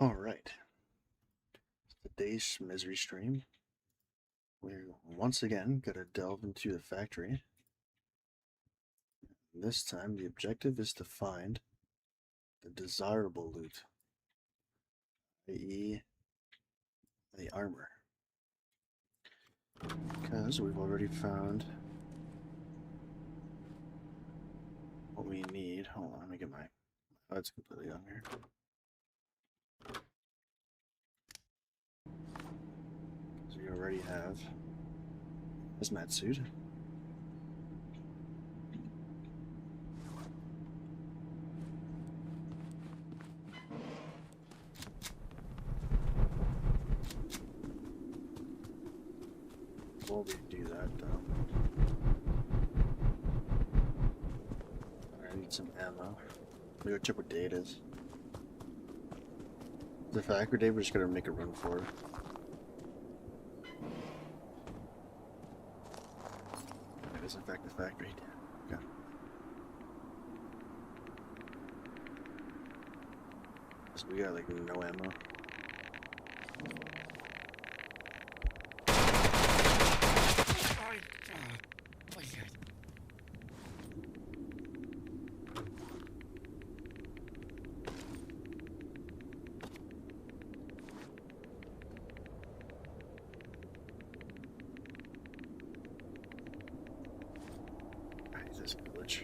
All right, today's misery stream. We're once again gonna delve into the factory. This time, the objective is to find the desirable loot, i.e., the armor. Because we've already found what we need. Hold on, let me get my. Oh, it's completely on here. So we already have hazmat suit. Before we do that, though, I need some ammo. We gotta check what day it is. The factory day, we're just gonna make a run for it. It is in fact the factory day. Okay. So we got like no ammo. This village.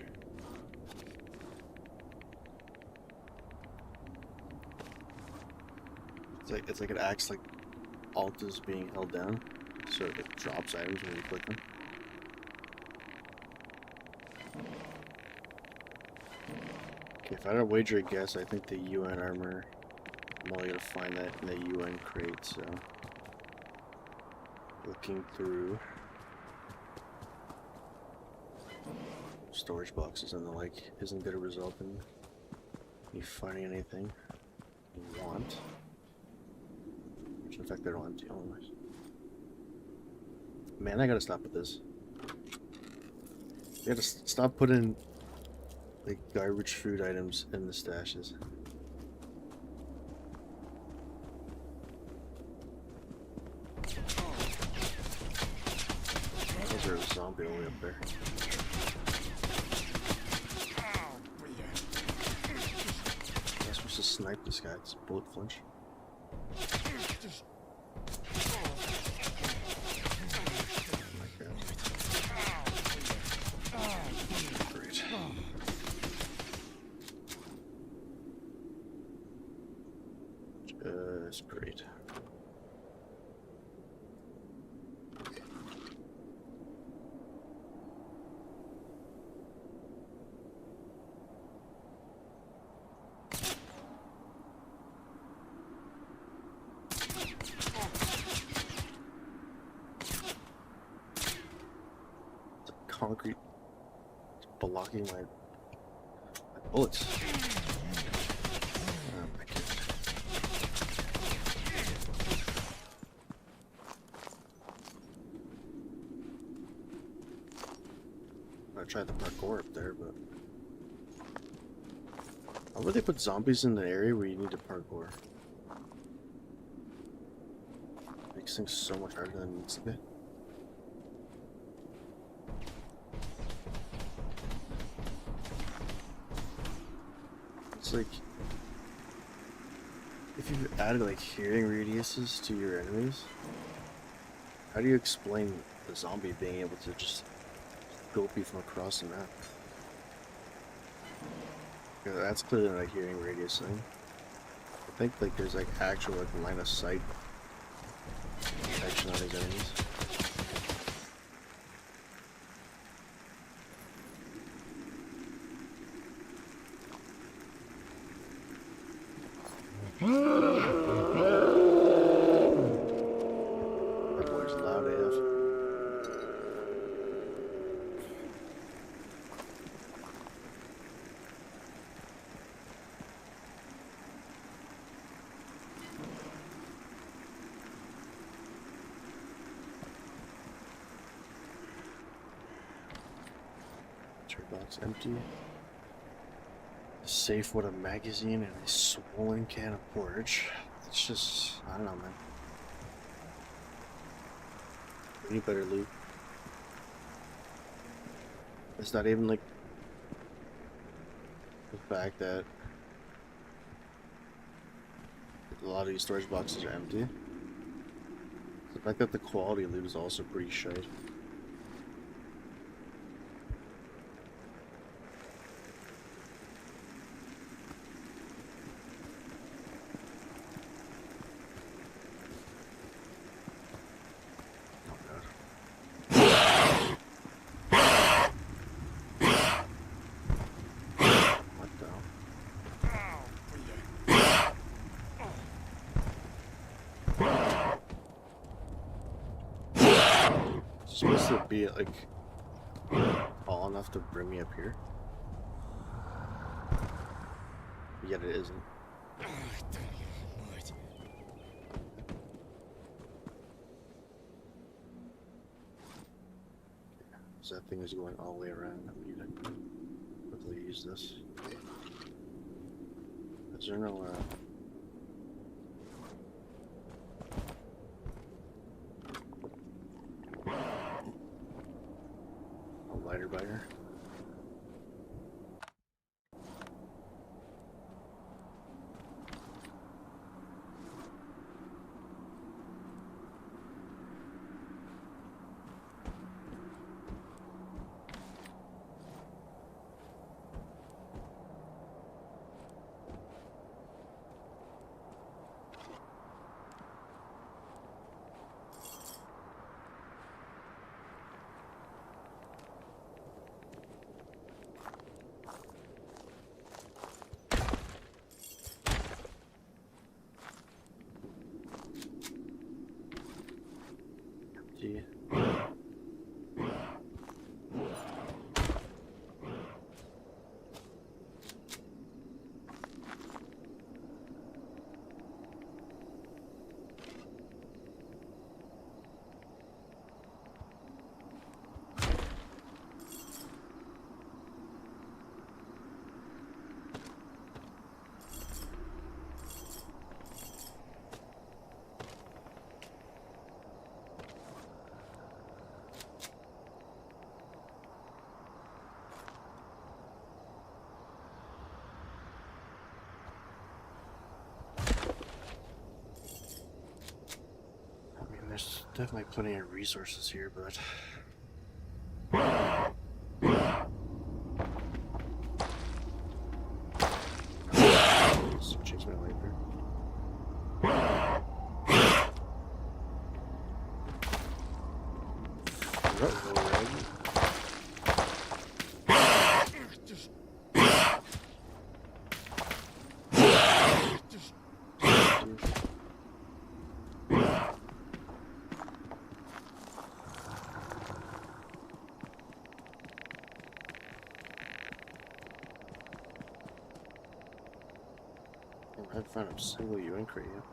It's like it acts like Alt is being held down, so it drops items when you click them. Okay, if I had to wager a guess, I think the UN armor, I'm only gonna find that in the UN crate, so looking through storage boxes and the like isn't gonna result in me finding anything you want. Which in fact I don't want to anyways. Man, I gotta stop with this. You gotta stop putting like garbage food items in the stashes. There's a zombie all the way up there. I'm supposed to snipe this guy. It's a bullet flinch. Great. It's concrete. It's blocking my bullets. I tried the parkour up there, but how would they put zombies in the area where you need to parkour? Makes things so much harder than it needs to be. It's like if you added like hearing radiuses to your enemies, how do you explain the zombie being able to just scope you from across the map? Yeah, that's clearly not a hearing radius thing. I think like there's like actual like line of sight protection on these enemies. That boy's loud AF. Box empty. A safe with a magazine and a swollen can of porridge. It's just, I don't know, man. We need better loot. It's not even like the fact that a lot of these storage boxes are empty. The fact that the quality of loot is also pretty shite. Supposed to be like tall enough to bring me up here, yet it isn't. So that thing is going all the way around. I need to quickly use this. Is there no lighter biter? Gee. There's definitely plenty of resources here, but chase my labor. I found a single UN crate yet.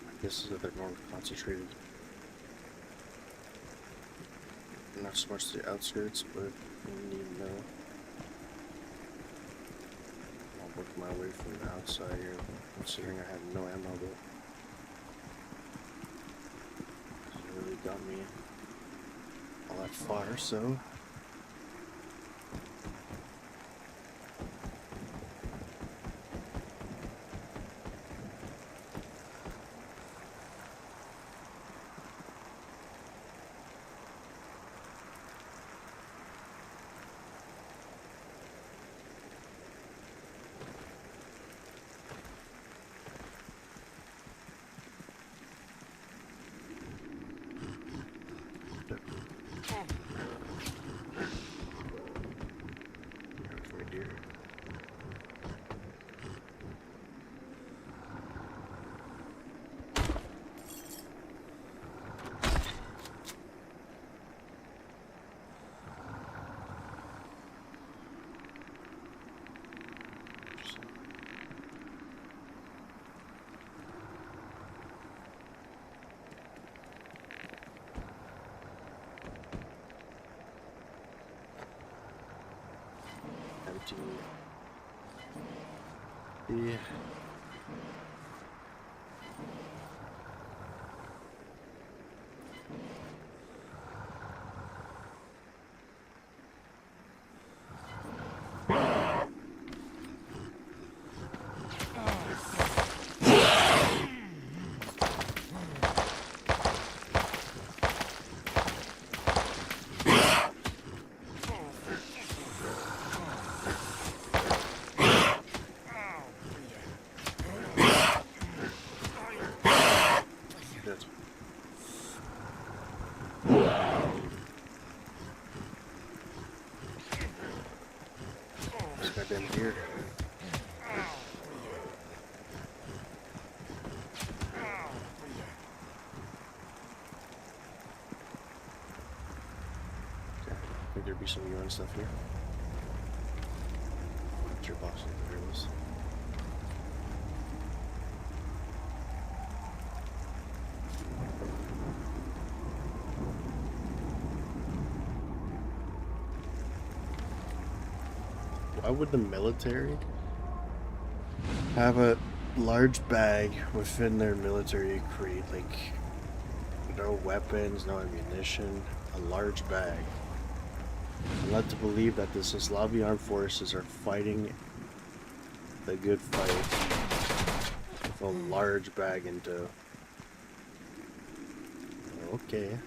I guess they're more concentrated. Not so much the outskirts, but you need to know. I'll work my way from the outside here, considering I have no ammo, but it really got me all that far, so empty. Yeah. This goddamn deer. Okay, I think there'd be some UN stuff here. What's your box materials? Why would the military have a large bag within their military crate? Like, no weapons, no ammunition, a large bag. I'm led to believe that the Slavic armed forces are fighting the good fight with a large bag in tow. Okay.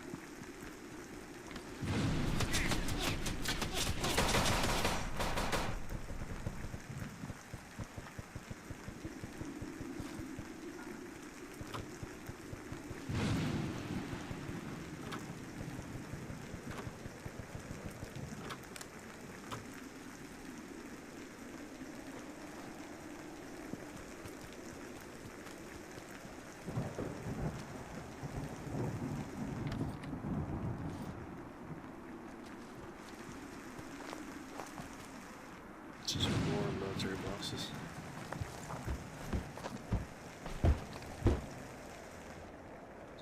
Just more military boxes.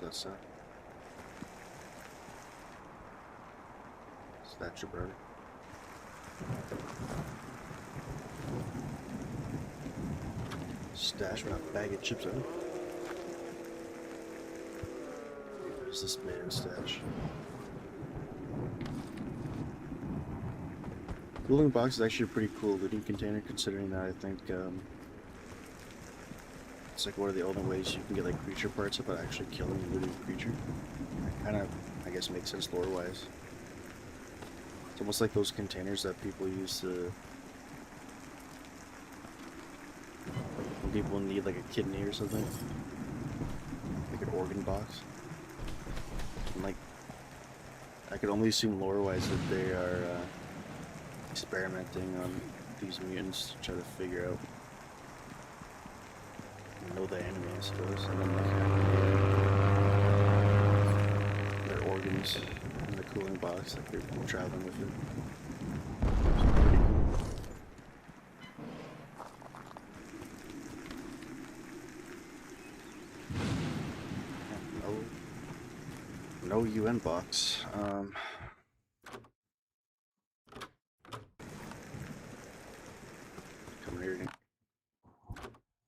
What's that sound? Statue burner. Stash with a bag of chips in it. Where's this man's stash? Cooling box is actually a pretty cool looting container, considering that I think it's like one of the only ways you can get like creature parts without actually killing the living creature. It kind of, I guess, makes sense lore-wise. It's almost like those containers that people use to, when people need like a kidney or something, like an organ box. And like, I could only assume lore-wise that they are experimenting on these mutants to try to figure out and know the enemy, I suppose, and then like their organs in the cooling box, like they're traveling with it. It's pretty cool. No UN box. Come here and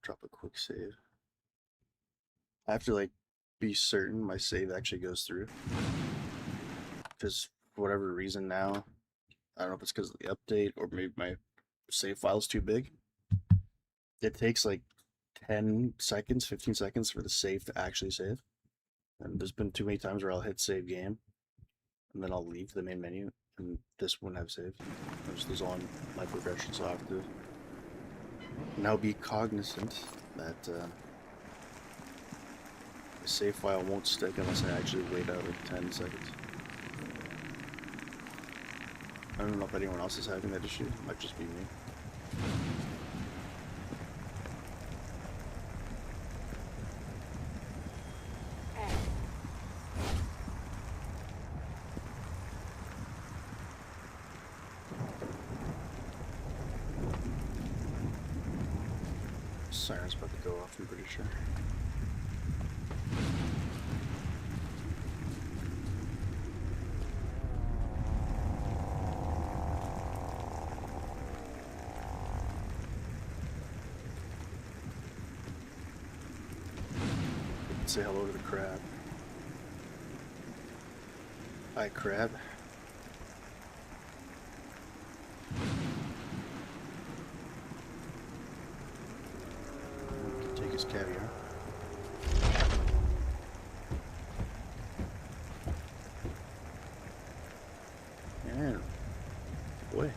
drop a quick save. I have to like be certain my save actually goes through, because for whatever reason now, I don't know if it's because of the update or maybe my save file's too big. It takes like 10 seconds, 15 seconds for the save to actually save. And there's been too many times where I'll hit save game and then I'll leave the main menu and this wouldn't have saved. It was just on my progression, so I have to now be cognizant that the save file won't stick unless I actually wait out like 10 seconds. I don't know if anyone else is having that issue. It might just be me. Siren's about to go off, I'm pretty sure. say hello to the crab. Hi, crab. Take his caviar. And boy.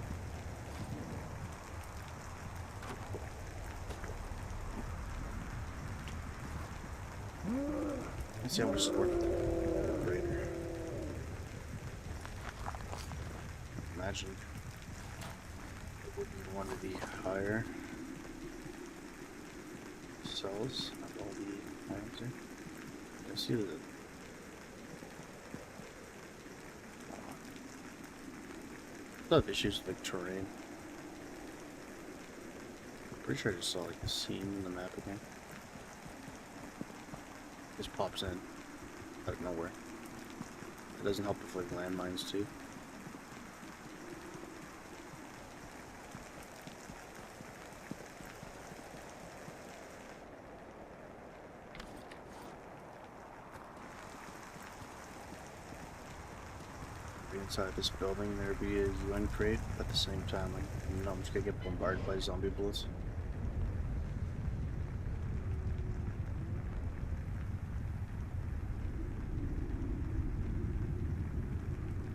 Let's see how much support the operator. Imagine it would be one of the higher cells of all the items here. I see that. I have issues with like terrain. I'm pretty sure I just saw like the scene in the map again. Just pops in out of nowhere. It doesn't help with like landmines too. Inside this building there'd be a UN crate at the same time. Like, you know, I'm just gonna get bombarded by zombie bullets.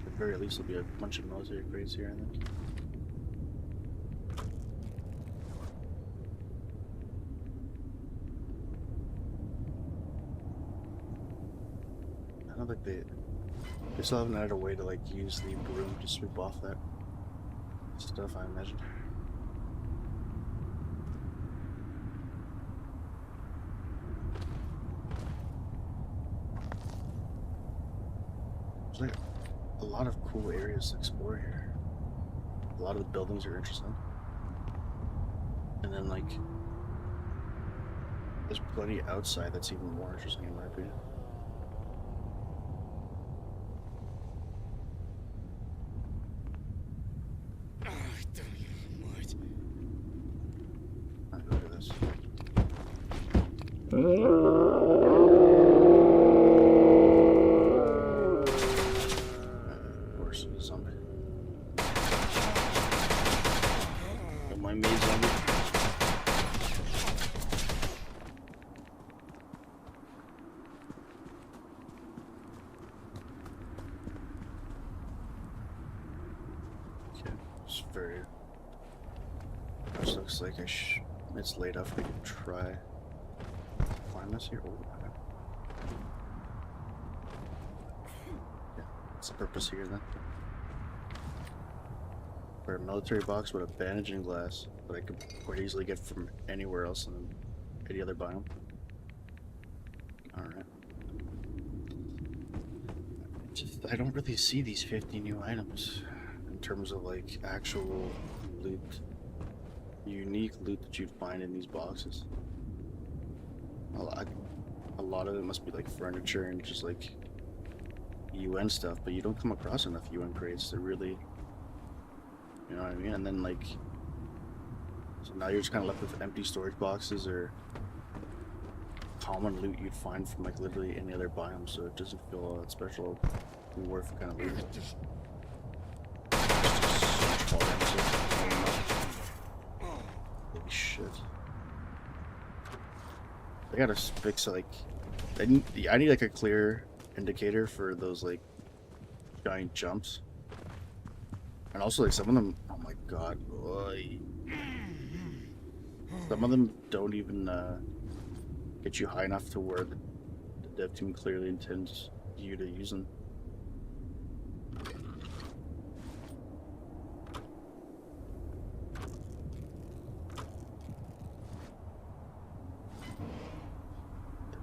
At the very least, there'll be a bunch of military crates here, I think. I don't think they still haven't had a way to like use the broom to sweep off that stuff, I imagine. There's like a lot of cool areas to explore here. A lot of the buildings are interesting. And then like there's plenty outside that's even more interesting in my opinion. Look at this. Of course, a zombie. Don't mind me, zombie. Okay, it's very. This looks like it's late enough we can try to climb this here. Oh, okay. Yeah, what's the purpose here then? For a military box with a bandaging glass that I could quite easily get from anywhere else in any other biome. Alright. I don't really see these 50 new items in terms of like actual loot. Unique loot that you'd find in these boxes. A lot of it must be like furniture and just like UN stuff, but you don't come across enough UN crates to really, you know what I mean? And then like, so now you're just kind of left with empty storage boxes or common loot you'd find from like literally any other biome, so it doesn't feel all that special worth kind of loot. Holy shit. I gotta fix like I need like a clear indicator for those like giant jumps. And also like some of them, oh my god, oy. Some of them don't even get you high enough to where the dev team clearly intends you to use them.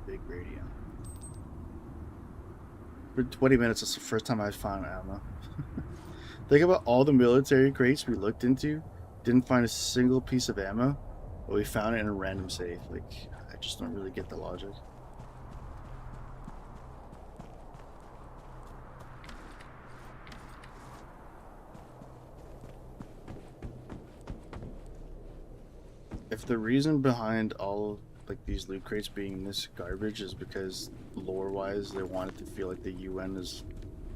Big radium. For 20 minutes, it's the first time I've found ammo. Think about all the military crates we looked into, didn't find a single piece of ammo, but we found it in a random safe. Like, I just don't really get the logic. If the reason behind all like these loot crates being this garbage is because lore-wise they want it to feel like the UN is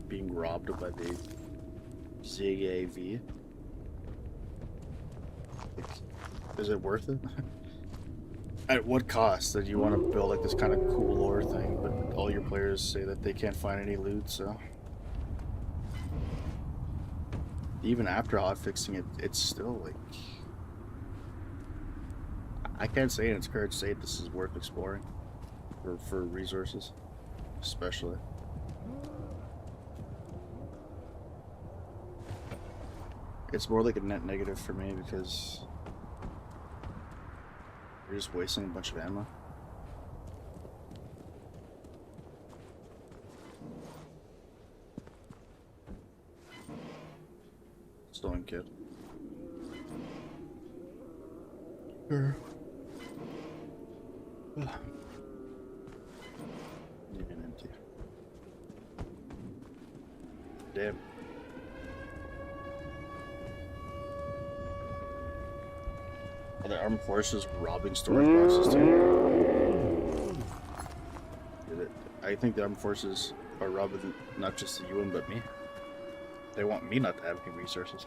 being robbed by the ZAV. Like, is it worth it? At what cost that you want to build like this kind of cool lore thing, but all your players say that they can't find any loot, so even after hotfixing it, it's still like I can't say in its current state this is worth exploring for resources, especially. It's more like a net negative for me because you're just wasting a bunch of ammo. Stolen kid. Sure. Even empty. Damn. Are the armed forces robbing storage boxes too? I think the armed forces are robbing not just the UN but me. They want me not to have any resources.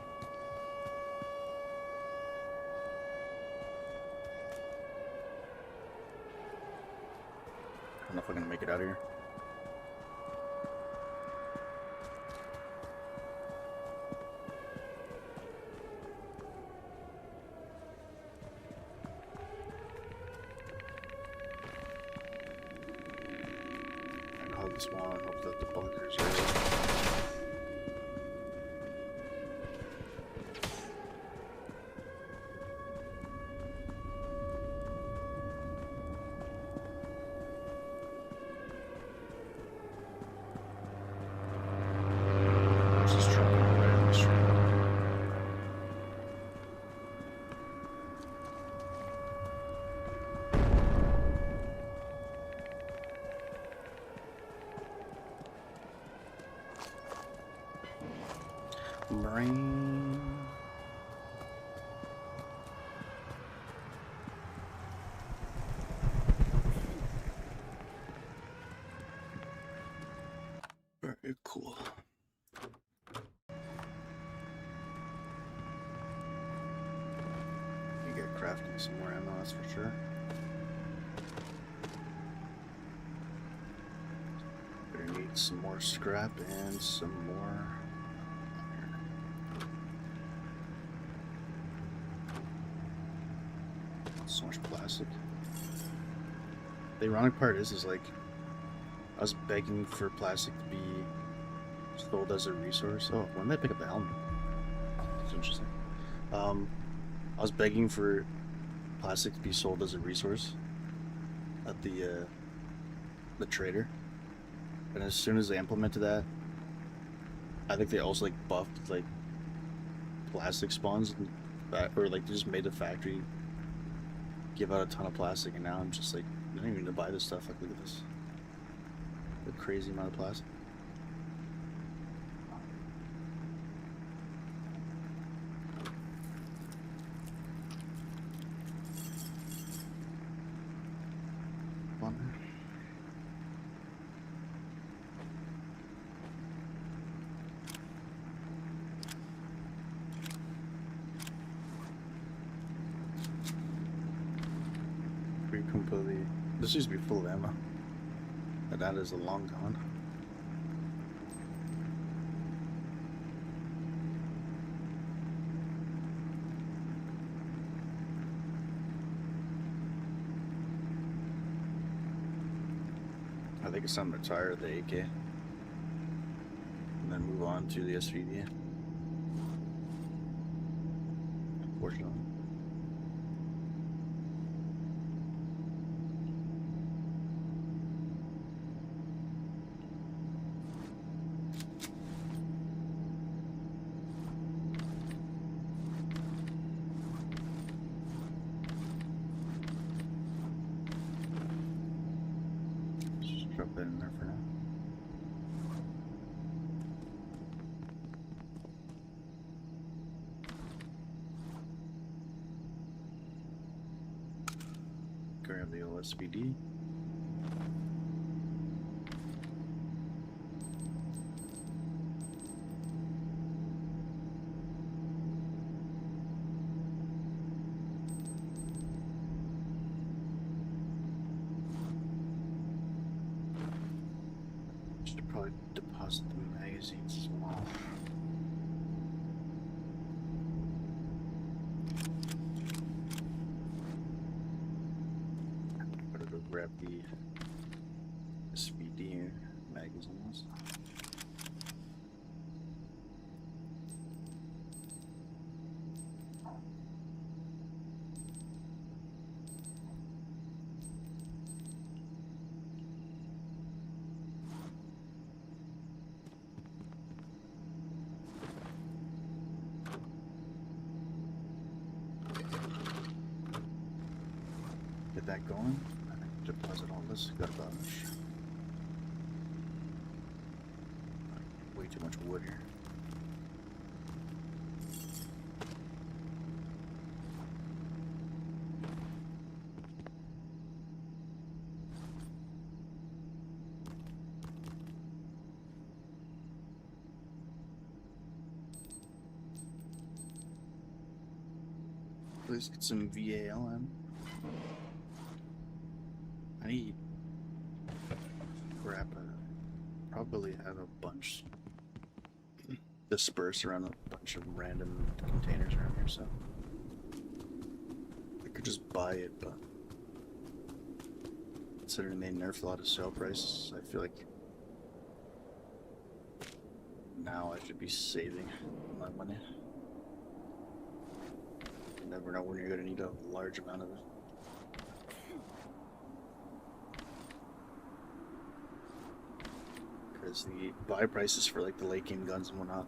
I don't know if I'm gonna make it out of here. And hug this wall and hope that the bunkers are. Brain. Very cool. You get crafting some more ammo, that's for sure. Gonna need some more scrap and some more. So much plastic. The ironic part is like I was begging for plastic to be sold as a resource. Oh, when did I pick up the helmet? That's interesting. I was begging for plastic to be sold as a resource at the trader, and as soon as they implemented that, I think they also like buffed like plastic spawns, or like just made the factory give out a ton of plastic, and now I'm just like, I don't even need to buy this stuff. Like, look at this, the crazy amount of plastic. Completely. This used to be full of ammo, and that is a long gone. I think it's time to retire the AK and then move on to the SVD. Unfortunately. Drop that in there for now. Grab the OSVD. Should probably deposit the magazines as well. Better go grab the SVD magazines. Get that going. I think deposit all this. Got a bunch. Way too much wood here. Please get some VALM. I need crap. Probably have a bunch dispersed around a bunch of random containers around here, so I could just buy it, but considering they nerfed a lot of sale prices, I feel like now I should be saving my money. You never know when you're gonna need a large amount of it. Because the buy prices for like the late game guns and whatnot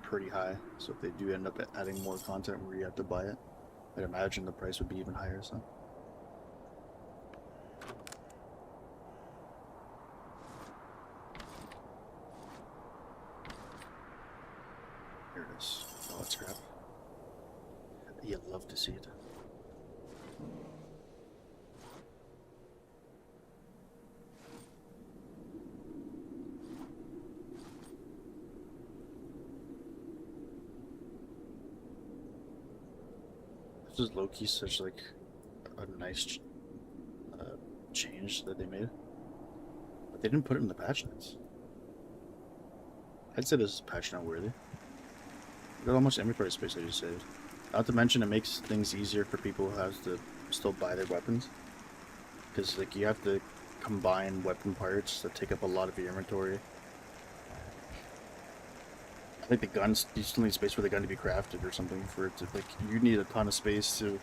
pretty high, so if they do end up adding more content where you have to buy it, I'd imagine the price would be even higher. So here it is. Oh, that's crap. You'd love to see it. This is low-key such like a nice change that they made, but they didn't put it in the patch notes. I'd say this is patch note worthy. Look at how much inventory space I just saved. Not to mention it makes things easier for people who have to still buy their weapons, because like you have to combine weapon parts that take up a lot of your inventory. I think the guns, you still need space for the gun to be crafted or something for it to, like, you need a ton of space to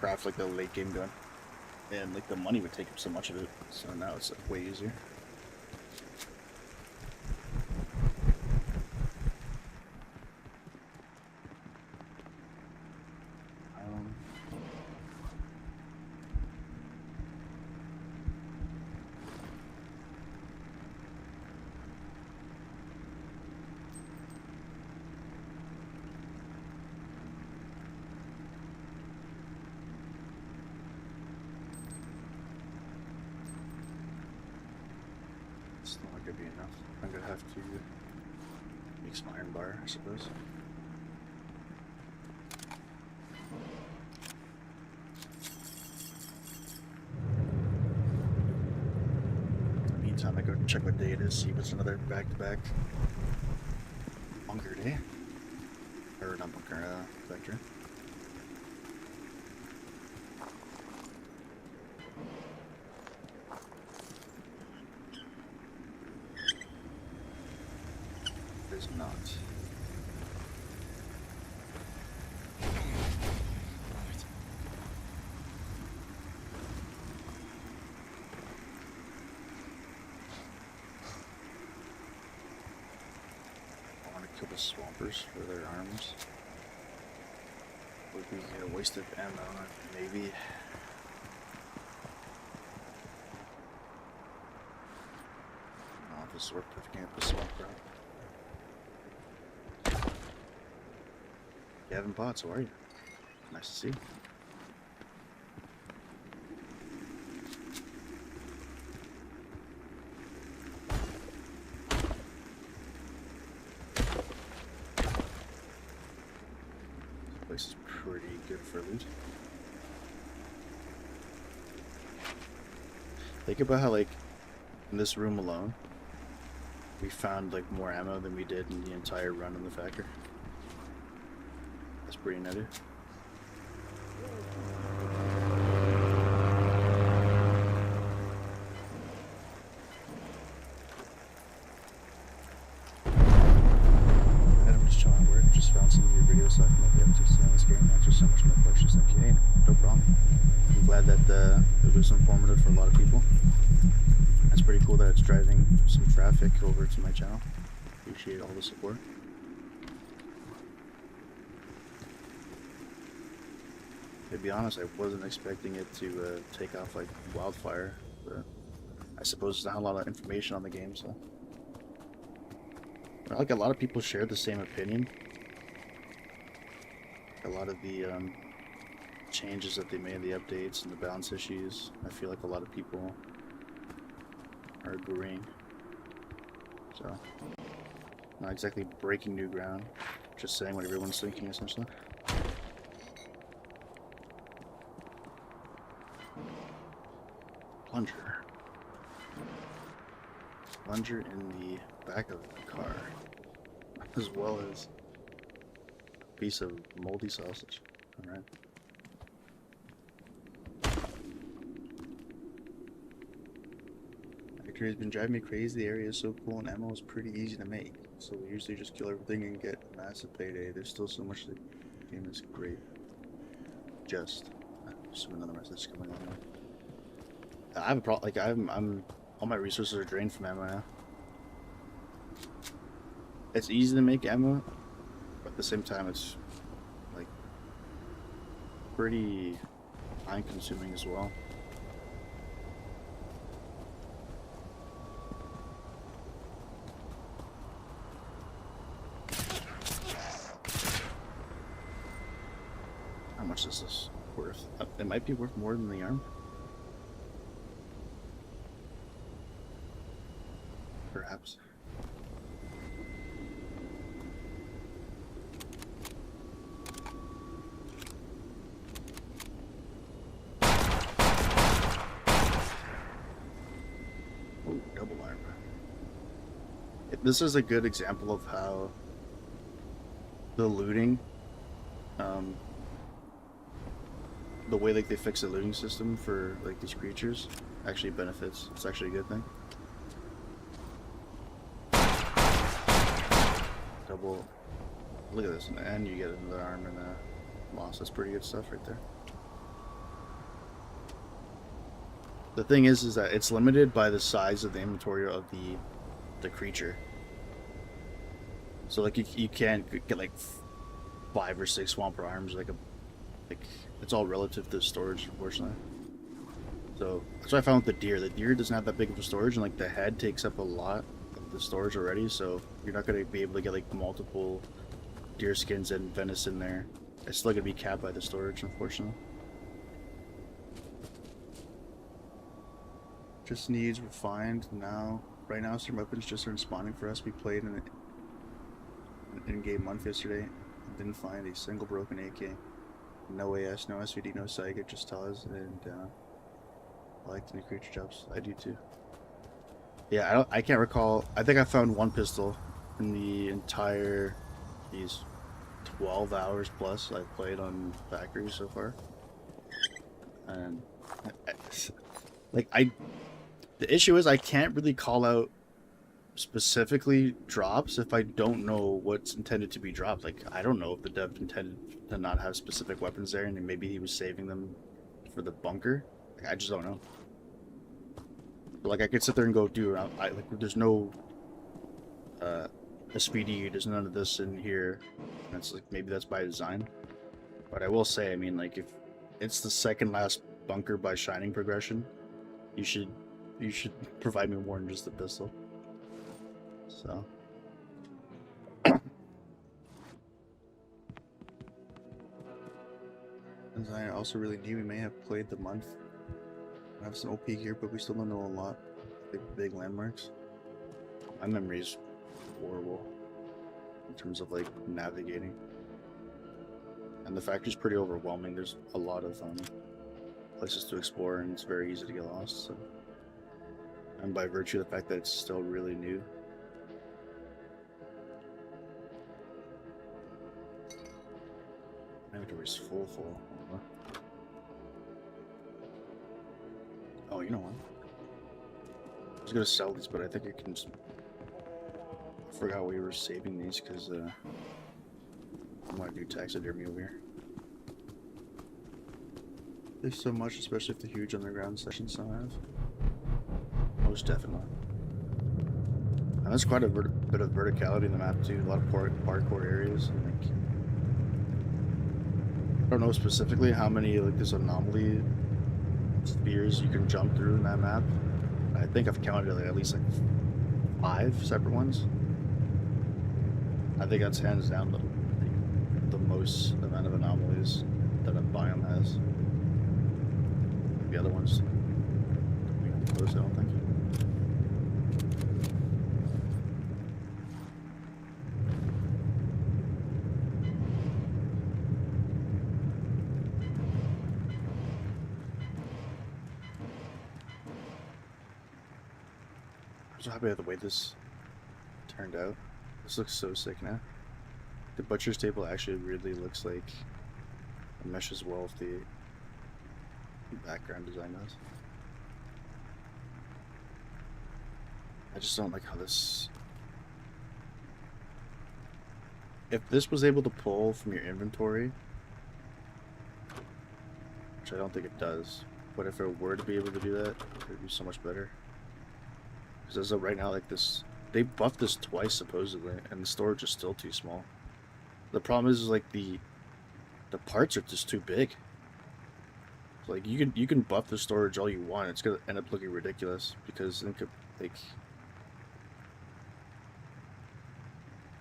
craft, like, the late game gun. And, like, the money would take up so much of it, so now it's, like, way easier. It's not gonna be enough. I'm gonna have to make some iron bar, I suppose. In the meantime, I go check what day it is, see if it's another back-to-back bunker day. Or not bunker, vector. Is not. I want to kill the swampers for their arms. Would be a waste of ammo, maybe. Oh, this is worth picking up the swamp, bro. You haven't bought, so are you? Nice to see. place is pretty good for loot. Think about how, like, in this room alone, we found, like, more ammo than we did in the entire run in the factory. That's pretty nutty. I'm just chilling at work, just found some of your videos talking about the updates on this game. Answer so much of my questions. Thank you. Hey, no problem. I'm glad that it was informative for a lot of people. It's pretty cool that it's driving some traffic over to my channel. Appreciate all the support. To be honest, I wasn't expecting it to take off like wildfire, but I suppose there's not a lot of information on the game, so. But like a lot of people shared the same opinion. A lot of the changes that they made, the updates and the balance issues, I feel like a lot of people are agreeing. So, not exactly breaking new ground, just saying what everyone's thinking essentially. Plunger in the back of the car, as well as a piece of moldy sausage. Alright. Factory has been driving me crazy. The area is so cool and ammo is pretty easy to make. So we usually just kill everything and get a massive payday. There's still so much. The game is great. Just another message coming on now. I have a problem. Like I'm all my resources are drained from ammo now. It's easy to make ammo, but at the same time it's like pretty time consuming as well. How much is this worth? It might be worth more than the arm. Perhaps. Oh, double armor. This is a good example of how the looting, the way like they fix the looting system for like these creatures actually benefits. It's actually a good thing. Double. Look at this, and you get another arm and a moss. That's pretty good stuff right there. The thing is that it's limited by the size of the inventory of the creature. So like you can't get like 5 or 6 swamper arms. Like it's all relative to the storage, unfortunately. So that's what I found with the deer. The deer doesn't have that big of a storage, and like the head takes up a lot of the storage already. So you're not gonna be able to get like multiple deer skins and venison there. It's still gonna be capped by the storage, unfortunately. Just needs refined now. Right now, some weapons just aren't spawning for us. We played in an in-game month yesterday and didn't find a single broken AK. No AS, no SVD, no Saiga, just Taz, and I like the new creature jobs. I do too. Yeah, I can't recall. I think I found one pistol in the entire, these 12 hours plus I've played on Factory so far. And like the issue is I can't really call out specifically drops if I don't know what's intended to be dropped. Like I don't know if the dev intended to not have specific weapons there, and maybe he was saving them for the bunker. Like, I just don't know. But, like I could sit there and go, dude, I like there's no SPD, there's none of this in here. And it's like maybe that's by design. But I will say, I mean, like if it's the second last bunker by shining progression, you should provide me more than just the pistol. So designer also really new. We may have played the month. I have some OP here, but we still don't know a lot. Big landmarks. My memory's horrible in terms of like navigating. And the factory's pretty overwhelming. There's a lot of places to explore, and it's very easy to get lost. So, and by virtue of the fact that it's still really new. Inventory's full. Oh, you know what? I was gonna sell these, but I think I can just... I forgot we were saving these because I want to do taxidermy over here. There's so much, especially if the huge underground sections now have. Most definitely. And there's quite a bit of verticality in the map too. A lot of parkour areas. And like, I don't know specifically how many like this anomaly spheres you can jump through in that map. I think I've counted like at least like 5 separate ones. I think that's hands down the most amount of anomalies that a biome has. The other ones don't be close, I don't think. I'm so happy with the way this turned out. This looks so sick now. The butcher's table actually really looks like it meshes well with the background design does. I just don't like how this... If this was able to pull from your inventory, which I don't think it does, but if it were to be able to do that, it would be so much better. Because as of right now, like this, they buffed this twice supposedly, and the storage is still too small. The problem is like the parts are just too big. Like you can buff the storage all you want, it's gonna end up looking ridiculous because like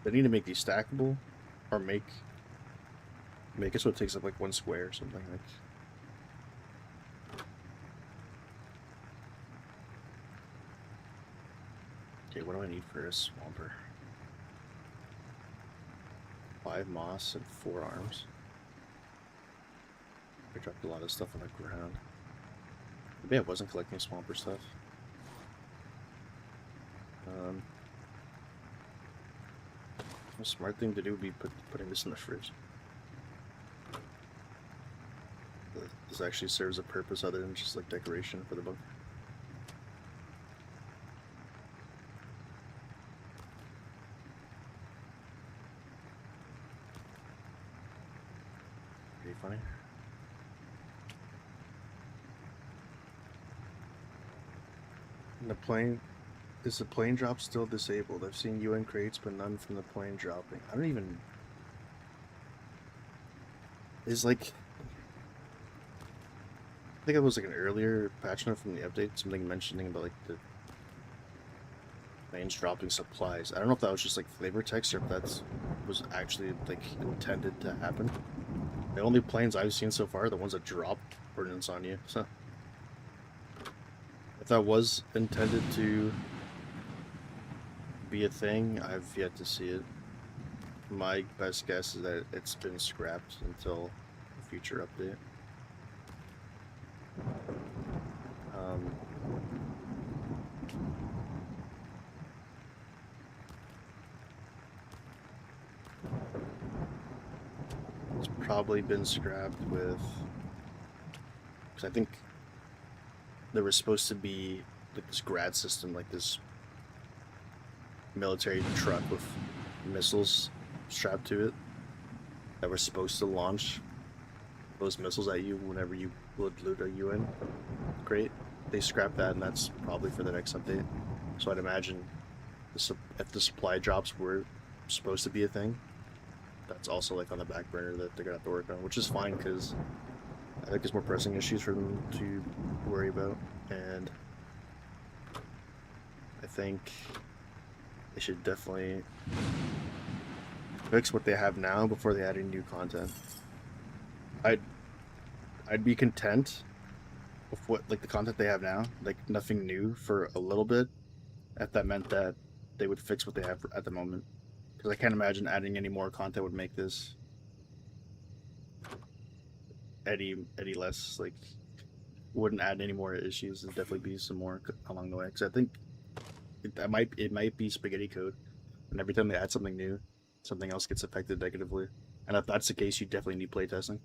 they need to make these stackable, or make it so it takes up like 1 square or something like. Okay, what do I need for a swamper? 5 moss and 4 arms. I dropped a lot of stuff on the ground. Maybe I wasn't collecting swamper stuff. A smart thing to do would be putting this in the fridge. This actually serves a purpose other than just like decoration for the bunker. Pretty funny. And the plane... Is the plane drop still disabled? I've seen UN crates, but none from the plane dropping. I don't even... Is like... I think it was like an earlier patch note from the update, something mentioning about like the planes dropping supplies. I don't know if that was just like flavor text or if that was actually like intended to happen. The only planes I've seen so far are the ones that drop ordnance on you, so... If that was intended to be a thing, I've yet to see it. My best guess is that it's been scrapped until a future update. It's probably been scrapped with... Because I think there was supposed to be like this grad system, like this military truck with missiles strapped to it that were supposed to launch those missiles at you whenever you would loot a UN crate. They scrapped that, and that's probably for the next update. So I'd imagine if the supply drops were supposed to be a thing, that's also like on the back burner that they're gonna have to work on, which is fine because I think there's more pressing issues for them to worry about, and I think they should definitely fix what they have now before they add any new content. I'd be content with what like the content they have now, like nothing new for a little bit, if that meant that they would fix what they have at the moment. Because I can't imagine adding any more content would make this any less. Like, wouldn't add any more issues. There'd definitely be some more along the way. Because I think it might be spaghetti code, and every time they add something new, something else gets affected negatively. And if that's the case, you definitely need playtesting.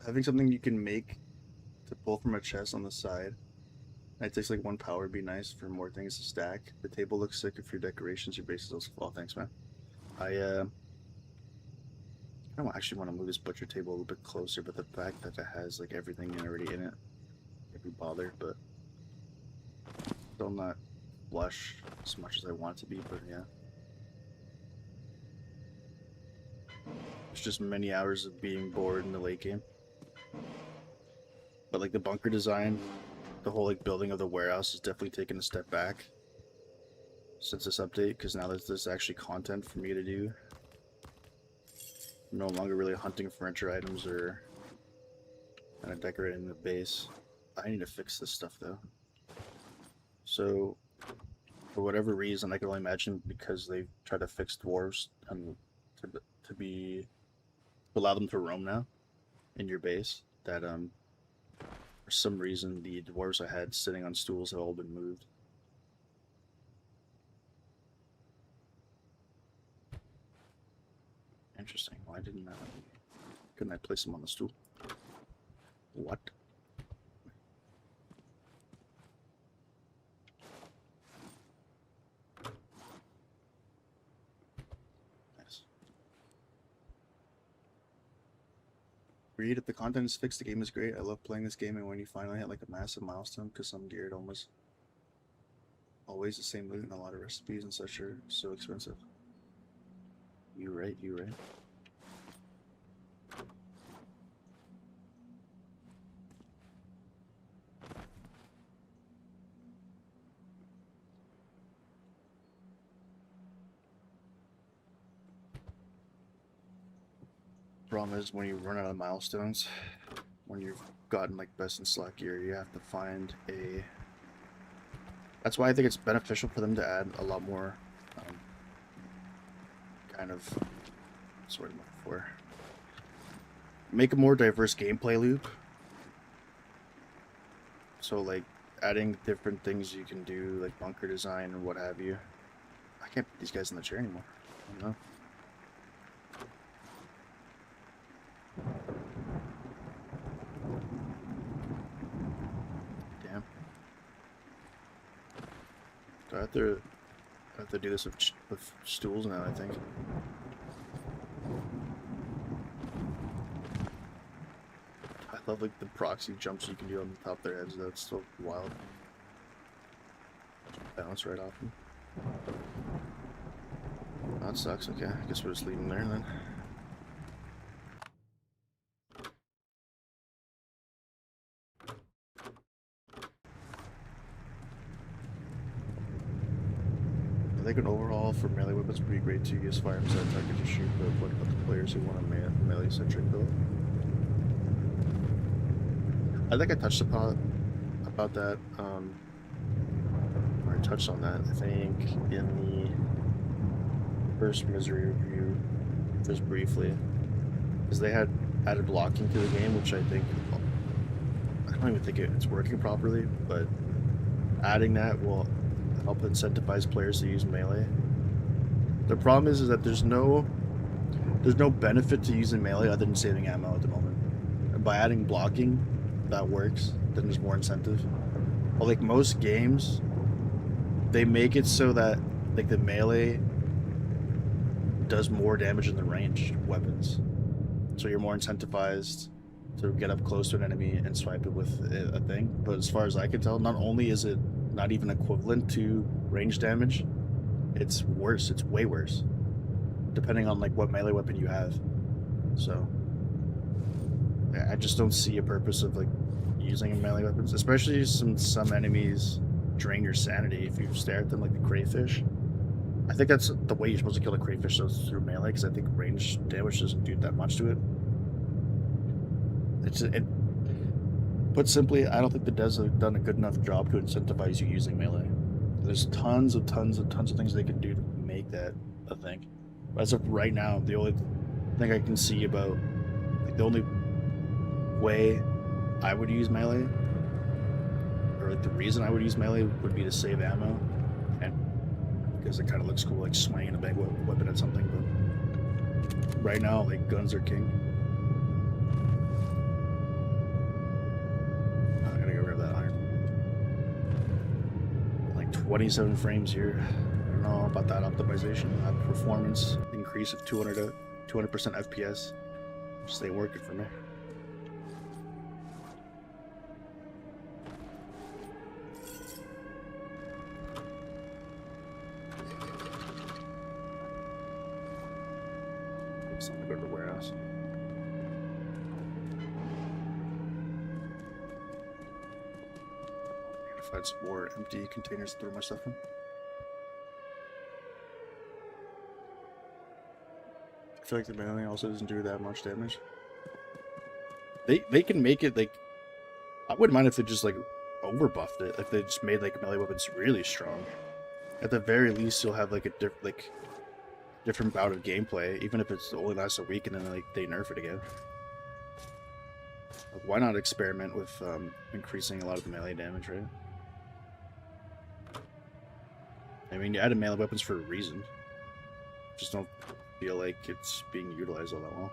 Having something you can make to pull from a chest on the side. It takes like 1 power would be nice for more things to stack. The table looks sick if your decorations, your bases also fall. Thanks, man. I don't actually want to move this butcher table a little bit closer, but the fact that it has like everything already in it, if we bother, but still not flush as much as I want it to be, but yeah. It's just many hours of being bored in the late game. But like the bunker design, the whole like building of the warehouse is definitely taken a step back since this update, because now there's actually content for me to do. I'm no longer really hunting furniture items or kind of decorating the base. I need to fix this stuff though. So for whatever reason, I can only imagine because they try to fix dwarves and to allow them to roam now in your base, that for some reason the dwarves I had sitting on stools have all been moved. Interesting. Why couldn't I place them on the stool? What? Nice. Read, if the content is fixed, the game is great. I love playing this game, and when you finally hit like a massive milestone, because some gear almost always the same loot and a lot of recipes and such are so expensive. You right, you right. Problem is, when you run out of milestones, when you've gotten like best in slot gear, you have to find a... That's why I think it's beneficial for them to add a lot more kind of, what's the word I'm looking for? Make a more diverse gameplay loop. So like adding different things you can do, like bunker design and what have you. I can't put these guys in the chair anymore. I don't know. Damn. Do I have to do this with stools now, I think. I love like the proxy jumps you can do on the top of their heads. That's so wild. Bounce right off them. Oh, that sucks. Okay, I guess we'll just leave them there then. I think an overhaul for melee weapons would be great too. Use firearms that target to shoot, but what about the players who want a melee-centric build? I think I touched about that, or I touched on that, I think, in the first Misery review, just briefly. Because they had added blocking to the game, which I think, I don't even think it's working properly, but adding that will help incentivize players to use melee. The problem is that there's no benefit to using melee other than saving ammo at the moment. And by adding blocking, that works. Then there's more incentive. But like most games, they make it so that like the melee does more damage than the ranged weapons. So you're more incentivized to get up close to an enemy and swipe it with a thing. But as far as I can tell, not only is it not even equivalent to range damage, it's worse. It's way worse, depending on like what melee weapon you have. So yeah, I just don't see a purpose of like using melee weapons, especially since some enemies drain your sanity if you stare at them, like the crayfish. I think that's the way you're supposed to kill a crayfish, so through melee, because I think range damage doesn't do that much to it. Put simply, I don't think the devs have done a good enough job to incentivize you using melee. There's tons of things they can do to make that a thing. But as of right now, the only I think I can see about like the only way I would use melee, or like the reason I would use melee would be to save ammo, and because it kind of looks cool, like swinging a big weapon at something. But right now, like guns are king. I gotta go grab that iron. Like 27 frames here. I don't know about that optimization. That performance increase of 200% FPS just ain't working for me. It's time to go to the warehouse. Find some more empty containers to throw my stuff in. I feel like the melee also doesn't do that much damage. They can make it like, I wouldn't mind if they just like over buffed it. If they just made like melee weapons really strong. At the very least, you'll have like a different bout of gameplay, even if it's only lasts a week and then like they nerf it again. Like, why not experiment with increasing a lot of the melee damage, right? I mean, you added melee weapons for a reason. Just don't feel like it's being utilized all that well.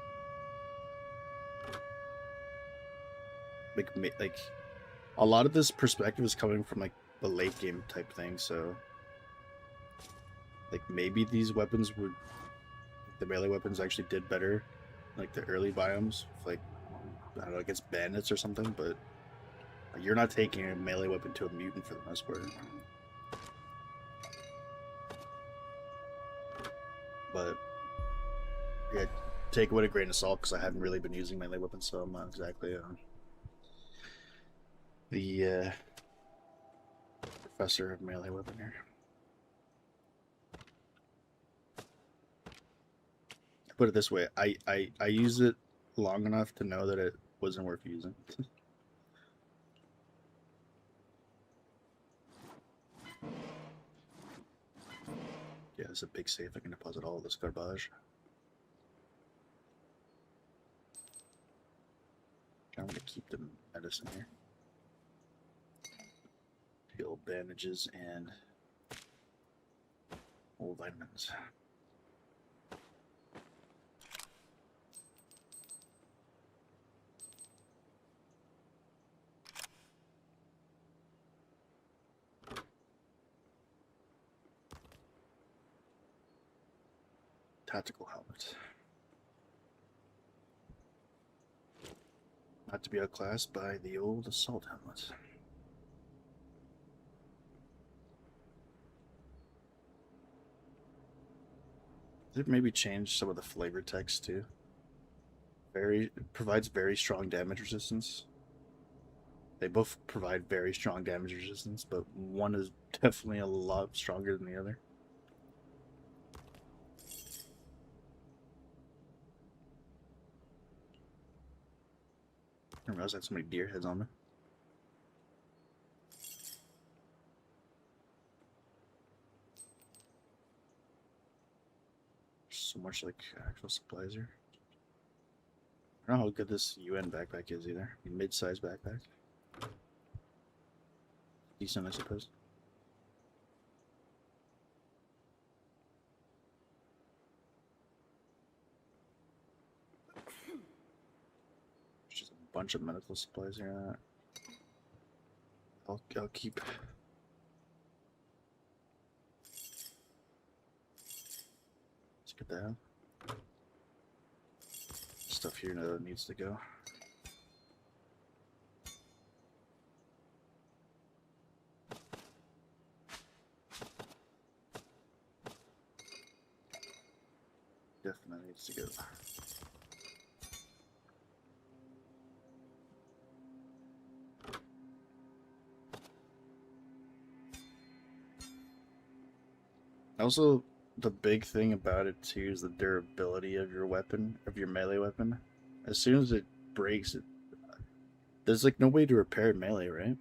Like a lot of this perspective is coming from like the late game type thing, so like maybe these weapons would, the melee weapons actually did better like the early biomes, like I don't know, against bandits or something, but you're not taking a melee weapon to a mutant for the most part. But yeah, take it with a grain of salt because I haven't really been using melee weapons, so I'm not exactly the professor of melee weapon here. Put it this way, I use it long enough to know that it wasn't worth using. Yeah, it's a big safe. I can deposit all of this garbage. I'm gonna keep the medicine here. Heal bandages and old vitamins. Tactical helmet. Not to be outclassed by the old assault helmet. Did it maybe change some of the flavor text too? Provides very strong damage resistance. They both provide very strong damage resistance, but one is definitely a lot stronger than the other. I didn't realize I had so many deer heads on me. So much like actual supplies here. I don't know how good this UN backpack is either. Mid-sized backpack. Decent, I suppose. There's just a bunch of medical supplies here. I'll keep. Let's get that. Stuff here that needs to go. Definitely needs to go. Also, the big thing about it too is the durability of your weapon, of your melee weapon. As soon as it breaks, there's like no way to repair melee, right?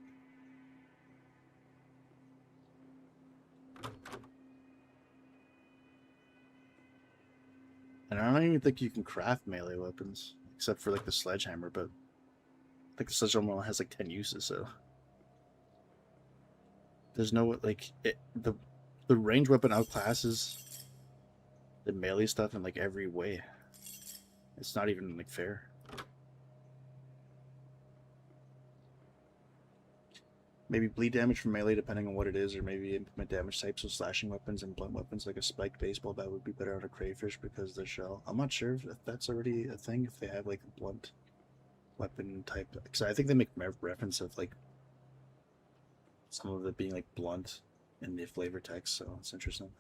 And I don't even think you can craft melee weapons, except for like the sledgehammer, but I think the sledgehammer only has like 10 uses, so there's no like the range weapon outclasses the melee stuff in like every way. It's not even like fair. Maybe bleed damage from melee depending on what it is, or maybe implement damage types of slashing weapons and blunt weapons like a spiked baseball bat would be better on a crayfish because of the shell. I'm not sure if that's already a thing, if they have like a blunt weapon type, because I think they make reference of like some of it being like blunt in the flavor text, so it's interesting.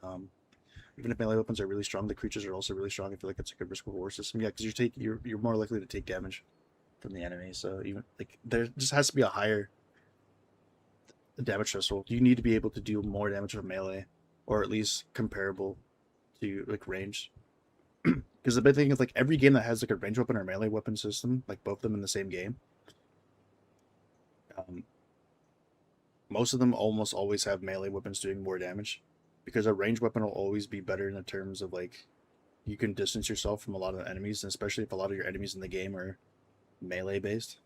Even if melee weapons are really strong, the creatures are also really strong. I feel like it's a good risk reward system. Yeah, because you're more likely to take damage from the enemy. So even like there just has to be a higher damage threshold. You need to be able to do more damage from melee, or at least comparable to like range. Because the big thing is like every game that has like a range weapon or melee weapon system, like both of them in the same game, most of them almost always have melee weapons doing more damage, because a range weapon will always be better in the terms of like you can distance yourself from a lot of enemies, and especially if a lot of your enemies in the game are melee based.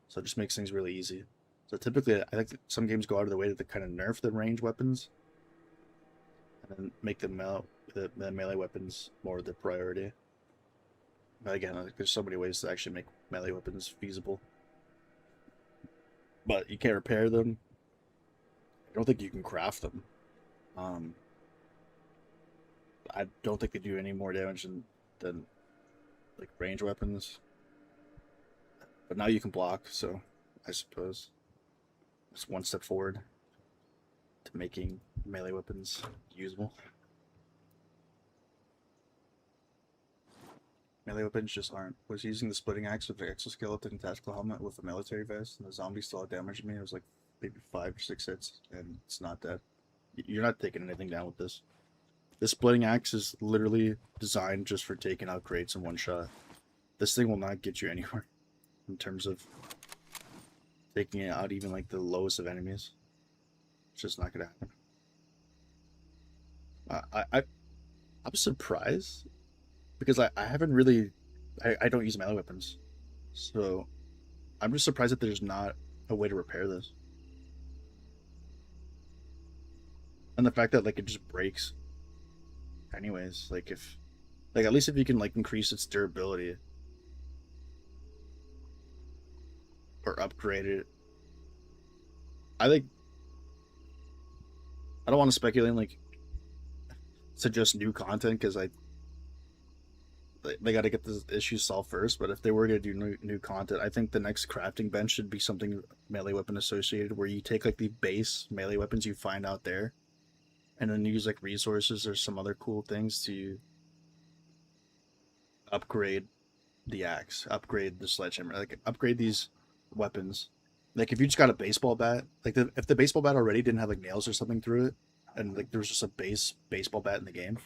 So it just makes things really easy. So typically, I think some games go out of their way to kind of nerf the range weapons, and then make the melee weapons more the priority. But again, like, there's so many ways to actually make melee weapons feasible. But you can't repair them. I don't think you can craft them. I don't think they do any more damage than like range weapons. But now you can block, so I suppose it's one step forward to making melee weapons usable. Melee weapons just aren't. Was using the splitting axe with the exoskeleton and tactical helmet with a military vest, and the zombie still had damage me. It was like maybe 5 or 6 hits, and it's not dead. You're not taking anything down with this. This splitting axe is literally designed just for taking out crates in one shot. This thing will not get you anywhere in terms of taking it out even like the lowest of enemies. It's just not gonna happen. I'm surprised because I haven't really I don't use melee weapons, so I'm just surprised that there's not a way to repair this, and the fact that like it just breaks anyways. Like if like at least if you can like increase its durability or upgrade it. I think I don't want to speculate like suggest new content because they got to get this issue solved first. But if they were to do new content, I think the next crafting bench should be something melee weapon associated, where you take like the base melee weapons you find out there, and then use like resources or some other cool things to upgrade the axe, upgrade the sledgehammer, like upgrade these weapons. Like if you just got a baseball bat, like if the baseball bat already didn't have like nails or something through it, and like there was just a base baseball bat in the game,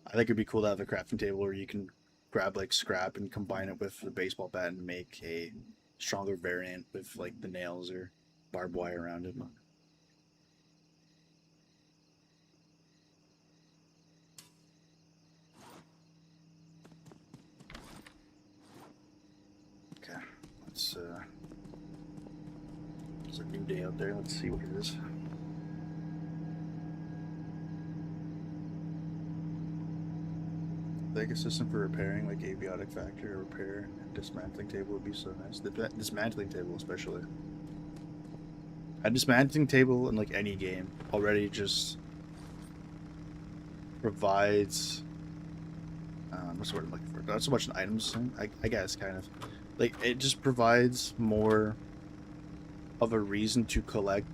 I think it'd be cool to have a crafting table where you can grab like scrap and combine it with the baseball bat and make a stronger variant with like the nails or barbed wire around it. Okay, let's there's a new day out there. Let's see what it is. Like a system for repairing, like abiotic factor, repair, and dismantling table would be so nice. The dismantling table, especially. A dismantling table in like any game already just provides. What's the word I'm looking for? Not so much an items thing, I guess, kind of. Like it just provides more of a reason to collect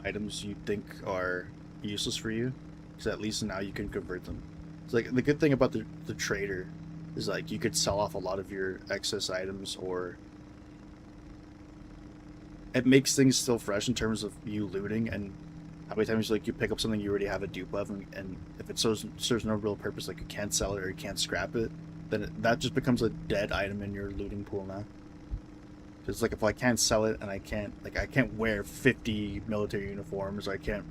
items you think are useless for you, because at least now you can convert them. It's like the good thing about the trader is like you could sell off a lot of your excess items, or it makes things still fresh in terms of you looting, and how many times like you pick up something you already have a dupe of, and if it serves no real purpose, like you can't sell it or you can't scrap it, then that just becomes a dead item in your looting pool now. Because like if I can't sell it and I can't wear 50 military uniforms, or I can't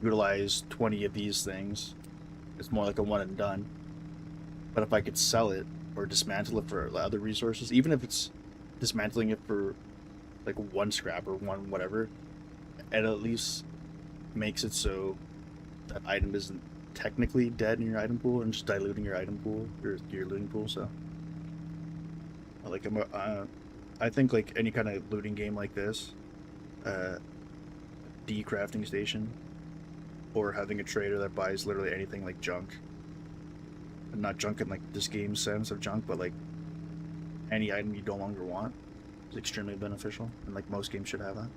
utilize 20 of these things, it's more like a one and done. But if I could sell it or dismantle it for other resources, even if it's dismantling it for like one scrap or one whatever, it at least makes it so that item isn't technically dead in your item pool and just diluting your item pool, your looting pool. So, like, I think like any kind of looting game like this, decrafting station, or having a trader that buys literally anything like junk, and not junk in like this game's sense of junk, but like any item you no longer want, is extremely beneficial, and like most games should have that.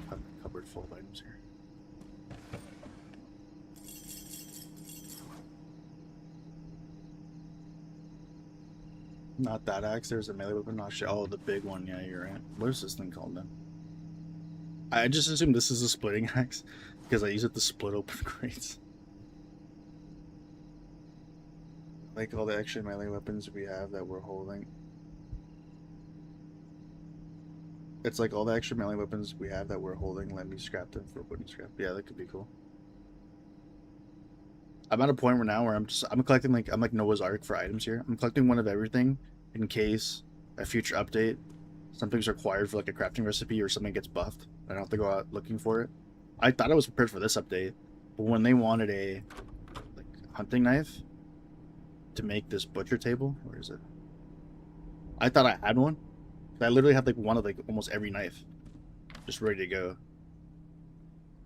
Have a cupboard full of items here. Not that axe. There's a melee weapon. Not shit. Oh, the big one. Yeah, you're right. What is this thing called then? I just assume this is a splitting axe because I use it to split open crates. Like all the extra melee weapons we have that we're holding. It's like all the extra melee weapons we have that we're holding. Let me scrap them for wooden scrap. Yeah, that could be cool. I'm at a point where now where I'm collecting I'm like Noah's Ark for items here. I'm collecting one of everything in case a future update something's required for like a crafting recipe or something gets buffed. I don't have to go out looking for it. I thought I was prepared for this update, but when they wanted a like hunting knife to make this butcher table, where is it? I thought I had one. I literally had like one of like almost every knife, just ready to go.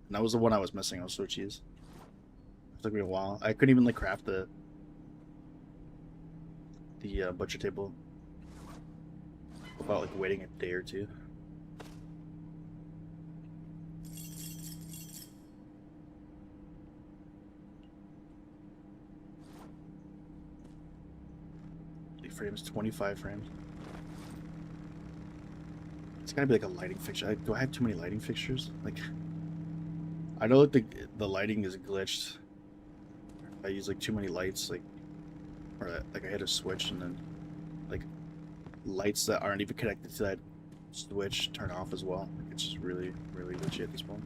And that was the one I was missing. I was so cheese. It took me a while. I couldn't even like craft the butcher table without like waiting a day or two. Frames, 25 frames. It's gotta be like a lighting fixture. Do I have too many lighting fixtures? Like, I know that the lighting is glitched. I use like too many lights, like, or like I hit a switch and then like lights that aren't even connected to that switch turn off as well. Like, it's just really, really glitchy at this point.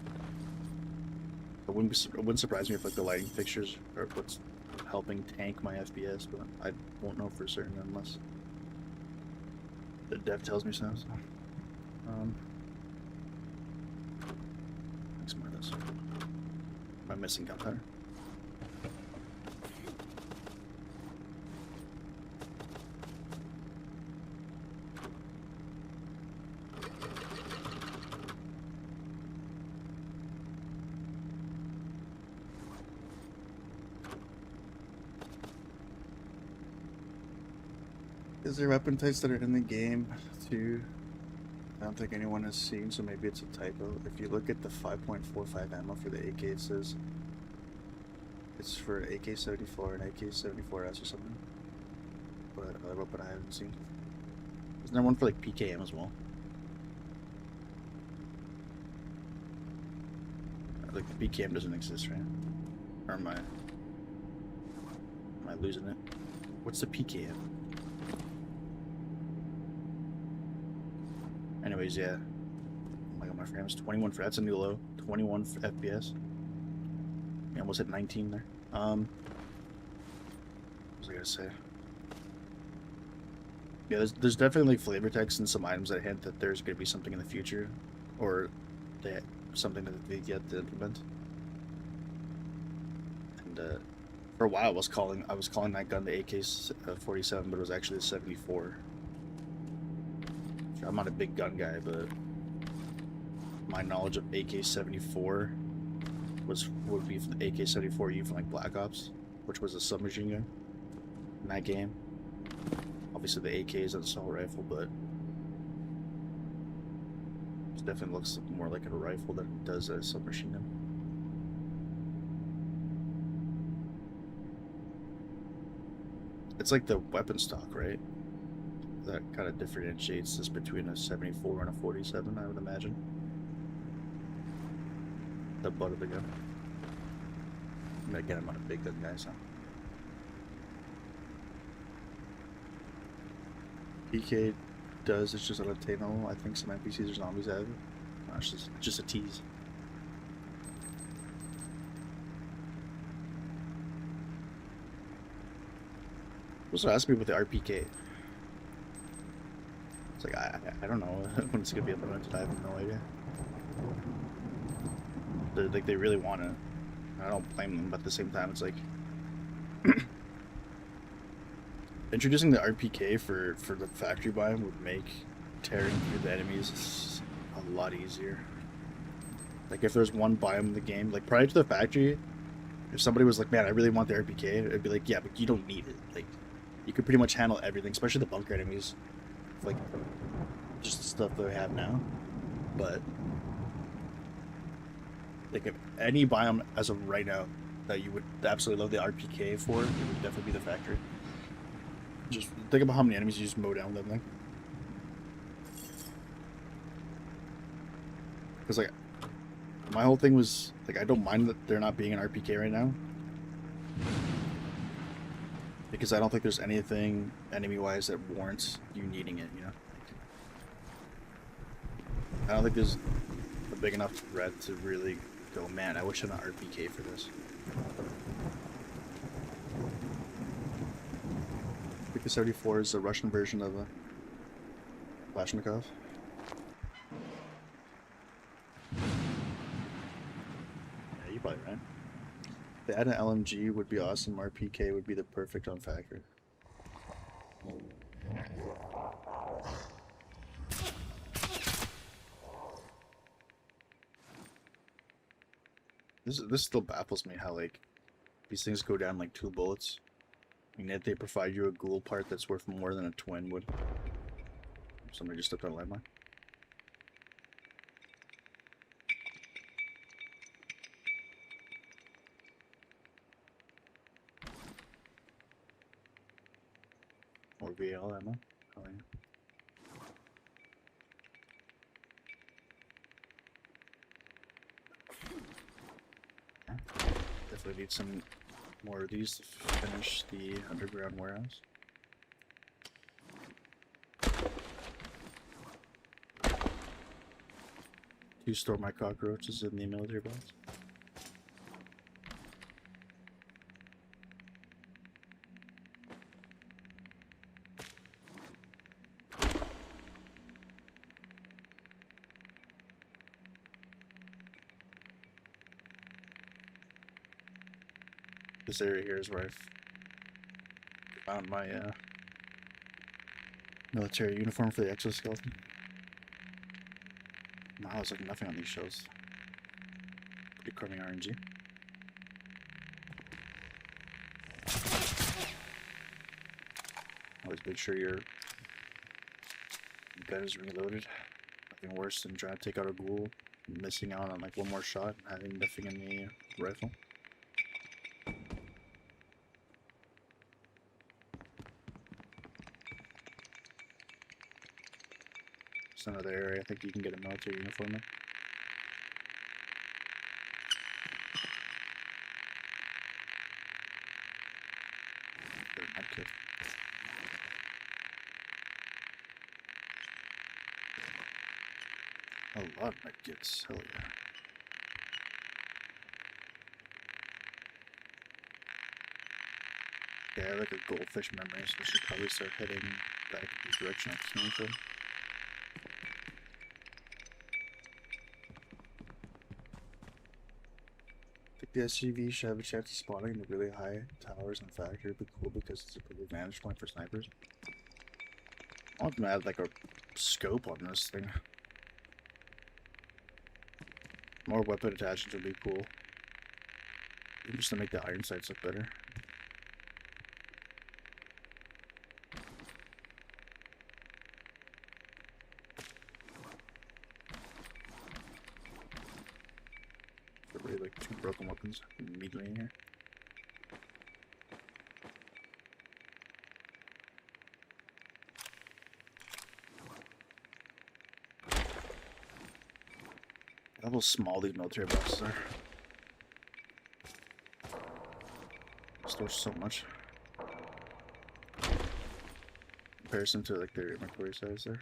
It wouldn't surprise me if like the lighting fixtures are what's helping tank my FPS, but I won't know for certain unless the dev tells me so. Thanks more of this. Am I missing gunpowder? Is there weapon types that are in the game too? I don't think anyone has seen, so maybe it's a typo. If you look at the 5.45 ammo for the AK, it says it's for AK-74 and AK-74S or something. But other weapon I haven't seen. Isn't there one for like PKM as well? Like the PKM doesn't exist, right? Or am I losing it? What's the PKM? Anyways, yeah. Oh my god, my frames 21 for that's a new low. 21 for FPS. Yeah, almost hit 19 there. What was I gonna say? Yeah, there's definitely like flavor text and some items that hint that there's gonna be something in the future, or that something that they get to implement. And for a while, I was calling that gun the AK-47, but it was actually the 74. I'm not a big gun guy, but my knowledge of AK-74 would be from the AK-74U from like Black Ops, which was a submachine gun in that game. Obviously, the AK is an assault rifle, but it definitely looks more like a rifle than it does a submachine gun. It's like the weapon stock, right? That kind of differentiates this between a 74 and a 47, I would imagine. The butt of the gun. And again, I'm not a big gun guy, so. PK does. It's just unattainable. I think some NPCs or zombies have it. No, it's just a tease. Also asked me about the RPK. It's like I don't know when it's gonna be implemented. I have no idea. They really want it. I don't blame them, but at the same time, it's like introducing the RPK for the factory biome would make tearing through the enemies a lot easier. Like if there's one biome in the game, like prior to the factory, if somebody was like, "Man, I really want the RPK," it'd be like, "Yeah, but you don't need it. Like, you could pretty much handle everything, especially the bunker enemies, like just the stuff that we have now." But like if any biome as of right now that you would absolutely love the RPK for, it would definitely be the factory. Just think about how many enemies you just mow down with that thing. Because like my whole thing was like I don't mind that there not being an RPK right now, because I don't think there's anything enemy-wise that warrants you needing it. You know, I don't think there's a big enough threat to really go, man, I wish I had an RPK for this. Because 74 is a Russian version of a Kalashnikov. Yeah, you probably right. If they add an LMG would be awesome. RPK would be the perfect on factory. This still baffles me how like these things go down like 2 bullets. And yet they provide you a ghoul part that's worth more than a twin would. Somebody just stepped on a landmine. Or VL ammo. Oh yeah. Definitely need some more of these to finish the underground warehouse. To store my cockroaches in the military box. This area here is where I've found my military uniform for the exoskeleton. Wow, there's like nothing on these shells. Pretty crummy RNG. Always make sure your gun is reloaded. Nothing worse than trying to take out a ghoul, missing out on like one more shot, and having nothing in the rifle. It's another area I think you can get a military uniform in. Medkit. A lot of medkits, hell yeah. Yeah, I have like a goldfish memory, so I should probably start heading back in the direction I came from. I think the SUV should have a chance of spotting the really high towers in the factory. It'd be cool because it's a pretty vantage point for snipers. I want them to add like a scope on this thing. More weapon attachments would be cool. Even just to make the iron sights look better. Really like 2 broken weapons immediately in here. How small these military boxes are. Store so much. In comparison to like their inventory size there.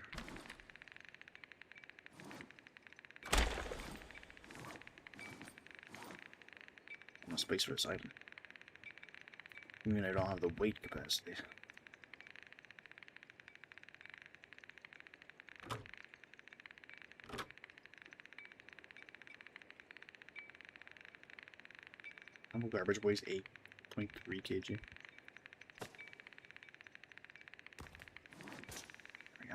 No space for this item. I mean, I don't have the weight capacity. Humble garbage weighs 8.3 kg. There we go.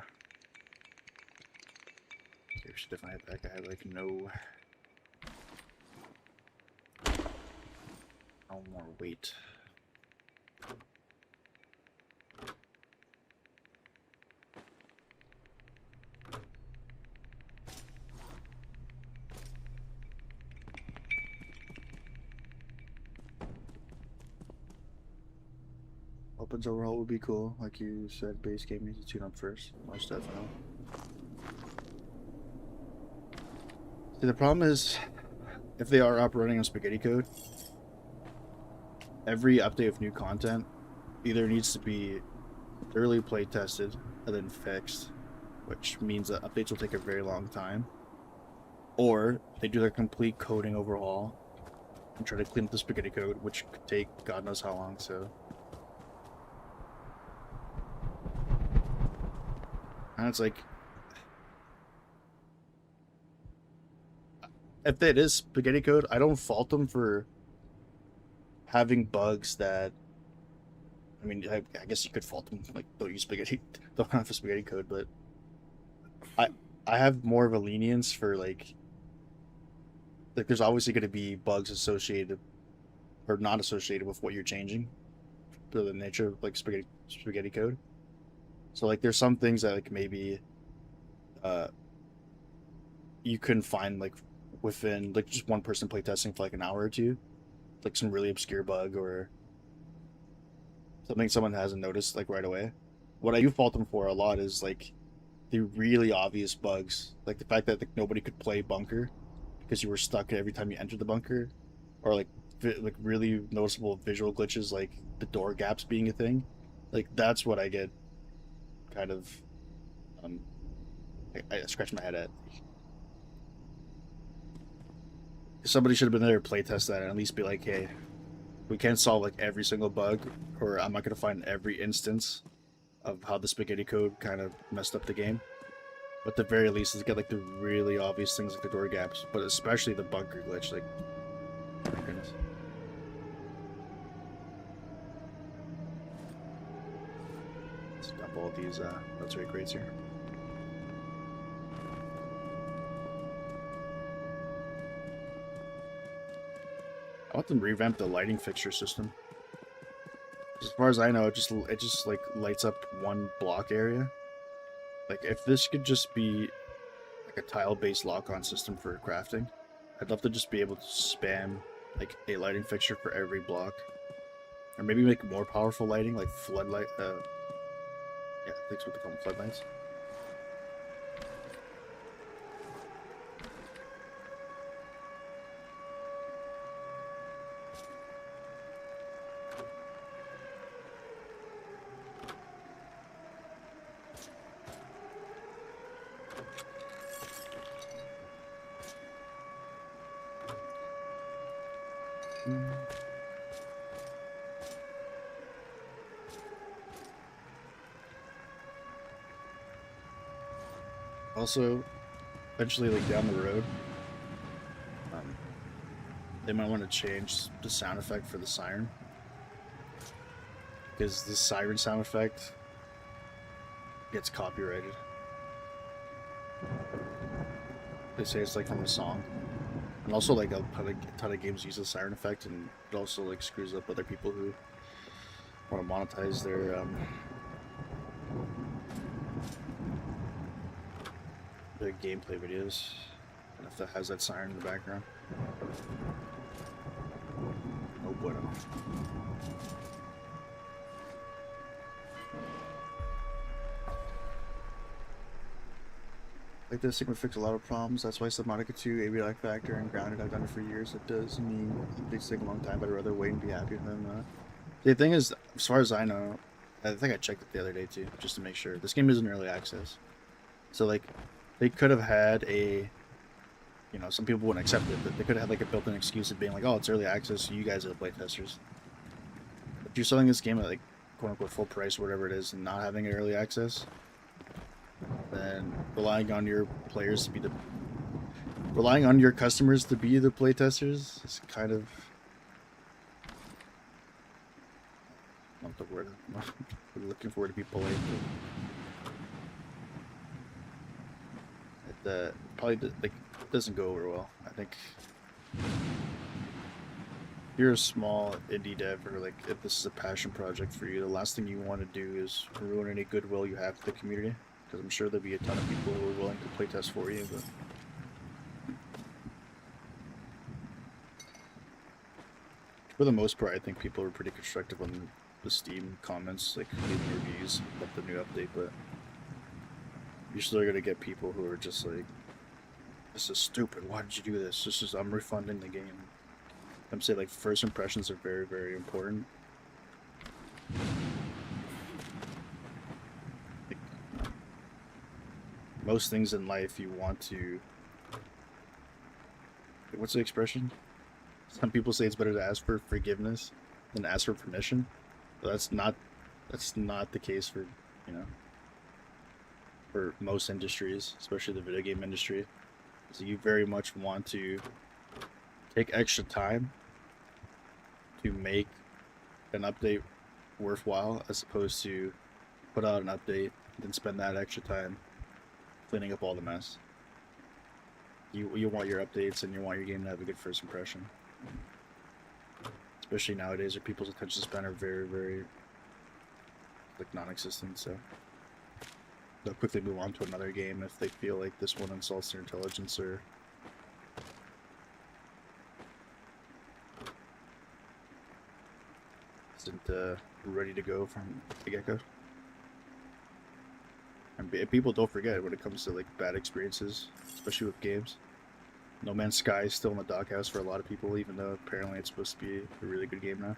Okay, we should definitely have that guy, like, no more weight. Weapons overhaul would be cool, like you said. Base game needs to tune up first, most definitely. See, the problem is, if they are operating on spaghetti code, every update of new content either needs to be thoroughly play tested and then fixed, which means that updates will take a very long time, or they do their complete coding overhaul and try to clean up the spaghetti code, which could take God knows how long. So, and it's like, if it is spaghetti code, I don't fault them for having bugs that, I mean, I guess you could fault them, like, don't use spaghetti, don't have a spaghetti code, but I have more of a lenience for, like there's obviously going to be bugs associated or not associated with what you're changing, to the nature of, like, spaghetti code. So, like, there's some things that, like, maybe you couldn't find, like, within, like, just one person playtesting for like an hour or two, like some really obscure bug or something someone hasn't noticed, like, right away. What I do fault them for a lot is, like, the really obvious bugs, like the fact that, like, nobody could play bunker because you were stuck every time you entered the bunker, or like really noticeable visual glitches, like the door gaps being a thing. Like, that's what I get kind of I scratch my head at. Somebody should have been there to playtest that and at least be like, hey, we can't solve, like, every single bug, or I'm not going to find every instance of how the spaghetti code kind of messed up the game. But at the very least, let's get, like, the really obvious things like the door gaps, but especially the bunker glitch. Like, oh my goodness. Let's dump all these military crates here. I want them to revamp the lighting fixture system. As far as I know, it just like lights up one block area. Like, if this could just be like a tile-based lock-on system for crafting, I'd love to just be able to spam, like, a lighting fixture for every block, or maybe make more powerful lighting, like floodlight. Yeah, I think that's what they call them, floodlights. Also, eventually, like, down the road, they might want to change the sound effect for the siren, because the siren sound effect gets copyrighted. They say it's, like, from a song, and also, like, a ton of games use the siren effect, and it also, like, screws up other people who want to monetize their gameplay videos, and if that has that siren in the background. Oh bueno. Like, this thing would fix a lot of problems. That's why Subnautica 2, AB Lag Factor, and Grounded, I've done it for years. It does mean updates take a long time, but I'd rather wait and be happy with them. The thing is, as far as I know, I think I checked it the other day too, just to make sure. This game isn't early access. So, like, they could have had a you know, some people wouldn't accept it. But they could have had like a built-in excuse of being like, "Oh, it's early access, so you guys are the playtesters." If you're selling this game at like quote unquote full price or whatever it is, and not having early access, then relying on your customers to be the playtesters is kind of not the word I'm looking for to be polite. But it probably like doesn't go over well. I think if you're a small indie dev or like if this is a passion project for you, the last thing you want to do is ruin any goodwill you have for the community. Because I'm sure there'll be a ton of people who are willing to playtest for you, but for the most part, I think people are pretty constructive on the Steam comments, like leaving reviews about the new update, but you're still gonna get people who are just like, "This is stupid. Why did you do this? I'm refunding the game." I'm saying like first impressions are very, very important. Like, most things in life you want to. What's the expression? Some people say it's better to ask for forgiveness than ask for permission. But that's not the case for, you know, for most industries, especially the video game industry. So you very much want to take extra time to make an update worthwhile, as opposed to put out an update and then spend that extra time cleaning up all the mess. You want your updates and you want your game to have a good first impression. Especially nowadays where people's attention span are very, very like non-existent, so they'll quickly move on to another game if they feel like this one insults their intelligence or isn't ready to go from the get-go. And people don't forget when it comes to like bad experiences, especially with games. No Man's Sky is still in the doghouse for a lot of people, even though apparently it's supposed to be a really good game now.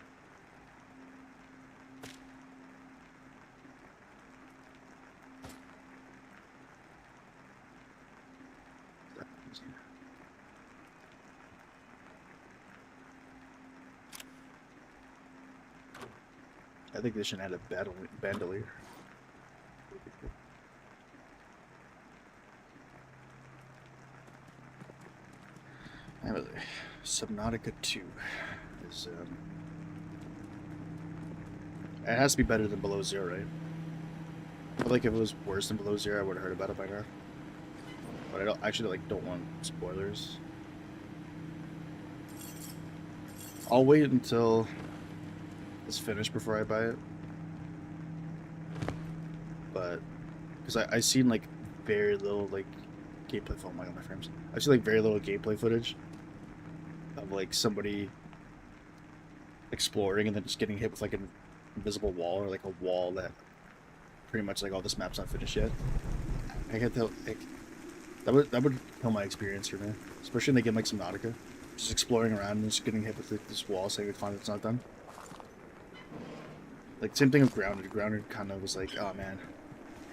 I think they should add a bandolier. Subnautica 2 is it has to be better than Below Zero, right? I feel like if it was worse than Below Zero, I would have heard about it by now. But I don't want spoilers. I'll wait until it's finished before I buy it. But because I seen like very little like gameplay. Oh my god, my frames! I see like very little gameplay footage of like somebody exploring and then just getting hit with like an invisible wall, or like a wall that pretty much like, oh, this map's not finished yet. I can't tell. Like, that would kill my experience for me, especially in a game like Subnautica. Just exploring around and just getting hit with like, this wall saying the content's not done. Like same thing with Grounded. Grounded kind of was like, oh man,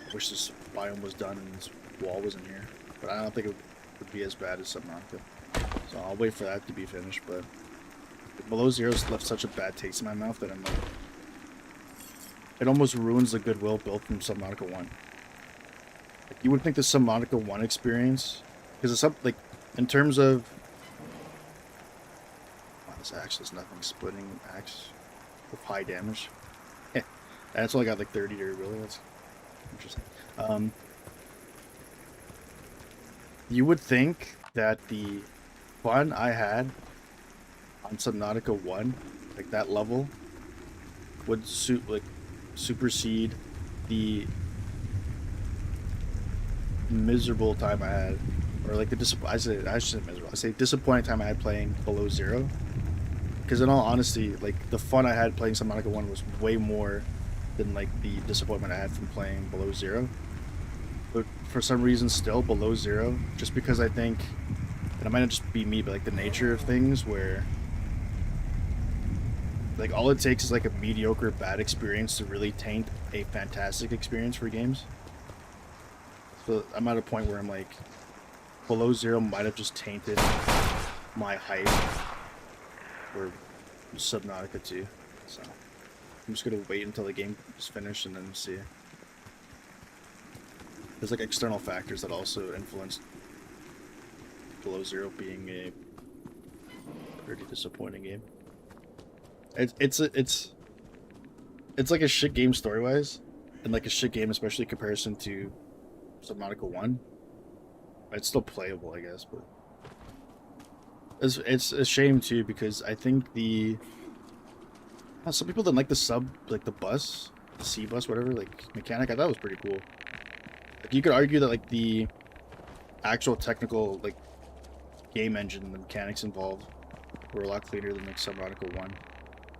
I wish this biome was done and this wall wasn't here. But I don't think it would be as bad as Subnautica. So I'll wait for that to be finished, but Below Zero's left such a bad taste in my mouth that I'm like, it almost ruins the goodwill built from Subnautica 1. Like, you would think the Subnautica 1 experience, because it's up, like, in terms of, wow, this axe is nothing, splitting axe with high damage. That's only got like 30 or really, that's interesting. You would think that the fun I had on Subnautica 1, like that level, would supersede the miserable time I had, or like the disappointing time I had playing Below Zero. Because in all honesty, like the fun I had playing Subnautica 1 was way more than like the disappointment I had from playing Below Zero. But for some reason still Below Zero, just because I think, and it might not just be me, but like the nature of things where like all it takes is like a mediocre bad experience to really taint a fantastic experience for games. So I'm at a point where I'm like, below zero might have just tainted my height for Subnautica 2. So I'm just gonna wait until the game is finished and then see. There's like external factors that also influence below zero being a pretty disappointing game. It's like a shit game story wise, and like a shit game especially in comparison to Subnautica 1. It's still playable, I guess, but it's a shame too because I think some people didn't like the bus, the C bus, whatever, like mechanic. I thought it was pretty cool. Like you could argue that like the actual technical like game engine, the mechanics involved were a lot cleaner than like Subnautica 1.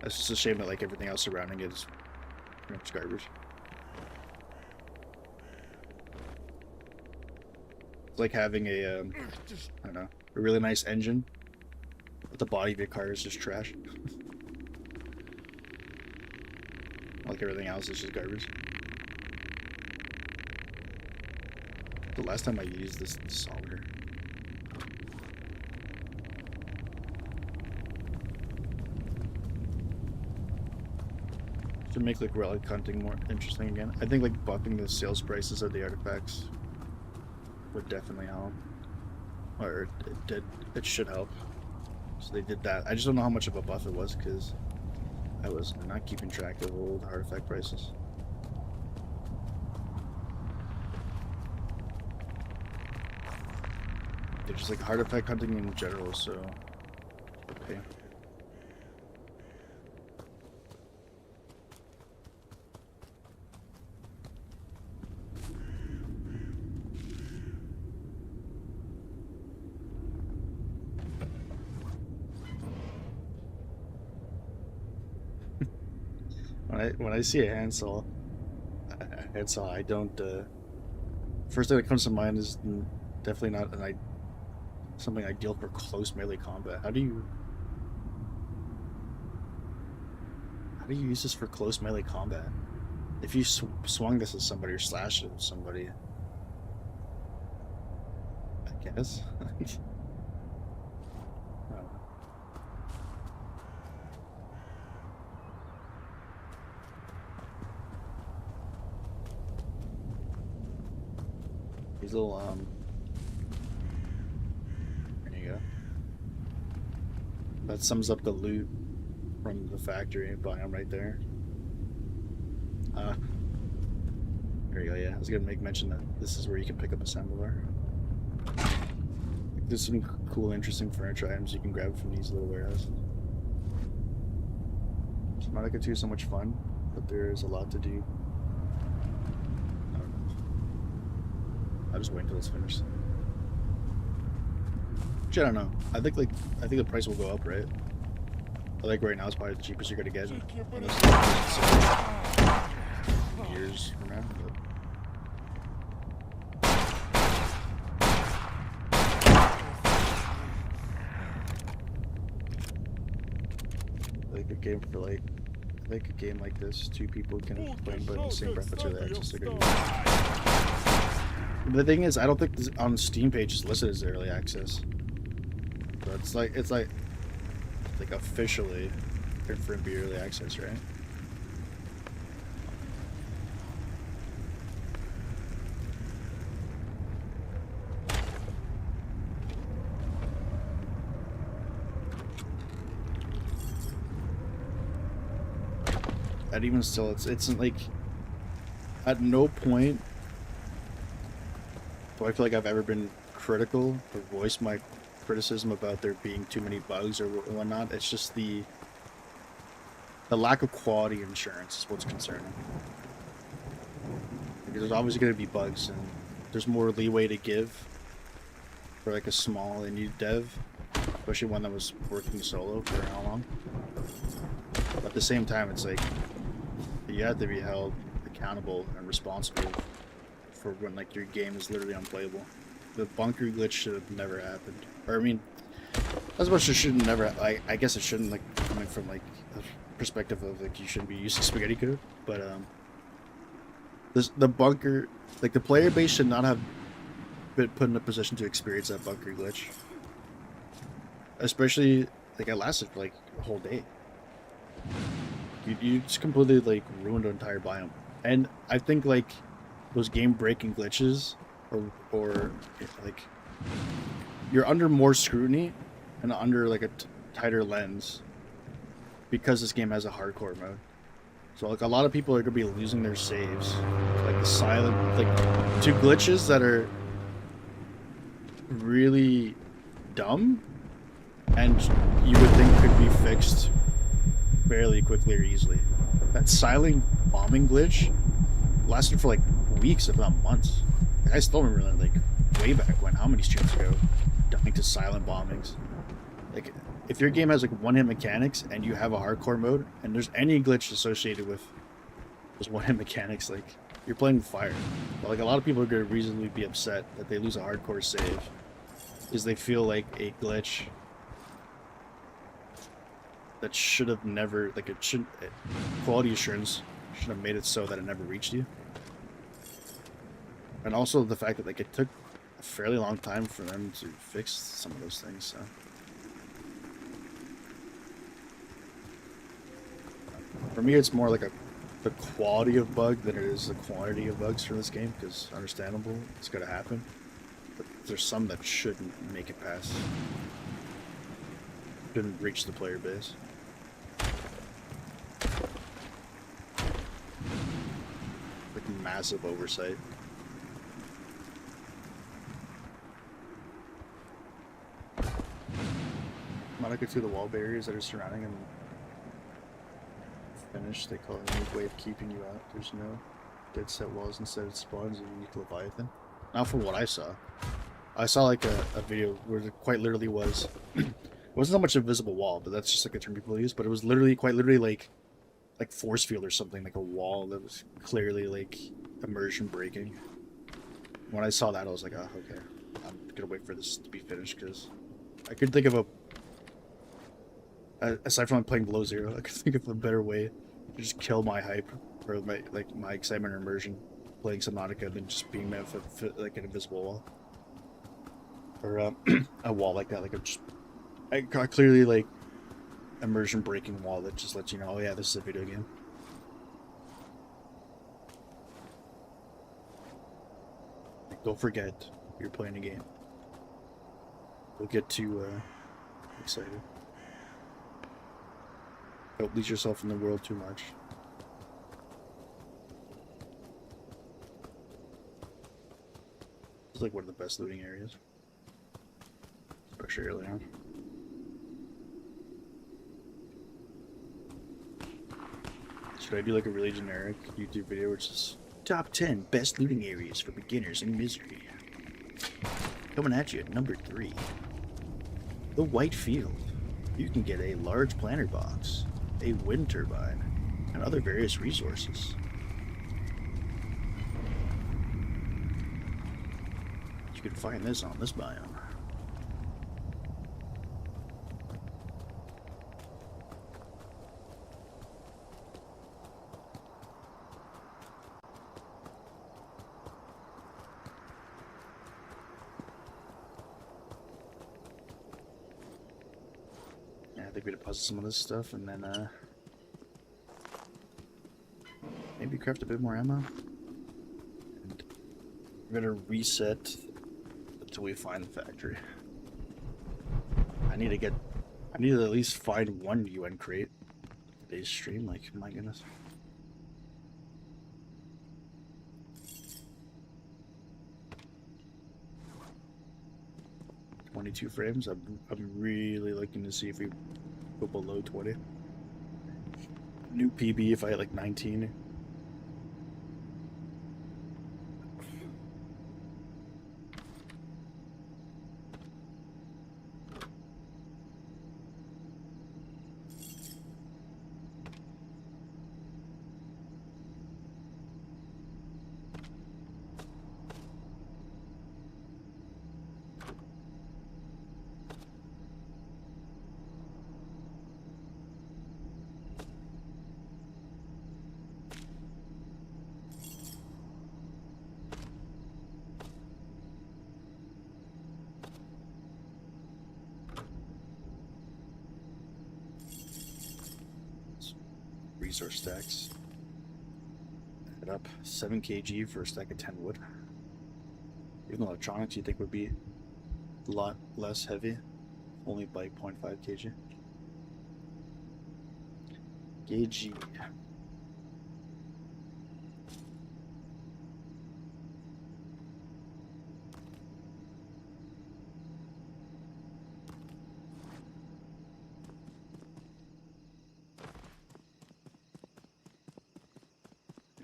It's just a shame that like everything else surrounding it is pretty much garbage. It's like having a I don't know, a really nice engine, but the body of your car is just trash. Like everything else is just garbage. The last time I used this solder. To make like relic hunting more interesting again. I think like buffing the sales prices of the artifacts would definitely help. Or it did. It should help. So they did that. I just don't know how much of a buff it was because I was not keeping track of old artifact prices. They're just like artifact hunting in general, so okay. When I see a handsaw, I don't. First thing that comes to mind is definitely not something ideal for close melee combat. How do you use this for close melee combat? If you swung this at somebody or slashed it at somebody, I guess. These little there you go. That sums up the loot from the factory biome right there. There you go. Yeah, I was gonna make mention that this is where you can pick up a samovar. There's some cool, interesting furniture items you can grab from these little warehouses. Subnautica 2 is so much fun, but there is a lot to do. I'll just wait until it's finished. Which I don't know. I think the price will go up, right? I think right now it's probably the cheapest you're gonna get. Years from now. Like a game for like, I think a game like this, two people can play, but in the same breath, that's where the access are gonna be. The thing is, I don't think this, on the Steam page is listed as early access. But it's like officially confirmed to be early access, right? And even still, it's like at no point do I feel like I've ever been critical or voiced my criticism about there being too many bugs or whatnot. It's just the lack of quality insurance is what's concerning. Because there's obviously going to be bugs, and there's more leeway to give for like a small indie dev, especially one that was working solo for how long. But at the same time, it's like you have to be held accountable and responsible for when like your game is literally unplayable. The bunker glitch should have never happened. Or I mean, as much as it shouldn't never. I guess it shouldn't, like coming from like a perspective of like you shouldn't be using spaghetti code. But the bunker, like the player base should not have been put in a position to experience that bunker glitch. Especially, like, it lasted for, like, a whole day. You just completely, like, ruined an entire biome. And I think, like, those game-breaking glitches, or like, you're under more scrutiny and under, like, a tighter lens because this game has a hardcore mode. So, like, a lot of people are going to be losing their saves. Like, the silent, like, two glitches that are really dumb and you would think could be fixed fairly quickly or easily. That silent bombing glitch lasted for, like, weeks, if not months. Like, I still remember that, like, way back when, how many streams ago, dying to silent bombings. Like, if your game has, like, one-hit mechanics and you have a hardcore mode, and there's any glitch associated with those one-hit mechanics, like, you're playing with fire. But, like, a lot of people are going to reasonably be upset that they lose a hardcore save because they feel like a glitch that should have never, like, it shouldn't, quality assurance should have made it so that it never reached you. And also the fact that, like, it took a fairly long time for them to fix some of those things, so. For me, it's more like the quality of bug than it is the quantity of bugs for this game, because understandable, it's gonna happen. But there's some that shouldn't make it past. Shouldn't reach the player base. Like, massive oversight. Not like through the wall barriers that are surrounding them. Finish, they call it a unique way of keeping you out. There's no dead set walls, instead it spawns a unique Leviathan. Not from what I saw. I saw, like, a video where it quite literally was it wasn't so much a visible wall, but that's just like a term people use, but it was literally quite literally like force field or something, like a wall that was clearly like immersion breaking. When I saw that, I was like, oh, okay, I'm gonna wait for this to be finished, because I could think of aside from playing below zero, I could think of a better way to just kill my hype or my excitement or immersion playing Subnautica than just being met with like an invisible wall or a wall like that, like a clearly like immersion breaking wall that just lets you know, oh yeah, this is a video game. Like, don't forget you're playing a game. Don't get too excited. Don't lose yourself in the world too much. It's like one of the best looting areas, especially early on. Should I do like a really generic YouTube video which is top 10 best looting areas for beginners in misery? Coming at you at number 3. The White Field. You can get a large planter box, a wind turbine, and other various resources. You can find this on this biome. Yeah, I think we deposit some of this stuff and then maybe craft a bit more ammo. And we're gonna reset until we find the factory. I need to at least find one UN crate today's stream, like, my goodness. $22 frames. I'm really looking to see if we go below 20. New PB if I hit like 19. resource stacks. Add up 7 kg for a stack of 10 wood. Even electronics you think would be a lot less heavy, only by 0.5 kg. kg.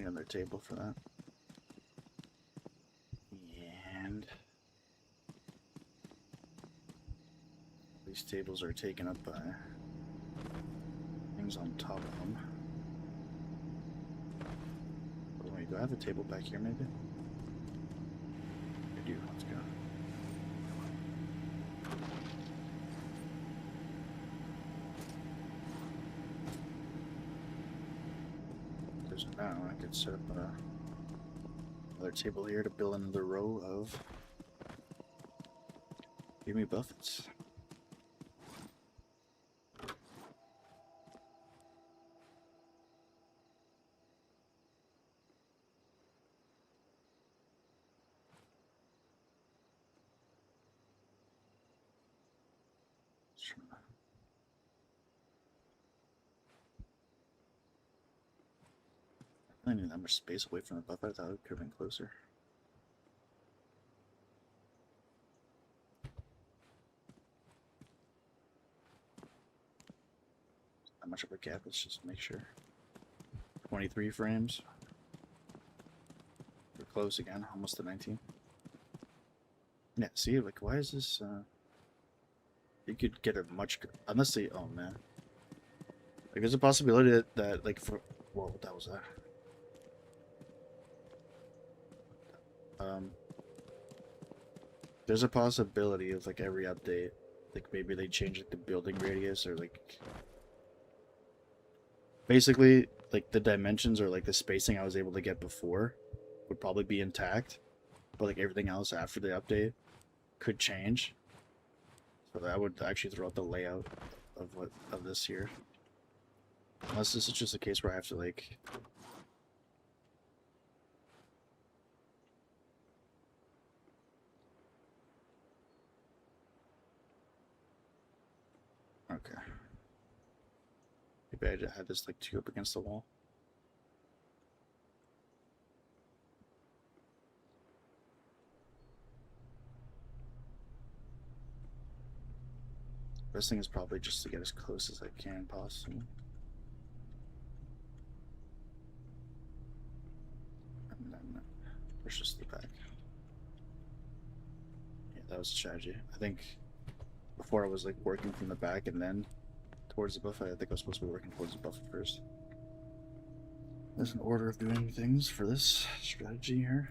Another table for that. And these tables are taken up by things on top of them. Oh, wait, do I have a table back here maybe? I do, let's go. There's now, I could set up another table here to build another row of biome buffets. I need that much space away from the buffet. I thought it could have been closer. Not much of a gap, let's just make sure. 23 frames. We're close again, almost to 19. Yeah, see, like, why is this, you could get a much, unless they, oh man. Like, there's a possibility that like, for, whoa, that was that. There's a possibility of, like, every update, like, maybe they change, like, the building radius, or, like, basically, like, the dimensions or, like, the spacing I was able to get before would probably be intact, but, like, everything else after the update could change. So that would actually throw out the layout of this here. Unless this is just a case where I have to, like, okay. Maybe I had this, like, 2 up against the wall. Best thing is probably just to get as close as I can possibly. And then push this to the back. Yeah, that was a strategy. I think before I was, like, working from the back and then towards the buffet. I think I was supposed to be working towards the buffet first. There's an order of doing things for this strategy here.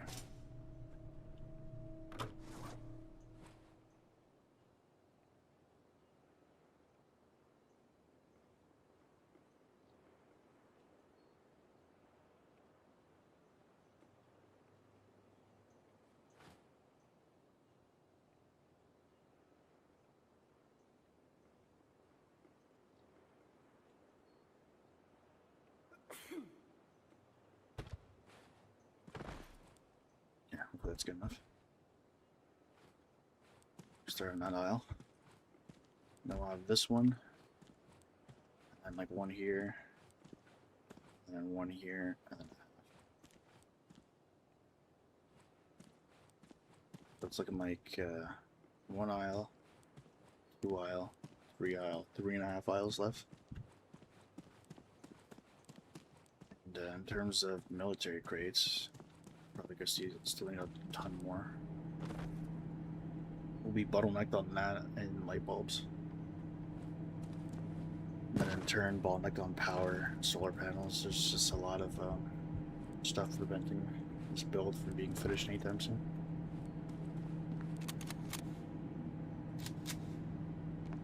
Yeah, hopefully that's good enough. Start on that aisle. Then we'll have this one, and like one here, and then one here, and then so it's looking like 1 aisle, 2 aisle, 3 aisle, 3.5 aisles left. And in terms of military crates, probably gonna see still need a ton more. We'll be bottlenecked on that and light bulbs. And then in turn, bottlenecked on power, solar panels. There's just a lot of stuff preventing this build from being finished anytime soon.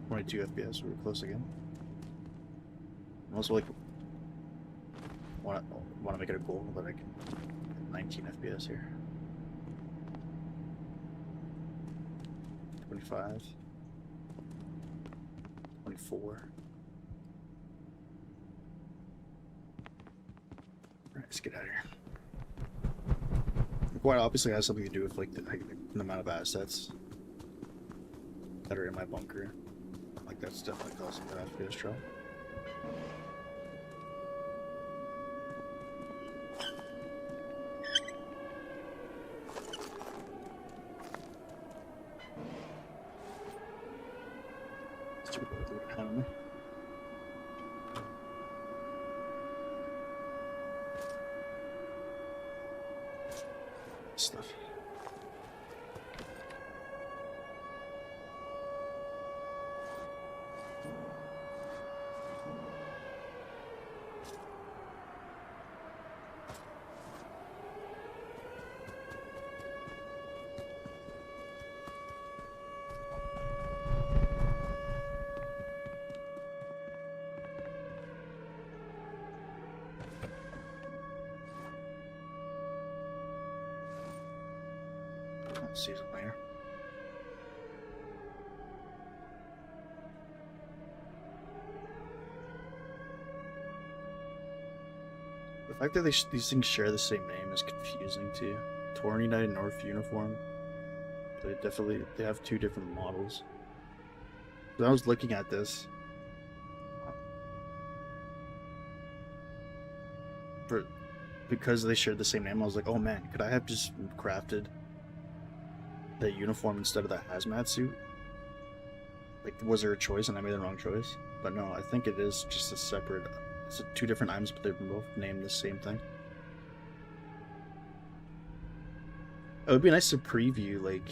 .22 FPS, we were close again. I'm also like want to make it a goal that I can get 19 FPS here. 25, 24. Let's get out of here. Quite obviously has something to do with like the amount of assets that are in my bunker. Like that's definitely causing the FPS drop. Stuff. See it later. The fact that these things share the same name is confusing too. Torn United North uniform. They have two different models. When I was looking at this, because they shared the same name, I was like, oh man, could I have just crafted the uniform instead of the hazmat suit? Like, was there a choice and I made the wrong choice? But no, I think it is just a separate. It's two different items, but they're both named the same thing. It would be nice to preview like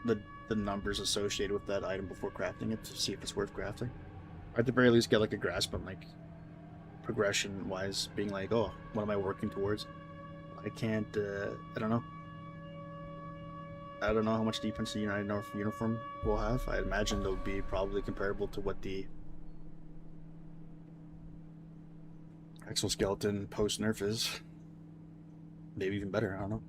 the numbers associated with that item before crafting it to see if it's worth crafting. Or at the very least, get like a grasp on like progression-wise, being like, oh, what am I working towards? I can't. I don't know. I don't know how much defense the United North uniform will have. I imagine they'll be probably comparable to what the exoskeleton post nerf is. Maybe even better, I don't know.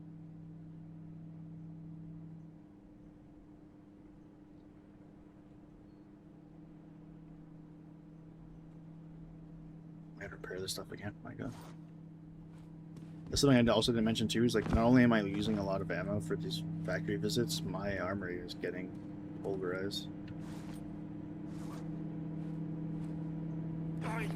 I gotta repair this stuff again. My god. That's something I also didn't mention too, is like not only am I using a lot of ammo for these factory visits, my armory is getting pulverized. I'm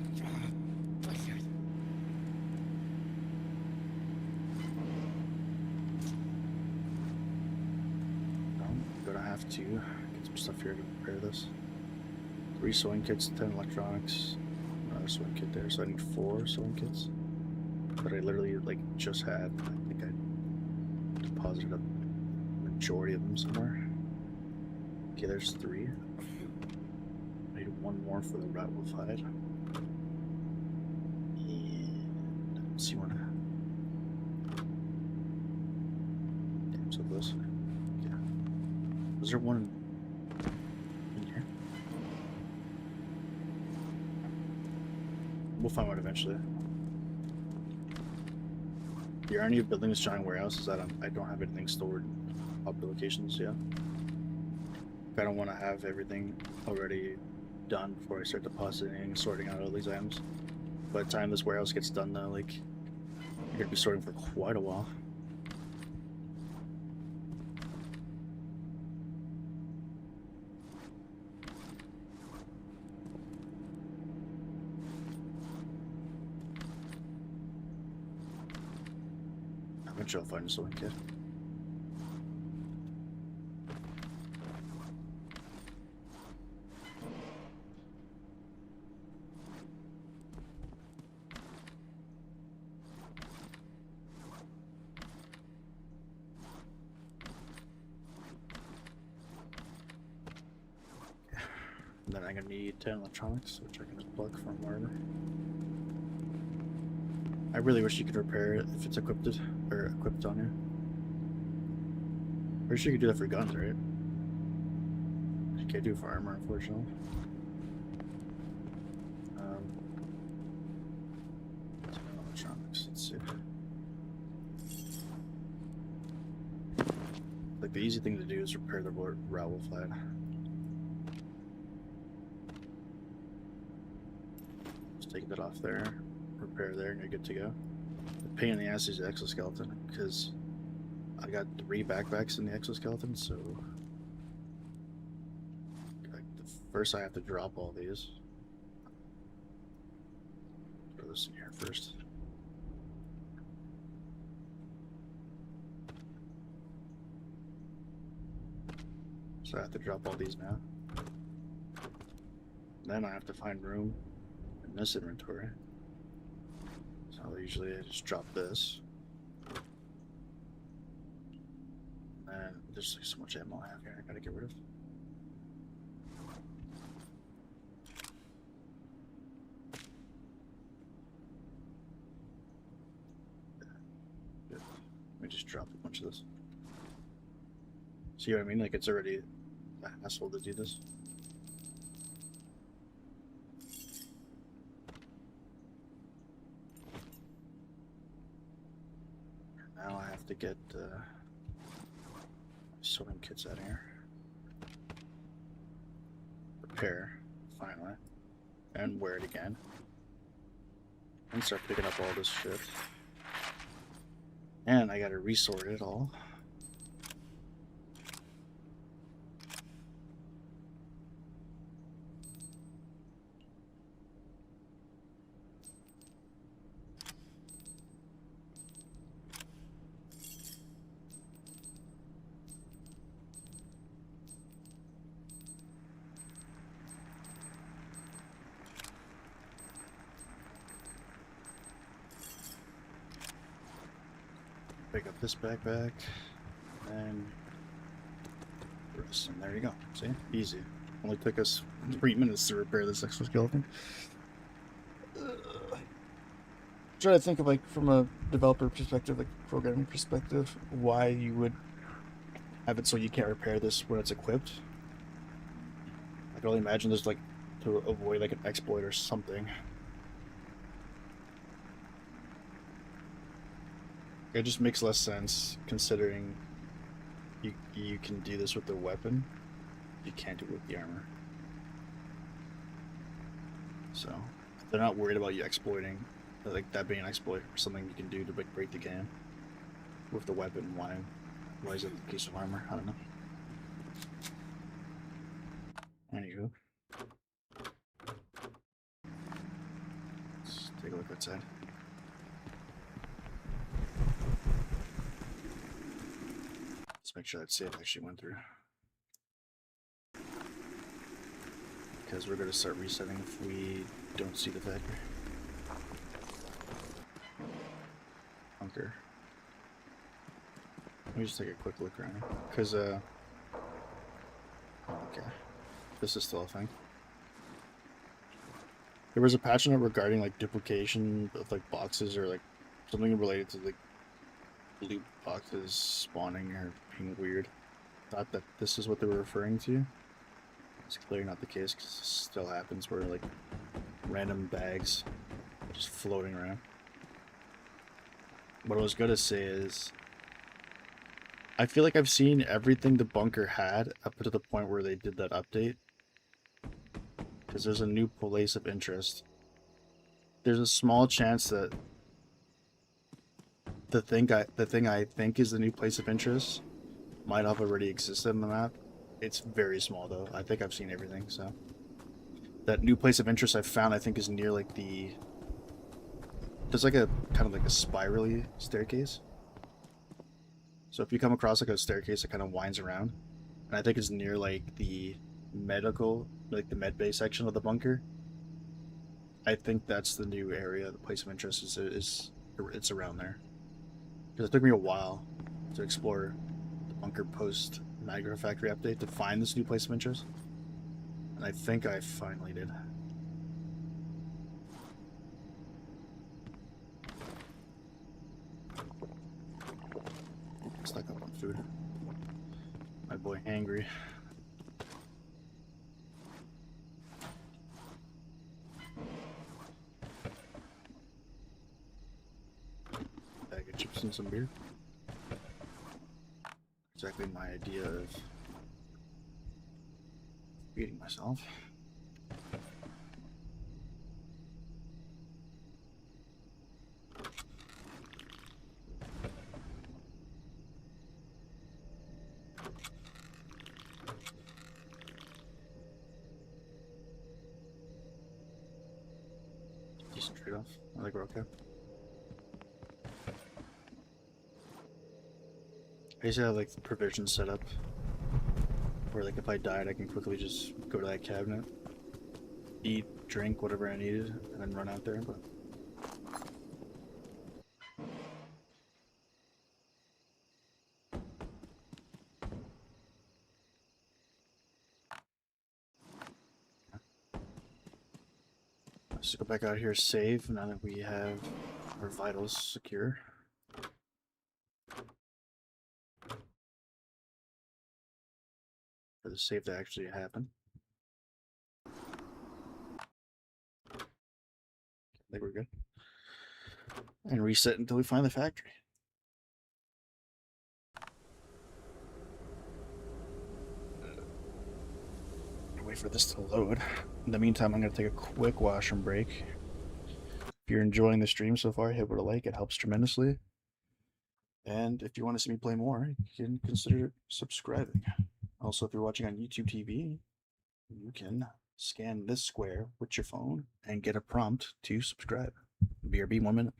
gonna have to get some stuff here to repair this. 3 sewing kits, 10 electronics, another sewing kit there, so I need 4 sewing kits. That I literally like just had. I think I deposited a majority of them somewhere. Okay, there's 3. I need 1 more for the rat wolf hide. And let's see one. Damn, so close. Yeah. Was there one in here? We'll find one eventually. The irony of building this giant warehouse is that I don't have anything stored up the locations yet. I don't want to have everything already done before I start depositing and sorting out all these items. By the time this warehouse gets done though, like, you're gonna be sorting for quite a while. Eventually I'll find a sewing kit. And then I'm gonna need 10 electronics, which I can just plug from wherever. I really wish you could repair it if it's equipped on you. Pretty sure you could do that for guns, right? You can't do it for armor, unfortunately. Electronics. Let's see. Like the easy thing to do is repair the ravel flat. Just take that off there. repair there and you're good to go. The pain in the ass is the exoskeleton, because I got 3 backpacks in the exoskeleton, so first I have to drop all these. Throw this in here first. So I have to drop all these now. Then I have to find room in this inventory. So usually I just drop this. And there's like so much ammo I have here I gotta get rid of. Let me just drop a bunch of this. See what I mean? Like, it's already a hassle to do this. Now I have to get sewing kits out of here. Repair, finally. And wear it again. And start picking up all this shit. And I gotta resort it all. Pick up this backpack, and there you go. See? Easy. Only took us 3 minutes to repair this exoskeleton. Try to think of, like, from a developer perspective, like programming perspective, why you would have it so you can't repair this when it's equipped. I can only imagine there's, like, to avoid like an exploit or something. It just makes less sense considering you can do this with the weapon. You can't do it with the armor. So if they're not worried about you exploiting, like that being an exploit or something you can do to like break the game with the weapon, why is it a piece of armor? I don't know. Anywho, let's take a look outside. Let's make sure that safe actually went through. Because we're going to start resetting if we don't see the factory. Bunker. Let me just take a quick look around. Because, okay. This is still a thing. There was a patch note regarding, like, duplication of, like, boxes or, like, something related to, like, loot boxes spawning or being weird. Thought that this is what they were referring to. It's clearly not the case because this still happens where like random bags just floating around. What I was gonna say is I feel like I've seen everything the bunker had up to the point where they did that update. Because there's a new place of interest. There's a small chance that the thing I think is the new place of interest might have already existed on the map. It's very small though. I think I've seen everything, so. That new place of interest I've found I think is near like the... There's like a kind of like a spirally staircase. So if you come across like a staircase that kind of winds around, and I think it's near like the medical, like the med bay section of the bunker. I think that's the new area, the place of interest is it's around there. Because it took me a while to explore the bunker post Niagara Factory update to find this new place of interest. And I think I finally did. Stuck up on food. My boy hangry. Bag of chips and some beer. Exactly my idea of feeding myself. decent trade-off. I think we're okay. I used to have like the provisions set up where like if I died I can quickly just go to that cabinet, eat, drink, whatever I needed, and then run out there, but let's go back out here, save, now that we have our vitals secure. For the save to actually happen. I think we're good. And reset until we find the factory. Wait for this to load. In the meantime, I'm going to take a quick washroom break. If you're enjoying the stream so far, hit with a like. It helps tremendously. And if you want to see me play more, you can consider subscribing. Also, if you're watching on YouTube TV, you can scan this square with your phone and get a prompt to subscribe. BRB, 1 minute.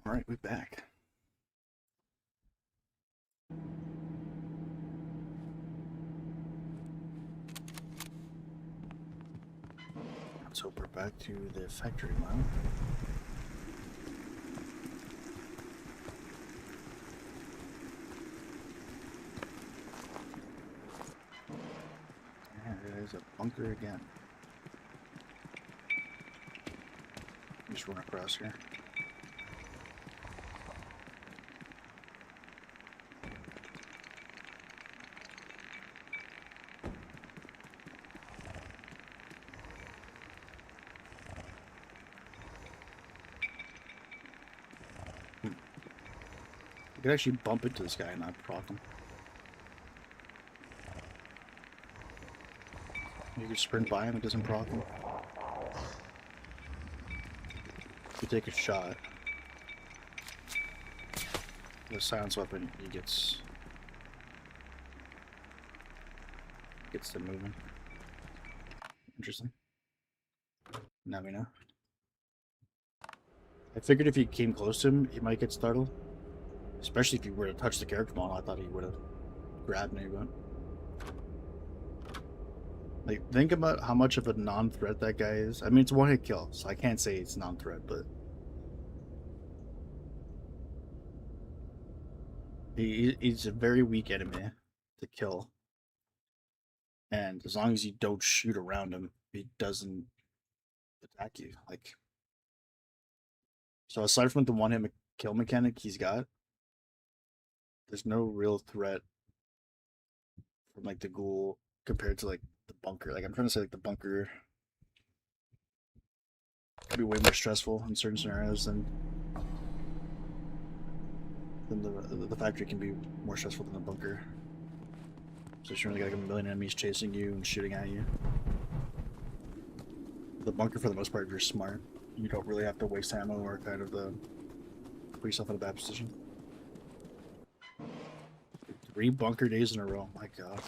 All right, we're back. Let's hope we're back to the factory line. And there's a bunker again. Just run across here. You could actually bump into this guy and not proc him. You can sprint by him, it doesn't proc him. If you take a shot, the silence weapon, he gets to moving. Interesting. Now we know. I figured if he came close to him, he might get startled. Especially if he were to touch the character model, I thought he would have grabbed me, but... Like, think about how much of a non-threat that guy is. I mean, it's a one-hit kill, so I can't say it's non-threat, but... He's a very weak enemy to kill. And as long as you don't shoot around him, he doesn't attack you. Like... So aside from the one-hit kill mechanic he's got, there's no real threat from like the ghoul compared to like the bunker. Like I'm trying to say like the bunker could be way more stressful in certain scenarios than then the factory can be more stressful than the bunker. So you really got like a million enemies chasing you and shooting at you. The bunker, for the most part, if you're smart, you don't really have to waste ammo or kind of put yourself in a bad position. 3 bunker days in a row. My God.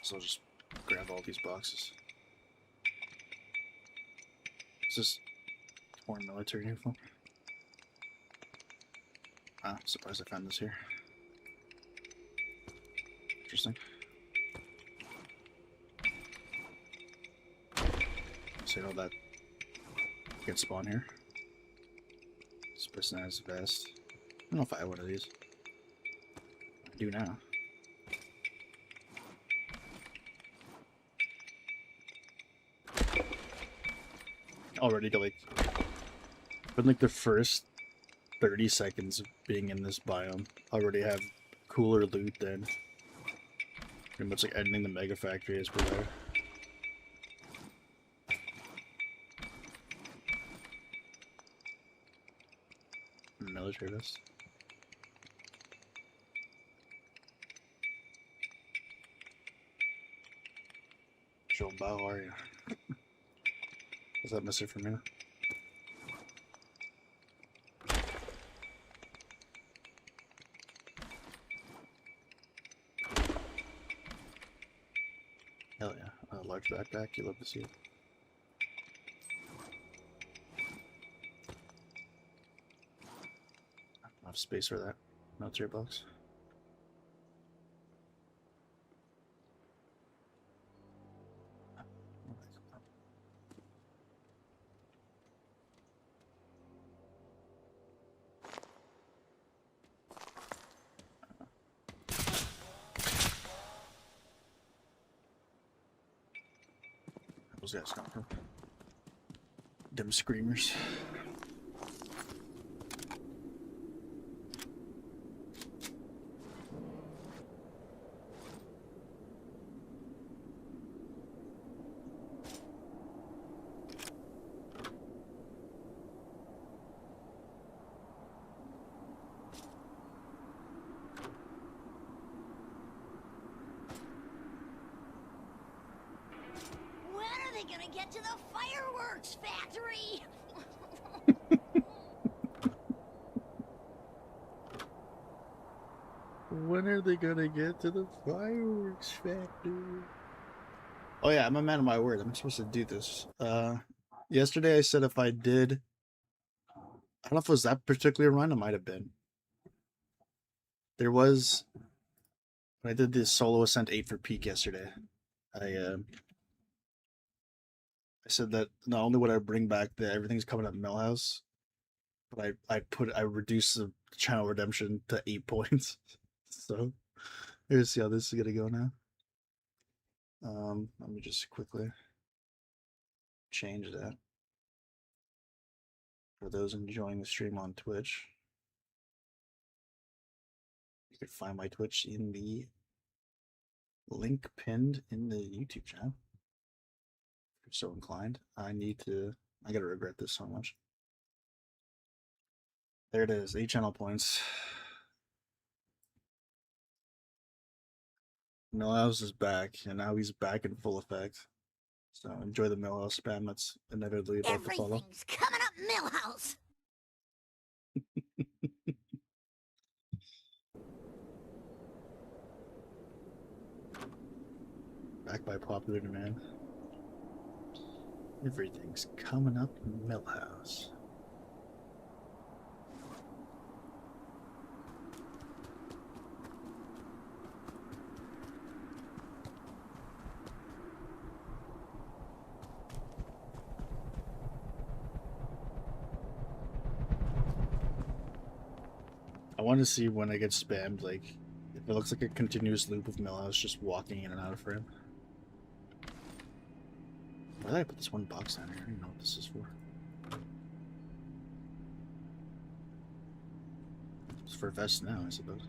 So I'll just grab all these boxes. Is this more military info? Ah, surprised I found this here. Interesting. So you know that you can spawn here. This person has a vest. I don't know if I have one of these. I do now. Already to like, but like the first 30 seconds of being in this biome, already have cooler loot than pretty much like ending the mega factory is below. Military vest. Joe Bow, are you? Is that missing from you? Hell yeah. A large backpack, you love to see it. Enough space for that military box. Those guys come from? Them screamers. Gonna get to the fireworks factory. When are they gonna get to the fireworks factory? Oh yeah, I'm a man of my word. I'm supposed to do this. Yesterday I said if I did, I don't know if it was that particular run. It might have been. There was when I did this solo ascent 8 for peak yesterday. I said that not only would I bring back the everything's coming up Millhouse, but I reduced the channel redemption to 8 points. So here's see how this is gonna go now. Let me just quickly change that for those enjoying the stream on Twitch. You can find my Twitch in the link pinned in the YouTube channel. If you're so inclined. I gotta regret this so much. There it is, 8 channel points. Millhouse is back, and now he's back in full effect. So enjoy the Millhouse spam that's inevitably about to follow. Everything's coming up Millhouse. Back by popular demand. Everything's coming up Millhouse. I want to see when I get spammed, like, if it looks like a continuous loop of Millhouse just walking in and out of frame. Why did I put this one box down here? I don't even know what this is for. It's for vests now, I suppose.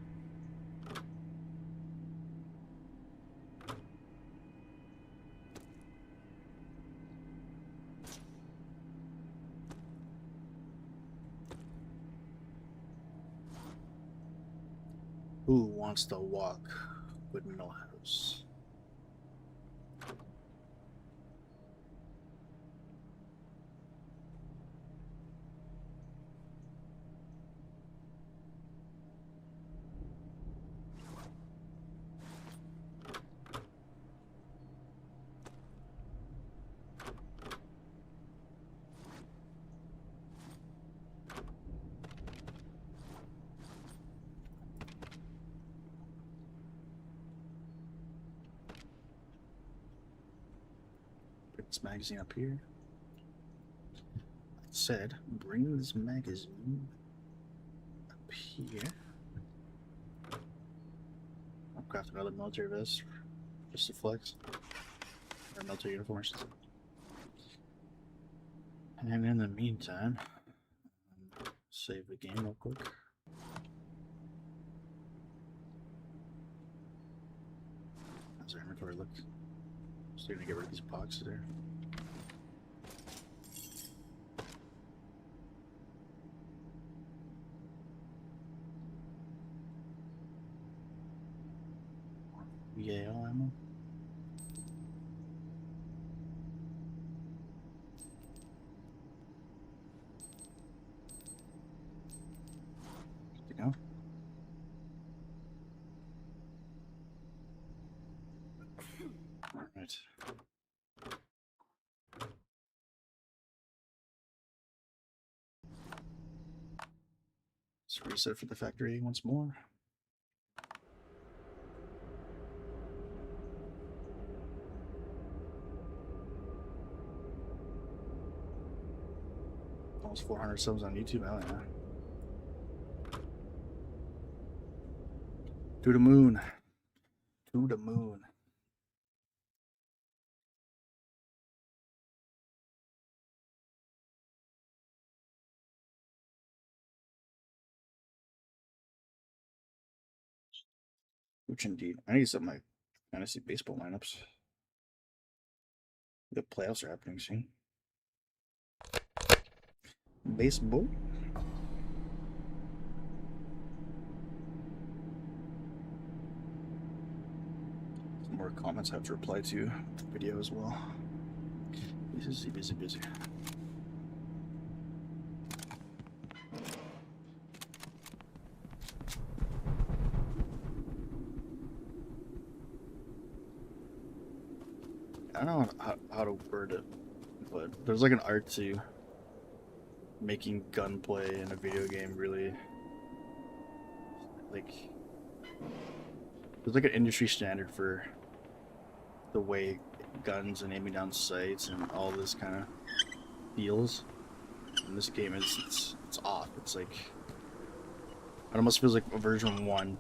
Who wants to walk with no house? Put this magazine up here. I said, bring this magazine up here. I'll craft another military vest just to flex. Or military uniform, I should say. And in the meantime, save the game real quick. How's our inventory look? Still gonna get rid of these boxes there. VAL ammo. Good to go. Alright. Let's reset for the factory once more. Almost 400 subs on YouTube. Hell yeah. To the moon. To the moon. Which indeed. I need to set my fantasy baseball lineups. The playoffs are happening soon. Baseball. Some more comments I have to reply to the video as well. Busy, busy, busy. I don't know how to word it, but there's like an art to making gunplay in a video game really, like, there's like an industry standard for the way guns and aiming down sights and all this kind of feels. And this game is it's off. It's like it almost feels like a version 1,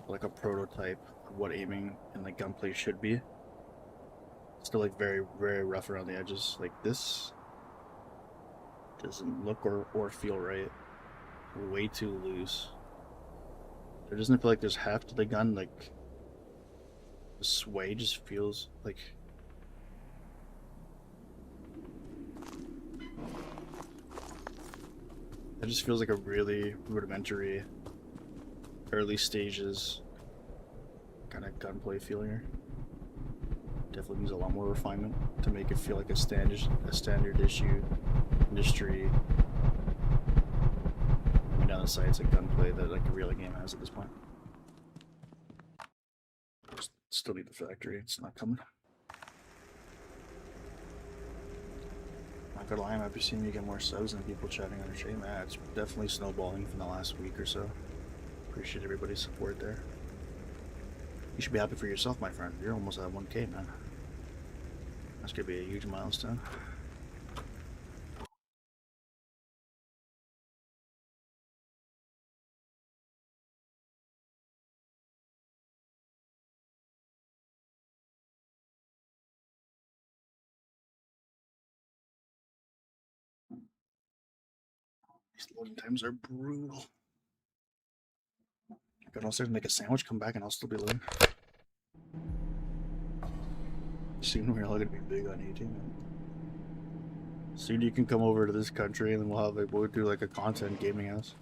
like a prototype of what aiming and like gunplay should be. Still like very, very rough around the edges. Like this doesn't look or feel right. Way too loose. There doesn't feel like there's half to the gun, like the sway just feels like it just feels like a really rudimentary early stages kind of gunplay feeling here. Definitely needs a lot more refinement to make it feel like a standard issue industry. I mean, down the sights like gunplay that like a real game has at this point. Still need the factory. It's not coming. Not gonna lie, I might be seeing you get more subs and people chatting on your stream. Yeah, it's definitely snowballing from the last week or so. Appreciate everybody's support there. You should be happy for yourself, my friend. You're almost at 1K, man. That's gonna be a huge milestone. These loading times are brutal. Go downstairs and make a sandwich, come back, and I'll still be living. Soon we're all gonna be big on YouTube. Soon you can come over to this country and then we'll do like a content gaming house.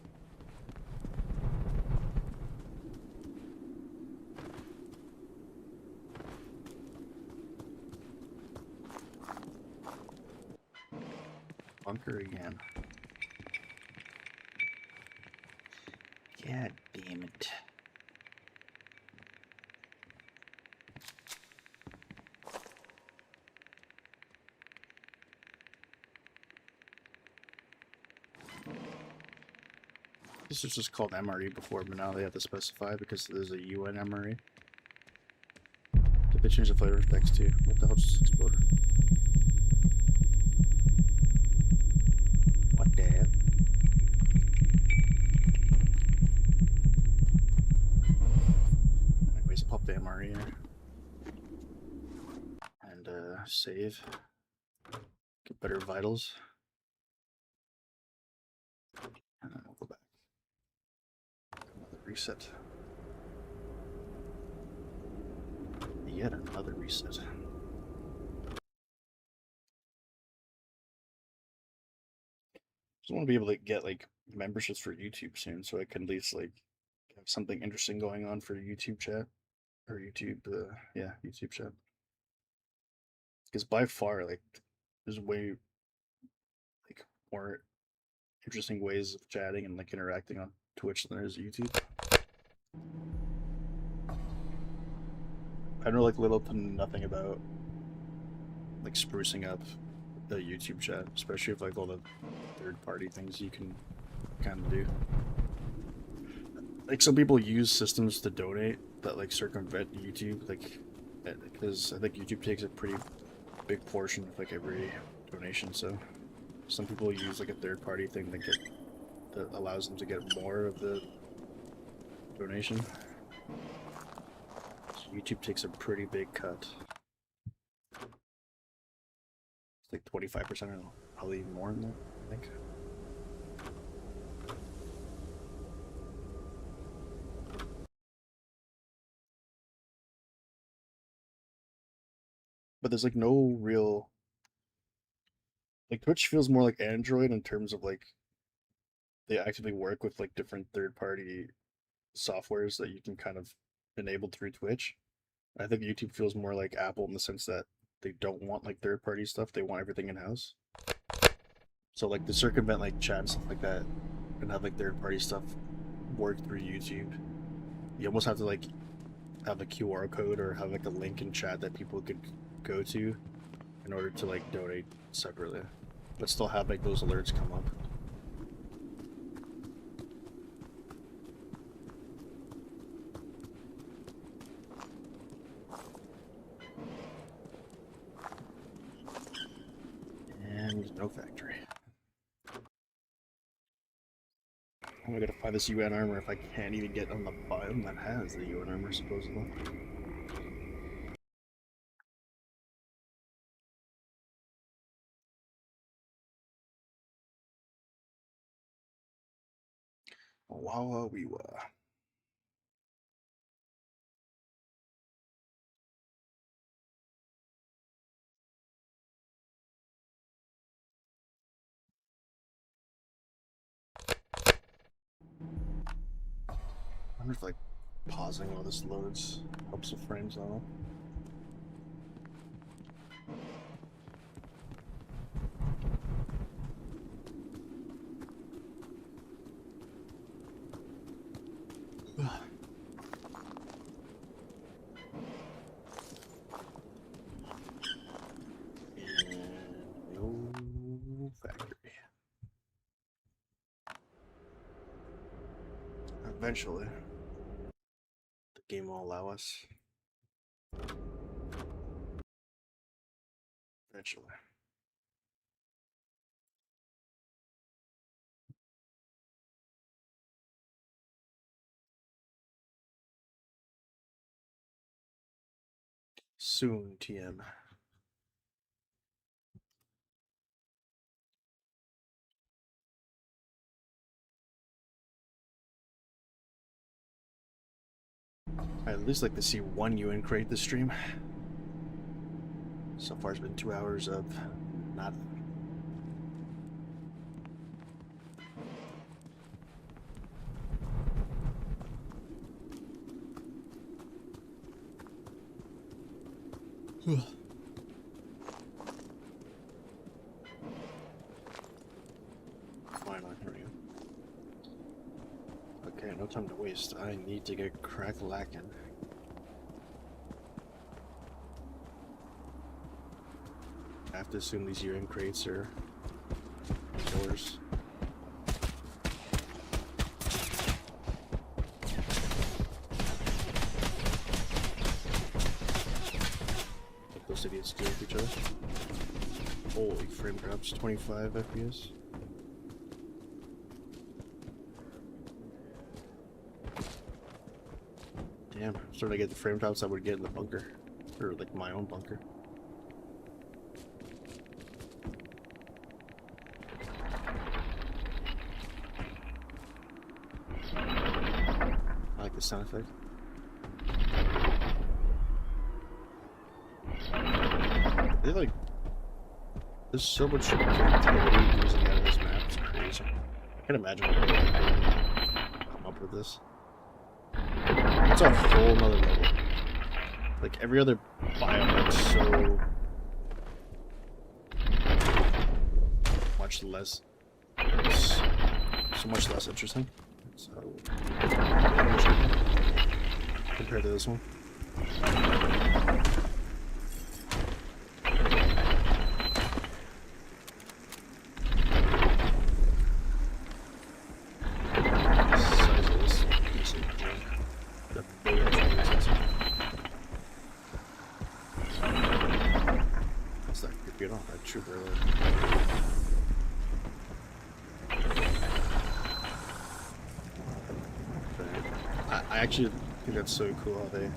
Bunker again. God damn it. This was just called MRE before, but now they have to specify because there's a UN MRE. Did they change the flavor of text too? What the hell just exploded? What the hell? Anyways, pop the MRE here. And save. Get better vitals. And then we'll go back. Another reset. Yet another reset. Just want to be able to get like memberships for YouTube soon, so I can at least like have something interesting going on for YouTube chat or YouTube, yeah, YouTube chat. Because by far, like, there's way like more interesting ways of chatting and like interacting on Twitch than there is YouTube. I know like little to nothing about like sprucing up the YouTube chat, especially with like all the third-party things you can kind of do. Like some people use systems to donate that like circumvent YouTube, like because I think YouTube takes a pretty big portion of like every donation. So some people use like a third-party thing that allows them to get more of the donation. So YouTube takes a pretty big cut. It's like 25% or probably even more than that, I think. But there's like no real like Twitch feels more like Android in terms of like they actively work with like different third-party softwares that you can kind of enable through Twitch. I think YouTube feels more like Apple in the sense that they don't want like third-party stuff; they want everything in-house. So like to circumvent like chat and stuff like that, and have like third-party stuff work through YouTube, you almost have to like have a QR code or have like a link in chat that people could go to in order to like donate separately, but still have like those alerts come up. And no factory. How am I gonna find this UN armor if I can't even get on the biome that has the UN armor supposedly? Wawa weewa. I wonder if like pausing while this loads helps the frames on it. And no factory. Eventually, the game will allow us. Eventually. Soon, TM. I'd at least like to see one UN crate this stream. So far it's been 2 hours of not. Finally, here we go. Okay, no time to waste. I need to get crack lacking. I have to assume these UN crates are doors. Let those idiots deal with each other. Holy frame drops, 25 FPS. Damn, I'm starting to get the frame drops I would get in the bunker. Or like my own bunker. I like the sound effect. They like, there's so much creativity using out of this map. It's crazy. I can't imagine what people come up with this. It's a whole nother level. Like every other biome is so much less, so much less interesting. So compared to this one. I actually think that's so cool how they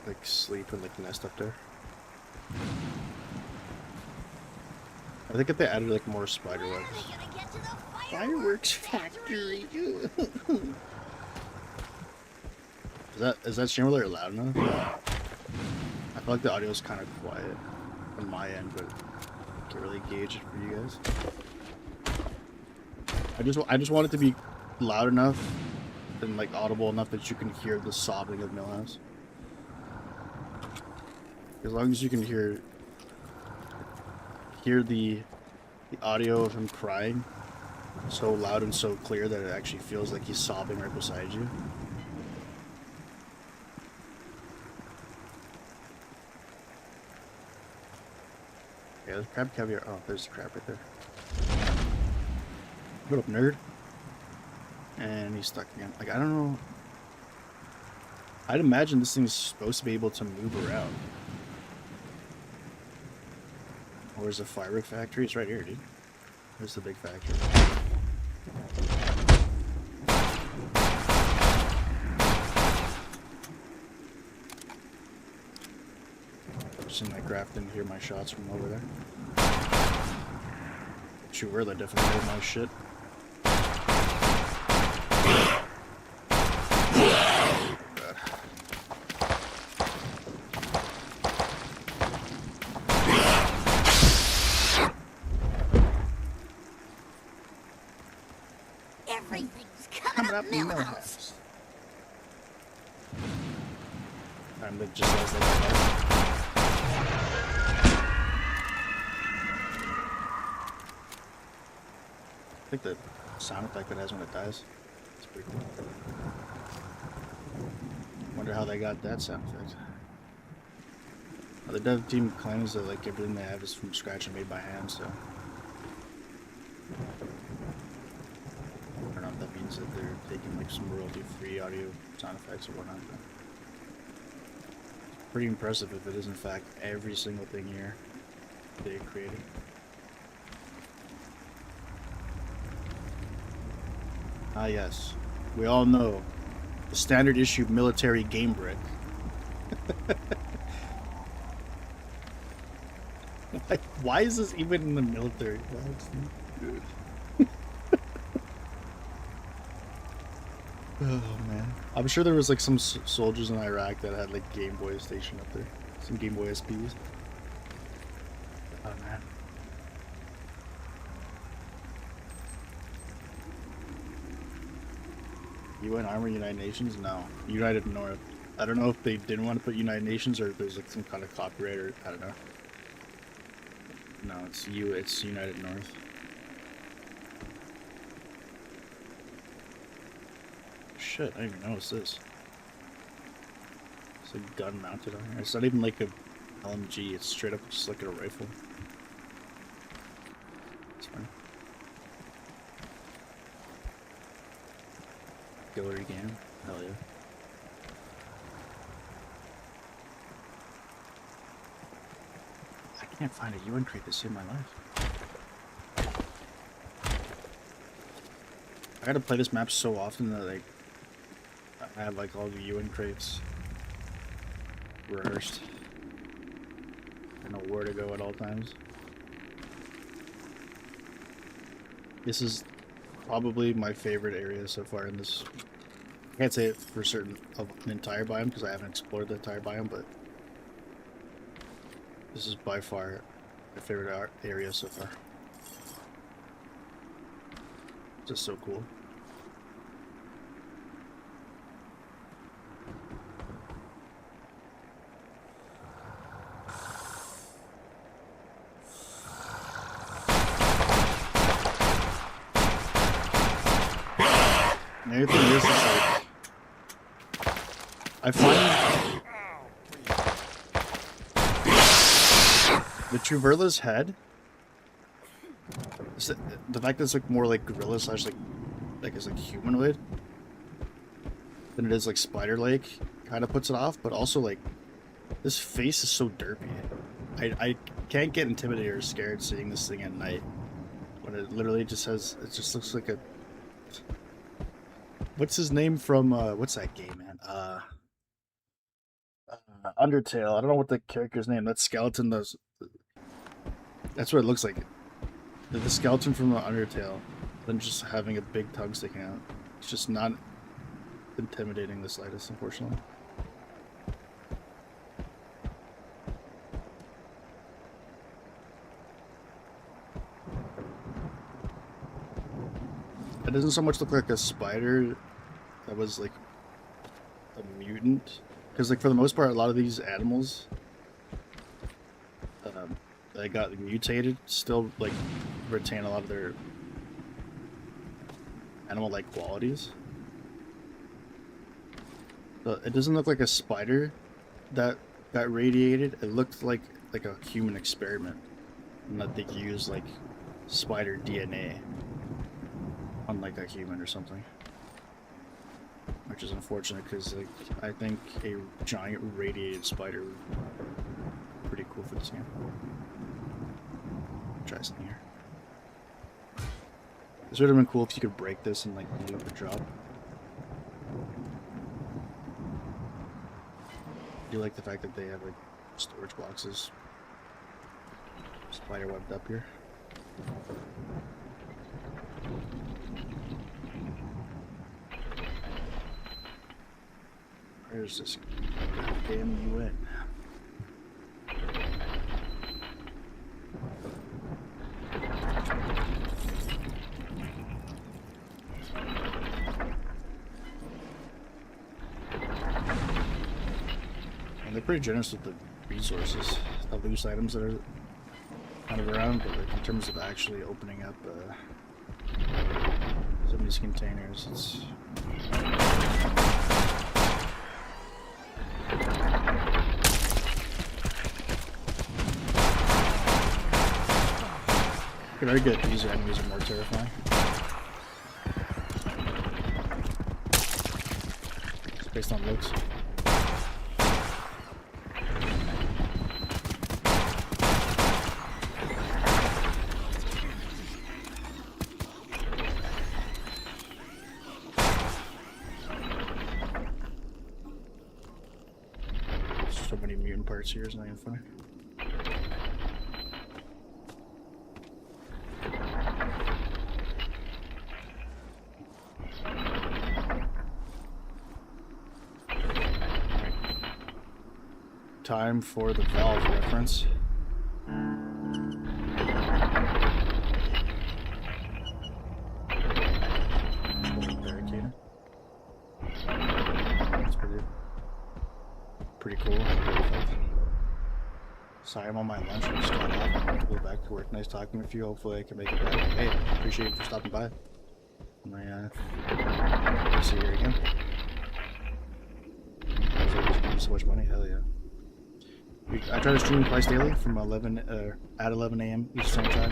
like sleep and like nest up there. I think if they added like more spider webs. Fireworks factory. Is that stream really loud enough? I feel like the audio is kind of quiet on my end, but I can't really gauge it for you guys. I just want it to be loud enough and like audible enough that you can hear the sobbing of Millhouse. As long as you can hear the audio of him crying so loud and so clear that it actually feels like he's sobbing right beside you. Yeah, there's crab caviar. Oh, there's the crab right there. What up, nerd? And he's stuck again. Like, I don't know. I'd imagine this thing's supposed to be able to move around. Where's the firework factory? It's right here, dude. Where's the big factory? Just in that graph, didn't hear my shots from over there. Sure, that definitely heard my shit. Everything's coming up Millhouse. I'm like just as like I think the sound effect it has when it dies. It's pretty cool. Wonder how they got that sound effect. Well, the dev team claims that like everything they have is from scratch and made by hand, so I don't know if that means that they're taking like some royalty-free audio sound effects or whatnot. But it's pretty impressive if it is in fact every single thing here they created. Ah yes, we all know the standard issue military game brick. Like, why is this even in the military? Oh man, I'm sure there was like some soldiers in Iraq that had like Game Boy station up there. Some Game Boy SPs. Oh man. UN Army, United Nations? No. United North. I don't know if they didn't want to put United Nations or if there's like some kind of copyright or I don't know. No, it's United North. Shit, I didn't even notice this. It's a gun mounted on here. It's not even like a LMG, it's straight up just like a rifle. It's fine. Artillery game? Hell yeah. I can't find a UN crate to save my life. I gotta play this map so often that like I have like all the UN crates rehearsed. I know where to go at all times. This is probably my favorite area so far in this. I can't say it for certain of an entire biome because I haven't explored the entire biome, but this is by far my favorite area so far. It's just so cool. And everything is like I find the Truverla's head, the fact that it's like more like gorilla slash like it's like humanoid than it is like spider-like, kind of puts it off. But also like this face is so derpy. I can't get intimidated or scared seeing this thing at night when it literally just has, it just looks like a, what's his name from what's that game, man? Undertale. I don't know what the character's name. That skeleton does. That's what it looks like. The skeleton from the Undertale, then just having a big tongue sticking out. It's just not intimidating the slightest, unfortunately. It doesn't so much look like a spider that was like a mutant, because like for the most part, a lot of these animals that got mutated still like retain a lot of their animal-like qualities. So it doesn't look like a spider that got radiated. It looked like a human experiment, and that they used like spider DNA on like a human or something, which is unfortunate because like I think a giant radiated spider would be pretty cool for this game. Try something here. This would have been cool if you could break this and like loop a drop. I do like the fact that they have like storage boxes spider webbed up here. Where's this goddamn UN? And they're pretty generous with the resources, the loose items that are kind of around, but like in terms of actually opening up some of these containers, it's I could argue that these enemies are more terrifying. Just based on looks. So many mutant parts here, it's not even funny. time for the valve reference. Barricade. That's pretty cool. Sorry, I'm on my lunch. I just got off. I have to go back to work. Nice talking with you. Hopefully I can make it back. Hey, appreciate you for stopping by. See you again. Just give you so much money. Hell yeah. I try to stream twice daily from 11 at 11 a.m. Eastern Standard Time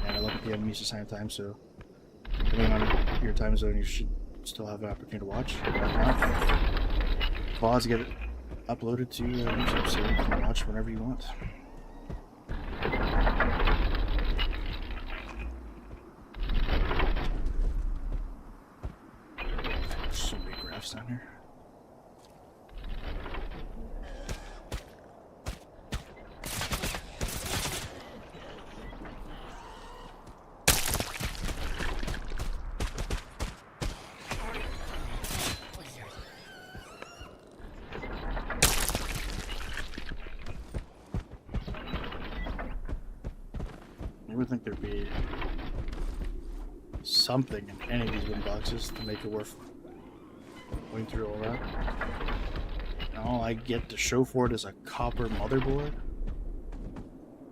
and 11 p.m. Eastern Standard Time. So depending on your time zone, you should still have an opportunity to watch. If not, VODs get uploaded to YouTube, so you can watch whenever you want. There's so many graphs down here. I would think there'd be something in any of these wooden boxes to make it worth going through all that. And all I get to show for it is a copper motherboard.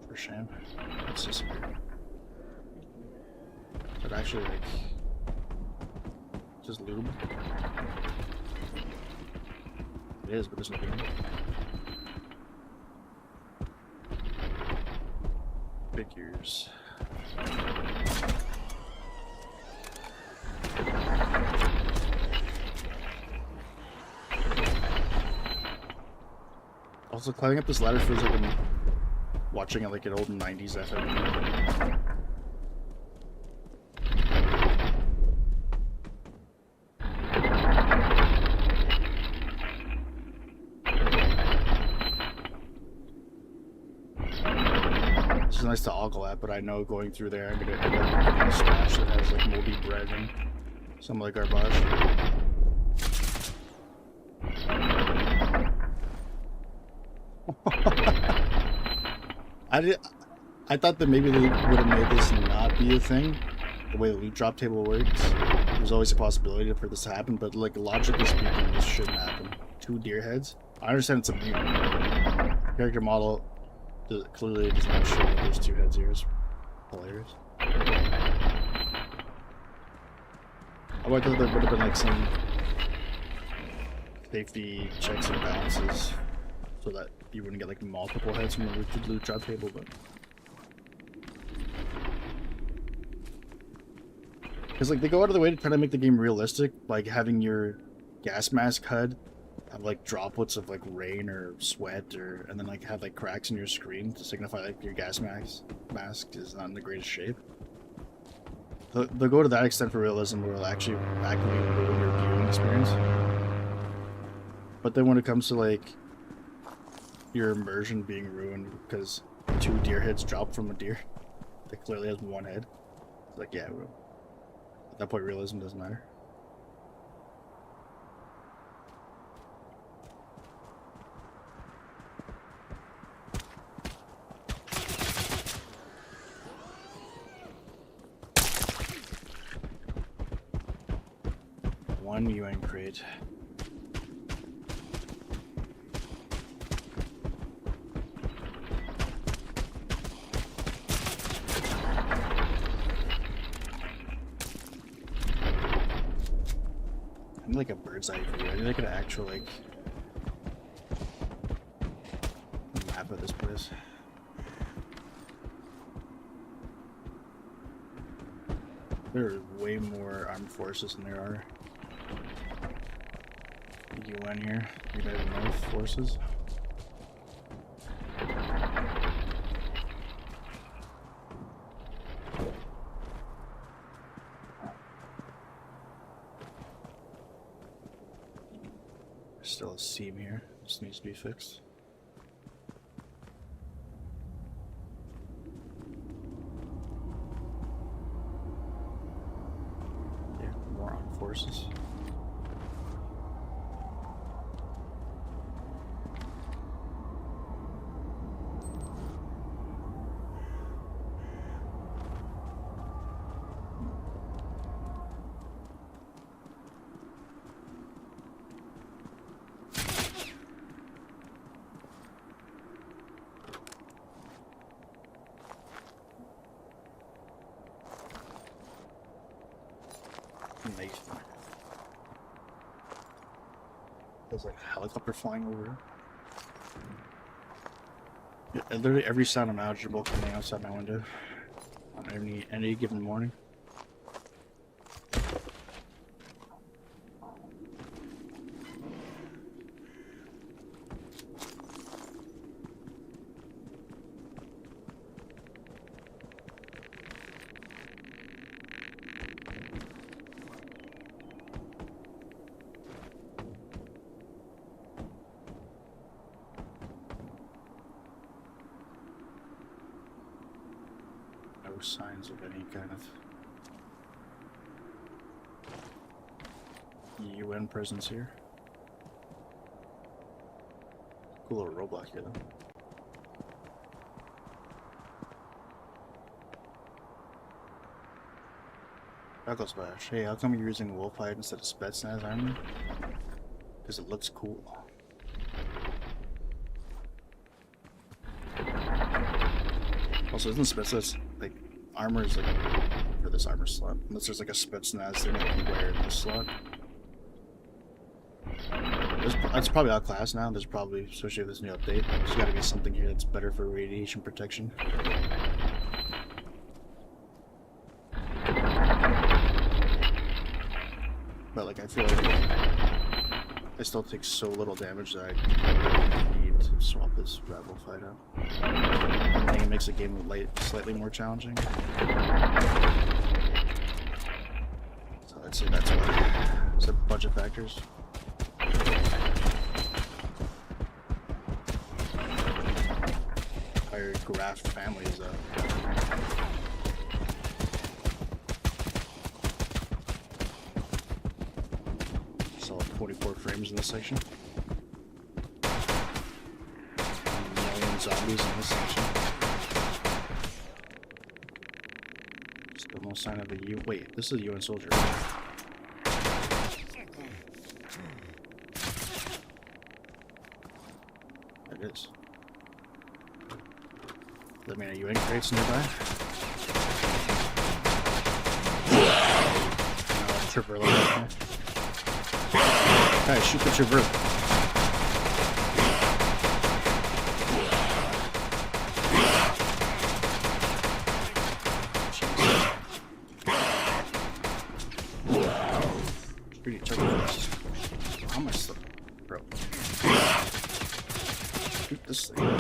For shame. It's just weird. But actually, like, just lootable. It is, but there's nothing in it. Figures. Also, climbing up this ladder feels like I'm watching like an old 90s FMV. It's nice to ogle at, but I know going through there I'm gonna end up getting a stash that has like moldy bread and some like garbage. I thought that maybe they would have made this not be a thing. The way the loot drop table works, there's always a possibility for this to happen, but like logically speaking, this shouldn't happen. 2 deer heads. I understand it's a mutant. Character model clearly does not show that there's 2 heads here. It's hilarious. I thought there would have been like some safety checks and balances so that you wouldn't get like multiple heads from the loot drop table, but because like they go out of the way to try to make the game realistic, like having your gas mask HUD have like droplets of like rain or sweat, or and then like have like cracks in your screen to signify like your gas mask is not in the greatest shape. They'll go to that extent for realism, where it'll actually actively ruin your viewing experience. But then when it comes to like your immersion being ruined because 2 deer heads drop from a deer that clearly has 1 head, it's like, yeah, well, at that point realism doesn't matter. One UN crate. I need like a bird's eye view. I need like an actual like map of this place. There are way more armed forces than there are UN here. United North Forces. There's still a seam here. This needs to be fixed. Yeah, more armed forces. Nice. There's like a helicopter flying over. Yeah, literally every sound imaginable coming outside my window on any given morning. No signs of any kind of UN presence here. Cool little roadblock here, though. Knuckles Bash. Hey, how come you're using wolf hide instead of Spetsnaz armor? Because it looks cool. Also, isn't Spetsnaz like armor is like for this armor slot? Unless there's like a Spetsnaz thing that you wear in this slot. That's probably outclassed now. There's probably, especially with this new update, there's got to be something here that's better for radiation protection. But like, I feel like I still take so little damage that I need to swap this Rebel fight out. I think it makes the game slightly more challenging. So I'd say that's why. It's a bunch of factors. Entire graft family is solid 44 frames in this section. A million zombies in this section. Still no sign of a wait, this is a UN soldier. It is. Does that mean a UN crate's nearby? Traverler right there. Guys, shoot the Traverler. It's pretty turbulent. How am I still... Bro. Shoot this thing.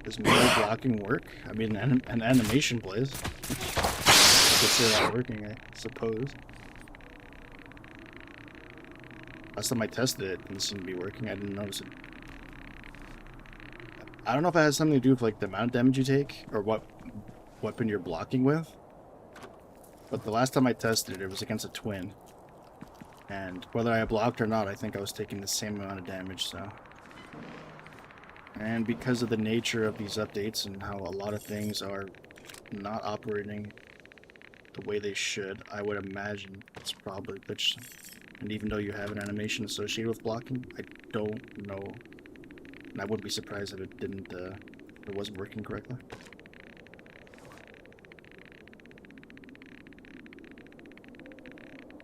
Does melee blocking work? I mean, an animation plays. Consider that working, I suppose. Last time I tested it, it didn't seem to be working. I didn't notice it. I don't know if it has something to do with like the amount of damage you take or what weapon you're blocking with. But the last time I tested it, it was against a twin. And whether I blocked or not, I think I was taking the same amount of damage, so... And because of the nature of these updates and how a lot of things are not operating the way they should, I would imagine it's probably glitched. And even though you have an animation associated with blocking, I don't know. And I wouldn't be surprised if it didn't, it wasn't working correctly.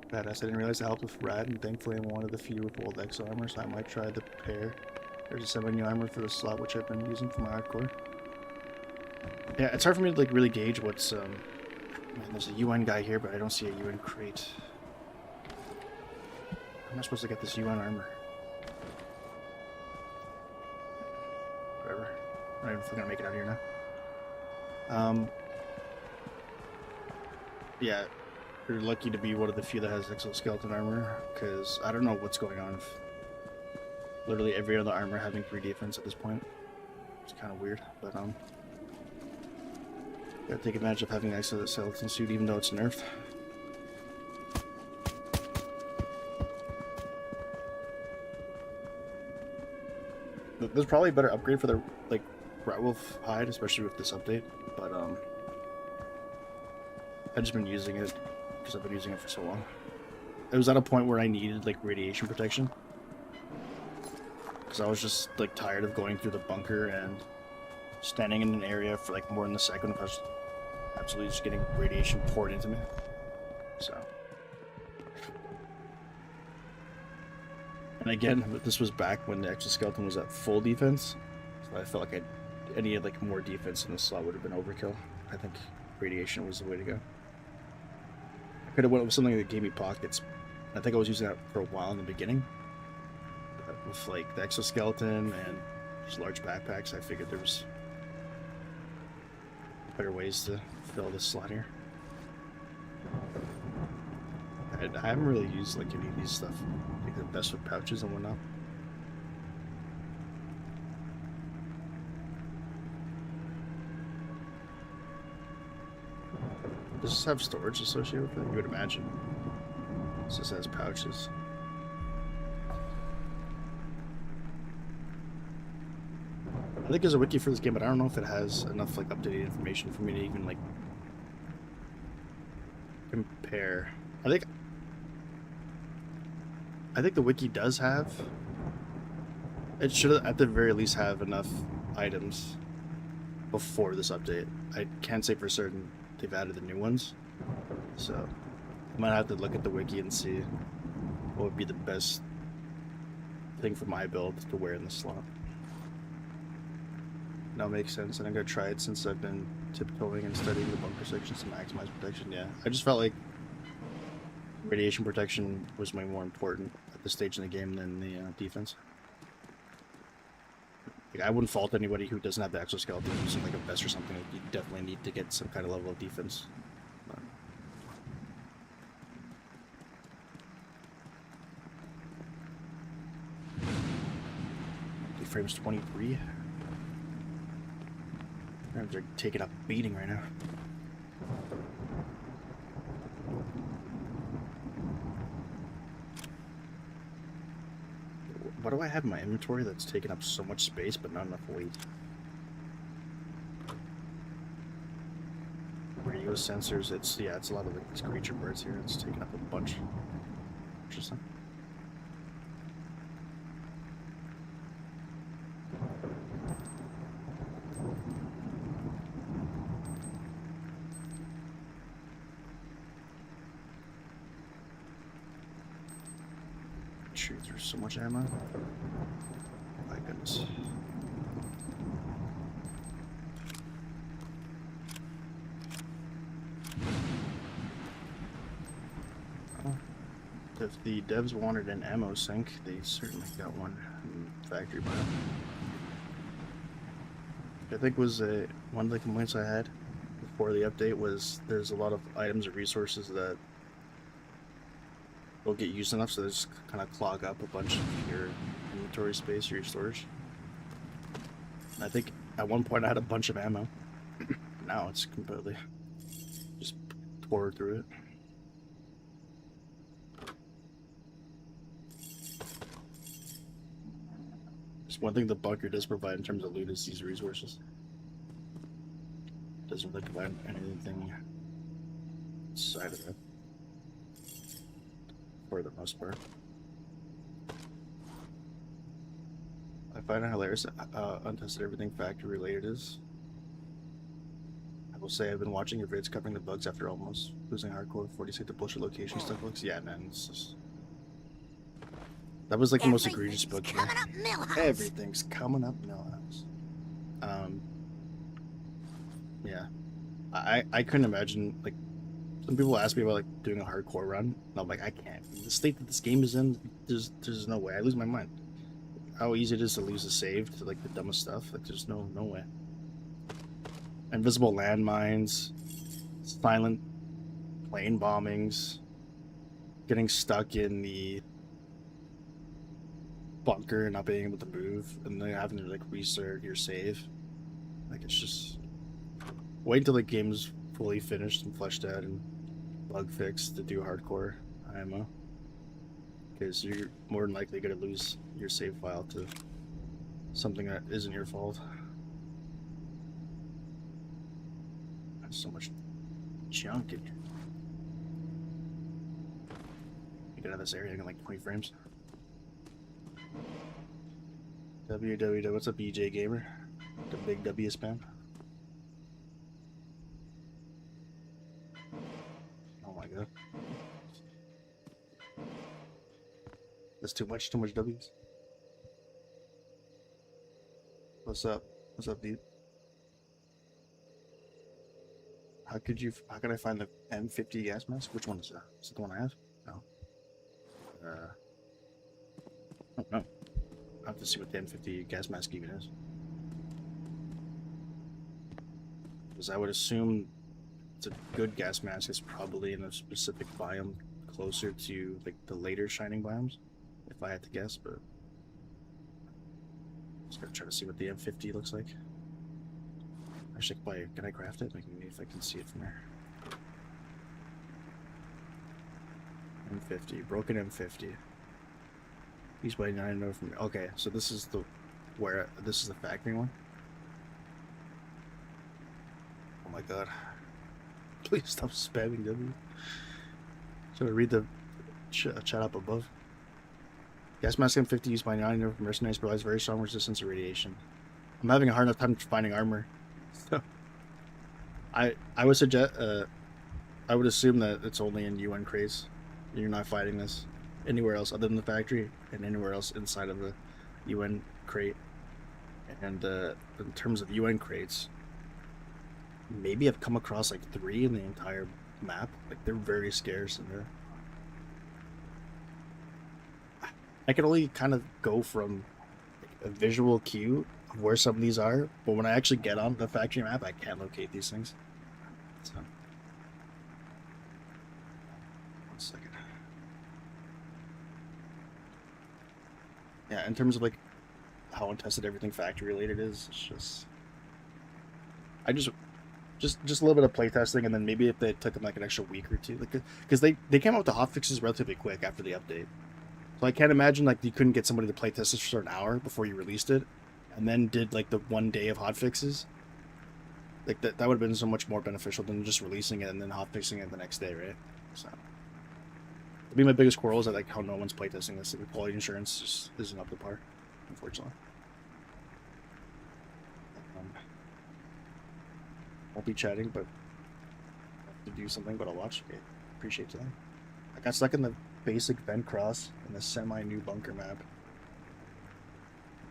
Badass, I didn't realize it helped with Rad, and thankfully I'm one of the few with old X armor, so I might try the pair. There's a 7 new armor for the slot, which I've been using for my hardcore. Yeah, it's hard for me to like really gauge what's man, there's a UN guy here, but I don't see a UN crate. How am I supposed to get this UN armor? Whatever. I'm not even if I'm gonna make it out here now. Yeah, you're lucky to be one of the few that has exoskeleton armor, because I don't know what's going on with literally every other armor having 3 defense at this point. It's kind of weird, but gotta take advantage of having an exoskeleton suit even though it's nerfed. There's probably a better upgrade for the like Rat Wolf hide, especially with this update, but I've just been using it because I've been using it for so long. It was at a point where I needed like radiation protection. Because I was just like tired of going through the bunker and standing in an area for like more than a second. I absolutely just getting radiation poured into me. So. And again, this was back when the exoskeleton was at full defense. So I felt like any like more defense in the slot would have been overkill. I think radiation was the way to go. I could have went with something that gave me pockets. I think I was using that for a while in the beginning. But with like the exoskeleton and these large backpacks, I figured there was better ways to fill this slot here. I haven't really used like any of these stuff, like the best with pouches and whatnot. Does this have storage associated with it? You would imagine. This just has pouches. I think there's a wiki for this game, but I don't know if it has enough like updated information for me to even like compare. I think the wiki does have. It should at the very least have enough items before this update. I can't say for certain they've added the new ones, so I might have to look at the wiki and see what would be the best thing for my build to wear in the slot. That makes sense, and I'm gonna try it since I've been tiptoeing and studying the bunker sections to maximize protection. Yeah, I just felt like radiation protection was way more important at this stage in the game than the defense. Like, I wouldn't fault anybody who doesn't have the exoskeleton using like a vest or something. You definitely need to get some kind of level of defense. Frames 23. Frames are taking a beating right now. What do I have in my inventory that's taking up so much space but not enough weight? Radio sensors, it's a lot of like, these creature birds here. It's taking up a bunch. Interesting. Shoot through so much ammo. My goodness. Well, if the devs wanted an ammo sink, they certainly got one in factory bio. I think was one of the complaints I had before the update was there's a lot of items or resources that will get used enough, so they just kind of clog up a bunch of your inventory space or your storage. And I think at one point I had a bunch of ammo. Now it's completely just tore through it. Just one thing the bunker does provide in terms of loot is these resources. Doesn't really provide anything outside of it. For the most part. I find it hilarious untested everything factory related is. I will say I've been watching your vids covering the bugs after almost losing hardcore 46 to bullshit location stuff looks. Yeah, man, it's just... That was like the most egregious bug here. Everything's coming up Millhouse. Yeah. I couldn't imagine, like, some people ask me about like doing a hardcore run, and I'm like, I can't. The state that this game is in, there's no way. I lose my mind. How easy it is to lose a save to like the dumbest stuff. Like there's no way. Invisible landmines, silent plane bombings, getting stuck in the bunker and not being able to move, and then having to like restart your save. Like it's just wait until the game's fully finished and fleshed out and bug fixed to do hardcore IMO, because you're more than likely going to lose your save file to something that isn't your fault. There's so much junk in here. You get out of this area in like 20 frames. WWW, what's up, EJ Gamer? The big W spam. my god. That's too much W's. What's up? What's up, dude? How can I find the M50 gas mask? Which one is that? Is it the one I have? No. I don't know. I have to see what the M50 gas mask even is. Because I would assume it's a good gas mask is probably in a specific biome closer to like the later shining biomes, if I had to guess, but just gotta try to see what the M50 looks like. Actually, can I craft it? Like, maybe if I can see it from there. M50, broken M50. Used by 9 over from. Okay, so this is the factory one. Oh my god! Please stop spamming W. So I read the chat up above. Gas mask M50 used by 9 over mercenaries provides very strong resistance to radiation. I'm having a hard enough time finding armor. So I would suggest I would assume that it's only in UN crates. You're not fighting this anywhere else other than the factory and anywhere else inside of the UN crate. And in terms of UN crates, maybe I've come across like 3 in the entire map. Like they're very scarce and they're. I can only kind of go from like, a visual cue of where some of these are, but when I actually get on the factory map, I can't locate these things. So, 1 second. Yeah, in terms of like how untested everything factory related is, it's just just a little bit of playtesting, and then maybe if they took them like an extra week or two, like because they came out with the hotfixes relatively quick after the update. So I can't imagine like you couldn't get somebody to play test this for an hour before you released it, and then did like the 1 day of hotfixes. Like that would have been so much more beneficial than just releasing it and then hotfixing it the next day, right? So it'd be my biggest quarrel is that like how no one's playtesting this. Like, the quality insurance just isn't up to par, unfortunately. Won't be chatting, but I have to do something. But I'll watch. Okay, appreciate that. I got stuck in the basic vent cross in the semi-new bunker map.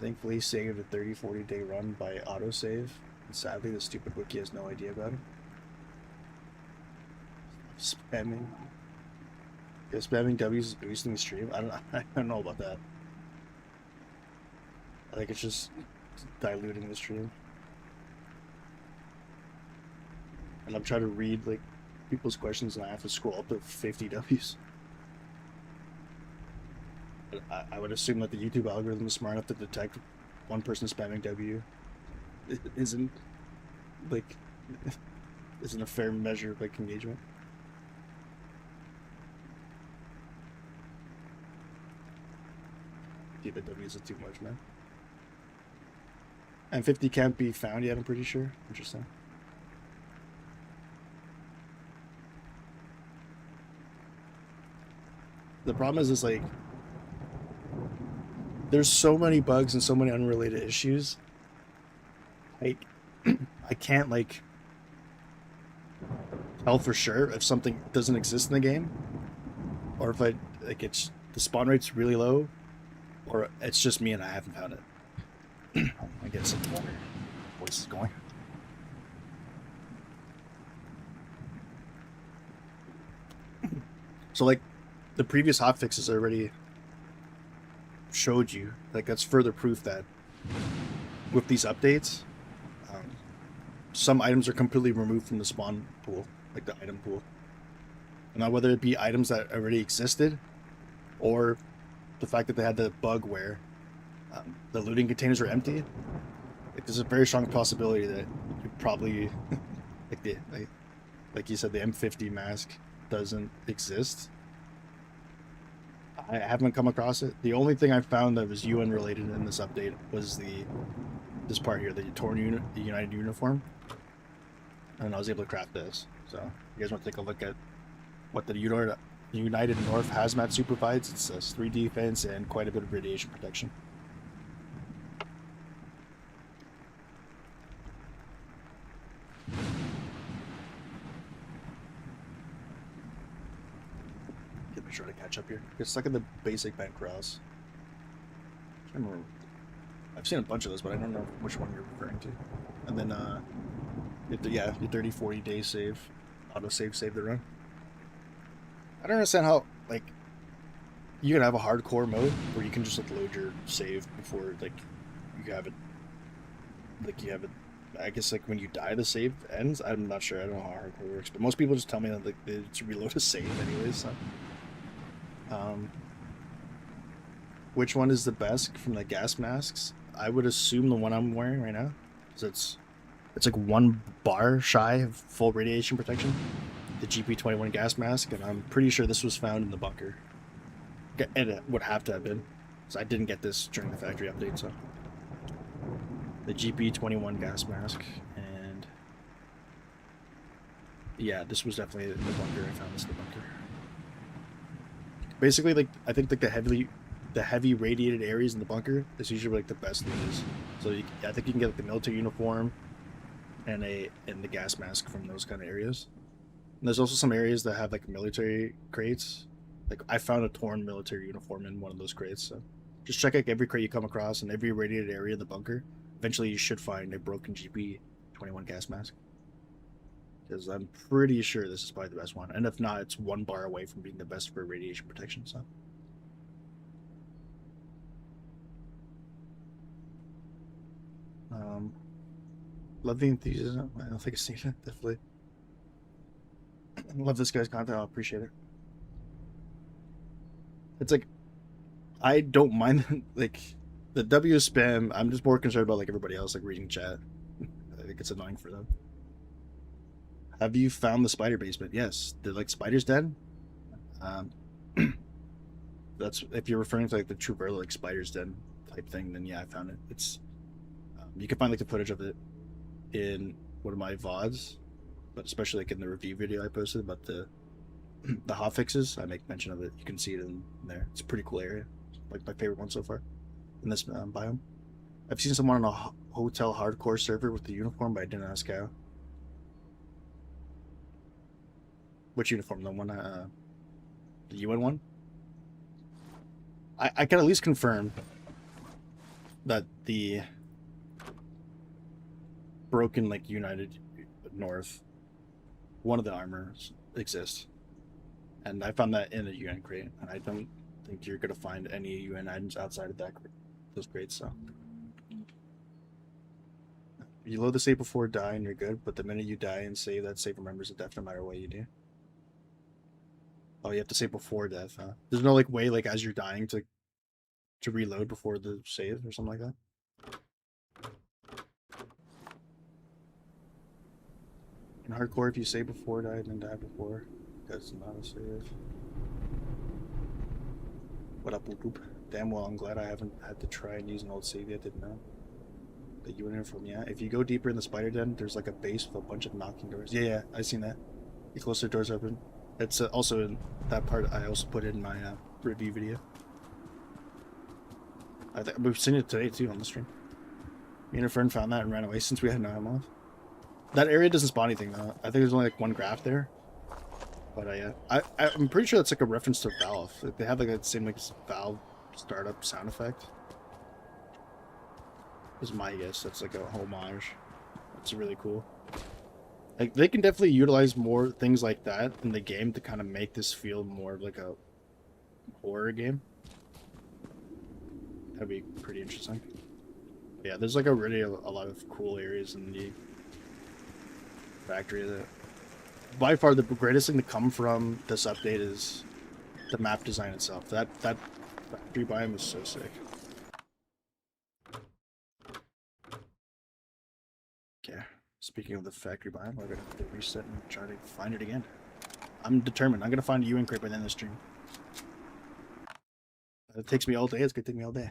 Thankfully saved a 30-40 day run by autosave, and sadly the stupid wiki has no idea about it. Spamming. Yeah, spamming W's is boosting the stream. I don't know about that. I think it's just diluting the stream. And I'm trying to read like people's questions and I have to scroll up to 50 W's. I would assume that the YouTube algorithm is smart enough to detect one person spamming W isn't a fair measure of like engagement. Yeah, the W's are too much, man. And 50 can't be found yet, I'm pretty sure. Interesting. The problem is like there's so many bugs and so many unrelated issues. Like I can't like tell for sure if something doesn't exist in the game, or if it's the spawn rate's really low, or it's just me and I haven't found it. I get some water. Voice is going. So like the previous hotfixes already showed you, like that's further proof that with these updates, some items are completely removed from the spawn pool, like the item pool. Now whether it be items that already existed, or the fact that they had the bug where the looting containers are empty, like there's a very strong possibility that you probably like you said, the M50 mask doesn't exist. I haven't come across it. The only thing I found that was UN related in this update was this part here, the torn the United uniform, and I was able to craft this. So you guys want to take a look at what the United North hazmat suit provides? It says 3 defense and quite a bit of radiation protection. try to catch up here. Get stuck in the basic bank cross. I remember. I've seen a bunch of those, but I don't know which one you're referring to. And then, your 30, 40 day save, auto save the run. I don't understand how, like, you can have a hardcore mode where you can just like load your save before like you have it. Like you have it. I guess like when you die, the save ends. I'm not sure. I don't know how hardcore works, but most people just tell me that like they just reload a save anyways. So. Which one is the best from the gas masks? I would assume the one I'm wearing right now, because it's like 1 bar shy of full radiation protection. The GP21 gas mask, and I'm pretty sure this was found in the bunker. And it would have to have been, so I didn't get this during the factory update. So the GP21 gas mask, and yeah, this was definitely in the bunker. I found this in the bunker. Basically, like I think like the heavy radiated areas in the bunker is usually like the best things. So I think you can get like the military uniform and the gas mask from those kind of areas. And there's also some areas that have like military crates. Like I found a torn military uniform in one of those crates. So just check like every crate you come across and every radiated area in the bunker. Eventually you should find a broken GP21 gas mask. Because I'm pretty sure this is probably the best one. And if not, it's 1 bar away from being the best for radiation protection. So. Love the enthusiasm. I don't think I've seen it. Definitely. Love this guy's content. I appreciate it. It's like I don't mind like the W spam. I'm just more concerned about like everybody else like reading chat. I think it's annoying for them. Have you found the spider basement? Yes. Did like spiders dead? That's if you're referring to like the true like spiders dead type thing. Then yeah, I found it. It's you can find like the footage of it in one of my VODs, but especially like in the review video I posted about the hotfixes. I make mention of it. You can see it in there. It's a pretty cool area. Like my favorite one so far in this biome. I've seen someone on a hotel hardcore server with the uniform, but I didn't ask how. Which uniform? The one, the UN one? I can at least confirm that the broken like United North, one of the armors exists, and I found that in a UN crate, and I don't think you're gonna find any UN items outside of those crates. So you load the save before die and you're good, but the minute you die and save, that save remembers the death no matter what you do. Oh, you have to save before death, huh? There's no like way like as you're dying to reload before the save or something like that. In hardcore, if you save before die, then die before. That's not a save. What up, Boop? Damn well, I'm glad I haven't had to try and use an old save yet, didn't know. That you went in from, yeah. If you go deeper in the spider den, there's like a base with a bunch of knocking doors. Yeah, I've seen that. You close the doors open. It's also in that part I also put in my review video. I think we've seen it today too on the stream. Me and a friend found that and ran away since we had no ammo. That area doesn't spawn anything though. I think there's only like 1 graph there. But I'm pretty sure that's like a reference to Valve. Like, they have like that same like Valve startup sound effect. This is my guess. That's like a homage. It's really cool. Like they can definitely utilize more things like that in the game to kind of make this feel more like a horror game. That'd be pretty interesting. But yeah, there's like a lot of cool areas in the factory that by far the greatest thing to come from this update is the map design itself. That factory biome is so sick. Okay, speaking of the factory biome, we're gonna have to reset and try to find it again. I'm determined. I'm gonna find a UN crate by the end of the stream. It takes me all day. It's gonna take me all day.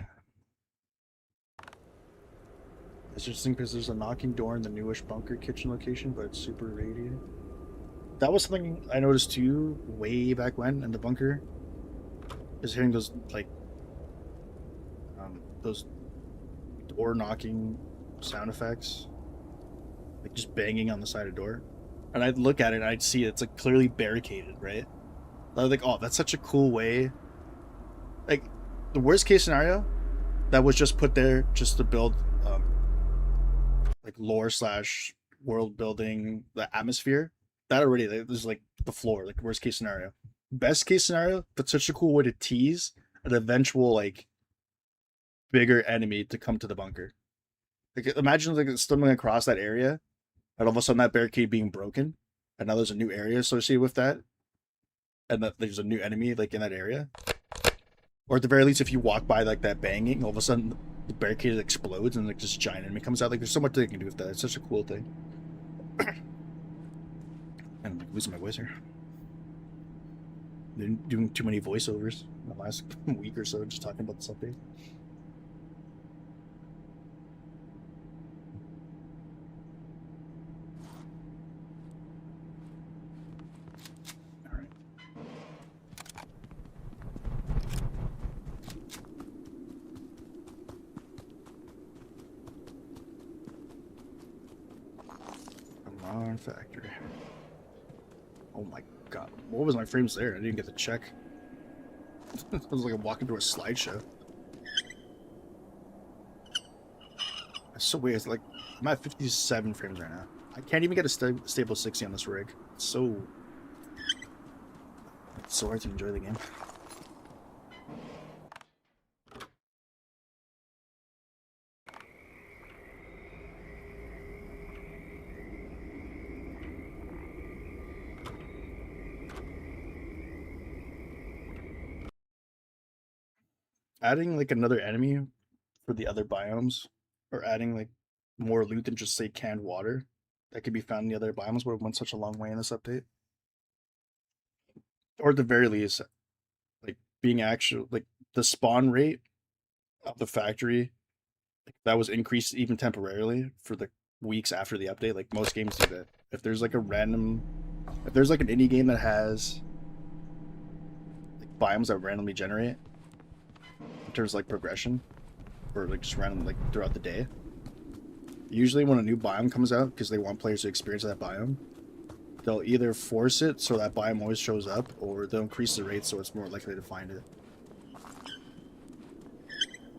It's interesting because there's a knocking door in the newish bunker kitchen location, but it's super radiated. That was something I noticed too, way back when in the bunker. Is hearing those like those door knocking sound effects, just banging on the side of the door, and I'd look at it and I'd see it's like clearly barricaded, right? I was like, oh, that's such a cool way. Like, the worst case scenario that was just put there just to build like lore slash world building, the atmosphere. That already like, is like the floor, like worst case scenario. Best case scenario, that's such a cool way to tease an eventual like bigger enemy to come to the bunker. Like imagine like stumbling across that area and all of a sudden that barricade being broken, and now there's a new area associated with that, and that there's a new enemy like in that area. Or at the very least, if you walk by like that banging, all of a sudden the barricade explodes and like this giant enemy comes out. Like there's so much they can do with that. It's such a cool thing. I'm like losing my voice here. Been doing too many voiceovers in the last week or so, just talking about this update. All right. Come on, factory. Oh my god, what was my frames there? I didn't get to check. It was like I'm walking through a slideshow. That's so weird. It's like I'm at 57 frames right now. I can't even get a stable 60 on this rig. It's so hard to enjoy the game. Adding like another enemy for the other biomes, or adding like more loot than just say canned water that could be found in the other biomes would have went such a long way in this update. Or at the very least, like being actual like the spawn rate of the factory that was increased even temporarily for the weeks after the update. Like most games do that. If there's like if there's like an indie game that has like biomes that randomly generate in terms of like progression, or like just random like throughout the day. Usually, when a new biome comes out, because they want players to experience that biome, they'll either force it so that biome always shows up, or they'll increase the rate so it's more likely to find it.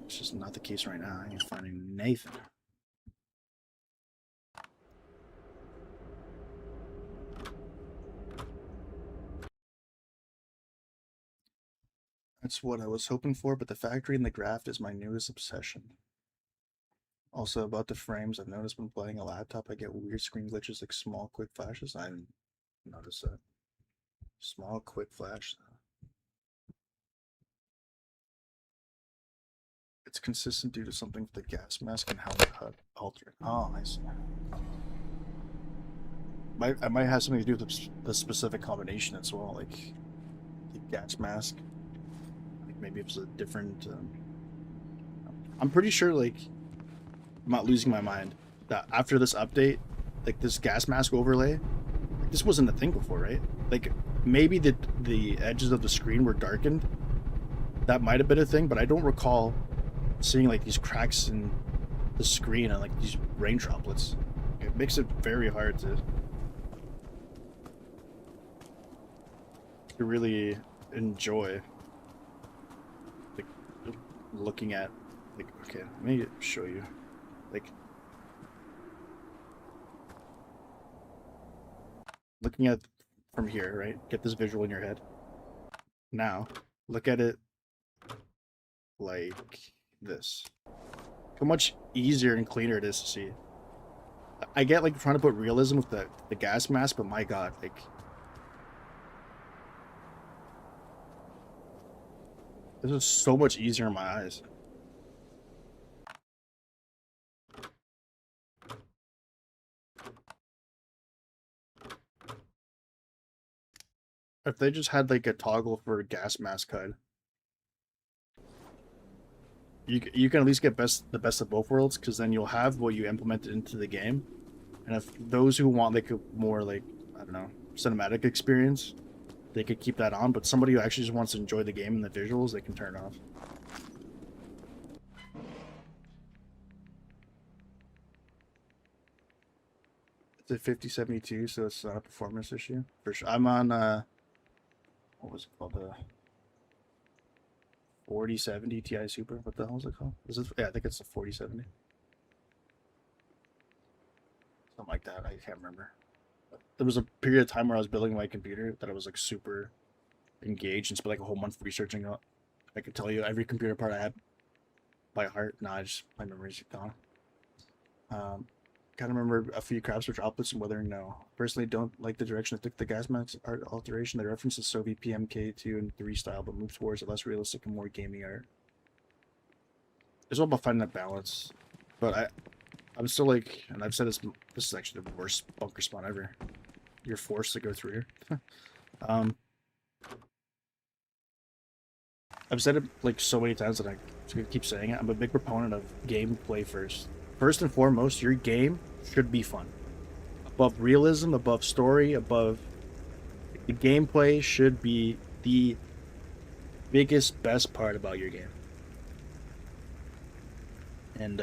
It's just not the case right now. I ain't finding Nathan. That's what I was hoping for, but the factory and the graft is my newest obsession. Also, about the frames, I've noticed when playing a laptop, I get weird screen glitches like small quick flashes. I didn't notice that. Small quick flash. It's consistent due to something with the gas mask and helmet HUD altering. Oh, I see. I might have something to do with the specific combination as well, like the gas mask. Like maybe it's a different. I'm pretty sure, like, I'm not losing my mind that after this update, like this gas mask overlay, like, this wasn't a thing before, right? Like maybe the edges of the screen were darkened. That might have been a thing, but I don't recall seeing like these cracks in the screen and like these rain droplets. It makes it very hard to really enjoy like looking at like okay, let me show you like looking at from here, right? Get this visual in your head. Now, look at it like this. How much easier and cleaner it is to see. I get like trying to put realism with the gas mask, but my god, like this is so much easier in my eyes. If they just had like a toggle for a gas mask HUD, you can at least get the best of both worlds, because then you'll have what you implemented into the game, and if those who want like a more like I don't know cinematic experience, they could keep that on. But somebody who actually just wants to enjoy the game and the visuals, they can turn it off. It's a 5072, so it's not a performance issue for sure. I'm on what was it called? The 4070 Ti Super. What the hell is it called? Is it? Yeah, I think it's the 4070. Something like that. I can't remember. There was a period of time where I was building my computer that I was like super engaged and spent like a whole month researching it. I could tell you every computer part I had by heart. Nah, my memory's gone. Kind of remember a few crafts which outputs and whether or no. Personally, don't like the direction it took the gas mask art alteration. The reference to Soviet PMK 2 and 3 style, but moves towards a less realistic and more gaming art. It's all about finding that balance. But I'm still like, and I've said this is actually the worst bunker spawn ever. You're forced to go through here. I've said it like so many times that I keep saying it. I'm a big proponent of gameplay first. First and foremost, your game should be fun. Above realism, above story, above the gameplay should be the biggest, best part about your game. And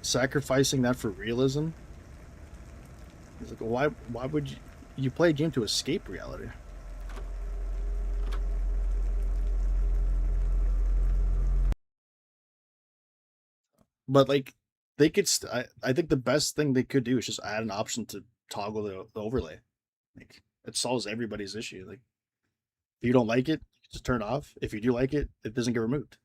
sacrificing that for realism is like, why would you play a game to escape reality? But like they could I think the best thing they could do is just add an option to toggle the overlay. Like it solves everybody's issue. Like if you don't like it, just turn it off. If you do like it, it doesn't get removed.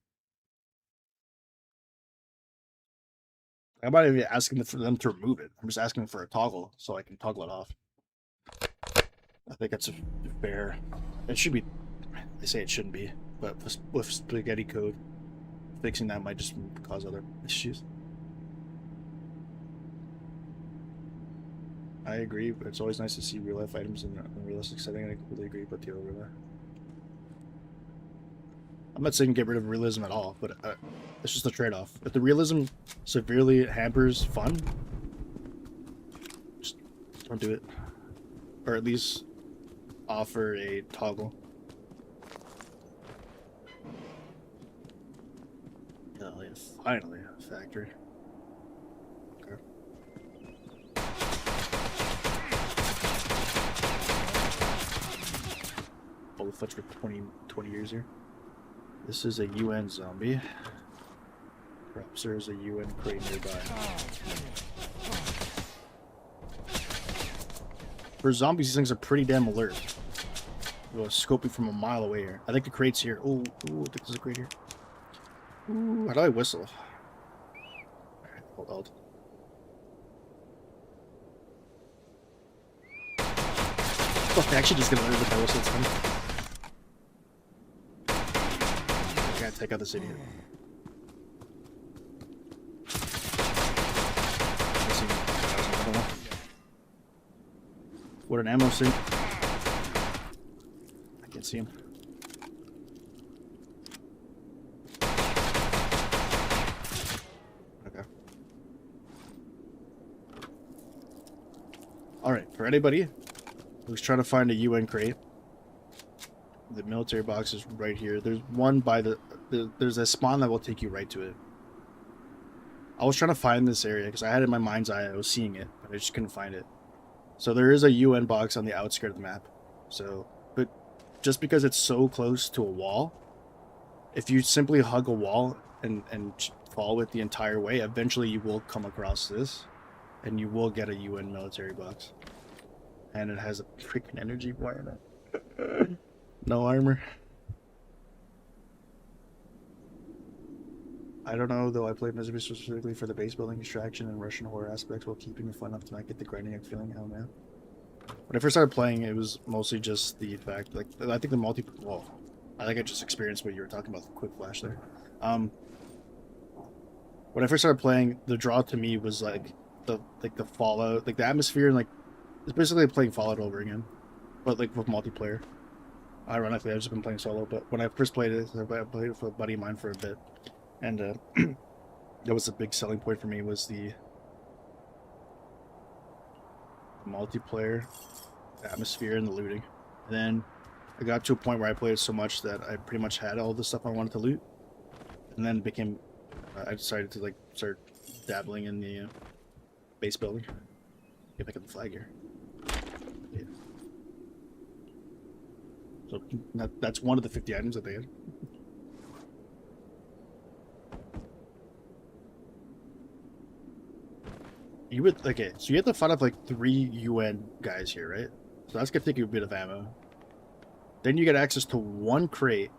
I'm not even asking for them to remove it. I'm just asking for a toggle so I can toggle it off. I think that's a fair. It should be. They say it shouldn't be, but with spaghetti code, fixing that might just cause other issues. I agree, but it's always nice to see real life items in a realistic setting. I completely agree with the overlay. I'm not saying get rid of realism at all, but it's just a trade-off. If the realism severely hampers fun, just don't do it. Or at least offer a toggle. Oh, yeah, finally, a factory. Okay. Bullet fetch for 20 years here. This is a UN zombie. Perhaps there's a UN crate nearby. For zombies, these things are pretty damn alert. You'll scope me from a mile away here. I think the crate's here. Oh, I think there's a crate here. Ooh, how do I whistle? Alright, hold on. Oh, I'm actually just gonna learn what that whistle is. Gotta take out this idiot. What an ammo sink. I can't see him. Okay. Alright, for anybody who's trying to find a UN crate, the military box is right here. There's one by there's a spawn that will take you right to it. I was trying to find this area because I had it in my mind's eye. I was seeing it, but I just couldn't find it. So there is a UN box on the outskirts of the map. So, but just because it's so close to a wall, if you simply hug a wall and follow it the entire way, eventually you will come across this, and you will get a UN military box. And it has a freaking energy wire in it. No armor. I don't know, though I played Misery specifically for the base building, extraction, and Russian horror aspects while keeping it fun enough to not get the grinding feeling. Oh man. When I first started playing, it was mostly just the fact, like, I think the well, I think I just experienced what you were talking about, the quick flash there. When I first started playing, the draw to me was like the Fallout, like the atmosphere, and like it's basically playing Fallout over again, but like with multiplayer. Ironically, I've just been playing solo, but when I first played it, I played it with a buddy of mine for a bit, and that was a big selling point for me, was the multiplayer, the atmosphere, and the looting. And then I got to a point where I played so much that I pretty much had all the stuff I wanted to loot, and then became I decided to like start dabbling in the base building. Get back at the flag here. Yeah. So that's one of the 50 items that they had. You would okay, so you have to fight off like 3 UN guys here, right? So that's gonna take you a bit of ammo. Then you get access to 1 crate,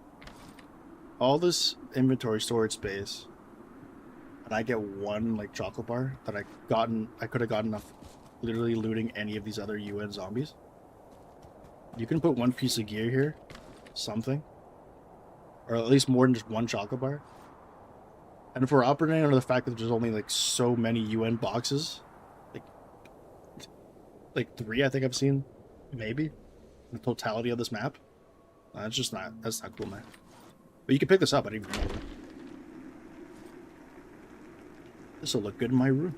all this inventory storage space, and I get 1 like chocolate bar that I could have gotten off literally looting any of these other UN zombies. You can put 1 piece of gear here, something, or at least more than just 1 chocolate bar. And if we're operating under the fact that there's only like so many UN boxes, like 3 I think I've seen, maybe, the totality of this map. That's not cool, man. But you can pick this up. I didn't even know. This will look good in my room.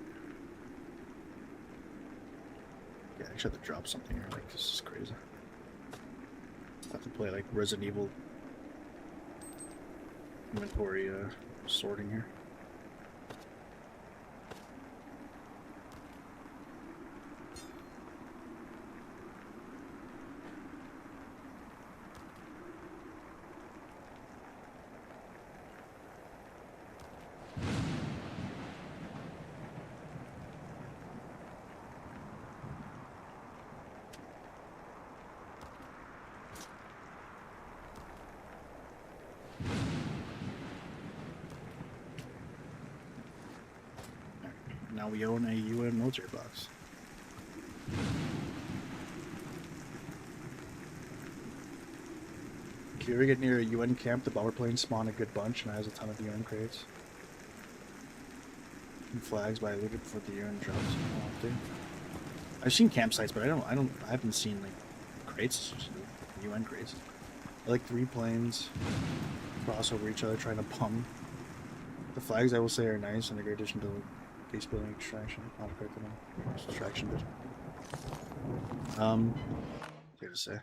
Yeah, I actually have to drop something here. Like, this is crazy. I have to play like Resident Evil inventory sorting here. Now we own a UN military box. If you ever get near a UN camp, the bomber planes spawn a good bunch and has a ton of UN crates. And flags by looted before the UN drops. I've seen campsites, but I haven't seen like crates, UN crates. I like 3 planes cross over each other trying to bomb. The flags I will say are nice and a great addition to the base building extraction. Not a critical extraction bit. What to say?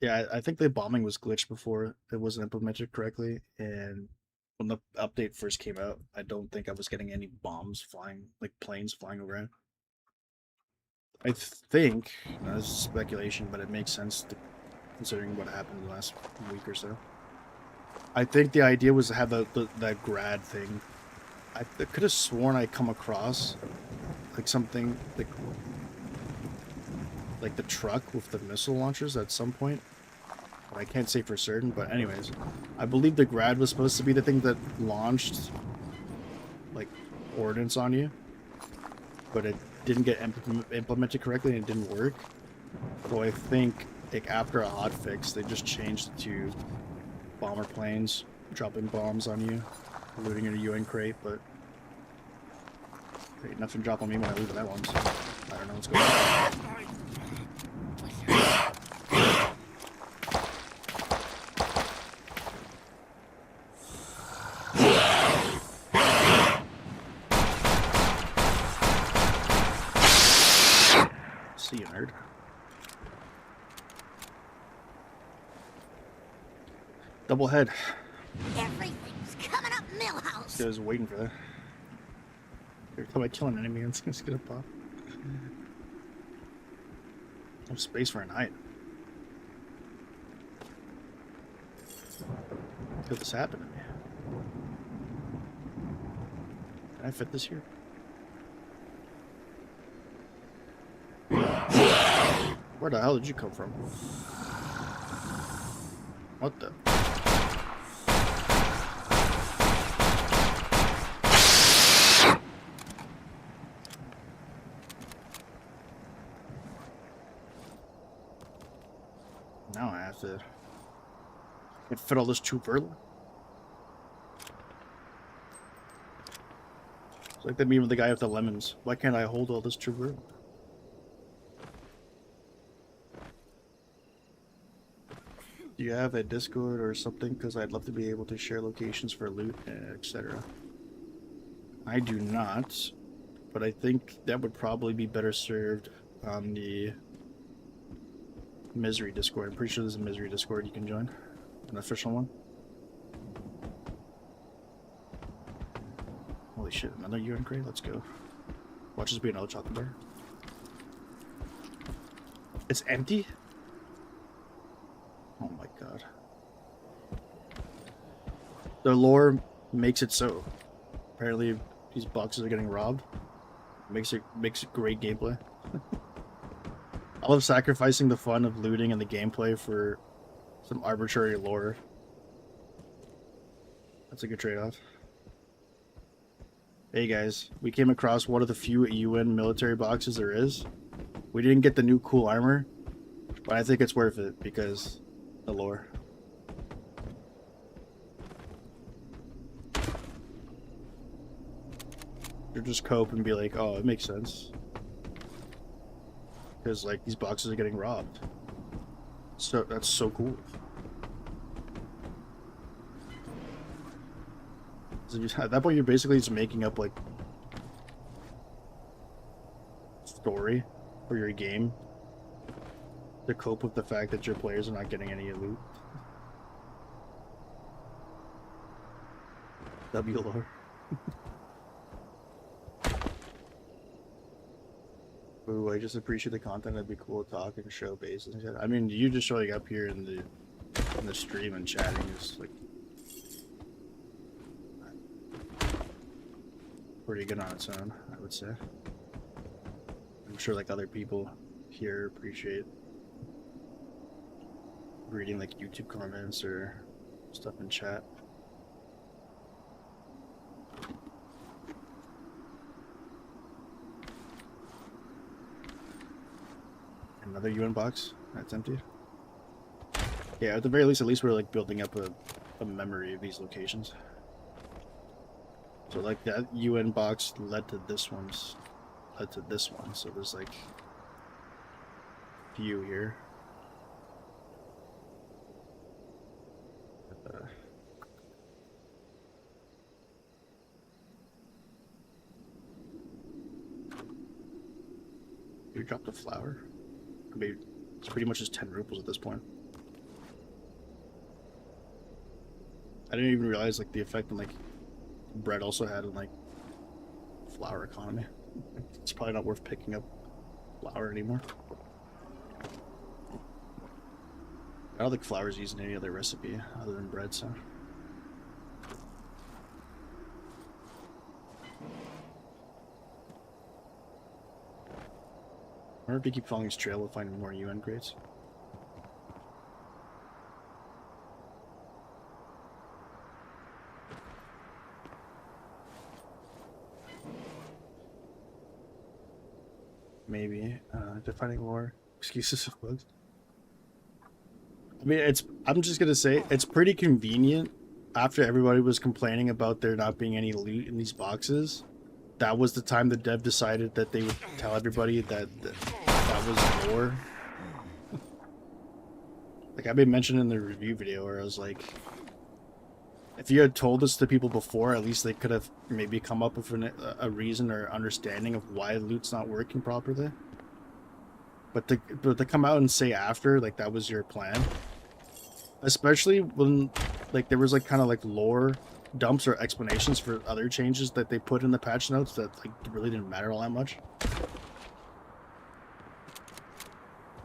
Yeah, I think the bombing was glitched before it wasn't implemented correctly, and when the update first came out, I don't think I was getting any bombs flying, like planes flying overhead. I think, this is speculation, but it makes sense considering what happened in the last week or so. I think the idea was to have that grad thing. I could have sworn I come across like something like the truck with the missile launchers at some point. But I can't say for certain. But anyways, I believe the grad was supposed to be the thing that launched like ordnance on you, but it didn't get implemented correctly and it didn't work. So I think like after a hotfix, they just changed it to bomber planes dropping bombs on you, looting in a UN crate, but ain't nothing drop on me when I leave that one, so I don't know what's going on. See you, nerd. Double head. Everything's coming up, Millhouse. This guy's waiting for that. Every time I kill an enemy, it's gonna pop. No space for an item. Could this happen to me? Can I fit this here? Where the hell did you come from? What the? Now I have to fit all this trooper. It's like that meme with the guy with the lemons. Why can't I hold all this trooper? Do you have a Discord or something? Because I'd love to be able to share locations for loot, etc. I do not, but I think that would probably be better served on the Misery Discord. I'm pretty sure there's a Misery Discord you can join. An official one. Holy shit, another UN crate? Let's go. Watch this be another chocolate bar. It's empty? Oh my god. The lore makes it so. Apparently these boxes are getting robbed. Makes it great gameplay. I love sacrificing the fun of looting and the gameplay for some arbitrary lore. That's a good trade-off. Hey guys, we came across one of the few UN military boxes there is. We didn't get the new cool armor, but I think it's worth it because the lore. Or just cope and be like, oh, it makes sense. Because like these boxes are getting robbed. So that's so cool. So at that point, you're basically just making up like story for your game to cope with the fact that your players are not getting any loot. W lore. Ooh, I just appreciate the content. It'd be cool to talk and show base and shit. I mean, you just showing up here in the stream and chatting is like pretty good on its own, I would say. I'm sure like other people here appreciate reading like YouTube comments or stuff in chat. Another UN box that's empty. Yeah, at the very least we're like building up a memory of these locations. So like that UN box led to this one, so there's like a few here. You dropped a flower? I mean, it's pretty much just 10 rubles at this point. I didn't even realize like the effect on like bread also had on like flour economy. It's probably not worth picking up flour anymore. I don't think flour is used in any other recipe other than bread, so. I wonder if you keep following his trail, we'll find more UN crates. Maybe. Defining more excuses of bugs. I mean, I'm just gonna say, it's pretty convenient after everybody was complaining about there not being any loot in these boxes. That was the time the dev decided that they would tell everybody that was lore. Like I made mention in the review video where I was like, if you had told this to people before, at least they could have maybe come up with a reason or understanding of why loot's not working properly. But to come out and say after, like that was your plan. Especially when like there was like kind of like lore dumps or explanations for other changes that they put in the patch notes that like really didn't matter all that much.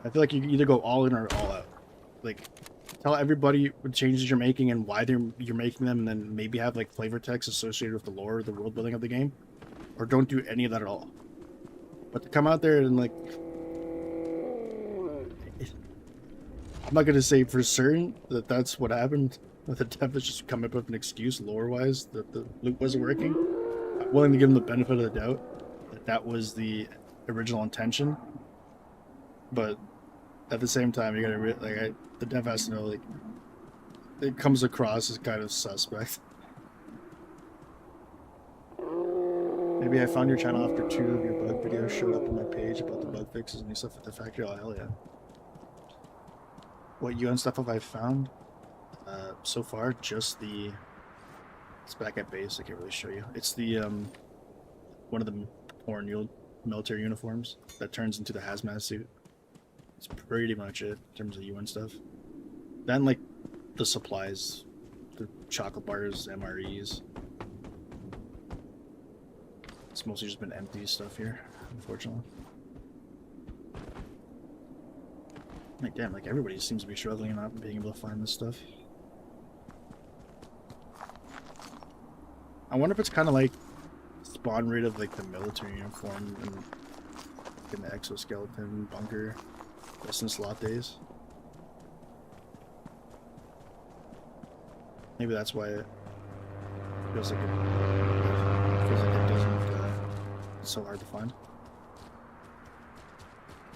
I feel like you can either go all in or all out. Like, tell everybody what changes you're making and why you're making them, and then maybe have like flavor text associated with the lore, the world building of the game, or don't do any of that at all. But to come out there and like, I'm not gonna say for certain that that's what happened. The dev is just coming up with an excuse lore-wise that the loot wasn't working. I'm willing to give them the benefit of the doubt that that was the original intention. But at the same time, you gotta the dev has to know like it comes across as kind of suspect. Maybe I found your channel after 2 of your bug videos showed up on my page about the bug fixes and new stuff at the factory. Oh hell yeah! What UN stuff have I found? So far, just the. It's back at base. I can't really show you. It's the one of the foreign military uniforms that turns into the hazmat suit. It's pretty much it in terms of UN stuff. Then like the supplies, the chocolate bars, MREs. It's mostly just been empty stuff here, unfortunately. Like, damn, like everybody seems to be struggling and not being able to find this stuff. I wonder if it's kind of like spawn rate of like the military uniform and in the exoskeleton bunker since lattes. Maybe that's why it feels like it doesn't. It's so hard to find.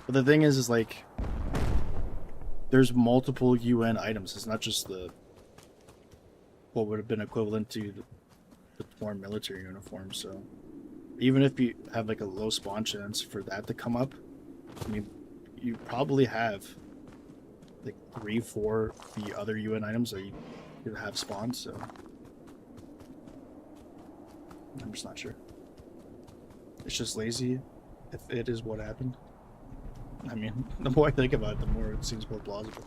But the thing is like there's multiple UN items. It's not just the what would have been equivalent to the foreign military uniform. So even if you have like a low spawn chance for that to come up, I mean, you probably have like 3-4 the other UN items that you have spawned. So I'm just not sure. It's just lazy. If it is what happened. I mean, the more I think about it, the more it seems more plausible.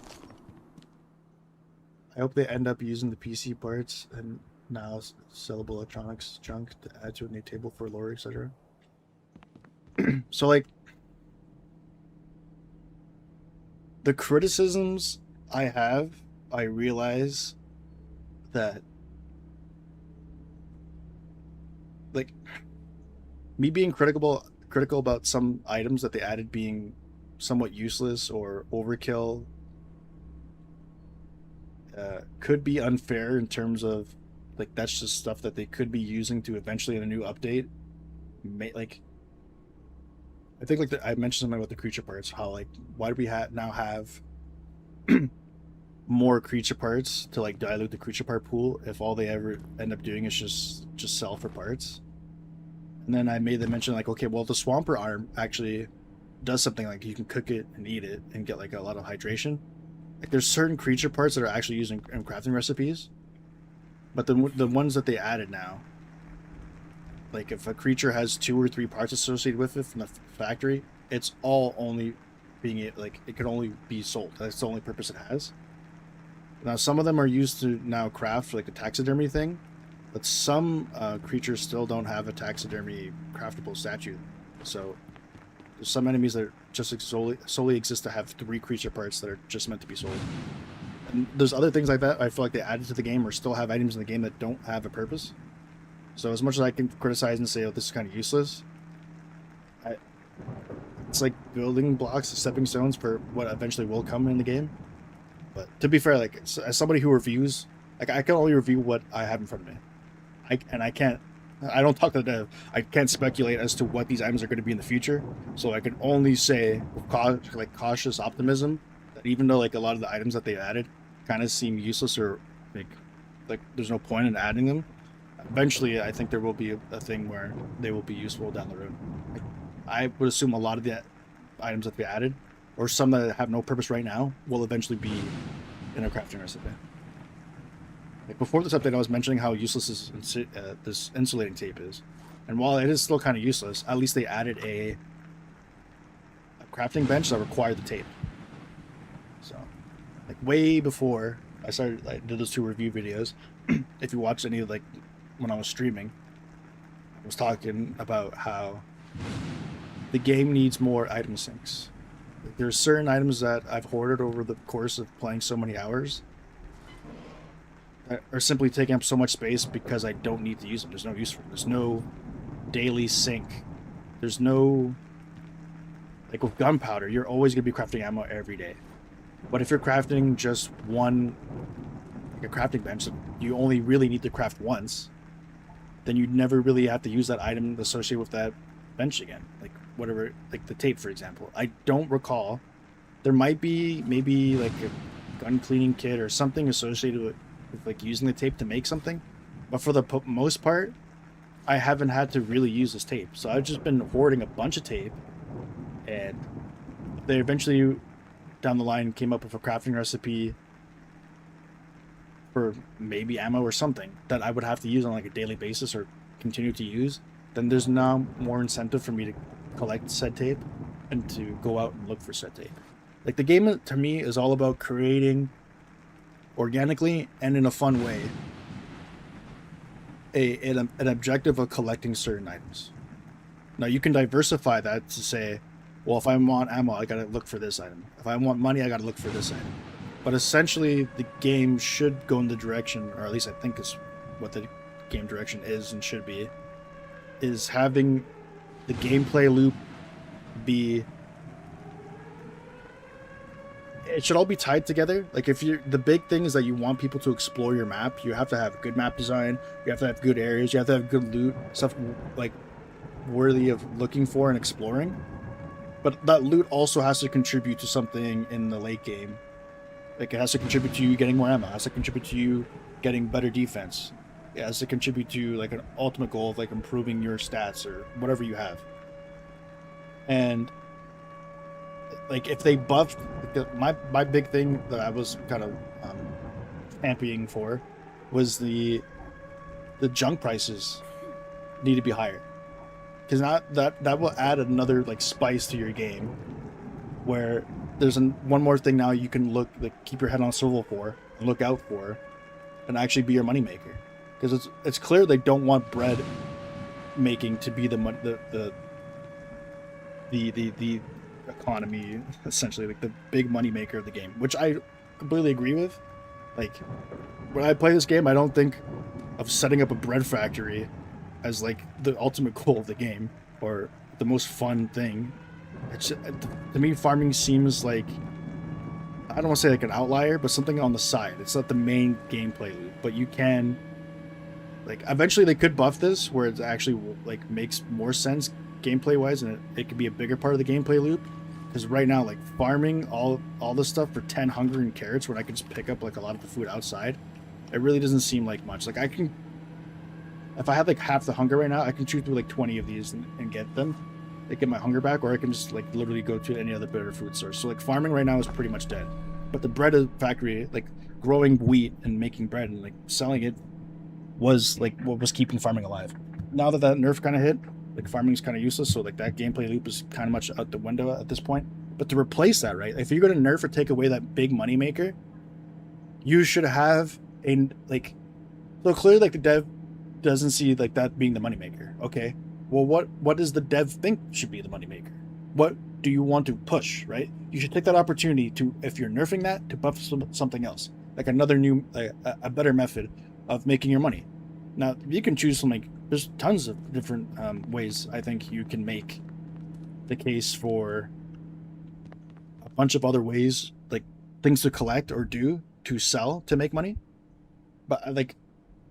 I hope they end up using the PC parts and now sellable electronics junk to add to a new table for lore, etc. So, like, the criticisms I have, I realize that, like, me being critical about some items that they added being somewhat useless or overkill could be unfair in terms of like that's just stuff that they could be using to eventually in a new update like I think like I mentioned something about the creature parts, how like why do we now have more creature parts to like dilute the creature part pool if all they ever end up doing is just sell for parts. And then I made the mention like, okay, well, the Swamper arm actually does something like you can cook it and eat it and get like a lot of hydration. Like there's certain creature parts that are actually used in crafting recipes, but the ones that they added now, like if a creature has 2 or 3 parts associated with it from the factory, it's all only being like it can only be sold. That's the only purpose it has. Now some of them are used to now craft like the taxidermy thing, but some creatures still don't have a taxidermy craftable statue. So there's some enemies that just solely exist to have 3 creature parts that are just meant to be sold. And there's other things like that I feel like they added to the game or still have items in the game that don't have a purpose. So as much as I can criticize and say, oh, this is kind of useless, it's like building blocks, stepping stones for what eventually will come in the game. But to be fair, like as somebody who reviews, like I can only review what I have in front of me. I don't talk to the dev. I can't speculate as to what these items are going to be in the future. So I can only say with cautious optimism that even though like a lot of the items that they added kind of seem useless or like there's no point in adding them, eventually I think there will be a thing where they will be useful down the road. Like, I would assume a lot of the items that they added, or some that have no purpose right now, will eventually be in a crafting recipe. Like before this update, I was mentioning how useless this insulating tape is, and while it is still kind of useless, at least they added a crafting bench that required the tape. So, like way before I did those 2 review videos. If you watched any of like when I was streaming, I was talking about how the game needs more item sinks. Like, there's certain items that I've hoarded over the course of playing so many hours that are simply taking up so much space because I don't need to use them. There's no use for them. There's no daily sink. There's no, like with gunpowder, you're always going to be crafting ammo every day. But if you're crafting just one, like a crafting bench, you only really need to craft once, then you never really have to use that item associated with that bench again. Like whatever, like the tape, for example. I don't recall. There might be maybe like a gun cleaning kit or something associated with like using the tape to make something, but for the most part I haven't had to really use this tape. So I've just been hoarding a bunch of tape, and they eventually down the line came up with a crafting recipe for maybe ammo or something that I would have to use on like a daily basis or continue to use. Then there's now more incentive for me to collect said tape and to go out and look for said tape. Like the game to me is all about creating organically and in a fun way an objective of collecting certain items. Now you can diversify that to say, well, if I want ammo, I gotta look for this item. If I want money, I gotta look for this item. But essentially, the game should go in the direction, or at least I think is what the game direction is and should be, is having the gameplay loop be, it should all be tied together. Like, if you're, the big thing is that you want people to explore your map, you have to have good map design, you have to have good areas, you have to have good loot, stuff like worthy of looking for and exploring. But that loot also has to contribute to something in the late game. Like, it has to contribute to you getting more ammo, it has to contribute to you getting better defense, it has to contribute to like an ultimate goal of like improving your stats or whatever you have. And like, if they buffed, my big thing that I was kind of championing for was the junk prices need to be higher, because that will add another like spice to your game, where there's one more thing now you can look, like, keep your head on a swivel for, look out for, and actually be your moneymaker. Because it's clear they don't want bread making to be the economy, essentially, like the big money maker of the game, which I completely agree with. Like, when I play this game, I don't think of setting up a bread factory as like the ultimate goal of the game or the most fun thing. It's, to me, farming seems like, I don't want to say like an outlier, but something on the side. It's not the main gameplay loop, but you can, like, eventually they could buff this where it actually like makes more sense gameplay wise, and it could be a bigger part of the gameplay loop. Because right now, like, farming all this stuff for 10 hunger and carrots when I can just pick up like a lot of the food outside, it really doesn't seem like much. Like, I can, if I have like half the hunger right now, I can chew through like 20 of these and get them, like, get my hunger back, or I can just like literally go to any other better food source. So like, farming right now is pretty much dead. But the bread factory, like growing wheat and making bread and like selling it, was like what was keeping farming alive. Now that nerf kind of hit, like, farming is kind of useless, so like that gameplay loop is kind of much out the window at this point. But to replace that, right, if you're going to nerf or take away that big money maker, you should have a, like, so clearly, like, the dev doesn't see like that being the money maker. Okay, well, what does the dev think should be the money maker? What do you want to push, right? You should take that opportunity to, if you're nerfing that, to buff something else, like another new, a better method of making your money. Now, you can choose some, like, there's tons of different ways I think you can make the case for a bunch of other ways, like things to collect or do to sell to make money. But like,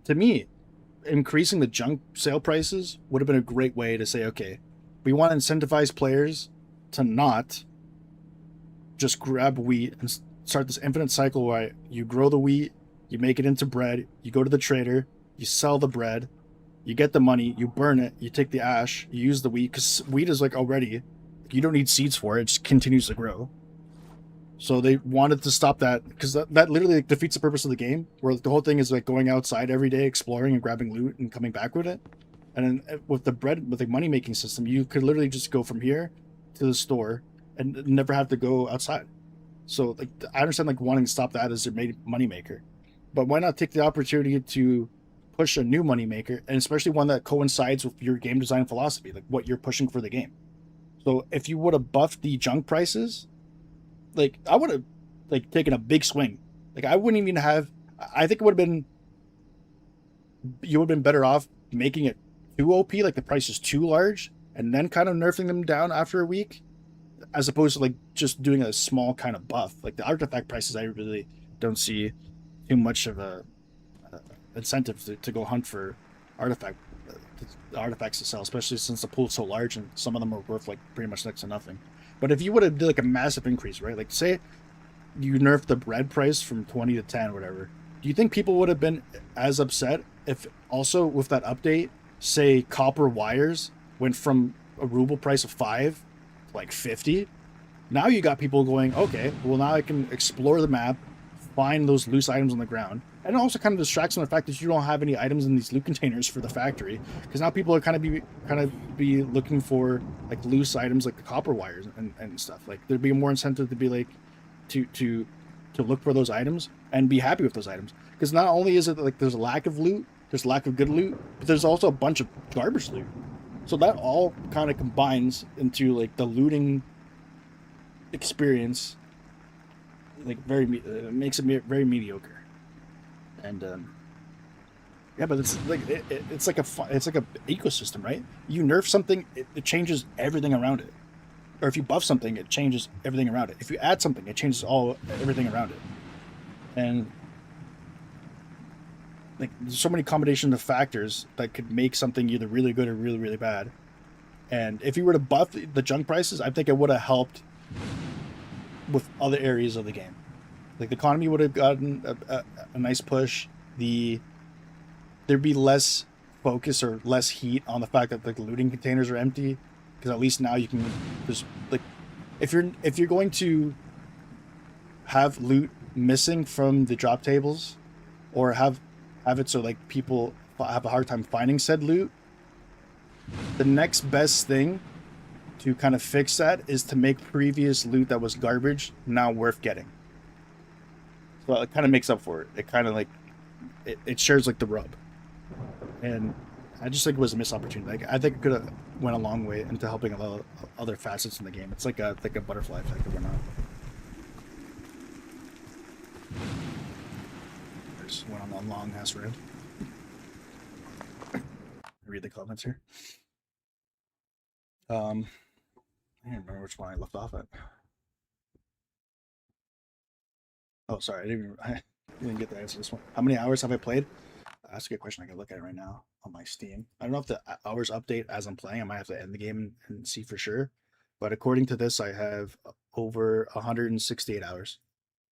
to me, increasing the junk sale prices would have been a great way to say, okay, we want to incentivize players to not just grab wheat and start this infinite cycle where you grow the wheat, you make it into bread, you go to the trader, you sell the bread, you get the money, you burn it, you take the ash, you use the wheat, because wheat is like already, you don't need seeds for it, it just continues to grow. So they wanted to stop that, because that literally like defeats the purpose of the game, where the whole thing is like going outside every day, exploring and grabbing loot and coming back with it. And then with the bread, with the money making system, you could literally just go from here to the store and never have to go outside. So like, I understand like wanting to stop that as their main money maker, but why not take the opportunity to push a new moneymaker, and especially one that coincides with your game design philosophy, like what you're pushing for the game. So if you would have buffed the junk prices, like, I would have like taken a big swing. Like, I wouldn't even have, I think it would have been, you would have been better off making it too OP, like the price is too large, and then kind of nerfing them down after a week, as opposed to like just doing a small kind of buff. Like the artifact prices, I really don't see too much of a incentive to go hunt for artifacts to sell, especially since the pool's so large and some of them are worth like pretty much next to nothing. But if you would have did like a massive increase, right, like say you nerfed the bread price from 20 to 10 or whatever, do you think people would have been as upset if also with that update, say copper wires went from a ruble price of 5 to like 50? Now you got people going, okay, well, now I can explore the map, find those loose items on the ground. And it also kind of distracts from the fact that you don't have any items in these loot containers for the factory, because now people are kind of be looking for like loose items like the copper wires and stuff. Like, there'd be more incentive to be like to look for those items and be happy with those items, because not only is it like there's a lack of loot, there's a lack of good loot, but there's also a bunch of garbage loot. So that all kind of combines into like the looting experience like makes it very mediocre. And yeah, but it's like it's like it's like a ecosystem, right? You nerf something, it changes everything around it. Or if you buff something, it changes everything around it. If you add something, it changes everything around it. And like there's so many combinations of factors that could make something either really good or really, really bad. And if you were to buff the junk prices, I think it would have helped with other areas of the game. Like the economy would have gotten a nice push. There'd be less focus or less heat on the fact that like the looting containers are empty, because at least now you can just like if you're going to have loot missing from the drop tables, or have it so like people have a hard time finding said loot, the next best thing to kind of fix that is to make previous loot that was garbage now worth getting. So it kind of makes up for it. It kind of like it shares like the rub. And I just think it was a missed opportunity. Like I think it could have went a long way into helping other facets in the game. It's like a butterfly effect that we're not. I just went on a long ass rant. Read the comments here. I don't remember which one I left off at. Oh, sorry, I didn't get the answer to this one. How many hours have I played? That's a good question. I can look at it right now on my Steam. I don't know if the hours update as I'm playing. I might have to end the game and see for sure. But according to this, I have over 168 hours.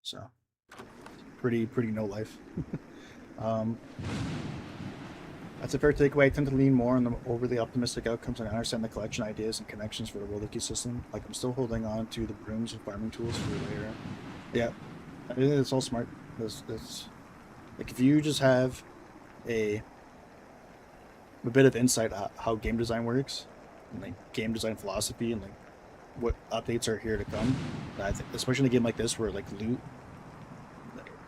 So pretty no life. That's a fair takeaway. I tend to lean more on the overly optimistic outcomes, and I understand the collection ideas and connections for the world ecosystem. Like I'm still holding on to the brooms and farming tools for later. Yeah, I think it's all smart. It's like if you just have a bit of insight how game design works, and like game design philosophy, and like what updates are here to come. I think, especially in a game like this where like loot,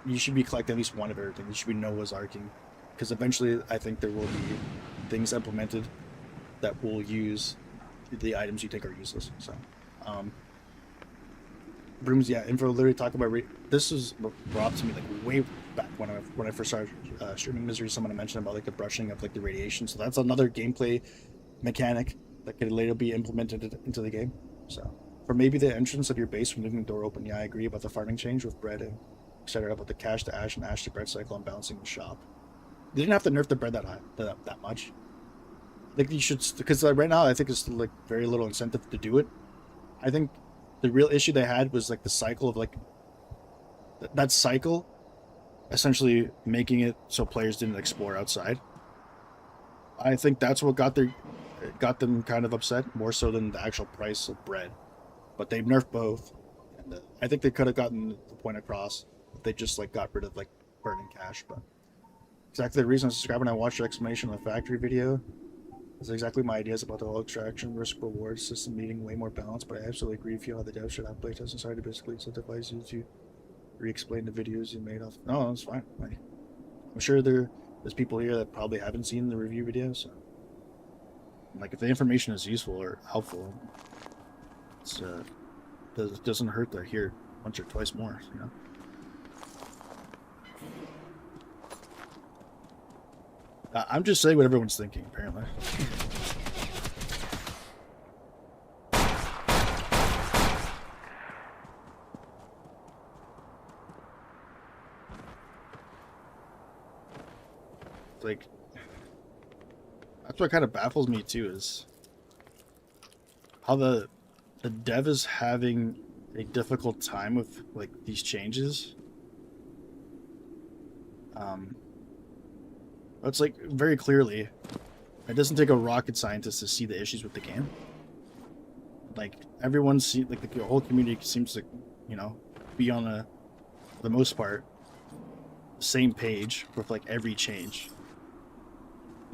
you should be collecting at least one of everything. You should be Noah's arcing, because eventually I think there will be things implemented that will use the items you think are useless. So, brooms, yeah. Info literally talk about this was brought to me like way back when I first started streaming Misery. Someone mentioned about like the brushing of like the radiation. So that's another gameplay mechanic that could later be implemented into the game. So, for maybe the entrance of your base from leaving the door open, yeah, I agree about the farming change with bread and etc. About the cash to ash and ash to bread cycle and balancing the shop. They didn't have to nerf the bread that much. Like you should, because like right now I think it's like very little incentive to do it. I think the real issue they had was like the cycle of like that cycle, essentially making it so players didn't explore outside. I think that's what got them kind of upset more so than the actual price of bread. But they've nerfed both, and I think they could have gotten the point across if they just like got rid of like burning cash. But exactly the reason I was subscribing, I watched your explanation of the factory video. That's exactly my ideas about the whole extraction risk reward system needing way more balance. But I absolutely agree with you how the devs should have playtests inside to basically incentivize you to re-explain the videos you made off. No, it's fine. Like, I'm sure there's people here that probably haven't seen the review videos. So, like, if the information is useful or helpful, it doesn't hurt to hear once or twice more, you know. I'm just saying what everyone's thinking, apparently. Like, that's what kind of baffles me too, is how the dev is having a difficult time with like these changes. It's like very clearly, it doesn't take a rocket scientist to see the issues with the game. Like everyone like the whole community seems to, you know, be on for the most part, same page with like every change.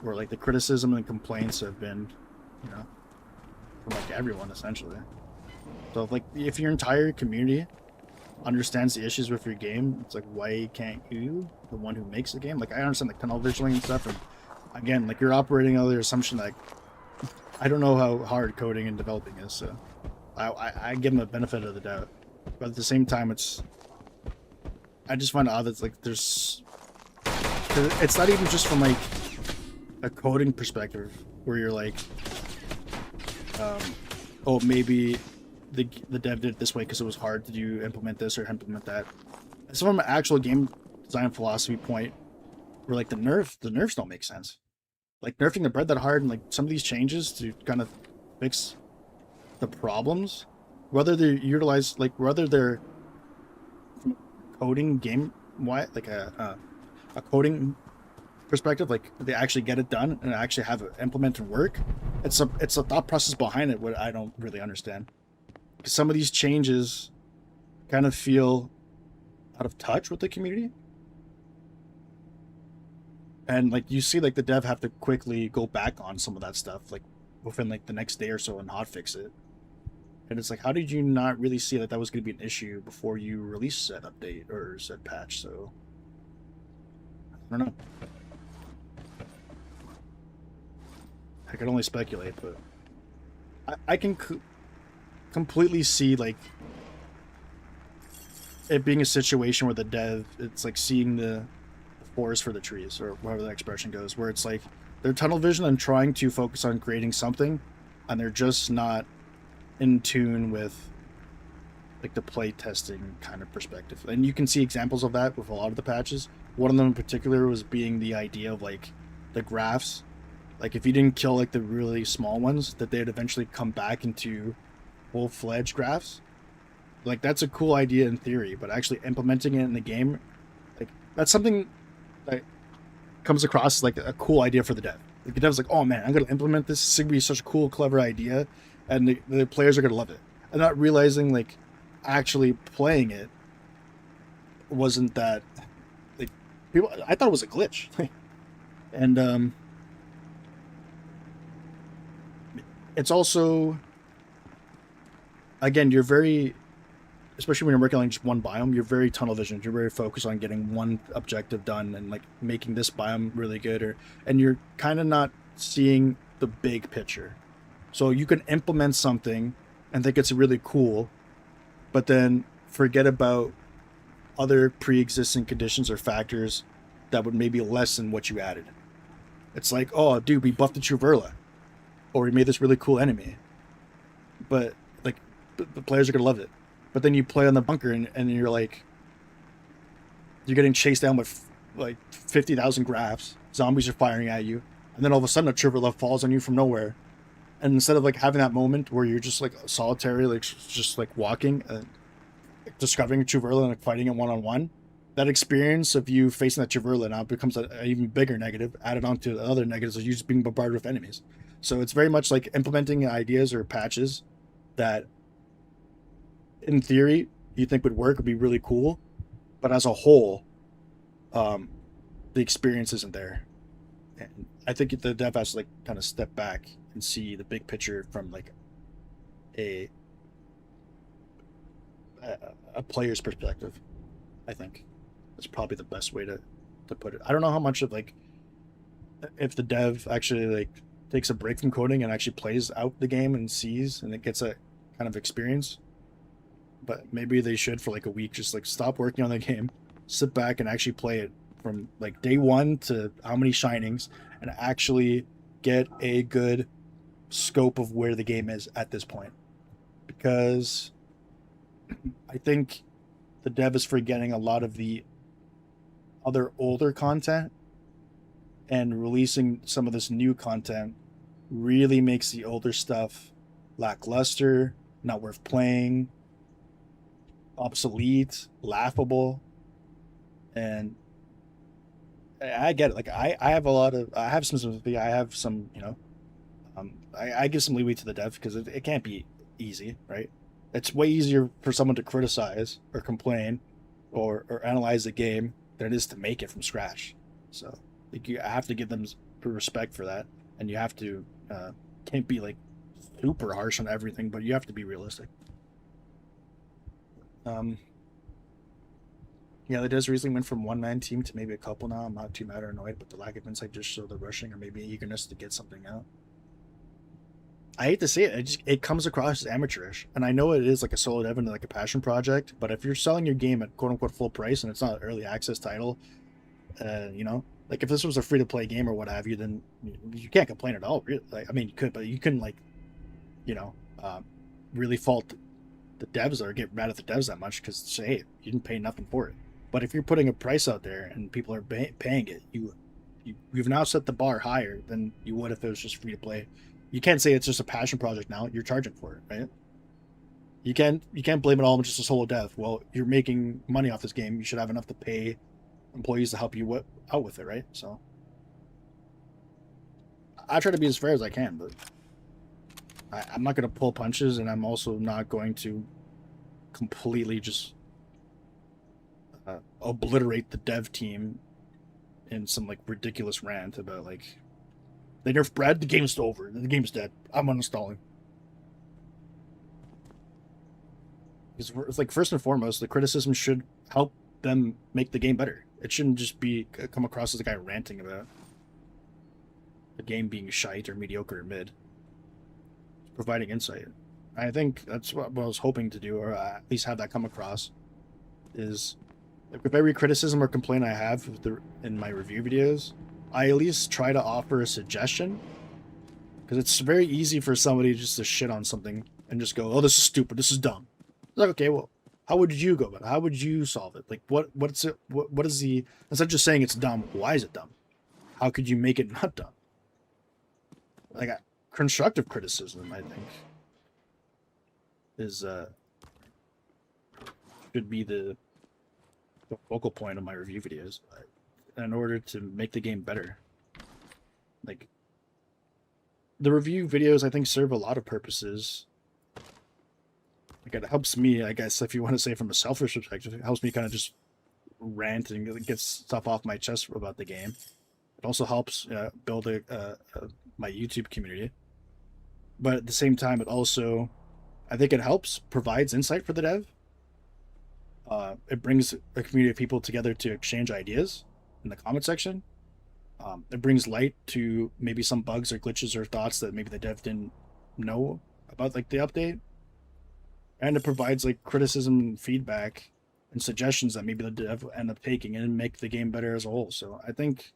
Where like the criticism and complaints have been, you know, from like everyone essentially. So if your entire community understands the issues with your game, it's like, why can't you, the one who makes the game? Like I understand like tunnel visioning and stuff, and again, like you're operating under the assumption that I don't know how hard coding and developing is, so I give them the benefit of the doubt, but at the same time, I just find it odd that like there's, it's not even just from like a coding perspective where you're like, oh maybe the dev did it this way because it was hard to implement this or implement that. It's from an actual game design philosophy point where like the nerfs don't make sense. Like nerfing the bread that hard and like some of these changes to kind of fix the problems, whether they're utilized, like whether they're coding game wide, like a coding perspective, like they actually get it done and actually have it implement and work. It's a thought process behind it what I don't really understand. Because some of these changes kind of feel out of touch with the community. And like you see like the dev have to quickly go back on some of that stuff, like within like the next day or so and hotfix it. And it's like, how did you not really see that was going to be an issue before you release said update or said patch? So I don't know. I can only speculate, but I can completely see like it being a situation where the dev, it's like seeing the forest for the trees, or whatever the expression goes, where it's like they're tunnel vision and trying to focus on creating something, and they're just not in tune with like the play testing kind of perspective. And you can see examples of that with a lot of the patches. One of them in particular was being the idea of like the graphs. Like if you didn't kill like the really small ones, that they'd eventually come back into full-fledged graphs. Like that's a cool idea in theory, but actually implementing it in the game, like that's something that comes across as like a cool idea for the dev. Like the dev's like, oh man, I'm gonna implement this. It's gonna be such a cool, clever idea, and the players are gonna love it. And not realizing like actually playing it wasn't that like people. I thought it was a glitch, and it's also, again, you're very, especially when you're working on just one biome, you're very tunnel vision. You're very focused on getting one objective done and like making this biome really good, and you're kind of not seeing the big picture. So you can implement something and think it's really cool, but then forget about other pre-existing conditions or factors that would maybe lessen what you added. It's like, oh, dude, we buffed the Truverla, or we made this really cool enemy, but like the players are gonna love it. But then you play on the bunker and you're like, you're getting chased down with like 50,000 graphs. Zombies are firing at you, and then all of a sudden a Truverla falls on you from nowhere. And instead of like having that moment where you're just like solitary, like just like walking and discovering a Truverla and like fighting it one-on-one, that experience of you facing that Truverla now becomes an even bigger negative, added on to the other negatives of you just being bombarded with enemies. So it's very much like implementing ideas or patches that in theory you think would work, would be really cool, but as a whole, the experience isn't there. And I think the dev has to like kind of step back and see the big picture from like a player's perspective. I think that's probably the best way to put it. I don't know how much of like if the dev actually like takes a break from coding and actually plays out the game and sees and it gets a kind of experience, but maybe they should for like a week just like stop working on the game, sit back and actually play it from like day one to how many shinings, and actually get a good scope of where the game is at this point. Because I think the dev is forgetting a lot of the other older content, and releasing some of this new content really makes the older stuff lackluster, not worth playing, obsolete, laughable. And I get it. Like I have I have some sympathy. I have some, I give some leeway to the dev because it can't be easy, right? It's way easier for someone to criticize or complain or analyze the game than it is to make it from scratch. So like you have to give them respect for that, and you have to can't be like super harsh on everything, but you have to be realistic. Yeah, the Des recently went from one man team to maybe a couple now. I'm not too mad or annoyed, but the lack of insight just show the rushing or maybe eagerness to get something out. I hate to say it, it comes across as amateurish, and I know it is like a solo dev and like a passion project. But if you're selling your game at quote unquote full price and it's not an early access title, you know, like if this was a free to play game or what have you, then you can't complain at all. Really, like, I mean, you could, but you couldn't like, you know, really fault the devs or get mad at the devs that much because hey, you didn't pay nothing for it. But if you're putting a price out there and people are paying it, you've now set the bar higher than you would if it was just free to play. You can't say it's just a passion project now. You're charging for it, right? You can't blame it all on just a solo dev. Well, you're making money off this game. You should have enough to pay employees to help you out with it, right? So I try to be as fair as I can, but I'm not going to pull punches, and I'm also not going to completely just obliterate the dev team in some like ridiculous rant about like they nerfed Brad, the game's over, the game's dead. I'm uninstalling. Because it's like first and foremost, the criticism should help them make the game better. It shouldn't just be come across as a guy ranting about the game being shite or mediocre or mid. It's providing insight. I think that's what I was hoping to do, or at least have that come across. Is like with every criticism or complaint I have in my review videos, I at least try to offer a suggestion, because it's very easy for somebody just to shit on something and just go, "Oh, this is stupid. This is dumb." It's like, okay, well, how would you go about it? How would you solve it? Like, what's it? What is the? Instead of just saying it's dumb, why is it dumb? How could you make it not dumb? Like, constructive criticism, I think, is should be the focal point of my review videos in order to make the game better. Like, the review videos, I think, serve a lot of purposes. Like, it helps me, I guess, if you want to say from a selfish perspective, it helps me kind of just rant and get stuff off my chest about the game. It also helps build my YouTube community. But at the same time, it also, I think it helps, provides insight for the dev. It brings a community of people together to exchange ideas in the comment section. It brings light to maybe some bugs or glitches or thoughts that maybe the dev didn't know about, like the update. And it provides like criticism and feedback and suggestions that maybe the dev end up taking and make the game better as a whole. So I think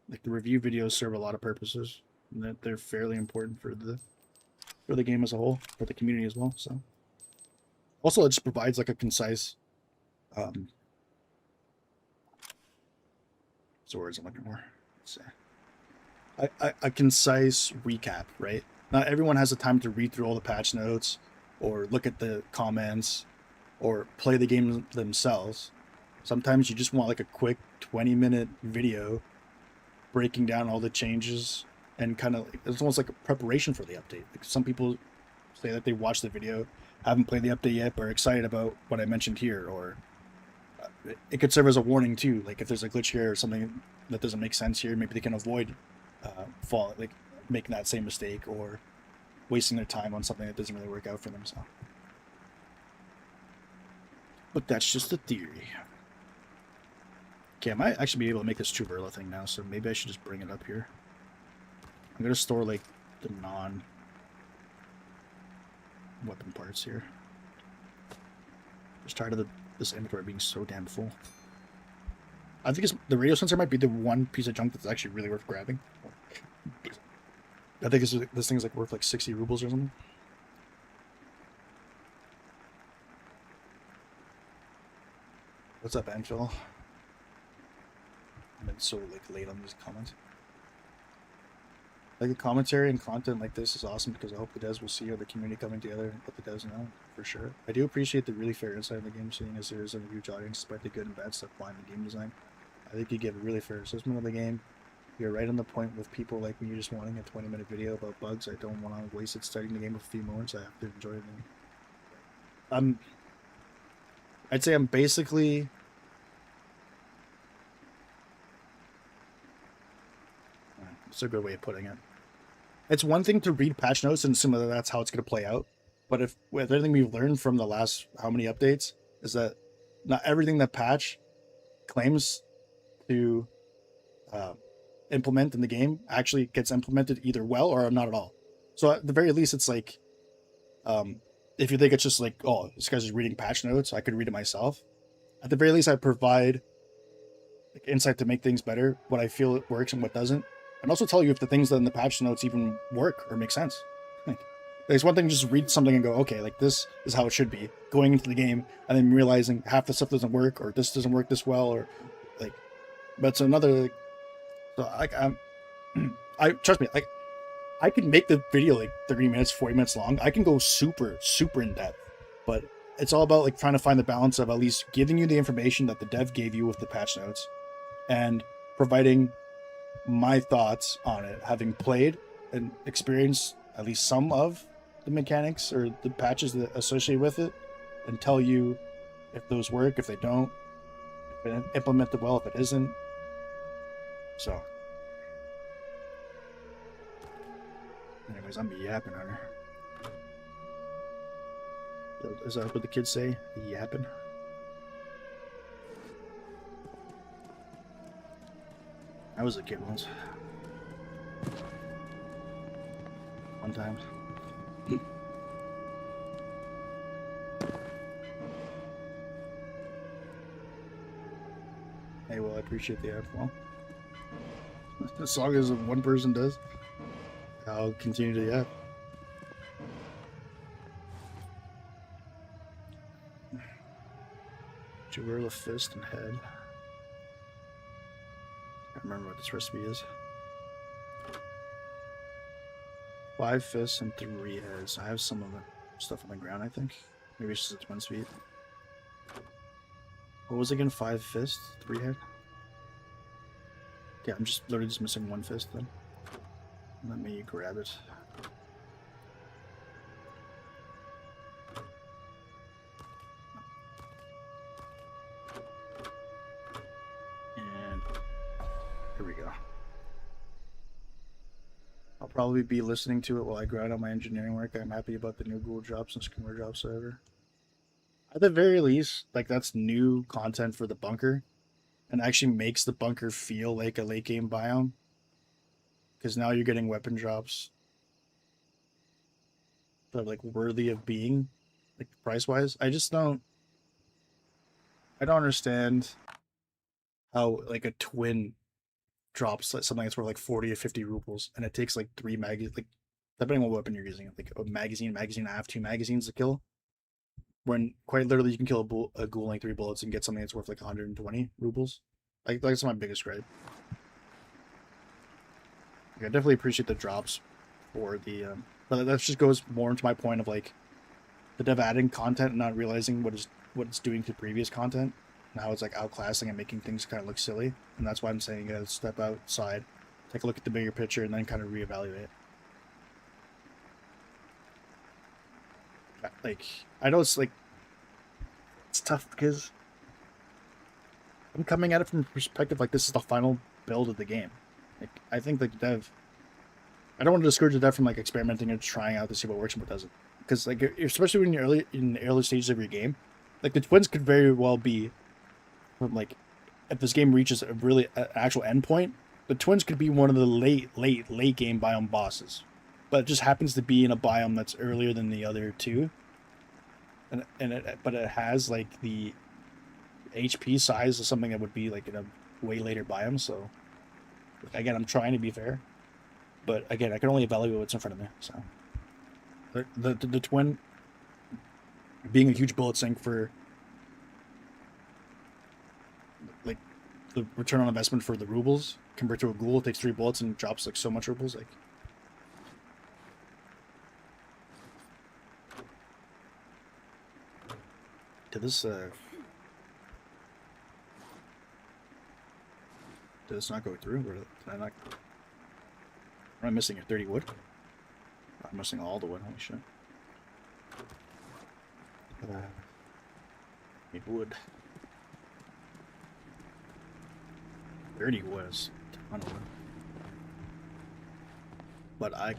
like the review videos serve a lot of purposes, and that they're fairly important for the game as a whole, for the community as well. So also it just provides like a concise what's the words I'm looking for? Let's say a concise recap, right? Not everyone has the time to read through all the patch notes or look at the comments or play the game themselves. Sometimes you just want like a quick 20-minute video breaking down all the changes and kind of it's almost like a preparation for the update. Like some people say that they watched the video, haven't played the update yet, but are excited about what I mentioned here, or it could serve as a warning too. Like if there's a glitch here or something that doesn't make sense here, maybe they can avoid making that same mistake or wasting their time on something that doesn't really work out for them. So, but that's just a theory. Okay, I might actually be able to make this Chuberla thing now, so maybe I should just bring it up here. I'm gonna store like the non-weapon parts here. Just tired of this inventory being so damn full. I think the radio sensor might be the one piece of junk that's actually really worth grabbing. I think this thing's like worth like 60 rubles or something. What's up, Anvil? I've been so like late on these comments. Like the commentary and content like this is awesome because I hope the devs will see the community coming together and let the devs know for sure. I do appreciate the really fair insight in the game, seeing as there is a huge audience despite the good and bad stuff behind the game design. I think you give a really fair assessment of the game. You're right on the point with people like me just wanting a 20-minute video about bugs. I don't want to waste it studying the game with a few moments. I have to enjoy it. I'd say I'm basically it's a good way of putting it. It's one thing to read patch notes and assume that that's how it's going to play out. But if with everything we've learned from the last how many updates is that not everything that patch claims to implement in the game actually gets implemented either well or not at all. So at the very least, it's like, if you think it's just like, oh, this guy's just reading patch notes, I could read it myself. At the very least, I provide like insight to make things better, what I feel it works and what doesn't, and also tell you if the things that in the patch notes even work or make sense. Like, it's one thing to just read something and go, okay, like this is how it should be, going into the game, and then realizing half the stuff doesn't work, or this doesn't work this well, or like, but it's another. Like, so like I trust me, like I can make the video like 30 minutes, 40 minutes long. I can go super, super in depth, but it's all about like trying to find the balance of at least giving you the information that the dev gave you with the patch notes and providing my thoughts on it, having played and experienced at least some of the mechanics or the patches that associate with it, and tell you if those work, if they don't, if it implemented well, if it isn't. So, anyways, I'm yapping, Hunter. Is that what the kids say? Yapping? I was a kid once. One time. Hey, well, I appreciate the ad. Well, as long as one person does, I'll continue to yap. Jewel, fist, and head. I don't remember what this recipe is. 5 fists and 3 heads. I have some of the stuff on the ground, I think. Maybe it's just a twin speed. What was it again? 5 fists? 3 head? Yeah, I'm just literally just missing 1 fist then. Let me grab it. And here we go. I'll probably be listening to it while I grind on my engineering work. I'm happy about the new Google drops and skimmer drops ever. At the very least, like that's new content for the bunker, and actually makes the bunker feel like a late game biome. Because now you're getting weapon drops that are like worthy of being, like price wise. I don't understand how like a twin drops like something that's worth like 40 or 50 rubles, and it takes like 3 like depending on what weapon you're using, like a magazine and a half, 2 magazines to kill. When quite literally you can kill a ghoul in like 3 bullets and get something that's worth like 120 rubles. Like that's my biggest gripe. Like, I definitely appreciate the drops for the, but that just goes more into my point of like the dev adding content and not realizing what it's doing to previous content. Now it's like outclassing and making things kind of look silly, and that's why I'm saying step outside, take a look at the bigger picture, and then kind of reevaluate. Like I know it's like it's tough because I'm coming at it from a perspective like this is the final build of the game. Like I think the dev, I don't want to discourage the dev from like experimenting and trying out to see what works and what doesn't. Because like especially when you're in the early stages of your game, like the twins could very well be from like if this game reaches a really an actual endpoint, the twins could be one of the late game biome bosses. But it just happens to be in a biome that's earlier than the other two. But it has like the HP size of something that would be like in a way later biome, so again I'm trying to be fair. But again, I can only evaluate what's in front of me. So the twin being a huge bullet sink for like the return on investment for the rubles compared to a ghoul, it takes 3 bullets and drops like so much rubles. Like did this not go through? Or did I not? Am I missing a 30 wood? I'm missing all the wood. Holy shit. Need wood. 30 wood is a ton of wood. But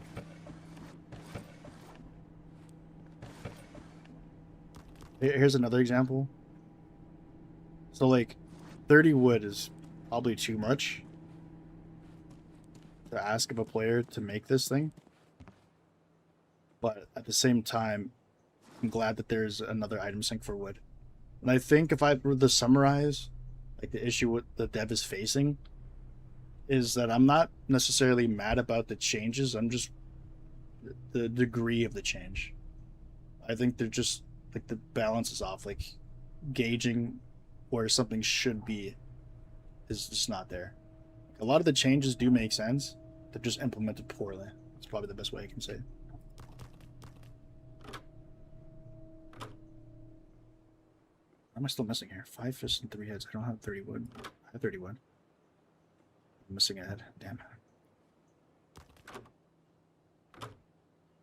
here's another example. So like 30 wood is probably too much to ask of a player to make this thing. but at the same time, I'm glad that there's another item sync for wood. And I think if I were to summarize, like the issue what the dev is facing, is that I'm not necessarily mad about the changes. I'm just the degree of the change. I think they're just like the balance is off. Like gauging where something should be is just not there. A lot of the changes do make sense. They're just implemented poorly. That's probably the best way I can say it. What am I still missing here? 5 fists and 3 heads. I don't have 30 wood. I have 30 wood. I'm missing a head. Damn.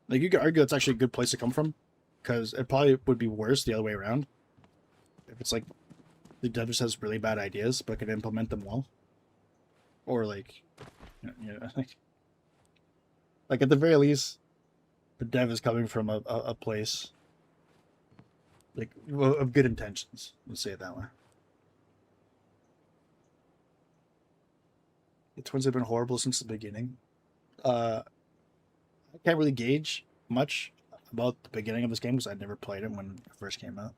Like, you could argue that's actually a good place to come from, because it probably would be worse the other way around. If it's like the dev just has really bad ideas, but can implement them well. Or like, like at the very least, the dev is coming from a place like of good intentions. Let's say it that way. The twins have been horrible since the beginning. I can't really gauge much about the beginning of this game because I never played it when it first came out.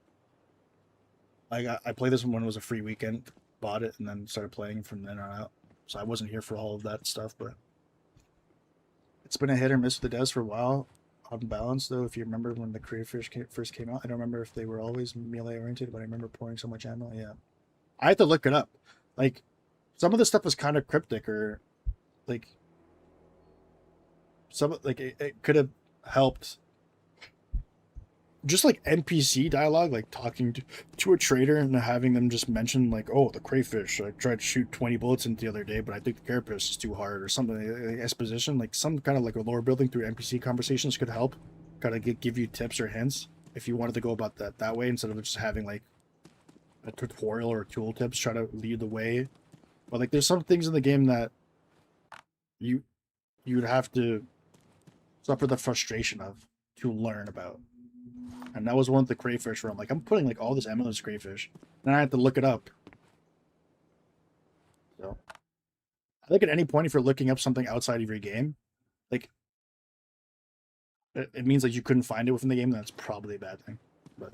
I played this when it was a free weekend, bought it, and then started playing from then on out. So I wasn't here for all of that stuff, but it's been a hit or miss with the devs for a while. On balance, though, if you remember when the crayfish first came out, I don't remember if they were always melee oriented, but I remember pouring so much ammo. Yeah, I had to look it up. Like, some of the stuff was kind of cryptic, or like some like it could have helped. Just like NPC dialogue, like talking to a trader and having them just mention like, "Oh, the crayfish! I tried to shoot 20 bullets into the other day, but I think the carapace is too hard," or something. Like exposition, like some kind of like a lore building through NPC conversations could help, kind of give you tips or hints if you wanted to go about that way instead of just having like a tutorial or tool tips try to lead the way. But like, there's some things in the game that you would have to suffer the frustration of to learn about. And that was one of the crayfish where I'm like, I'm putting like all this ammo in this crayfish. Then I had to look it up. So I think at any point if you're looking up something outside of your game, like it means like you couldn't find it within the game, that's probably a bad thing. But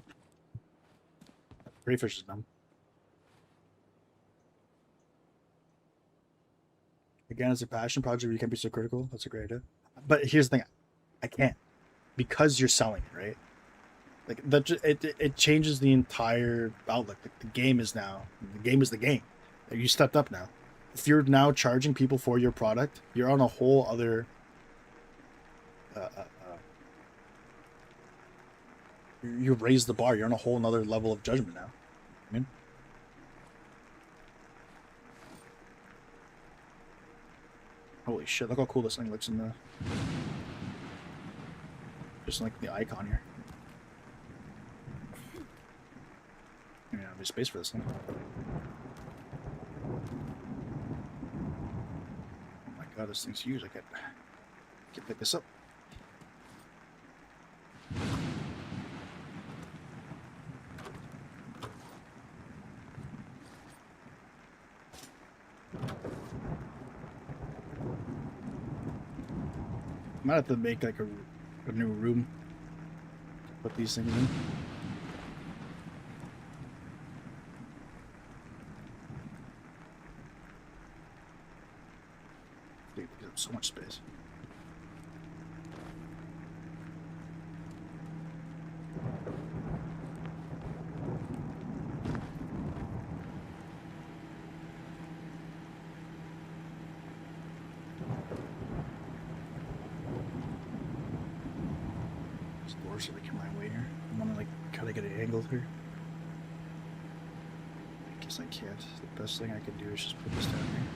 crayfish is dumb. Again, it's a passion project where you can't be so critical. That's a great idea. But here's the thing, I can't. Because you're selling it, right? Like that, it changes the entire outlook. Like the game is the game. You stepped up now. If you're now charging people for your product, you're on a whole other. You raise the bar. You're on a whole another level of judgment now. I mean, holy shit! Look how cool this thing looks in the. Just like the icon here. Yeah, there's space for this thing. Oh my god, this thing's huge. I can pick this up. I might have to make like a new room to put these things in. Dude, these have so much space. This door's like in my way here. I want to like kind of get it angled here. I guess I can't. The best thing I can do is just put this down here.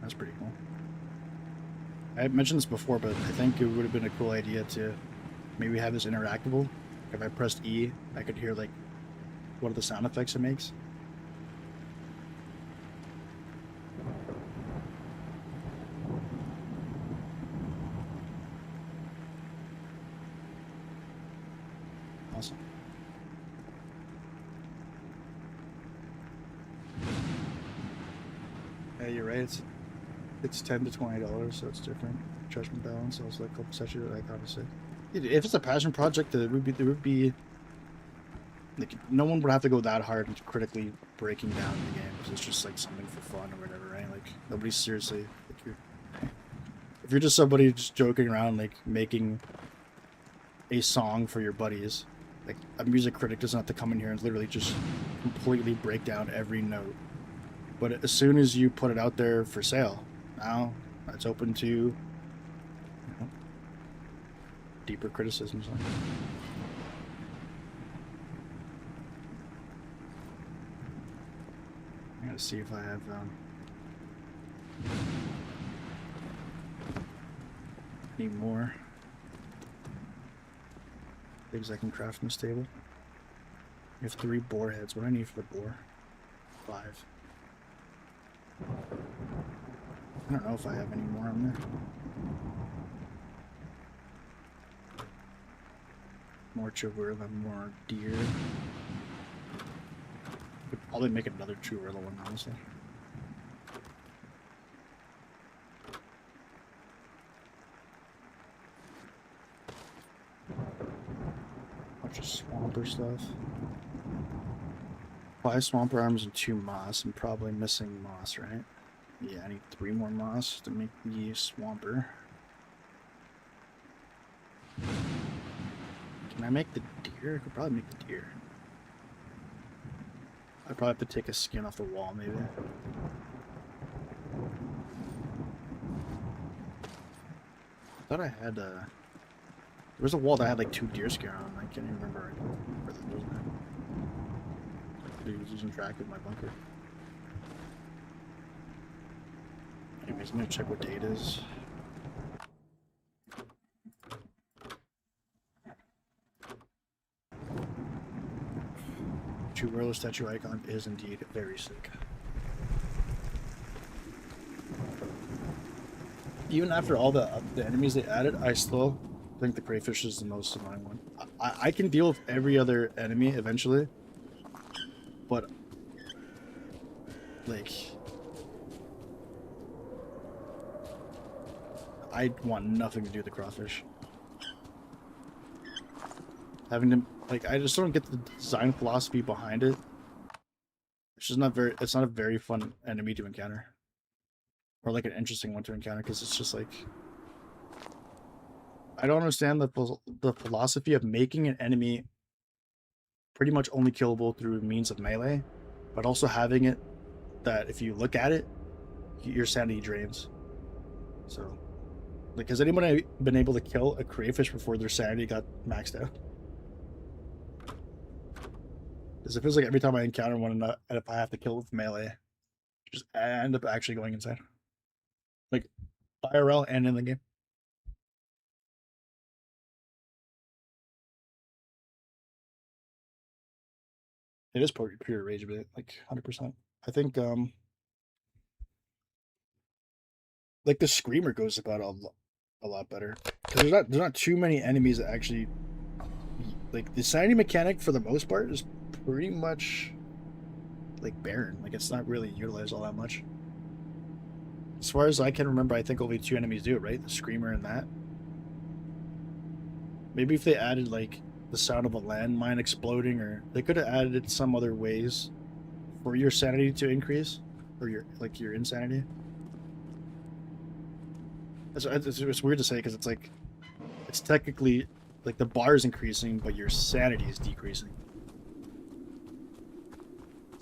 That's pretty cool. I mentioned this before, but I think it would have been a cool idea to maybe have this interactable. If I pressed E, I could hear like what are the sound effects it makes. Awesome. you're right. It's $10 to $20, so it's different. Judgment balance also like couple sessions, like obviously. If it's a passion project, there would be like no one would have to go that hard into critically breaking down the game. It's just like something for fun or whatever, right? Like nobody's seriously like if you're just somebody just joking around, like making a song for your buddies, like a music critic doesn't have to come in here and literally just completely break down every note. But as soon as you put it out there for sale, now it's open to, you know, deeper criticisms. I gotta see if I have any more things I can craft from this table. We have 3 boar heads. What do I need for the boar? 5. I don't know if I have any more on there. More Chihuahua, more deer. Could probably make another Chihuahua one, honestly. Bunch of swamper stuff. 5 swamper arms and 2 moss. I'm probably missing moss, right? Yeah, I need 3 more moss to make the swamper. Can I make the deer? I could probably make the deer. I'd probably have to take a skin off the wall, maybe. I thought I had there was a wall that had like 2 deer skin on. I can't even remember where that was now. I was losing track of my bunker. Anyways, I'm gonna check what day it is. Chihuahua statue icon is indeed very sick. Even after all the enemies they added, I still think the crayfish is the most annoying one. I can deal with every other enemy eventually, but like I want nothing to do with the crawfish. Having to like, I just don't get the design philosophy behind it. It's just not very. It's not a very fun enemy to encounter, or like an interesting one to encounter, because it's just like I don't understand the philosophy of making an enemy pretty much only killable through means of melee, but also having it that if you look at it, your sanity drains. So, like, has anybody been able to kill a crayfish before their sanity got maxed out? Because it feels like every time I encounter one, and if I have to kill with melee, just I end up actually going insane. Like IRL and in the game. It is pure rage bait, like 100%. I think like the screamer goes about a lot better, because there's not too many enemies that actually like the sanity mechanic for the most part is pretty much like barren. Like it's not really utilized all that much. As far as I can remember, I think only 2 enemies do it, right? The screamer and that. Maybe if they added like the sound of a landmine exploding, or they could have added it some other ways for your sanity to increase, or your insanity. It's weird to say, because it's like it's technically like the bar is increasing, but your sanity is decreasing.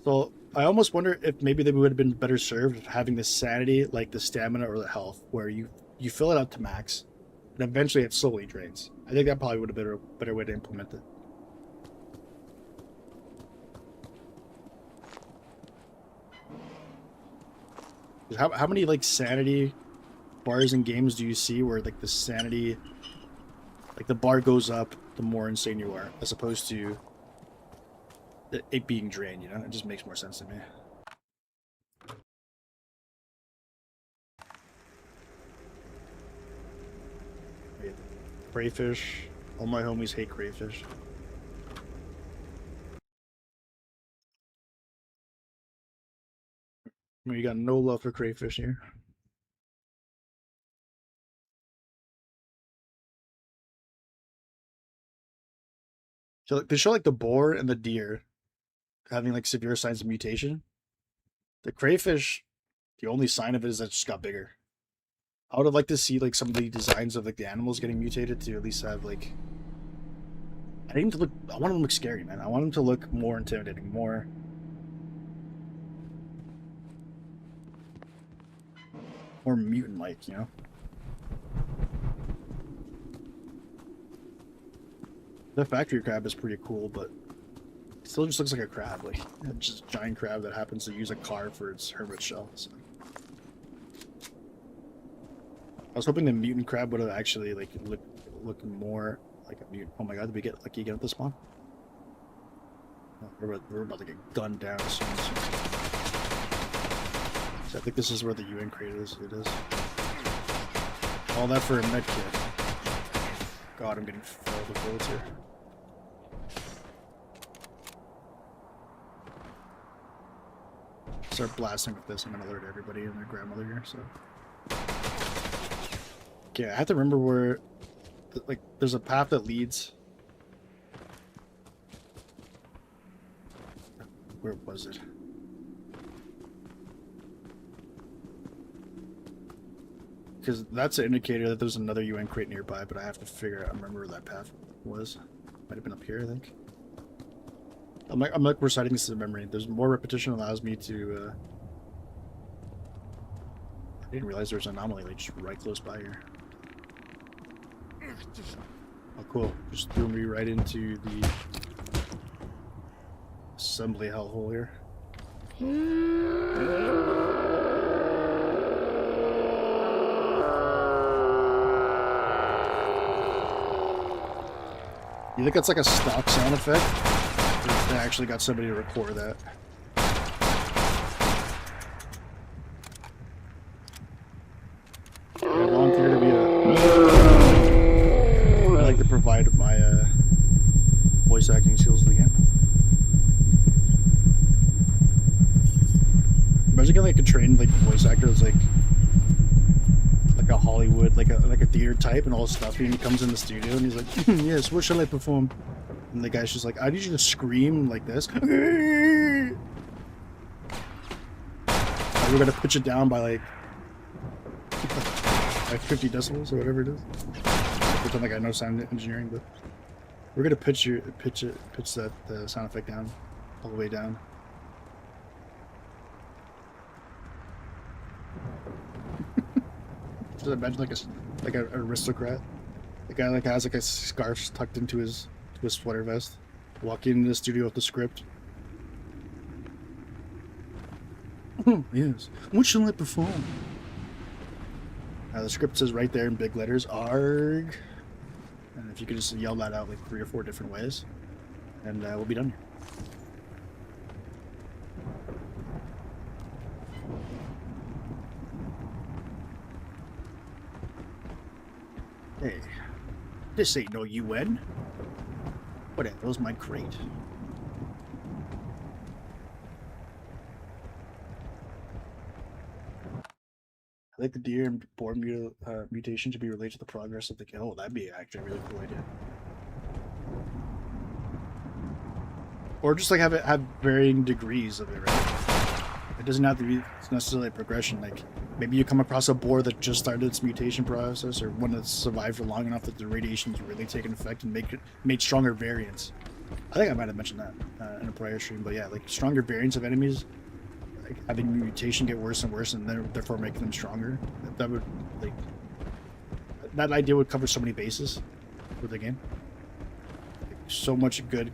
So I almost wonder if maybe they would have been better served having the sanity, like the stamina or the health, where you fill it up to max, and eventually it slowly drains. I think that probably would have been a better way to implement it. How many like sanity bars in games do you see where like the sanity, like the bar goes up the more insane you are, as opposed to it being drained? You know, it just makes more sense to me. Crayfish. All my homies hate crayfish. I mean, you got no love for crayfish here. So like, they show like the boar and the deer having like severe signs of mutation. The crayfish, the only sign of it is that it just got bigger. I would have liked to see like some of the designs of like the animals getting mutated to at least have like. I need them to look. I want them to look scary, man. I want them to look more intimidating, more mutant-like, you know. The factory crab is pretty cool, but it still just looks like a crab, like just a giant crab that happens to use a car for its hermit shell. So. I was hoping the mutant crab would have actually like look more like a mutant. Oh my god, did we get lucky again at the spawn? Oh, we're about to get gunned down as soon as. So I think this is where the UN crate is. It is. All that for a med kit. God, I'm getting filled with bullets here. Start blasting with this. I'm gonna alert everybody and their grandmother here. So. Okay, I have to remember where, like, there's a path that leads. Where was it? Because that's an indicator that there's another UN crate nearby, but I have to remember where that path was. Might have been up here, I think. I'm like reciting this in memory. There's more repetition allows me to. I didn't realize there's an anomaly like just right close by here. Oh, cool. Just threw me right into the assembly hellhole here. You think that's like a stock sound effect? Or they actually got somebody to record that? I volunteer to be I like to provide my voice acting skills to the game. Imagine getting like a trained like voice actor that's like a Hollywood, like a theater type and all this stuff, and he comes in the studio and he's like, yes, what shall I perform? And the guy's just like, I need you to scream like this. We're gonna pitch it down by like 50 decibels or whatever it is. Pretend like I know sound engineering, but we're gonna pitch that sound effect down, all the way down. Just imagine like an aristocrat, the guy like has like a scarf tucked into his sweater vest, walking into the studio with the script. Oh yes, what shall I perform? The script says right there in big letters, ARG. And if you could just yell that out like 3 or 4 different ways, and we'll be done here. Hey, this ain't no UN. What the hell's my crate? I think the deer and boar mutation should be related to the progress of the kill. Oh, that'd be actually a really cool idea. Or just like have varying degrees of it, right? It doesn't have to be necessarily a progression. Like maybe you come across a boar that just started its mutation process, or one that's survived for long enough that the radiation's really taken effect and made stronger variants. I think I might have mentioned that in a prior stream, but yeah, like stronger variants of enemies. Like having mutation get worse and worse, and therefore making them stronger. That would like that idea would cover so many bases for the game. Like, so much good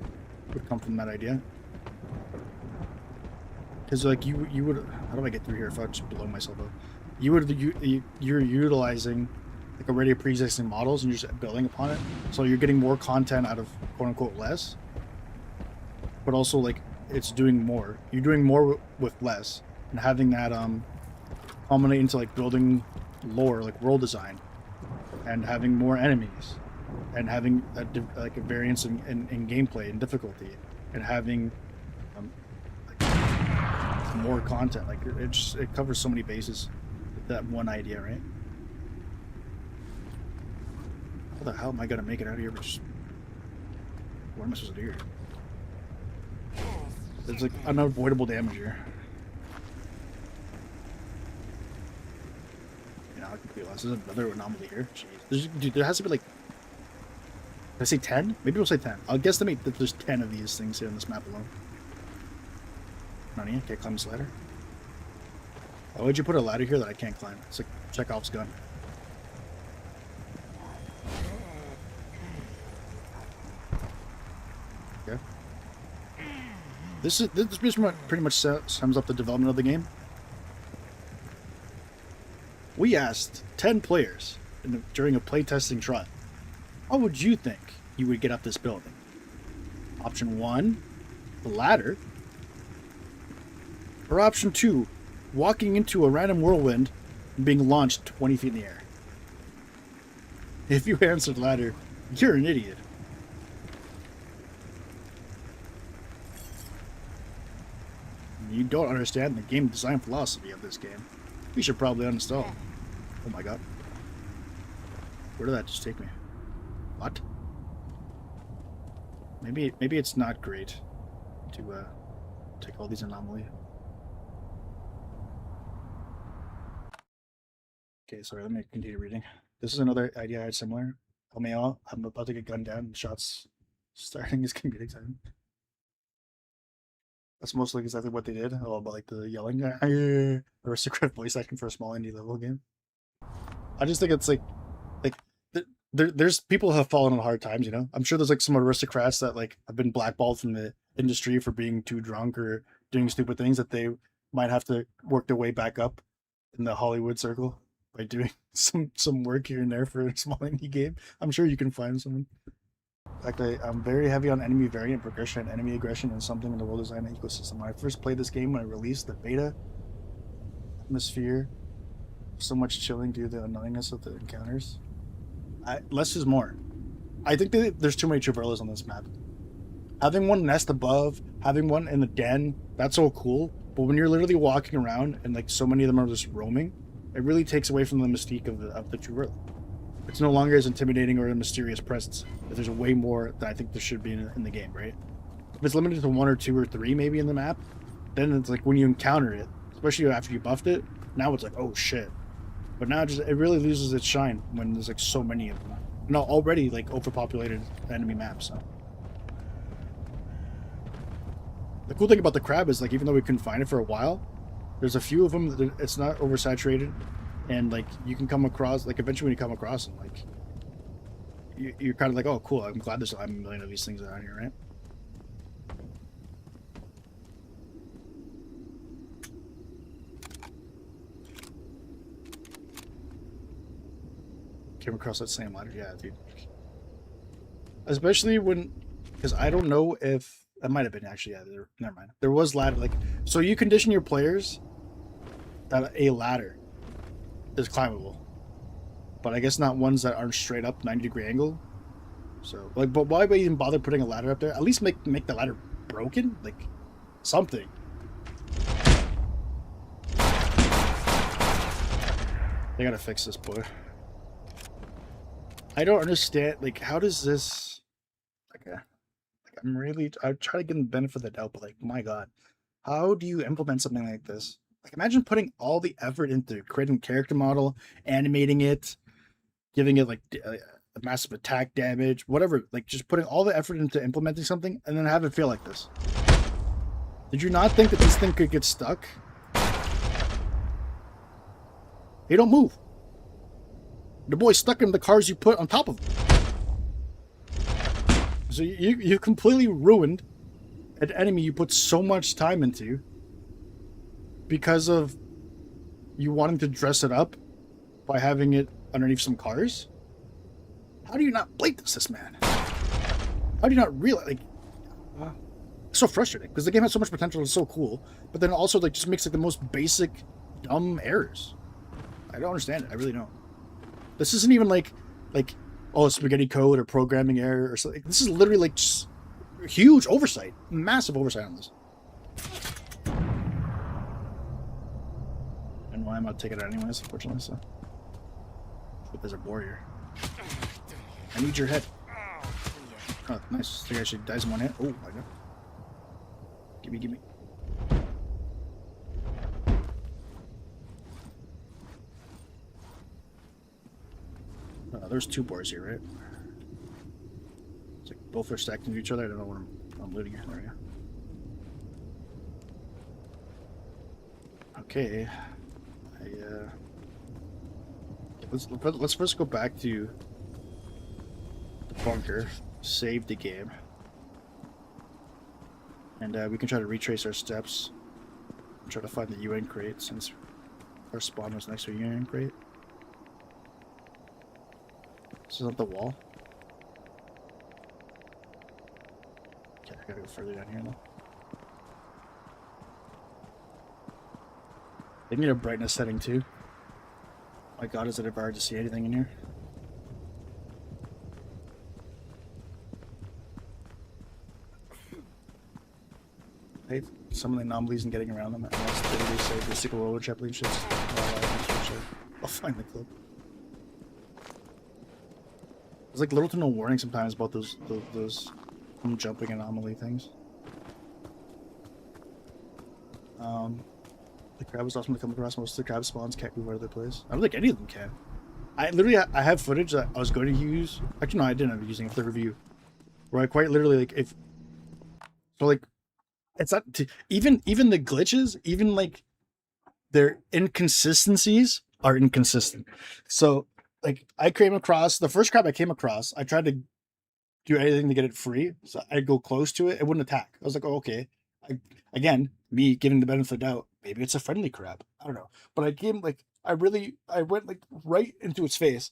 would come from that idea. Because like you would, how do I get through here if I just blow myself up? You're utilizing like already pre-existing models and you're just building upon it, so you're getting more content out of quote unquote less. But also like. It's doing more. You're doing more with less, and having that culminate into like building lore, like world design, and having more enemies, and having like a variance in gameplay and difficulty, and having like, more content. Like it covers so many bases. That one idea, right? How the hell am I gonna make it out of here? What am I supposed to do here? There's like unavoidable damage here. Yeah, I completely lost. There's another anomaly here. Jeez. Dude, there has to be like. Did I say 10? Maybe we'll say 10. I'll guesstimate that there's 10 of these things here in this map alone. Nani, can't climb this ladder. Why would you put a ladder here that I can't climb? It's like Chekhov's gun. Okay. This pretty much sums up the development of the game. We asked 10 players during a playtesting trial, how would you think you would get up this building? Option 1, the ladder. Or option 2, walking into a random whirlwind and being launched 20 feet in the air. If you answered ladder, you're an idiot. You don't understand the game design philosophy of this game. We should probably uninstall. Oh my god. Where did that just take me? What? Maybe it's not great to take all these anomalies. Okay, sorry, let me continue reading. This is another idea I had similar. I'm about to get gunned down and shots starting is gonna be exciting. That's mostly exactly what they did. All about like the yelling aristocrat voice acting for a small indie level game. I just think it's like there's people who have fallen on hard times, you know? I'm sure there's like some aristocrats that like have been blackballed from the industry for being too drunk or doing stupid things that they might have to work their way back up in the Hollywood circle by doing some work here and there for a small indie game. I'm sure you can find someone. In fact, I'm very heavy on enemy variant progression and enemy aggression and something in the world design ecosystem. When I first played this game, when I released the beta atmosphere, so much chilling due to the annoyingness of the encounters. Less is more. I think that there's too many traversals on this map. Having one nest above, having one in the den, that's all cool. But when you're literally walking around and like so many of them are just roaming, it really takes away from the mystique of the traversal. It's no longer as intimidating or a mysterious presence. But there's way more that I think there should be in the game, right? If it's limited to 1 or 2 or 3 maybe in the map, then it's like when you encounter it, especially after you buffed it, now it's like, oh shit. But now it really loses its shine when there's like so many of them. Not already like overpopulated enemy maps. So. The cool thing about the crab is like even though we couldn't find it for a while, there's a few of them that it's not oversaturated, and like you can come across like eventually when you come across them, like you're kind of like, oh cool, I'm glad there's a million of these things around here, right? Came across that same ladder, yeah, dude. Especially when, because I don't know if that might have been actually, yeah. Never mind. There was ladder, like so you condition your players that a ladder is climbable, but I guess not ones that aren't straight up 90-degree angle. So like, but why would you even bother putting a ladder up there? At least make the ladder broken, like something. They gotta fix this, boy. I don't understand, like, how does this, I try to give them the benefit of the doubt, but like, my god, how do you implement something like this? Like, imagine putting all the effort into creating a character model, animating it, giving it like a massive attack damage, whatever, like just putting all the effort into implementing something and then have it feel like this. Did you not think that this thing could get stuck? They don't move. The boy's stuck in the cars you put on top of him. So you completely ruined an enemy you put so much time into because of you wanting to dress it up by having it underneath some cars. How do you not blade this man? How do you not realize? Like, it's so frustrating because the game has so much potential. It's so cool, but then also like just makes like the most basic dumb errors. I don't understand it. I really don't. This isn't even like oh, spaghetti code or programming error or something. This is literally like just huge oversight, massive oversight on this. I'm not taking it anyways, unfortunately, so. But there's a warrior. I need your head. Oh, nice. I think I actually dies in one hit. Oh my god. Gimme, gimme. There's two boars here, right? It's like both are stacked into each other. I don't know what I'm looting here. There we go. Okay. Let's first go back to the bunker, save the game, and we can try to retrace our steps. Try to find the UN crate since our spawn was next to a UN crate. This is not the wall. Okay, I gotta go further down here though. They need a brightness setting too. My god, is it ever hard to see anything in here? I hate some of the anomalies and getting around them. Unless they say the sickle roller chaplain shits. I'll find the clip. There's like little to no warning sometimes about those jumping anomaly things. The crab was awesome to come across. Most of the crab spawns can't move out of their place. I don't think any of them can. I have footage that I was going to use. Actually, no, I didn't end up using it for the review. Where I quite literally like it's not even the glitches, even like their inconsistencies are inconsistent. So like I came across the first crab I came across. I tried to do anything to get it free, so I'd go close to it. It wouldn't attack. I was like, oh okay. Again, me giving the benefit of the doubt. Maybe it's a friendly crab. I don't know. But I went like right into its face,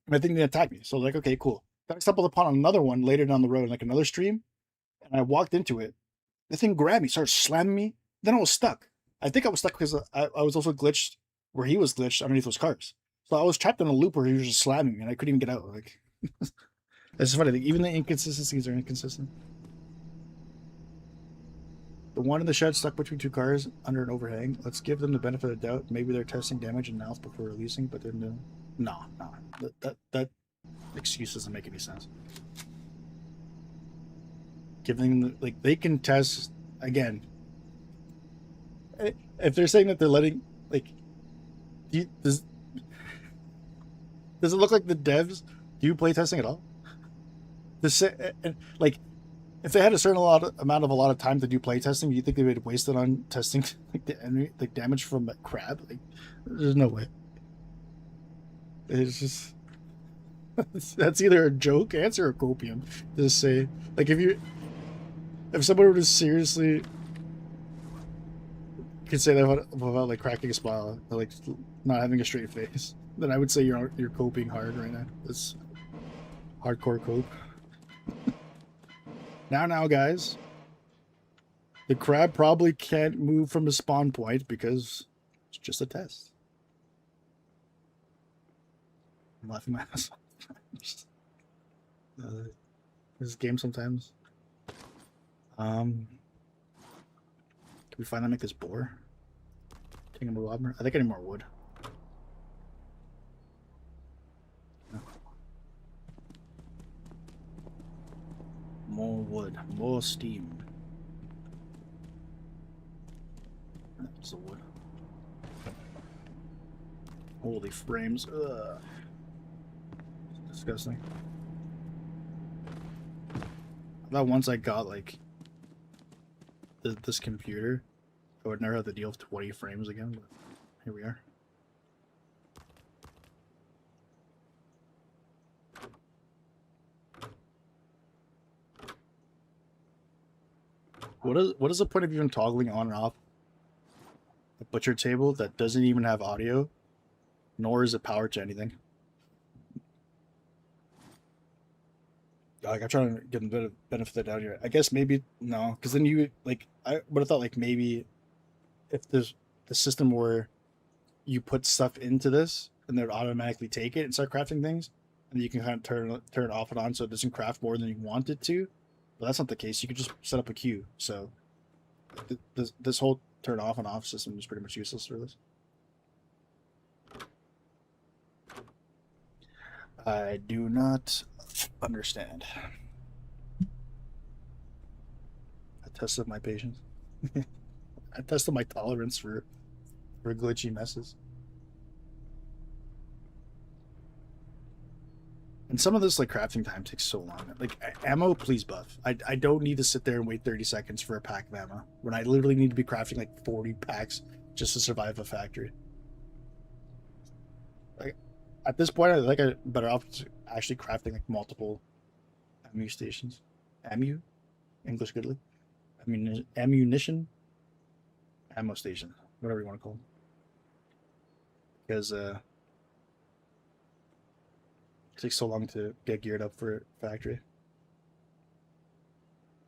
and I think they attacked me. So like, okay, cool. Then I stumbled upon another one later down the road, like another stream, and I walked into it. The thing grabbed me, started slamming me. Then I was stuck. I think I was stuck because I was also glitched where he was glitched underneath those cars. So I was trapped in a loop where he was just slamming me, and I couldn't even get out. Like, that's just funny. Like, even the inconsistencies are inconsistent. The one in the shed stuck between two cars under an overhang. Let's give them the benefit of the doubt. Maybe they're testing damage and mouth before releasing, but they're no. No. That excuse doesn't make any sense. Giving them like they can test again. If they're saying that they're letting like, does it look like the devs do play testing at all? Like, if they had a certain amount of time to do play testing, do you think they would waste it on testing like the enemy, like damage from a crab? Like, there's no way. It's just that's either a joke answer or copium. Just say like if someone were to seriously could say that without like cracking a smile, like not having a straight face, then I would say you're coping hard right now. It's hardcore cope. Now, guys, the crab probably can't move from a spawn point because it's just a test. I'm laughing my ass off. This game sometimes. Can we finally make this boar? Taking a robber? I think I need more wood. No. More wood, more steam. That's the wood. Holy frames. Ugh. It's disgusting. I thought once I got like this computer, I would never have to deal with 20 frames again, but here we are. What is the point of even toggling on and off a butcher table that doesn't even have audio, nor is it powered to anything? Like, I'm trying to get a bit of benefit of the doubt here. I guess maybe no, because then you like I would have thought like maybe if there's the system where you put stuff into this and they would automatically take it and start crafting things, and you can kind of turn it off and on so it doesn't craft more than you want it to. But that's not the case. You could just set up a queue. So this whole turn off and off system is pretty much useless for this. I do not understand. I tested my patience. I tested my tolerance for glitchy messes. And some of this like crafting time takes so long. Like ammo, please buff. I don't need to sit there and wait 30 seconds for a pack of ammo when I literally need to be crafting like 40 packs just to survive a factory. Like at this point, I think I better off actually crafting like multiple ammu stations. Ammu, English goodly. I mean ammunition, ammo station, whatever you want to call them. Because it takes so long to get geared up for a factory.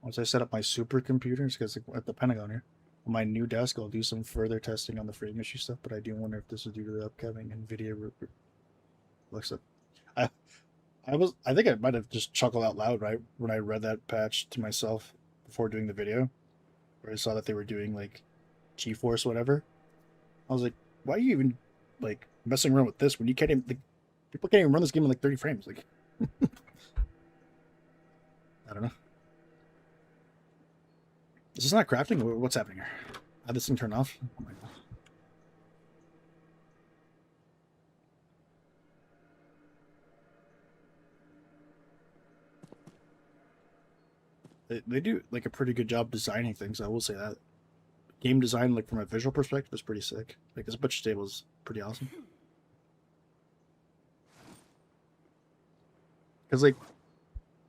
Once I set up my supercomputers, because at the Pentagon here, on my new desk, I'll do some further testing on the frame issue stuff. But I do wonder if this is due to the upcoming NVIDIA looks up. I I think I might have just chuckled out loud right when I read that patch to myself before doing the video, where I saw that they were doing like GeForce whatever. I was like, why are you even like messing around with this when you can't even like, people can't even run this game in like 30 frames? Like, I don't know. Is this not crafting? What's happening here? How this thing turn off? Oh my god. They do like a pretty good job designing things. I will say that. Game design, like from a visual perspective, is pretty sick. Like this butcher table is pretty awesome. Because like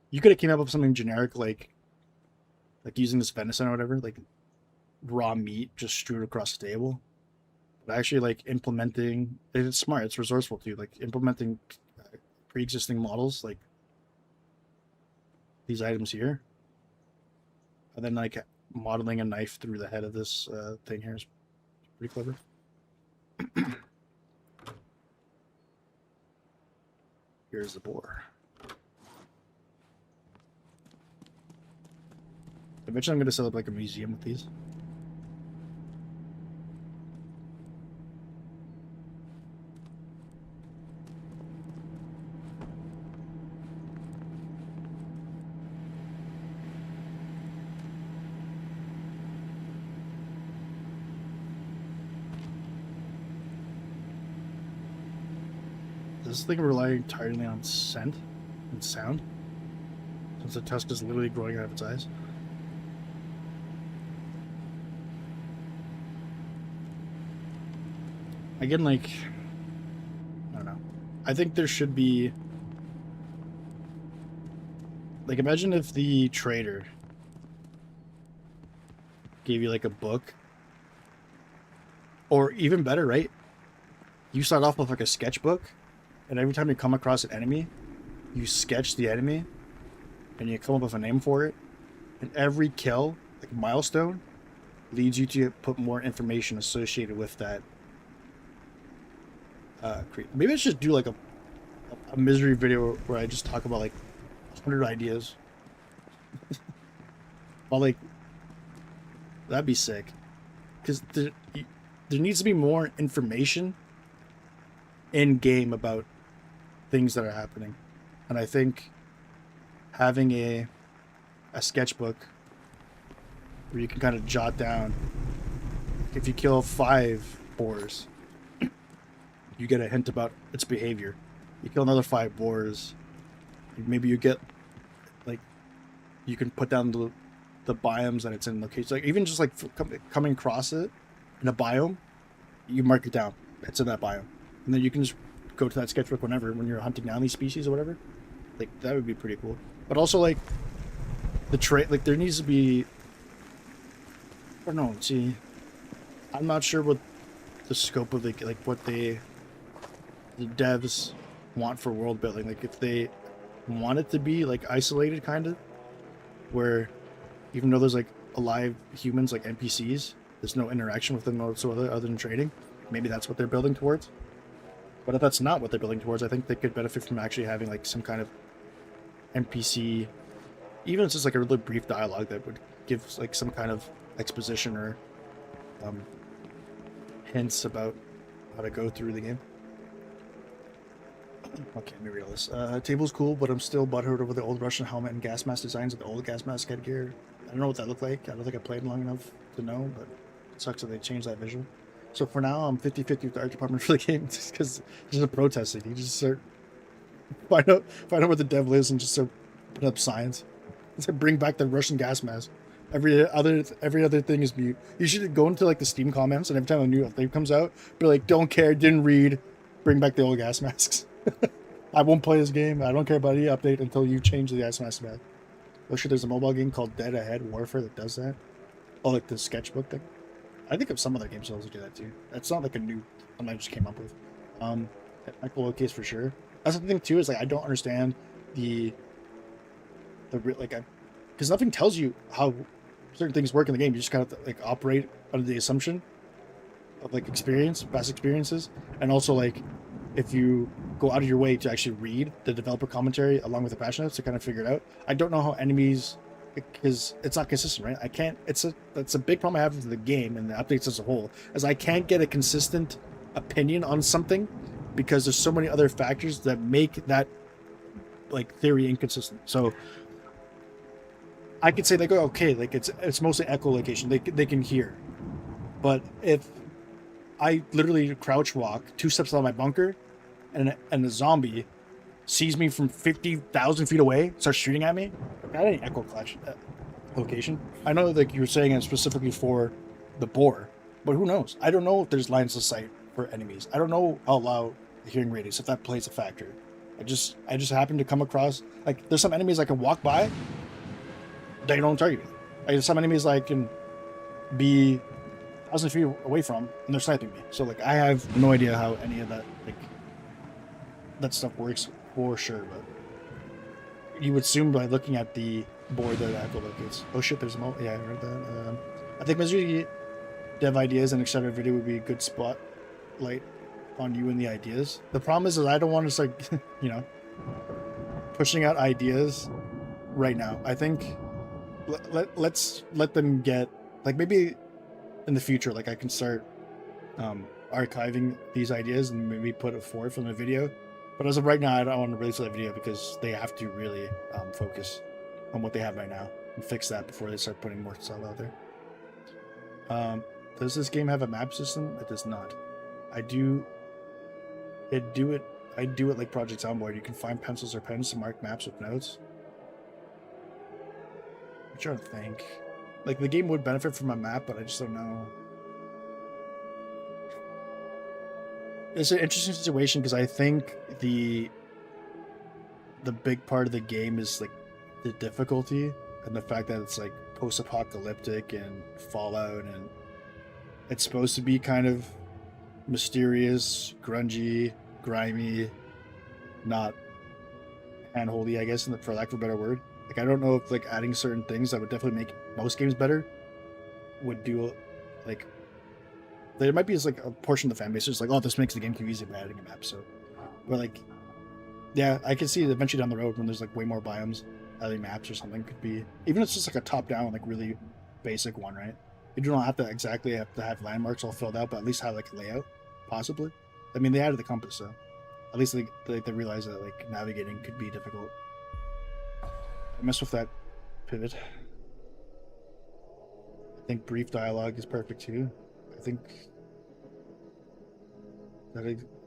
you could have came up with something generic like using this venison or whatever, like raw meat just strewed across the table. But actually like implementing it's smart, it's resourceful too, like implementing pre-existing models like these items here. And then like modeling a knife through the head of this thing here is pretty clever. Here's the boar. Eventually I'm going to set up like a museum with these. Does this thing rely entirely on scent and sound? Since the tusk is literally growing out of its eyes? Again, like, I don't know. I think there should be, like, imagine if the trader gave you, like, a book. Or even better, right? You start off with, like, a sketchbook, and every time you come across an enemy, you sketch the enemy, and you come up with a name for it. And every kill, like, milestone, leads you to put more information associated with that. Maybe I should do like a misery video where I just talk about like 100 ideas. Well, like that'd be sick, because there needs to be more information in game about things that are happening, and I think having a sketchbook where you can kind of jot down if you kill 5 boars, you get a hint about its behavior. You kill another 5 boars, maybe you get like you can put down the biomes that it's in locations. Like even just like coming across it in a biome, you mark it down. It's in that biome, and then you can just go to that sketchbook whenever when you're hunting down these species or whatever. Like that would be pretty cool. But also like the trait, like there needs to be. I don't know. See, I'm not sure what the scope of the like what the devs want for world building. Like if they want it to be like isolated kind of, where even though there's like alive humans like NPCs, there's no interaction with them whatsoever other than trading. Maybe that's what they're building towards. But if that's not what they're building towards, I think they could benefit from actually having like some kind of NPC, even if it's just like a really brief dialogue that would give like some kind of exposition or hints about how to go through the game. Okay, let me read this. Table's cool, but I'm still butthurt over the old Russian helmet and gas mask designs of the old gas mask headgear. I don't know what that looked like. I don't think I played long enough to know, but it sucks that they changed that visual. So for now, I'm 50-50 with the art department for the game because just a protesting. You just start find out what the devil is and just start put up signs. It's like bring back the Russian gas mask. Every other thing is mute. You should go into like the Steam comments and every time a new update comes out, be like, don't care, didn't read, bring back the old gas masks. I won't play this game. I don't care about any update until you change the gas mask back. Oh shit, there's a mobile game called Dead Ahead Warfare that does that. Oh, like the sketchbook thing. I think of some other games also do that too. That's not like a new one I just came up with. Echolocates for sure. That's the thing too, is like I don't understand the like because nothing tells you how certain things work in the game. You just kind of like operate under the assumption of like past experiences, and also like if you go out of your way to actually read the developer commentary along with the patch notes to kind of figure it out. I don't know how enemies, because it's not consistent, right? I can't. That's a big problem I have with the game and the updates as a whole, is I can't get a consistent opinion on something because there's so many other factors that make that like theory inconsistent. So I could say like, oh, okay, like it's mostly echolocation. They can hear, but if I literally crouch walk 2 steps out of my bunker, and a zombie sees me from 50,000 feet away, starts shooting at me, that ain't location. I know like you were saying it specifically for the boar, but who knows? I don't know if there's lines of sight for enemies. I don't know how loud the hearing radius, if that plays a factor. I just happen to come across like there's some enemies I can walk by, they don't target me. Like, there's some enemies I can be 1,000 feet away from, and they're sniping me. So like I have no idea how any of that that stuff works for sure, but you would assume by looking at the board that echolocates. Oh shit, there's a yeah, I read that. I think Misery dev ideas and etc. video would be a good spotlight on you and the ideas. The problem is that I don't want to start, pushing out ideas right now. I think let's let them get like maybe in the future, like I can start archiving these ideas and maybe put it forth in a video. But as of right now, I don't want to release that video because they have to really focus on what they have right now and fix that before they start putting more stuff out there. Does this game have a map system? It does not. I do it like Project Soundboard. You can find pencils or pens to mark maps with notes. I'm trying to think. Like the game would benefit from a map, but I just don't know. It's an interesting situation because I think the big part of the game is like the difficulty and the fact that it's like post-apocalyptic and Fallout, and it's supposed to be kind of mysterious, grungy, grimy, not handholdy, I guess, for lack of a better word. Like I don't know if like adding certain things that would definitely make most games better would do like. There might be just like a portion of the fan base just like, oh, this makes the game too easy by adding a map. So, but like, yeah, I can see it eventually down the road when there's like way more biomes, adding maps or something could be, even if it's just like a top-down, like really basic one, right? You do not have to exactly have to have landmarks all filled out, but at least have like a layout, possibly. I mean, they added the compass, so at least they realize that like navigating could be difficult. I mess with that pivot. I think brief dialogue is perfect too. I think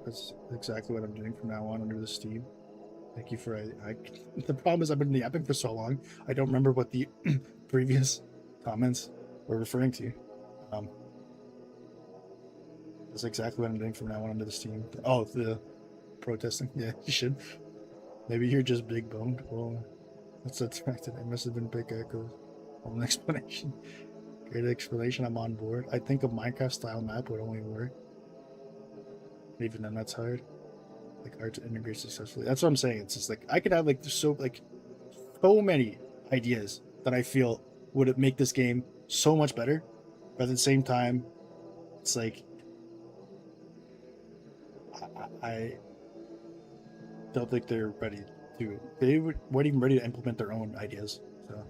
that's exactly what I'm doing from now on under the Steam. Thank you for the problem is I've been yapping for so long, I don't remember what the previous comments were referring to. That's exactly what I'm doing from now on under the Steam. Oh, the protesting. Yeah, you should. Maybe you're just big boned. Well, that's attracted. It must have been big echoes. An explanation. Great explanation. I'm on board. I think a Minecraft style map would only work. Even then, that's hard. Like hard to integrate successfully. That's what I'm saying. It's just like I could have like so many ideas that I feel would make this game so much better. But at the same time, it's like I don't think they're ready to. They weren't even ready to implement their own ideas. So,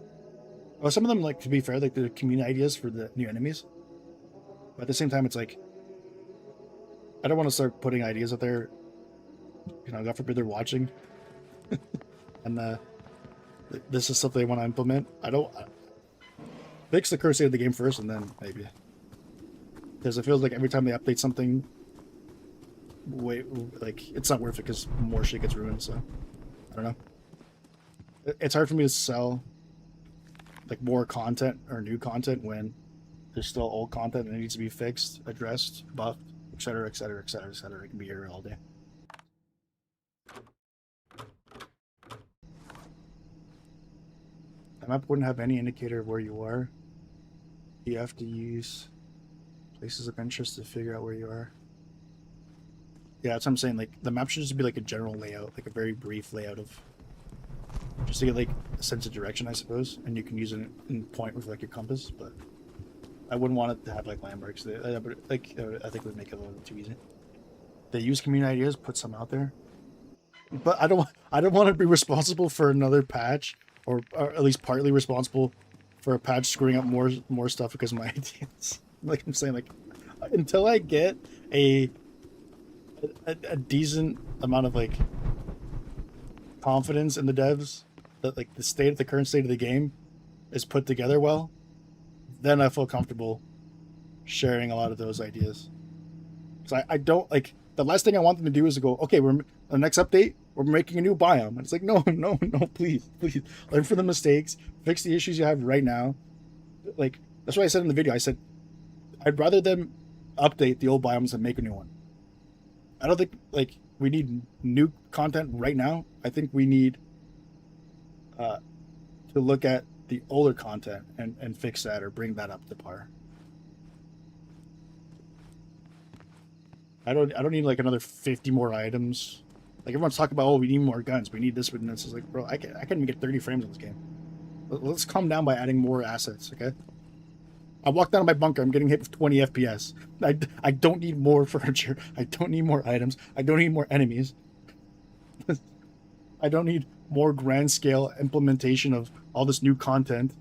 well, some of them, like to be fair, like the community ideas for the new enemies. But at the same time, it's like I don't want to start putting ideas out there you know, God forbid they're watching, and this is something they want to implement. I don't fix the current state of the game first, and then maybe, because it feels like every time they update something, like it's not worth it because more shit gets ruined. So I don't know. It's hard for me to sell like more content or new content when there's still old content that needs to be fixed, addressed, buffed, etc., etc., etc., etc. It can be here all day. The map wouldn't have any indicator of where you are. You have to use places of interest to figure out where you are. Yeah, that's what I'm saying. Like the map should just be like a general layout, like a very brief layout of, just to get like a sense of direction, I suppose, and you can use it in point with like your compass. But I wouldn't want it to have like landmarks. But like I think it would make it a little too easy. They use community ideas, put some out there, but I don't want to be responsible for another patch, or at least partly responsible for a patch screwing up more stuff because of my ideas. Like I'm saying, like until I get a decent amount of like confidence in the devs that like the current state of the game is put together well, then I feel comfortable sharing a lot of those ideas. So I don't like, the last thing I want them to do is to go, okay, we're the next update, we're making a new biome. And it's like, no, please learn from the mistakes, fix the issues you have right now. Like that's what I said in the video. I said I'd rather them update the old biomes than make a new one. I don't think like we need new content right now. I think we need to look at the older content and fix that or bring that up to par. I don't need like another 50 more items. Like everyone's talking about, oh, we need more guns, we need this, but this is like, bro, I can't even get 30 frames in this game. Let's calm down by adding more assets, okay? I walked out of my bunker, I'm getting hit with 20 FPS. I don't need more furniture. I don't need more items. I don't need more enemies. I don't need more grand scale implementation of all this new content.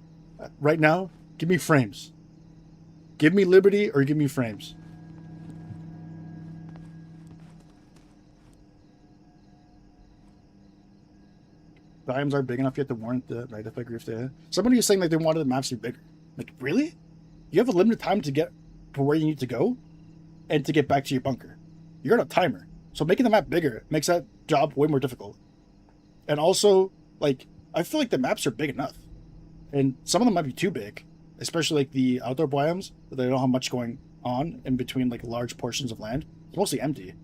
Right now, give me frames. Give me liberty or give me frames. Biomes aren't big enough yet to warrant the right if I agree with that. Somebody is saying like they wanted the maps to be bigger. Like, really? You have a limited time to get to where you need to go and to get back to your bunker. You're on a timer. So making the map bigger makes that job way more difficult. And also, like, I feel like the maps are big enough. And some of them might be too big, especially like the outdoor biomes. They don't have much going on in between like large portions of land. It's mostly empty.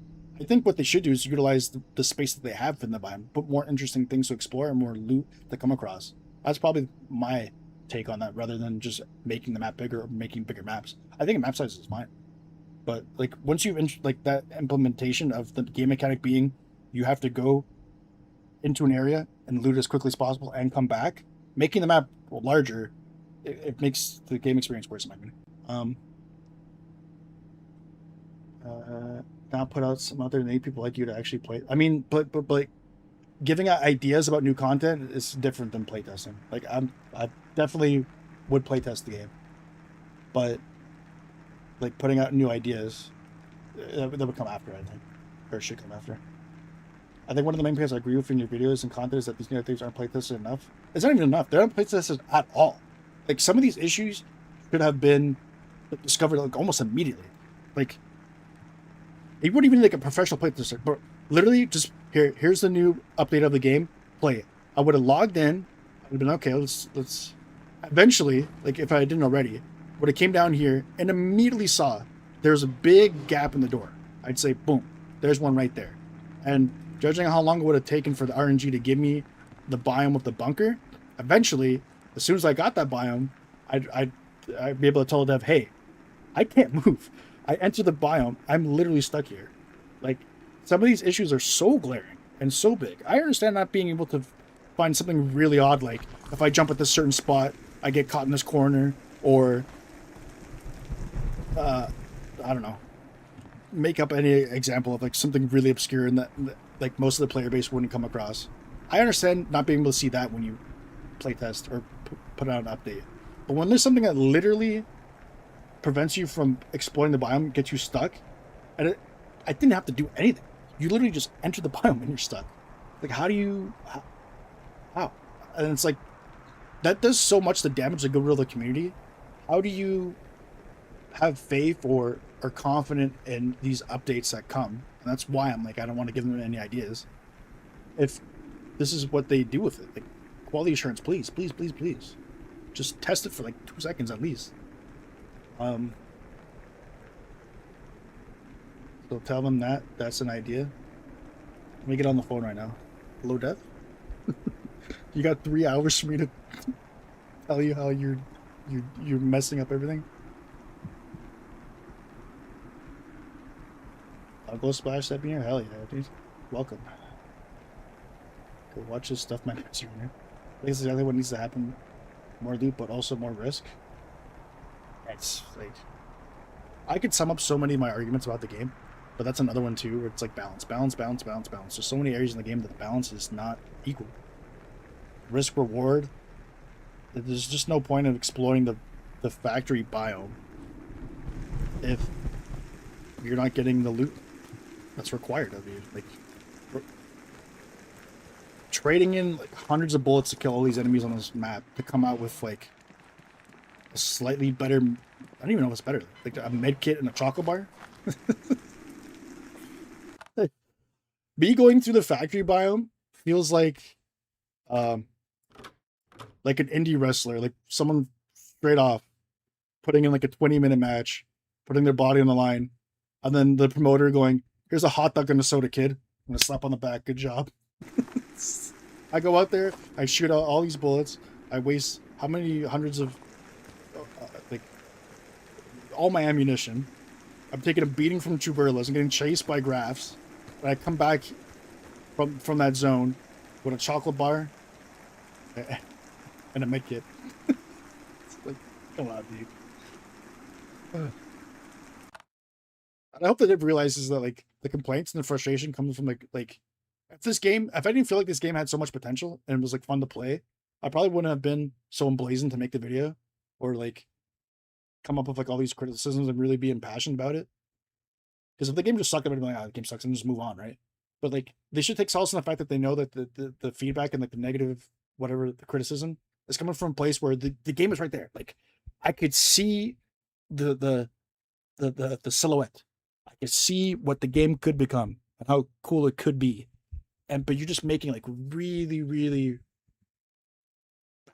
I think what they should do is utilize the space that they have in the biome, put more interesting things to explore and more loot to come across. That's probably my take on that, rather than just making the map bigger or making bigger maps. I think a map size is fine, but like once you've like that implementation of the game mechanic being you have to go into an area and loot as quickly as possible and come back, making the map larger, it makes the game experience worse in my opinion. Now put out some other need people like you to actually play. I mean, but like giving out ideas about new content is different than playtesting. Like I definitely would playtest the game, but like putting out new ideas that would come after, I think, or should come after. I think one of the main things I agree with in your videos and content is that these new things aren't playtested enough. It's not even enough. They're not playtested at all. Like some of these issues should have been discovered like almost immediately. Like you wouldn't even like a professional playtester, but literally just here's the new update of the game. Play it. I would have logged in. I'd have been okay. Let's. Eventually, like if I didn't already, would have came down here and immediately saw there's a big gap in the door. I'd say, boom, there's one right there. And judging on how long it would have taken for the RNG to give me the biome of the bunker, eventually, as soon as I got that biome, I'd be able to tell the dev, hey, I can't move. I enter the biome, I'm literally stuck here. Like, some of these issues are so glaring and so big. I understand not being able to find something really odd, like if I jump at this certain spot, I get caught in this corner, or I don't know, make up any example of like something really obscure and that like most of the player base wouldn't come across. I understand not being able to see that when you playtest or put out an update, but when there's something that literally prevents you from exploring the biome, gets you stuck, and I didn't have to do anything. you literally just enter the biome and you're stuck. Like, how do you, how? And it's like, that does so much to damage the goodwill of the community. How do you have faith or are confident in these updates that come? And that's why I'm like, I don't want to give them any ideas. If this is what they do with it, like, quality assurance, please, please, please, please. Just test it for like 2 seconds at least. So tell them that that's an idea. Let me get on the phone right now. Hello, Dev. You got 3 hours for me to tell you how you're messing up everything. I'll go splash that beer. Hell yeah, dude. Welcome. Go watch this stuff, man. This is exactly what needs to happen. More loot, but also more risk. It's like, I could sum up so many of my arguments about the game, but that's another one too, where it's like balance, balance, balance, balance, balance. There's so many areas in the game that the balance is not equal. Risk reward. There's just no point in exploring the factory biome if you're not getting the loot that's required of you. Like, trading in like hundreds of bullets to kill all these enemies on this map to come out with like a slightly better, I don't even know what's better, like a med kit and a chocolate bar. Me going through the factory biome feels like an indie wrestler, like someone straight off putting in like a 20-minute match, putting their body on the line, and then the promoter going, here's a hot dog and a soda, kid. I'm gonna slap on the back, good job. I go out there, I shoot out all these bullets, I waste how many hundreds of like all my ammunition. I'm taking a beating from Chuberlas, I'm getting chased by Graphs, and I come back from that zone with a chocolate bar and a med kit. It's like, come on, dude. And I hope that it realizes that like the complaints and the frustration comes from like if I didn't feel like this game had so much potential and it was like fun to play, I probably wouldn't have been so emblazoned to make the video or like come up with like all these criticisms and really be impassioned about it. Because if the game just sucked, I'd be like, the game sucks and just move on, right? But like they should take solace in the fact that they know that the feedback and like the negative whatever the criticism is coming from a place where the game is right there. Like I could see the silhouette. I could see what the game could become and how cool it could be. But you're just making like really, really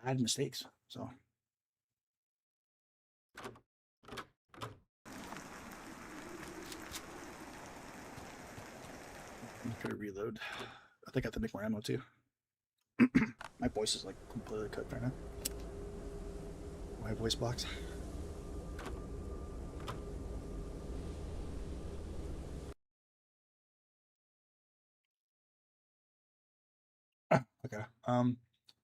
bad mistakes. So I'm gonna reload. I think I have to make more ammo too. My voice is like completely cooked right now. My voice box. Okay.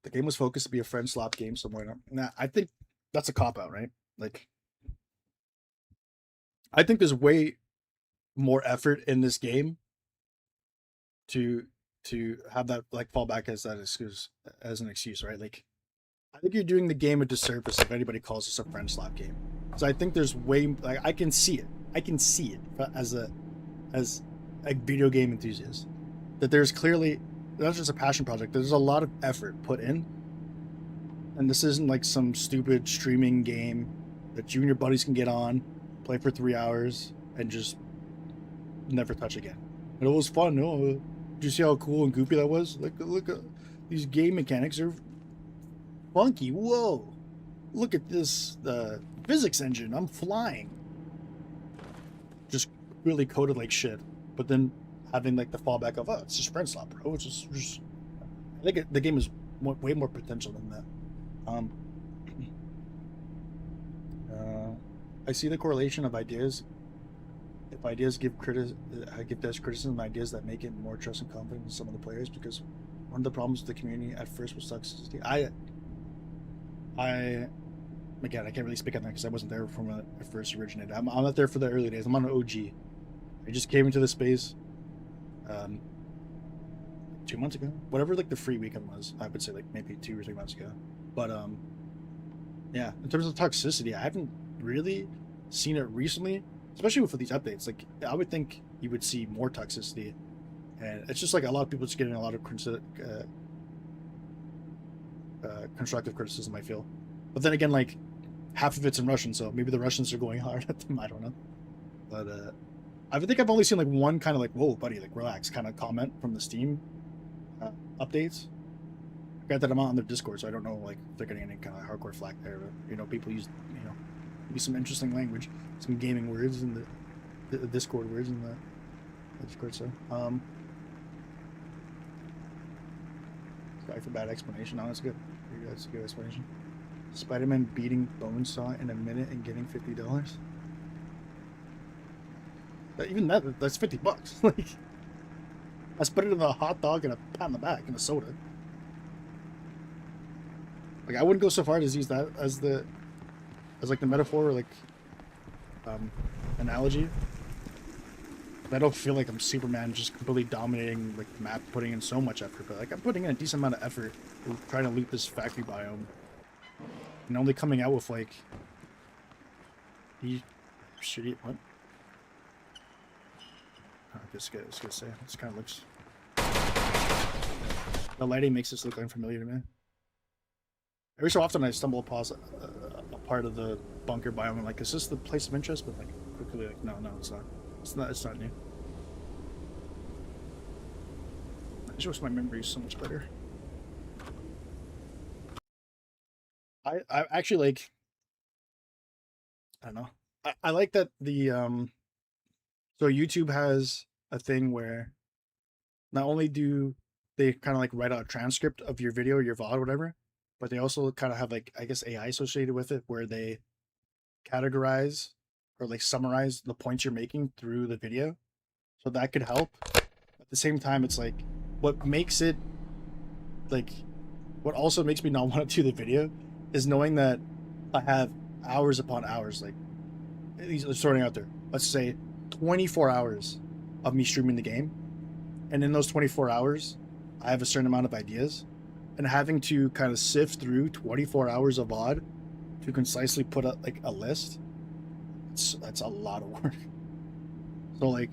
The game was focused to be a friend slap game somewhere. Nah, I think that's a cop out, right? Like, I think there's way more effort in this game to have that like fall back as that excuse as an excuse, right? Like, I think you're doing the game a disservice if anybody calls this a friend slap game. So I think there's way like I can see it as a video game enthusiast that there's clearly not just a passion project. There's a lot of effort put in, and this isn't like some stupid streaming game that you and your buddies can get on, play for 3 hours, and just never touch again. And it was fun. No, did you see how cool and goofy that was? Like, look at these game mechanics are funky. Whoa! Look at this physics engine. I'm flying. Just really coded like shit, but then having like the fallback of, oh, it's just friend slap, bro. It's just I think the game is way more potential than that. I see the correlation of ideas. If ideas give devs criticism, ideas that make it more trust and confidence in some of the players, because one of the problems with the community at first was toxicity. Again, I can't really speak on that because I wasn't there from when it first originated. I'm not there for the early days. I'm on an OG. I just came into the space 2 months ago, whatever like the free weekend was. I would say like maybe 2 or 3 months ago. But yeah, in terms of toxicity, I haven't really seen it recently, especially with these updates. Like I would think you would see more toxicity And it's just like a lot of people just getting a lot of constructive criticism, I feel. But then again, like half of it's in Russian, so maybe the Russians are going hard at them. I don't know. But I think I've only seen like one kind of like, whoa, buddy, like relax kind of comment from the Steam updates. I got that I'm on their Discord, so I don't know like if they're getting any kind of hardcore flack there. But you know, people use maybe some interesting language, some gaming words in the Discord words in the Discord. So sorry for bad explanation. No, that's good. That's a good explanation. Spider-Man beating Bonesaw in a minute and getting $50. Even that's $50. Like that's better than a hot dog and a pat on the back and a soda. Like I wouldn't go so far as use that as like the metaphor or like analogy. I don't feel like I'm Superman just completely dominating like the map, putting in so much effort, but like I'm putting in a decent amount of effort trying to loot this factory biome. And only coming out with like shitty what? I was gonna say this kind of looks. The lighting makes this look unfamiliar to me. Every so often I stumble upon a part of the bunker biome. I'm like, is this the place of interest? But like quickly, like, no, it's not. It's not new. I just wish my memory is so much better. I actually like. I don't know. I like that the So YouTube has a thing where not only do they kind of like write out a transcript of your video, your VOD, whatever, but they also kind of have like I guess AI associated with it, where they categorize or like summarize the points you're making through the video, so that could help. At the same time, it's like what makes it like what also makes me not want to do the video is knowing that I have hours upon hours, like these are sorting out there. Let's say 24 hours of me streaming the game, and in those 24 hours, I have a certain amount of ideas, and having to kind of sift through 24 hours of VOD to concisely put up like a list. That's a lot of work. So like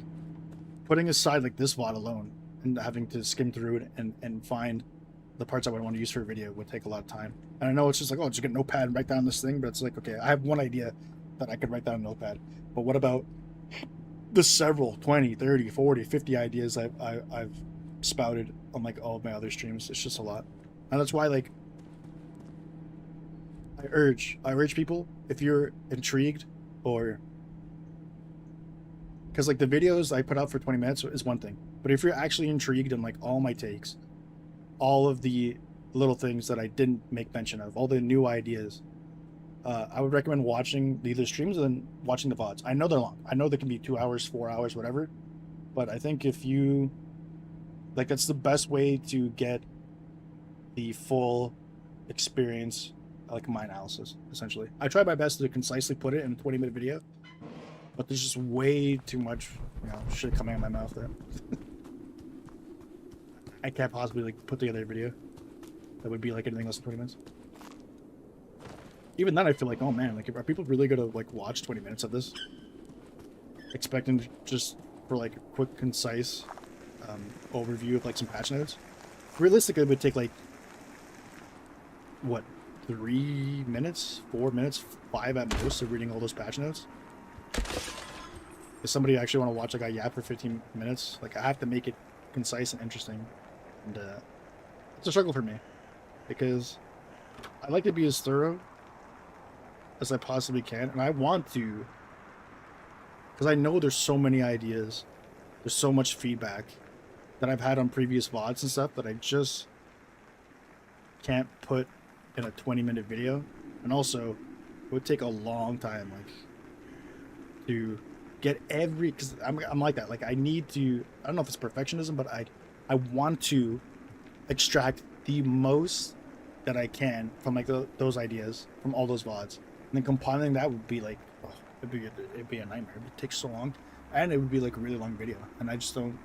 putting aside like this VOD alone and having to skim through it and find the parts I would want to use for a video would take a lot of time. And I know it's just like, oh, just get a notepad and write down this thing, but it's like, okay, I have one idea that I could write down a notepad, but what about the several 20, 30, 40, 50 ideas I've spouted on like all of my other streams? It's just a lot. And that's why like I urge people, if you're intrigued, or because like the videos I put out for 20 minutes is one thing, but if you're actually intrigued in like all my takes, all of the little things that I didn't make mention of, all the new ideas, I would recommend watching either streams and then watching the VODs. I know they're long. I know they can be 2 hours, 4 hours, whatever. But I think if you like, that's the best way to get the full experience, like my analysis, essentially. I try my best to concisely put it in a 20-minute video, but there's just way too much, shit coming out of my mouth there. I can't possibly like put together a video that would be like anything less than 20 minutes. Even then, I feel like, oh man, like, are people really gonna like watch 20 minutes of this, expecting to just for like a quick, concise overview of like some patch notes? Realistically, it would take like what, 3 minutes, 4 minutes, 5 at most of reading all those patch notes. If somebody actually want to watch like a yap for 15 minutes, like I have to make it concise and interesting, and it's a struggle for me because I like to be as thorough as I possibly can, and I want to, because I know there's so many ideas, there's so much feedback that I've had on previous VODs and stuff that I just can't put in a 20-minute video. And also it would take a long time like to get every, because I'm like that, like I need to, I don't know if it's perfectionism, but I want to extract the most that I can from like those ideas from all those VODs. And then compiling that would be like, oh, it'd be a nightmare. It would take so long, and it would be like a really long video. And I just don't.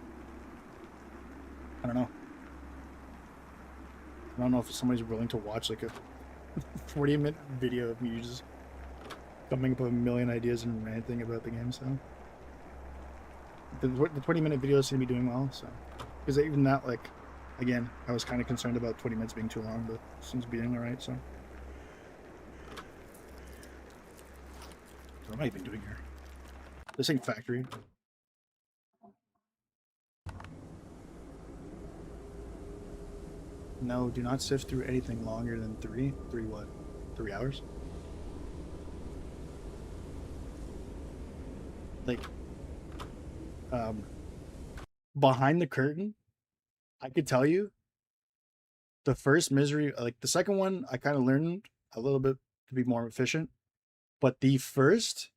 I don't know if somebody's willing to watch like a 40-minute video of me just coming up with a million ideas and ranting about the game. So the 20-minute videos seem to be doing well. So. Because even that, like, again, I was kind of concerned about 20 minutes being too long, but it seems to be doing alright, so. What am I even doing here? This ain't factory. No, do not sift through anything longer than 3. 3 what? 3 hours? Like, behind the curtain, I could tell you the first misery, like the second one, I kind of learned a little bit to be more efficient, but the first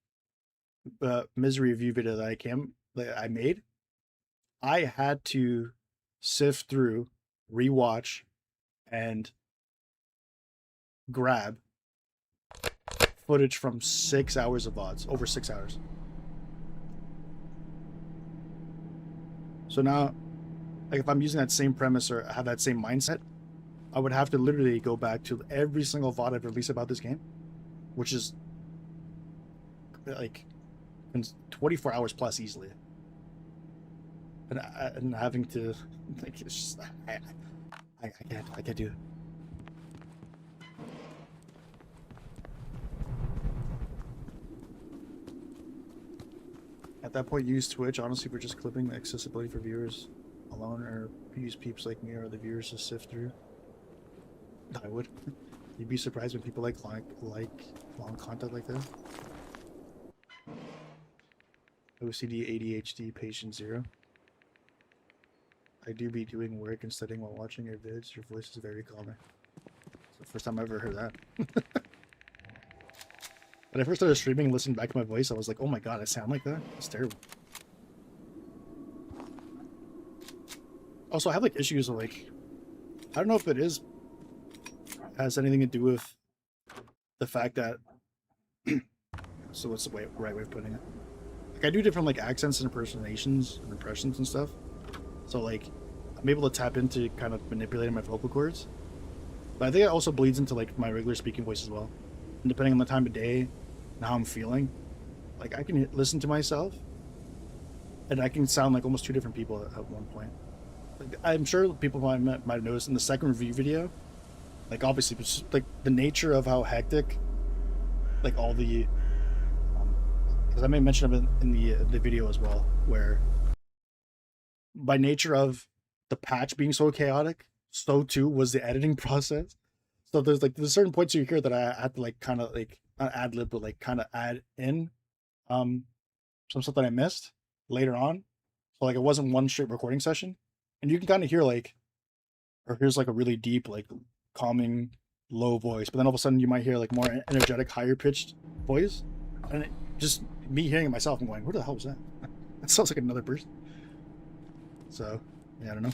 misery review video that I made, I had to sift through, rewatch, and grab footage from 6 hours of VODs, over 6 hours. So now, like if I'm using that same premise or have that same mindset, I would have to literally go back to every single VOD I've released about this game, which is like 24 hours plus easily. And having to, like, it's just, I can't do it. At that point, use Twitch, honestly, for just clipping the accessibility for viewers alone, or use peeps like me or the viewers to sift through. I would. You'd be surprised when people like long content like this. OCD, ADHD, patient 0. I do be doing work and studying while watching your vids. Your voice is very calming. It's the first time I've ever heard that. When I first started streaming and listened back to my voice, I was like, oh my god, I sound like that? It's terrible. Also, I have like issues with like, I don't know if it has anything to do with the fact that, so what's the right way of putting it? Like I do different like accents and impersonations and impressions and stuff. So like, I'm able to tap into kind of manipulating my vocal cords. But I think it also bleeds into like my regular speaking voice as well. And depending on the time of day and how I'm feeling, like I can listen to myself and I can sound like almost two different people at one point. Like, I'm sure people might have noticed in the second review video, like obviously it's just, like the nature of how hectic, like all the, because I may mention it in the video as well, where by nature of the patch being so chaotic, so too was the editing process. So there's certain points you hear that I had to like kind of like not ad lib, but like kind of add in some stuff that I missed later on. So like it wasn't one straight recording session, and you can kind of hear like, or here's like a really deep like calming low voice, but then all of a sudden you might hear like more energetic higher pitched voice, and just me hearing it myself, I'm going, what the hell was that? That sounds like another person. So yeah, I don't know.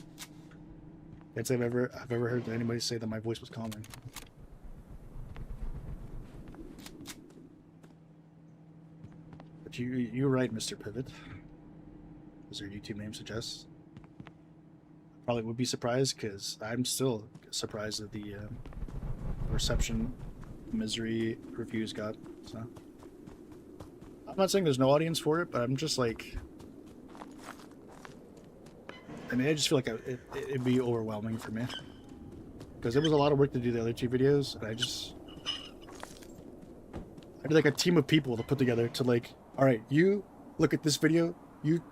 Can't say I've ever heard anybody say that my voice was calming. But you're right, Mr. Pivot, as your YouTube name suggests. Probably would be surprised, because I'm still surprised at the reception misery reviews got. So I'm not saying there's no audience for it, but I'm just like, I mean, I just feel like it'd be overwhelming for me, because it was a lot of work to do the other two videos, and I did like a team of people to put together to like, all right, you look at this video, you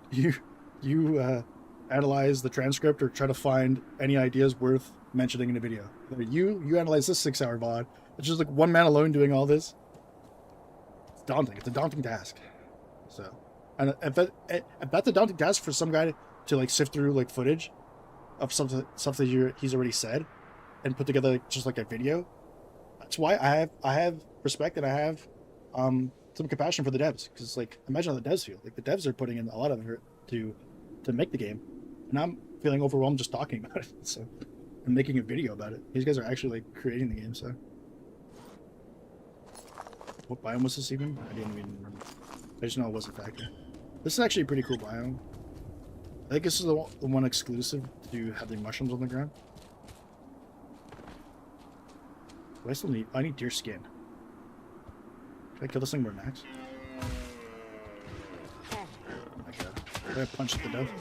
analyze the transcript or try to find any ideas worth mentioning in a video. You analyze this 6 hour VOD. It's just like one man alone doing all this. It's daunting. It's a daunting task. So, and if that's a daunting task for some guy to like sift through like footage of stuff that he's already said and put together like, just like a video, that's why I have respect and I have some compassion for the devs, because like imagine how the devs feel. Like the devs are putting in a lot of effort to make the game, and I'm feeling overwhelmed just talking about it. So and making a video about it. These guys are actually like creating the game. So what biome was this even? I didn't even remember. I just know it was a factor. This is actually a pretty cool biome. I think this is the one exclusive to have the mushrooms on the ground. Do I still need? I need deer skin. Can I kill this thing with an axe? Oh my god. Did I punch the dove?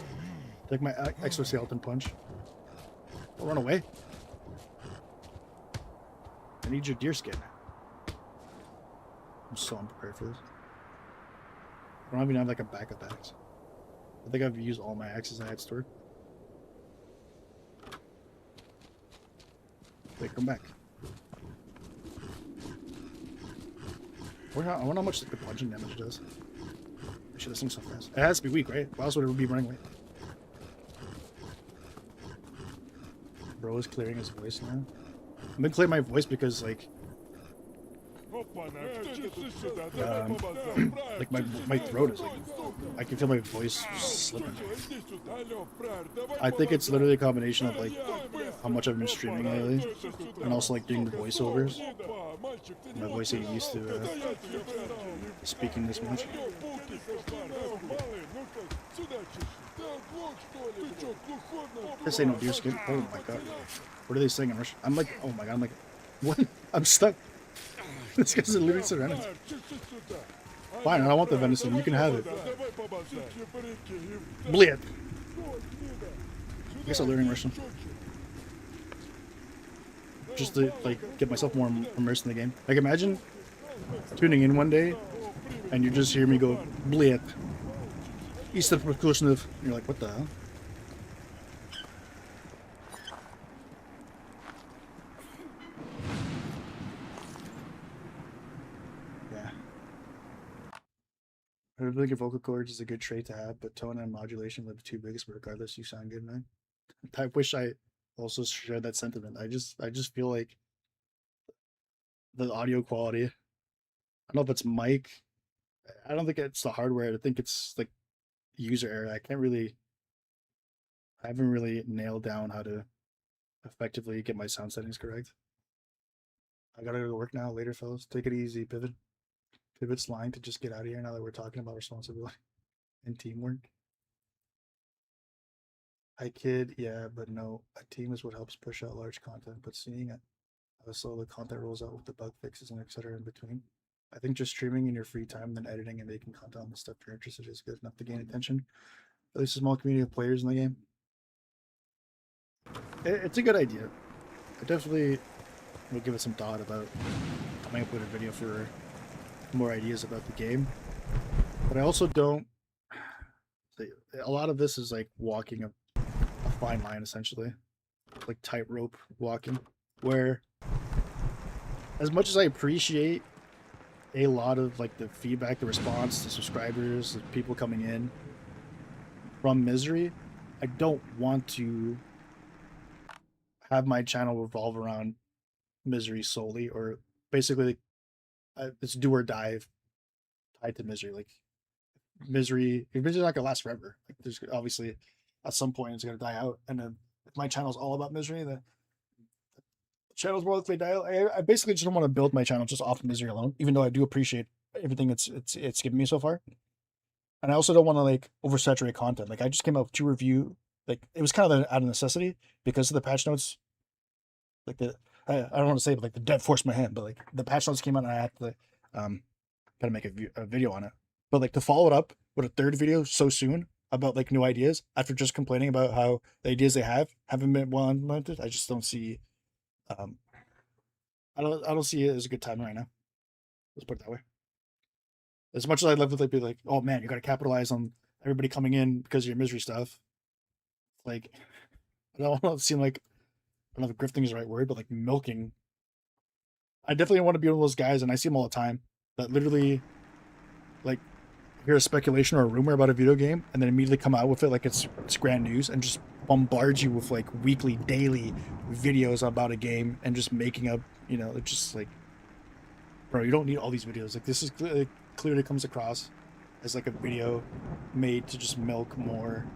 Take my exoskeleton punch. Don't run away. I need your deer skin. I'm so unprepared for this. I don't even have like a backup axe. I think I've used all my axes I had stored. Wait, come back. I wonder how much like, the bludgeon damage does. Actually, this thing's so fast. It has to be weak, right? Why else would it be running away? Bro is clearing his voice now. I'm gonna clear my voice because like like my throat is like I can feel my voice slipping. I think it's literally a combination of like how much I've been streaming lately and also like doing the voiceovers. My voice ain't used to speaking this much. This ain't no deer skin. Oh my god. What are they saying in Russian? I'm like, oh my god, I'm like, what? I'm stuck. This guy's literally surrounded. Fine, I don't want the venison. You can have it. Blip. I guess I'm learning Russian. Just to like get myself more immersed in the game. Like imagine tuning in one day and you just hear me go blip. Easter precautioned. You're like, what the hell? Yeah. I think your vocal cords is a good trait to have, but tone and modulation are the two biggest. But regardless, you sound good, man. I wish I also shared that sentiment. I just feel like the audio quality. I don't know if it's mic. I don't think it's the hardware. I think it's like user error. I haven't really nailed down how to effectively get my sound settings correct. I gotta go to work now. Later, fellas. Take it easy, Pivot. Pivot's lying to just get out of here now that we're talking about responsibility and teamwork. I kid, yeah, but no. A team is what helps push out large content, but seeing it how slow the content rolls out with the bug fixes and etc. in between. I think just streaming in your free time, then editing and making content on the stuff you're interested in is good enough to gain attention. At least a small community of players in the game. It's a good idea. I definitely will give it some thought about coming up with a video for more ideas about the game. But I also don't. A lot of this is like walking a fine line, essentially, like tightrope walking, where as much as I appreciate a lot of like the feedback, the response, the subscribers, the people coming in from Misery, I don't want to have my channel revolve around Misery solely, or basically it's do or die tied to Misery. Like Misery's not gonna last forever. Like there's obviously at some point it's gonna die out, and then if my channel's all about Misery, the channel's more likely to die out. I basically just don't want to build my channel just off of Misery alone, even though I do appreciate everything it's given me so far. And I also don't want to like oversaturate content. Like I just came out with 2 review. Like it was kind of out of necessity because of the patch notes. Like I don't want to say, but like the dev forced my hand. But like the patch notes came out, and I had to gotta make a video on it. But like to follow it up with a 3rd video so soon about like new ideas after just complaining about how the ideas they haven't been well implemented, I just don't see. I don't see it as a good time right now. Let's put it that way. As much as I'd love to like be like, oh man, you got to capitalize on everybody coming in because of your Misery stuff. Like, I don't want to seem like, I don't know if grifting is the right word, but like milking. I definitely want to be one of those guys, and I see them all the time, that literally like hear a speculation or a rumor about a video game and then immediately come out with it like it's grand news and just bombard you with like weekly, daily videos about a game and just making up, it's just like, bro, you don't need all these videos. Like this is clearly comes across as like a video made to just milk more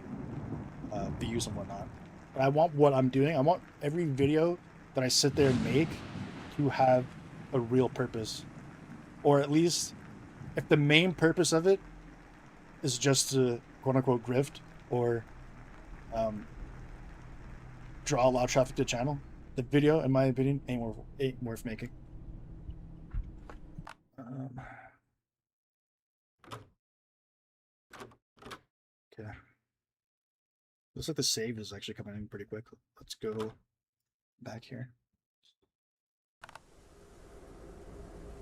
views and whatnot. But I want what I'm doing. I want every video that I sit there and make to have a real purpose, or at least if the main purpose of it is just to quote unquote grift or draw a lot of traffic to the channel, the video, in my opinion, ain't worth making. Okay. Looks like the save is actually coming in pretty quick. Let's go back here.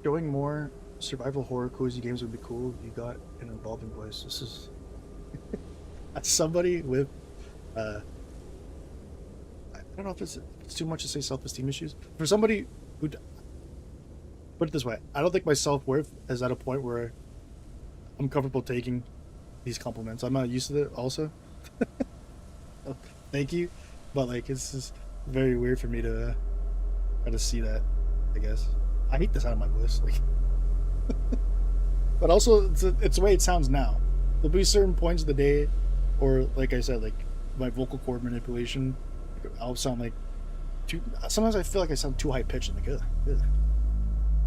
Showing more survival horror cozy games would be cool if you got an involving voice. This is as somebody with I don't know if it's too much to say self-esteem issues. For somebody who, put it this way, I don't think my self-worth is at a point where I'm comfortable taking these compliments. I'm not used to it also. Thank you. But like, it's just very weird for me to try to see that, I guess. I hate the sound of my voice. Like, but also it's the way it sounds now. There'll be certain points of the day, or like I said, like my vocal cord manipulation, I'll sound like too. Sometimes I feel like I sound too high pitched. Like, ugh.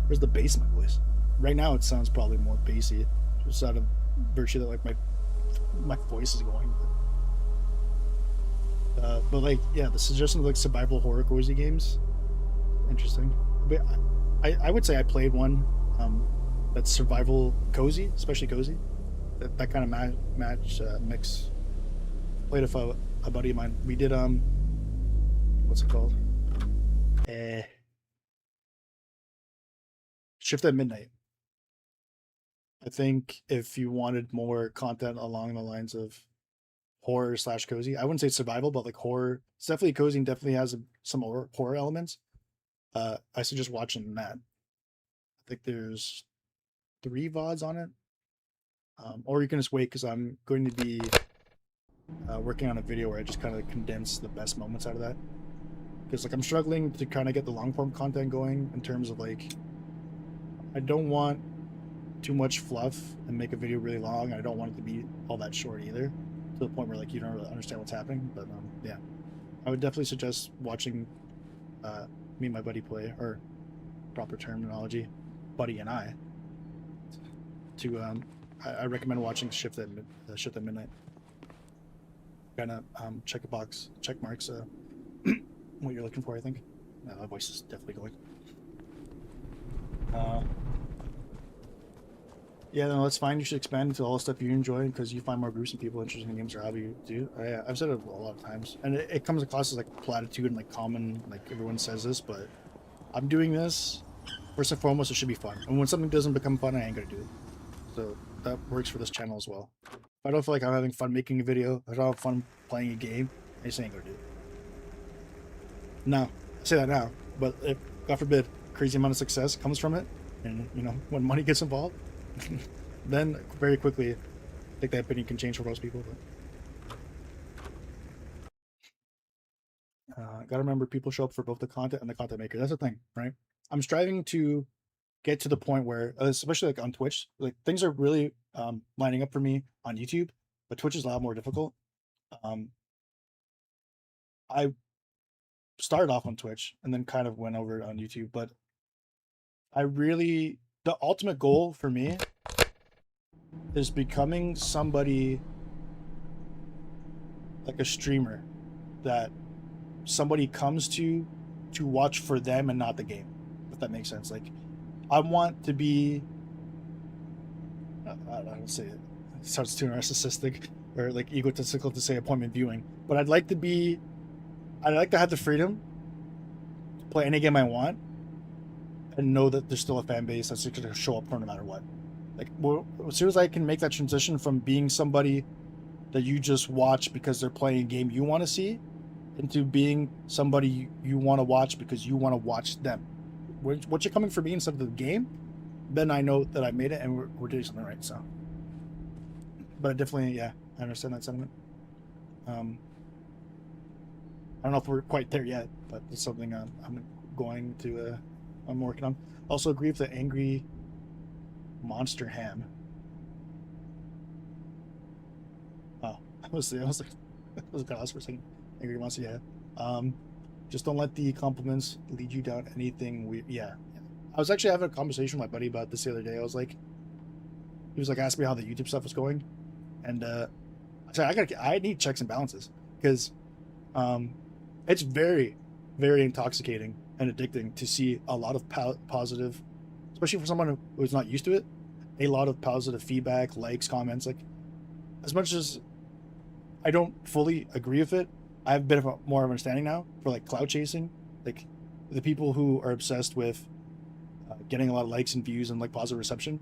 Where's the bass in my voice? Right now, it sounds probably more bassy, just out of virtue that like my voice is going. But like, yeah, the suggestion of like survival horror cozy games, interesting. But I would say I played one that's survival cozy, especially cozy. That kind of match mix. Played with a buddy of mine. We did what's it called? Shift at Midnight. I think if you wanted more content along the lines of horror / cozy, I wouldn't say survival, but like horror. It's definitely cozy and definitely has some horror elements. I suggest watching that. I think there's 3 VODs on it. Or you can just wait because I'm going to be working on a video where I just kind of condense the best moments out of that. Because like I'm struggling to kind of get the long form content going in terms of like, I don't want too much fluff and make a video really long. I don't want it to be all that short either, to the point where like you don't really understand what's happening. But yeah, I would definitely suggest watching me and my buddy play, or proper terminology, buddy and I. To I recommend watching Shift at Midnight. Kind of check marks what you're looking for. I think my voice is definitely going. Yeah, no, that's fine. You should expand into all the stuff you enjoy because you find more groups and people interested in games or hobby you do. I've said it a lot of times, and it comes across as like platitude and like common, like everyone says this, but I'm doing this first and foremost. It should be fun, and when something doesn't become fun, I ain't gonna do it. So that works for this channel as well. If I don't feel like I'm having fun making a video, if I don't have fun playing a game, I just ain't gonna do it. Now, I say that now, but if, God forbid, crazy amount of success comes from it, and you know, when money gets involved, then very quickly, I think that opinion can change for most people. But gotta remember, people show up for both the content and the content maker. That's the thing, right? I'm striving to get to the point where, especially like on Twitch, like things are really lining up for me on YouTube, but Twitch is a lot more difficult. I started off on Twitch and then kind of went over on YouTube, but the ultimate goal for me is becoming somebody like a streamer that somebody comes to watch for them and not the game, if that makes sense. Like, I want to be, I don't say it sounds too narcissistic or like egotistical to say appointment viewing, but I'd like to have the freedom to play any game I want and know that there's still a fan base that's going to show up for no matter what. Like, well, as soon as I can make that transition from being somebody that you just watch because they're playing a game you want to see into being somebody you want to watch because you want to watch them. What you're coming for me instead of the game, then I know that I made it and we're doing something right. So, but definitely, yeah, I understand that sentiment. I don't know if we're quite there yet, but it's something I'm working on. Also agree with the angry monster ham. Oh, I was like lost for a second. Angry monster, yeah. Just don't let the compliments lead you down anything weird. Yeah. I was actually having a conversation with my buddy about this the other day. He was like asking me how the YouTube stuff was going, and I said I need checks and balances because it's very, very intoxicating and addicting to see a lot of positive, especially for someone who's not used to it, a lot of positive feedback, likes, comments. Like, as much as I don't fully agree with it. I have a bit of a more of understanding now for like cloud chasing, like the people who are obsessed with getting a lot of likes and views and like positive reception.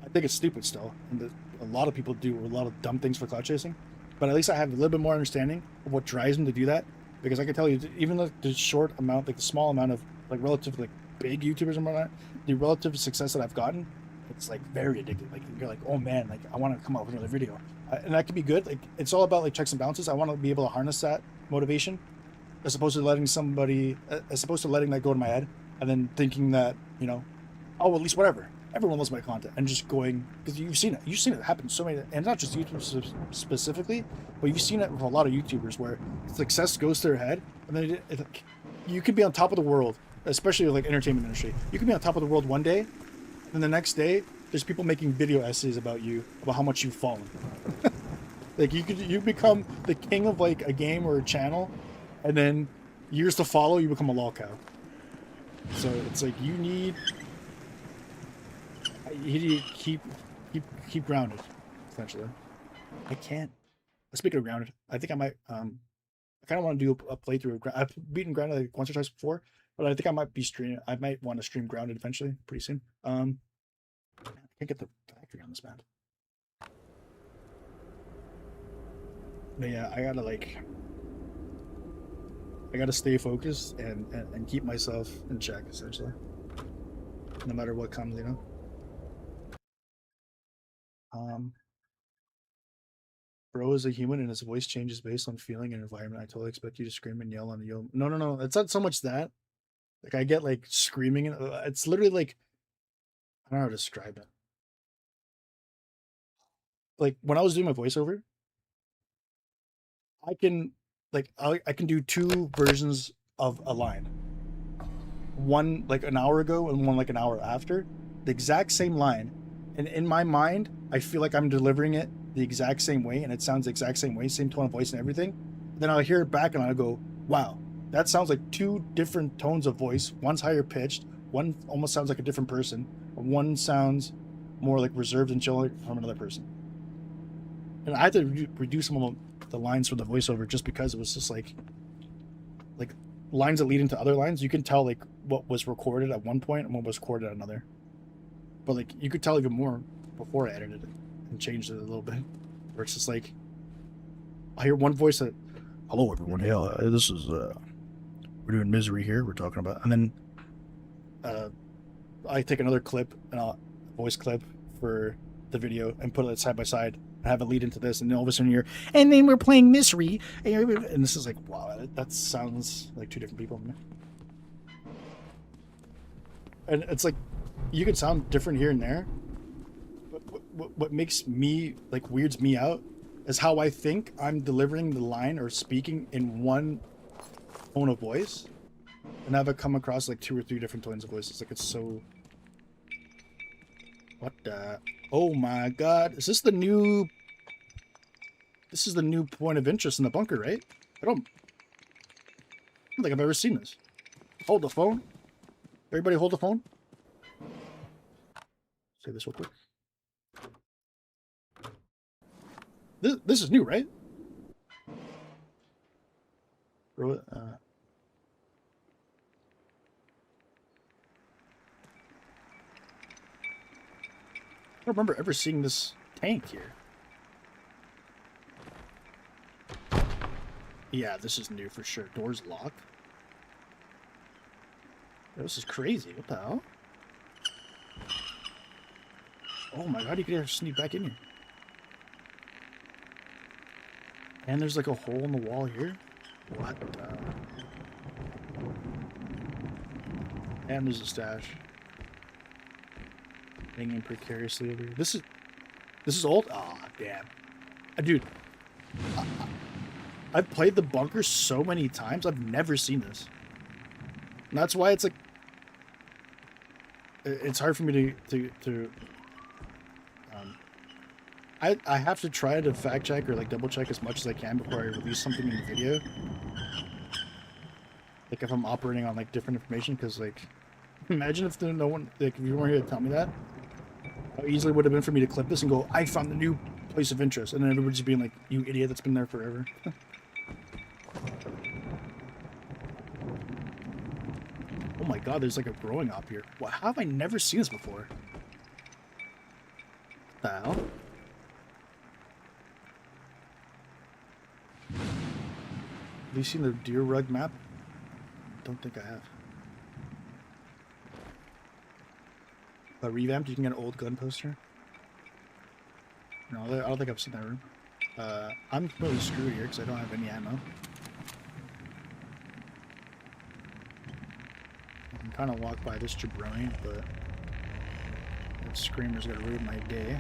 I think it's stupid still, and a lot of people do a lot of dumb things for cloud chasing. But at least I have a little bit more understanding of what drives them to do that, because I can tell you, even the short amount, like the small amount of like relatively like big YouTubers and whatnot, the relative success that I've gotten, it's like very addictive. Like you're like, oh man, like I want to come out with another video, and that could be good. Like it's all about like checks and balances. I want to be able to harness that motivation, as opposed to letting that go to my head, and then thinking that, you know, oh, well, at least whatever. Everyone loves my content, and just going, because you've seen it happen so many, and not just YouTubers specifically, but you've seen it with a lot of YouTubers where success goes to their head, and then you could be on top of the world, especially like entertainment industry. You could be on top of the world one day, and the next day there's people making video essays about you, about how much you've fallen. Like you become the king of like a game or a channel, and then years to follow you become a lol cow. So it's like you need keep grounded, essentially. I can't. Speaking of grounded, I think I might. I kind of want to do a playthrough of. I've beaten grounded like once or twice before, but I think I might be streaming. I might want to stream grounded eventually, pretty soon. I can't get the factory on this map. But yeah, I gotta stay focused and keep myself in check, essentially. No matter what comes, you know. Bro is a human and his voice changes based on feeling and environment. I totally expect you to scream and yell on the yo. No. It's not so much that. Like I get like screaming and it's literally like, I don't know how to describe it. Like when I was doing my voiceover, I can I can do two versions of a line. One like an hour ago and one like an hour after. The exact same line. And in my mind, I feel like I'm delivering it the exact same way, and it sounds the exact same way, same tone of voice and everything. Then I'll hear it back and I'll go, wow, that sounds like two different tones of voice. One's higher pitched, one almost sounds like a different person, one sounds more like reserved and chill from another person. And I had to reduce some of the lines from the voiceover just because it was just like lines that lead into other lines. You can tell like what was recorded at one point and what was recorded at another. But like you could tell even more before I edited it and changed it a little bit. Where it's just like I hear one voice that, "Hello everyone, yeah, this is we're doing Misery here. We're talking about," and then I take another clip and a voice clip for the video and put it side by side and have it lead into this, and then all of a sudden you're, and then we're playing Misery, and this is like, wow, that sounds like two different people. And it's like you could sound different here and there, but what makes me like weirds me out is how I think I'm delivering the line or speaking in one tone of voice, and have it come across like two or three different tones of voice. It's like it's so. What the? Oh my god! Is this the new? This is the new point of interest in the bunker, right? I don't think I've ever seen this. Hold the phone. Everybody, hold the phone. Say this real quick. This is new, right? I don't remember ever seeing this tank here. Yeah, this is new for sure. Doors lock. This is crazy. What the hell? Oh my god, you could just sneak back in here. And there's like a hole in the wall here. What the? And there's a stash. Hanging precariously over here. This is old? Aw, oh, damn. Dude. I've played the bunker so many times, I've never seen this. And that's why it's like it's hard for me to I have to try to fact check or like double check as much as I can before I release something in the video. Like if I'm operating on like different information, because like imagine if if you weren't here to tell me that, how easily would it have been for me to clip this and go, I found the new place of interest, and then everybody's being like, "You idiot! That's been there forever." Oh my god, there's like a growing up here. What? How have I never seen this before? What the hell? Have you seen the deer rug map? Don't think I have. A revamped, you can get an old gun poster. No, I don't think I've seen that room. I'm really screwed here because I don't have any ammo. I can kind of walk by this jabroni, but that screamer's gonna ruin my day.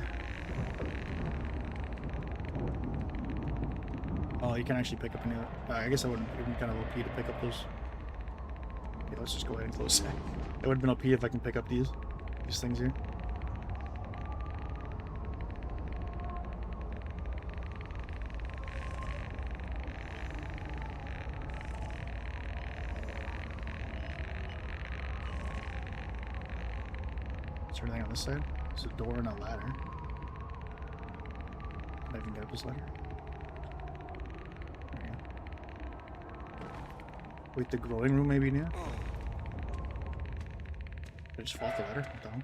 Oh, you can actually pick up any other... I guess I wouldn't even kind of OP to pick up those. Okay, let's just go ahead and close that. It would have been OP if I can pick up these things here. Is there anything on this side? There's a door and a ladder. Can I even get up this ladder? There you go. Wait, the growing room maybe now? I just fall off the ladder? What the hell?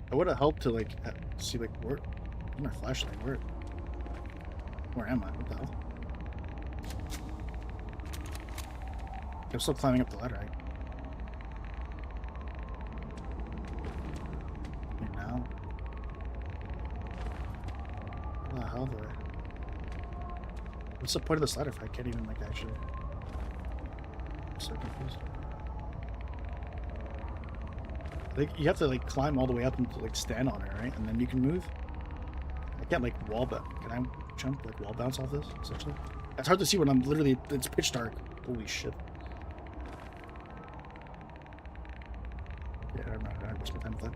It would have helped to like see like where's my flashlight? Where am I? What the hell? I'm still climbing up the ladder, right? Here now. What the hell do I... What's the point of this ladder if I can't even like actually... I'm so confused. Like you have to like climb all the way up and to like stand on it, right? And then you can move. I can't like wall bounce. Can I jump like wall bounce off this? Essentially, it's hard to see when I'm literally. It's pitch dark. Holy shit. Yeah, I'm not gonna waste my time with that.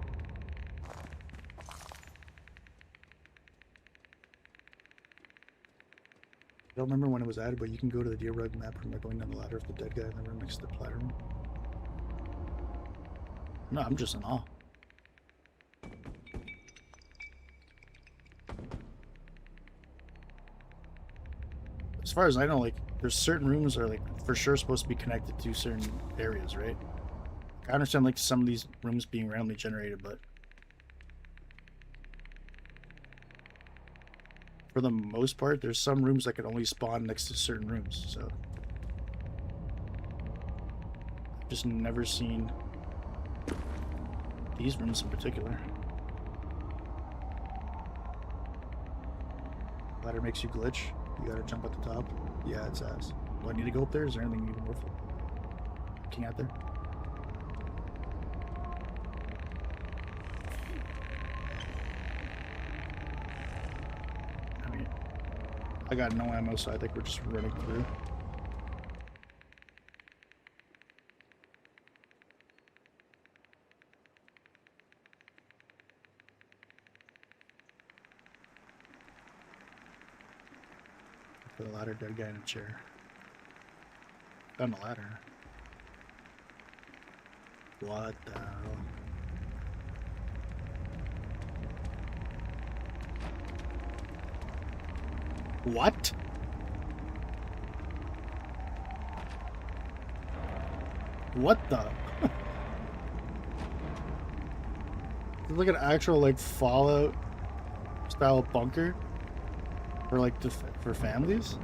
I don't remember when it was added, but you can go to the deer rug map room by going down the ladder of the dead guy in the room next to the platter room. No, I'm just in awe. As far as I know, like, there's certain rooms that are, like, for sure supposed to be connected to certain areas, right? I understand, like, some of these rooms being randomly generated, but... for the most part, there's some rooms that can only spawn next to certain rooms, so... I've just never seen... these rooms in particular. Ladder makes you glitch. You gotta jump at the top. Yeah, it's ass. Do I need to go up there? Is there anything even worth looking at there? I mean, I got no ammo, so I think we're just running through. The ladder, dead guy in a chair. Found the ladder. What the hell? What? What the? It's like an actual like Fallout style bunker. For like for families?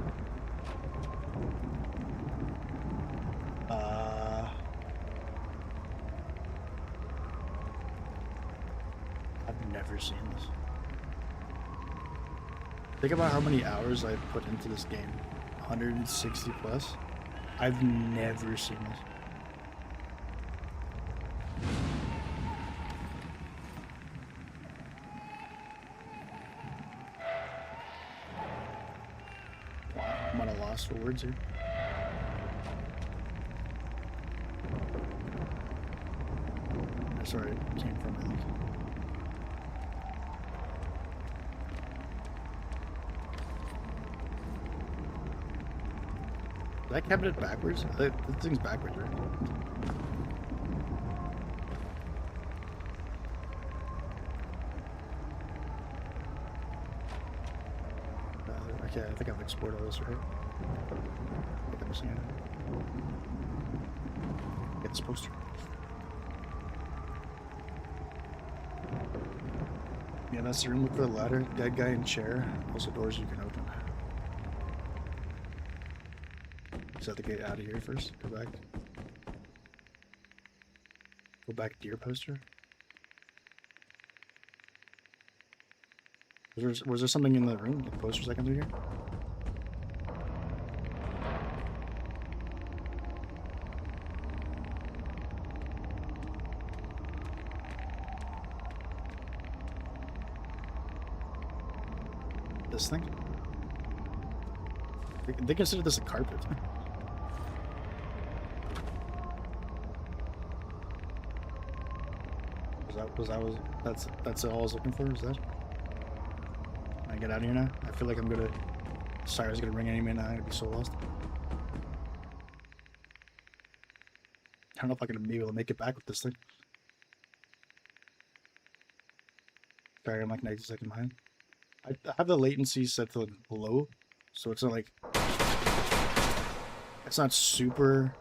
I've never seen this. Think about how many hours I've put into this game. 160 plus. I've never seen this. For words here. That's where it came from, I think. Is that cabinet backwards? This thing's backwards, right? Yeah, I think I've explored all this, right? I think I'm seeing it. Get this poster. Yeah, that's the room. Look for the ladder. Dead guy in chair. Also doors you can open. Just have to get out of here first. Go back. Go back to your poster. Was there something in the room? Like posters I can do here? This thing? They consider this a carpet. That's all I was looking for, is that? Can I get out of here now? I feel like I'm gonna... Siren's gonna ring any minute now, I'm gonna be so lost. I don't know if I'm gonna be able to make it back with this thing. Sorry, I'm like 90 seconds behind. I have the latency set to low, so it's not like... It's not super...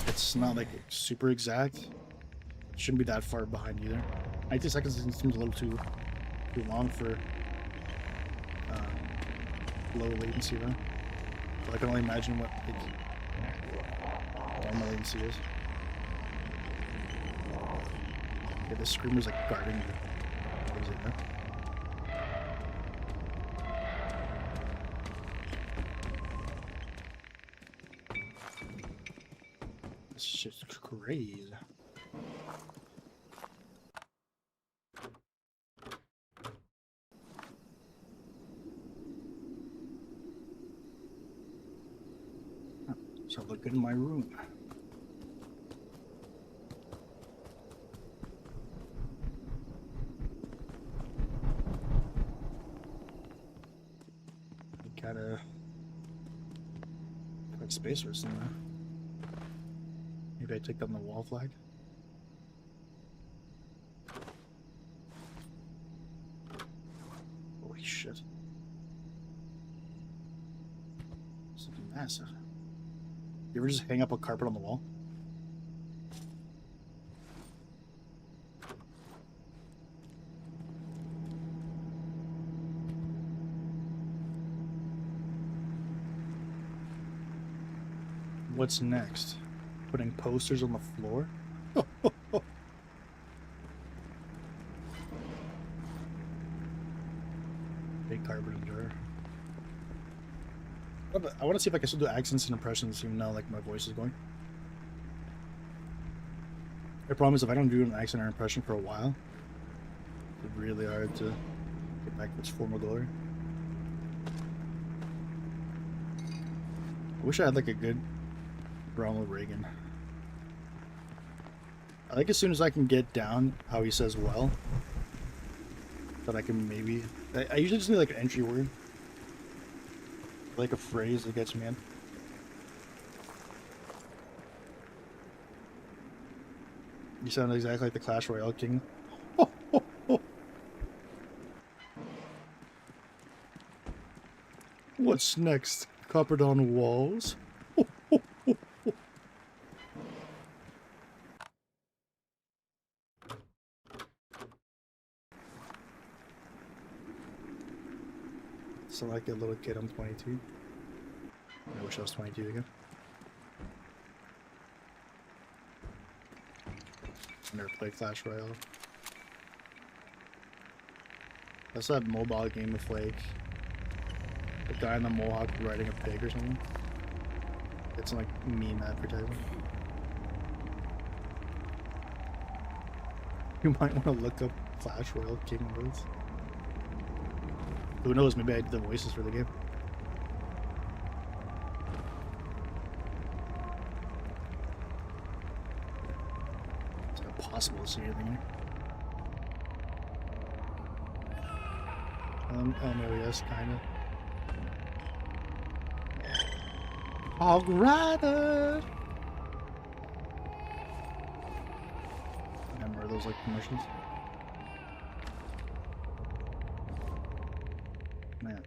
It's not like super exact. It shouldn't be that far behind either. 90 seconds seems a little too long for low latency though. So I can only imagine what like, normal latency is. Yeah, this screamer's like guarding the... What is it now? This shit's crazy. So look in my room. Gotta put spacers in there. Maybe I take down the wall flag. Holy shit. Something massive. You ever just hang up a carpet on the wall? What's next? Putting posters on the floor? Big carpet door. I want to see if I can still do accents and impressions even though like my voice is going. The problem is if I don't do an accent or impression for a while, it's really hard to get back to its formal glory. I wish I had like a good Ronald Reagan. I think as soon as I can get down how he says well, that I can maybe... I usually just need like an entry word. Like a phrase that gets me in. You sound exactly like the Clash Royale King. What's next? Coppered on walls? Sound like a little kid. I'm 22. I wish I was 22 again. I never played Clash Royale. That's that mobile game with like the guy in the mohawk riding a pig or something. It's like meme advertising. You might want to look up Clash Royale King Worlds. Who knows, maybe I did the voices for the game. It's impossible to see anything here. Oh no, yes, kinda. Hog Rider! Remember those like commercials? Man.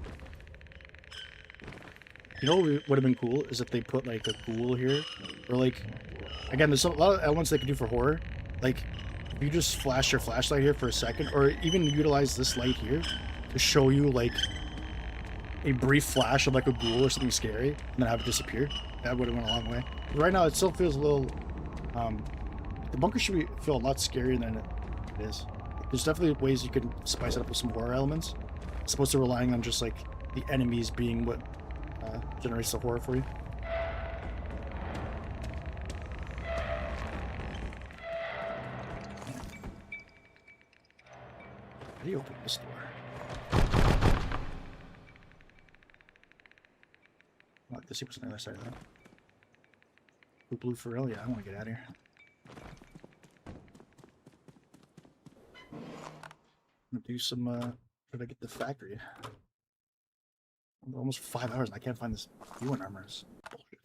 You know what would have been cool is if they put like a ghoul here, or like, again, there's a lot of elements they could do for horror. Like, if you just flash your flashlight here for a second, or even utilize this light here to show you like a brief flash of like a ghoul or something scary, and then have it disappear. That would have went a long way. But right now, it still feels a little. The bunker should feel a lot scarier than it is. There's definitely ways you can spice it up with some horror elements, as opposed to relying on just like the enemies being what generates the horror for you. How do you open this door? I like to see what's on the other side of that. Blue for real? Yeah, I want to get out of here. I'm gonna do some, did I get the factory? Almost 5 hours and I can't find this viewing armor. It's bullshit.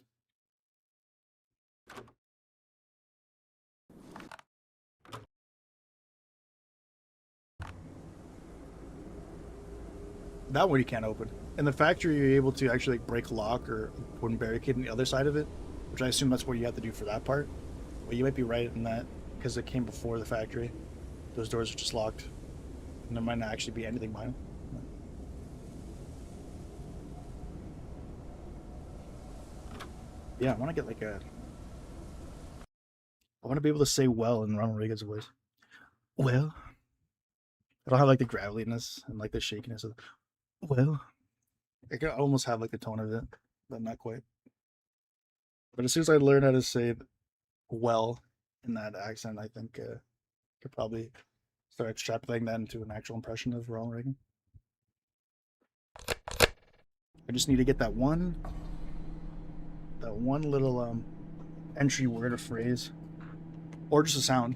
That one you can't open. In the factory, you're able to actually like break a lock or put a barricade on the other side of it, which I assume that's what you have to do for that part. But you might be right in that because it came before the factory. Those doors are just locked, and there might not actually be anything behind them. Yeah, I want to get like a. I want to be able to say "well" in Ronald Reagan's voice. Well, I don't have like the graveliness and like the shakiness of. Well, I can almost have like the tone of it, but not quite. But as soon as I learn how to say "well" in that accent, I think I could probably start extrapolating that into an actual impression of Ronald Reagan. I just need to get that one little entry word or phrase, or just a sound.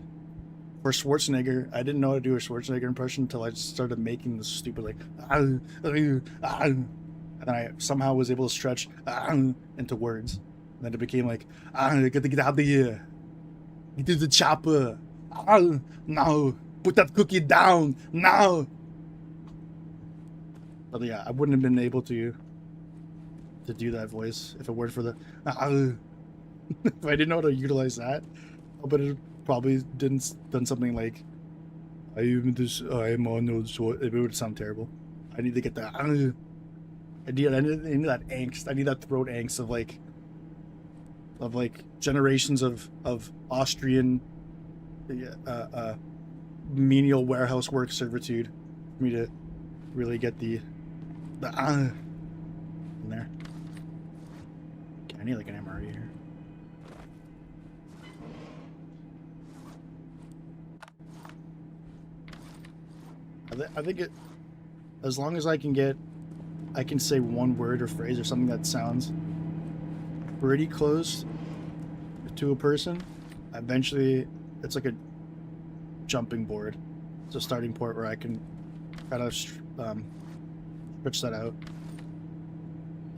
For Schwarzenegger, I didn't know how to do a Schwarzenegger impression until I started making this stupid like, and then I somehow was able to stretch into words. And then it became like, I got to get out of here. Get to the chopper. No, put that cookie down now. But yeah, I wouldn't have been able to do that voice if it weren't for the. If I didn't know how to utilize that, but it probably done something like, I am on so it would sound terrible. I need to get that. I need that angst. I need that throat angst of generations of Austrian menial warehouse work servitude for me to really get the in there. Okay, I need like an MRE here. I think it, as long as I can say one word or phrase or something that sounds pretty close to a person, eventually it's like a jumping board. It's a starting point where I can kind of switch that out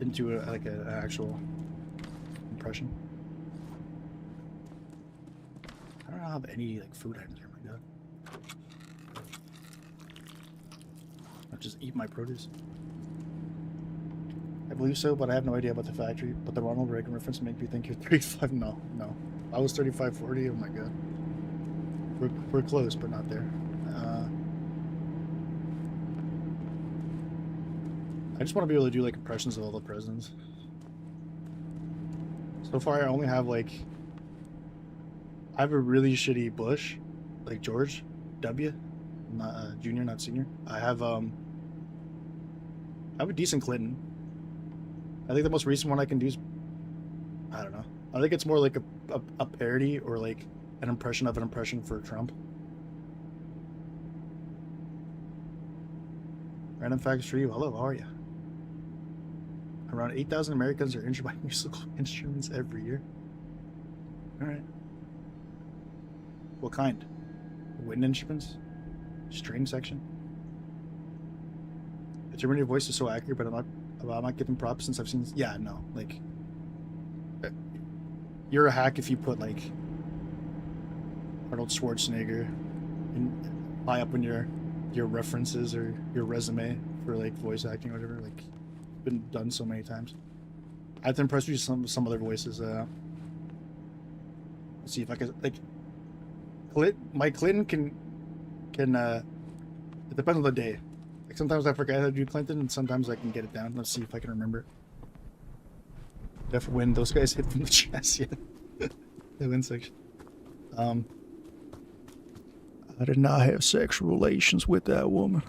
into an actual impression. I don't have any like food items here, my god. I'll just eat my produce. I believe so, but I have no idea about the factory. But the Ronald Reagan reference made me think you're 35. No. I was 35, 40. Oh my god. We're close, but not there. I just want to be able to do like impressions of all the presidents. So far, I only have like. I have a really shitty Bush, like George W, not junior, not senior. I have a decent Clinton. I think the most recent one I can do is, I don't know. I think it's more like a parody or like an impression of an impression for Trump. Random facts for you. Hello, how are you? Around 8,000 Americans are injured by musical instruments every year. All right. What kind? Wind instruments? String section? Determine your voice is so accurate, but I'm not giving props since I've seen this. Yeah, no. Like, you're a hack if you put like Arnold Schwarzenegger high up in your references or your resume for like voice acting or whatever. Like, been done so many times. I have to impress you with some other voices. Let's see if I can like. Mike Clinton can. It depends on the day. Like sometimes I forget how to do Clinton, and sometimes I can get it down. Let's see if I can remember. Def win. Those guys hit from the chest. Yeah, the win section. I did not have sexual relations with that woman.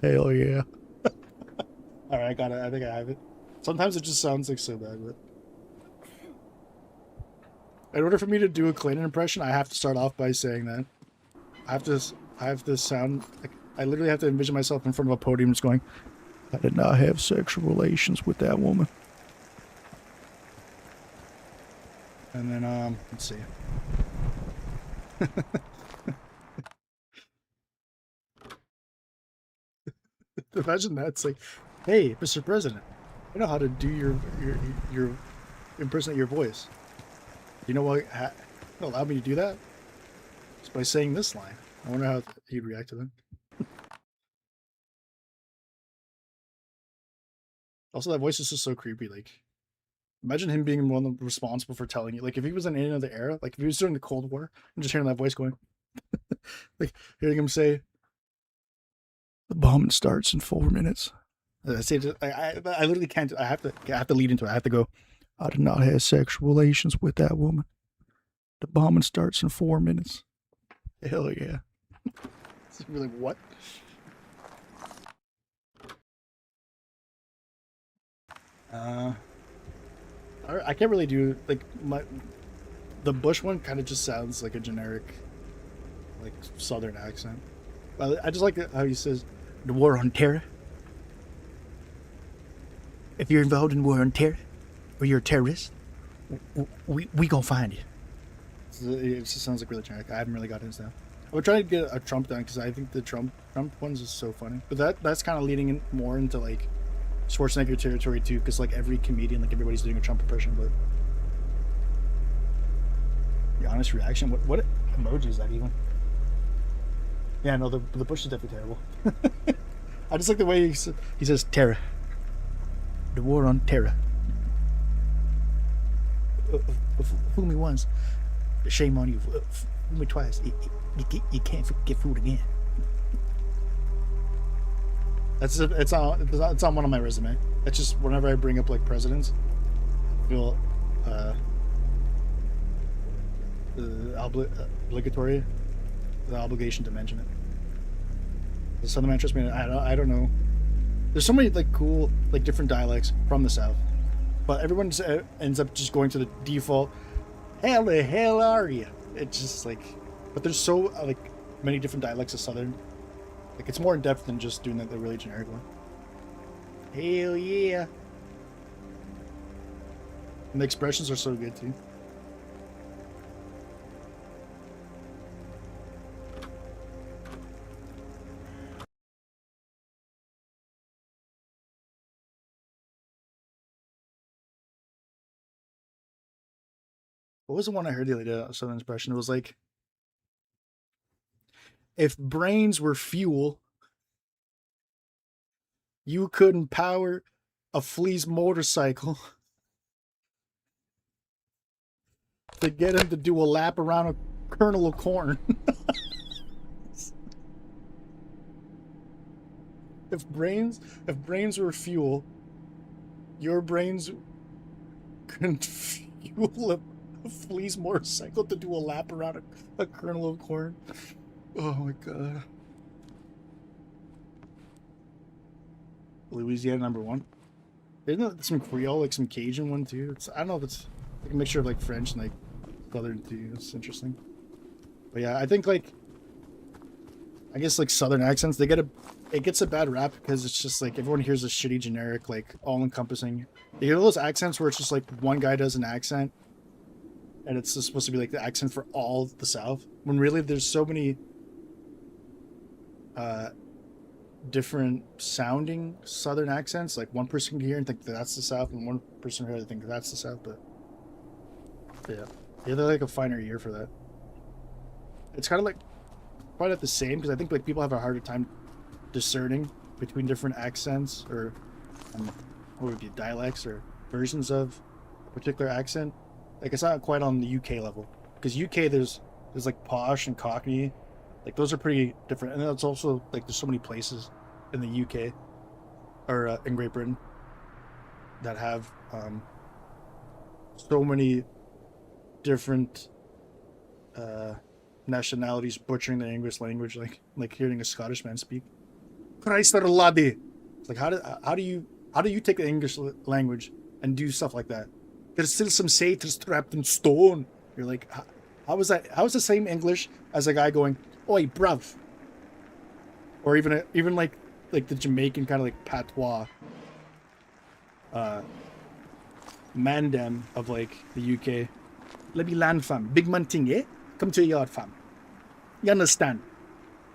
Hell yeah. Alright, I got it. I think I have it. Sometimes it just sounds like so bad, but in order for me to do a Clinton impression, I have to start off by saying that. I have to sound like I literally have to envision myself in front of a podium just going, I did not have sexual relations with that woman. And then let's see. Imagine that. It's like, hey, Mr. President, I know how to do your impersonate your voice. You know what? Allow me to do that? Just by saying this line. I wonder how he'd react to that. Also, that voice is just so creepy. Like, imagine him being one responsible for telling you. Like, if he was in any other era, like if he was during the Cold War, and just hearing that voice going, like hearing him say, "The bombing starts in 4 minutes." I say, I literally can't. I have to lead into it. I have to go. I did not have sexual relations with that woman. The bombing starts in 4 minutes. Hell yeah. It's really what? I can't really do like the Bush one. Kind of just sounds like a generic, like Southern accent. I just like how he says, "The war on terror. If you're involved in war on terror, or you're a terrorist, we gonna find you." It just sounds like really generic. I haven't really got into that. I would try to get a Trump done because I think the Trump ones is so funny. But that's kind of leading in more into like Schwarzenegger territory too, because like every comedian, like everybody's doing a Trump impression. But the honest reaction, what emoji is that even? Yeah, no, the Bush is definitely terrible. I just like the way he says terror. The war on terror. Fool me once, shame on you. Fool me twice, you can't get fooled again. It's on one of my resume. It's just whenever I bring up like presidents, I feel obligatory, the obligation to mention it. The Southern man, trust me, I don't know. There's so many like cool like different dialects from the South, but everyone ends up just going to the default. How the hell are you? It's just like, but there's so like many different dialects of Southern. Like it's more in depth than just doing the really generic one. Hell yeah! And the expressions are so good too. What was the one I heard the other day? A Southern expression. It was like, if brains were fuel, you couldn't power a flea's motorcycle to get him to do a lap around a kernel of corn. If brains were fuel, your brains couldn't fuel a flea's motorcycle to do a lap around a kernel of corn. Oh my god. Louisiana #1. Isn't some Creole, like some Cajun one too? I don't know if it's like a mixture of like French and like Southern too. It's interesting. But yeah, I think like I guess like Southern accents, it gets a bad rap because it's just like everyone hears a shitty generic, like all encompassing. You hear those accents where it's just like one guy does an accent and it's just supposed to be like the accent for all the South, when really there's so many different sounding Southern accents. Like one person can hear and think that that's the South, and one person hear and think that's the South. But yeah, they're like a finer ear for that. It's kind of like probably not the same because I think like people have a harder time discerning between different accents or what would be dialects or versions of a particular accent. Like it's not quite on the UK level because UK there's like posh and Cockney, like those are pretty different, and it's also like there's so many places in the UK or in Great Britain that have so many different nationalities butchering the English language, like hearing a Scottish man speak. Chrysler laddie. It's like how do you take the English language and do stuff like that? There's still some satyrs trapped in stone. You're like, how is that? How is the same English as a guy going, "Oi, bruv," or even like the Jamaican kind of like patois, mandem of like the UK. Let me land, fam. Big man thing, eh? Come to your yard, fam. You understand?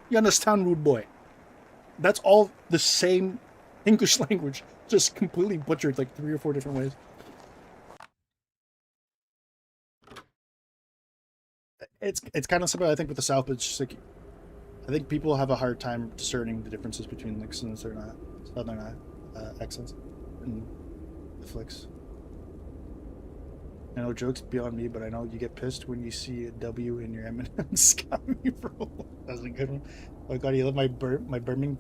You understand, rude boy? That's all the same English language, just completely butchered like 3 or 4 different ways. It's kind of similar, I think, with the South. It's just like I think people have a hard time discerning the differences between like southern accents and the flicks. I know jokes beyond me, but I know you get pissed when you see a W in your M&M's. Got me, bro. That's a good one. Oh god, you love my Birmingham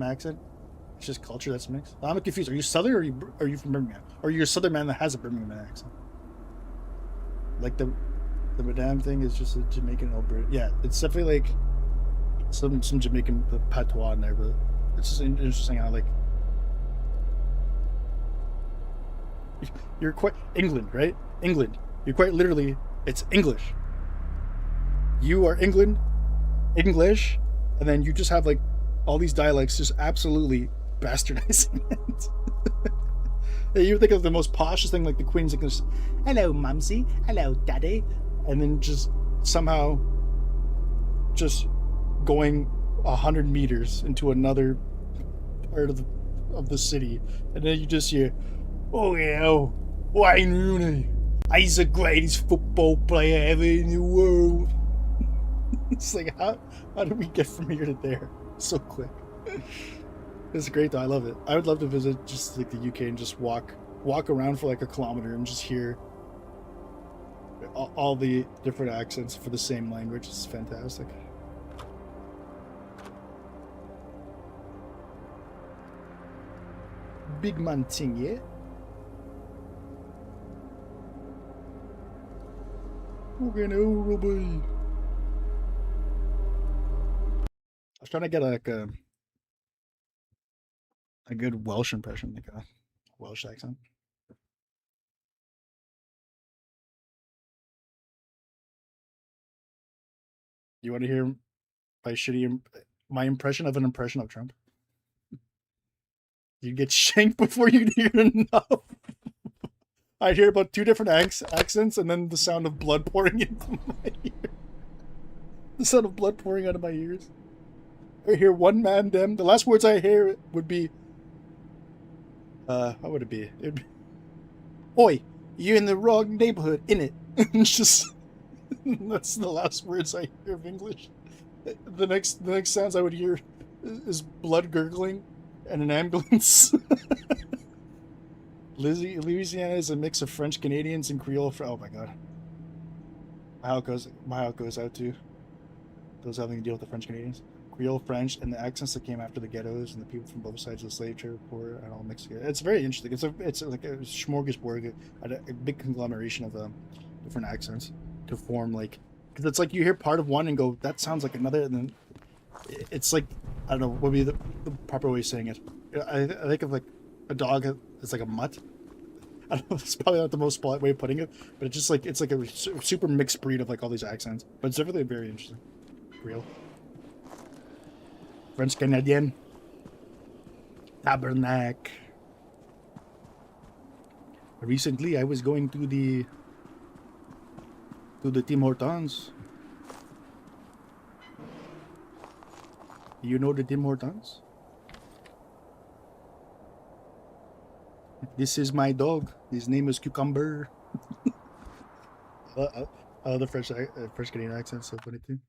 accent. It's just culture that's mixed. I'm confused. Are you Southern or are you from Birmingham? Or you're a Southern man that has a Birmingham accent? Like the Madame thing is just a Jamaican Alberta. Yeah, it's definitely like some Jamaican patois in there, but it's just interesting how like you're quite England, right? England. You're quite literally it's English. You are England, English, and then you just have like all these dialects just absolutely bastardizing it. You think of the most poshest thing like the Queen's English, hello mumsy, hello daddy, and then just somehow just going 100 meters into another part of the city, and then you just hear, oh yeah, Wayne Rooney, he's the greatest football player ever in the world. It's like how did we get from here to there so quick? It's great though. I love it. I would love to visit just like the UK and just walk around for like a kilometer and just hear all the different accents for the same language. It's fantastic. Big man thing, yeah? Okay, no, Robbie. I was trying to get like a good Welsh impression, like a Welsh accent. You want to hear my impression of an impression of Trump? You get shanked before you hear enough. I'd hear about 2 different accents and then the sound of blood pouring into my ear. The sound of blood pouring out of my ears. I hear one man dem. The last words I hear would be, what would it be? It'd be, oi, you're in the wrong neighborhood, innit? It's just, that's the last words I hear of English. The next sounds I would hear is blood gurgling and an ambulance. Louisiana is a mix of French Canadians and Creole. Oh my god. My heart goes out to those having to deal with the French Canadians. Creole, French, and the accents that came after the ghettos and the people from both sides of the slave trade were and all mixed together. It's very interesting. It's like a smorgasbord, a big conglomeration of different accents to form like, because it's like you hear part of one and go, that sounds like another, and then it's like, I don't know what would be the proper way of saying it. I think of like a dog is like a mutt. I don't know. It's probably not the most polite way of putting it, but it's just like it's like a super mixed breed of like all these accents. But it's definitely very interesting. Real. French Canadian. Tabernacle. Recently, I was going to the Tim Hortons. You know the Tim Hortons? This is my dog. His name is Cucumber. I love the French Canadian accent. So funny too.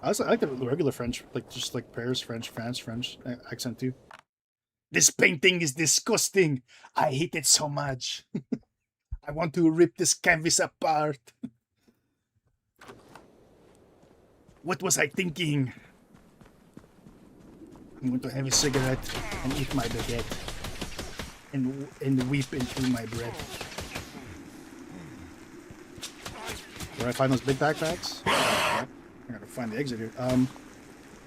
I like the regular French, like just like Paris French, France French accent too. This painting is disgusting. I hate it so much. I want to rip this canvas apart. What was I thinking? I'm going to have a cigarette and eat my baguette and weep into my breath. Where I find those big backpacks? I gotta find the exit here.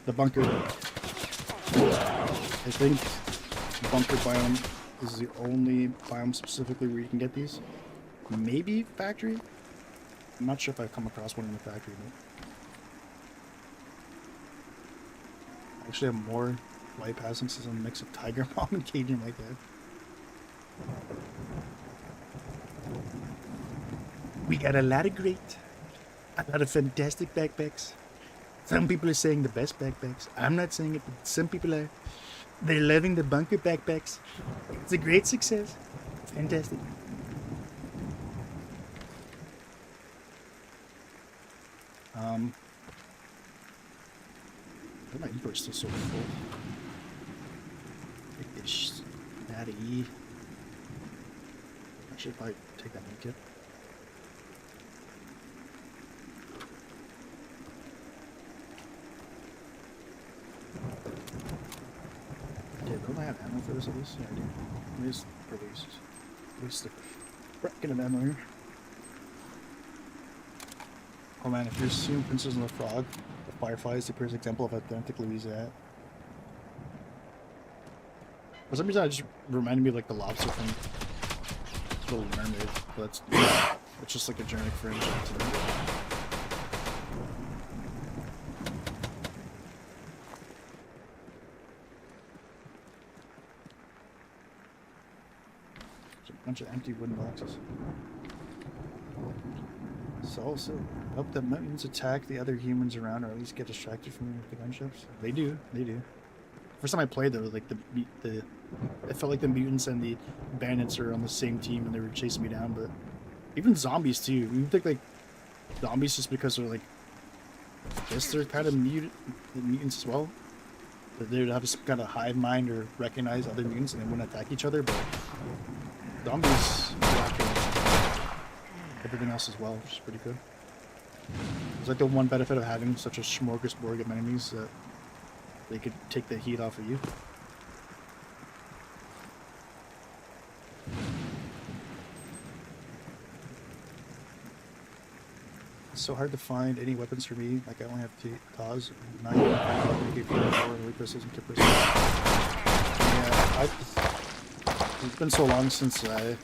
The bunker. I think bunker biome is the only biome specifically where you can get these. Maybe factory? I'm not sure if I've come across one in the factory, but I actually have more light passing since I'm a mix of Tiger Mom and Cajun like that. We got a lot of great, a lot of fantastic backpacks. Some people are saying the best backpacks. I'm not saying it, but some people are. They're loving the bunker backpacks. It's a great success. Fantastic. My inventory's still so full. Take this out of here. I should probably take that kit. Yeah, don't I have ammo for this at least? Yeah, I do. At least the bracket of ammo here. Oh man, if you're seeing Princess and the Frog, the Firefly is the perfect example of authentic Louisiana. For some reason, it just reminded me of like the lobster from Little Mermaid, but it's just like a generic fringe to me. There's a bunch of empty wooden boxes. So also, hope that mutants attack the other humans around, or at least get distracted from the gunships. They do. First time I played, though, like it felt like the mutants and the bandits are on the same team, and they were chasing me down. But even zombies too. You think like zombies just because they're like, I guess they're kind of mutants as well. That they would have some kind of hive mind or recognize other mutants, and they wouldn't attack each other. But zombies everything else as well, which is pretty good. It's like the one benefit of having such a smorgasbord of enemies that they could take the heat off of you. It's so hard to find any weapons for me. Like I only have two TAWs. Not even yeah, it's been so long since I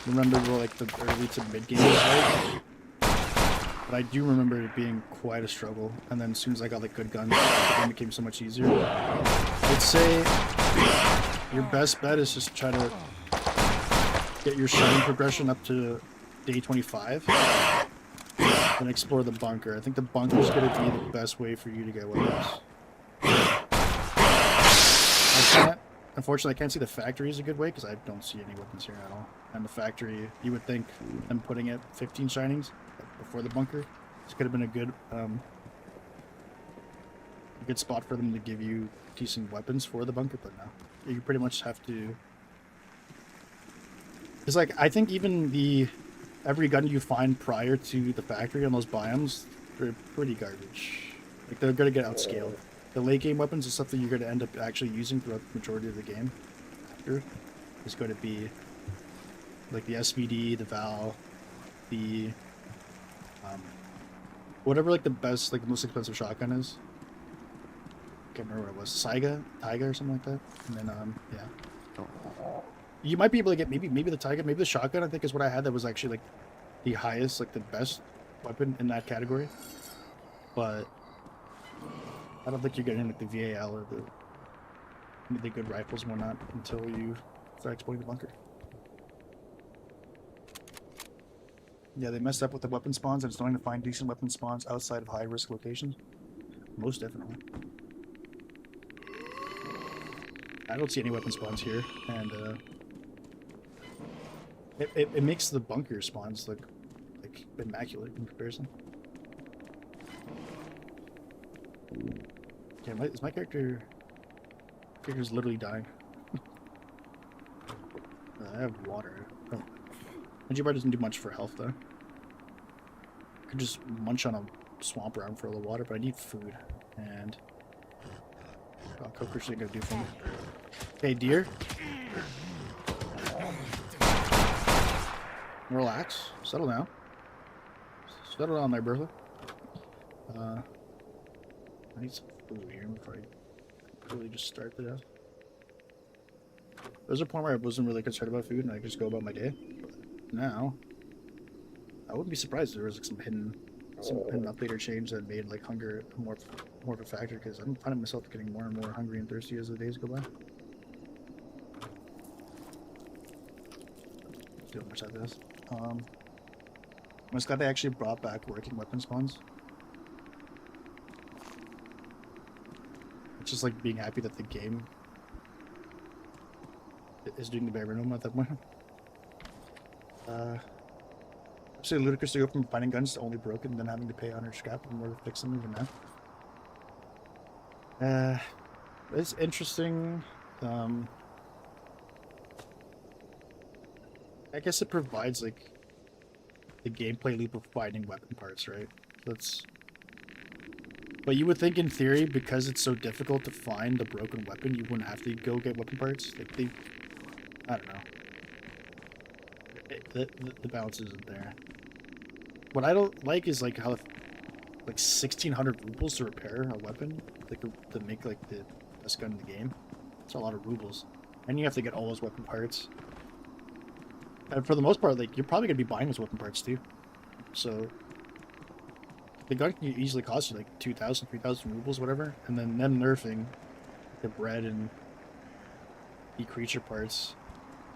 remember like the early to mid game was like. But I do remember it being quite a struggle, and then as soon as I got like good guns, the game became so much easier. I'd say your best bet is just try to get your shining progression up to day 25, and explore the bunker. I think the bunker is going to be the best way for you to get weapons. Unfortunately, I can't see the factory is a good way because I don't see any weapons here at all. And the factory, you would think them putting it 15 shinings before the bunker, this could have been a good spot for them to give you decent weapons for the bunker, but no. You pretty much have to... It's like, I think even every gun you find prior to the factory on those biomes, they're pretty garbage. Like, they're gonna get outscaled. The late game weapons is stuff that you're going to end up actually using throughout the majority of the game. After is going to be like the SVD, the Val, the whatever like the best, like the most expensive shotgun is. Can't remember what it was. Tiger or something like that. And then yeah, you might be able to get maybe the Tiger, maybe the shotgun. I think is what I had. That was actually like the highest, like the best weapon in that category. But I don't think you're getting like the VAL or the good rifles and whatnot until you start exploring the bunker. Yeah, they messed up with the weapon spawns, and it's starting to find decent weapon spawns outside of high-risk locations. Most definitely. I don't see any weapon spawns here, and it makes the bunker spawns look like immaculate in comparison. Okay, is my character... Character's literally dying. I have water. Oh. Energy bar doesn't do much for health, though. I could just munch on a swamp around for a little water, but I need food. And... Oh, Coker's gonna do for me. Hey, deer. Relax. Settle down. Settle down there, Bertha. I need some food here before I really just start the death. There was a point where I wasn't really concerned about food and I could just go about my day. But now, I wouldn't be surprised if there was like some hidden update or change that made like hunger more of a factor, because I'm finding myself getting more and more hungry and thirsty as the days go by. Do much like this. I'm just glad they actually brought back working weapon spawns. It's just like being happy that the game is doing the bare minimum at that point. Absolutely ludicrous to go from finding guns to only broken and then having to pay 100 scrap in order to fix them even now. It's interesting. I guess it provides like the gameplay loop of finding weapon parts, right? But you would think in theory, because it's so difficult to find the broken weapon, you wouldn't have to go get weapon parts. Like I don't know. The balance isn't there. What I don't like is like how like 1,600 rubles to repair a weapon, like to make like the best gun in the game. It's a lot of rubles, and you have to get all those weapon parts. And for the most part, like you're probably gonna be buying those weapon parts too. So the gun can easily cost you like 2,000, 3,000 rubles, whatever, and then them nerfing the bread and the creature parts.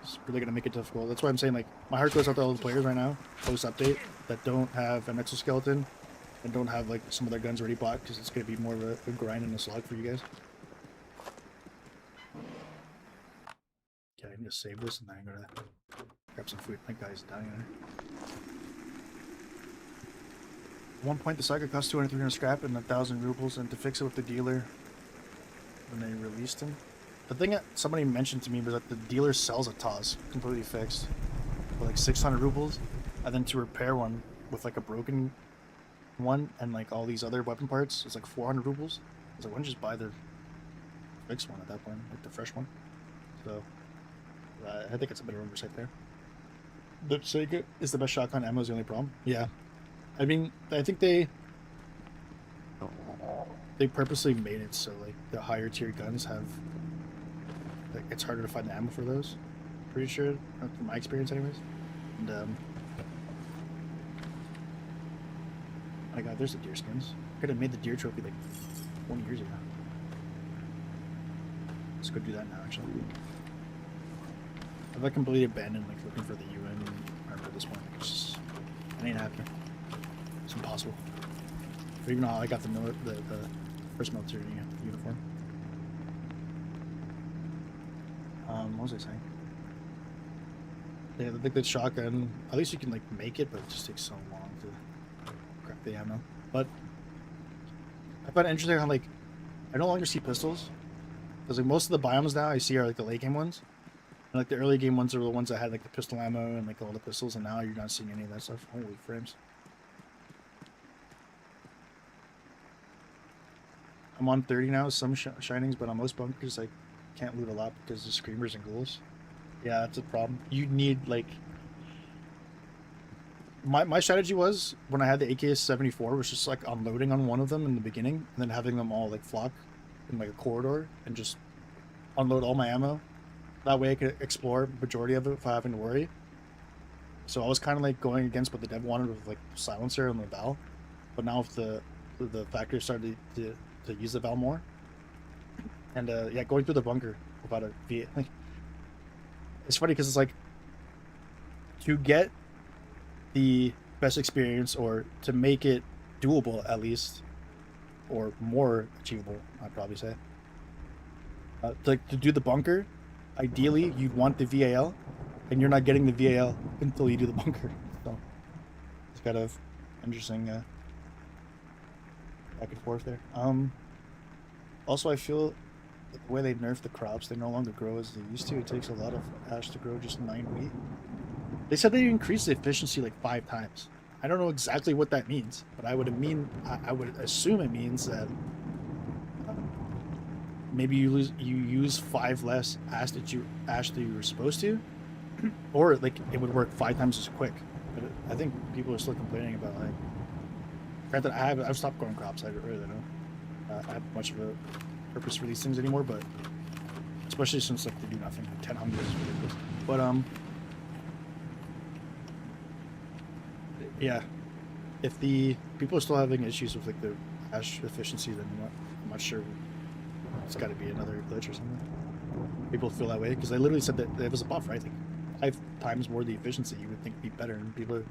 It's really gonna make it difficult. That's why I'm saying like my heart goes out to all the players right now, post update, that don't have an exoskeleton and don't have like some of their guns already bought, because it's gonna be more of a grind and a slog for you guys. Okay, I need to save this and then I'm gonna grab some food. My guy's dying there. At one point the saga cost 200, 300 scrap and 1,000 rubles, and to fix it with the dealer when they released him. The thing that somebody mentioned to me was that the dealer sells a TOS completely fixed for like 600 rubles, and then to repair one with like a broken one and like all these other weapon parts, it's like 400 rubles. I was like, why don't you just buy the fixed one at that point, like the fresh one? So I think it's a bit of oversight there. The Sega is the best shotgun ammo is the only problem. Yeah, I mean, I think they purposely made it so like the higher tier guns have like, it's harder to find the ammo for those. Pretty sure, from my experience, anyways. And my God, there's the deer skins. I could have made the deer trophy like 20 years ago. Let's go do that now, actually. I've like completely abandoned like looking for the UN armor at this point. It's just, it ain't happening. It's impossible. But even though I got the first military uniform. What was I saying? Yeah, I think that shotgun, at least you can like make it, but it just takes so long to crack the ammo. But I find it interesting how like I no longer see pistols, because like most of the biomes now I see are like the late game ones, and like the early game ones are the ones that had like the pistol ammo and like all the pistols, and now you're not seeing any of that stuff. Holy frames! I'm on 30 now, some shinings, but on most bunkers I can't loot a lot because of screamers and ghouls. Yeah, that's a problem. You need like my strategy was when I had the AK-74 was just like unloading on one of them in the beginning and then having them all like flock in like a corridor and just unload all my ammo. That way I could explore the majority of it without having to worry. So I was kind of like going against what the dev wanted with like silencer and the Val, but now if the factory started to use the Val more, and yeah, going through the bunker without a V, like it's funny because it's like to get the best experience or to make it doable at least, or more achievable, I'd probably say. Like to do the bunker, ideally you'd want the VAL, and you're not getting the VAL until you do the bunker. So it's kind of interesting back and forth there. Also, I feel that the way they nerf the crops, they no longer grow as they used to. It takes a lot of ash to grow just 9 wheat. They said they increased the efficiency like 5 times. I don't know exactly what that means, but I would assume it means that maybe you use 5 less ash that you were supposed to, or like it would work 5 times as quick. But I think people are still complaining about like. Granted, I've stopped growing crops. I really don't have much of a purpose for these things anymore, but especially since like they do nothing. 10 hunger is ridiculous. But yeah, if the people are still having issues with like the ash efficiency, then I'm not sure. It's got to be another glitch or something. People feel that way because they literally said that it was a buff, right? Like 5 times more the efficiency, you would think would be better, and people are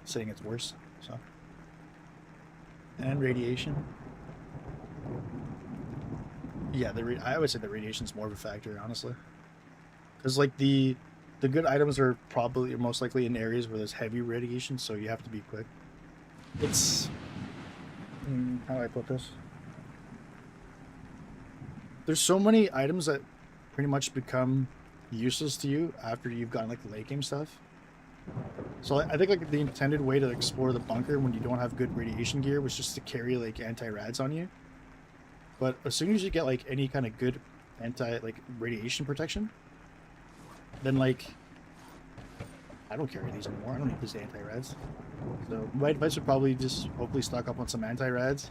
saying it's worse. So, and radiation. Yeah, I would say the radiation is more of a factor, honestly, because like the good items are probably most likely in areas where there's heavy radiation, so you have to be quick. It's how do I put this? There's so many items that pretty much become useless to you after you've gotten like the late game stuff. So I think like the intended way to explore the bunker when you don't have good radiation gear was just to carry like anti-rads on you. But as soon as you get like any kind of good radiation protection, then like I don't carry these anymore. I don't need these anti-rads. So my advice would probably just hopefully stock up on some anti-rads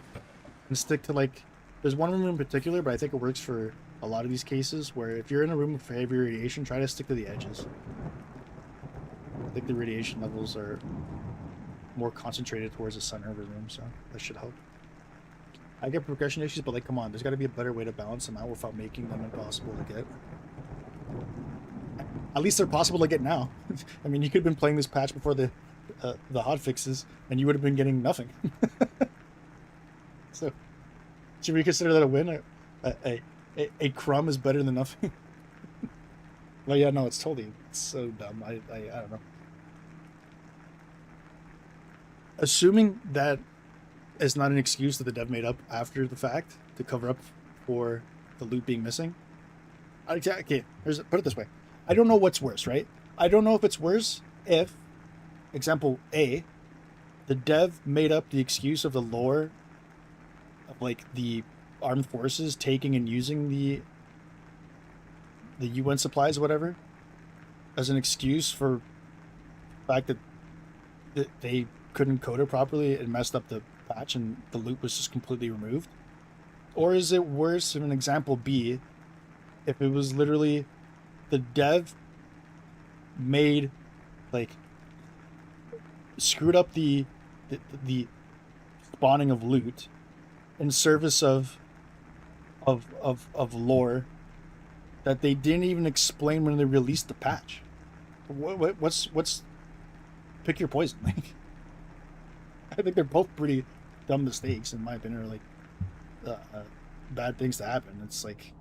and stick to like there's one room in particular, but I think it works for a lot of these cases where if you're in a room with heavy radiation, try to stick to the edges. I think the radiation levels are more concentrated towards the center of the room, so that should help. I get progression issues, but like, come on, there's got to be a better way to balance them out without making them impossible to get. At least they're possible to get now. I mean, you could have been playing this patch before the hotfixes, and you would have been getting nothing. So, should we consider that a win? A crumb is better than nothing. Well, yeah, no, it's so dumb. I don't know. Assuming that is not an excuse that the dev made up after the fact to cover up for the loot being missing. Okay, put it this way. I don't know what's worse, right? I don't know if it's worse if, example A, the dev made up the excuse of the lore of like the armed forces taking and using the UN supplies or whatever as an excuse for the fact that they couldn't code it properly and messed up the patch and the loot was just completely removed. Or is it worse in an example B if it was literally the dev made like screwed up the spawning of loot in service of lore that they didn't even explain when they released the patch. What's pick your poison? Like, I think they're both pretty dumb mistakes in my opinion, or like bad things to happen. It's like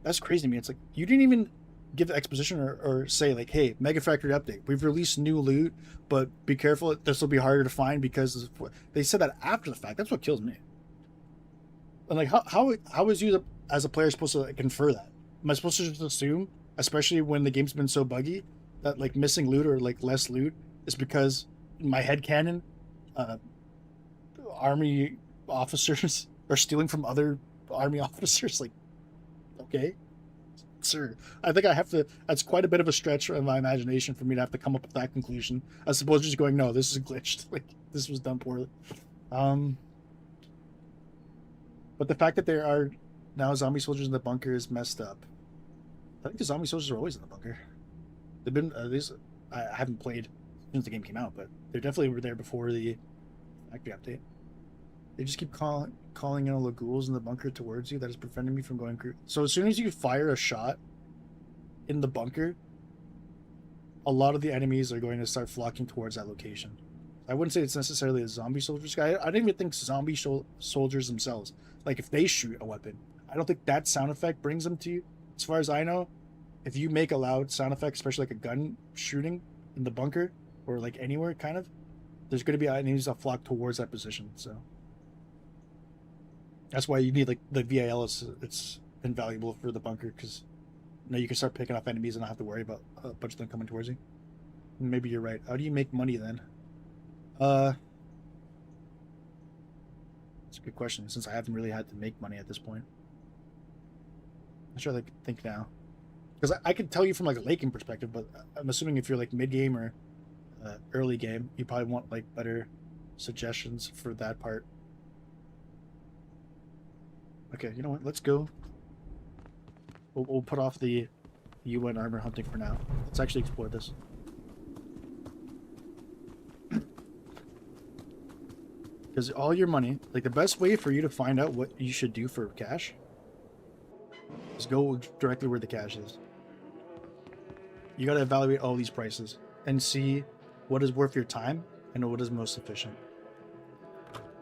that's crazy to me. It's like you didn't even give exposition or say like, hey, Mega Factory update, we've released new loot, but be careful, this will be harder to find because they said that after the fact. That's what kills me. And like how is you as a player supposed to like, infer that? Am I supposed to just assume, especially when the game's been so buggy, that like missing loot or like less loot is because in my headcanon, army officers are stealing from other army officers? Like, okay, sir, I think I have to. That's quite a bit of a stretch of my imagination for me to have to come up with that conclusion, as opposed to just going, no, this is glitched. Like this was done poorly. But the fact that there are now zombie soldiers in the bunker is messed up. I think the zombie soldiers are always in the bunker. They've been these. I haven't played since the game came out, but they definitely were there before the factory update. They just keep calling in all the ghouls in the bunker towards you. That is preventing me from going through. So as soon as you fire a shot in the bunker, a lot of the enemies are going to start flocking towards that location. I wouldn't say it's necessarily a zombie soldiers guy. I don't even think zombie soldiers themselves. Like if they shoot a weapon, I don't think that sound effect brings them to you. As far as I know, if you make a loud sound effect, especially like a gun shooting in the bunker or like anywhere, kind of, there's going to be enemies that flock towards that position. So That's why you need like the VAL. It's invaluable for the bunker because now you can start picking off enemies and not have to worry about a bunch of them coming towards you. Maybe you're right. How do you make money then? That's a good question. Since I haven't really had to make money at this point, I'm sure I can think now. Because I can tell you from like a late game perspective, but I'm assuming if you're like mid game or early game, you probably want like better suggestions for that part. Okay, you know what? Let's go. We'll put off the UN armor hunting for now. Let's actually explore this. Because all your money, like the best way for you to find out what you should do for cash is go directly where the cash is. You got to evaluate all these prices and see what is worth your time and what is most efficient.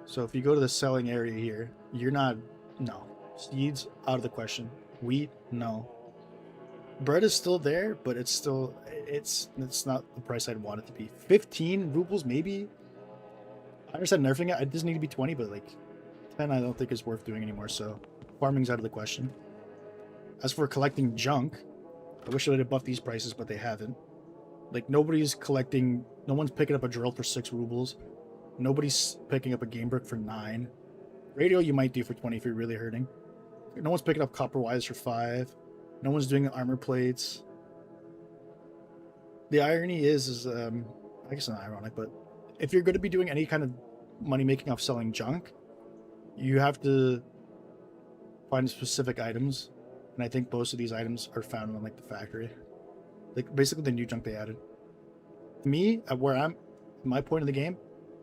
So if you go to the selling area here, you're not, no. Seeds, out of the question. Wheat, no. Bread is still there, but it's still, it's not the price I'd want it to be. 15 rubles, maybe? I understand nerfing it. It doesn't need to be 20, but like 10 I don't think is worth doing anymore, so farming's out of the question. As for collecting junk, I wish they'd have buffed these prices, but they haven't. Like, nobody's collecting... No one's picking up a drill for 6 rubles. Nobody's picking up a game brick for 9. Radio you might do for 20 if you're really hurting. No one's picking up copper wires for 5. No one's doing armor plates. The irony is I guess not ironic, but if you're going to be doing any kind of money making off selling junk, you have to find specific items. And I think most of these items are found in like the factory. Like basically the new junk they added. To me, at where I'm, my point of the game,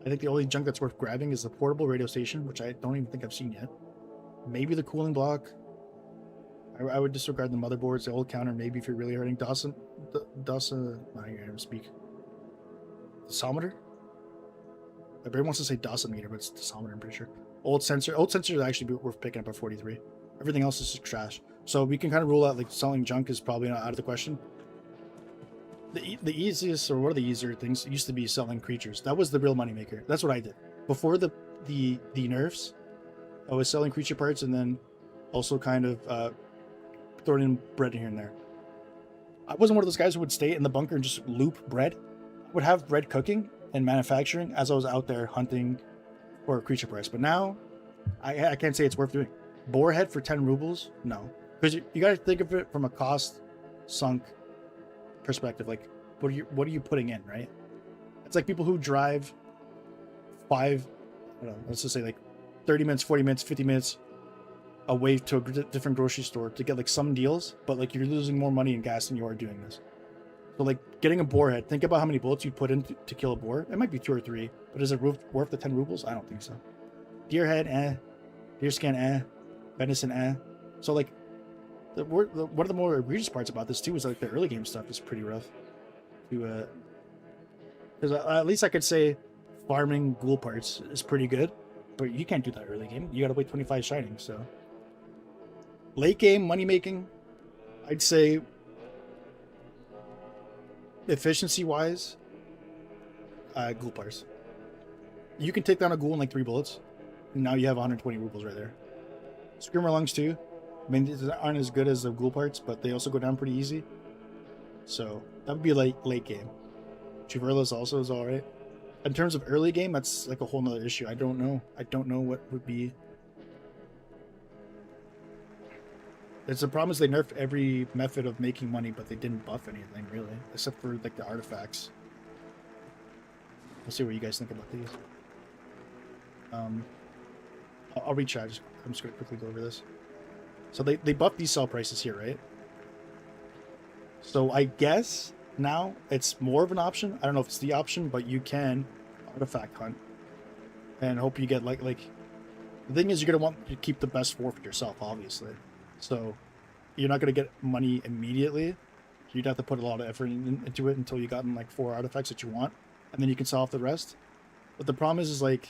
I think the only junk that's worth grabbing is the portable radio station, which I don't even think I've seen yet. Maybe the cooling block. I would disregard the motherboards, the old counter, maybe if you're really hurting. Dawson, I don't hear him speak. Decimeter? Everybody wants to say Dawson meter, but it's decimeter, I'm pretty sure. Old sensor is actually worth picking up at 43. Everything else is just trash. So we can kind of rule out like selling junk is probably not out of the question. The easiest, or one of the easier things, used to be selling creatures. That was the real moneymaker. That's what I did. Before the nerfs, I was selling creature parts and then also kind of throwing in bread here and there. I wasn't one of those guys who would stay in the bunker and just loop bread. I would have bread cooking and manufacturing as I was out there hunting for a creature price. But now, I can't say it's worth doing. Boarhead for 10 rubles? No. Because you got to think of it from a cost sunk perspective. Like, what are you putting in, right? It's like people who drive I don't know, let's just say like 30 minutes, 40 minutes, 50 minutes away to a different grocery store to get like some deals, but like you're losing more money in gas than you are doing this. So like getting a boarhead, think about how many bullets you put in to kill a boar. It might be 2 or 3, but is it worth the 10 rubles? I don't think so. Deer head, deer skin, venison, So like one of the more egregious parts about this too is like the early game stuff is pretty rough. Because at least I could say farming ghoul parts is pretty good, but you can't do that early game. You gotta wait 25 shining. So late game money making, I'd say efficiency wise, ghoul parts. You can take down a ghoul in like 3 bullets, and now you have 120 rubles right there. Screamer lungs too. I mean, these aren't as good as the ghoul parts, but they also go down pretty easy. So that would be like late game. Chiverlas also is alright. In terms of early game, that's like a whole nother issue. I don't know. I don't know what would be. It's the problem is they nerfed every method of making money, but they didn't buff anything really, except for like the artifacts. We'll see what you guys think about these. I'll reach out. I'm just gonna quickly go over this. So they buffed these sell prices here, right? So I guess now it's more of an option. I don't know if it's the option, but you can artifact hunt and hope you get like the thing is you're gonna want to keep the best for yourself, obviously. So you're not gonna get money immediately. You'd have to put a lot of effort into it until you gotten like 4 artifacts that you want, and then you can sell off the rest. But the problem is like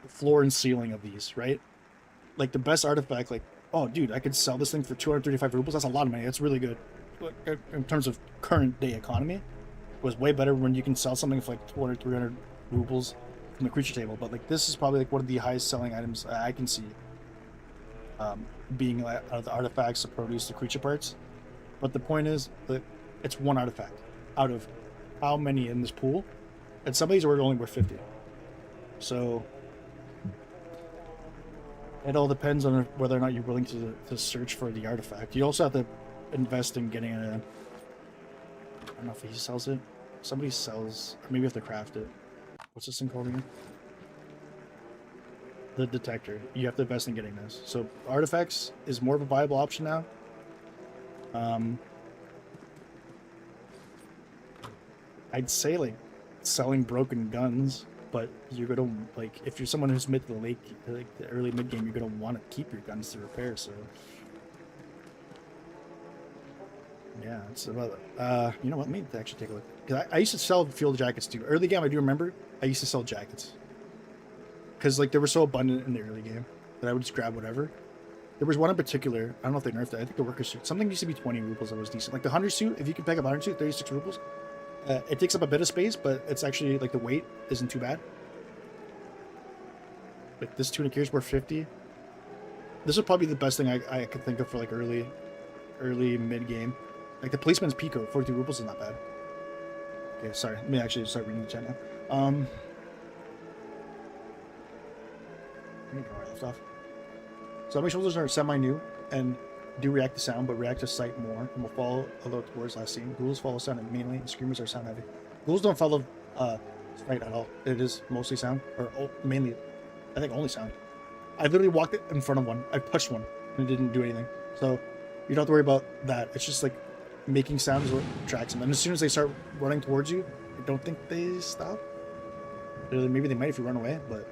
the floor and ceiling of these, right? Like the best artifact, like, oh dude, I could sell this thing for 235 rubles. That's a lot of money. That's really good. In terms of current day economy, it was way better when you can sell something for like 200, 300 rubles from the creature table, but like this is probably like one of the highest selling items I can see. Being like, out of the artifacts, the produce, the creature parts. But the point is that it's one artifact out of how many in this pool, and some of these are only worth 50. So it all depends on whether or not you're willing to search for the artifact. You also have to invest in getting a. I don't know if he sells it. Somebody sells, or maybe you have to craft it. What's this thing called again? The detector. You have to invest in getting this. So artifacts is more of a viable option now. I'd say like selling broken guns, but you're gonna like if you're someone who's mid to the late, like the early mid game, you're gonna want to keep your guns to repair. So yeah, it's about. You know what? Let me actually take a look. Cause I used to sell field jackets too. Early game, I do remember I used to sell jackets because like they were so abundant in the early game that I would just grab whatever. There was one in particular. I don't know if they nerfed it. I think the worker suit. Something used to be 20 rubles that was decent. Like the hunter suit. If you can pick up a hunter suit, 36 rubles. It takes up a bit of space, but it's actually like the weight isn't too bad. Like this tunic here is worth 50. This is probably the best thing I could think of for like early mid game. Like the policeman's Pico, 42 rubles is not bad. Okay, sorry. Let me actually start reading the chat now. Let me go where I left off. So enemy shoulders are semi-new and do react to sound, but react to sight more, and will follow a little towards last scene. Ghouls follow sound mainly, and screamers are sound heavy. Ghouls don't follow sight at all. It is mostly sound, or mainly, I think only sound. I literally walked in front of one. I pushed one, and it didn't do anything. So you don't have to worry about that. It's just like making sound is what attracts them. And as soon as they start running towards you, I don't think they stop. Maybe they might if you run away, but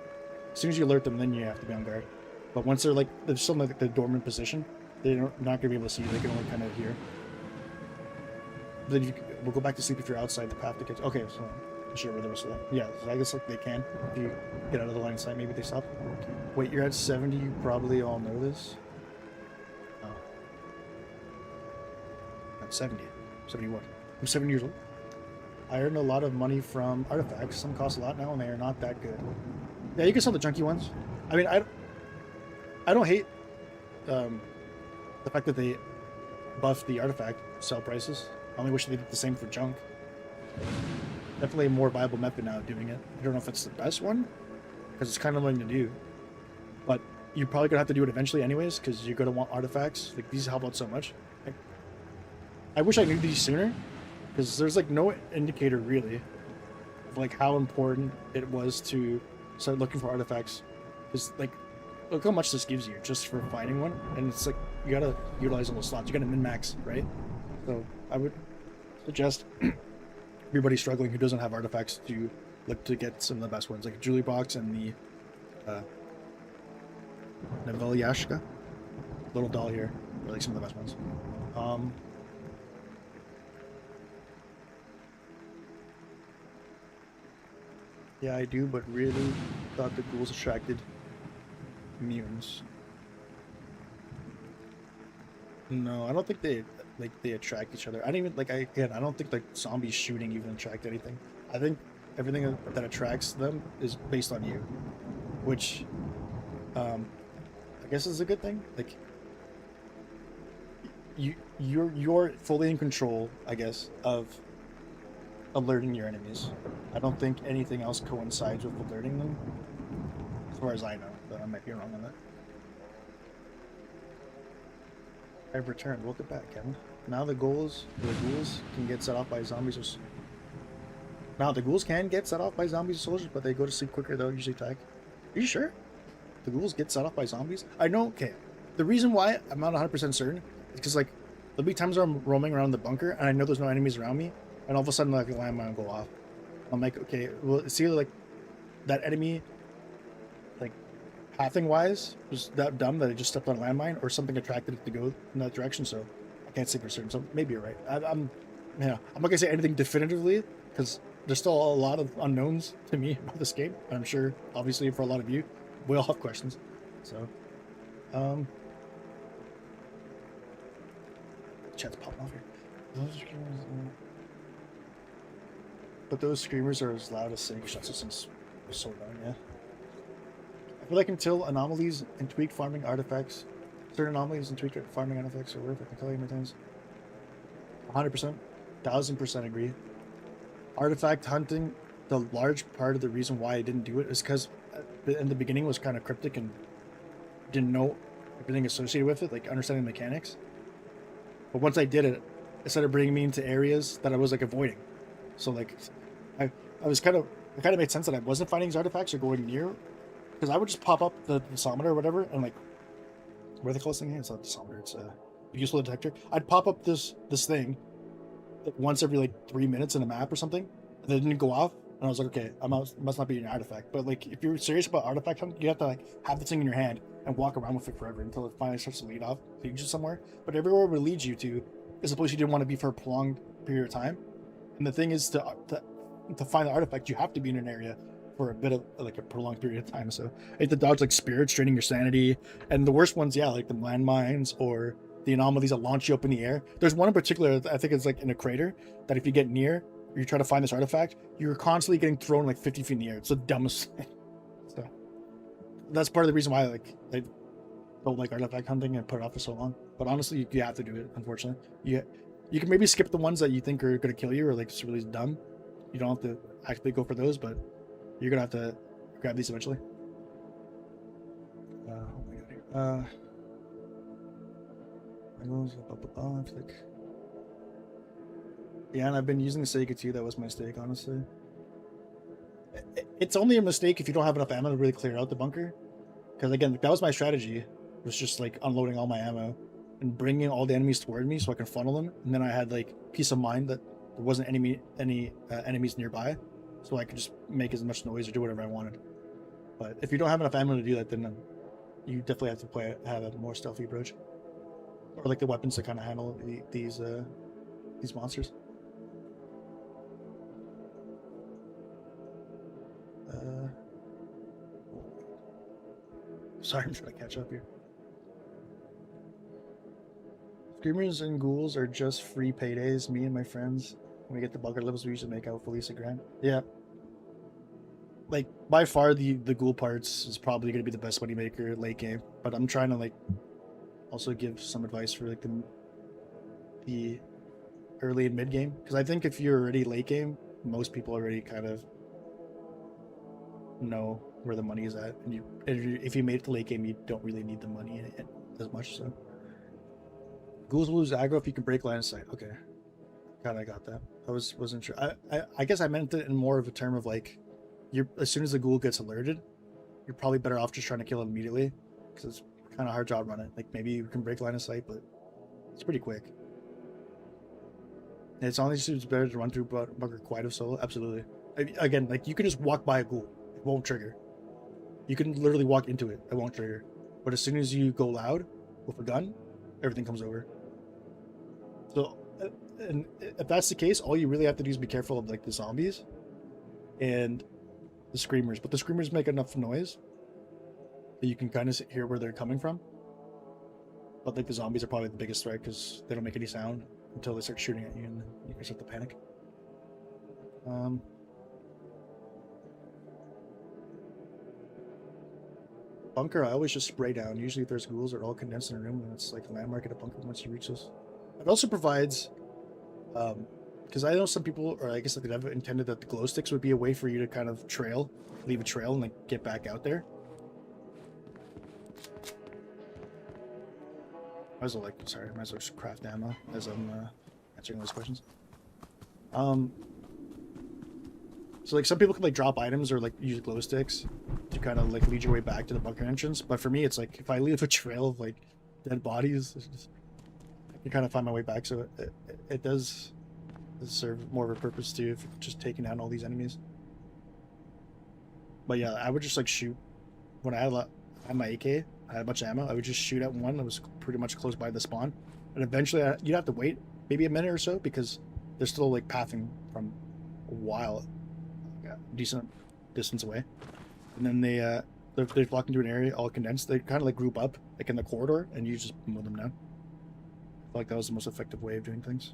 as soon as you alert them, then you have to be on guard. But once they're still in like the dormant position, they're not going to be able to see you. They can only kind of hear. Then we'll go back to sleep if you're outside the path to catch. Okay, so I'm sure where the rest of them. Yeah, so I guess like they can. If you get out of the line of sight, maybe they stop. Wait, you're at 70. You probably all know this. Oh. At 70. 71. I'm 7 years old. I earned a lot of money from artifacts. Some cost a lot now, and they are not that good. Yeah, you can sell the junky ones. I mean, I don't hate the fact that they buff the artifact sell prices. I only wish they did the same for junk. Definitely a more viable method now of doing it. I don't know if it's the best one, because it's kind of annoying to do. But you're probably going to have to do it eventually anyways, because you're going to want artifacts. Like, these help out so much. I wish I knew these sooner, because there's like no indicator really of like how important it was to start looking for artifacts. Because like, look how much this gives you just for finding one, and it's like you gotta utilize all those slots. You gotta min-max, right? So I would suggest everybody struggling who doesn't have artifacts to look to get some of the best ones, like Julie Box and the Nevelyashka little doll here are like some of the best ones. Yeah, I do, but really thought the ghouls attracted mutants. No, I don't think they attract each other. I don't even I don't think like zombies shooting even attract anything. I think everything that attracts them is based on you, which I guess is a good thing. Like you're fully in control, I guess, of alerting your enemies. I don't think anything else coincides with alerting them, as far as I know, but I might be wrong on that. I've returned. Welcome back, Kevin. Now the ghouls can get set off by zombies or... Now the ghouls can get set off by zombies or soldiers, but they go to sleep quicker. They'll usually attack. Are you sure? The ghouls get set off by zombies? I know, okay. The reason why I'm not 100% certain is because like there'll be times where I'm roaming around the bunker and I know there's no enemies around me, and all of a sudden like a landmine will go off. I'm like, okay, well it's either like that enemy like pathing wise was that dumb that it just stepped on a landmine, or something attracted it to go in that direction. So I can't say for certain. So maybe you're right. I'm not gonna say anything definitively because there's still a lot of unknowns to me about this game. And I'm sure, obviously, for a lot of you, we all have questions. So, chat's popping off here. But those screamers are as loud as saying shots of some So long, yeah. I feel like until anomalies and tweaked farming artifacts, certain anomalies and tweaked farming artifacts are worth it. I can tell you how many times. 100%, 1000% agree. Artifact hunting, the large part of the reason why I didn't do it is because in the beginning was kind of cryptic and didn't know everything associated with it, like understanding mechanics. But once I did it, it started bringing me into areas that I was like avoiding. So like, I was kind of, it kind of made sense that I wasn't finding these artifacts or going near, because I would just pop up the psalmometer or whatever, and like, what are they call this thing? It's not the psalmometer, it's a useful detector. I'd pop up this thing like once every like 3 minutes in a map or something, and it didn't go off, and I was like, okay, must not be an artifact. But like, if you're serious about artifact hunting, you have to like have this thing in your hand and walk around with it forever until it finally starts to lead you somewhere. But everywhere it leads you to is a place you didn't want to be for a prolonged period of time. And the thing is, to find the artifact, you have to be in an area for a bit of like a prolonged period of time. So I hate to dodge like spirits, draining your sanity, and the worst ones, yeah, like the landmines or the anomalies that launch you up in the air. There's one in particular, I think it's like in a crater, that if you get near or you try to find this artifact, you're constantly getting thrown like 50 feet in the air. It's the dumbest thing. So that's part of the reason why I don't like artifact hunting and put it off for so long. But honestly, you have to do it, unfortunately. You can maybe skip the ones that you think are going to kill you or like it's really dumb. You don't have to actually go for those, but you're going to have to grab these eventually. Oh my god. Yeah, and I've been using the Sega too. That was my mistake, honestly. It's only a mistake if you don't have enough ammo to really clear out the bunker. Because again, that was my strategy. Was just like unloading all my ammo and bringing all the enemies toward me so I can funnel them. And then I had like peace of mind that there wasn't any enemies nearby, so I could just make as much noise or do whatever I wanted. But if you don't have enough ammo to do that, then you definitely have to have a more stealthy approach, or like the weapons to kind of handle these monsters. Sorry, I'm trying to catch up here. Screamers and ghouls are just free paydays. Me and my friends, when we get the bunker levels, we usually make out Felicia Grand. Yeah. Like, by far, the ghoul parts is probably going to be the best money maker late game. But I'm trying to, like, also give some advice for, like, the early and mid game. Because I think if you're already late game, most people already kind of know where the money is at. And if you made it to late game, you don't really need the money as much, so. Ghouls will lose aggro if you can break line of sight. Okay. God, I got that. I wasn't sure. I guess I meant it in more of a term of like, as soon as the ghoul gets alerted, you're probably better off just trying to kill it immediately, because it's kind of hard to outrun it. Like maybe you can break line of sight, but it's pretty quick. And it's honestly better to run through bunker quiet of solo. Absolutely. Again, like you can just walk by a ghoul, it won't trigger. You can literally walk into it, it won't trigger. But as soon as you go loud with a gun, everything comes over. So, and if that's the case, all you really have to do is be careful of like the zombies and the screamers. But the screamers make enough noise that you can kind of hear where they're coming from. But like the zombies are probably the biggest threat because they don't make any sound until they start shooting at you, and you can start to panic. Bunker, I always just spray down. Usually if there's ghouls, they're all condensed in a room, and it's like a landmark at a bunker once you reach this. It also provides, because I know some people, or I guess like they've intended that the glow sticks would be a way for you to kind of leave a trail and like get back out there. Might as well just craft ammo as I'm answering those questions. So like some people can like drop items or like use glow sticks to kind of like lead your way back to the bunker entrance. But for me, it's like if I leave a trail of like dead bodies, I can kind of find my way back. So it does serve more of a purpose too, if just taking down all these enemies. But yeah, I would just like shoot when I had my AK. I had a bunch of ammo. I would just shoot at one that was pretty much close by the spawn, and eventually you'd have to wait maybe a minute or so because they're still like pathing from a while, decent distance away, and then they're walking through an area all condensed. They kind of like group up like in the corridor, and you just mow them down. I feel like that was the most effective way of doing things.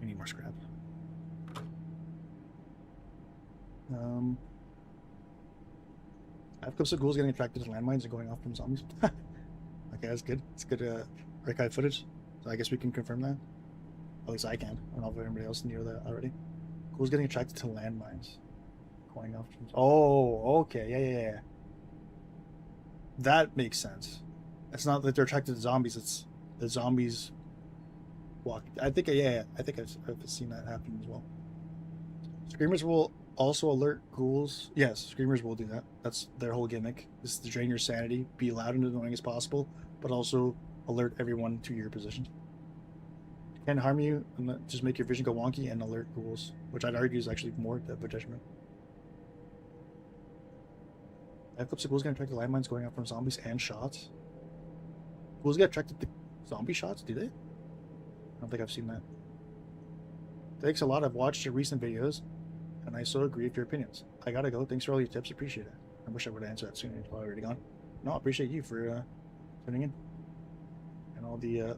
I need more scrap. I have clips of ghouls getting attracted to landmines and going off from zombies. Okay, that's good. It's good archive footage. So I guess we can confirm that. At least I can. I don't know if anybody else knew that already. Ghouls getting attracted to landmines. Going off from... Oh, okay. Yeah. That makes sense. It's not that they're attracted to zombies. It's the zombies walk. I think, yeah. I think I've seen that happen as well. Screamers will also alert ghouls. Yes, screamers will do that. That's their whole gimmick. Is to drain your sanity, be loud and annoying as possible, but also alert everyone to your position. Can't harm you, and just make your vision go wonky and alert ghouls, which I'd argue is actually more of a detriment. I have clips of ghouls getting attracted to landmines going out from zombies and shots. Ghouls get attracted to zombie shots, do they? I don't think I've seen that. Thanks a lot. I've watched your recent videos, and I so agree with your opinions. I gotta go. Thanks for all your tips. Appreciate it. I wish I would have answered that sooner. It's probably already gone. No, I appreciate you for tuning in and all the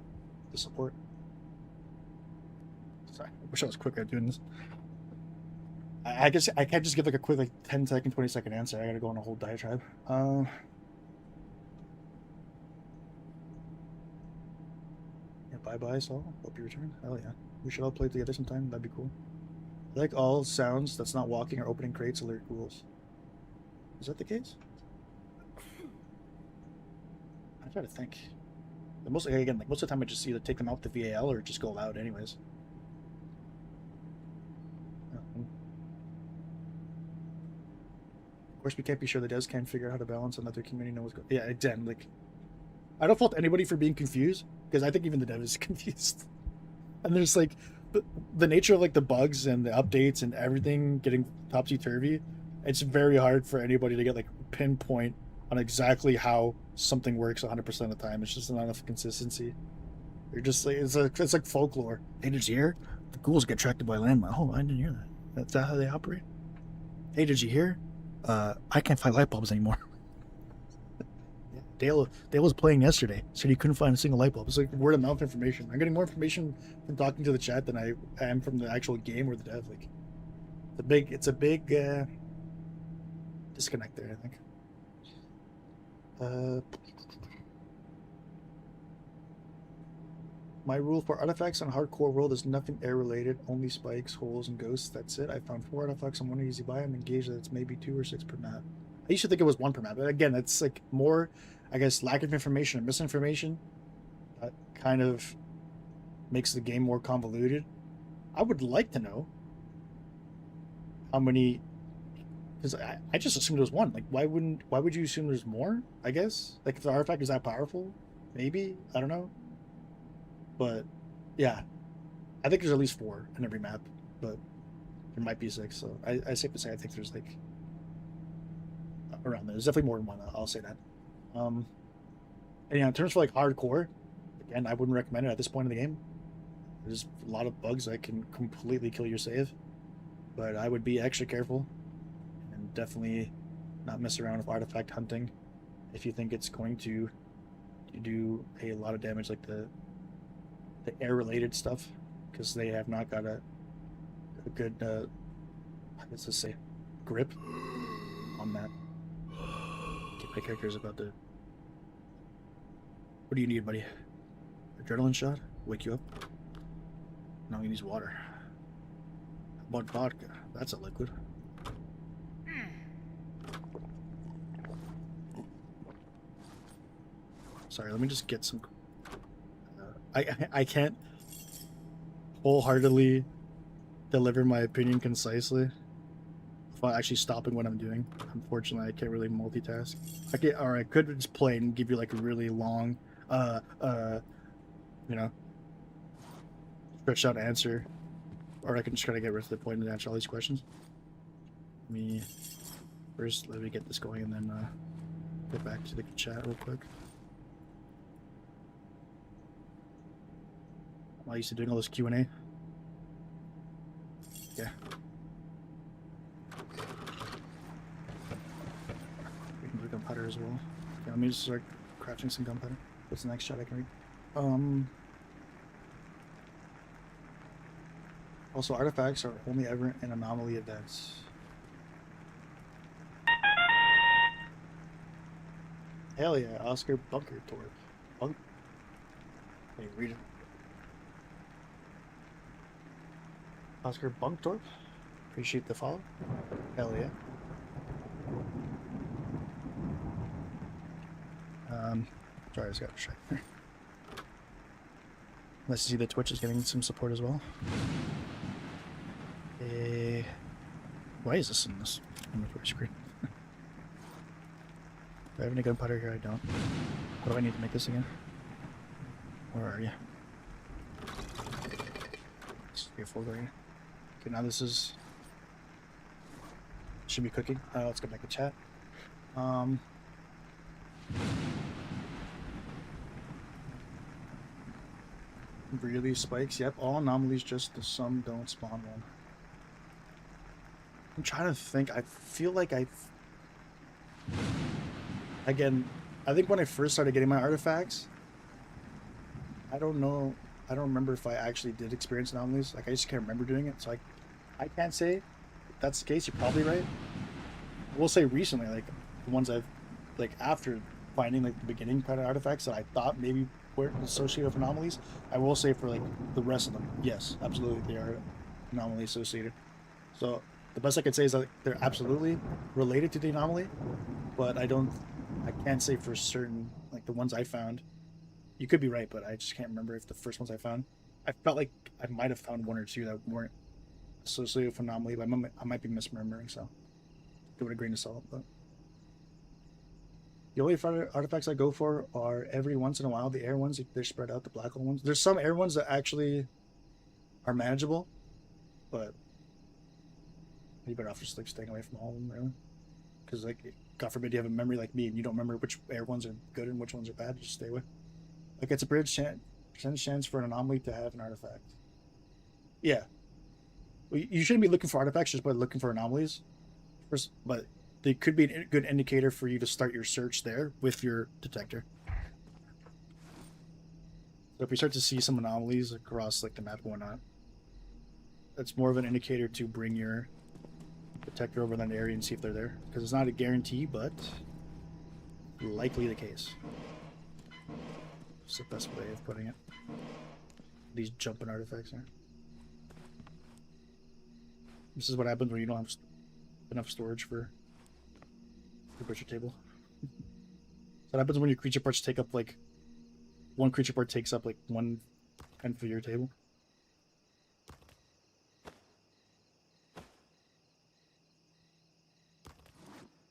support. Sorry, I wish I was quicker at doing this. I guess I can't just give like a quick 10-second, 20-second answer. I gotta go on a whole diatribe. Yeah, bye, Saul. Hope you return. Hell yeah. We should all play together sometime. That'd be cool. I like all sounds that's not walking or opening crates alert ghouls. Is that the case? I try to think. Most of the time I just either take them out the VAL or just go loud anyways. Of course, we can't be sure the devs can't figure out how to balance and let their community know what's going. Yeah, again, like, I don't fault anybody for being confused because I think even the dev is confused. And there's like the nature of like the bugs and the updates and everything getting topsy-turvy. It's very hard for anybody to get like pinpoint on exactly how something works 100% of the time. It's just not enough consistency. You're just like it's like folklore. Hey, did you hear? The ghouls get attracted by landmine. Oh, I didn't hear that. That's that how they operate? Hey, did you hear? I can't find light bulbs anymore. Dale was playing yesterday, said he couldn't find a single light bulb. It's like word of mouth information. I'm getting more information from talking to the chat than I am from the actual game or the dev. Like, it's a big disconnect there, I think. My rule for artifacts on hardcore world is nothing air related, only spikes, holes, and ghosts. That's it. I found 4 artifacts on one easy buy. I'm engaged that it's maybe 2 or 6 per map. I used to think it was 1 per map, but again, it's like more, I guess, lack of information or misinformation that kind of makes the game more convoluted. I would like to know how many, because I just assumed it was 1. Like, why would you assume there's more? I guess, like, if the artifact is that powerful, maybe, I don't know. But yeah, I think there's at least 4 in every map, but there might be 6. So I safe to say I think there's like around there. There's definitely more than 1. I'll say that. And yeah, in terms of like hardcore, again, I wouldn't recommend it at this point in the game. There's a lot of bugs that can completely kill your save, but I would be extra careful and definitely not mess around with artifact hunting if you think it's going to do a lot of damage, like the air related stuff, because they have not got a good let's just say grip on that. Okay, my character's about to... What do you need, buddy? Adrenaline shot? Wake you up? No, he needs water. How about vodka? That's a liquid. Sorry, let me just get some... I can't wholeheartedly deliver my opinion concisely without actually stopping what I'm doing. Unfortunately, I can't really multitask. I could just play and give you like a really long, you know, stretched out answer, or I can just try to get right to the point and answer all these questions. Let me get this going and then get back to the chat real quick. I'm not used to doing all this Q&A. Yeah. We can do gunpowder as well. Okay, let me just start crafting some gunpowder. What's the next shot I can read? Also, artifacts are only ever in anomaly events. Hell yeah, Oscar Bunker Torp. Bunk. Hey, read it. Oscar Bunktorp. Appreciate the follow. Hell yeah. Sorry, I just got distracted. Let's see, the Twitch is getting some support as well. Why is this in this inventory screen? Do I have any gunpowder here? I don't. What do I need to make this again? Where are you? This be a folder here. Okay, now this is should be cooking. Let's go back to chat. Really spikes? Yep, all anomalies, just the some don't spawn one. I'm trying to think. I feel like again, I think when I first started getting my artifacts, I don't know. I don't remember if I actually did experience anomalies. Like, I just can't remember doing it. So I can't say if that's the case. You're probably right. I will say recently, like, the ones I've, like, after finding, like, the beginning part of artifacts that I thought maybe were associated with anomalies, I will say for, like, the rest of them, yes, absolutely, they are anomaly associated. So the best I could say is that they're absolutely related to the anomaly, but I can't say for certain, like, the ones I found. You could be right, but I just can't remember if the first ones I found. I felt like I might have found one or two that weren't associated with anomaly, but I might be misremembering, so give it a grain of salt. But the only artifacts I go for are every once in a while the air ones. They're spread out, the black hole ones. There's some air ones that actually are manageable, but you better off just like staying away from all of them, really. Because, like, God forbid you have a memory like me and you don't remember which air ones are good and which ones are bad. Just stay away. Like, it's a percentage chance for an anomaly to have an artifact. Yeah. You shouldn't be looking for artifacts just by looking for anomalies. First, but they could be a good indicator for you to start your search there with your detector. So if we start to see some anomalies across, like, the map and whatnot, that's more of an indicator to bring your detector over that area and see if they're there. Because it's not a guarantee, but likely the case. It's the best way of putting it. These jumping artifacts here. This is what happens when you don't have enough storage for your butcher table. So what happens when your creature parts take up, like, one creature part takes up like 1/10 of your table.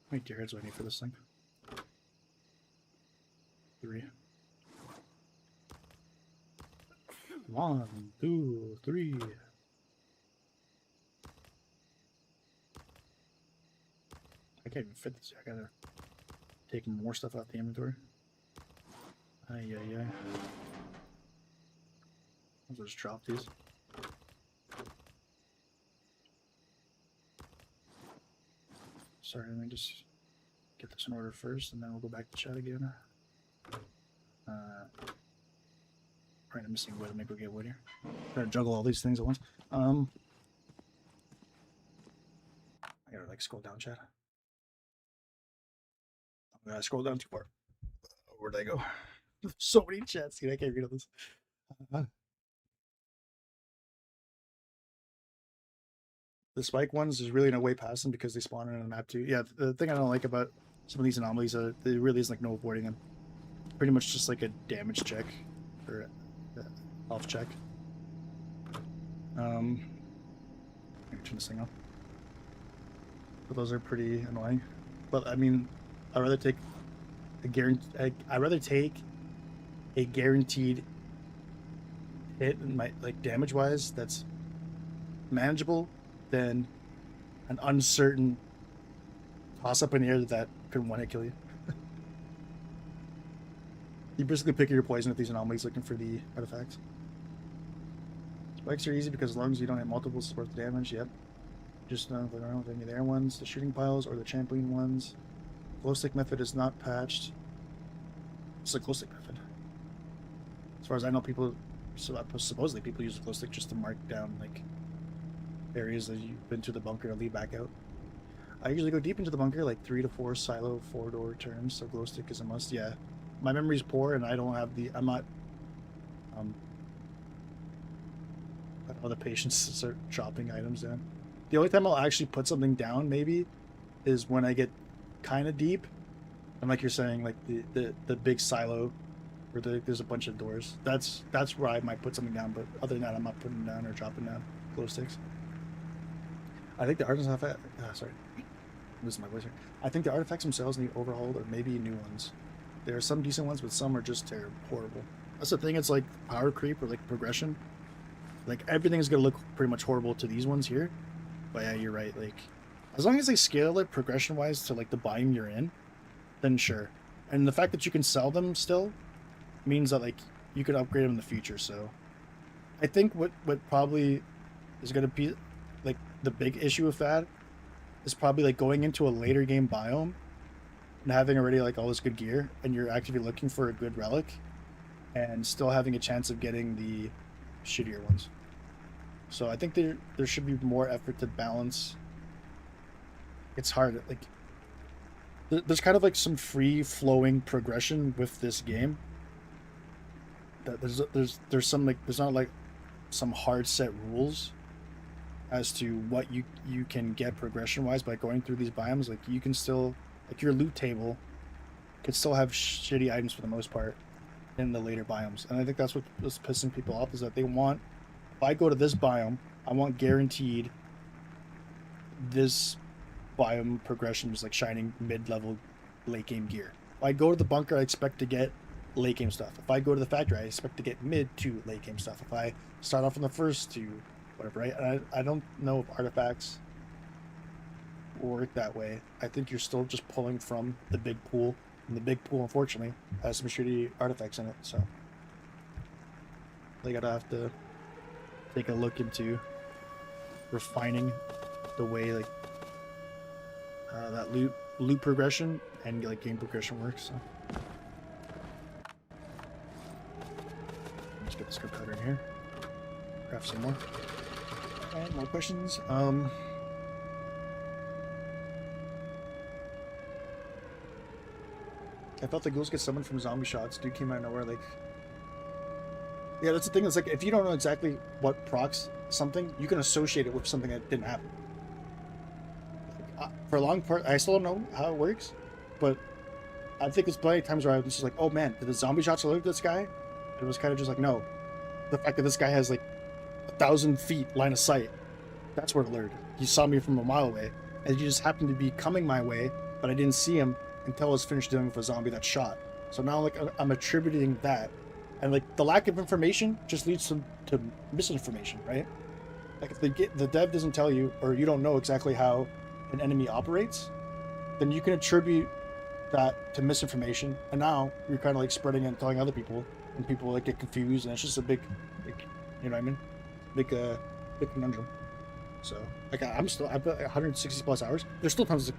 How many deer heads do I need for this thing? 3. 1, 2, 3. I can't even fit this. I gotta take more stuff out the inventory. Ay, ay, ay. I'll just drop these. Sorry, let me just get this in order first, and then we'll go back to chat again. Right, I'm missing wood. Maybe we'll get wood here. Gotta juggle all these things at once. I gotta, like, scroll down, chat. I'm gonna scroll down too far. Where'd I go? So many chats, dude. I can't read all this. The spike ones, there's really no way past them because they spawn in a map too. Yeah, the thing I don't like about some of these anomalies, there really is like no avoiding them. Pretty much just like a damage check or health check. Let me turn this thing off. But those are pretty annoying. But I mean, I'd rather take a guaranteed hit in my, like, damage wise that's manageable than an uncertain toss up in the air that could one hit kill you. You basically pick your poison with these anomalies looking for the artifacts. Spikes are easy because as long as you don't hit multiples, it's worth the damage. Yep. Just don't play around with any of the air ones, the shooting piles, or the trampoline ones. Glow stick method is not patched. It's a glow stick method. As far as I know, supposedly people use the glow stick just to mark down, like, areas that you've been to the bunker to lead back out. I usually go deep into the bunker, like 3 to 4 silo 4-door turns, so glow stick is a must. Yeah, my memory's poor, and I don't have the. I'm not. I don't have the patience to start chopping items down. The only time I'll actually put something down, maybe, is when I get kind of deep, and like you're saying, like the big silo, where there's a bunch of doors. That's where I might put something down. But other than that, I'm not putting down or chopping down glow sticks. I think the artifacts have. Sorry, losing my voice here. I think the artifacts themselves need overhauled or maybe new ones. There are some decent ones, but some are just terrible, horrible. That's the thing. It's like power creep or like progression. Like everything is gonna look pretty much horrible to these ones here. But yeah, you're right. Like as long as they scale it progression wise to like the biome you're in, then sure. And the fact that you can sell them still means that like you could upgrade them in the future. So I think what probably is gonna be like the big issue with that is probably like going into a later game biome and having already like all this good gear and you're actively looking for a good relic and still having a chance of getting the shittier ones. So I think there should be more effort to balance. It's hard. Like there's kind of like some free flowing progression with this game. That there's some like there's not like some hard set rules as to what you can get progression wise by going through these biomes. Like you can still like your loot table could still have shitty items for the most part in the later biomes, and I think that's what's pissing people off is that they want. If I go to this biome, I want guaranteed this biome progression is like shining mid-level late game gear. If I go to the bunker, I expect to get late game stuff. If I go to the factory, I expect to get mid to late game stuff. If I start off from the first to whatever, right? And I don't know if artifacts work that way. I think you're still just pulling from the big pool, and the big pool, unfortunately, has some shitty artifacts in it. So they gotta have to take a look into refining the way like that loot progression and like game progression works. So let's get this gunpowder in here. Craft some more. And more questions. I thought the ghouls get summoned from zombie shots. Dude came out of nowhere. Like, yeah, that's the thing. It's like if you don't know exactly what procs something, you can associate it with something that didn't happen. For a long part, I still don't know how it works, but I think there's plenty of times where I was just like, "Oh man, did the zombie shots alert this guy?" It was kind of just like, no, the fact that this guy has like 1,000 feet line of sight, that's where it alerted. He saw me from a mile away, and he just happened to be coming my way, but I didn't see him until I was finished dealing with a zombie that shot. So now like I'm attributing that, and like the lack of information just leads to misinformation, right? Like if the dev doesn't tell you, or you don't know exactly how an enemy operates, then you can attribute that to misinformation, and now you're kind of like spreading it and telling other people, and people like get confused, and it's just a big, you know what I mean, big conundrum. So like I've got 160 plus hours. There's still tons of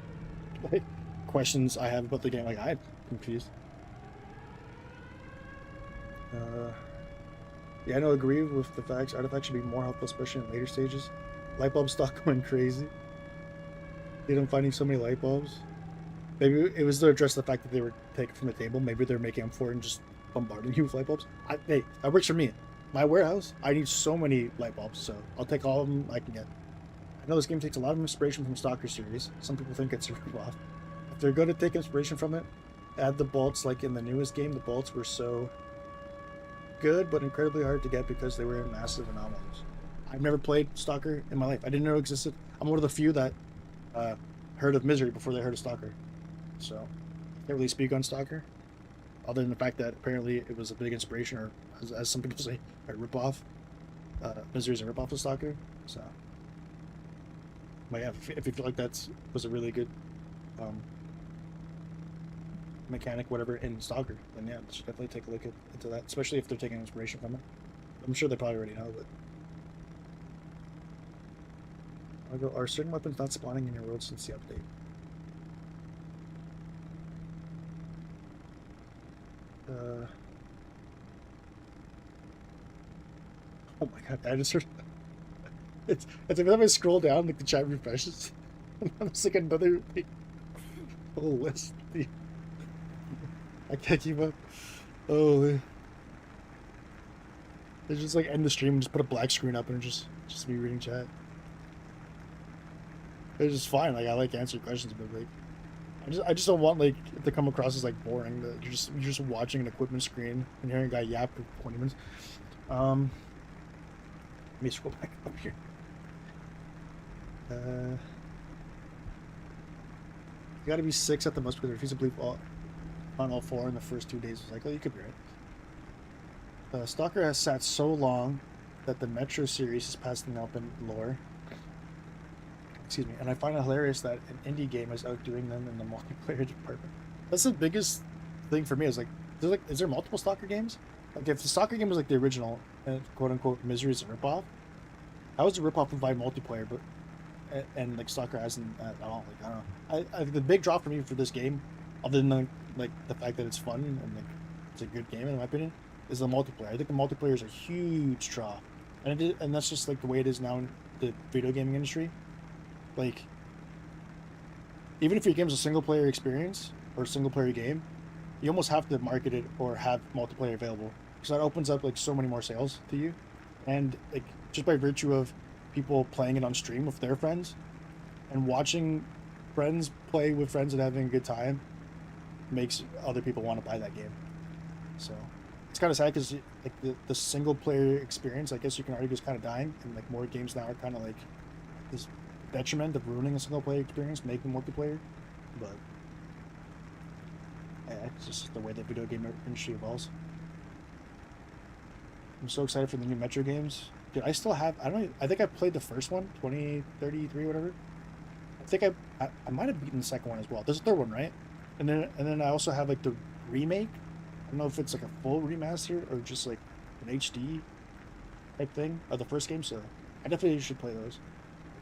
like questions I have about the game. Like I'm confused. Yeah, I don't agree with the facts. Artifacts should be more helpful, especially in later stages. Light bulb stock going crazy. I'm finding so many light bulbs. Maybe it was to address the fact that they were taken from the table. Maybe they're making them for it and just bombarding you with light bulbs. Hey, that works for me. My warehouse, I need so many light bulbs, so I'll take all of them I can get. I know this game takes a lot of inspiration from Stalker series. Some people think it's a ripoff. If they're going to take inspiration from it, add the bolts. Like in the newest game, the bolts were so good but incredibly hard to get because they were in massive anomalies. I've never played Stalker in my life. I didn't know it existed. I'm one of the few that heard of Misery before they heard of Stalker. So I can't really speak on Stalker, other than the fact that apparently it was a big inspiration, or as some people say, a ripoff. Misery is a ripoff of Stalker. So, but yeah, if you feel like that was a really good mechanic, whatever, in Stalker, then yeah, you should definitely take a look into that, especially if they're taking inspiration from it. I'm sure they probably already know, but are certain weapons not spawning in your world since the update? Oh my god, I just heard it's every time I scroll down, like the chat refreshes. It's like another like, whole list. I can't keep up. Oh, they just like end the stream and just put a black screen up and just me reading chat. It's just fine. Like I like answering questions, but like I just don't want like it to come across as like boring. That you're just watching an equipment screen and hearing a guy yap for 20 minutes. Let me scroll back up here. You got to be 6 at the most because refuse to believe on all 4 in the first 2 days of the cycle. You could be right. Stalker has sat so long that the Metro series is passing up in lore. Excuse me, and I find it hilarious that an indie game is outdoing them in the multiplayer department. That's the biggest thing for me. Is like, is there multiple Stalker games? Like, if the Stalker game was like the original, quote unquote, Misery is a ripoff. How is a ripoff provide multiplayer, but and like Stalker hasn't at all? Like, I don't know. I the big draw for me for this game, other than like the fact that it's fun and like it's a good game in my opinion, is the multiplayer. I think the multiplayer is a huge draw, and that's just like the way it is now in the video gaming industry. Like, even if your game's a single player experience or a single player game, you almost have to market it or have multiplayer available because that opens up like so many more sales to you, and like just by virtue of people playing it on stream with their friends and watching friends play with friends and having a good time makes other people want to buy that game. So it's kind of sad because like the single player experience, I guess you can argue, is kind of dying, and like more games now are kind of like this detriment of ruining a single player experience, making multiplayer. But yeah, it's just the way the video game industry evolves. I'm so excited for the new Metro games. Dude, I still have, I think I played the first one, 2033, whatever. I think I might have beaten the second one as well. There's a third one, right? And then I also have like the remake. I don't know if it's like a full remaster or just like an HD type thing of the first game. So I definitely should play those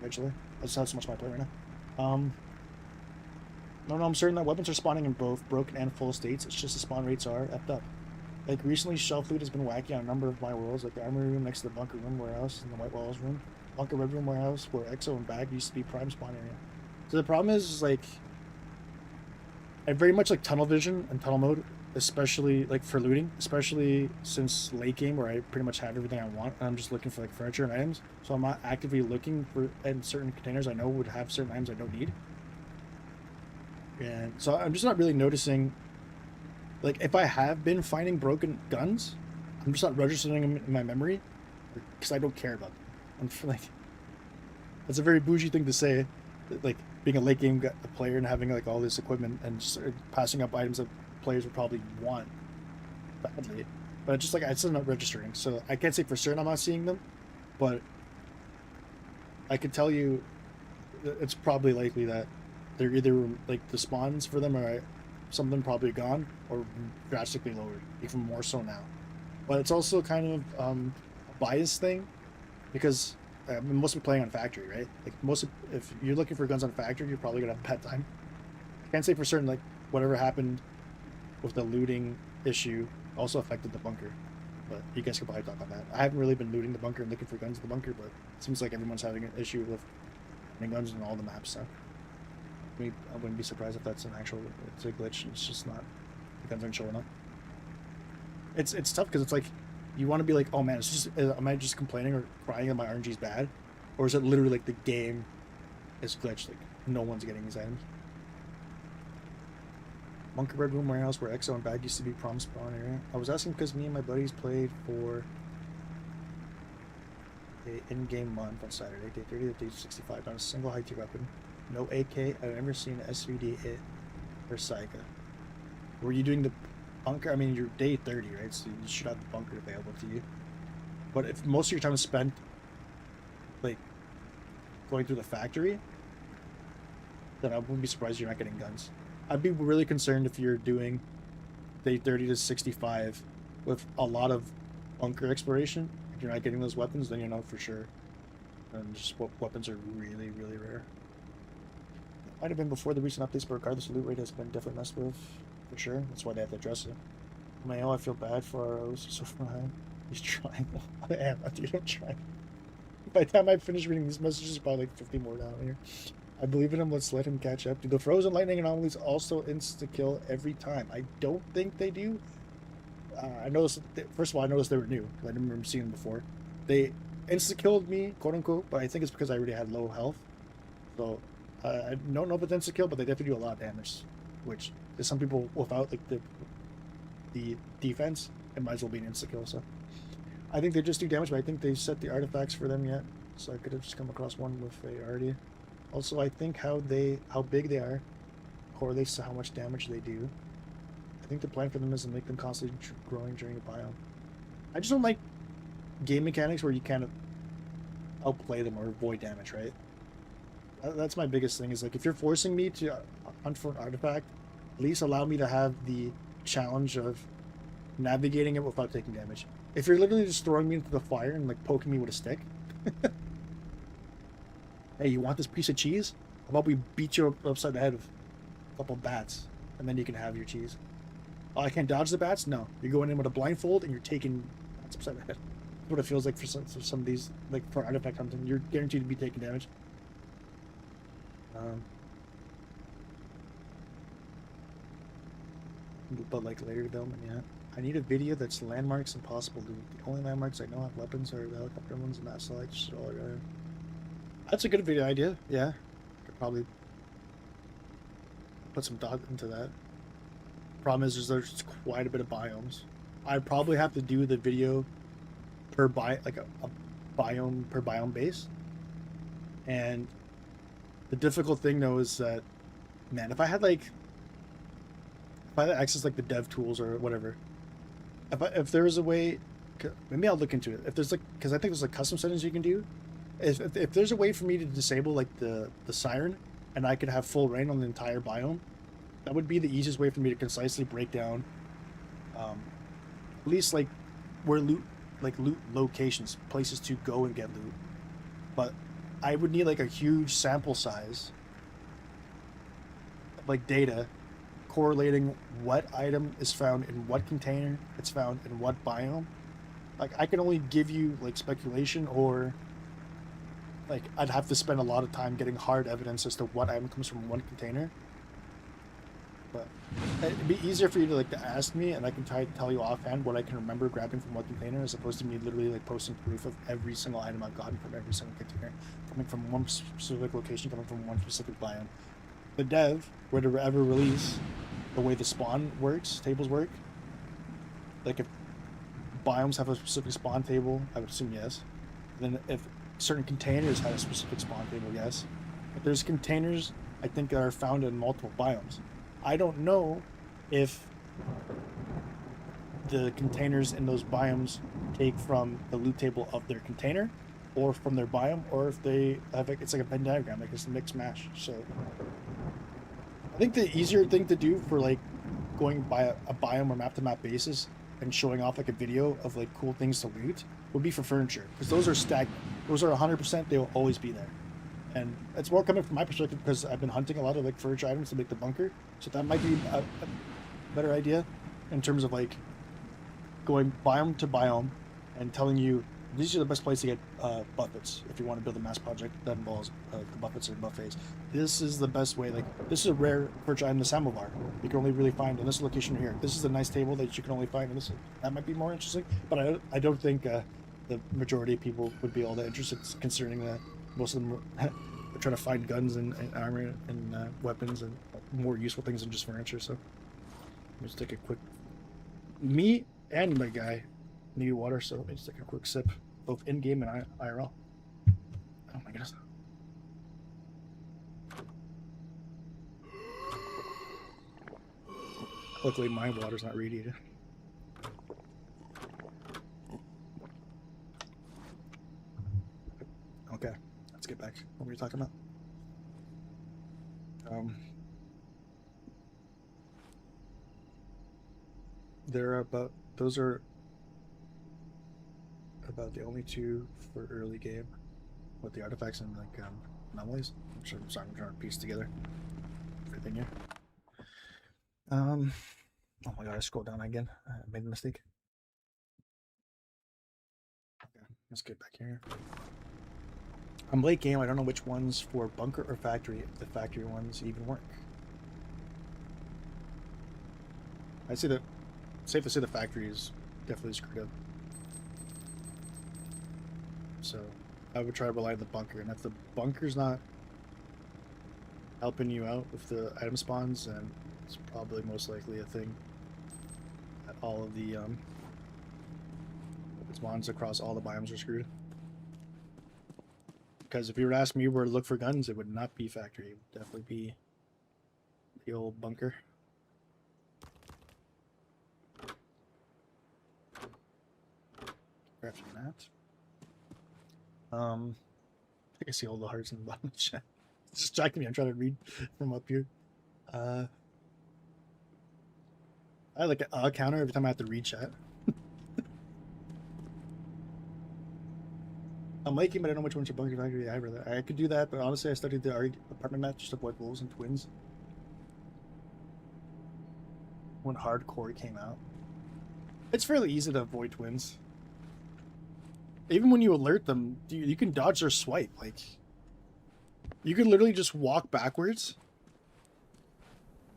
eventually. I just have so much my play right now. No, I'm certain that weapons are spawning in both broken and full states. It's just the spawn rates are effed up. Like recently, shelf loot has been wacky on a number of my worlds, like the armory room next to the bunker room warehouse and the white walls room, bunker red room warehouse where Exo and Bag used to be prime spawn area. So the problem is like I very much like tunnel vision and tunnel mode, especially like for looting, especially since late game where I pretty much have everything I want and I'm just looking for like furniture and items. So I'm not actively looking for in certain containers I know would have certain items I don't need. And so I'm just not really noticing, like if I have been finding broken guns, I'm just not registering them in my memory because I don't care about them. I'm like, that's a very bougie thing to say, like being a late game player and having like all this equipment and just passing up items that players would probably want badly. But it's just like it's still not registering, so I can't say for certain I'm not seeing them, but I could tell you it's probably likely that they're either like the spawns for them are some of them probably gone or drastically lowered, even more so now. But it's also kind of a bias thing because I'm mostly playing on factory, right? Like if you're looking for guns on factory, you're probably gonna have a bad time. I can't say for certain like whatever happened with the looting issue also affected the bunker, but you guys could probably talk on that. I haven't really been looting the bunker and looking for guns in the bunker, but it seems like everyone's having an issue with finding guns in all the maps. So I wouldn't be surprised if that's it's a glitch. It's just not, the guns aren't showing up. It's tough because it's like you want to be like, oh man, it's just, am I just complaining or crying that my RNG is bad, or is it literally like the game is glitched, like no one's getting these items? Bunker Red Room warehouse where Exo and Bag used to be prom spawn area. I was asking because me and my buddies played for a in-game month on Saturday, day 30 to day 65, on a single high tier weapon. No AK. I've never seen an SVD hit or Saiga. Were you doing the bunker? I mean, you're day 30, right? So you should have the bunker available to you. But if most of your time is spent like going through the factory, then I wouldn't be surprised you're not getting guns. I'd be really concerned if you're doing day 30 to 65 with a lot of bunker exploration. If you're not getting those weapons, then you know for sure. And just what weapons are really, really rare. It might have been before the recent updates, but regardless, the loot rate has been definitely messed with, for sure. That's why they have to address it. I feel bad for our ROs. So far behind. He's trying. I am, dude. I'm trying. By the time I finish reading these messages, probably like 50 more down here. I believe in him. Let's let him catch up. Do the frozen lightning anomalies also insta-kill every time? I don't think they do. I noticed, first of all, I noticed they were new. I didn't remember seeing them before. They insta-killed me, quote unquote, but I think it's because I already had low health. So, I don't know if it's insta-kill, but they definitely do a lot of damage. Which, to some people, without like the defense, it might as well be an insta-kill. So, I think they just do damage, but I think they set the artifacts for them yet. So I could have just come across one with a already. Also, I think how big they are correlates to how much damage they do. I think the plan for them is to make them constantly growing during a biome. I just don't like game mechanics where you kind of outplay them or avoid damage, right? That's my biggest thing, is like if you're forcing me to hunt for an artifact, at least allow me to have the challenge of navigating it without taking damage. If you're literally just throwing me into the fire and like poking me with a stick, hey, you want this piece of cheese? How about we beat you upside the head with a couple bats, and then you can have your cheese. Oh, I can't dodge the bats? No. You're going in with a blindfold and you're taking bats upside the head. That's what it feels like for some of these, like for artifact hunting. You're guaranteed to be taking damage. But like later development, yeah. I need a video that's landmarks and possible loot. The only landmarks I know have weapons are the helicopter ones, and that's like just all right. That's a good video idea. Yeah, could probably put some thought into that. Problem is, there's quite a bit of biomes. I'd probably have to do the video per like a biome per biome base. And the difficult thing though is that, man, if I had access like the dev tools or whatever, if there was a way, maybe I'll look into it. If there's like, because I think there's like custom settings you can do. If there's a way for me to disable like the siren, and I could have full reign on the entire biome, that would be the easiest way for me to concisely break down, at least like where loot locations, places to go and get loot. But I would need like a huge sample size, like data, correlating what item is found in what container, it's found in what biome. Like I can only give you like speculation, or like I'd have to spend a lot of time getting hard evidence as to what item comes from one container. But it'd be easier for you to like to ask me, and I can try to tell you offhand what I can remember grabbing from what container, as opposed to me literally like posting proof of every single item I've gotten from every single container, coming from one specific location, coming from one specific biome. The dev were to ever release the way the spawn works, tables work, like if biomes have a specific spawn table, I would assume yes. Then if certain containers had a specific spawn table, yes. But there's containers I think that are found in multiple biomes. I don't know if the containers in those biomes take from the loot table of their container, or from their biome, or if they have it's like a Venn diagram, like it's a mix mash. So I think the easier thing to do for like going by a biome or map to map basis and showing off like a video of like cool things to loot would be for furniture, because those are stagnant. Those are 100%. They will always be there. And it's more coming from my perspective because I've been hunting a lot of like furniture items to make the bunker, so that might be a better idea in terms of like going biome to biome and telling you these are the best place to get buffets if you want to build a mass project that involves the buffets or buffets. This is the best way. Like this is a rare furniture item, the samovar. You can only really find in this location here. This is a nice table that you can only find in this. That might be more interesting, but I don't think the majority of people would be all that interested, considering that most of them are trying to find guns and armor and weapons and more useful things than just furniture. So let's take a quick. Me and my guy need water, so let me just take a quick sip, both in game and IRL. Oh my goodness. Luckily, my water's not radiated. Okay, let's get back. What were you talking about? Those are about the only two for early game with the artifacts and like anomalies. I'm sorry, I'm trying to piece together everything here. Oh my god, I scrolled down again. I made a mistake. Okay, let's get back here. I'm late game. I don't know which ones for bunker or factory. If the factory ones even work. I see that. Safe to say the factory is definitely screwed up. So I would try to rely on the bunker, and if the bunker's not helping you out with the item spawns, then it's probably most likely a thing that all of the spawns across all the biomes are screwed. Because if you were to ask me where to look for guns, it would not be factory. It would definitely be the old bunker. Crafting that. I think I see all the hearts in the bottom of the chat. It's distracting me. I'm trying to read from up here. I like a counter every time I have to read chat. I'm liking, but I don't know which one's a bunker factory. I could do that, but honestly, I studied the apartment map just to avoid wolves and twins. When hardcore came out, it's fairly easy to avoid twins. Even when you alert them, you can dodge their swipe. Like, you can literally just walk backwards,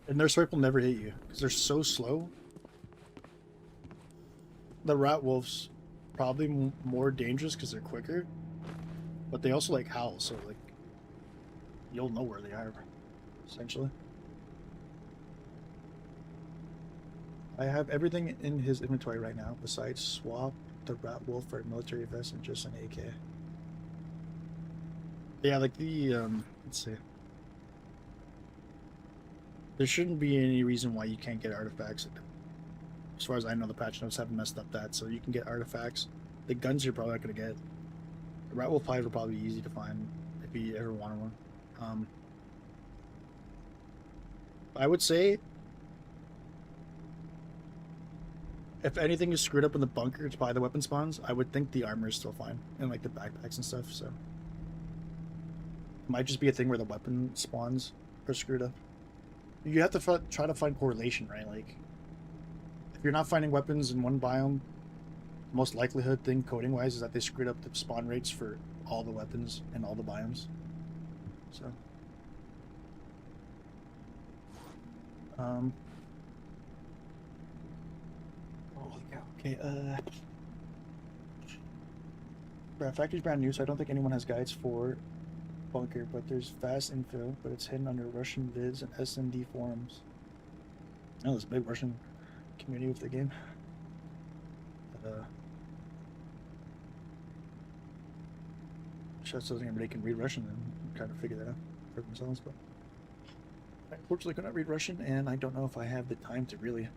and their swipe will never hit you because they're so slow. The rat wolves probably more dangerous because they're quicker, but they also like howl, so like you'll know where they are, essentially. I have everything in his inventory right now besides swap the rat wolf for a military vest and just an AK. Yeah, like the let's see. There shouldn't be any reason why you can't get artifacts. As far as I know, the patch notes haven't messed up that, so you can get artifacts. The guns you're probably not going to get. The Rat Wolf Hive are probably easy to find if you ever wanted one. I would say if anything is screwed up in the bunker, it's probably the weapon spawns. I would think the armor is still fine, and like the backpacks and stuff, so. It might just be a thing where the weapon spawns are screwed up. You have to try to find correlation, right? Like, if you're not finding weapons in one biome, the most likelihood thing coding wise is that they screwed up the spawn rates for all the weapons in all the biomes. So holy cow. Okay, factory's brand new, so I don't think anyone has guides for bunker, but there's fast info, but it's hidden under Russian vids and SND forums. Oh, there's a big Russian community with the game. Shots doesn't everybody can read Russian and try to figure that out for themselves, but I unfortunately could not read Russian, and I don't know if I have the time to really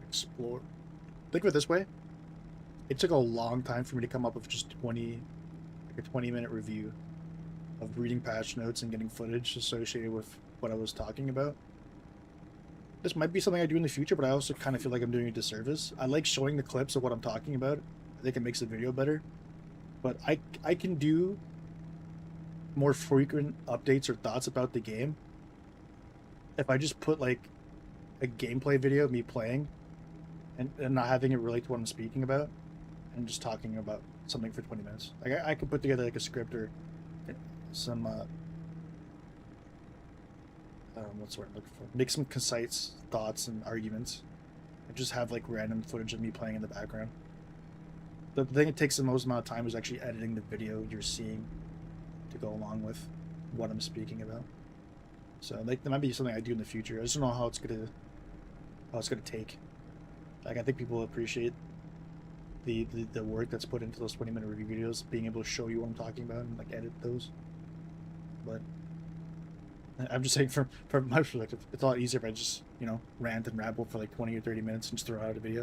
explore. Think of it this way: it took a long time for me to come up with just a 20-minute review of reading patch notes and getting footage associated with what I was talking about. This might be something I do in the future, but I also kind of feel like I'm doing a disservice. I like showing the clips of what I'm talking about. I think it makes the video better. But I can do more frequent updates or thoughts about the game if I just put like a gameplay video of me playing and not having it relate to what I'm speaking about and just talking about something for 20 minutes. Like I could put together like a script or some what's the word I'm looking for? Make some concise thoughts and arguments and just have like random footage of me playing in the background. The thing that takes the most amount of time is actually editing the video you're seeing to go along with what I'm speaking about. So like that might be something I do in the future. I just don't know how it's gonna take. Like I think people appreciate the work that's put into those 20-minute review videos, being able to show you what I'm talking about and like edit those. But I'm just saying from my perspective, it's a lot easier if I just, you know, rant and rabble for like 20 or 30 minutes and just throw out a video,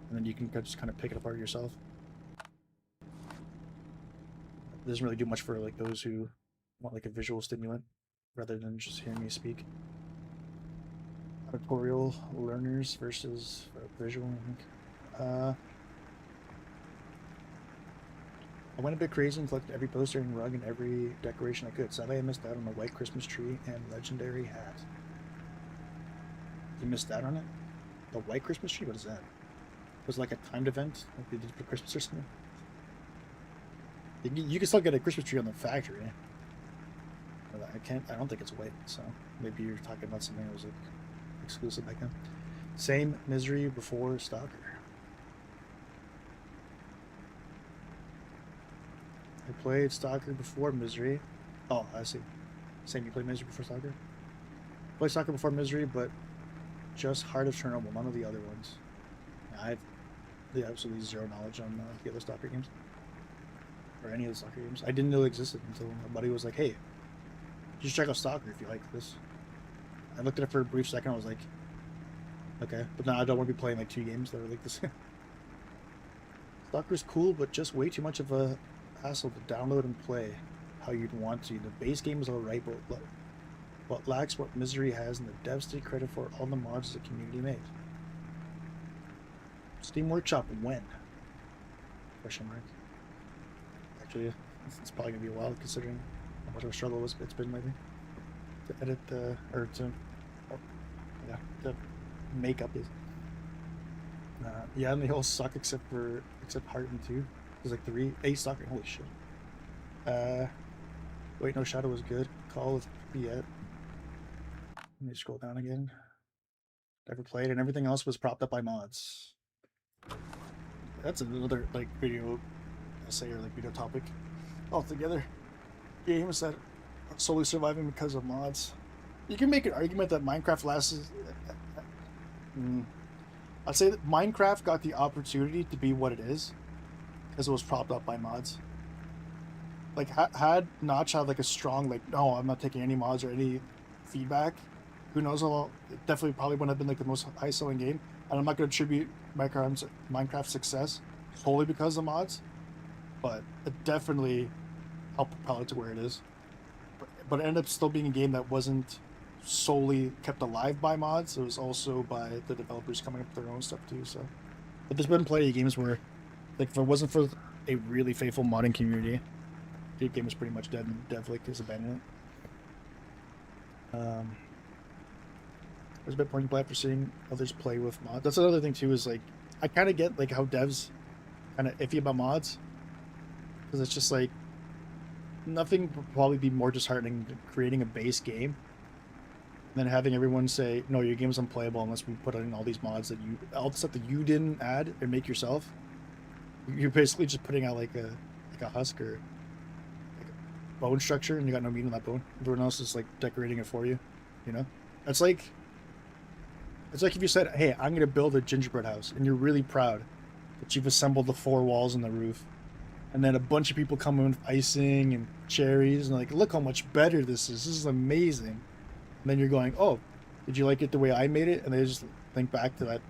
and then you can just kind of pick it apart yourself. It doesn't really do much for like those who want like a visual stimulant rather than just hearing me speak. Tutorial learners versus visual, I think. I went a bit crazy and collected every poster and rug and every decoration I could. Sadly, I missed out on the white Christmas tree and legendary hat. You missed out on it? The white Christmas tree? What is that? Was it like a timed event? Like they did for Christmas or something? You can still get a Christmas tree on the factory. But I don't think it's white, so maybe you're talking about something that was like exclusive back then. Same misery before Stalker. I played Stalker before Misery. Oh, I see. Same, you played Misery before Stalker? Played Stalker before Misery, but just Heart of Chernobyl, none of the other ones. I have absolutely zero knowledge on the other Stalker games. Or any of the Stalker games. I didn't know it existed until my buddy was like, hey, you should check out Stalker if you like this. I looked at it for a brief second, I was like, okay. But now I don't want to be playing like 2 games that are like this. Stalker's cool, but just way too much of a hassle to download and play how you'd want to. The base game is alright, but lacks what Misery has, and the devs take credit for all the mods the community made. Steam Workshop when? Question mark. Actually, it's probably gonna be a while considering how much of a struggle it's been lately to edit or to make up his. Yeah, and they all suck except Heart and 2. There's like 3. 8 Stalker. Holy shit. Wait, no, Shadow was good. Call of Yet. Let me scroll down again. Never played, and everything else was propped up by mods. That's another like video essay or like video topic altogether. Games that are solely surviving because of mods. You can make an argument that Minecraft lasts. I'd say that Minecraft got the opportunity to be what it is because it was propped up by mods. Like had Notch had like a strong like, no, I'm not taking any mods or any feedback. Who knows? It definitely probably wouldn't have been like the most high selling game. And I'm not going to attribute Minecraft's success solely because of mods, but it definitely helped propel it to where it is. But it ended up still being a game that wasn't solely kept alive by mods. It was also by the developers coming up with their own stuff too. So, but there's been plenty of games where, like, if it wasn't for a really faithful modding community, the game was pretty much dead and DevLink has abandoned it. There's a bit point in play after seeing others play with mods. That's another thing too, is like, I kind of get like how devs kind of iffy about mods, because it's just like, nothing would probably be more disheartening than creating a base game than having everyone say, no, your game's unplayable unless we put in all these mods that all the stuff that you didn't add and make yourself. You're basically just putting out like a husk or like a bone structure, and you got no meat on that bone. Everyone else is like decorating it for you, you know? It's like if you said, hey, I'm gonna build a gingerbread house, and you're really proud that you've assembled the 4 walls and the roof, and then a bunch of people come in with icing and cherries, and like, look how much better this is. This is amazing. And then you're going, oh, did you like it the way I made it? And they just think back to that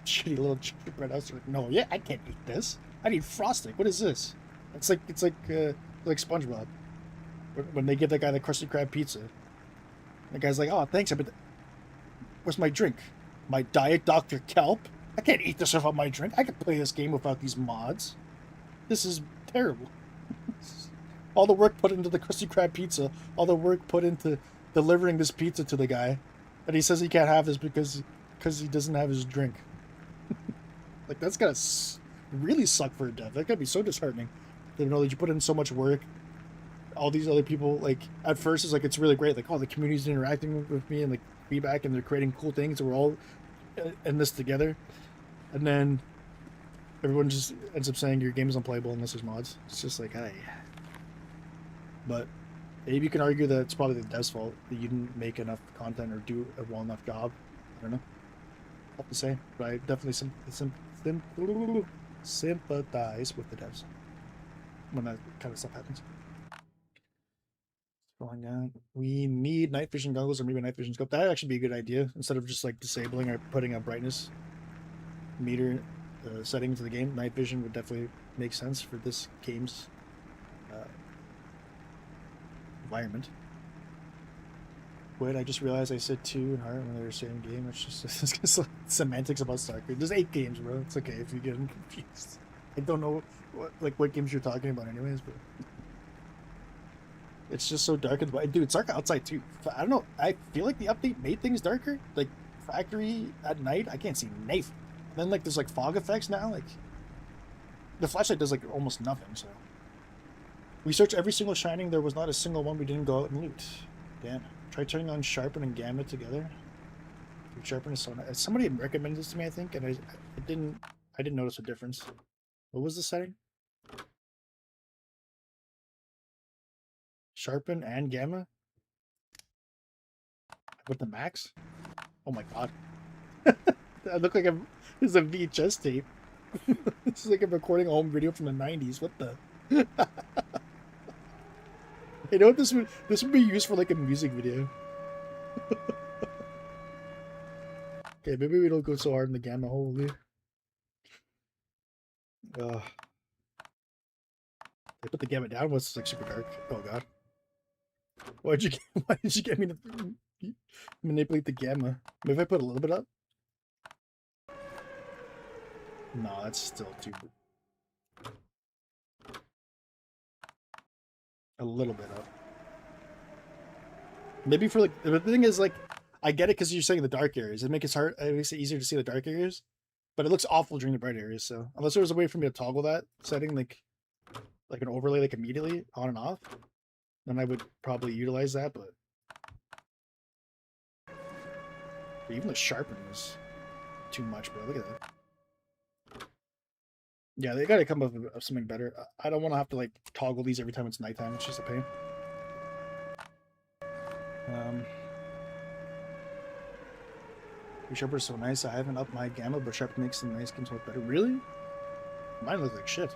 shitty little gingerbread house. They're like, no, yeah, I can't eat this. I need frosting. What is this? It's like SpongeBob when they give that guy the Krusty Krab pizza. The guy's like, oh, thanks, but where's my drink? My Diet Dr. Kelp? I can't eat this without my drink. I can play this game without these mods. This is terrible. All the work put into the Krusty Krab pizza, all the work put into delivering this pizza to the guy, and he says he can't have this because he doesn't have his drink. Like, that's gotta really suck for a dev. That gotta be so disheartening. To know that you put in so much work. All these other people, like, at first it's like, it's really great. Like, oh, the community's interacting with me and like feedback, and they're creating cool things, and we're all in this together. And then everyone just ends up saying your game is unplayable unless there's mods. It's just like, hey. But maybe you can argue that it's probably the dev's fault that you didn't make enough content or do a well enough job. I don't know. Tough to say, but I definitely sympathize with the devs when that kind of stuff happens. Going down. We need night vision goggles or maybe a night vision scope. That'd actually be a good idea instead of just like disabling or putting a brightness meter setting to the game. Night vision would definitely make sense for this game's environment. Wait, I just realized I said 2 and Heart when they were saying game. It's just like semantics about Stalker. There's 8 games, bro. It's okay if you get them confused. I don't know what games you're talking about anyways, but it's just so dark. Dude, it's dark outside too. I don't know. I feel like the update made things darker. Like, factory at night, I can't see Nathan. And then like there's like fog effects now. Like the flashlight does like almost nothing. So We searched every single shining. There was not a single one we didn't go out and loot. Damn. Try turning on sharpen and gamma together. Dude, sharpen is so nice. Somebody recommended this to me, I think, and I didn't notice a difference. What was the setting? Sharpen and gamma? With the max? Oh my god. I look like I'm. This is a VHS tape. This is like I'm recording a home video from the 90s. What the? You know what this would be used for, like a music video. Okay, maybe we don't go so hard in the gamma. Holy. They put the gamma down. What's like super dark? Oh god. Why did you get me to manipulate the gamma? Maybe if I put a little bit up. No, that's still too. A little bit up. Maybe for like the thing is like I get it because you're saying the dark areas. It makes it easier to see the dark areas, but it looks awful during the bright areas. So unless there was a way for me to toggle that setting, like an overlay, like immediately on and off, then I would probably utilize that. But even the sharpen was too much, bro. Look at that. Yeah, they gotta come up with something better. I don't want to have to like toggle these every time it's nighttime. It's just a pain. Your sharper is so nice. I haven't upped my gamma, but sharpen makes the nice games look better. Really? Mine looks like shit.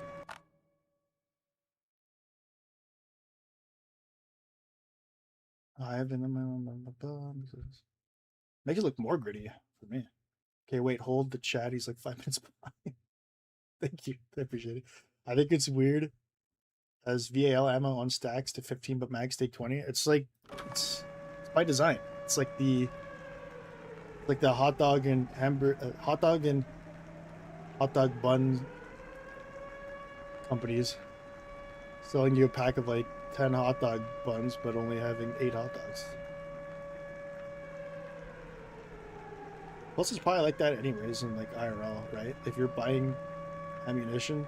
I haven't. Make it look more gritty for me. Okay, wait. Hold the chat. He's like 5 minutes behind. Thank you. I appreciate it. I think it's weird. As VAL ammo on stacks to 15, but mags take 20. It's like it's by design. It's like the hot dog and hamburger, hot dog bun companies selling you a pack of like 10 hot dog buns, but only having 8 hot dogs. Plus, it's probably like that anyways in like IRL, right? If you're buying ammunition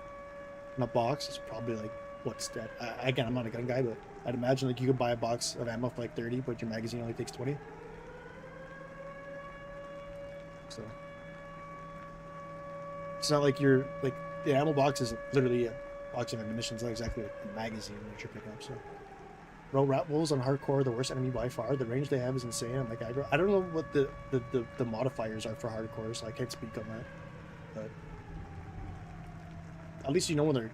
in a box, it's probably like what's that? Again, I'm not a gun guy, but I'd imagine like you could buy a box of ammo for like 30, but your magazine only takes 20. So it's not like you're like the ammo box is literally a box of ammunition. It's not exactly like the magazine that you're picking up. So, bro, rat wolves on hardcore, the worst enemy by far. The range they have is insane. I'm like, I don't know what the modifiers are for hardcore, so I can't speak on that. But at least you know when they're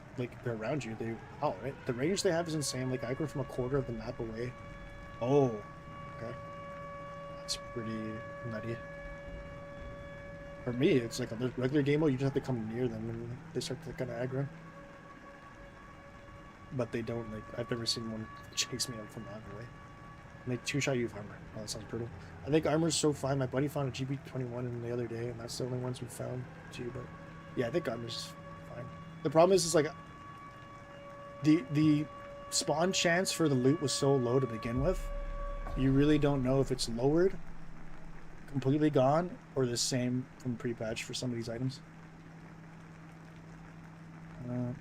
around you. Right? The range they have is insane. Like I go from a quarter of the map away. Oh, okay, that's pretty nutty. For me, it's like on the regular game mode, you just have to come near them and they start to kind of aggro. But they don't, like, I've never seen one chase me up from that way. Make 2-shot youth armor. Oh, that sounds brutal. I think armor's so fine. My buddy found a GB21 in the other day, and that's the only ones we found too. But yeah, I think armor's fine. The problem is like the spawn chance for the loot was so low to begin with. You really don't know if it's lowered, completely gone, or the same from pre-patch for some of these items.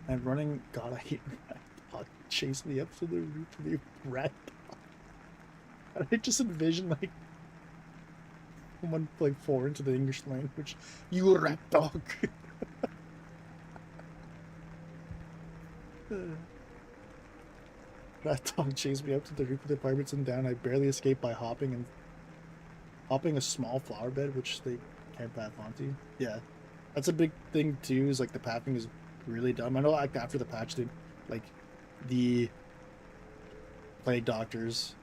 And running, God, I hate rat dog. Chase me up to the roof of the rat dog. I just envision like someone like 4 into the English language. You rat dog. Rat dog chased me up to the roof of the apartments and down. I barely escaped by hopping a small flower bed, which they can't path onto. Yeah, that's a big thing too. Is like the pathing is really dumb. I know like after the patch, like the plague doctors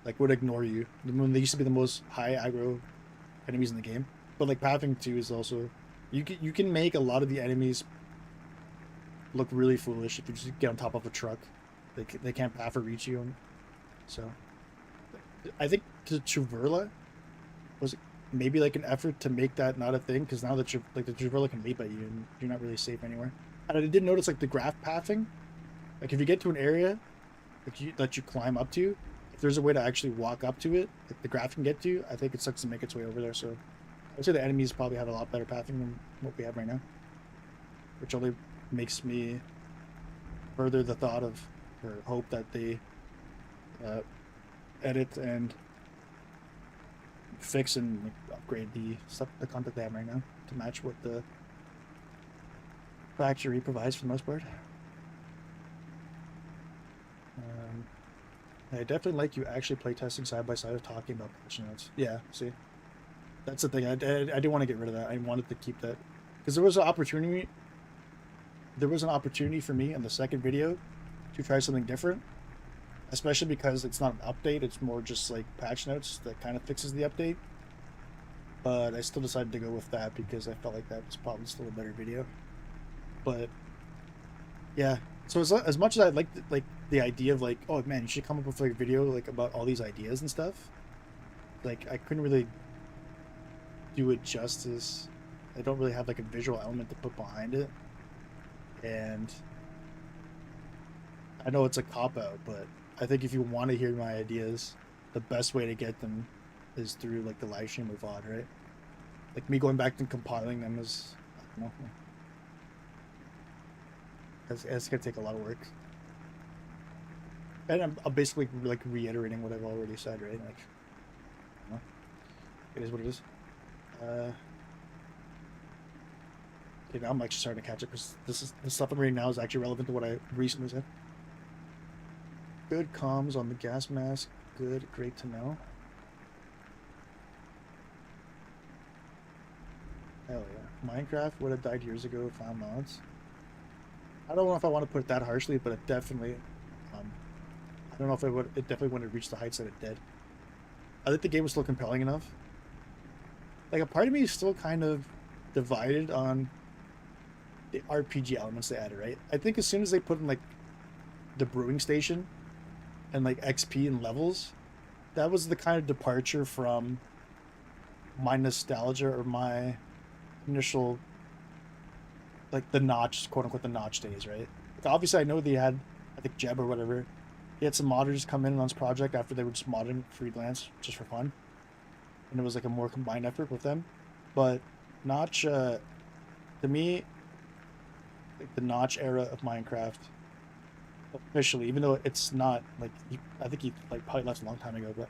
like would ignore you when they used to be the most high aggro enemies in the game. But like pathing 2 is also you can make a lot of the enemies look really foolish if you just get on top of a truck. They can't path or reach you. So I think the Chuverla was maybe like an effort to make that not a thing, because now that the Chuverla can leap at you and you're not really safe anywhere. And I did notice like the graph pathing. Like if you get to an area that you climb up to, if there's a way to actually walk up to it, like the graph can get to, I think it sucks to make its way over there. So I'd say the enemies probably have a lot better pathing than what we have right now, which only makes me further the thought of or hope that they edit and fix and like, upgrade the stuff, the content they have right now to match what the factory provides for the most part. I definitely like you actually play testing side by side with talking about patch notes. Yeah, see, that's the thing. I didn't want to get rid of that. I wanted to keep that because there was an opportunity. There was an opportunity for me in the second video to try something different, especially because it's not an update. It's more just like patch notes that kind of fixes the update. But I still decided to go with that because I felt like that was probably still a better video. But yeah, so as much as I like the idea of like, oh man, you should come up with like a video like about all these ideas and stuff. Like I couldn't really do it justice. I don't really have like a visual element to put behind it, and I know it's a cop out, but I think if you want to hear my ideas, the best way to get them is through like the live stream or VOD, right? Like me going back and compiling them is, I don't know. It's gonna take a lot of work, and I'm basically like reiterating what I've already said, right? Like, you know, it is what it is. Okay, now I'm actually starting to catch up because the stuff I'm reading now is actually relevant to what I recently said. Good comms on the gas mask. Good, great to know. Hell yeah. Minecraft would have died years ago if found mods. I don't know if I want to put it that harshly, but it definitely, I don't know if it definitely wouldn't have reached the heights that it did. I think the game was still compelling enough. Like, a part of me is still kind of divided on the RPG elements they added, right? I think as soon as they put in, like, the brewing station and, like, XP and levels, that was the kind of departure from my nostalgia or my initial, like, the notch, quote unquote, the notch days, right? Like, obviously, I know they had, I think Jeb or whatever, he had some modders come in on his project after they were just modding freelance just for fun, and it was like a more combined effort with them. But Notch, to me, like the Notch era of Minecraft, officially, even though it's not like I think he like probably left a long time ago, but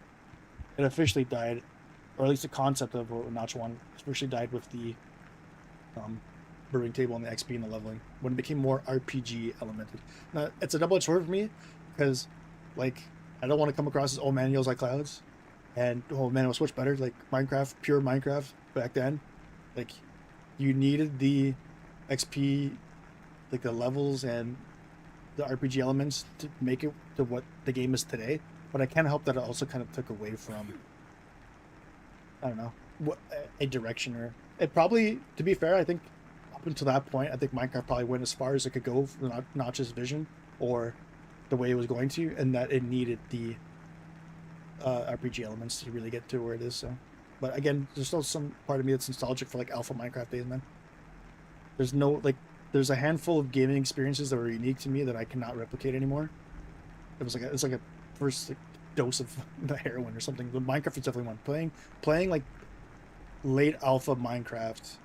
it officially died, or at least the concept of what Notch One officially died with the brewing table and the XP and the leveling when it became more RPG elemented. Now it's a double-edged sword for me because, like, I don't want to come across as, oh man, yells like clouds, and oh man, it was much better. Like Minecraft, pure Minecraft back then, like you needed the XP, like the levels and the RPG elements to make it to what the game is today. But I can't help that it also kind of took away from, I don't know, what a direction, or it probably, to be fair, I think up until that point, I think Minecraft probably went as far as it could go for Notch's vision or the way it was going to, and that it needed the RPG elements to really get to where it is. So, but again, there's still some part of me that's nostalgic for like alpha Minecraft days, man. There's no, like, there's a handful of gaming experiences that were unique to me that I cannot replicate anymore. It's like a first, like, dose of the heroin or something. But Minecraft is definitely one. Playing like late alpha Minecraft,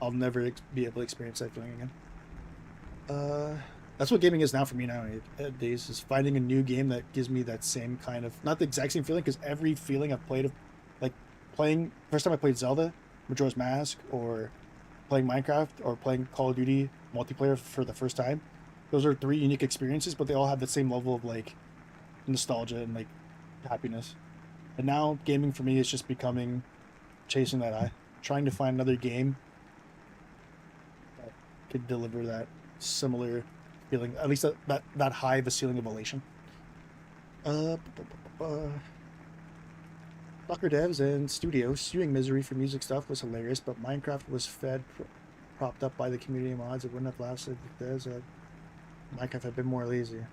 I'll never be able to experience that feeling again. That's what gaming is now for me nowadays, is finding a new game that gives me that same kind of, not the exact same feeling, because every feeling I've played, like playing, first time I played Zelda, Majora's Mask, or playing Minecraft, or playing Call of Duty multiplayer for the first time, those are three unique experiences, but they all have the same level of like nostalgia and like happiness. And now gaming for me is just becoming chasing that high, trying to find another game that could deliver that similar feeling, at least that high of a ceiling of elation. Docker devs and studios suing Misery for music stuff was hilarious, but Minecraft was propped up by the community mods. It wouldn't have lasted if devs had Minecraft had been more lazy.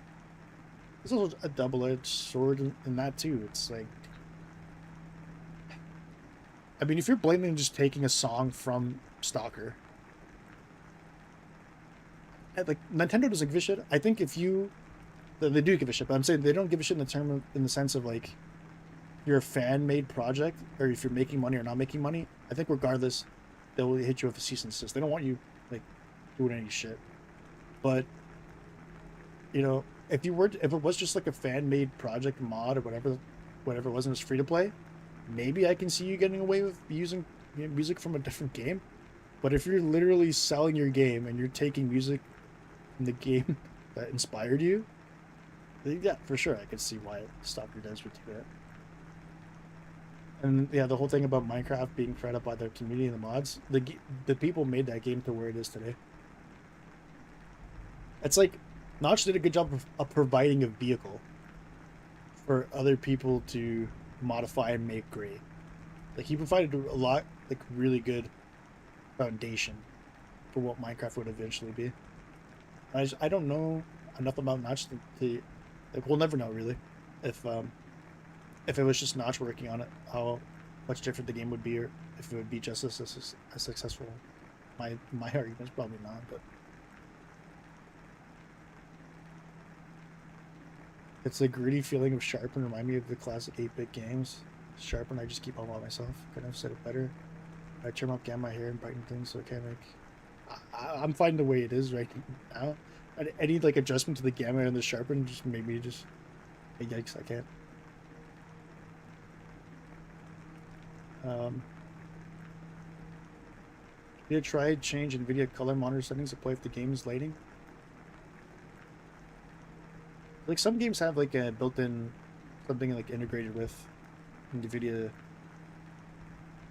There's also a double-edged sword in that too. It's like, I mean, if you're blatantly just taking a song from Stalker, like, Nintendo doesn't give a shit. I think if you, they do give a shit, but I'm saying they don't give a shit in the sense of like, you're a fan-made project, or if you're making money or not making money. I think regardless, they will hit you with a cease and desist. They don't want you like doing any shit. But you know, if if it was just like a fan made project mod or whatever it was, and it's free to play, maybe I can see you getting away with using music from a different game. But if you're literally selling your game and you're taking music from the game that inspired you, then yeah, for sure I could see why Stalker Devs would do that. And yeah, the whole thing about Minecraft being fed up by the community and the mods, the people made that game to where it is today. It's like Notch did a good job of providing a vehicle for other people to modify and make great. Like he provided a lot, like really good foundation for what Minecraft would eventually be. I don't know enough about Notch to like we'll never know really if it was just Notch working on it, how much different the game would be, or if it would be just as successful. My argument's probably not, but it's a gritty feeling of Sharpen. Remind me of the classic 8-bit games. Sharpen, I just keep all by myself. Couldn't have said it better. I trim up gamma hair and brighten things so I can't make. I'm fine the way it is right now. Any like adjustment to the gamma and the Sharpen just made me just. Yikes! I can't. Did you try change NVIDIA color monitor settings to play with the game's lighting? Like some games have like a built-in something like integrated with NVIDIA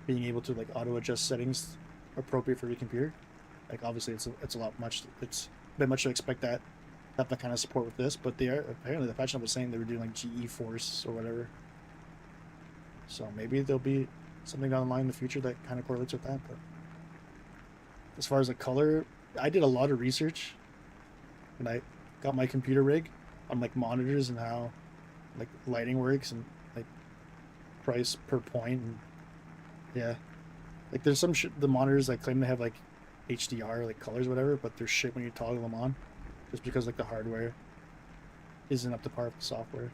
being able to like auto adjust settings appropriate for your computer. Like obviously it's a a bit much to expect that have that kind of support with this, but they are apparently the patch note was saying they were doing like GE Force or whatever. So maybe there'll be something down the line in the future that kind of correlates with that. But as far as the color, I did a lot of research when I got my computer rig on like monitors and how like lighting works and like price per point and yeah, like there's some the monitors that claim they have like HDR like colors or whatever, but they're shit when you toggle them on, just because like the hardware isn't up to par with the software.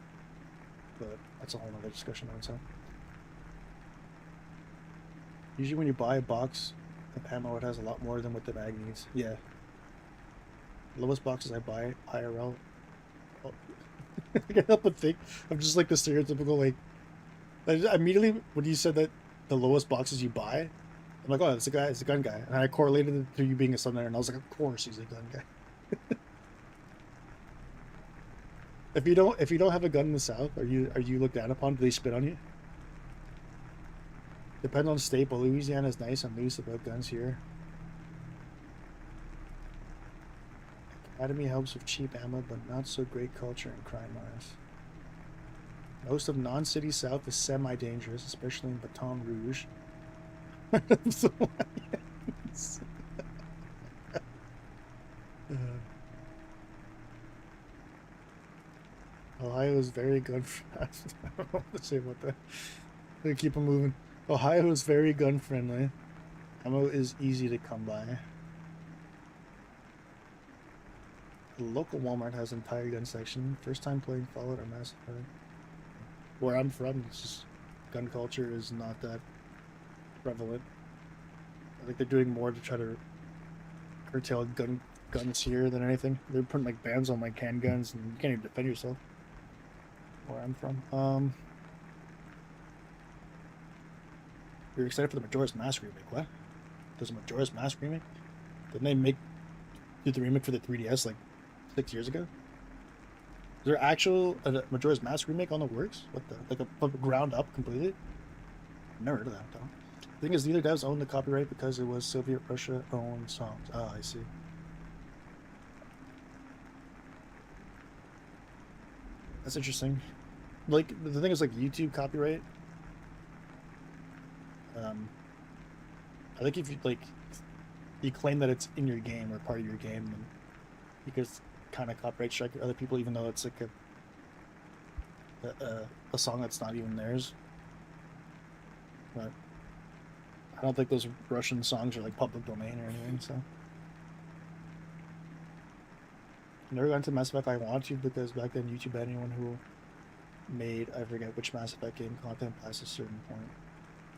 But that's a whole other discussion on its own. Usually when you buy a box of ammo, it has a lot more than what the bag needs. Yeah. Lowest boxes I buy IRL. Oh. I can't help but think I'm just like the stereotypical like. Immediately when you said that the lowest boxes you buy, I'm like, oh, it's a gun guy, and I correlated it to you being a Southerner, and I was like, of course he's a gun guy. If you don't have a gun in the South, are you looked down upon? Do they spit on you? Depends on the state, but Louisiana is nice and loose about guns here. Academy helps with cheap ammo, but not so great culture and crime wise. Most of non-city South is semi-dangerous, especially in Baton Rouge. Ohio is very gun friendly. I don't know what to say about that. They keep them moving. Ohio is very gun friendly. Ammo is easy to come by. The local Walmart has an entire gun section. First time playing Fallout or Mass Effect. Where I'm from, it's just gun culture is not that prevalent. I think they're doing more to try to curtail guns here than anything. They're putting like bans on like handguns, and you can't even defend yourself. Where I'm from, you're excited for the Majora's Mask remake? What? There's a Majora's Mask remake? Didn't they do the remake for the 3DS like 6 years ago? Is there actual Majora's Mask remake on the works? What the like a ground up completely? Never heard of that though. The thing is, neither devs own the copyright because it was Soviet Russia owned songs. Oh, I see. That's interesting. Like the thing is, like YouTube copyright. I think if you claim that it's in your game or part of your game, then you could kind of copyright strike other people, even though it's like a song that's not even theirs. But I don't think those Russian songs are like public domain or anything. So I never got into Mass Effect. I want to because back then YouTube had anyone who made, I forget which Mass Effect game content past a certain point.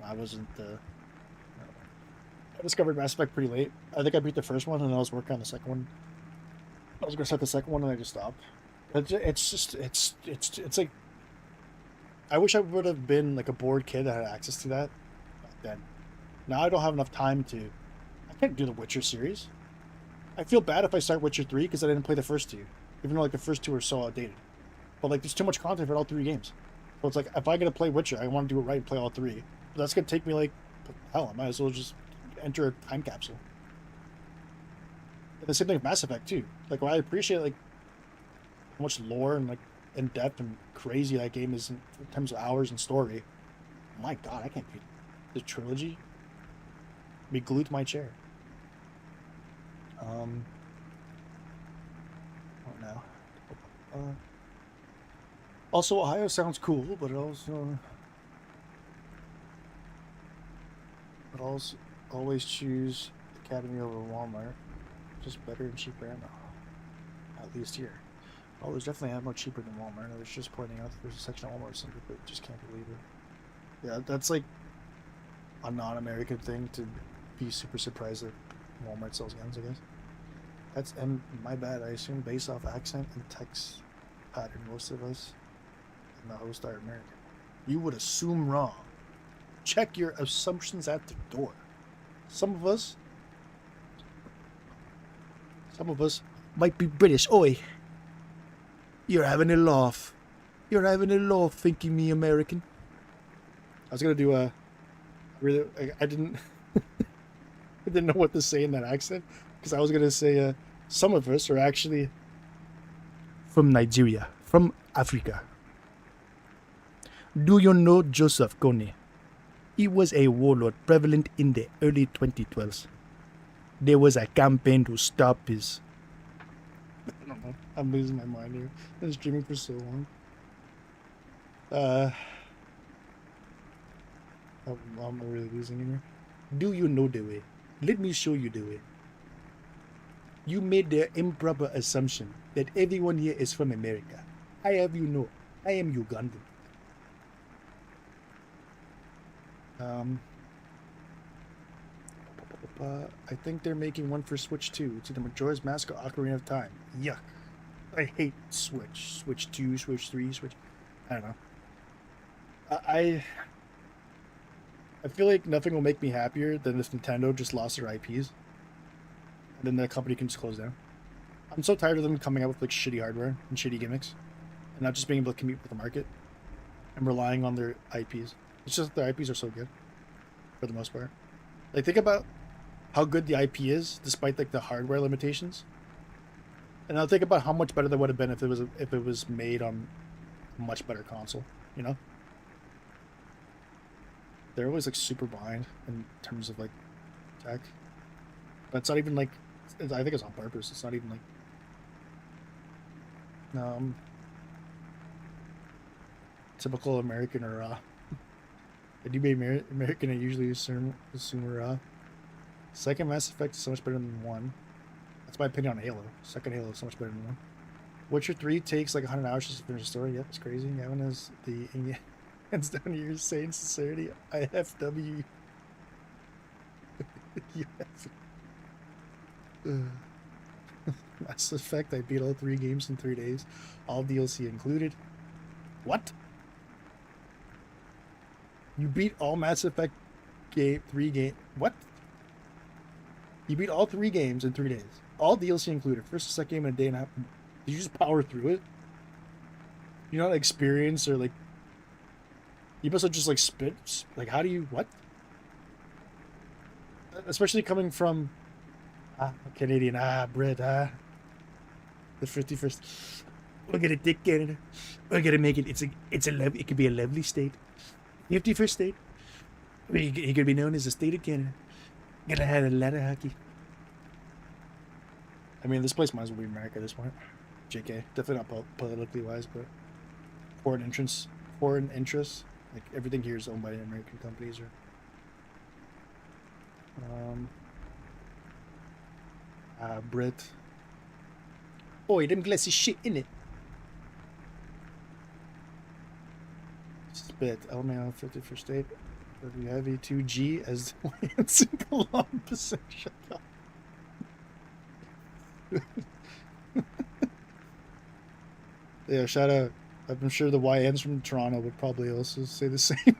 I wasn't I discovered Mass Effect pretty late. I think I beat the first one and I was working on the second one. I was gonna start the second one and I just stopped. It's like I wish I would have been like a bored kid that had access to that back then. Now I don't have enough time to. I can't do the Witcher series. I feel bad if I start Witcher 3 because I didn't play the first two, even though like the first two are so outdated. But like, there's too much content for all three games. So it's like if I gotta play Witcher, I want to do it right and play all three. But that's gonna take me like hell. I might as well just enter a time capsule. And the same thing with Mass Effect too. Like, I appreciate like how much lore and like in depth and crazy that game is in terms of hours and story. My God, I can't beat the trilogy. Be glued to my chair. What now? Also, Ohio sounds cool, but it also always choose Academy over Walmart. Just better and cheaper ammo. At least here. Oh, there's definitely ammo cheaper than Walmart. I was just pointing out that there's a section of Walmart something, but just can't believe it. Yeah, that's like a non-American thing to be super surprised that Walmart sells guns, I guess. That's, and my bad, I assume based off accent and text pattern, most of us in the host are American. You would assume wrong. Check your assumptions at the door. Some of us might be British. Oi, you're having a laugh. You're having a laugh thinking me American. I was gonna do a really. I didn't. I didn't know what to say in that accent because I was gonna say some of us are actually from Nigeria, from Africa. Do you know Joseph Kony? He was a warlord prevalent in the early 2012s. There was a campaign to stop his. I don't know. I'm losing my mind here. I've been streaming for so long. I'm really losing it here. Do you know the way? Let me show you the way. You made the improper assumption that everyone here is from America. I have you know, I am Ugandan. I think they're making one for Switch 2. It's either Majora's Mask or Ocarina of Time. Yuck. I hate Switch. Switch 2, Switch 3, Switch... I don't know. I feel like nothing will make me happier than if Nintendo just lost their IPs. And then the company can just close down. I'm so tired of them coming out with like shitty hardware and shitty gimmicks. And not just being able to compete with the market. And relying on their IPs. It's just that their IPs are so good. For the most part. Like, think about how good the IP is, despite like the hardware limitations. And I'll think about how much better that would have been if it was made on a much better console, you know? They're always like super behind in terms of like tech. But it's not even like, I think it's on purpose. It's not even like typical American or if you be American, I usually assume raw. Second Mass Effect is so much better than one. That's my opinion on Halo. Second Halo is so much better than one. Witcher 3 takes like 100 hours just to finish the story. Yep, it's crazy. Gavin has the hands down here saying sincerity. IFW. Mass Effect, I beat all 3 games in 3 days. All DLC included. What? You beat all Mass Effect 3 game. What? You beat all 3 games in 3 days. All DLC included. First and second game in a day and a half. Did you just power through it? You're not experienced or like. You must have just like spit. Like, how do you. What? Especially coming from. Canadian. Brit. The 51st. We're gonna take Canada. We're gonna make it. It could be a lovely state. 51st state. He could be known as the state of Canada. Gonna have a lot of hockey. I mean, this place might as well be America at this point. JK. Definitely not politically wise, but foreign interests. Like, everything here is owned by American companies or. Brit. Boy, them glassy shit in it. Spit. LMAO 51st state. W heavy 2G as the Lance in Columbus. Shut up. Yeah, shout out. I'm sure the YNs from Toronto would probably also say the same.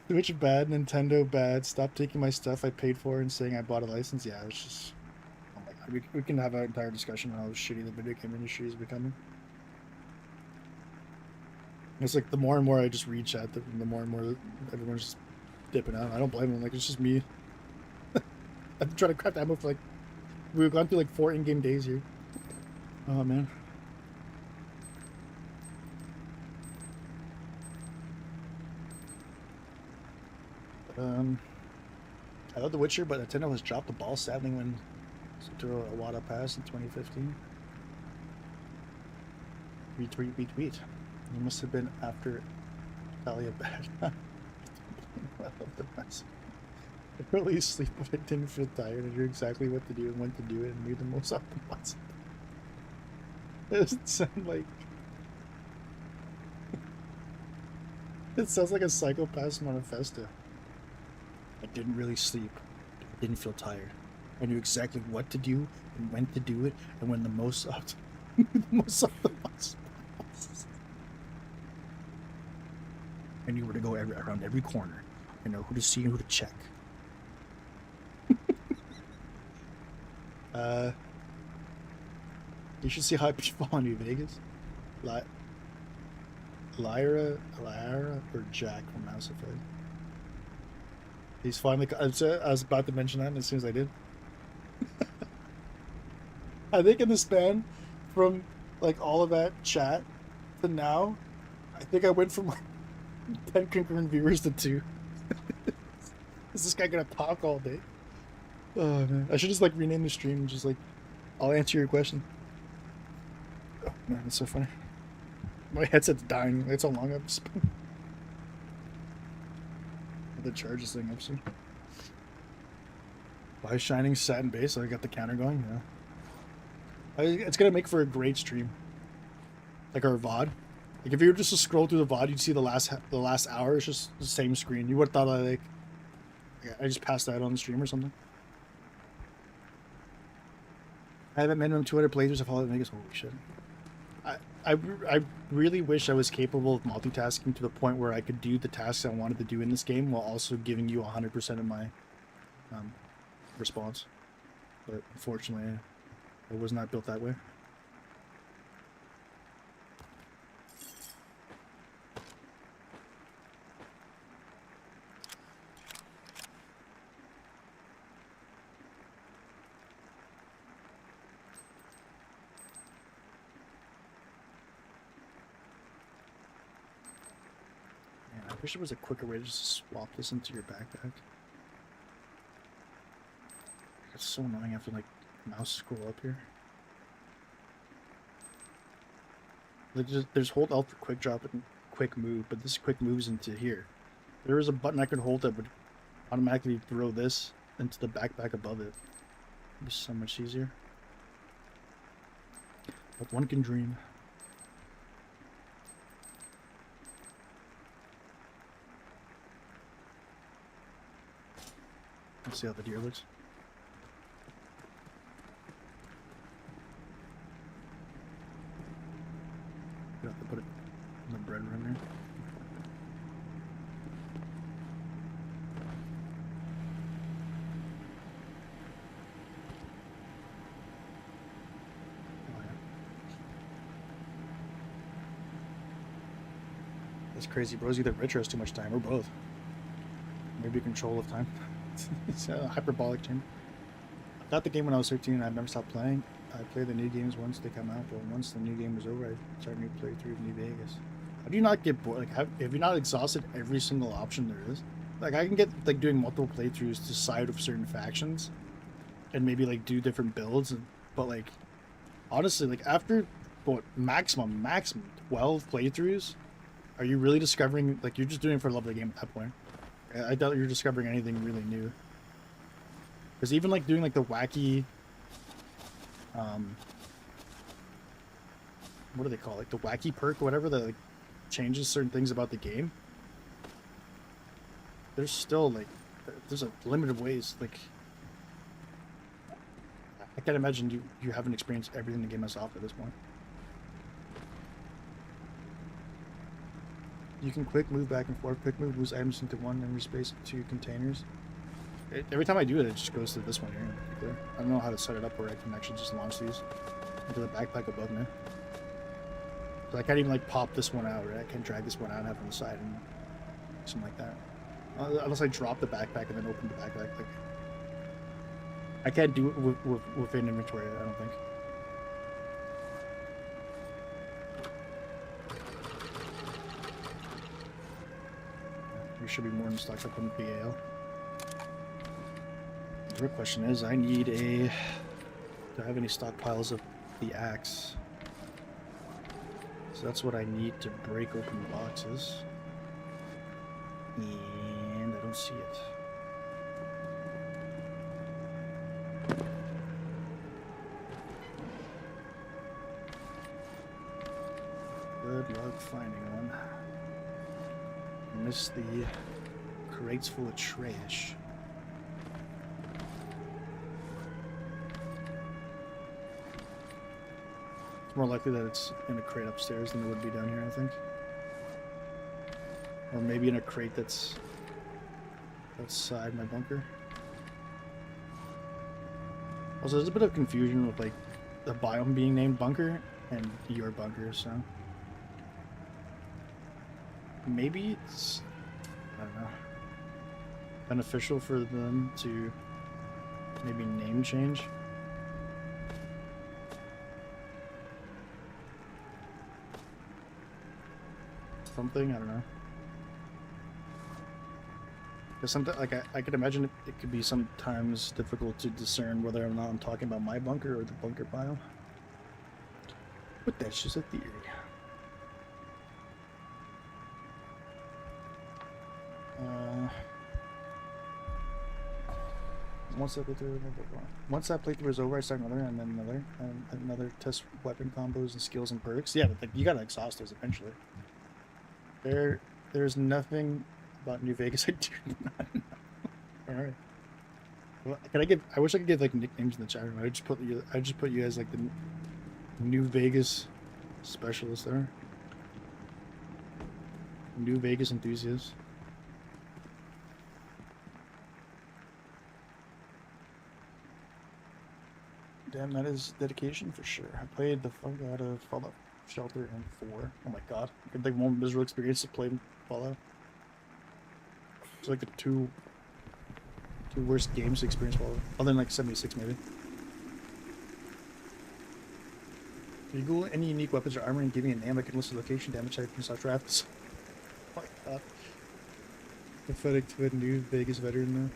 Switch bad, Nintendo bad. Stop taking my stuff I paid for and saying I bought a license. Yeah, it's just. Oh my god, we can have an entire discussion on how shitty the video game industry is becoming. It's like the more and more I just read chat, the more and more everyone's just dipping out. I don't blame them. Like, it's just me. I've been trying to craft ammo for like. We've gone through like 4 in-game days here. Oh man. I love The Witcher, but Nintendo has dropped the ball sadly when threw a Wada pass in 2015. Retweet, retweet. It must have been after Talia bad. I love the mess. I really sleep if I didn't feel tired. I knew exactly what to do and when to do it and made the most optimized. It doesn't sound like. It sounds like a psychopath's manifesto. I didn't really sleep. I didn't feel tired. I knew exactly what to do and when to do it and when the most optimized. I knew where to go around every corner. I know who to see and who to check. You should see how people on New Vegas. Lyra or Jack from Mass Effect. He's finally. I was about to mention that as soon as I did. I think in the span from like all of that chat to now, I think I went from like 10 concurrent viewers to 2. Is this guy gonna talk all day? Oh man, I should just like rename the stream and just like, I'll answer your question. Oh man, that's so funny. My headset's dying. That's how long I've spent. The charge this thing up soon. Buy Shining Satin Base, so I got the counter going, yeah. It's gonna make for a great stream. Like our VOD. Like if you were just to scroll through the VOD, you'd see the last hour, it's just the same screen. You would have thought I just passed that on the stream or something. I have a minimum 200 playthroughs of Fallout Vegas. Holy shit. I really wish I was capable of multitasking to the point where I could do the tasks I wanted to do in this game while also giving you 100% of my response. But unfortunately, I was not built that way. I wish there was a quicker way to just swap this into your backpack. It's so annoying. I have to like mouse scroll up here. There's hold Alt for quick drop and quick move, but this quick moves into here. There is a button I could hold that would automatically throw this into the backpack above it. It'd be so much easier. But one can dream. Let's see how the deer looks. You have to put it in the bread right there. Oh, yeah. That's crazy, bro. It's either Rich or has too much time, or both. Maybe control of time. It's a hyperbolic chamber. I got the game when I was 13 and I've never stopped playing. I play the new games once they come out, but once the new game was over, I started a new playthrough of New Vegas. How do you not get bored? Like, have you not exhausted every single option there is? Like, I can get, like, doing multiple playthroughs to side with certain factions and maybe, like, do different builds, but, like, honestly, like, after, what, maximum 12 playthroughs, are you really discovering, like, you're just doing it for the love of the game at that point? I doubt you're discovering anything really new. Because even like doing like the wacky, what do they call it? Like the wacky perk or whatever that like changes certain things about the game. There's still like, there's a limited ways. Like, I can't imagine you haven't experienced everything the game has to offer at this point. You can quick move back and forth. Quick move moves items into one inventory space of 2 containers. Every time I do it, it just goes to this one here in particular. I don't know how to set it up where I can actually just launch these into the backpack above me. So I can't even like pop this one out, right? I can't drag this one out and have it on the side and something like that. Unless I drop the backpack and then open the backpack. Like, I can't do it within inventory, I don't think. There should be more in stock up on the BAL. The real question is, I need a... Do I have any stockpiles of the axe? So that's what I need to break open the boxes. And I don't see it. Good luck finding one. Miss the crates full of trash. It's more likely that it's in a crate upstairs than it would be down here, I think. Or maybe in a crate that's outside my bunker. Also, there's a bit of confusion with like the biome being named bunker and your bunker, so maybe it's, I don't know, beneficial for them to maybe name change. Something, I don't know. Because sometimes, like, I could imagine it could be sometimes difficult to discern whether or not I'm talking about my bunker or the bunker biome. But that's just a theory. Once that playthrough is over, I start another, and then another, and another. Test weapon combos and skills and perks. Yeah, but like, you gotta exhaust those eventually. There's nothing about New Vegas I do not know. All right. Well, I wish I could give like nicknames in the chat room. I just put you as like the New Vegas specialist there. New Vegas enthusiast. Damn, that is dedication for sure. I played the fuck out of Fallout Shelter and 4. Oh my god. I think one miserable experience to play Fallout. It's like the two worst games to experience Fallout. Other than like 76 maybe. If you Google any unique weapons or armor and giving a name, I can list the location, damage type, and such drafts. Oh my god. Pathetic to a New Vegas veteran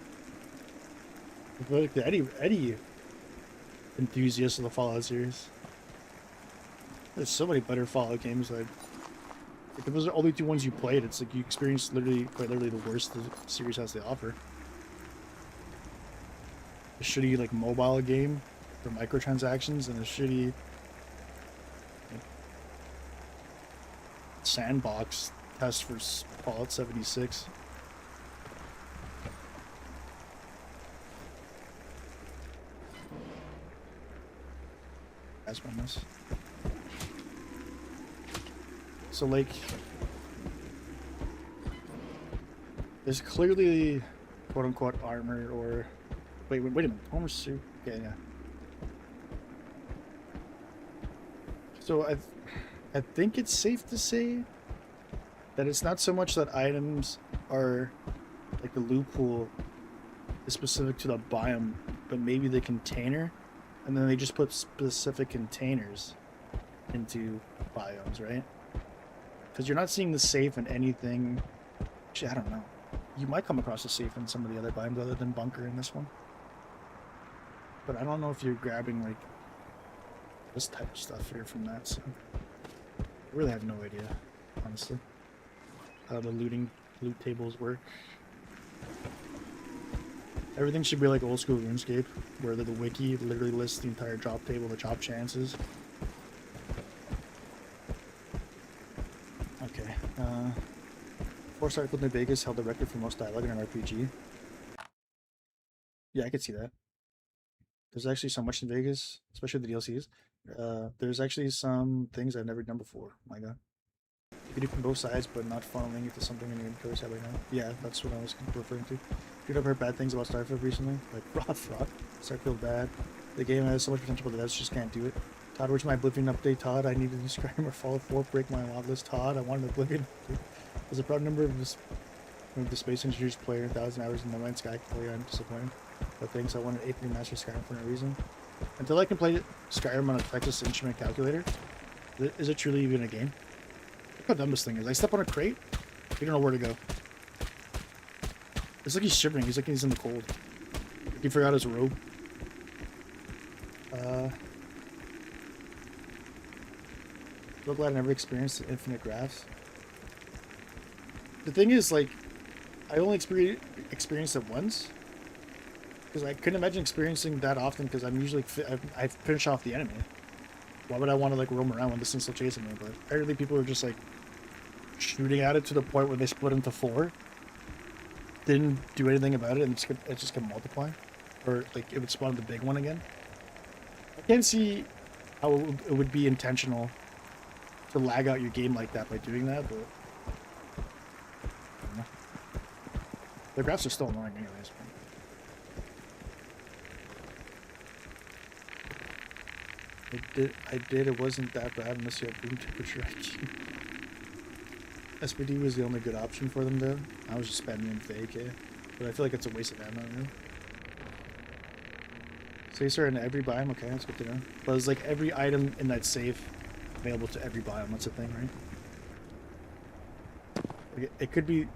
though. Pathetic to any enthusiast of the Fallout series. There's so many better Fallout games. Like if those are only 2 ones you played, it's like you experience quite literally the worst the series has to offer. A shitty like mobile game for microtransactions and a shitty like, sandbox test for Fallout 76. That's one this. So like there's clearly quote unquote armor or wait a minute, armor suit. Okay, yeah. So I think it's safe to say that it's not so much that items are like the loot pool is specific to the biome, but maybe the container, and then they just put specific containers into biomes, right? Because you're not seeing the safe in anything. Actually, I don't know. You might come across a safe in some of the other biomes other than bunker in this one. But I don't know if you're grabbing like this type of stuff here from that, so I really have no idea, honestly, how the loot tables work. Everything should be like old school RuneScape, where the wiki literally lists the entire drop table, the drop chances. Okay. 4-star New Vegas held the record for most dialogue in an RPG. Yeah, I could see that. There's actually so much in Vegas, especially the DLCs. There's actually some things I've never done before. Oh my god. You can do from both sides, but not funneling it to something in your inventory side right now. Yeah, that's what I was referring to. Dude, I've heard bad things about Starfield recently. Like, fraud. Starfield bad. The game has so much potential, but the devs just can't do it. Todd, where's my Oblivion update? Todd, I need to do Skyrim or Fallout 4, break my mod list. Todd, I want an Oblivion update. There's a proud number of the Space Engineers player, 1,000 hours in No Man's Sky. Clearly, I'm disappointed. But thanks, I wanted 8 remaster Skyrim for no reason. Until I can play Skyrim on a Texas Instrument calculator, is it truly even a game? Look how dumb this thing is. I step on a crate, you don't know where to go. It's like he's shivering. He's like he's in the cold. He forgot his robe. So glad I never experienced infinite graphs. The thing is, like, I only experienced it once. Because I couldn't imagine experiencing that often because I'm usually... I finish off the enemy. Why would I want to, like, roam around when this thing's still chasing me? But apparently people are just, like, shooting at it to the point where they split into 4. Didn't do anything about it, and it just kept multiplying. Or, like, it would spawn the big one again. I can't see how it would be intentional to lag out your game like that by doing that, but... I don't know. The graphs are still annoying anyways. It wasn't that bad unless you have room temperature IQ. SPD was the only good option for them though. I was just spamming in for AK, but I feel like it's a waste of ammo, really. Safes are in every biome, okay, that's good to know. But it's like every item in that safe available to every biome, that's a thing, right? Like it could be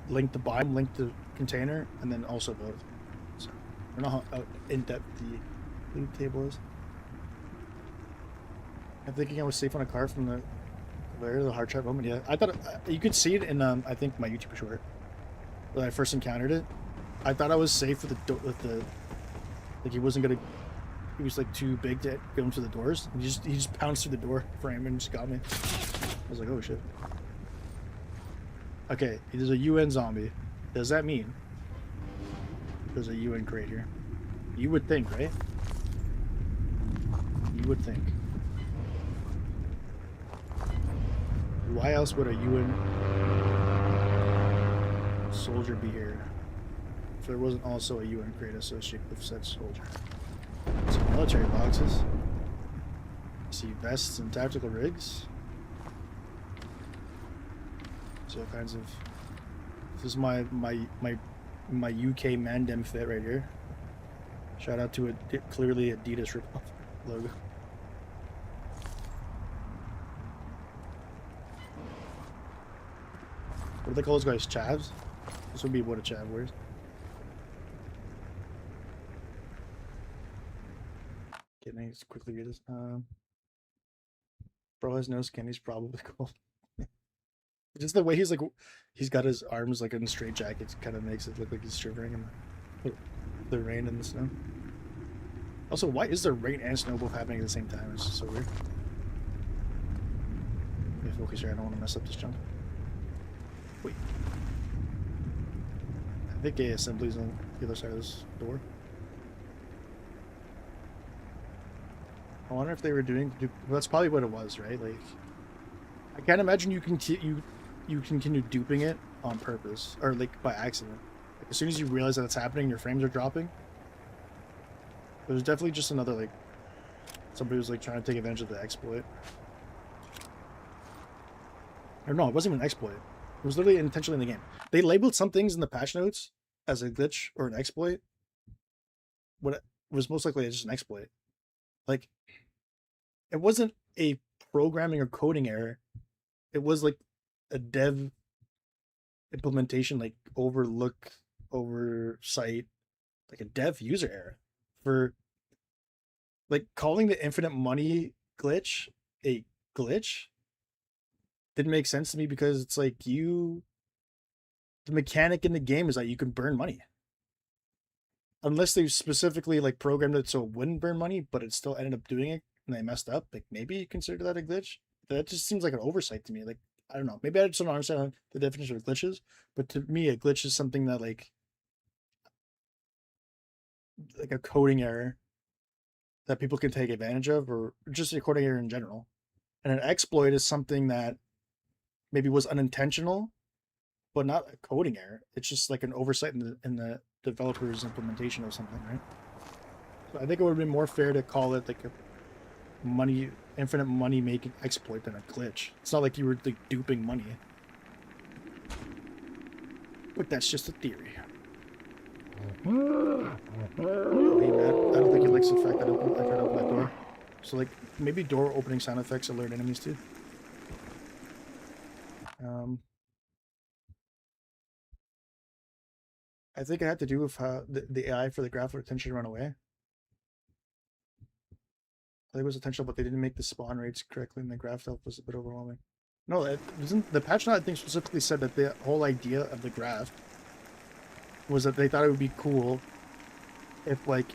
linked to biome, linked to container, and then also both. So I don't know how in-depth the loot table is. I'm thinking I was safe on a car from the hard trap moment. Yeah, I thought you could see it in I think my YouTube short when I first encountered it. I thought I was safe with the like he wasn't gonna. He was like too big to go into the doors. He just pounced through the door frame and just got me. I was like, oh shit. Okay, there's a UN zombie. Does that mean there's a UN crate here? You would think, right? You would think. Why else would a UN soldier be here if there wasn't also a UN crate associated with said soldier? Some military boxes. I see vests and tactical rigs. So all kinds of. This is my UK Mandem fit right here. Shout out to a clearly Adidas ripoff logo. What do they call those guys? Chavs? This would be what a chav wears. Okay, let me just quickly read this. Bro has no skin, he's probably cool. Just the way he's like, he's got his arms like in a straight jacket kind of makes it look like he's shivering in the rain and the snow. Also, why is there rain and snow both happening at the same time? It's just so weird. Let me focus here, I don't want to mess up this jump. Wait. I think a assembly's on the other side of this door. I wonder if they were doing. Well, that's probably what it was, right? Like, I can't imagine you continue duping it on purpose or like by accident. Like, as soon as you realize that it's happening, your frames are dropping. There's definitely just another like somebody was like trying to take advantage of the exploit. Or no, it wasn't even an exploit. It was literally intentionally in the game. They labeled some things in the patch notes as a glitch or an exploit. What it was most likely just an exploit. Like, it wasn't a programming or coding error. It was like a dev implementation, like oversight, like a dev user error for like calling the infinite money glitch a glitch didn't make sense to me because it's like the mechanic in the game is that you can burn money. Unless they specifically like programmed it so it wouldn't burn money, but it still ended up doing it and they messed up. Like maybe you consider that a glitch. That just seems like an oversight to me. Like I don't know. Maybe I just don't understand the definition of glitches. But to me, a glitch is something that like a coding error that people can take advantage of, or just a coding error in general. And an exploit is something that maybe was unintentional, but not a coding error. It's just like an oversight in the developer's implementation of something, right? So I think it would have been more fair to call it like a infinite money making exploit than a glitch. It's not like you were like duping money. But that's just a theory. Oh, hey man, I don't think he likes the fact that I tried to open that door. So like maybe door opening sound effects alert enemies too. I think it had to do with how the AI for the graph attention run away. I think it was intentional, but they didn't make the spawn rates correctly, and the graph health was a bit overwhelming. No, it wasn't. The patch note I think specifically said that the whole idea of the graph was that they thought it would be cool if, like,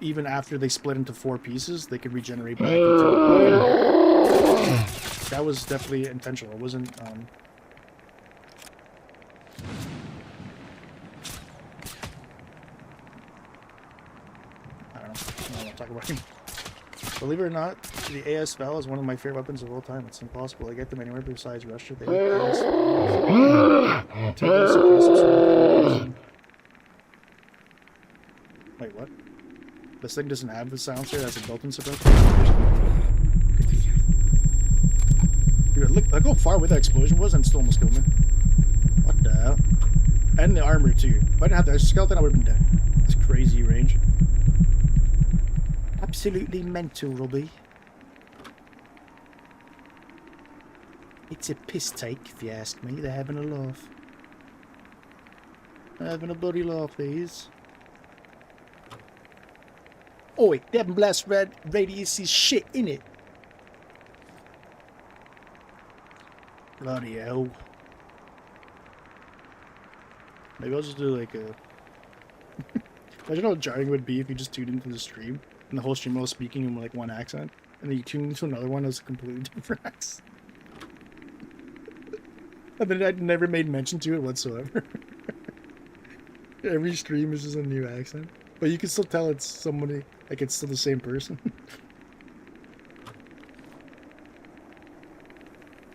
even after they split into 4 pieces, they could regenerate back into. That was definitely intentional. It wasn't. I don't know. I don't want to talk about him. Believe it or not, the AS Val is one of my favorite weapons of all time. It's impossible to get them anywhere besides Russia. They Wait, what? This thing doesn't have the silencer as a built-in suppressor? Dude, look how far away that explosion was and still almost killed me. What the hell? And the armor too. If I didn't have the skeleton, I would have been dead. That's crazy range. Absolutely mental, Robbie. It's a piss take, if you ask me. They're having a laugh. They're having a bloody laugh, these. Oi, them blast red radius is shit, innit? Bloody hell. Maybe I'll just do like a... Imagine how jarring it would be if you just tuned into the stream and the whole stream was speaking in like one accent, and then you tune into another one that's a completely different accent. And then I'd never made mention to it whatsoever. Every stream is just a new accent. But you can still tell it's somebody, like it's still the same person.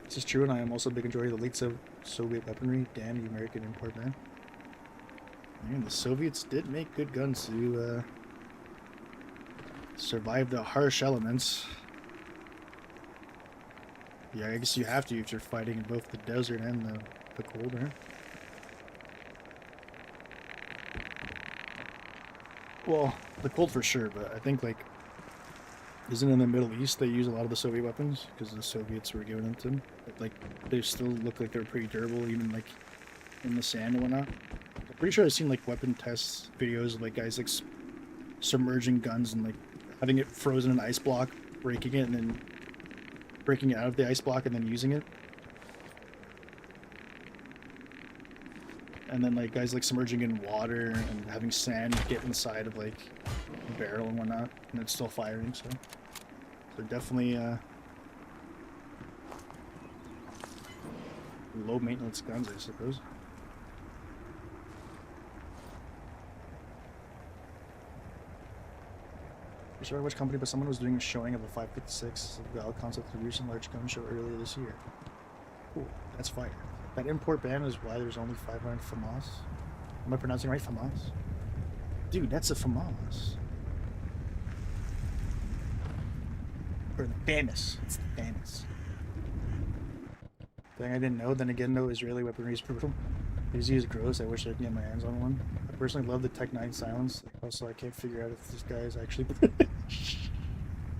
This is true, and I am also a big enjoyer of the late Soviet weaponry. Damn, you American import man. Man, the Soviets did make good guns to survive the harsh elements. Yeah, I guess you have to if you're fighting in both the desert and the cold, right? Well, the cold for sure, but I think, like, isn't in the Middle East they use a lot of the Soviet weapons because the Soviets were giving them to them. But, like, they still look like they're pretty durable, even, like, in the sand and whatnot. I'm pretty sure I've seen, like, weapon test videos of, like, guys, like, submerging guns and, like, having it frozen in an ice block, breaking it, and then breaking it out of the ice block and then using it. And then, like, guys, like, submerging in water and having sand get inside of, like, a barrel and whatnot, and it's still firing, so they're definitely, low-maintenance guns, I suppose. I'm sure which company, but someone was doing a showing of a 556 Val concept of a recent large gun show earlier this year. Cool, that's fire. That import ban is why there's only 500 FAMAS. Am I pronouncing right, FAMAS? Dude, that's a FAMAS. Or the FAMAS. It's the FAMAS. Thing I didn't know, then again, no, Israeli weaponry is brutal. These is gross, I wish I could get my hands on one. I personally love the Tech 9 silence. Also, I can't figure out if this guy is actually British.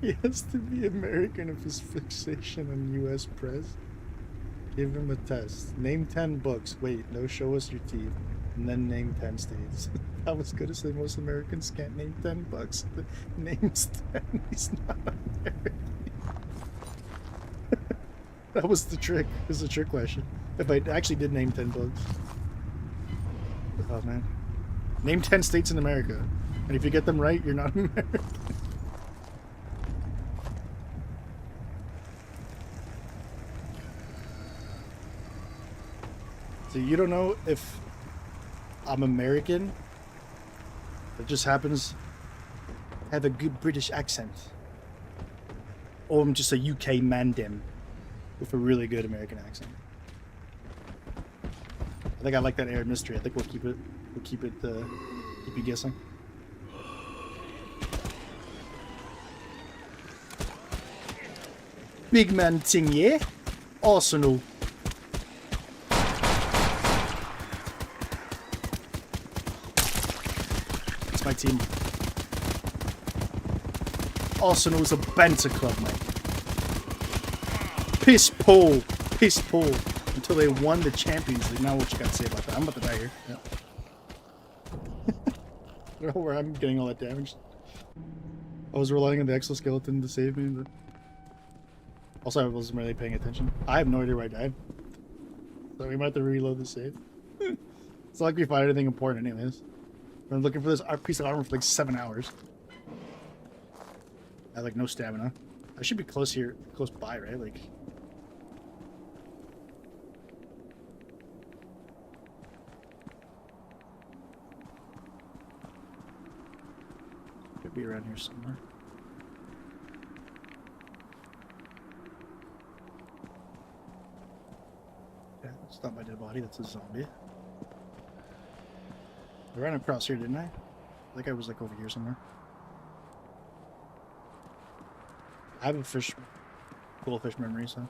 He has to be American if his fixation on US press. Give him a test. Name 10 books. Wait, no, show us your teeth. And then name 10 states. I was gonna say most Americans can't name 10 books. Names 10. He's not American. That was the trick. It was a trick question. If I actually did name 10 books. Oh man. Name 10 states in America. And if you get them right, you're not American. So you don't know if I'm American. It just happens to have a good British accent. Or I'm just a UK mandem. with a really good American accent. I think I like that air of mystery. I think we'll keep it keep you guessing. Big man thing, yeah? Arsenal. It's my team. Arsenal's a banter club, mate. Piss poor. Piss poor. Until they won the Champions League. Now what you got to say about that? I'm about to die here. Yeah. I don't know where I'm getting all that damage. I was relying on the exoskeleton to save me, but... Also, I wasn't really paying attention. I have no idea where I died. So we might have to reload the save. It's not like we find anything important anyways. I'm looking for this piece of armor for like 7 hours. I have like no stamina. I should be close here, close by, right? Like... Could be around here somewhere. Yeah, it's not my dead body, that's a zombie. I ran across here, didn't I? I think I was like over here somewhere. I have a cool fish memory, so...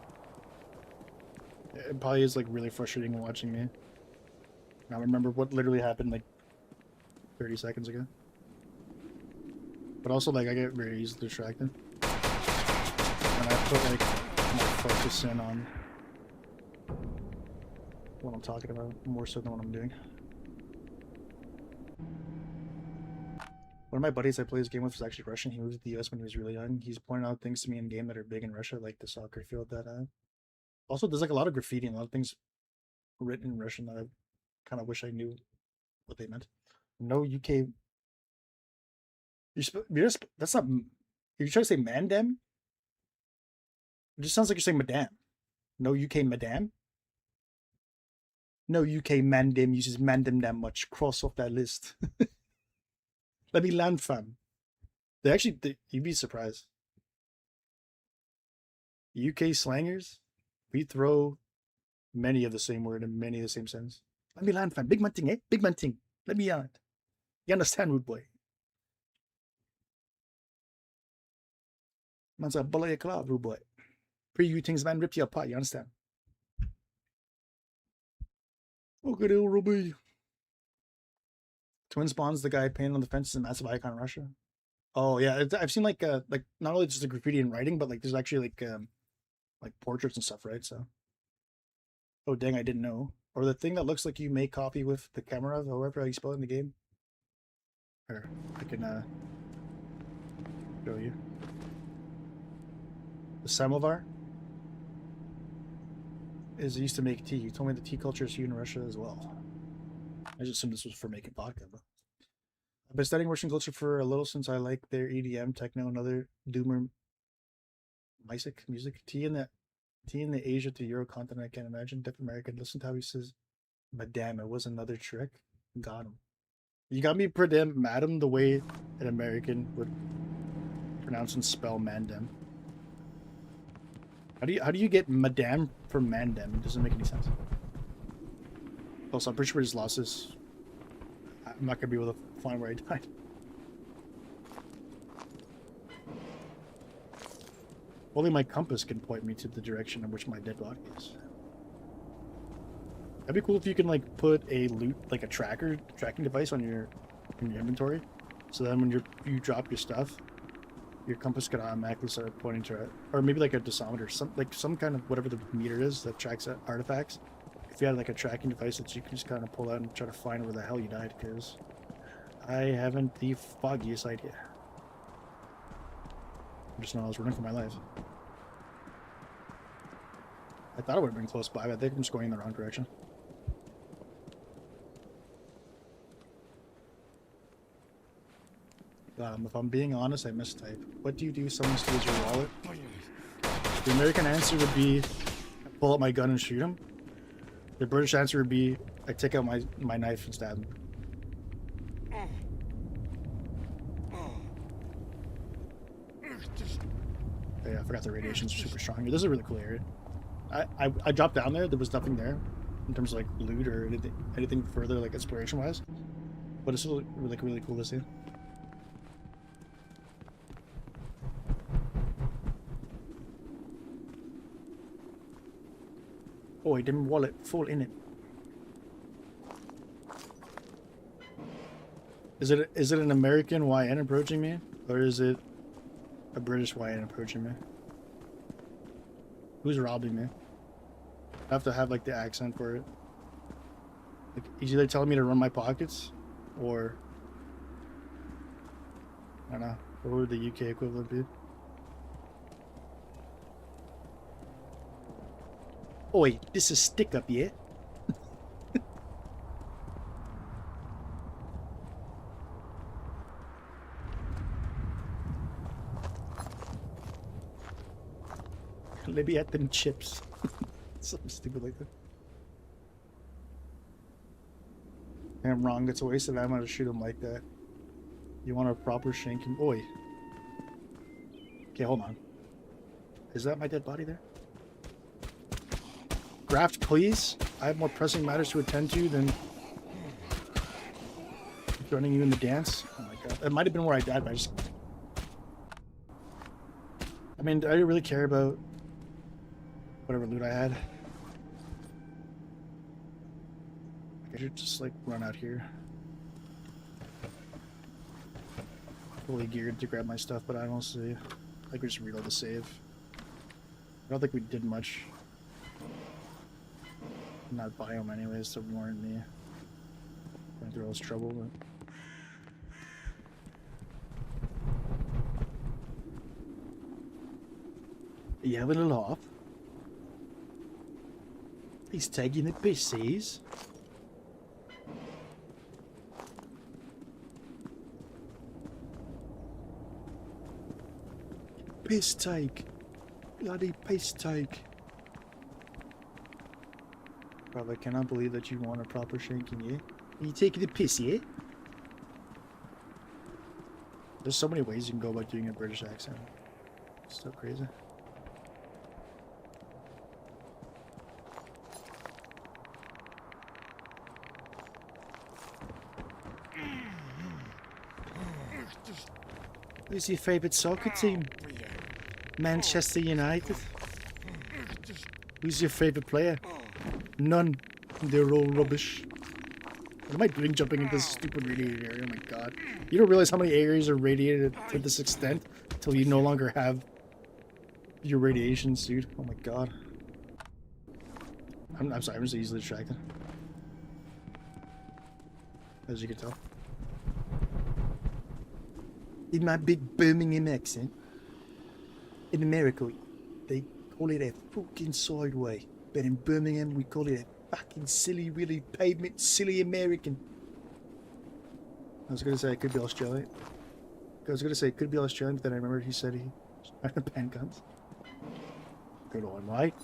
It probably is like really frustrating watching me. Now remember what literally happened like 30 seconds ago. But also like I get very easily distracted. And I put like my focus in on what I'm talking about more so than what I'm doing. One of my buddies I play this game with was actually Russian. He moved to the US when he was really young. He's pointing out things to me in game that are big in Russia, like the soccer field that also there's like a lot of graffiti and a lot of things written in Russian that I kind of wish I knew what they meant. No UK. That's not. You're trying to say mandem? It just sounds like you're saying madame. No UK madame? No UK mandem uses mandem that much. Cross off that list. Let me land, fam. You'd be surprised. UK slangers, we throw many of the same word in many of the same sense. Let me land, fam. Big man ting, eh? Big man ting. Let me land. You understand, rude boy? Man's a bully a club, rude boy. Pre you things, man, rip you apart. You understand? Okay, Ruby. Twin Spawn's the guy painted on the fence is a massive icon in Russia. Oh yeah, I've seen like not only just the graffiti and writing, but like there's actually like portraits and stuff, right? So, oh dang, I didn't know. Or the thing that looks like you make coffee with the camera, however you spell it in the game. Here, I can show you. The samovar is used to make tea. You told me the tea culture is huge in Russia as well. I just assumed this was for making vodka, but I've been studying Russian culture for a little since I like their EDM, techno, and other doomer music. Tea in the Asia to Euro continent, I can't imagine. Deaf American. Listen to how he says, "Madame." It was another trick. Got him. You got me madam the way an American would pronounce and spell mandem. How do you get madame from mandem? It doesn't make any sense. Also, I'm pretty sure we just lost this. I'm not gonna be able to find where I died. Only my compass can point me to the direction in which my dead body is. That'd be cool if you can like put a like a tracking device on your inventory, so then when you drop your stuff, your compass could automatically start pointing to it, or maybe like a dosimeter, some kind of whatever the meter is that tracks artifacts. If you had like a tracking device that you can just kind of pull out and try to find where the hell you died, because I haven't the foggiest idea. I just know I was running for my life. I thought it would have been close by, but I think I'm just going in the wrong direction. If I'm being honest, I mistype. What do you do if someone steals your wallet? The American answer would be, pull out my gun and shoot him. The British answer would be, I take out my knife and stab him. Oh, yeah, I forgot the radiation's super strong here. This is a really cool area. I dropped down there. There was nothing there in terms of like loot or anything further like exploration wise. But it's still like really cool to see. Oh, he didn't wallet fall in it. Is it an American YN approaching me, or is it a British YN approaching me? Who's robbing me? I have to have like the accent for it. Like, he's either telling me to run my pockets, or I don't know. What would the UK equivalent be? Oi, this is stick up, yeah? Let me at them chips. Something stupid like that. I'm wrong, it's a waste of ammo to shoot him like that. You want a proper shank him? Oi. Okay, hold on. Is that my dead body there? Graft, please. I have more pressing matters to attend to than joining you in the dance. Oh my god. It might have been where I died, but I mean, I didn't really care about whatever loot I had. I should just like run out here. Fully geared to grab my stuff, but I don't see. Like we just reload the save. I don't think we did much. Not biome anyways to warrant me going through all this trouble, but you having a laugh? He's taking the pissies. Piss take. Bloody piss take. Bro, I cannot believe that you want a proper shanking, yeah? Are you taking the piss, yeah? There's so many ways you can go about doing a British accent. It's so crazy. Who's your favourite soccer team? Manchester United. Who's your favourite player? None. They're all rubbish. What am I doing jumping into this stupid radiated area? Oh my god. You don't realize how many areas are radiated to this extent until you no longer have your radiation suit. Oh my god. I'm sorry, I'm just easily distracted. As you can tell. In my big Birmingham accent. In America, they call it a fucking sideway. But in Birmingham, we call it a fucking silly, really pavement, silly American. I was gonna say it could be Australian. But then I remembered he said he was trying to ban guns. Good on, right?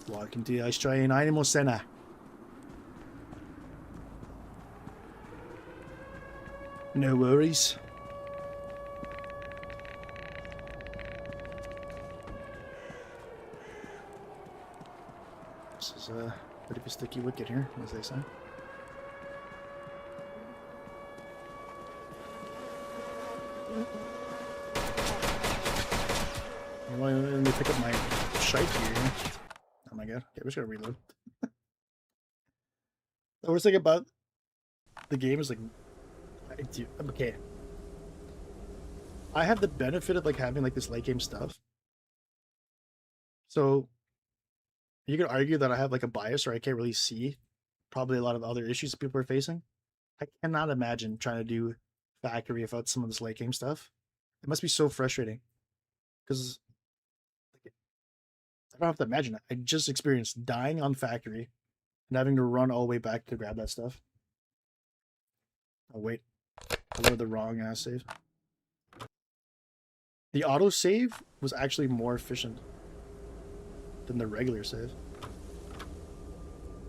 Welcome to the Australian Animal Centre. No worries. This is a bit of a sticky wicket here, as they say. Let me pick up my shite here. Oh my god. Okay, we're just gonna reload. The worst thing about the game is like, okay. I have the benefit of like having like this late game stuff. So you could argue that I have like a bias or I can't really see probably a lot of other issues that people are facing. I cannot imagine trying to do factory without some of this late game stuff. It must be so frustrating. Because I don't have to imagine it. I just experienced dying on factory and having to run all the way back to grab that stuff. Oh wait. I loaded the wrong save. The auto save was actually more efficient than the regular save.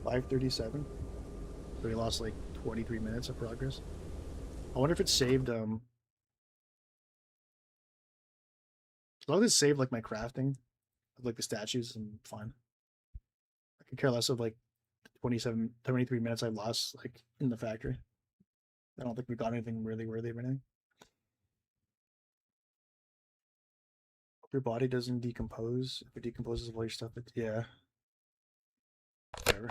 537. So we lost like 23 minutes of progress. I wonder if it saved as long as it saved like my crafting of like the statues, I'm fine. could care less of like 23 minutes I lost like in the factory. I don't think we got anything really worthy of anything. Your body doesn't decompose. If it decomposes all your stuff, yeah. Whatever.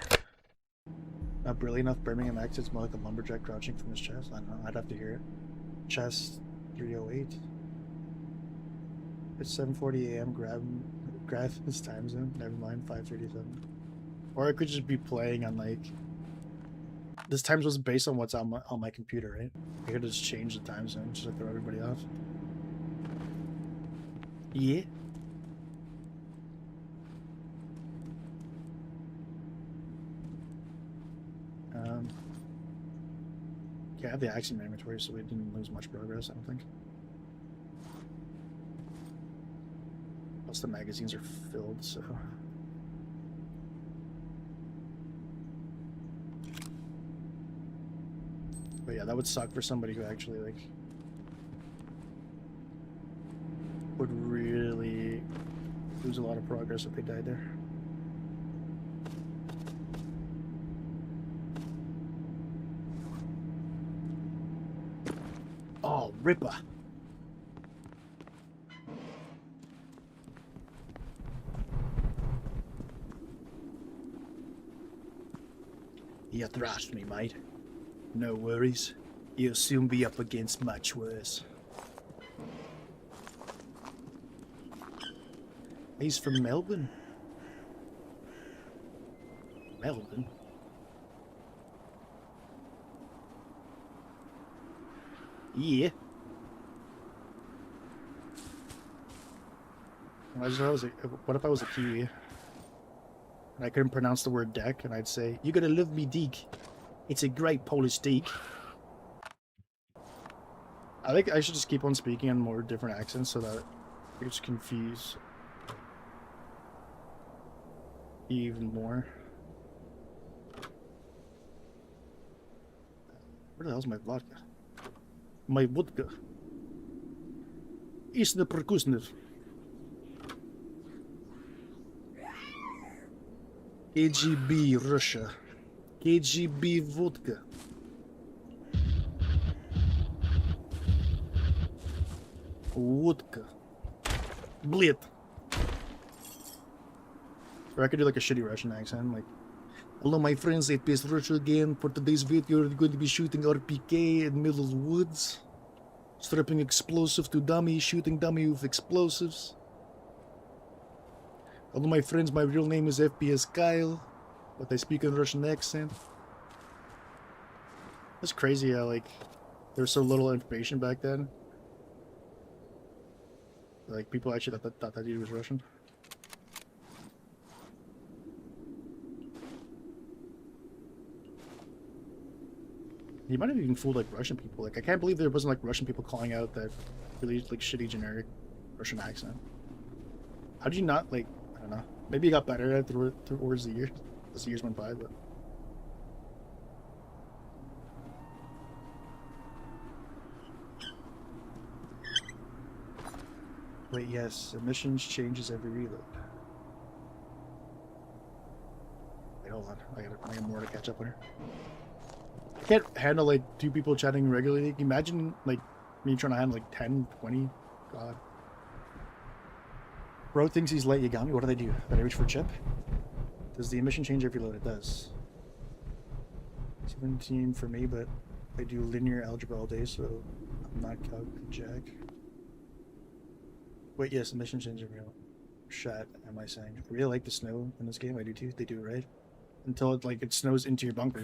Not brilliant enough. Birmingham accent's more like a lumberjack crouching from his chest. I don't know. I'd have to hear it. Chest 308. It's 7:40 a.m. Grab his time zone. Never mind. 5:37. Or I could just be playing on like. This time zone was based on what's on my computer, right? I could just change the time zone just to throw everybody off. Yeah. Yeah, I have the action inventory, so we didn't lose much progress, I don't think. Plus the magazines are filled, so... But yeah, that would suck for somebody who actually, like... would really lose a lot of progress if they died there. Oh, Ripper. You thrashed me, mate. No worries. You'll soon be up against much worse. He's from Melbourne. Melbourne? Yeah. What if I was a Kiwi? And I couldn't pronounce the word deck, and I'd say, "You gotta love me, Deek. It's a great Polish Deek." I think I should just keep on speaking in more different accents so that I just confuse even more. Where the hell's my vodka? My vodka. Is the perkusner. KGB Russia. KGB vodka. Vodka. Blit. Or I could do like a shitty Russian accent, like, "Hello my friends, it is Russia again. For today's video we're going to be shooting RPK in the middle of the woods. Strapping explosive to dummy, shooting dummy with explosives. Hello my friends, my real name is FPS Kyle, but I speak in Russian accent." It's crazy how like there's so little information back then. Like people actually thought that dude was Russian. He might have even fooled like Russian people. Like I can't believe there wasn't like Russian people calling out that really like shitty generic Russian accent. How did you not like? I don't know. Maybe you got better at it towards the years as the years went by, but. Wait, yes, emissions changes every reload. Wait, hold on. I got more to catch up on here. I can't handle like two people chatting regularly. Imagine like me trying to handle like 10, 20. God. Bro thinks he's late. Yagami, what do they do? Did I reach for a chip? Does the emission change every load? It does. 17 for me, but I do linear algebra all day, so I'm not calc jack. Wait, yes, emission change every load. Shat, am I saying? I really like the snow in this game. I do too. They do, right? Until it snows into your bunker.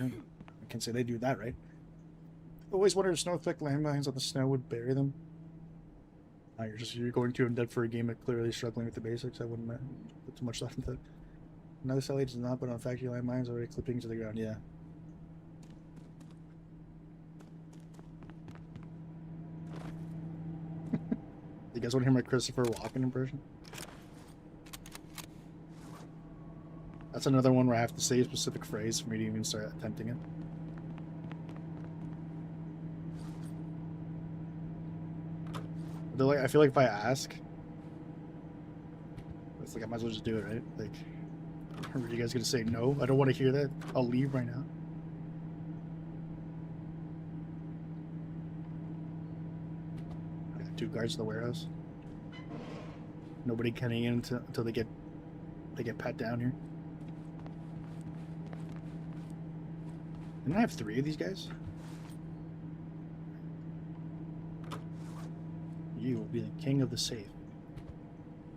I can say they do that, right? Always wondered if snow affect landmines that the snow would bury them. You're going too in depth for a game that clearly struggling with the basics. I wouldn't put too much thought into that. Another cell does not, but on factory landmines already clipping to the ground. Yeah. You guys want to hear my Christopher Walken impression? That's another one where I have to say a specific phrase for me to even start attempting it. I feel like if I ask, it's like I might as well just do it, right? Like, Or are you guys gonna say no? I don't want to hear that. I'll leave right now. Got 2 guards in the warehouse. Nobody coming in until they get pat down here. Didn't I have 3 of these guys? You will be the king of the safe.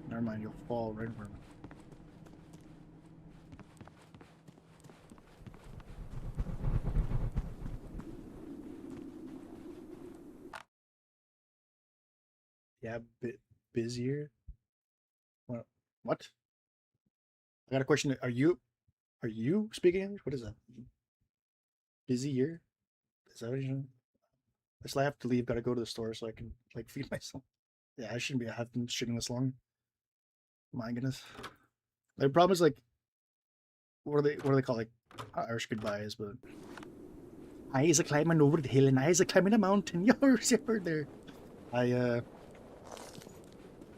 Never mind, you'll fall right over me. Yeah, bit busier. What? I got a question. Are you speaking English? What is that? Busier? Is that what you're saying? I still have to leave. Gotta go to the store so I can like feed myself. Yeah, I shouldn't be having shooting this long. My goodness. The problem is like, what do they call like Irish goodbyes? But I is a climbing over the hill and I is a climbing a mountain. You're there. I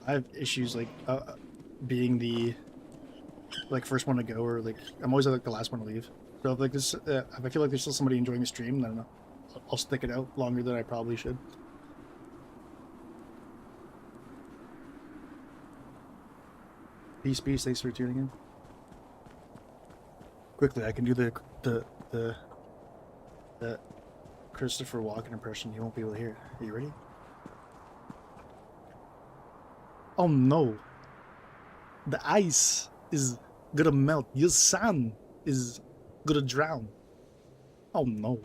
have issues like being the like first one to go, or like I'm always like the last one to leave. So if like this, if I feel like there's still somebody enjoying the stream, then I'll stick it out longer than I probably should. Peace, thanks for tuning in. Quickly, I can do the Christopher Walken impression. You won't be able to hear it. Are you ready? Oh no! The ice is gonna melt. Your son is gonna drown. Oh no!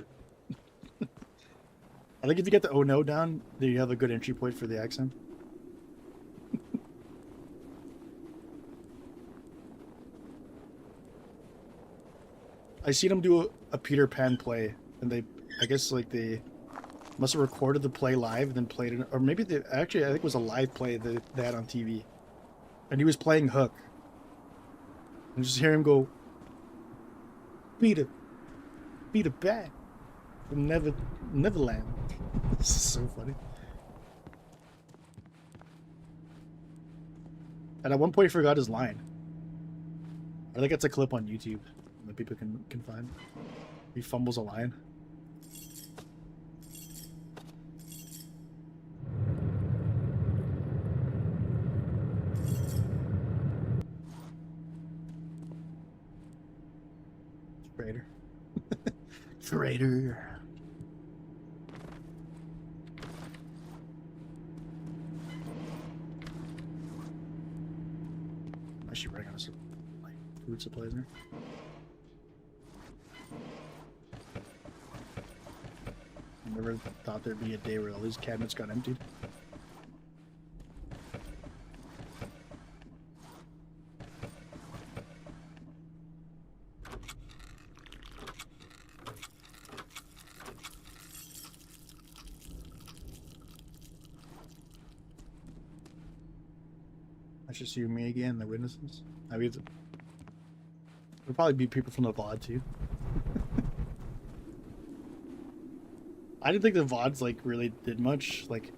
I think if you get the oh no down, then you have a good entry point for the accent. I seen them do a Peter Pan play, and I guess like they must have recorded the play live and then played it, or maybe actually I think it was a live play that they had on TV, and he was playing Hook, and just hear him go, Peter Pan from Neverland. This is so funny. And at one point he forgot his line. I think it's a clip on YouTube that people can find. He fumbles a line. Traitor. Traitor. Actually running out of some like food supplies there. I never thought there'd be a day where all these cabinets got emptied. That's just you and me again, the witnesses. I mean, there'll probably be people from the VOD too. I didn't think the VODs like really did much. Like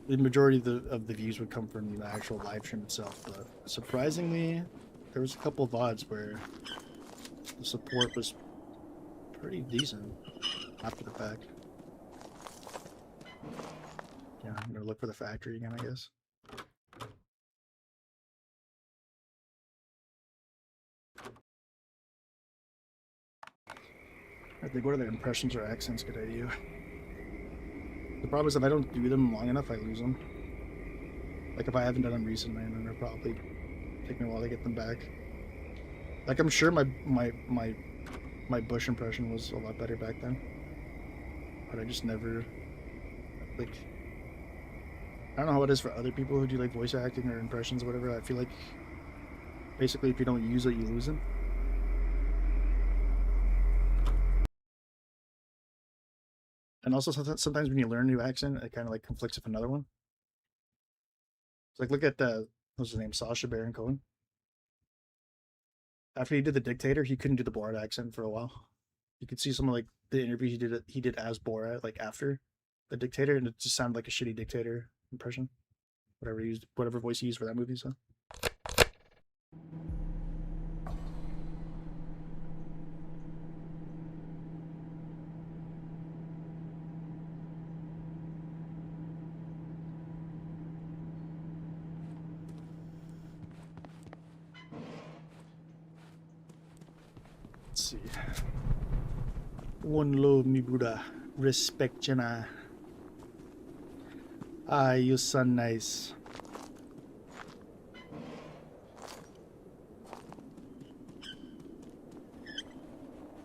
the majority of the views would come from the actual live stream itself. But surprisingly, there was a couple of VODs where the support was pretty decent after the fact. Yeah, I'm gonna look for the factory again, I guess. I think what are their impressions or accents? Good idea. The problem is if I don't do them long enough, I lose them. Like if I haven't done them recently, then they'll probably take me a while to get them back. Like I'm sure my Bush impression was a lot better back then, but I just never like. I don't know how it is for other people who do like voice acting or impressions or whatever. I feel like basically if you don't use it, you lose it. And also sometimes when you learn a new accent, it kind of like conflicts with another one. It's like look at what's his name, Sacha Baron Cohen. After he did The Dictator, he couldn't do the Borat accent for a while. You could see some of like the interview he did as Borat like after The Dictator, and it just sounded like a shitty dictator impression. Whatever voice he used for that movie. So Let's see. One love, me Buddha. Respect, Jana. Ah, you son nice.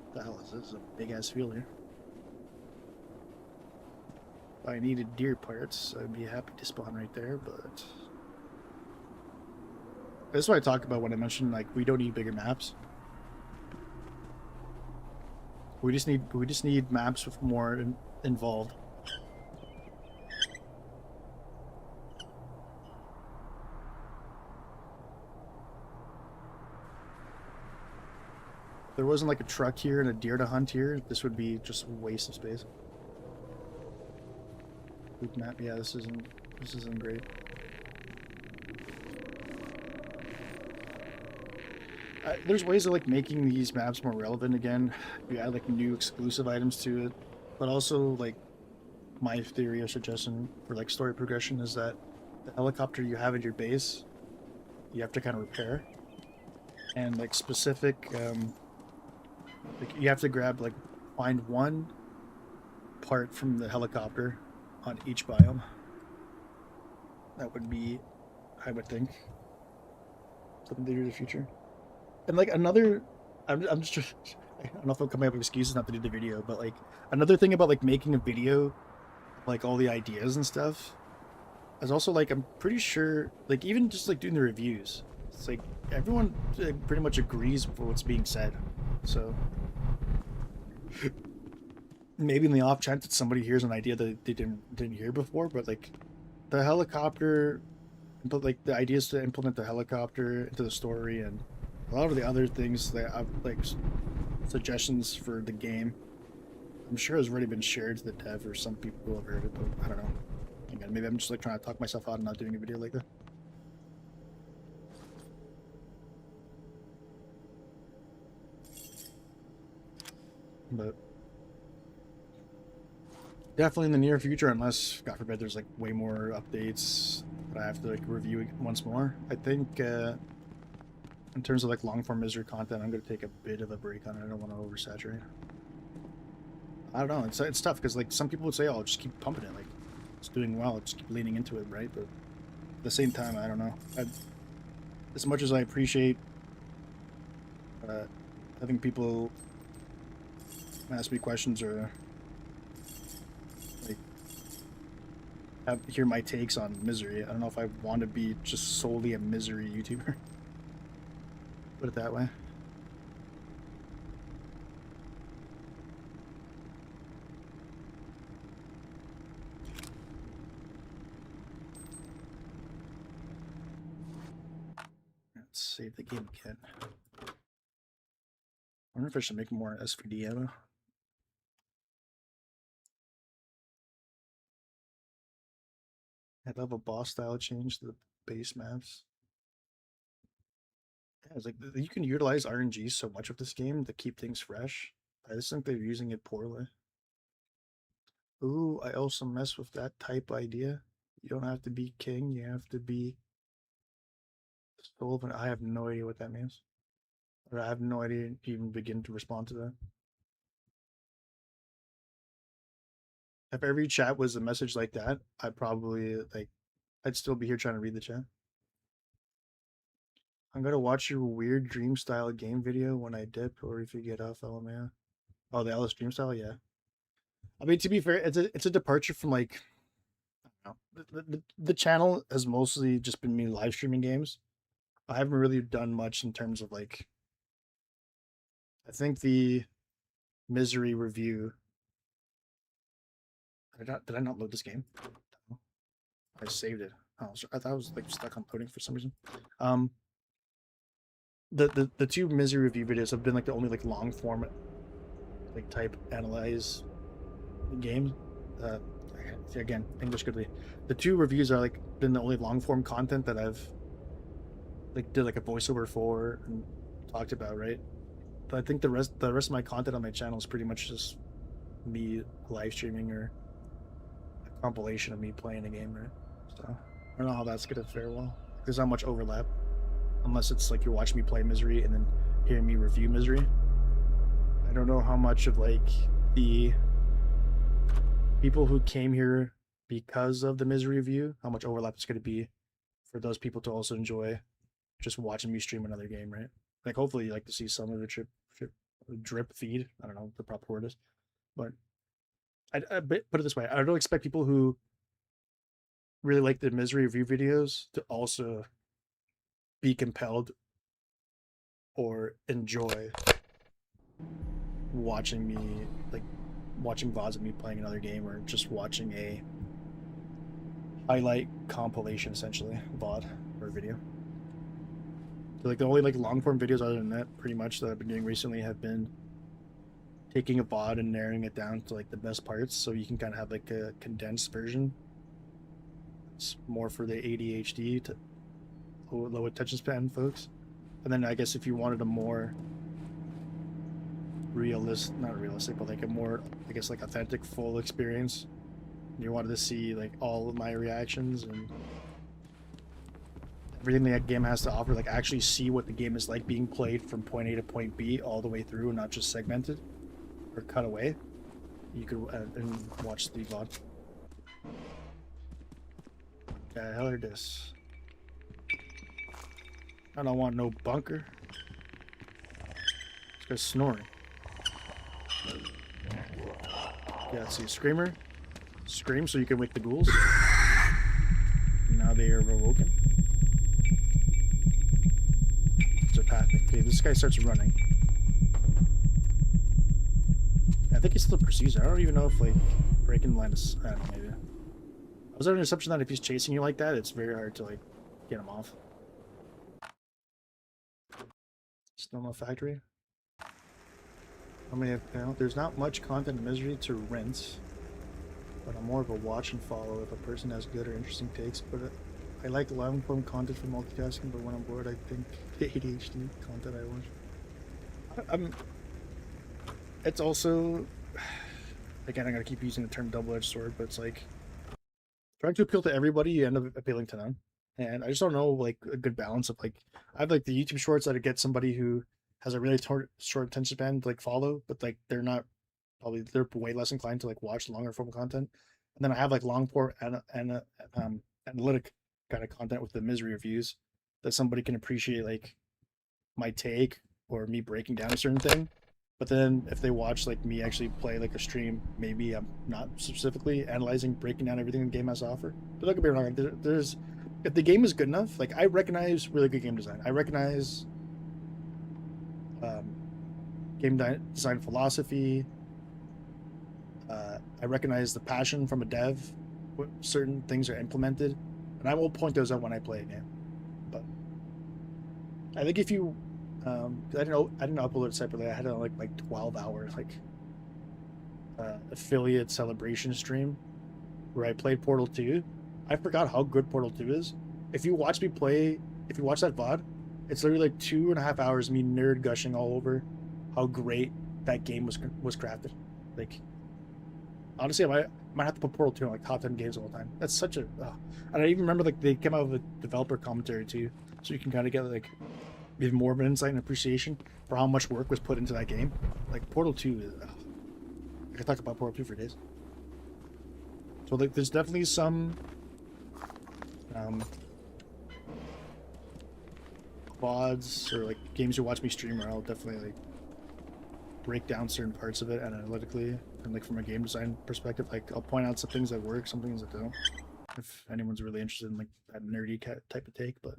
What the hell is this? This is a big ass field here. If I needed deer parts, I'd be happy to spawn right there, but that's what I talked about when I mentioned like we don't need bigger maps. We just need maps with more involved. If there wasn't like a truck here and a deer to hunt here, this would be just a waste of space. Loop map, yeah, this isn't great. There's ways of like making these maps more relevant again. You add like new exclusive items to it, but also like my theory or suggestion for like story progression is that the helicopter you have at your base, you have to kind of repair, and like specific, like you have to grab like find one part from the helicopter on each biome. That would be, I would think, something to do in the future. And like another, I'm just, I don't know if I'm coming up with excuses not to do the video, but like another thing about like making a video, like all the ideas and stuff, is also like I'm pretty sure, like even just like doing the reviews, it's like everyone pretty much agrees with what's being said. So maybe in the off chance that somebody hears an idea that they didn't hear before, but like the helicopter, but like the ideas to implement the helicopter into the story and a lot of the other things that I've like suggestions for the game, I'm sure has already been shared to the dev or some people who have heard it, but I don't know. Again, maybe I'm just like trying to talk myself out and not doing a video like that. But definitely in the near future, unless God forbid there's like way more updates that I have to like review it once more. I think in terms of like long form misery content, I'm going to take a bit of a break on it. I don't want to oversaturate. I don't know. It's tough because like some people would say, "Oh, just keep pumping it. Like it's doing well. Just keep leaning into it, right?" But at the same time, I don't know. As much as I appreciate having people ask me questions or like hear my takes on misery, I don't know if I want to be just solely a misery YouTuber. Put it that way. Let's save the game again. I wonder if I should make more SVD ammo. I'd love a boss style change to the base maps. Yeah, it's like you can utilize RNG so much of this game to keep things fresh. I just think they're using it poorly. Ooh, I also mess with that type idea. You don't have to be king, you have to be Sullivan. I have no idea what that means. Or I have no idea to even begin to respond to that. If every chat was a message like that, I'd still be here trying to read the chat. I'm gonna watch your weird dream style game video when I dip or if you get off LMAO. Oh, the Alice Dream style, yeah. I mean, to be fair, it's a departure from like, I don't know, the channel has mostly just been me live streaming games. I haven't really done much in terms of like, I think the misery review. Did I not load this game? No. I saved it. Oh, I thought I was like stuck on loading for some reason. The two misery review videos have been like the only like long form like type analyze game. Again, English could be. The two reviews are like been the only long form content that I've like did like a voiceover for and talked about, right? But I think the rest of my content on my channel is pretty much just me live streaming or a compilation of me playing a game, right? So I don't know how that's gonna fare well. There's not much overlap. Unless it's like you're watching me play Misery and then hearing me review Misery. I don't know how much of like the people who came here because of the misery review, how much overlap it's going to be for those people to also enjoy just watching me stream another game, right? Like, hopefully, you like to see some of the drip feed. I don't know what the proper word is, but put it this way: I don't expect people who really like the misery review videos to also be compelled or enjoy watching me, like watching VODs of me playing another game, or just watching a highlight compilation, essentially VOD or video. So like the only like long form videos other than that, pretty much, that I've been doing recently have been taking a VOD and narrowing it down to like the best parts, so you can kind of have like a condensed version. It's more for the ADHD to low attention span folks. And then I guess if you wanted a more not realistic, but like a more, I guess, like authentic, full experience, you wanted to see like all of my reactions and everything that game has to offer, like actually see what the game is like being played from point A to point B all the way through, and not just segmented or cut away, you could and watch the VOD. Yeah, hell of this. I don't want no bunker. This guy's snoring. Yeah, let's see. Screamer. Scream so you can wake the ghouls. Now they are awoken. It's a path. Okay, this guy starts running. I think he still pursues it. I don't even know if, like, breaking the line is... I don't know, maybe. I was under the assumption that if he's chasing you like that, it's very hard to, like, get him off. Still no factory. I mean, there's not much content in Misery to rent, but I'm more of a watch and follow if a person has good or interesting takes. But I like long form content for multitasking, but when I'm bored, I think the ADHD content I watch. It's also, again, I'm gonna keep using the term double-edged sword, but it's like trying to appeal to everybody, you end up appealing to none. And I just don't know, like, a good balance of, like, I have like the YouTube shorts that get somebody who has a really short attention span to like follow, but like they're way less inclined to like watch longer form content. And then I have like long form analytic kind of content with the misery reviews that somebody can appreciate, like my take or me breaking down a certain thing. But then if they watch like me actually play like a stream, maybe I'm not specifically analyzing, breaking down everything the game has to offer. But don't get me wrong, there's if the game is good enough, like I recognize really good game design. I recognize game design philosophy. I recognize the passion from a dev, what certain things are implemented, and I will point those out when I play a game. But I think if you, I didn't upload it separately. I had a like 12-hour affiliate celebration stream where I played Portal 2. I forgot how good Portal 2 is. If you watch that VOD, it's literally like 2.5 hours of me nerd gushing all over how great that game was crafted. Like, honestly, I might have to put Portal 2 on like top 10 games of all time. That's such a... And I even remember like they came out with a developer commentary too, so you can kind of get like even more of an insight and appreciation for how much work was put into that game. Like Portal 2 is... I could talk about Portal 2 for days. So like there's definitely some... VODs or like games you watch me stream where I'll definitely like break down certain parts of it analytically and like from a game design perspective. Like I'll point out some things that work, some things that don't, if anyone's really interested in like that nerdy type of take. But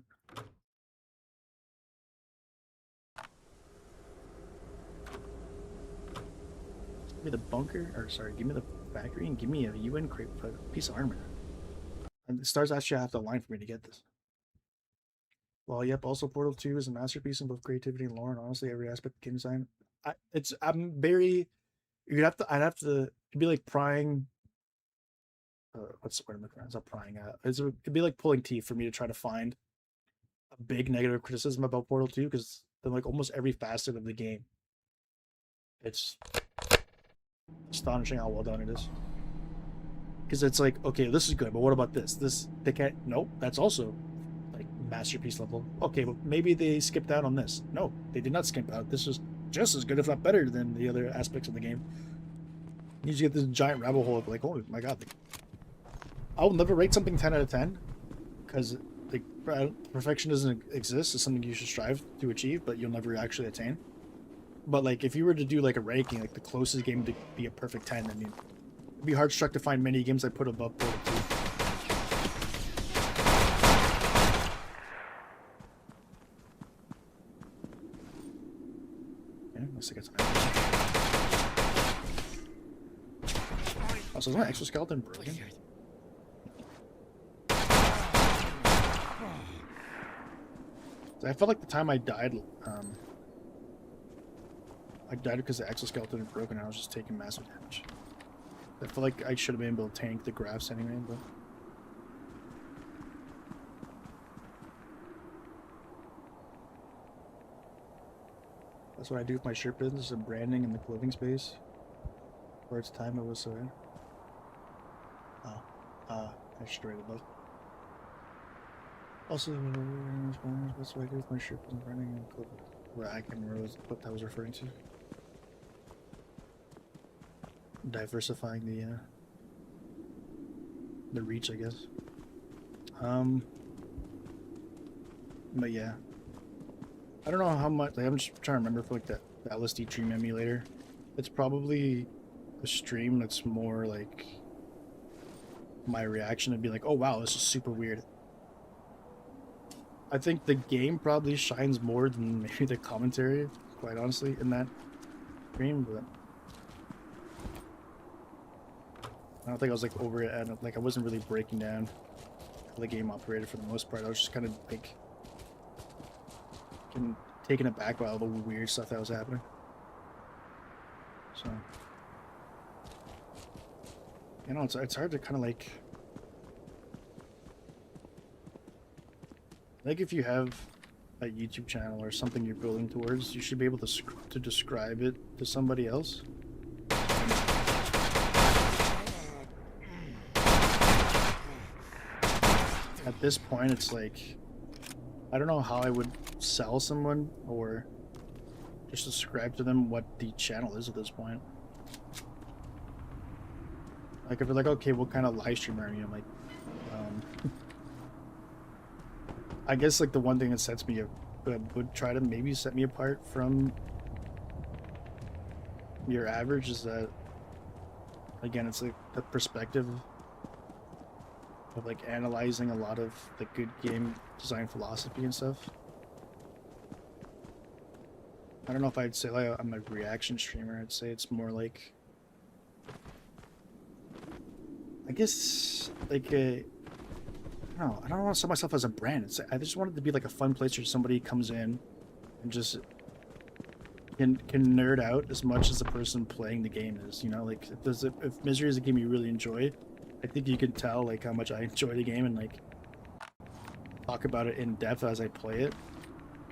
give me the bunker, or sorry, give me the factory and give me a UN crate with a piece of armor. And the stars actually have to align for me to get this. Well, yep. Also, Portal 2 is a masterpiece in both creativity and lore, and honestly, every aspect of game design. I'm very. I'd have to. It'd be like prying. What's the word I'm looking at? It's not prying out. It'd be like pulling teeth for me to try to find a big negative criticism about Portal 2, because then like almost every facet of the game, it's astonishing how well done it is. Because it's like, okay, this is good, but what about this? They can't. Nope, that's also masterpiece level. Okay, but maybe they skipped out on this. No, they did not skip out. This was just as good, if not better, than the other aspects of the game. You just get this giant rabbit hole of like, oh my god, like, I'll never rate something 10 out of 10 because like perfection doesn't exist. It's something you should strive to achieve, but you'll never actually attain. But like, if you were to do like a ranking, like the closest game to be a perfect 10, I mean, it'd be hard struck to find many games I put above Portal 2. Yeah, unless I get some. Also, is my exoskeleton broken? I felt like the time I died because the exoskeleton had broken and I was just taking massive damage. I feel like I should have been able to tank the graphs anyway, but... That's what I do with my shirt business and branding in the clothing space. For its time it was so in. I should write above. Also, that's what I do with my shirt and branding and clothing. Where I can remember what that was referring to. Diversifying the reach, I guess. But yeah, I don't know how much. Like, I'm just trying to remember for like that LSD Dream emulator. It's probably a stream that's more like my reaction would be like, oh wow, this is super weird. I think the game probably shines more than maybe the commentary, quite honestly, in that stream, but I don't think I was like over it, and like I wasn't really breaking down how the game operated for the most part. I was just kind of like taken aback by all the weird stuff that was happening. So, you know, it's hard to kind of like if you have a YouTube channel or something you're building towards, you should be able to describe it to somebody else. At this point, it's like, I don't know how I would sell someone or just describe to them what the channel is at this point. Like, if you're like, okay, what kind of live streamer are you? I'm like, I guess like the one thing that sets me would try to maybe set me apart from your average is that, again, it's like the perspective of like analyzing a lot of the good game design philosophy and stuff. I don't know if I'd say like I'm a reaction streamer. I'd say it's more like, I guess like a, I don't want to sell myself as a brand. I just want it to be like a fun place where somebody comes in and just can nerd out as much as the person playing the game is. You know, like if Misery is a game you really enjoy, I think you can tell like how much I enjoy the game and like talk about it in depth as I play it.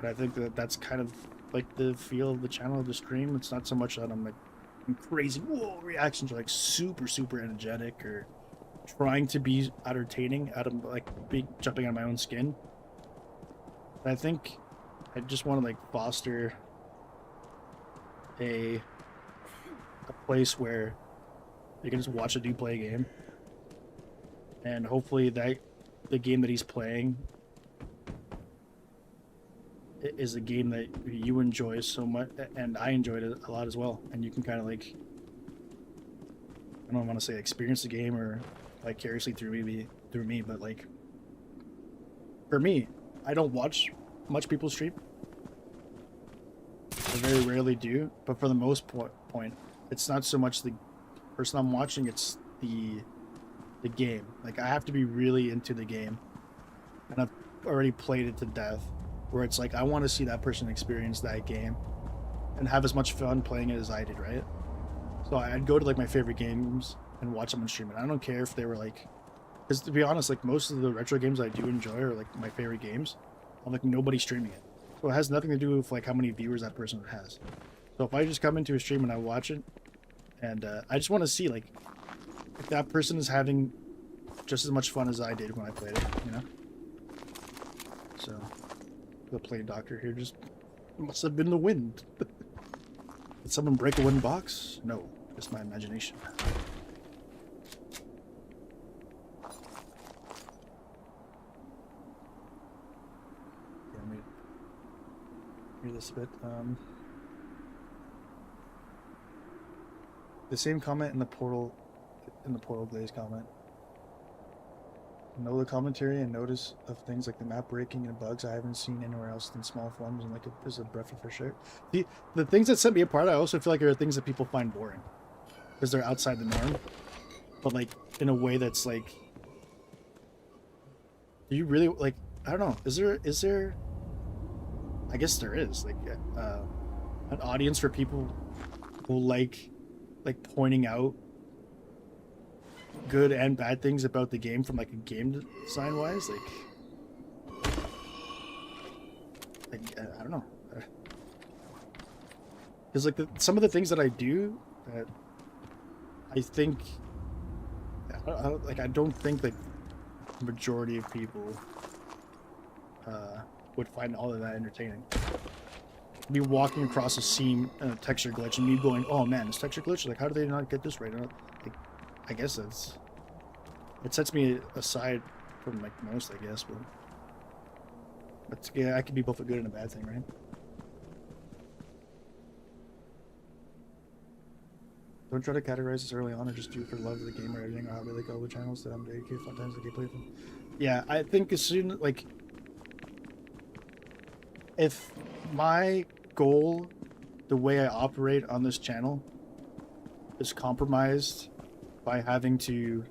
But I think that's kind of like the feel of the channel, of the stream. It's not so much that I'm like crazy whoa reactions are like super energetic or trying to be entertaining out of like jumping on my own skin. I think I just want to like foster a place where you can just watch a dude play a game, and hopefully that the game that he's playing is a game that you enjoy so much, and I enjoyed it a lot as well. And you can kind of like, I don't want to say experience the game or vicariously through me, but like for me, I don't watch much people stream. I very rarely do, but for the most point, it's not so much the person I'm watching, it's the game. Like I have to be really into the game, and I've already played it to death, where it's like I want to see that person experience that game and have as much fun playing it as I did, right? So I'd go to like my favorite games and watch someone stream it. I don't care if they were like, because to be honest, like most of the retro games I do enjoy are like my favorite games. I'm like nobody streaming it, so it has nothing to do with like how many viewers that person has. So if I just come into a stream and I watch it, and I just want to see like if that person is having just as much fun as I did when I played it, you know. So the play doctor here just must have been the wind. Did someone break a wooden box? No, just my imagination. Yeah, let me hear this a bit. The same comment in the portal glaze comment. Know the commentary and notice of things like the map breaking and bugs I haven't seen anywhere else than small forums, and like it is a breath of fresh air. The things that set me apart, I also feel like are things that people find boring because they're outside the norm, but like in a way that's like, do you really like? I don't know. Is there? I guess there is like an audience for people who like pointing out good and bad things about the game from like a game design wise, like I don't know, because like some of the things that I do that I think I don't think like the majority of people would find all of that entertaining. Me walking across a scene and a texture glitch and me going, oh man, this texture glitch, like how do they not get this right? Like, I guess it sets me aside from like most, I guess, but yeah, I could be both a good and a bad thing, right? Don't try to categorize this early on, or just do it for love of the game or editing, or how they like all the channels that I'm dedicated fun times to gameplay with them. Yeah, I think as soon like if my goal, the way I operate on this channel, is compromised by having to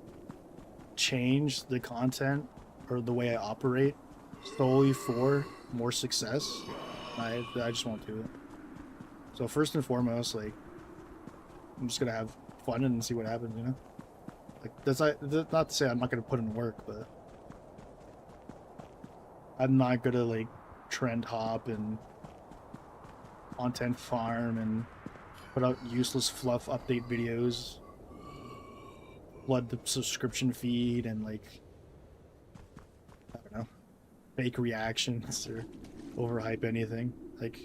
change the content or the way I operate solely for more success, I just won't do it. So first and foremost, like, I'm just gonna have fun and see what happens, you know? Like, that's not to say I'm not gonna put in work, but I'm not gonna like trend hop and content farm and put out useless fluff update videos, flood the subscription feed, and like, I don't know, fake reactions or overhype anything. Like,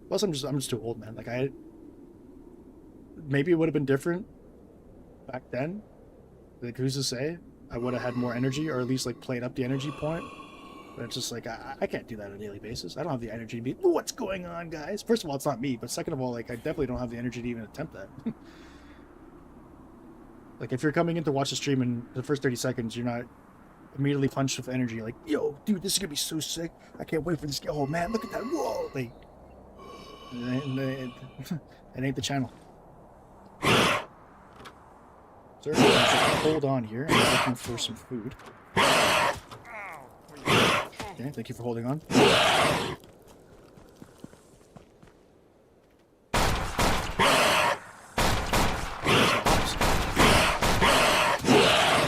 plus I'm just too old, man. Like, maybe it would have been different back then. Like, who's to say? I would have had more energy, or at least like played up the energy point. But it's just like, I can't do that on a daily basis. I don't have the energy to be, what's going on, guys? First of all, it's not me. But second of all, like, I definitely don't have the energy to even attempt that. Like, if you're coming in to watch the stream and the first 30 seconds, you're not immediately punched with energy. Like, yo, dude, this is going to be so sick. I can't wait for this. Oh, man, look at that. Whoa. Like, it ain't the channel. Sir, hold on here. I'm looking for some food. Okay, thank you for holding on.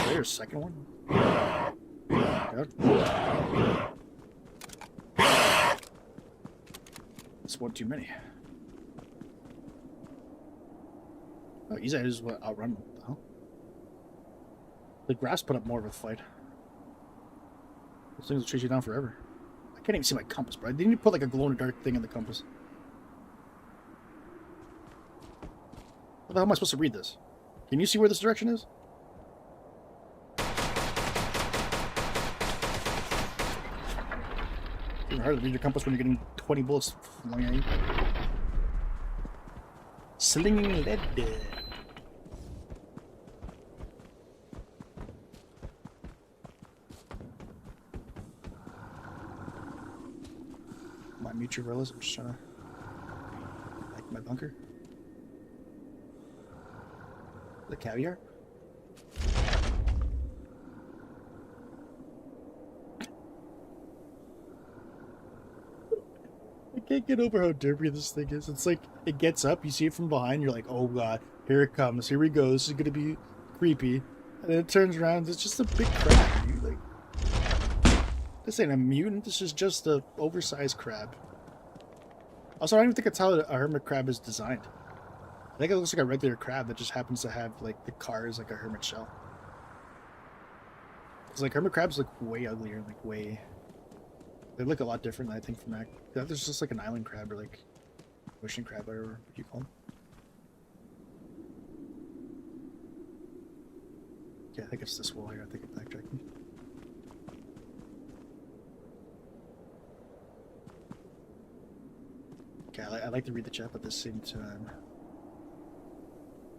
There's a second one. Good. That's one too many. Oh, easy is what outrun them. What the hell? The grass put up more of a fight. Those things will chase you down forever. I can't even see my compass, bro. I didn't even put like a glow-in-the-dark thing in the compass. How the hell am I supposed to read this? Can you see where this direction is? It's even harder to read your compass when you're getting 20 bullets flying at you. Slinging lead. Mute your relics. I'm just trying to like my bunker. The caviar. I can't get over how derpy this thing is. It's like it gets up, you see it from behind, you're like, oh god, here it comes, here we go, this is gonna be creepy. And then it turns around, it's just a big crab, dude. Like, this ain't a mutant, this is just a oversized crab. Also, I don't even think that's how a hermit crab is designed. I think it looks like a regular crab that just happens to have, like, the cars like a hermit shell. It's like, hermit crabs look way uglier, like, way... They look a lot different, I think, from that. There's just, like, an island crab, or, like... Ocean crab, whatever you call them. Yeah, I think it's this wall here. I think it's backtracking. Okay, I like to read the chat, but at the same time,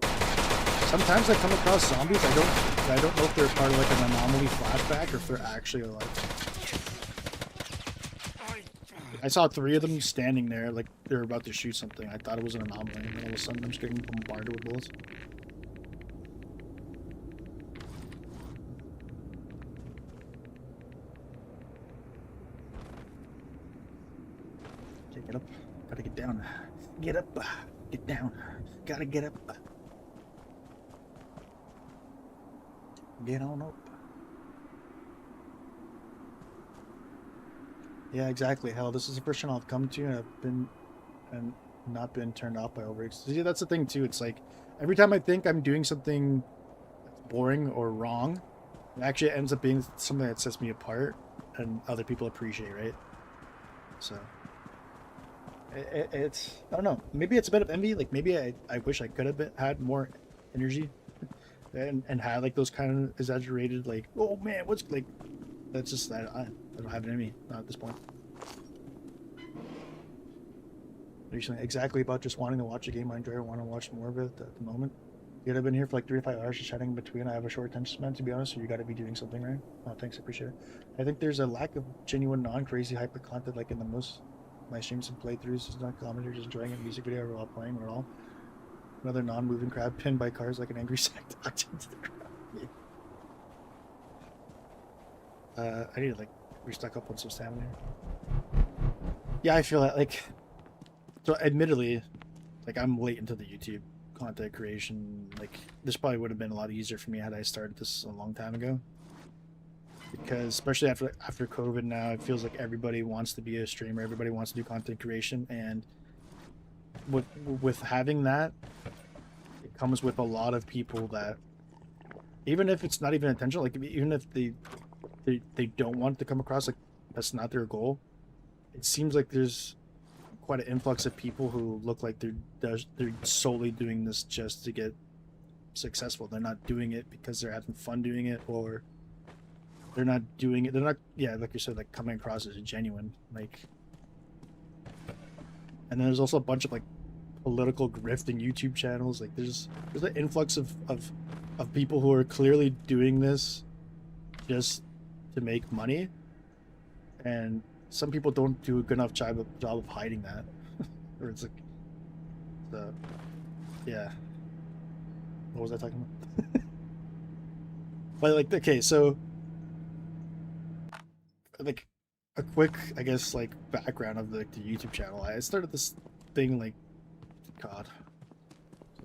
sometimes I come across zombies. I don't know if they're part of like an anomaly flashback or if they're actually alive. I saw 3 of them standing there, like they were about to shoot something. I thought it was an anomaly, and then all of a sudden I'm just getting bombarded with bullets. Okay, get up. Gotta get down. Get up. Get down. Gotta get up. Get on up. Yeah, exactly. Hell, this is the first channel I've come to, and I've been and not been turned off by overrates. See, that's the thing too. It's like every time I think I'm doing something boring or wrong, it actually ends up being something that sets me apart and other people appreciate, right? So it's I don't know. Maybe it's a bit of envy. Like maybe I wish I could have had more energy and had like those kind of exaggerated like, oh man, what's like. That's just that I don't have it in me, not at this point. Recently, exactly about just wanting to watch a game I enjoy or want to watch more of it at the moment. Yet I've been here for like 3 to 5 hours just chatting in between. I have a short attention span, to be honest, so you got to be doing something right. Oh, thanks, I appreciate it. I think there's a lack of genuine, non-crazy hyper content like in the most my streams and playthroughs. It's not commentary, just enjoying a music video while playing or all. Another non-moving crab pinned by cars like an angry sack dodged into the crowd. Yeah. I need to like restock up on some stamina here. Yeah, I feel that like so admittedly, like I'm late into the YouTube content creation. Like this probably would have been a lot easier for me had I started this a long time ago. Because especially after COVID now, it feels like everybody wants to be a streamer, everybody wants to do content creation, and with having that, it comes with a lot of people that even if it's not even intentional, like even if they don't want to come across like that's not their goal, it seems like there's quite an influx of people who look like they're solely doing this just to get successful. They're not doing it because they're having fun doing it, or they're not doing it, they're not, yeah, like you said, like coming across as genuine, like. And then there's also a bunch of like political grifting YouTube channels. Like there's an influx of people who are clearly doing this just to make money, and some people don't do a good enough job of hiding that. Or it's like, the yeah. What was I talking about? But like, okay, so like a quick, I guess, like background of like the YouTube channel. I started this thing like, God.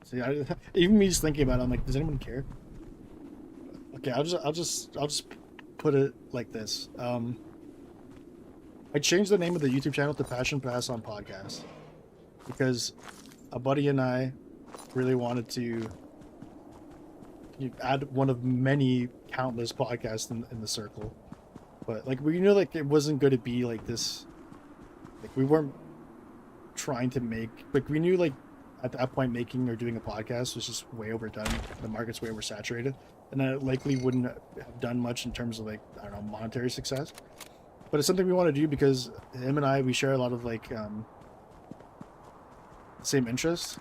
See, even me just thinking about it, I'm like, does anyone care? Okay, I'll just put it like this. I changed the name of the YouTube channel to Passion Pass on Podcast because a buddy and I really wanted to add one of many countless podcasts in the circle. But like we knew like it wasn't going to be like this. Like we weren't trying to make, like we knew like at that point making or doing a podcast was just way overdone. The market's way oversaturated, and that it likely wouldn't have done much in terms of like, I don't know, monetary success. But it's something we want to do because him and I, we share a lot of like same interests,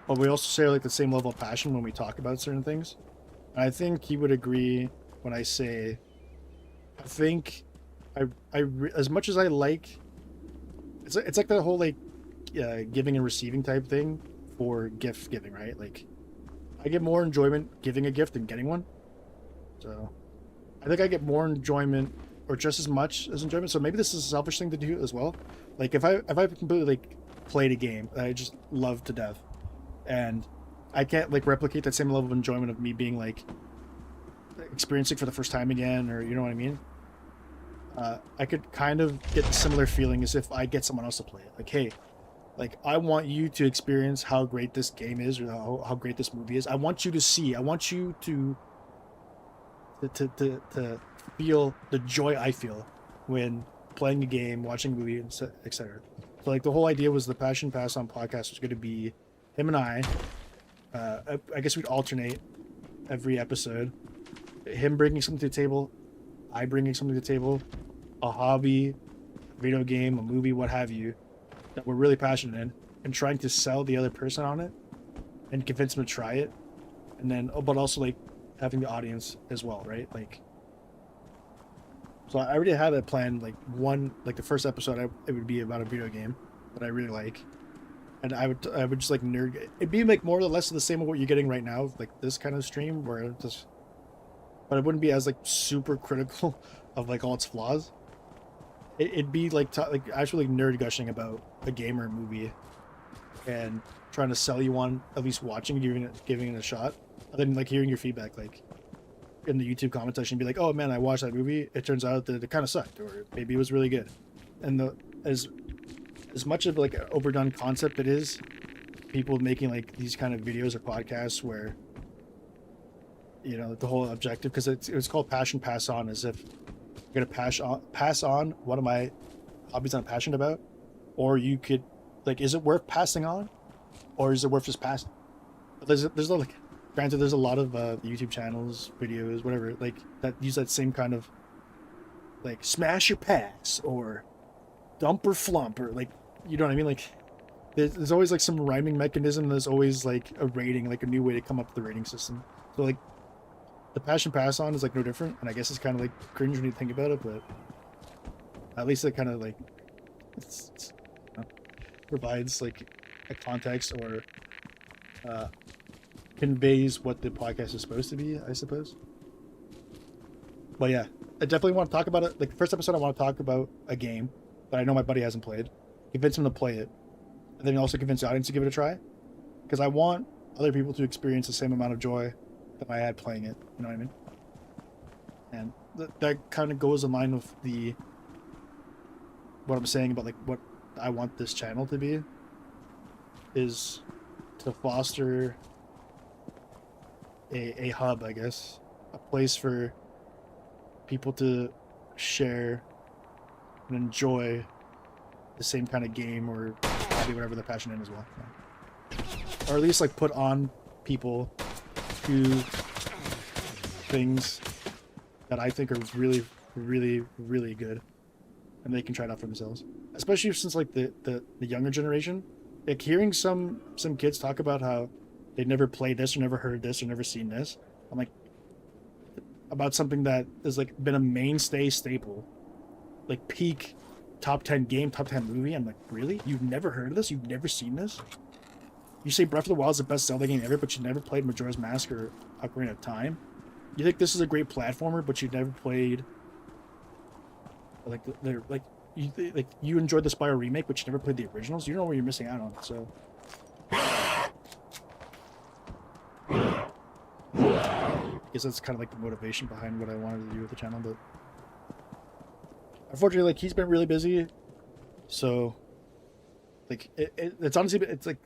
but we also share like the same level of passion when we talk about certain things. And I think he would agree when I say, I think as much as I like, it's like the whole like giving and receiving type thing for gift giving, right? Like I get more enjoyment giving a gift than getting one. So I think I get more enjoyment, or just as much as enjoyment. So maybe this is a selfish thing to do as well. Like if I completely like played a game that I just love to death, and I can't like replicate that same level of enjoyment of me being like experiencing for the first time again, or you know what I mean. I could kind of get the similar feeling as if I get someone else to play it. Like, hey, like I want you to experience how great this game is, or how great this movie is. I want you to see. I want you to feel the joy I feel when playing a game, watching a movie, etc. So like the whole idea was the Passion Pass on podcast was going to be him and I guess we'd alternate every episode. Him bringing something to the table, I bringing something to the table, a hobby, video game, a movie, what have you, that we're really passionate in, and trying to sell the other person on it and convince them to try it. And then, but also like having the audience as well, right? Like, so I already had a plan. Like like the first episode, it would be about a video game that I really like, and I would just like nerd. It'd be like more or less the same of what you're getting right now, like this kind of stream where it just, but it wouldn't be as like super critical of like all its flaws. It'd be like like actually like nerd gushing about a game or a movie, and trying to sell you on at least watching, giving it a shot, and then like hearing your feedback, like in the YouTube comment section, be like, "Oh man, I watched that movie. It turns out that it kind of sucked, or maybe it was really good." And as much of like an overdone concept it is, people making like these kind of videos or podcasts where, you know, the whole objective, because it was called Passion Pass On, as if you're gonna pass on one of my hobbies I'm passionate about, or you could like, is it worth passing on, or is it worth just passing? But there's like, granted, there's a lot of YouTube channels, videos, whatever, like that use that same kind of like smash or pass or dump or flump, or like, you know what I mean? Like there's always like some rhyming mechanism. There's always like a rating, like a new way to come up with the rating system. So like the Passion Pass On is like no different, and I guess it's kind of like cringe when you think about it, but at least it kind of like you know, provides like a context, or conveys what the podcast is supposed to be, I suppose. But yeah, I definitely want to talk about it. Like the first episode, I want to talk about a game that I know my buddy hasn't played, convince him to play it, and then also convince the audience to give it a try, because I want other people to experience the same amount of joy that I had playing it. You know what I mean? And that kind of goes in line with what I'm saying about like what I want this channel to be, is to foster a hub, I guess, a place for people to share and enjoy the same kind of game or hobby, whatever they're passionate in as well. Or at least like put on people to things that I think are really, really, really good, and they can try it out for themselves. Especially since like the younger generation, like hearing some kids talk about how they never played this or never heard this or never seen this. I'm like, about something that has like been a mainstay staple, like peak top 10 game, top 10 movie. I'm like, really? You've never heard of this? You've never seen this? You say Breath of the Wild is the best Zelda game ever, but you never played Majora's Mask or Ocarina of Time? You think this is a great platformer, but you never played like you enjoyed the Spyro remake, but you never played the originals? You know what you're missing out on. So I guess that's kind of like the motivation behind what I wanted to do with the channel. But unfortunately, like he's been really busy, so like it's honestly, it's like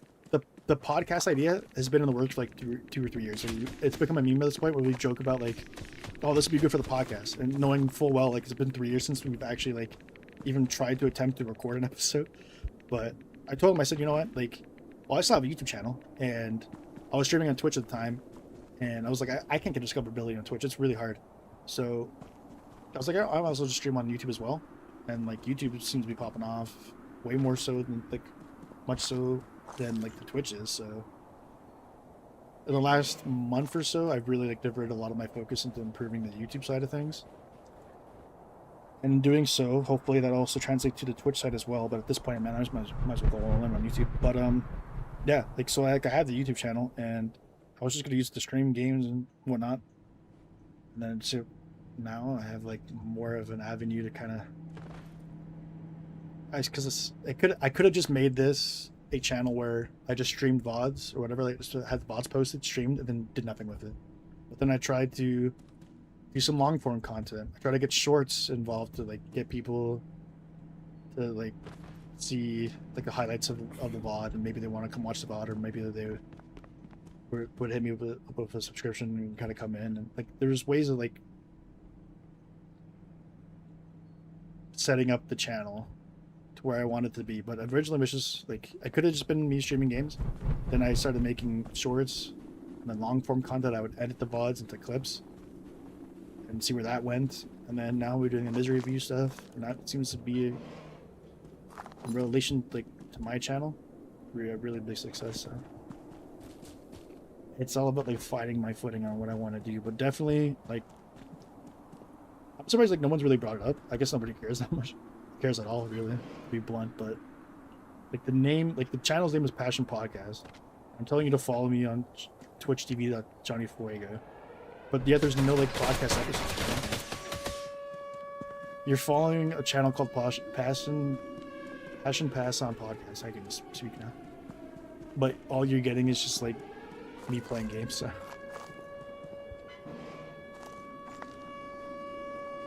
the podcast idea has been in the works for like 2 or 3 years. So it's become a meme at this point where we joke about like, oh, this would be good for the podcast, and knowing full well like it's been 3 years since we've actually like even tried to attempt to record an episode. But I told him, I said, you know what, like, well, I still have a YouTube channel, and I was streaming on Twitch at the time, and I was like, I can't get discoverability on Twitch. It's really hard. So I was like, I might as well just stream on YouTube as well. And like YouTube seems to be popping off way more so than like much so than like the Twitch is. So in the last month or so, I've really like diverted a lot of my focus into improving the YouTube side of things. And in doing so, hopefully that also translates to the Twitch side as well. But at this point, man, I just might as well go all in on YouTube. But yeah, like, so like I have the YouTube channel, and I was just gonna use it to stream games and whatnot. And then so now I have like more of an avenue to kind of, because I could have just made this a channel where I just streamed VODs or whatever, like just had the VODs posted, streamed, and then did nothing with it. But then I tried to do some long form content. I try to get shorts involved to like get people to like see like the highlights of the VOD, and maybe they want to come watch the VOD, or maybe they would hit me with a subscription and kind of come in. And like there's ways of like setting up the channel to where I wanted to be. But originally it was just like I could have just been me streaming games. Then I started making shorts and then long form content. I would edit the VODs into clips and see where that went. And then now we're doing the misery review stuff, and that seems to be in relation like to my channel, a really big success. So it's all about like finding my footing on what I want to do. But definitely like I'm surprised like no one's really brought it up. I guess nobody cares that much. Cares at all, really, to be blunt. But like the name, like the channel's name is Passion Podcast. I'm telling you to follow me on Twitch TV Johnny Fuego. But yet there's no like podcast episodes. You're following a channel called Passion Pass on Podcast. I can just speak now. But all you're getting is just like me playing games. So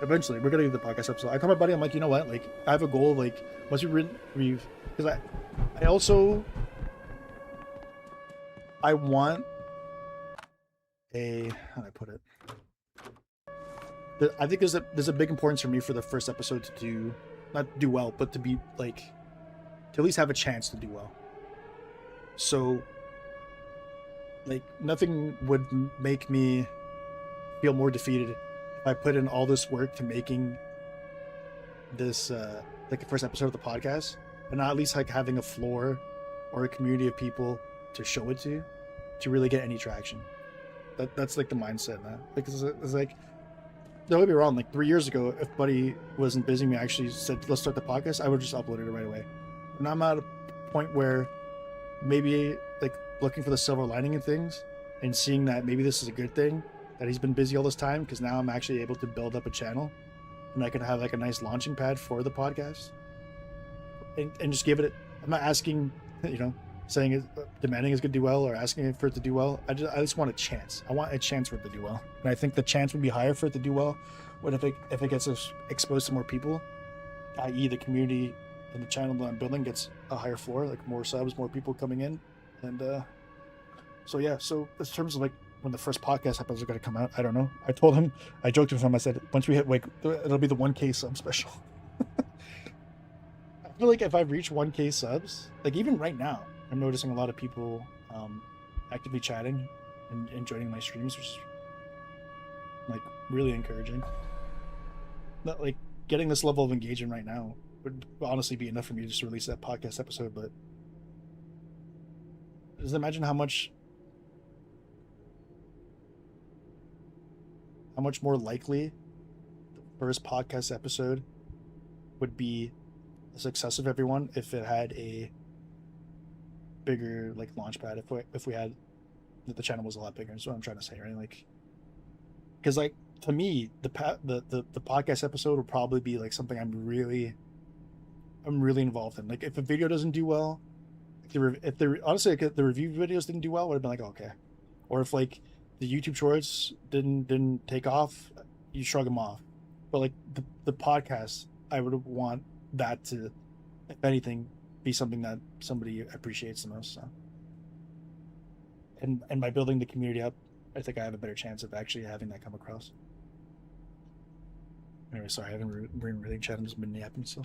eventually we're gonna do the podcast episode. I call my buddy, I'm like, you know what, like I have a goal, like once we because I want a, how do I put it, I think there's a big importance for me for the first episode to do, not do well, but to be like, to at least have a chance to do well. So like nothing would make me feel more defeated if I put in all this work to making this like the first episode of the podcast, and not at least like having a floor or a community of people to show it to really get any traction. That's like the mindset now. Like it's like, don't get me wrong, like 3 years ago, if Buddy wasn't busy, me actually said let's start the podcast, I would just upload it right away. And I'm at a point where maybe like looking for the silver lining in things and seeing that maybe this is a good thing that he's been busy all this time, because now I'm actually able to build up a channel and I can have like a nice launching pad for the podcast and just give it. I'm not asking, you know, saying it, demanding it's going to do well or asking for it to do well. I just want a chance. I want a chance for it to do well, and I think the chance would be higher for it to do well. What if it gets exposed to more people, i.e. the community and the channel that I'm building gets a higher floor, like more subs, more people coming in, and so yeah. So in terms of like when the first podcast episodes are going to come out, I don't know. I told him, I joked with him, I said once we hit like it'll be the 1K sub special. I feel like if I reach 1K subs, like even right now, I'm noticing a lot of people actively chatting and joining my streams, which is like really encouraging. Not like getting this level of engagement right now would honestly be enough for me to just release that podcast episode. But just imagine how much more likely the first podcast episode would be a success of everyone if it had a bigger like launch pad, if we had, the channel was a lot bigger. Is what I'm trying to say, right? Like, because like to me the podcast episode would probably be like something I'm really involved in. Like if a video doesn't do well, if the honestly like, if the review videos didn't do well, would have been like okay. Or if like the YouTube shorts didn't take off, you shrug them off. But like the podcast, I would want that to, if anything, be something that somebody appreciates the most. So, and by building the community up, I think I have a better chance of actually having that come across. Anyway, sorry, I haven't been really chatting, just been yapping. So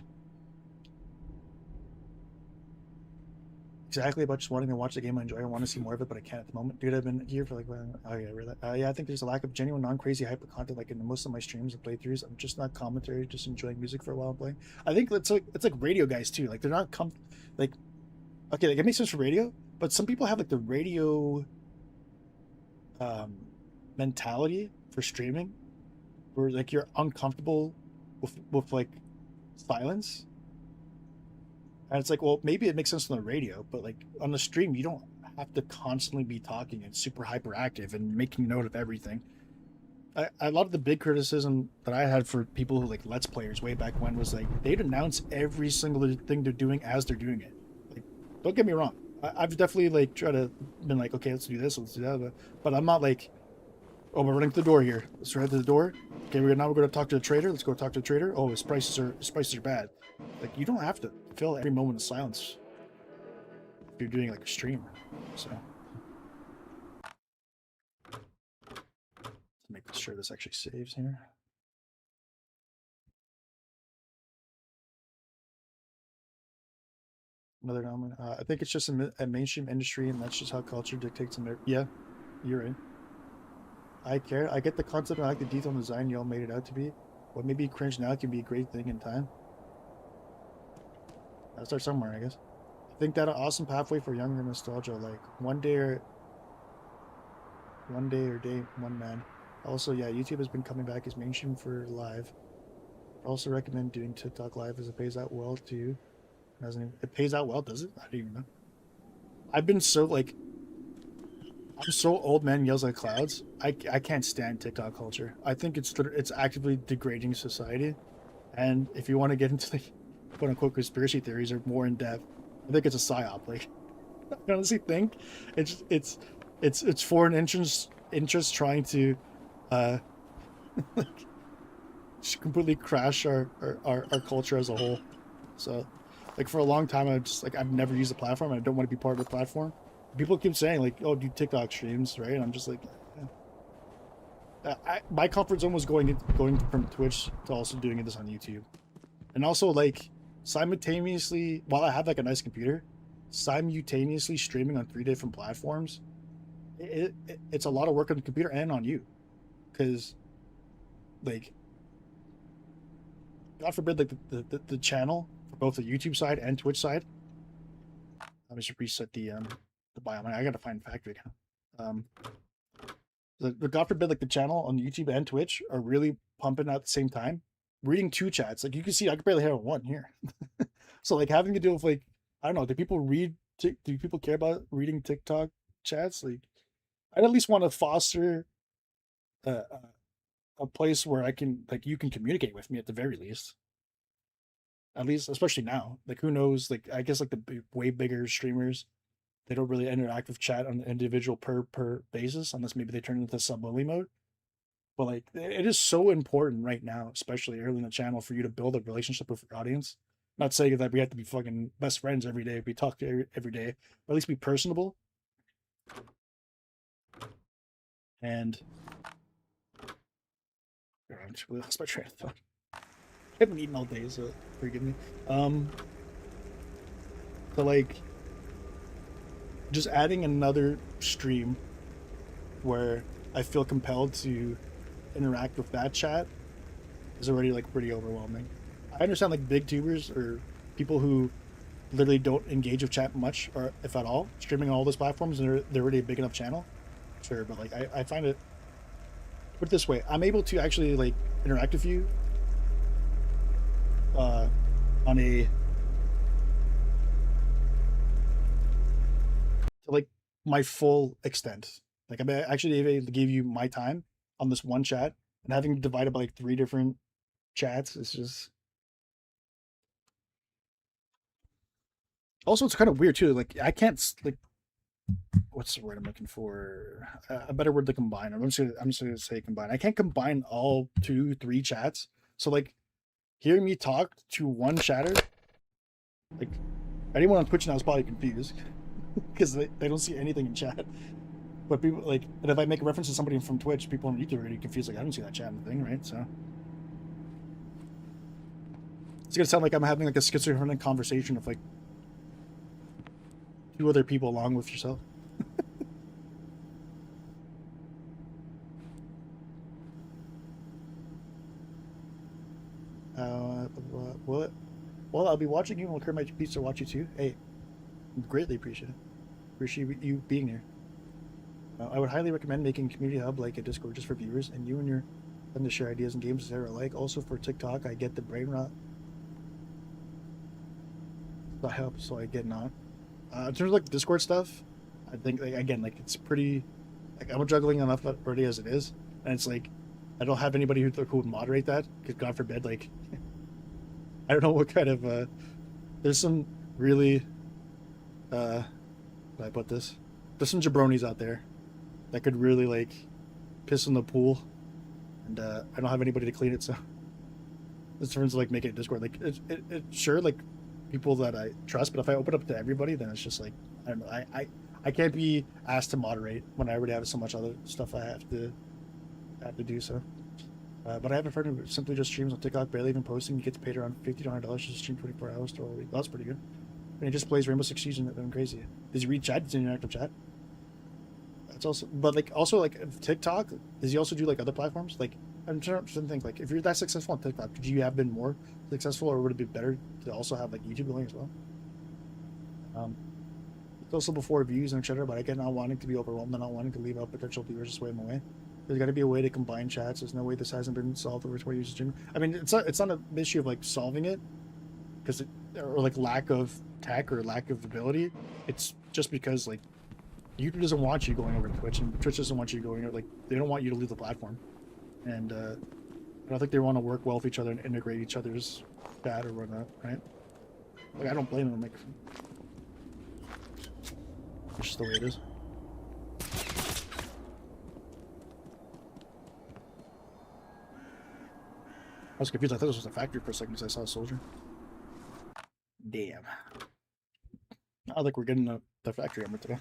exactly about just wanting to watch the game I enjoy. I want to see more of it, but I can't at the moment. Dude, I've been here for like, oh yeah, really. Yeah, I think there's a lack of genuine, non-crazy hyper content. Like in most of my streams and playthroughs, I'm just not commentary, just enjoying music for a while and playing. I think it's like radio guys too. Like they're not like, okay, like it makes sense for radio, but some people have like the radio mentality for streaming, where like you're uncomfortable with like silence. And it's like, well, maybe it makes sense on the radio, but like on the stream, you don't have to constantly be talking and super hyperactive and making note of everything. A lot of the big criticism that I had for people who like Let's Players way back when was like they'd announce every single thing they're doing as they're doing it. Like, don't get me wrong, I've definitely like tried to been like, okay, let's do this, let's do that, but I'm not like, oh, we're running to the door here. Let's head to the door. Okay, we're going to talk to the trader. Let's go talk to the trader. Oh, his prices are bad. Like you don't have to fill every moment of silence if you're doing like a stream. So let's make sure this actually saves here. Another element. I think it's just a mainstream industry, and that's just how culture dictates. Yeah, you're right. I care. I get the concept. I like the detail and design y'all made it out to be. What may be cringe now can be a great thing in time. I'll start somewhere, I guess. I think that an awesome pathway for younger nostalgia, like one day or day one man. Also, yeah, YouTube has been coming back as mainstream for live. I also recommend doing TikTok live as it pays out well too. It pays out well, does it? I don't even know. I've been so like I'm so old man yells at clouds. I can't stand TikTok culture. I think it's actively degrading society. And if you want to get into the quote unquote conspiracy theories or more in depth, I think it's a psyop. Like I honestly think it's foreign interests trying to like just completely crash our culture as a whole. So like for a long time I've never used the platform and I don't want to be part of the platform. People keep saying like, oh, do TikTok streams, right? And I'm just like, my comfort zone was going from Twitch to also doing this on YouTube. And also like simultaneously, while I have like a nice computer, simultaneously streaming on 3 different platforms, it's a lot of work on the computer and on you. Because like God forbid like the channel for both the YouTube side and Twitch side. Let me just reset the biome. I gotta find factory account. The God forbid like the channel on YouTube and Twitch are really pumping at the same time. Reading 2 chats, like you can see, I could barely have one here. So like having to deal with like I don't know, do people read? Do people care about reading TikTok chats? Like I'd at least want to foster a, a place where I can like you can communicate with me at the very least. At least, especially now. Like who knows? Like I guess like the way bigger streamers, they don't really interact with chat on an individual per basis unless maybe they turn into sub only mode. But like it is so important right now, especially early in the channel, for you to build a relationship with your audience. Not saying that we have to be fucking best friends every day. We talk to every day, but at least be personable. And I just really lost my train of thought. I haven't eaten all day, so forgive me. So like just adding another stream where I feel compelled to interact with that chat is already like pretty overwhelming. I understand like big tubers or people who literally don't engage with chat much or if at all, streaming on all those platforms and they're already a big enough channel. Sure, but like I find it put it this way, I'm able to actually like interact with you on a to like my full extent. Like I'm actually able to give you my time on this one chat and having to divide it by like 3 different chats is just also it's kind of weird too. Like I can't like what's the word I'm looking for? A better word to combine. I'm just gonna say combine. I can't combine all 2, 3 chats. So like hearing me talk to one chatter, like anyone on Twitch now is probably confused because they don't see anything in chat. But people like, and if I make a reference to somebody from Twitch, people on YouTube are already confused. Like I don't see that chat in the thing, right? So it's gonna sound like I'm having like a schizophrenic conversation with like 2 other people along with yourself. What? Well, I'll be watching you and will clear my pizza watch you too. Hey, greatly appreciate it. Appreciate you being here. I would highly recommend making a community hub like a Discord just for viewers and you and your friends to share ideas and games etc. Like also for TikTok, I get the brain rot. That helps, so I get not. In terms of like Discord stuff, I think like, again like it's pretty. Like I'm juggling enough already as it is, and it's like I don't have anybody who would moderate that because God forbid like I don't know what kind of there's some really how do I put this? There's some jabronis out there that could really like piss in the pool, and I don't have anybody to clean it. So, in terms of like making a Discord, like it sure like people that I trust, but if I open up to everybody, then it's just like I don't know. I can't be asked to moderate when I already have so much other stuff I have to do. So, but I have a friend who simply just streams on TikTok, barely even posting. He gets paid around $50 to $100 just to stream 24 hours to all week. That's pretty good. And he just plays Rainbow Six Siege and I'm crazy. Does he read chat? Does he interact with chat? That's also, but like also like TikTok. Does he also do like other platforms? Like I'm trying to think like if you're that successful on TikTok, could you have been more successful, or would it be better to also have like YouTube going as well? It's also before views and etc. But again, not wanting to be overwhelmed and not wanting to leave out potential viewers just way in my way. There's got to be a way to combine chats. There's no way this hasn't been solved over 20 years of streaming. I mean, it's not an issue of like solving it, because or like lack of tech or lack of ability. It's just because like YouTube doesn't want you going over to Twitch, and Twitch doesn't want you going over, like they don't want you to leave the platform, and I don't think they want to work well with each other and integrate each other's chat or whatnot, right? Like I don't blame them. Like it's just the way it is. I was confused. I thought this was a factory for a second because I saw a soldier. Damn. I think we're getting the factory armor today.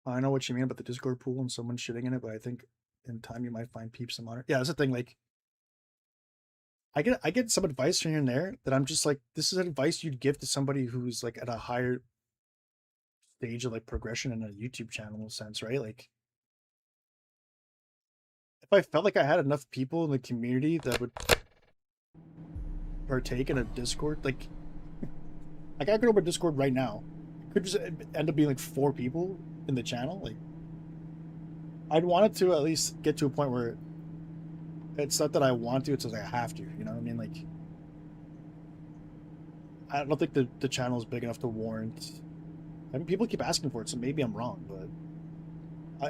I know what you mean about the Discord pool and someone shitting in it, but I think in time you might find peeps and monitor. Yeah, that's the thing. Like, I get some advice here and there that I'm just like, this is advice you'd give to somebody who's like at a higher stage of like progression in a YouTube channel in a sense, right? Like, if I felt like I had enough people in the community that would partake in a Discord, like I could open Discord right now. It could just end up being like 4 people in the channel. Like, I'd want it to at least get to a point where it's not that I want to, it's like I have to, you know what I mean? Like, I don't think the channel is big enough to warrant. I mean, people keep asking for it, so maybe I'm wrong, but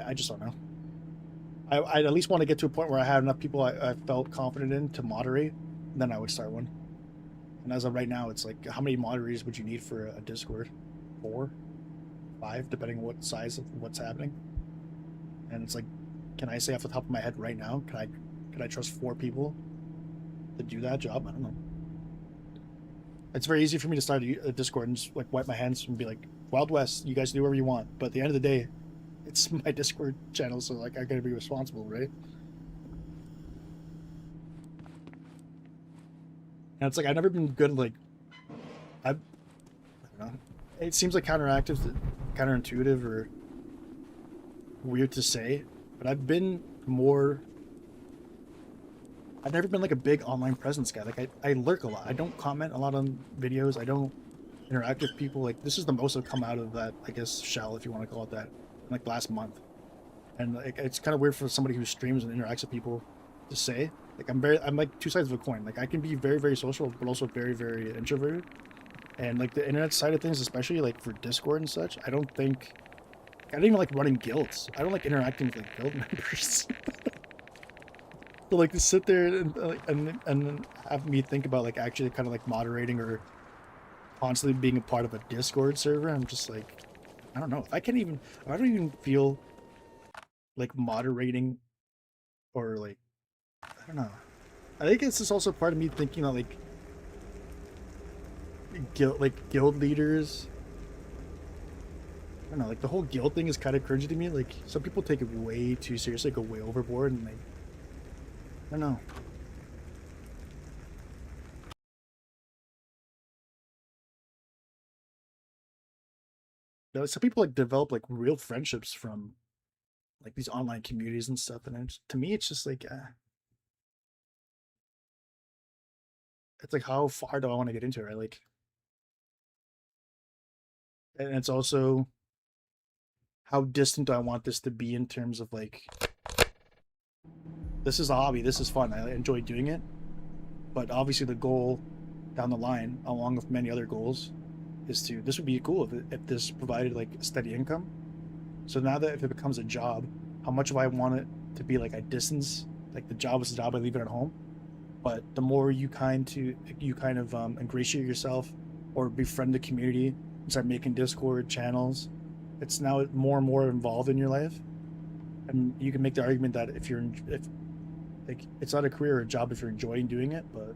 I just don't know. I'd at least want to get to a point where I had enough people I felt confident in to moderate, and then I would start one. And as of right now, it's like, how many moderators would you need for a Discord? 4? 5, depending on what size of what's happening. And it's like, can I say off the top of my head right now, can I trust 4 people to do that job? I don't know. It's very easy for me to start a Discord and just like wipe my hands and be like, Wild West, you guys do whatever you want. But at the end of the day, it's my Discord channel, so like I gotta be responsible, right? And it's like I've never been good. Like I don't know. It seems like counterintuitive or weird to say, but I've been more. I've never been like a big online presence guy. Like I lurk a lot. I don't comment a lot on videos. I don't interact with people. Like this is the most I've come out of that, I guess, shell, if you want to call it that, like last month. And like it's kind of weird for somebody who streams and interacts with people to say. Like I'm like 2 sides of a coin. Like I can be very, very social, but also very, very introverted. And like the internet side of things, especially like for Discord and such, I don't even like running guilds. I don't like interacting with like guild members. So like to sit there and have me think about like actually kind of like moderating or constantly being a part of a Discord server, I'm just like, I don't know. I don't even feel like moderating or like, I don't know. I think it's just also part of me thinking that like guild leaders. I don't know, like the whole guild thing is kind of cringy to me. Like some people take it way too seriously, go way overboard, and like I don't know. Some people like develop like real friendships from like these online communities and stuff, and to me, it's just like, it's like how far do I want to get into it? Right? Like, and it's also how distant do I want this to be in terms of like, this is a hobby, this is fun, I enjoy doing it, but obviously the goal down the line, along with many other goals, is to, this would be cool if this provided like a steady income. So now that if it becomes a job, how much do I want it to be like a distance? Like the job is a job, I leave it at home. But the more you kind of ingratiate yourself or befriend the community and start making Discord channels, it's now more and more involved in your life. And you can make the argument that if like it's not a career or a job if you're enjoying doing it, but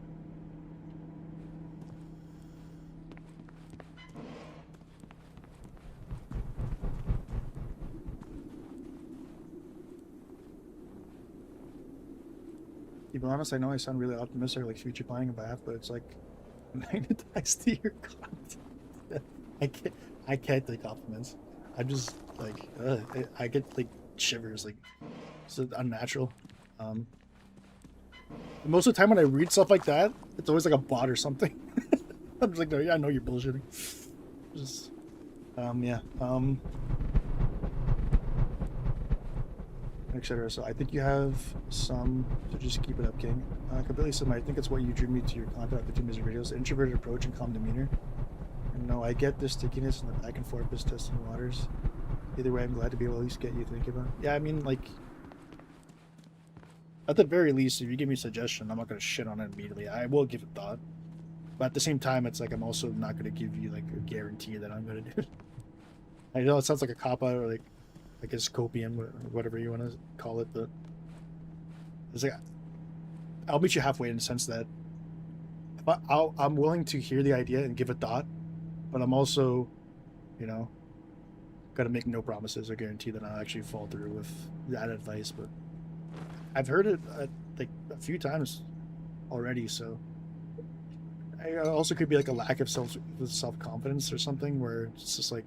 To be honest, I know I sound really optimistic, like future planning about, but it's like magnetized to your content. I can't take compliments. I'm just like, I get like shivers, like it's unnatural. Um, most of the time when I read stuff like that, it's always like a bot or something. I'm just like, no, yeah, I know you're bullshitting. Just, yeah, etc. So I think you have some, so just keep it up, King. Completely similar. I think it's what you drew me to your content with the two music videos. Introverted approach and calm demeanor. And no, I get the stickiness and the back and forth is testing waters. Either way, I'm glad to be able to at least get you thinking about it. Yeah, I mean, like, at the very least, if you give me a suggestion, I'm not going to shit on it immediately. I will give it thought. But at the same time, it's like I'm also not going to give you, like, a guarantee that I'm going to do it. I know it sounds like a cop-out or, like a scopium or whatever you want to call it, but it's like, I'll meet you halfway in the sense that I'm willing to hear the idea and give it thought, but I'm also, you know, got to make no promises or guarantee that I'll actually fall through with that advice. But I've heard it like a few times already, so I also could be like a lack of self confidence or something where it's just like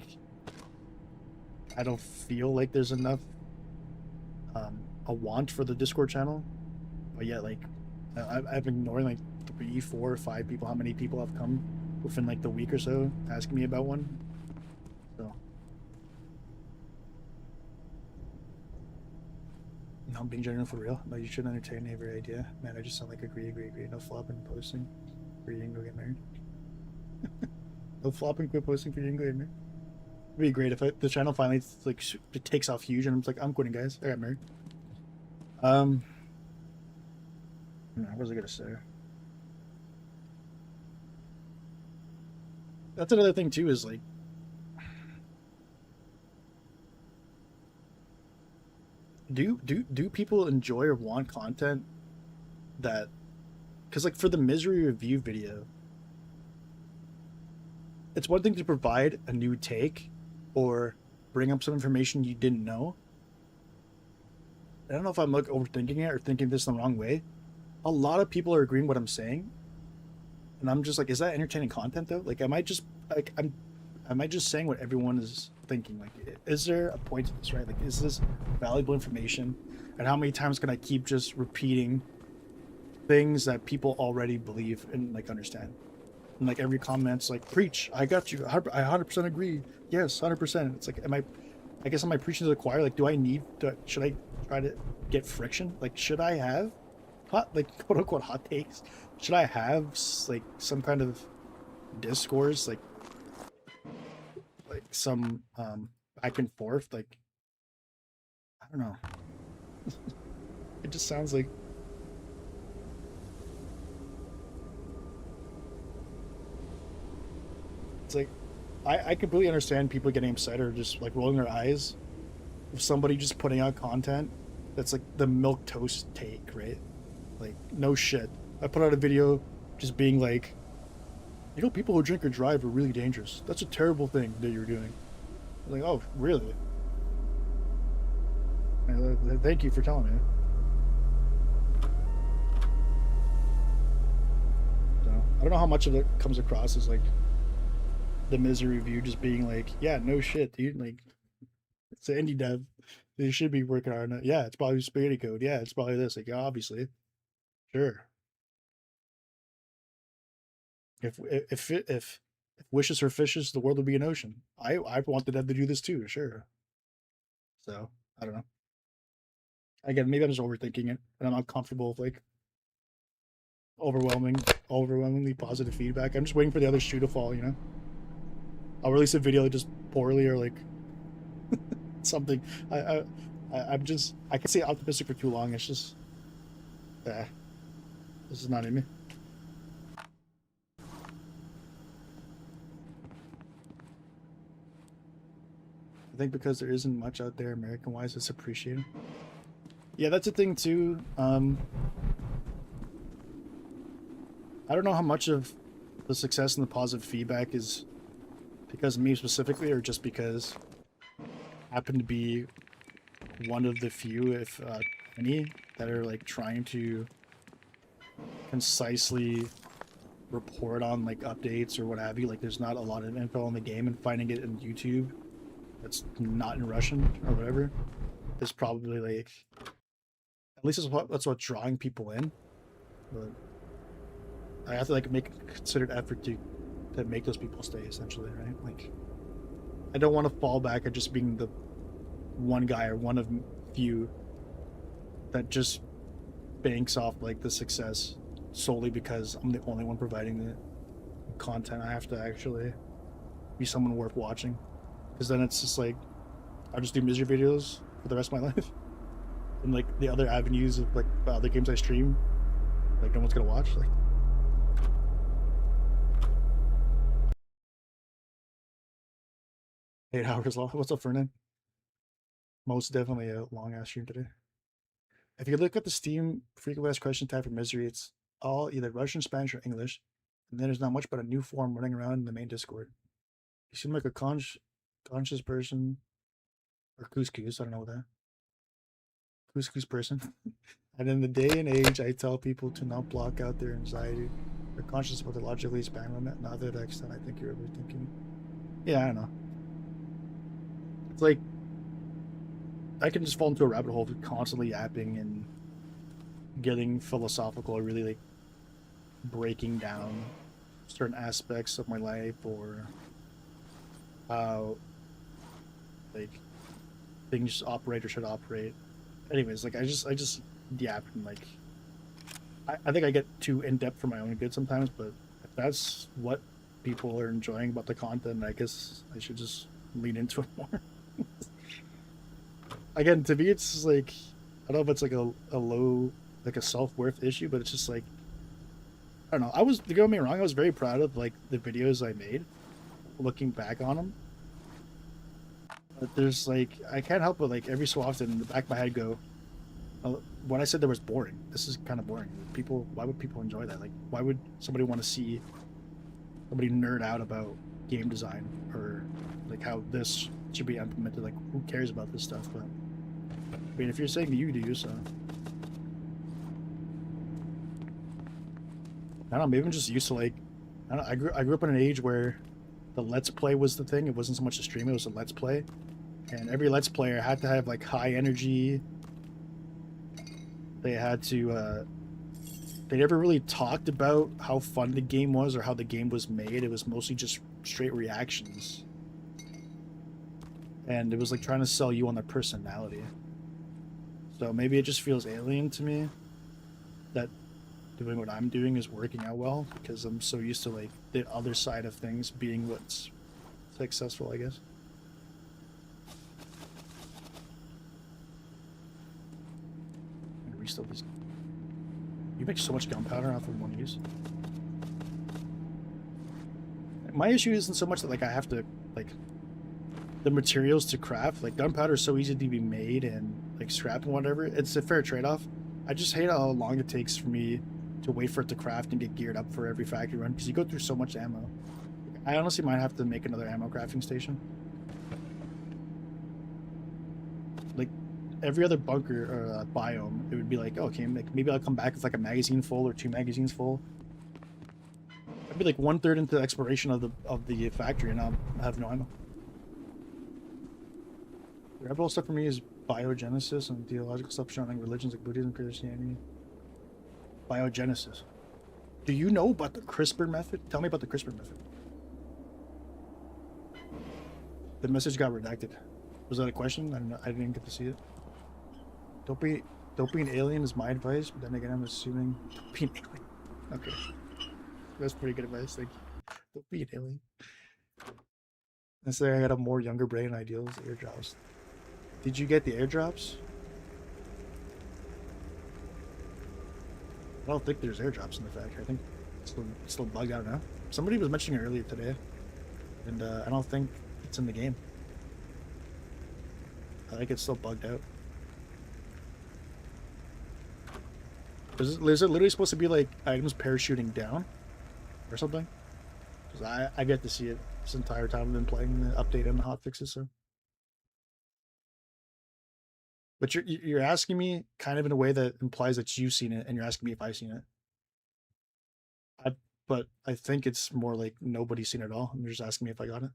I don't feel like there's enough a want for the Discord channel, but yet like I've been ignoring like 3, 4, 5 people. How many people have come within like the week or so asking me about one? So no, I'm being genuine for real. No, you shouldn't entertain every idea. Man, I just sound like agree. No flopping, posting. For you can go get married. No flopping, quit posting for you can go get married. It'd be great if the channel finally like it takes off huge and I'm like, I'm quitting, guys. I got married. What was I gonna say? That's another thing too. Is like, do people enjoy or want content that? Because like for the misery review video, it's one thing to provide a new take or bring up some information you didn't know. I don't know if I'm like overthinking it or thinking this the wrong way. A lot of people are agreeing what I'm saying, and I'm just like, is that entertaining content though? Like, am I just saying what everyone is thinking? Like, is there a point to this, right? Like, is this valuable information? And how many times can I keep just repeating things that people already believe and like understand? And like every comment's like, preach, I got you, I 100% agree, yes, 100%. It's like, am I guess am I preaching to the choir? Like, should I try to get friction? Like, should I have quote unquote hot takes? Should I have like some kind of discourse, like some back and forth? Like, I don't know. It just sounds like it's like I completely understand people getting upset or just like rolling their eyes with somebody just putting out content that's like the milk toast take, right? Like, no shit. I put out a video just being like, you know, people who drink or drive are really dangerous. That's a terrible thing that you're doing. I'm like, oh, really? Thank you for telling me. So, I don't know how much of it comes across as like the misery review just being like, yeah, no shit, dude. Like, it's an indie dev. They should be working on it. Yeah, it's probably spaghetti code. Yeah, it's probably this. Like, obviously. Sure. If wishes for fishes, the world would be an ocean. I want the dev to do this too, sure. So I don't know. Again, maybe I'm just overthinking it, and I'm not comfortable with like overwhelmingly positive feedback. I'm just waiting for the other shoe to fall. You know, I'll release a video just poorly or like something. I'm just I can say optimistic for too long. It's just, this is not in me. I think because there isn't much out there American-wise, it's appreciated. Yeah, that's a thing too. I don't know how much of the success and the positive feedback is because of me specifically, or just because I happen to be one of the few, if any, that are like trying to concisely report on like updates or what have you. Like there's not a lot of info on the game, and finding it in YouTube that's not in Russian or whatever is probably like, at least that's what's drawing people in. But I have to like make a considered effort to make those people stay, essentially, right? Like I don't want to fall back at just being the one guy or one of few that just banks off like the success solely because I'm the only one providing the content. I have to actually be someone worth watching, because then it's just like I'll just do misery videos for the rest of my life, and like the other avenues of like the other games I stream, like no one's gonna watch. Like 8 hours long. What's up, Fernand? Most definitely a long ass stream today. If you look at the Steam frequently asked question tab for misery, it's all either Russian, Spanish, or English, and then there's not much but a new form running around in the main Discord. You seem like a conscious person, or couscous. I don't know what that. Couscous person. And in the day and age, I tell people to not block out their anxiety. They're conscious about the logically span limit, not to the extent I think you're overthinking. Yeah, I don't know. It's like I can just fall into a rabbit hole of constantly yapping and getting philosophical, or really like breaking down certain aspects of my life, or how like things operate or should operate. Anyways, like I just yap, and like I think I get too in depth for my own good sometimes. But if that's what people are enjoying about the content, I guess I should just lean into it more. Again, to me, it's just like I don't know if it's like a low, like a self-worth issue, but it's just like I don't know. Don't get me wrong, I was very proud of like the videos I made, looking back on them. But there's like I can't help but like every so often in the back of my head go, oh, when I said there was boring, this is kind of boring. People, why would people enjoy that? Like, why would somebody want to see somebody nerd out about game design, or like how this should be implemented? Like, who cares about this stuff? But I mean, if you're saying you do, so I don't know. Maybe I'm just used to like I don't know, I grew up in an age where the let's play was the thing. It wasn't so much a stream; it was a let's play, and every let's player had to have like high energy. They had to. They never really talked about how fun the game was or how the game was made. It was mostly just straight reactions, and it was like trying to sell you on their personality. So maybe it just feels alien to me that doing what I'm doing is working out well, because I'm so used to like the other side of things being what's successful, I guess. And restock this. You make so much gunpowder off of one use. My issue isn't so much that like I have to like the materials to craft. Like gunpowder is so easy to be made, and like scrap and whatever. It's a fair trade-off. I just hate how long it takes for me to wait for it to craft and get geared up for every factory run, because you go through so much ammo. I honestly might have to make another ammo crafting station. Like every other bunker or biome, it would be like, oh, okay, maybe I'll come back with like a magazine full or 2 magazines full. I'd be like 1/3 into the exploration of the factory, and I'll have no ammo. The rebel stuff for me is biogenesis and theological stuff surrounding religions like Buddhism, Christianity. Biogenesis. Do you know about the CRISPR method? Tell me about the CRISPR method. The message got redacted. Was that a question? I didn't get to see it. Don't be an alien is my advice, but then again, I'm assuming don't be an alien. Okay. That's pretty good advice, thank you. Don't be an alien. Let's say I got a more younger brain ideals, airdrops. Did you get the airdrops? I don't think there's airdrops in the factory. I think it's still bugged out now. Somebody was mentioning it earlier today, and I don't think it's in the game. I think it's still bugged out. Is it literally supposed to be like items parachuting down or something? Because I've yet to see it this entire time I've been playing the update and the hotfixes. So, but you're asking me kind of in a way that implies that you've seen it, and you're asking me if I've seen it. but I think it's more like nobody's seen it all. And they're just asking me if I got it.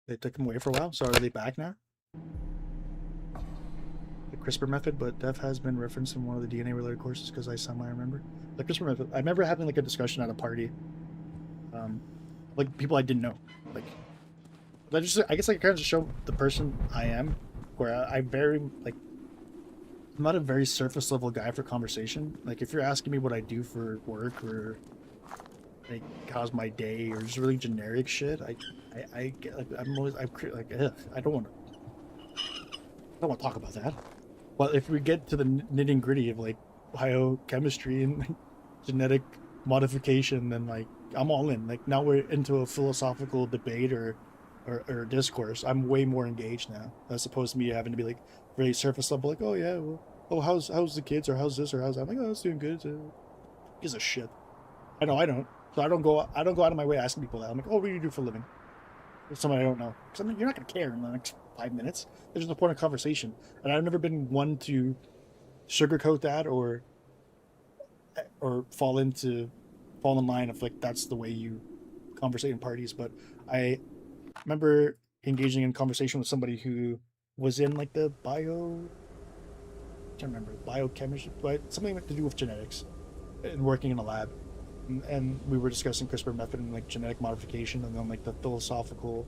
They took him away for a while, so are they back now? The CRISPR method, but death has been referenced in one of the DNA related courses because I somehow remember. The CRISPR method, I remember having like a discussion at a party. Like people I didn't know. Like I guess I kind of just show the person I am, where I very like I'm not a very surface level guy for conversation. Like if you're asking me what I do for work or like how's my day or just really generic shit, I get like I'm always like ugh, I don't want to talk about that. But if we get to the nitty gritty of like biochemistry and genetic modification, then like I'm all in. Like now we're into a philosophical debate or discourse. I'm way more engaged now, as opposed to me having to be like very surface level, like, oh yeah, well, oh how's the kids or how's this or how's that. I'm like, oh, it's doing good. Gives a shit. I know I don't. So I don't go out of my way asking people that. I'm like, oh, what do you do for a living? It's somebody I don't know. Because I mean, you're not gonna care in the next 5 minutes. There's no point of conversation. And I've never been one to sugarcoat that or fall in line of like that's the way you conversate in parties. But I remember engaging in conversation with somebody who was in like the I can't remember biochemistry, but something to do with genetics and working in a lab. And we were discussing CRISPR method and like genetic modification, and then like the philosophical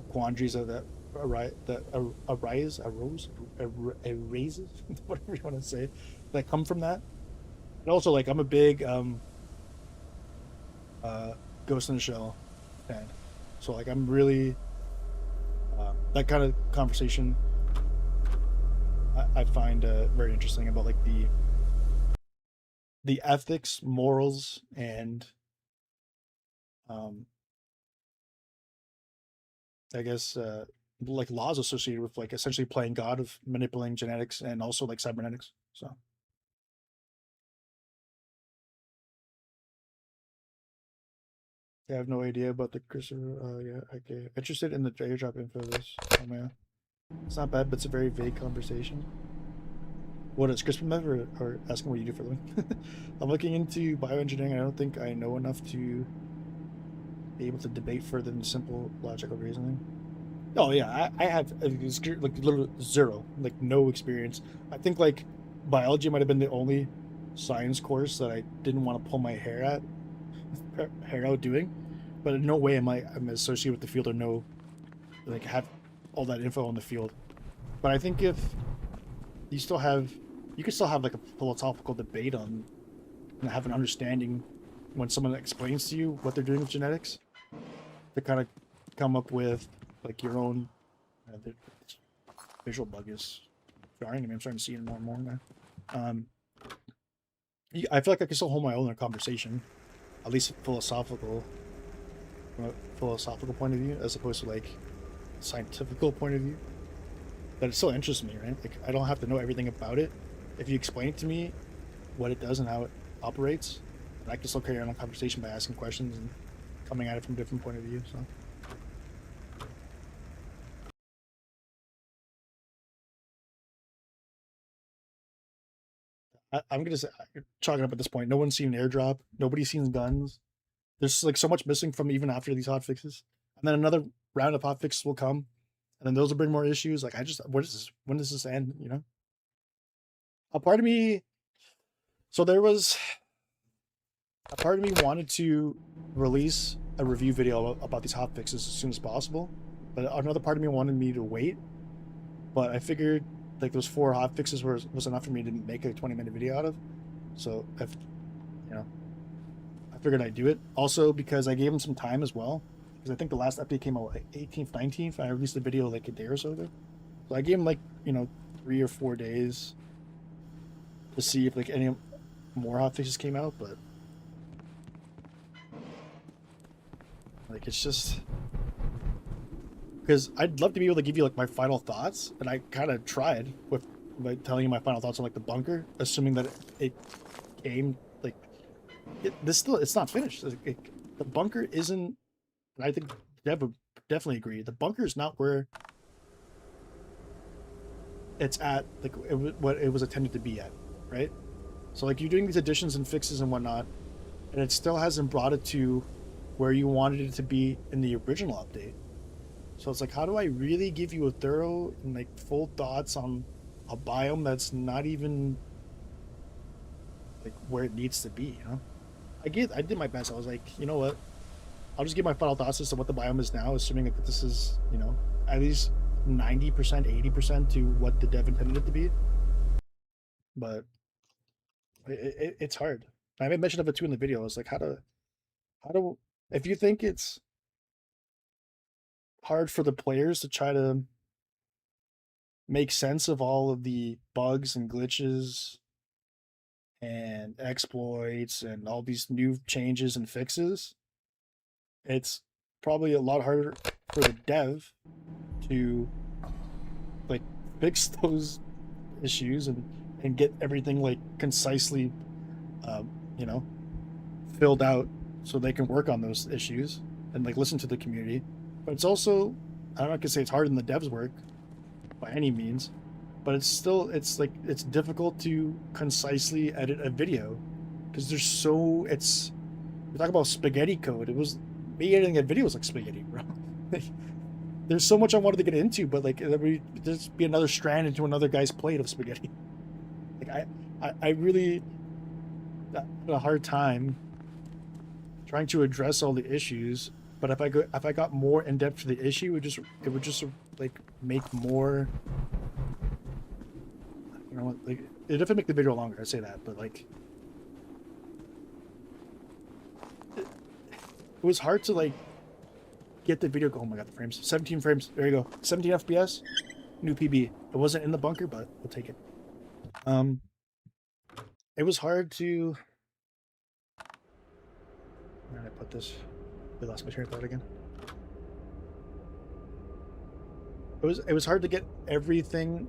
quandaries that arose, whatever you want to say, that come from that. And also, like, I'm a big Ghost in the Shell fan, so like I'm really that kind of conversation I find very interesting about like the ethics, morals, and um, I guess like laws associated with like essentially playing God of manipulating genetics and also like cybernetics. So yeah, I have no idea about the Christopher. Yeah, okay. Interested in the airdrop info of this. Oh man, it's not bad, but it's a very vague conversation. What is CRISPR method or asking what you do for a living? I'm looking into bioengineering. I don't think I know enough to be able to debate further than simple logical reasoning. Oh yeah, I have like literally zero, like no experience. I think like biology might have been the only science course that I didn't want to pull my hair out doing, but in no way I'm associated with the field or know like have all that info on the field. But I think if you still have, you can still have like a philosophical debate on and have an understanding when someone explains to you what they're doing with genetics to kind of come up with like your own the visual bug is jarring. I mean, I'm starting to see it more and more now. I feel like I can still hold my own in a conversation, at least from a philosophical point of view, as opposed to like scientific point of view. But it still interests me, right? Like I don't have to know everything about it. If you explain to me what it does and how it operates, I can still carry on a conversation by asking questions and coming at it from a different point of view. So. I'm gonna say chalking up at this point. No one's seen an airdrop. Nobody's seen guns. There's like so much missing from even after these hot fixes, and then another round of hot fixes will come, and then those will bring more issues. Like what is this? When does this end? You know, a part of me. So there was a part of me wanted to release a review video about these hot fixes as soon as possible, but another part of me wanted me to wait. But I figured like those 4 hot fixes was enough for me to make a 20-minute video out of. So if you know, I figured I'd do it. Also because I gave him some time as well, because I think the last update came out like 18th, 19th. I released the video like a day or so ago. So I gave him like 3 or 4 days to see if like any more hot fixes came out, but like it's just because I'd love to be able to give you like my final thoughts, and I kind of tried with like telling you my final thoughts on like the bunker, assuming that it came like it's not finished. The bunker isn't, and I think definitely agree. The bunker is not where it's at, like what it was intended to be at, right? So like you're doing these additions and fixes and whatnot, and it still hasn't brought it to where you wanted it to be in the original update. So it's like, how do I really give you a thorough and like full thoughts on a biome that's not even like where it needs to be? You know, I did my best. I was like, you know what? I'll just give my final thoughts as to what the biome is now, assuming that this is, you know, at least 90%, 80% to what the dev intended it to be. But it's hard. I made mention of it too in the video. I was like, how do, if you think it's hard for the players to try to make sense of all of the bugs and glitches and exploits and all these new changes and fixes, it's probably a lot harder for the dev to like fix those issues and get everything like concisely you know, filled out so they can work on those issues and like listen to the community. But it's also, I don't know, I can say it's hard in the devs work by any means, but it's like it's difficult to concisely edit a video because there's so, it's, we talk about spaghetti code. It was, me editing a video was like spaghetti, bro. There's so much I wanted to get into, but like there's be another strand into another guy's plate of spaghetti. Like I really had a hard time trying to address all the issues. But if I got more in depth to the issue, it would just like make more. You know, like it definitely make the video longer. I say that, but like it was hard to like get the video going. Oh my god, the frames, 17 frames. There you go, 17 FPS, new PB. It wasn't in the bunker, but we'll take it. It was hard to. Where did I put this? I lost my train of thought again. It was hard to get everything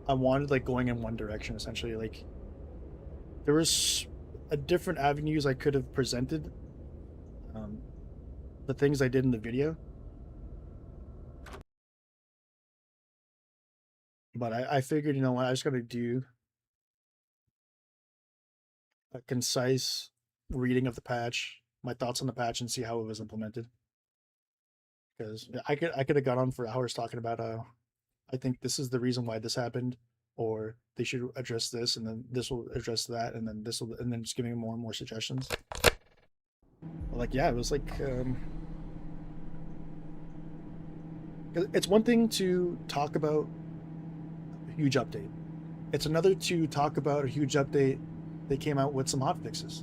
I wanted like going in one direction. Essentially, like there was a different avenues I could have presented. The things I did in the video, but I figured, you know what, I just gotta do a concise reading of the patch, my thoughts on the patch, and see how it was implemented. Because I could have gone on for hours talking about I think this is the reason why this happened, or they should address this, and then this will address that, and then this will, and then just giving more and more suggestions. But like, yeah, it was like it's one thing to talk about a huge update. It's another to talk about a huge update. They came out with some hotfixes.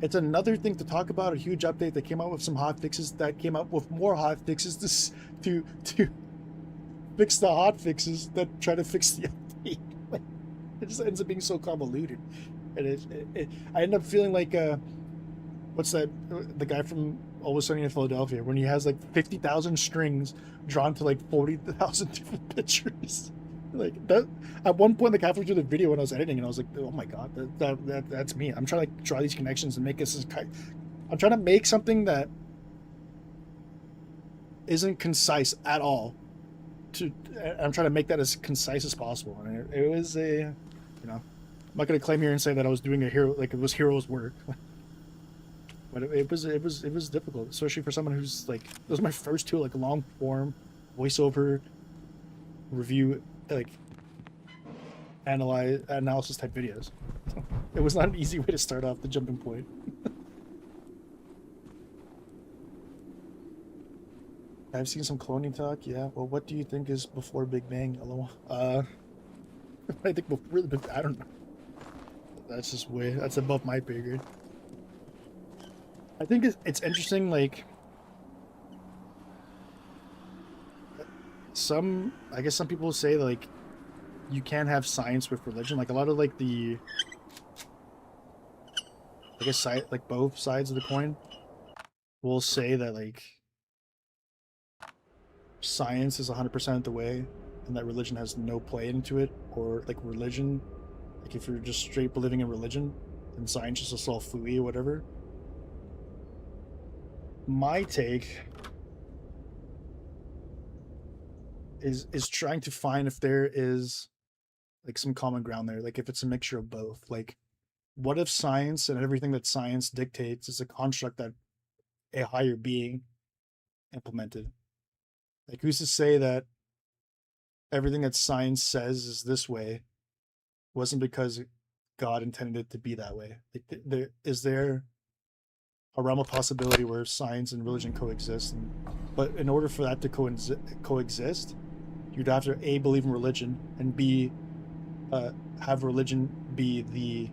It's another thing to talk about a huge update that came out with some hotfixes that came out with more hotfixes to fix the hotfixes that try to fix the update. Like, it just ends up being so convoluted, and I end up feeling like what's that? The guy from Always Sunny in Philadelphia, when he has like 50,000 strings drawn to like 40,000 different pictures. Like that, at one point, like halfway through the video when I was editing, and I was like, "Oh my god, that's me." I'm trying to like draw these connections and make this. I'm trying to make something that isn't concise at all. I'm trying to make that as concise as possible, and it was a, you know, I'm not gonna claim here and say that I was doing a hero, like it was hero's work, but it was difficult, especially for someone who's like, it was my first two like long form voiceover review, like analysis type videos. It was not an easy way to start off the jumping point. I've seen some cloning talk. Yeah. Well, what do you think is before Big Bang? Hello. I think really, I don't know. That's just that's above my pay grade. I think it's interesting. Like I guess some people say like you can't have science with religion. Like a lot of like the, I guess like both sides of the coin will say that like science is 100% the way, and that religion has no play into it, or like religion, like if you're just straight believing in religion, then science is just all fooey or whatever. My take is trying to find if there is like some common ground there, like if it's a mixture of both. Like, what if science and everything that science dictates is a construct that a higher being implemented? Like, who's to say that everything that science says is this way wasn't because God intended it to be that way? Like, is there a realm of possibility where science and religion coexist? But in order for that to coexist, you'd have to A, believe in religion, and B, have religion be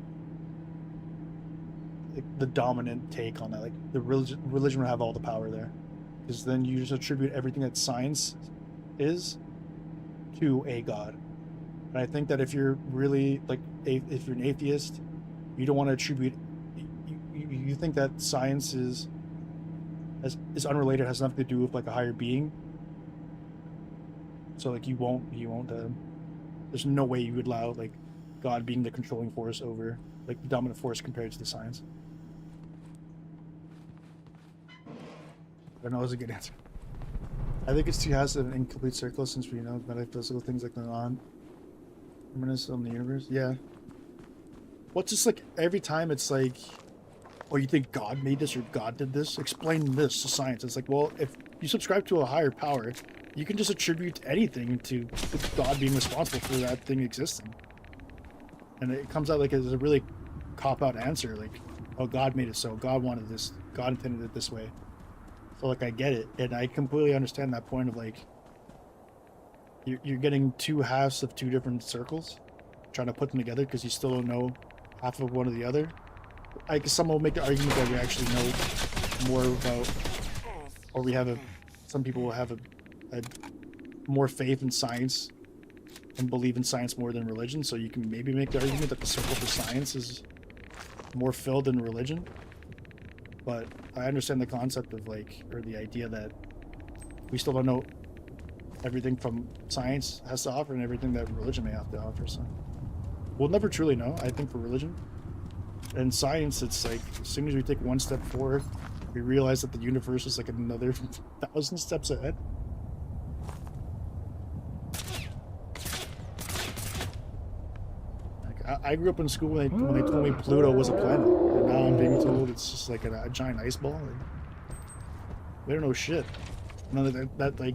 the dominant take on that. Like, the religion would have all the power there, because then you just attribute everything that science is to a god. And I think that if you're really like, if you're an atheist, you don't want to attribute. You think that science is unrelated, has nothing to do with like a higher being. So like you won't. There's no way you would allow like God being the controlling force over like the dominant force compared to the science. I don't know. That was a good answer. I think it's too has an incomplete circle since we know metaphysical things like the non-permanence on the universe. Yeah. Well, just like every time it's like, oh, you think God made this or God did this? Explain this to science. It's like, well, if you subscribe to a higher power, you can just attribute anything to God being responsible for that thing existing. And it comes out like as a really cop-out answer, like, oh, God made it so, God wanted this, God intended it this way. So like I get it, and I completely understand that point of like, you're getting two halves of two different circles, trying to put them together because you still don't know half of one or the other. I guess someone will make the argument that we actually know more about, or some people will have a more faith in science and believe in science more than religion. So you can maybe make the argument that the circle for science is more filled than religion. But I understand the concept of like, or the idea that we still don't know everything from science has to offer and everything that religion may have to offer. So we'll never truly know, I think, for religion. And science, it's like, as soon as we take one step forward, we realize that the universe is like another 1,000 steps ahead. Like, I grew up in school when they told me Pluto was a planet, and now I'm being told it's just like a giant ice ball. Like, they don't know shit. No, that like,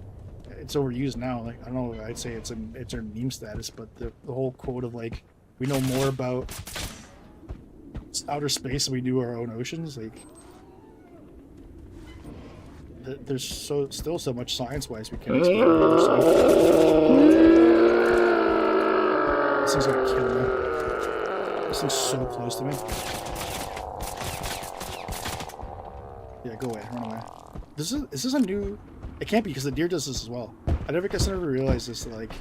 it's overused now. Like, I don't know, I'd say it's a meme status, but the whole quote of like, we know more about outer space than we do our own oceans, like, there's still so much science-wise we can't explain. This thing's gonna kill me. This thing's so close to me. Yeah, go away, run away. Is this a new? It can't be, because the deer does this as well. I never realized this. Like,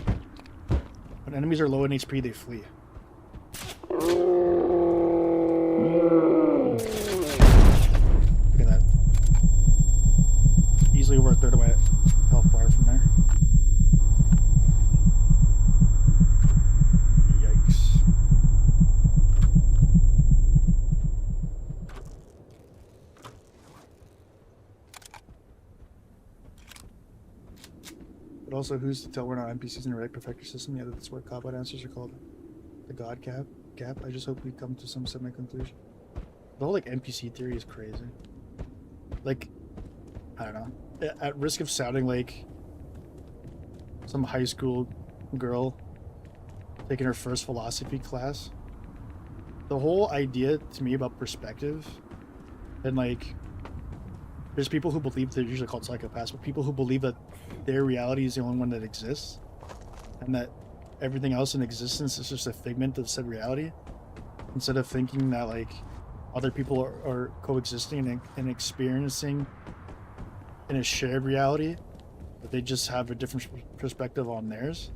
when enemies are low in HP, they flee. Look at that. Easily over a third of my health bar from there. Yikes. But also, who's to tell we're not NPCs in a right perfector system? Yeah, that's what cop-out answers are called. The God gap. I just hope we come to some semi-conclusion. The whole like NPC theory is crazy. Like, I don't know. At risk of sounding like some high school girl taking her first philosophy class, the whole idea to me about perspective, and like, there's people who believe, they're usually called psychopaths, but people who believe that their reality is the only one that exists, and that everything else in existence is just a figment of said reality, instead of thinking that like other people are coexisting and experiencing in a shared reality, but they just have a different perspective on theirs.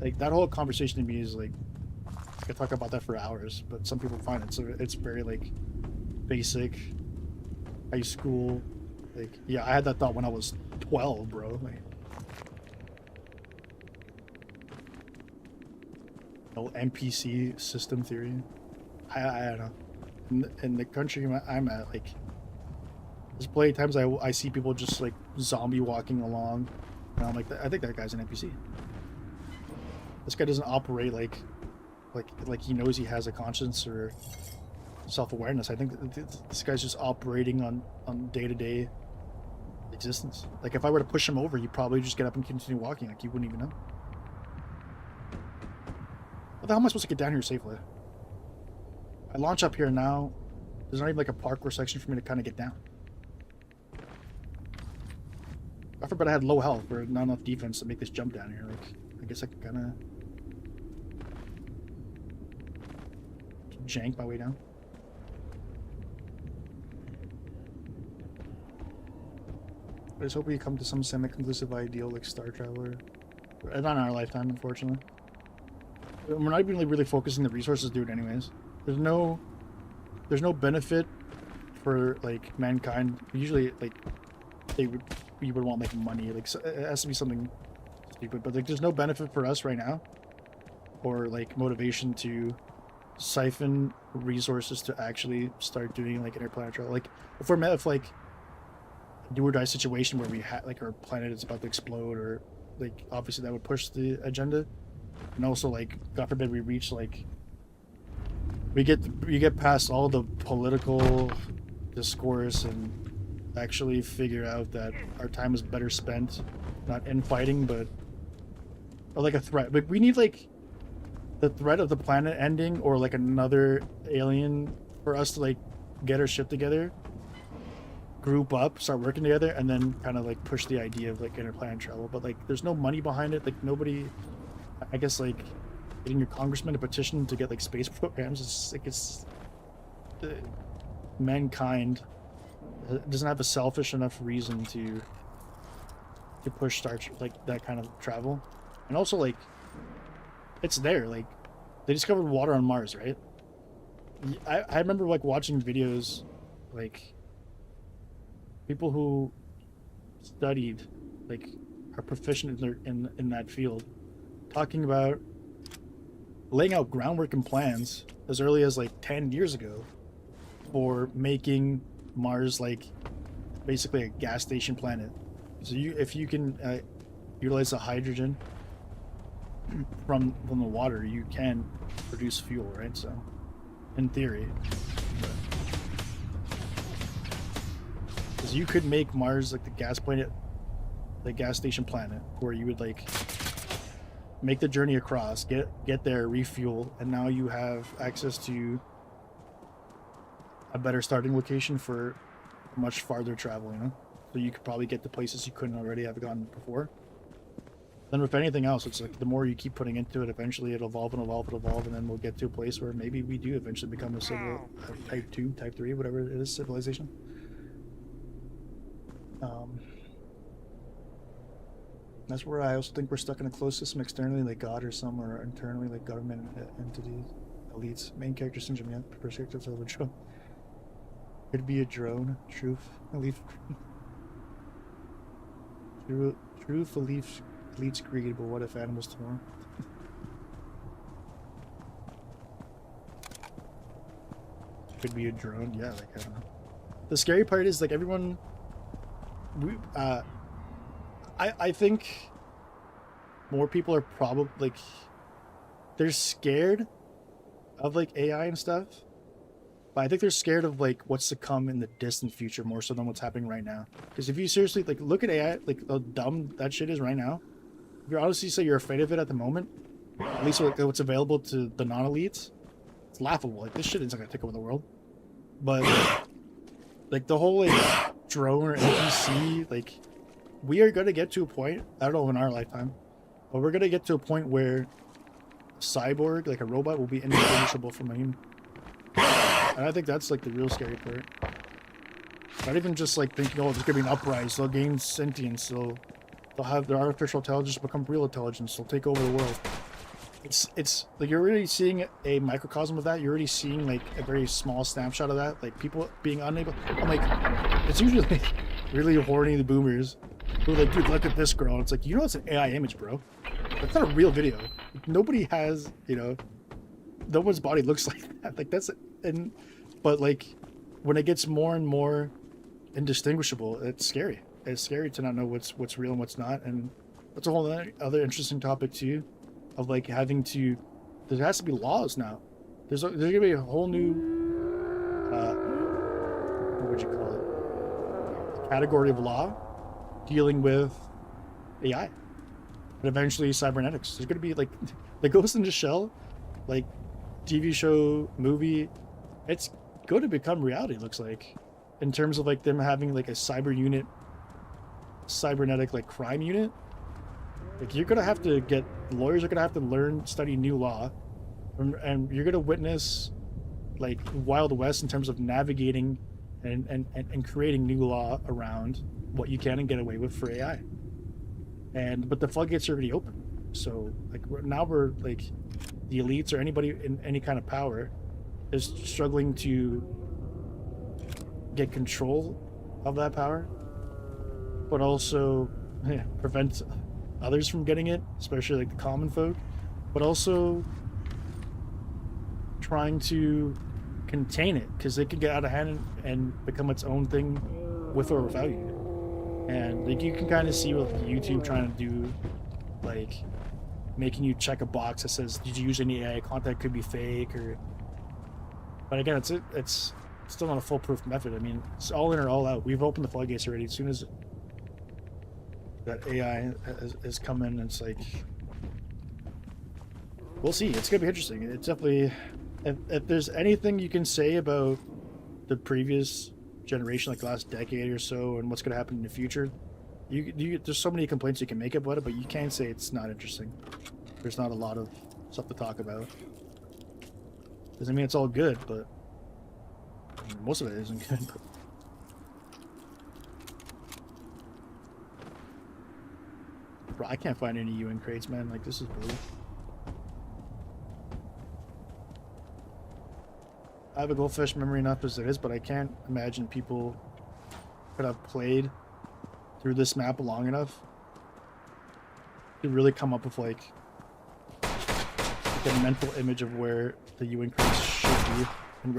Like, that whole conversation to me is like, I could talk about that for hours, but some people find it so it's very like basic high school. Like, yeah, I had that thought when I was 12, bro. Like, no NPC system theory. I don't know. In the country I'm at, like, there's plenty of times I see people just like zombie walking along And I'm like, I think that guy's an NPC. This guy doesn't operate like he knows he has a conscience or self-awareness. I think this guy's just operating on day-to-day existence. Like if I were to push him over, he'd probably just get up and continue walking. Like you wouldn't even know. How the hell am I supposed to get down here safely? I launch up here now. There's not even like a parkour section for me to kind of get down. I forbid I had low health or not enough defense to make this jump down here. Like I guess I could kind of jank my way down. I just hope we come to some semi-conclusive ideal like Star Traveler. Not in our lifetime, unfortunately. We're not even really focusing the resources to do it anyways. There's no benefit for like mankind. Usually like you would want like money, like so it has to be something stupid, but like there's no benefit for us right now or like motivation to siphon resources to actually start doing like interplanetary travel. Like if like a do or die situation where we had like our planet is about to explode, or like obviously that would push the agenda. And also like God forbid we reach like we get past all the political discourse and actually figure out that our time is better spent not in fighting but or like a threat. Like we need like the threat of the planet ending or like another alien for us to like get our shit together, group up, start working together, and then kind of like push the idea of like interplanet travel. But like there's no money behind it. Like nobody, I guess like getting your congressman to petition to get like space programs is like it's mankind doesn't have a selfish enough reason to push like that kind of travel. And also like it's there, like they discovered water on Mars, right? I remember like watching videos like people who studied like are proficient in that field talking about laying out groundwork and plans as early as like 10 years ago for making Mars like basically a gas station planet. So if you can utilize the hydrogen from the water, you can produce fuel, right? So in theory, because you could make Mars like the gas station planet, where you would like make the journey across, get there, refuel, and now you have access to a better starting location for much farther travel, you know? So you could probably get to places you couldn't already have gone before. Then with anything else, it's like the more you keep putting into it, eventually it'll evolve and evolve and evolve, and then we'll get to a place where maybe we do eventually become a type 2, type 3, whatever it is, civilization. That's where I also think we're stuck in a closed system externally, like God or some, or internally, like government entities, elites. Main character syndrome, yeah. Perspectives of a drone. Could be a drone. Truth. Elite. Truth, elites greed, but what if animals tomorrow? Could be a drone. Yeah, like I don't know. The scary part is like everyone. I think more people are probably like they're scared of like AI and stuff, but I think they're scared of like what's to come in the distant future more so than what's happening right now. Because if you seriously like look at AI, like how dumb that shit is right now, if you honestly say you're afraid of it at the moment, at least like, what's available to the non-elites, it's laughable. Like this shit isn't gonna take over the world. But like the whole like drone or NPC, like we are gonna get to a point, I don't know in our lifetime, but we're gonna get to a point where a cyborg, like a robot, will be indistinguishable from a human. And I think that's like the real scary part. Not even just like thinking, oh, there's gonna be an uprise, they'll gain sentience, they'll have their artificial intelligence become real intelligence, they'll take over the world. It's like you're already seeing a microcosm of that. You're already seeing like a very small snapshot of that, like people being unable. I'm like, it's usually like, really horny the boomers who are like, dude, look at this girl. It's like, you know, it's an AI image, bro. That's not a real video. Nobody has, you know, no one's body looks like that. Like that's but like when it gets more and more indistinguishable, it's scary. It's scary to not know what's real and what's not. And that's a whole other interesting topic too, of like having to. There has to be laws now. There's gonna be a whole new, what would you call it? Category of law dealing with AI and eventually cybernetics. There's gonna be like the Ghost in the Shell, like TV show, movie. It's going to become reality. It looks like, in terms of like them having like a cybernetic like crime unit. Like you're gonna have to get lawyers are gonna have to study new law, and you're gonna witness like Wild West in terms of navigating and creating new law around what you can and get away with for AI. But the floodgates are already open. So like now we're like the elites or anybody in any kind of power is struggling to get control of that power, but also prevent others from getting it, especially like the common folk, but also trying to contain it because it could get out of hand and become its own thing with or without you. And like you can kind of see with YouTube trying to do like making you check a box that says did you use any AI content, could be fake, or but again it's still not a foolproof method. I mean, it's all in or all out. We've opened the floodgates already. As soon as that AI has come in, it's like we'll see. It's gonna be interesting. It's definitely, if there's anything you can say about the previous generation, like the last decade or so, and what's gonna happen in the future, there's so many complaints you can make about it, but you can't say it's not interesting. There's not a lot of stuff to talk about. Doesn't mean it's all good, but I mean, most of it isn't good. But bro, I can't find any UN crates, man. Like, this is brutal. I have a goldfish memory enough as it is, but I can't imagine people could have played through this map long enough to really come up with like a mental image of where the UN crates should be in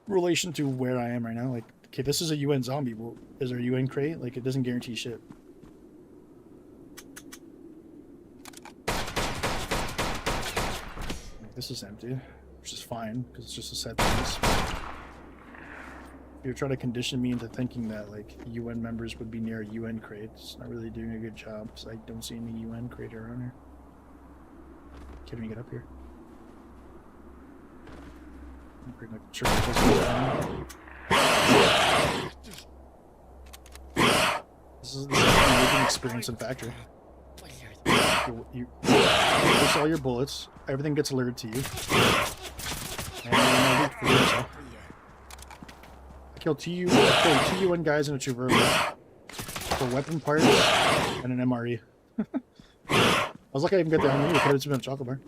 relation to where I am right now. Like, okay, this is a UN zombie. Well, is there a UN crate? Like, it doesn't guarantee shit. This is empty, which is fine because it's just a set piece. You're trying to condition me into thinking that like UN members would be near a UN crate. It's not really doing a good job because I don't see any UN crate around here. Can't even get up here. I'm pretty much sure it This is an amazing experience in factory. You release all your bullets, everything gets alerted to you. And I killed two UN guys in a Traverse for weapon parts and an MRE. I was lucky I even got the MRE. It could have just been a chocolate bar.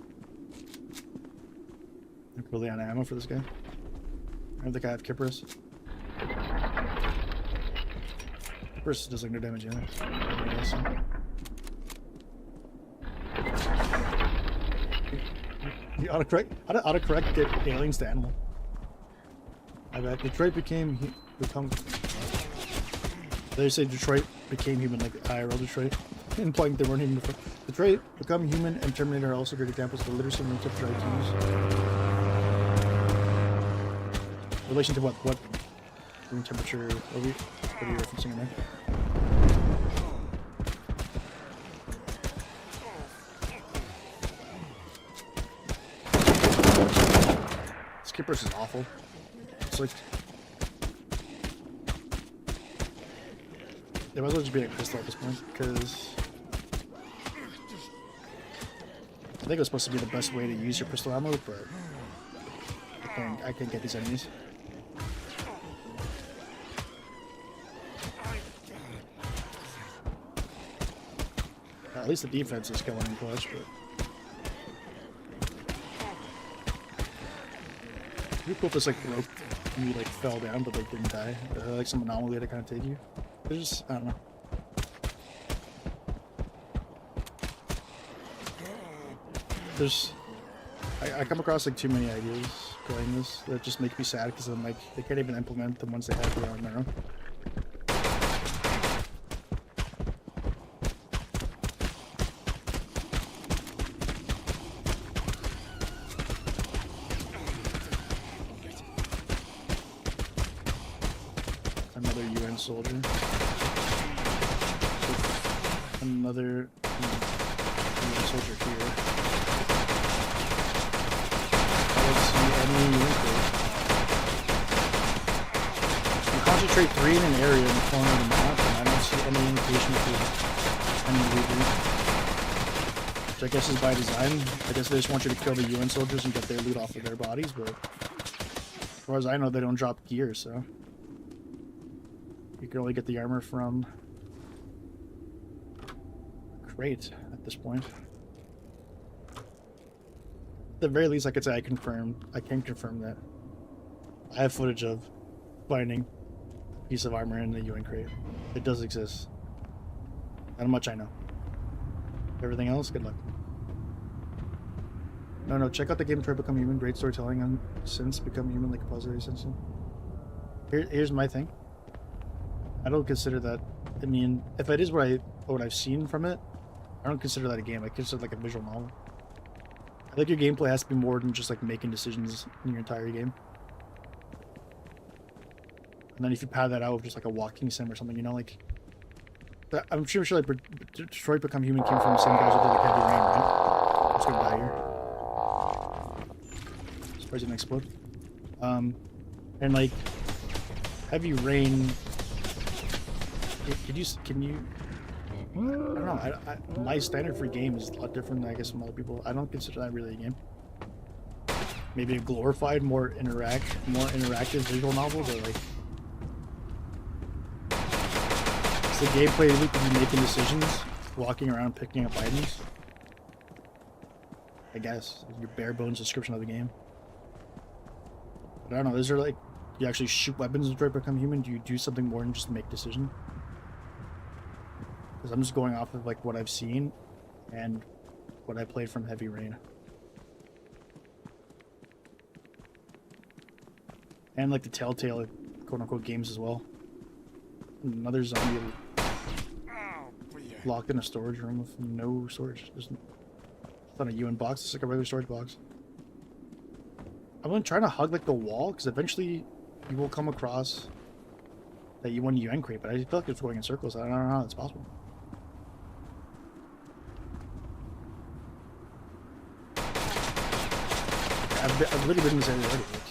I'm really out of ammo for this guy. I don't think I have Kypris. Kypris does like no damage either. The autocorrect? How did autocorrect get aliens to animal? I bet Detroit become. They say Detroit became human, like IRL Detroit, implying they weren't human before. Detroit become human and Terminator are also great examples of the literacy and tip try to use. Relation to what room temperature? What are you referencing in there? Skippers is awful. It's like they might as well just be a crystal at this point, because I think it was supposed to be the best way to use your pistol ammo, but I can't get these enemies. At least the defense is going in clutch, but it'd be cool if this like broke and you like fell down but like didn't die. Like some anomaly to kind of take you. It's just, I don't know. I come across like too many ideas playing this that just make me sad because I'm like, they can't even implement the ones they have here on their own. soldier. Another UN soldier here. I don't see any UN crate. You concentrate 3 in an area in the corner of the map, and I don't see any indication of any loot. Which I guess is by design. I guess they just want you to kill the UN soldiers and get their loot off of their bodies, but as far as I know, they don't drop gear, so you can only get the armor from crate at this point. At the very least, I could say I can confirm that I have footage of finding a piece of armor in the UN crate. It does exist. Not much I know. Everything else, good luck. No, check out the game Try to Become Human. Great storytelling on since Become Human, like a positive sense. Here's my thing. I don't consider that. I mean, if it is what I've seen from it, I don't consider that a game. I consider it like a visual novel. I think your gameplay has to be more than just like making decisions in your entire game. And then if you pad that out with just like a walking sim or something, you know, like I'm sure like Detroit Become Human came from the same guys who did like Heavy Rain, right? I'm just gonna die here. Surprised it didn't explode. And like Heavy Rain. Can you? I don't know. My standard for game is a lot different than I guess from other people. I don't consider that really a game. Maybe a glorified, more interactive visual novel, but like it's the gameplay loop of you making decisions, walking around, picking up items. I guess your bare bones description of the game. But I don't know. Is there like you actually shoot weapons in Detroit Become Human? Do you do something more than just make decisions? Because I'm just going off of like what I've seen and what I played from Heavy Rain. And like the Telltale quote-unquote games as well. Another zombie locked in a storage room with no storage. It's not a UN box, it's like a regular storage box. I've been trying to hug like the wall because eventually you will come across that UN crate, but I feel like it's going in circles. I don't know how it's possible. I've literally been in this area already. Like,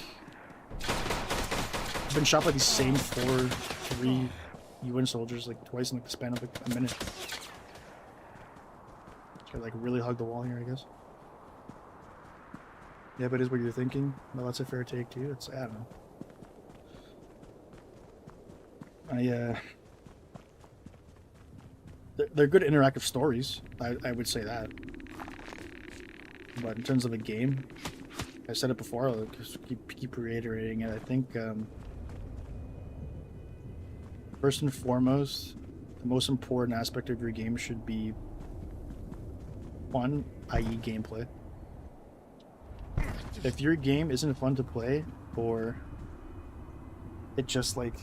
I've been shot by these same 3 UN soldiers like twice in like the span of like a minute. Gotta like really hug the wall here, I guess. Yeah, but it is what you're thinking. Well, that's a fair take too. It's I don't know. They're good interactive stories. I would say that. But in terms of a game, I said it before. I'll just keep reiterating it. I think first and foremost, the most important aspect of your game should be fun, i.e., gameplay. If your game isn't fun to play, or it just like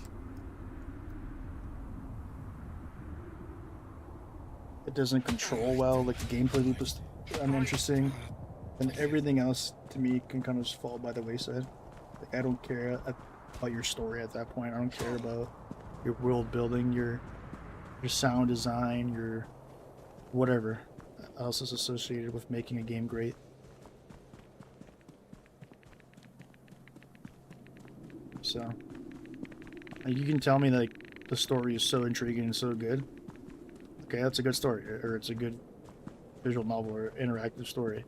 it doesn't control well, like the gameplay loop is uninteresting, then everything else to me can kind of just fall by the wayside. Like I don't care about your story at that point. I don't care about your world building, your sound design, your whatever else is associated with making a game great. So like, you can tell me like the story is so intriguing and so good. Okay, that's a good story, or it's a good visual novel or interactive story.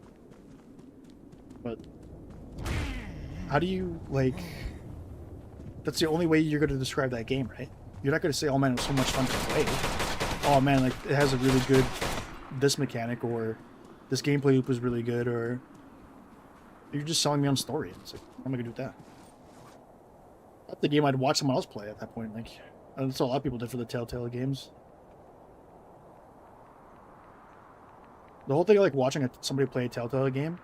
But how do you like? That's the only way you're going to describe that game, right? You're not going to say, "Oh man, it was so much fun to play." Oh man, like it has a really good this mechanic, or this gameplay loop was really good, or you're just selling me on story. It's like, what am I going to do with that? That's the game I'd watch someone else play at that point. Like that's what a lot of people did for the Telltale games. The whole thing of like watching somebody play a Telltale game,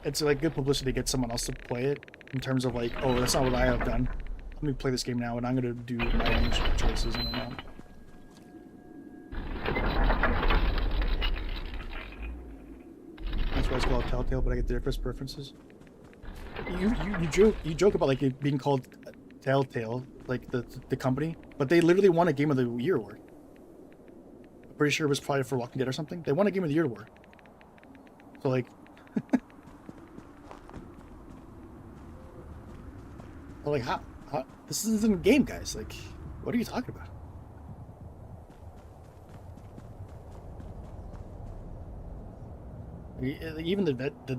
it's like good publicity to get someone else to play it in terms of like, oh, that's not what I have done. Let me play this game now, and I'm gonna do my own choices and whatnot. That's why it's called Telltale, but I get their first preferences. You joke about like it being called Telltale, like the company, but they literally won a Game of the Year award. I'm pretty sure it was probably for Walking Dead or something. They won a Game of the Year award. So like, I'm like how? This isn't a game, guys. Like, what are you talking about? Even the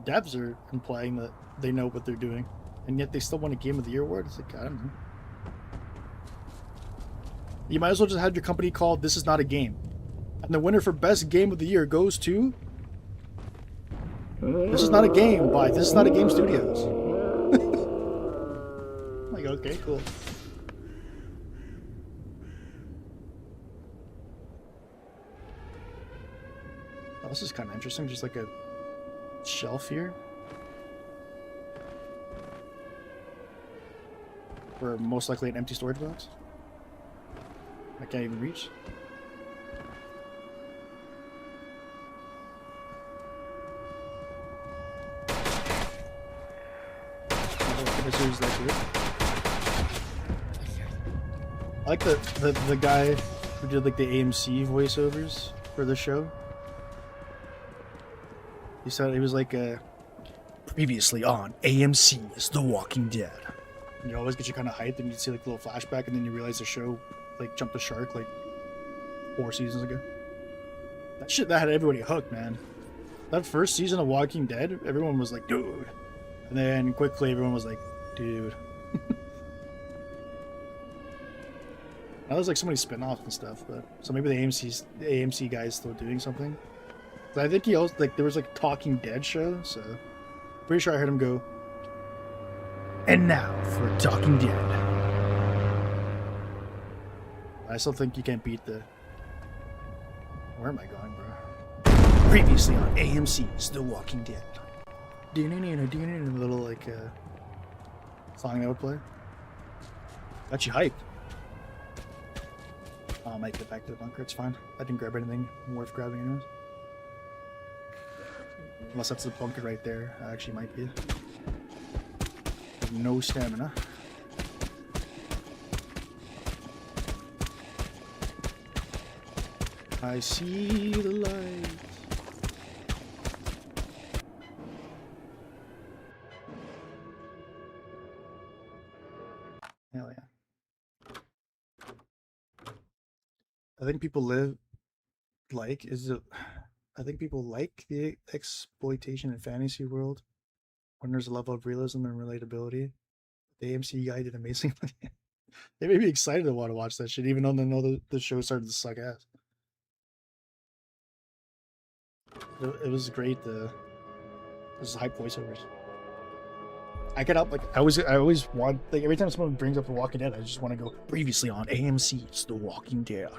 devs are implying that they know what they're doing, and yet they still won a Game of the Year award. It's like, I don't know. You might as well just have your company called "This Is Not a Game," and the winner for best game of the year goes to "This Is Not a Game" by This Is Not a Game Studios. Like, okay, cool. Oh, this is kind of interesting. Just like a shelf here. Or most likely an empty storage box. I can't even reach. I like the guy who did like the AMC voiceovers for the show. He said it was like previously on AMC's The Walking Dead. And you always get you kind of hyped, and you see like a little flashback, and then you realize the show like jumped the shark like 4 seasons ago. That shit that had everybody hooked, man. That first season of Walking Dead, everyone was like, dude. And then quickly everyone was like, dude. Now there's like so many spin-offs and stuff, but so maybe the AMC guy is still doing something. But I think he also like there was like a Talking Dead show, so pretty sure I heard him go. And now for Talking Dead. I still think you can't beat the. Where am I going, bro? Previously on AMC's The Walking Dead. A little like song that would play. Got you hyped. I might get back to the bunker. It's fine. I didn't grab anything worth grabbing, anyways. Unless that's the bunker right there. I actually might be. No stamina. I see the light. Hell yeah. I think people I think people like the exploitation and fantasy world when there's a level of realism and relatability. The AMC guy did amazing. They made me excited to want to watch that shit, even though they know the show started to suck ass. It was great. This is hype voiceovers. I get up like I always want like every time someone brings up The Walking Dead, I just want to go previously on AMC's The Walking Dead.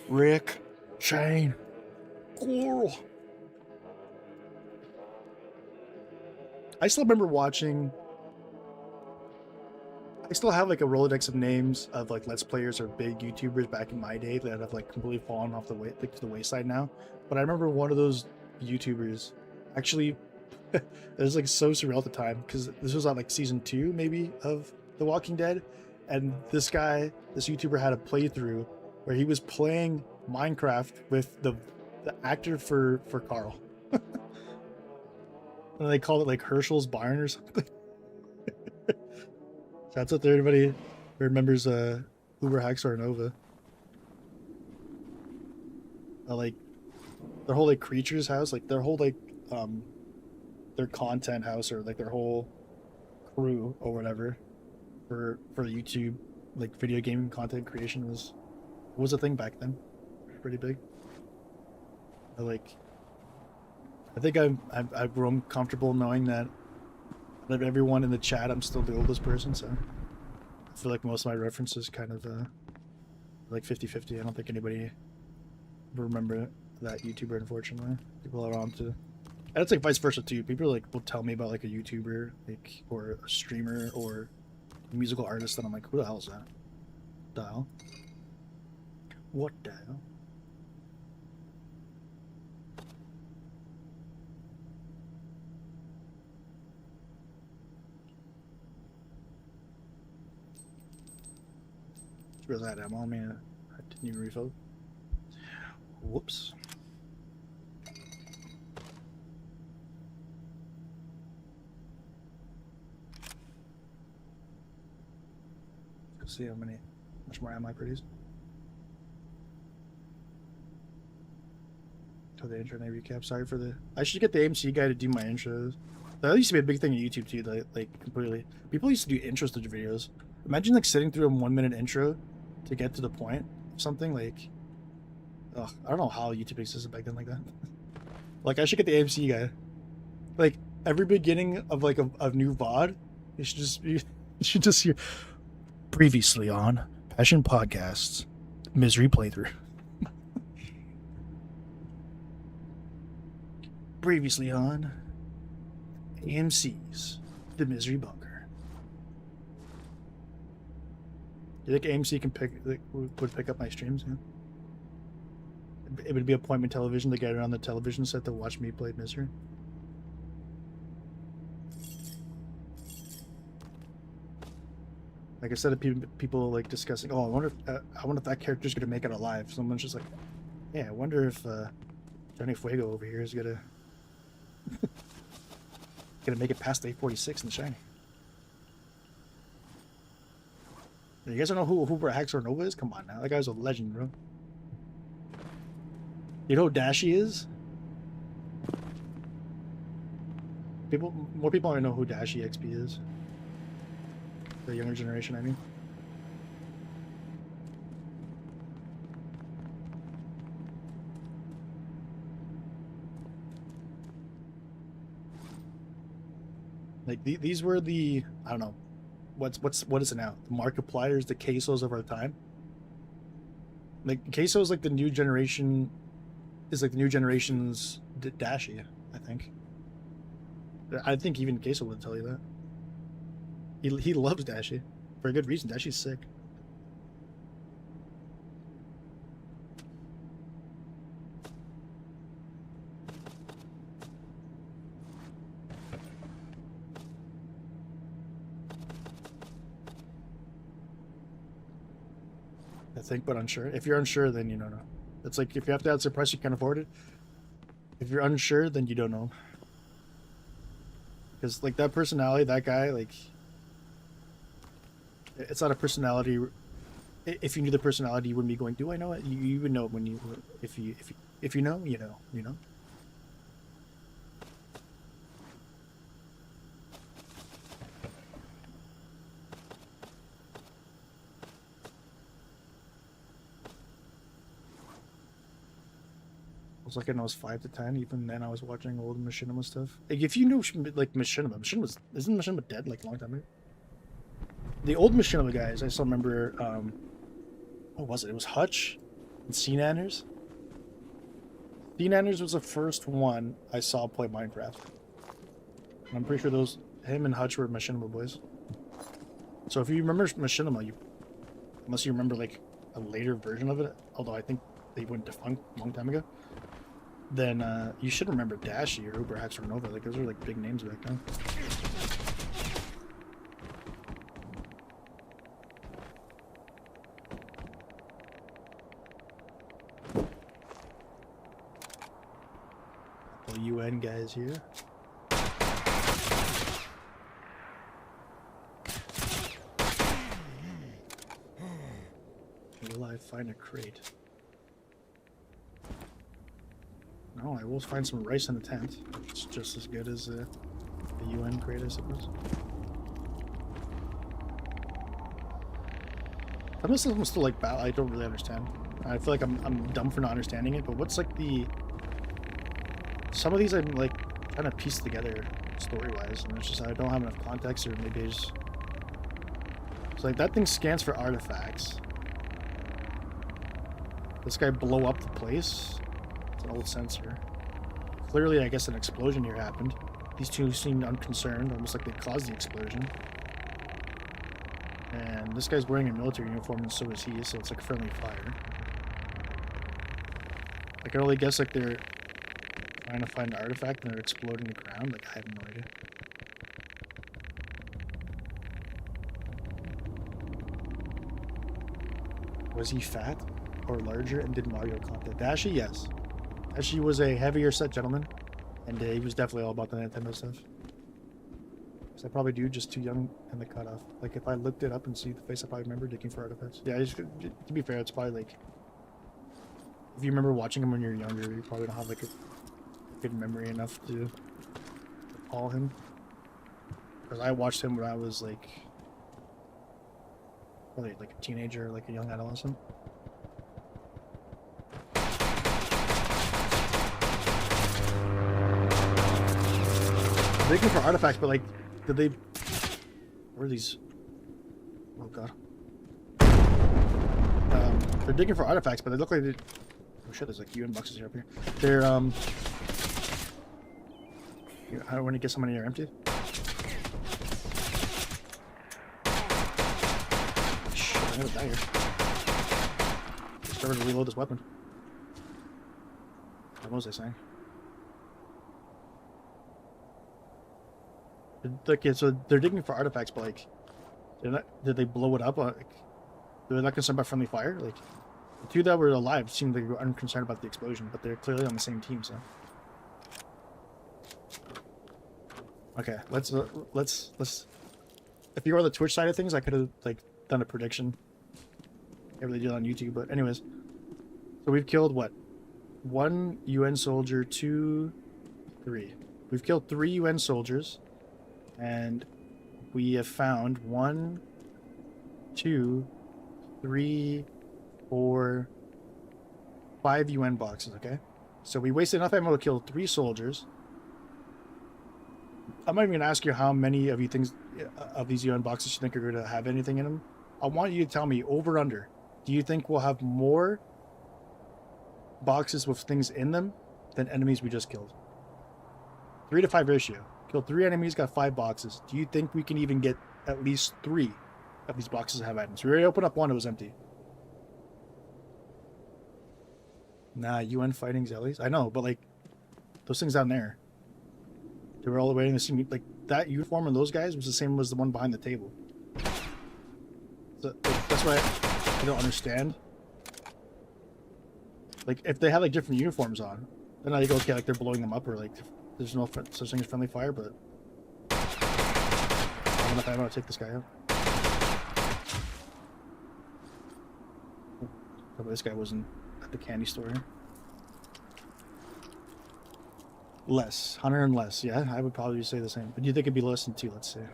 Rick, Shane, Coral. I still remember watching. I still have like a Rolodex of names of like Let's Players or big YouTubers back in my day that have like completely fallen off the way like to the wayside now. But I remember one of those YouTubers actually. It was like so surreal at the time because this was on like season 2 maybe of The Walking Dead, and this YouTuber had a playthrough where he was playing Minecraft with the actor for Carl. And they called it like Herschel's Barn or something. That's what everybody remembers Uber Hacksaw Nova. Like their whole like creatures house, like their whole like their content house or like their whole crew or whatever for YouTube like video game content creation was a thing back then. Pretty big. I think I've grown comfortable knowing that out of everyone in the chat, I'm still the oldest person, so I feel like most of my references kind of like 50-50. I don't think anybody will remember that YouTuber, unfortunately. People are on to, and it's like vice versa too. People like will tell me about like a YouTuber, like or a streamer or a musical artist, and I'm like, who the hell is that? The hell? What the hell? realize I had ammo. I mean, I didn't even refill. Whoops. Let's see how much more ammo I produce. To the intro and I recap. Sorry for the. I should get the AMC guy to do my intros. That used to be a big thing on YouTube too. Like completely. People used to do intros to videos. Imagine like sitting through a 1 minute intro to get to the point of something like. Ugh, I don't know how YouTube existed back then like that. Like I should get the AMC guy. Like every beginning of like a new VOD, you should just hear previously on Passion Podcasts Misery Playthrough. Previously on AMC's The Misery Bunker. Do you think AMC can would pick up my streams? Yeah? It would be appointment television to get it on the television set to watch me play Misery. Like I said, people like discussing. Oh, I wonder if that character's gonna make it alive. Someone's just like, yeah, I wonder if Johnny Fuego over here is gonna make it past 846 in the shiny. You guys don't know who Brahaxor Nova is? Come on now, that guy's a legend, bro. You know who Dashi is? More people already know who Dashi XP is. The younger generation, I mean. Like these were the, I don't know, what is it now? The Markipliers, the quesos of our time. Like queso is like the new generation, is like the new generation's Dashi, I think. I think even queso would tell you that. He loves Dashi for a good reason. Dashi's sick. I think, but unsure. If you're unsure, then you don't know. It's like if you have to answer a price you can't afford it. If you're unsure, then you don't know. Because like that personality, that guy, like, it's not a personality. If you knew the personality, you wouldn't be going, "Do I know it?" You would know it when you, if you know, you know, you know. was like when I was 5 to 10. Even then, I was watching old Machinima stuff. Like, if you knew like Machinima, isn't Machinima dead like a long time ago? The old Machinima guys, I still remember. What was it? It was Hutch and Sea Nanners. Sea Nanners was the first one I saw play Minecraft. And I'm pretty sure him and Hutch were Machinima boys. So if you remember Machinima, unless you remember like a later version of it, although I think they went defunct a long time ago, then you should remember Dashi or Uber Hacks or Nova. Like those were like big names back then. The UN guys here. Will I find a crate? No, I will find some rice in the tent. It's just as good as the UN crate, I suppose. Some of them still like battle. I don't really understand. I feel like I'm dumb for not understanding it. But what's like some of these I'm like trying to piece together story-wise, and it's just I don't have enough context, or maybe I just. It's like that thing scans for artifacts. This guy blow up the place. It's an old sensor. Clearly, I guess an explosion here happened. These two seemed unconcerned, almost like they caused the explosion. And this guy's wearing a military uniform, and so is he, so it's like friendly fire. I can only guess like they're trying to find an artifact and they're exploding the ground. Like, I have no idea. Was he fat or larger and did Mario content? Dashi, yes. Dashi was a heavier set gentleman, and he was definitely all about the Nintendo stuff. So I probably do, just too young in the cutoff. Like, if I looked it up and see the face, I probably remember digging for artifacts. Yeah, to be fair, it's probably like, if you remember watching him when you're younger, you probably don't have like a good memory enough to recall him. Because I watched him when I was like, probably like a teenager, like a young adolescent. Looking for artifacts, but like, did they? Where are these? Oh god. They're digging for artifacts, but they look like they. Oh shit! There's like UN boxes here up here. They're I don't want to get so many are empty. Shit! I'm gonna die here. Just remember to reload this weapon. What was I saying? Okay, so they're digging for artifacts, but like, did they blow it up? Like, they're not concerned about friendly fire. Like, the two that were alive seemed like they were unconcerned about the explosion, but they're clearly on the same team. So, okay, let's. If you were on the Twitch side of things, I could have like done a prediction. I really did on YouTube, but anyways, so we've killed what? 1 UN soldier, 2, 3. We've killed 3 UN soldiers. And we have found 1, 2, 3, 4, 5 UN boxes, okay? So we wasted enough ammo to kill 3 soldiers. I'm not even going to ask you how many of these UN boxes you think are going to have anything in them. I want you to tell me, over under, do you think we'll have more boxes with things in them than enemies we just killed? 3 to 5 ratio. Killed 3 enemies, got 5 boxes. Do you think we can even get at least 3 of these boxes to have items? We already opened up one, it was empty. Nah, UN fighting Zellies? I know, but like, those things down there, they were all waiting to see me. Like, that uniform and those guys was the same as the one behind the table. So, like, that's why I don't understand. Like, if they had like different uniforms on, then I go, okay, like they're blowing them up, or like there's no such thing as friendly fire, but I don't know if I want to take this guy out. Oh, this guy wasn't at the candy store here. Less. 100 and less. Yeah, I would probably say the same. But do you think it'd be less than 2, let's say?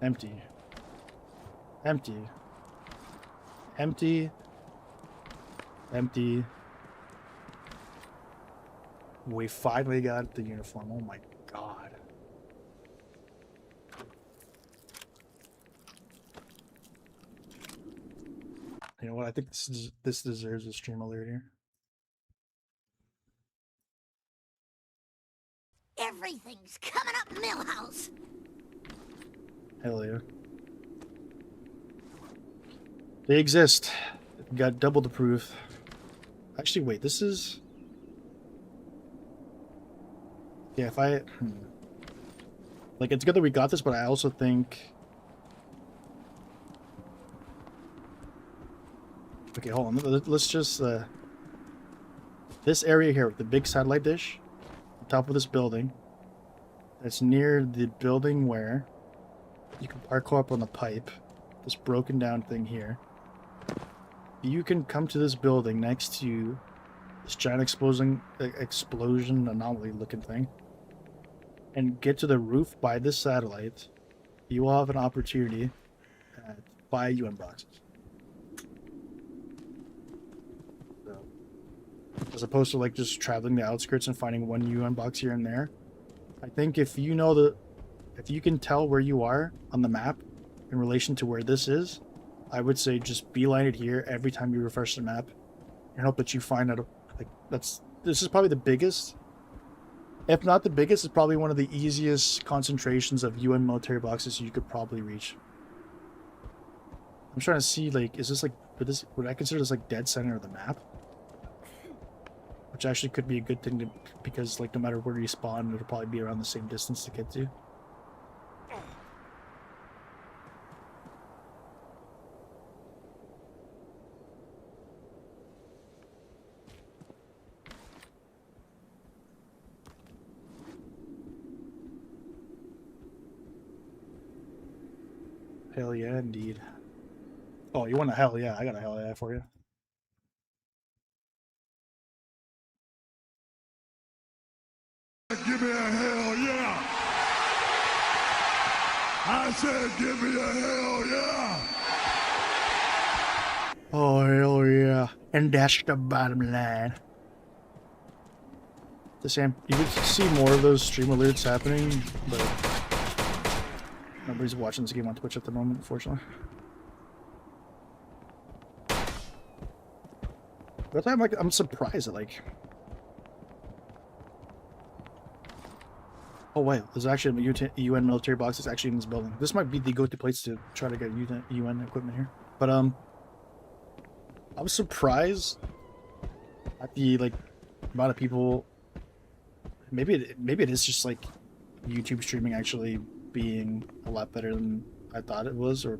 Empty. Empty. Empty. Empty. We finally got the uniform. Oh my god. You know what? I think this deserves a stream alert here. Everything's coming up, Millhouse. Hell yeah. They exist. Got double the proof. Actually, wait, this is... Yeah, if I... Like, it's good that we got this, but I also think... Okay, hold on. Let's just... This area here with the big satellite dish, on top of this building, that's near the building where you can parkour up on the pipe, this broken down thing here. You can come to this building next to this giant explosion anomaly looking thing and get to the roof by this satellite. You will have an opportunity to buy UN boxes. So, as opposed to like just traveling the outskirts and finding one UN box here and there. I think if you know if you can tell where you are on the map in relation to where this is, I would say just beeline it here every time you refresh the map and hope that you find out. Like, this is probably the biggest, if not the biggest, it's probably one of the easiest concentrations of UN military boxes you could probably reach. I'm trying to see, like, is this like, would I consider this like dead center of the map? Which actually could be a good thing because like no matter where you spawn, it'll probably be around the same distance to get to. Hell yeah, indeed. Oh, you want a hell yeah? I got a hell yeah for you. Give me a hell yeah! I said give me a hell yeah! Oh, hell yeah. And that's the bottom line. The same. You could see more of those stream alerts happening, but nobody's watching this game on Twitch at the moment, unfortunately. But I'm surprised at like. Oh wait, there's actually a UN military box that's actually in this building. This might be the go-to place to try to get UN equipment here. But I was surprised at the like amount of people. Maybe it is just like YouTube streaming actually being a lot better than I thought it was, or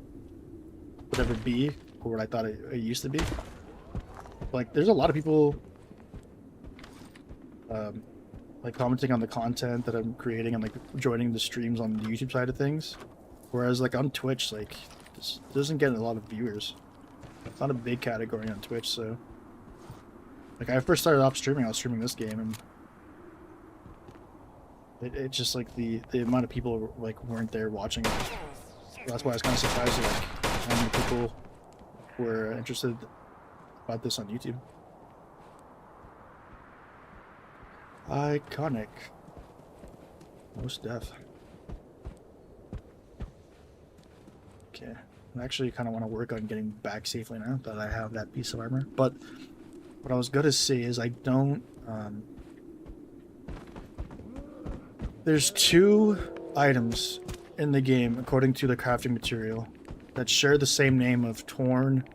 whatever it be, or what I thought it used to be. Like, there's a lot of people like commenting on the content that I'm creating and like joining the streams on the YouTube side of things, whereas like on Twitch, like this doesn't get a lot of viewers. It's not a big category on Twitch, so like I first started off streaming, I was streaming this game, and it's just like the amount of people like weren't there watching it. That's why I was kind of surprised at like how many people were interested about this on YouTube. Iconic. Most def. Okay. I actually kind of want to work on getting back safely now that I have that piece of armor. But what I was going to say is I don't... There's 2 items in the game, according to the crafting material, that share the same name of Torn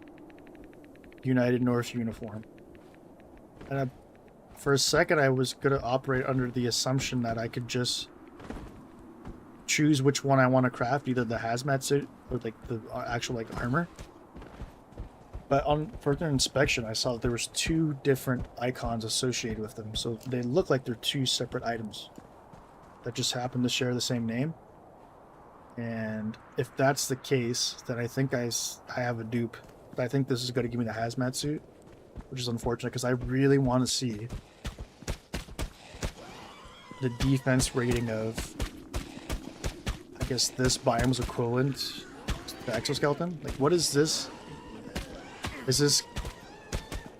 United North Uniform. And for a second, I was going to operate under the assumption that I could just choose which one I want to craft, either the hazmat suit or like the actual like armor. But on further inspection, I saw that there was 2 different icons associated with them, so they look like they're 2 separate items that just happen to share the same name. And if that's the case, then I think I have a dupe. I think this is going to give me the hazmat suit, which is unfortunate because I really want to see the defense rating of, I guess, this biome's equivalent to the exoskeleton. Like, what is this? Is this...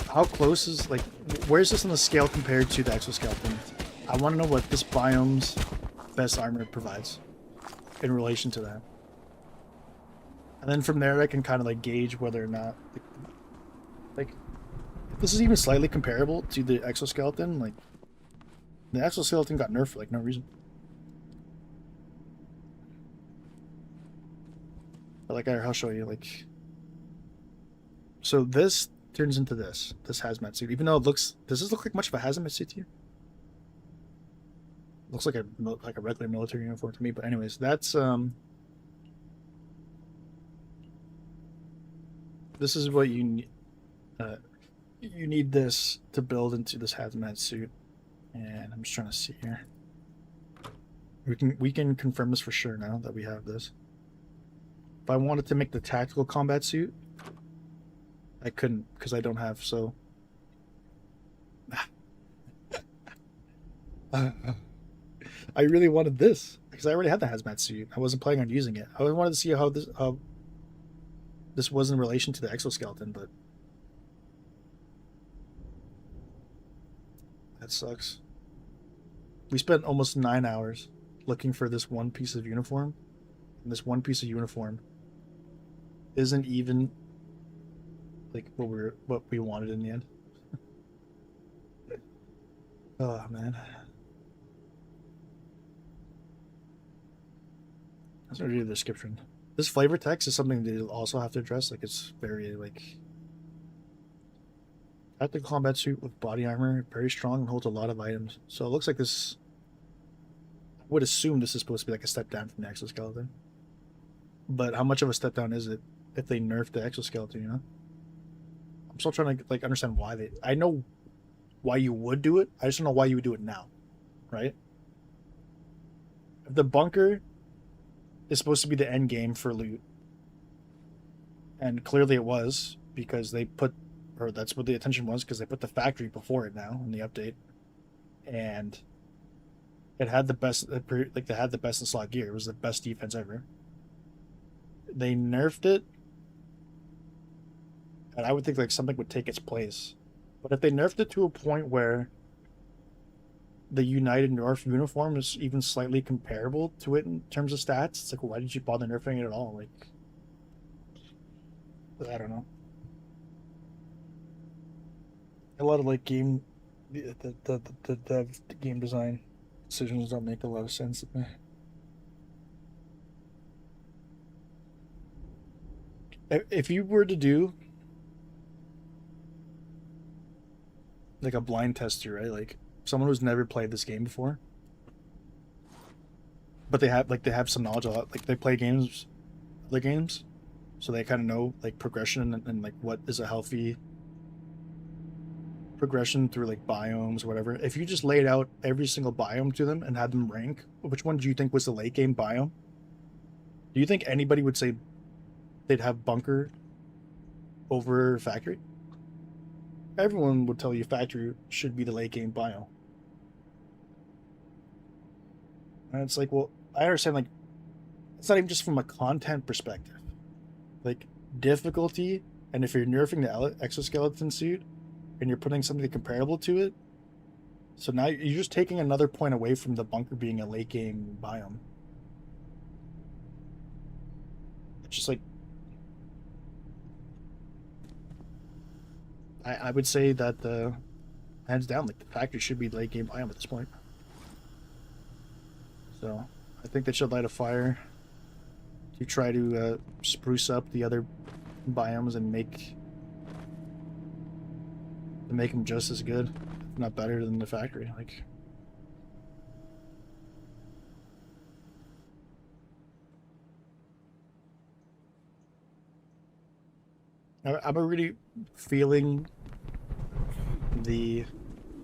How close is... Like, where is this on the scale compared to the exoskeleton? I want to know what this biome's best armor provides in relation to that. And then from there, I can kind of like gauge whether or not, like, if this is even slightly comparable to the exoskeleton. Like, the exoskeleton got nerfed for like no reason. But like, I'll show you. Like, so this turns into this hazmat suit. Even though it looks, does this look like much of a hazmat suit to you? Looks like a regular military uniform to me, but anyways, that's this is what you need. You need this to build into this hazmat suit, and I'm just trying to see here. We can confirm this for sure now that we have this. If I wanted to make the tactical combat suit, I couldn't because I don't have so. I really wanted this because I already had the hazmat suit. I wasn't planning on using it. I wanted to see how this was in relation to the exoskeleton, but that sucks. We spent almost 9 hours looking for this one piece of uniform, and this one piece of uniform isn't even like what we wanted in the end. Oh man. Let's read the description. This flavor text is something they also have to address. Like, it's very like tactical combat suit with body armor, very strong and holds a lot of items. So it looks like this. I would assume this is supposed to be like a step down from the exoskeleton. But how much of a step down is it if they nerf the exoskeleton? You know, I'm still trying to like understand why they. I know why you would do it. I just don't know why you would do it now, right? If the bunker is supposed to be the end game for loot, And clearly it was, because they put, or that's what the attention was, because they put the factory before it now in the update. And it had the best, like they had the best in slot gear. It was the best defense ever. They nerfed it, and I would think like something would take its place. But if they nerfed it to a point where the United North uniform is even slightly comparable to it in terms of stats, it's like, why did you bother nerfing it at all? Like, I don't know. A lot of like game, the game design decisions don't make a lot of sense to me. If you were to do like a blind tester, right? Like someone who's never played this game before, but they have some knowledge of it. Like they play games, other games, so they kind of know like progression and like what is a healthy progression through like biomes or whatever. If you just laid out every single biome to them and had them rank, which one do you think was the late game biome? Do you think anybody would say they'd have bunker over factory? Everyone would tell you factory should be the late game biome. And it's like, well, I understand, like, it's not even just from a content perspective. Like, difficulty, and if you're nerfing the exoskeleton suit, and you're putting something comparable to it, so now you're just taking another point away from the bunker being a late game biome. It's just like, I would say that hands down, like the factory should be late game biome at this point. So I think they should light a fire to try to spruce up the other biomes and make them just as good, if not better than the factory. Like, I'm already feeling the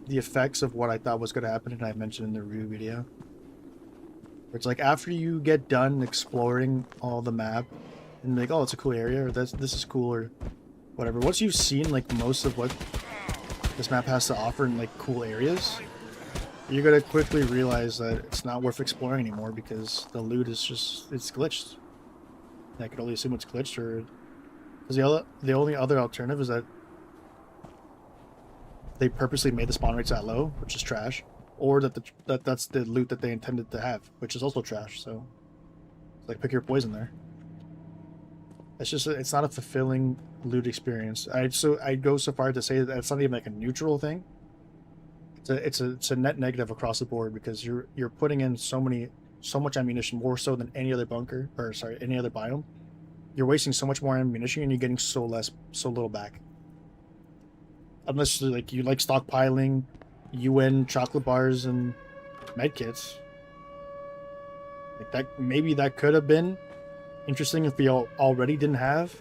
effects of what I thought was going to happen, and I mentioned in the review video. It's like after you get done exploring all the map, and like, oh, it's a cool area, or this is cool, or whatever. Once you've seen like most of what this map has to offer in like cool areas, you're gonna quickly realize that it's not worth exploring anymore because the loot is just, it's glitched. I could only assume it's glitched, or because the only other alternative is that they purposely made the spawn rates that low, which is trash, or that that's the loot that they intended to have, which is also trash. So it's like, pick your poison there. It's just, it's not a fulfilling loot experience. I go so far to say that it's not even like a neutral thing. It's a net negative across the board, because you're putting in so much ammunition, more so than any other bunker, or sorry, any other biome. You're wasting so much more ammunition and you're getting so little back. Unless like you like stockpiling UN chocolate bars and medkits. Like that, maybe that could have been interesting if we already didn't have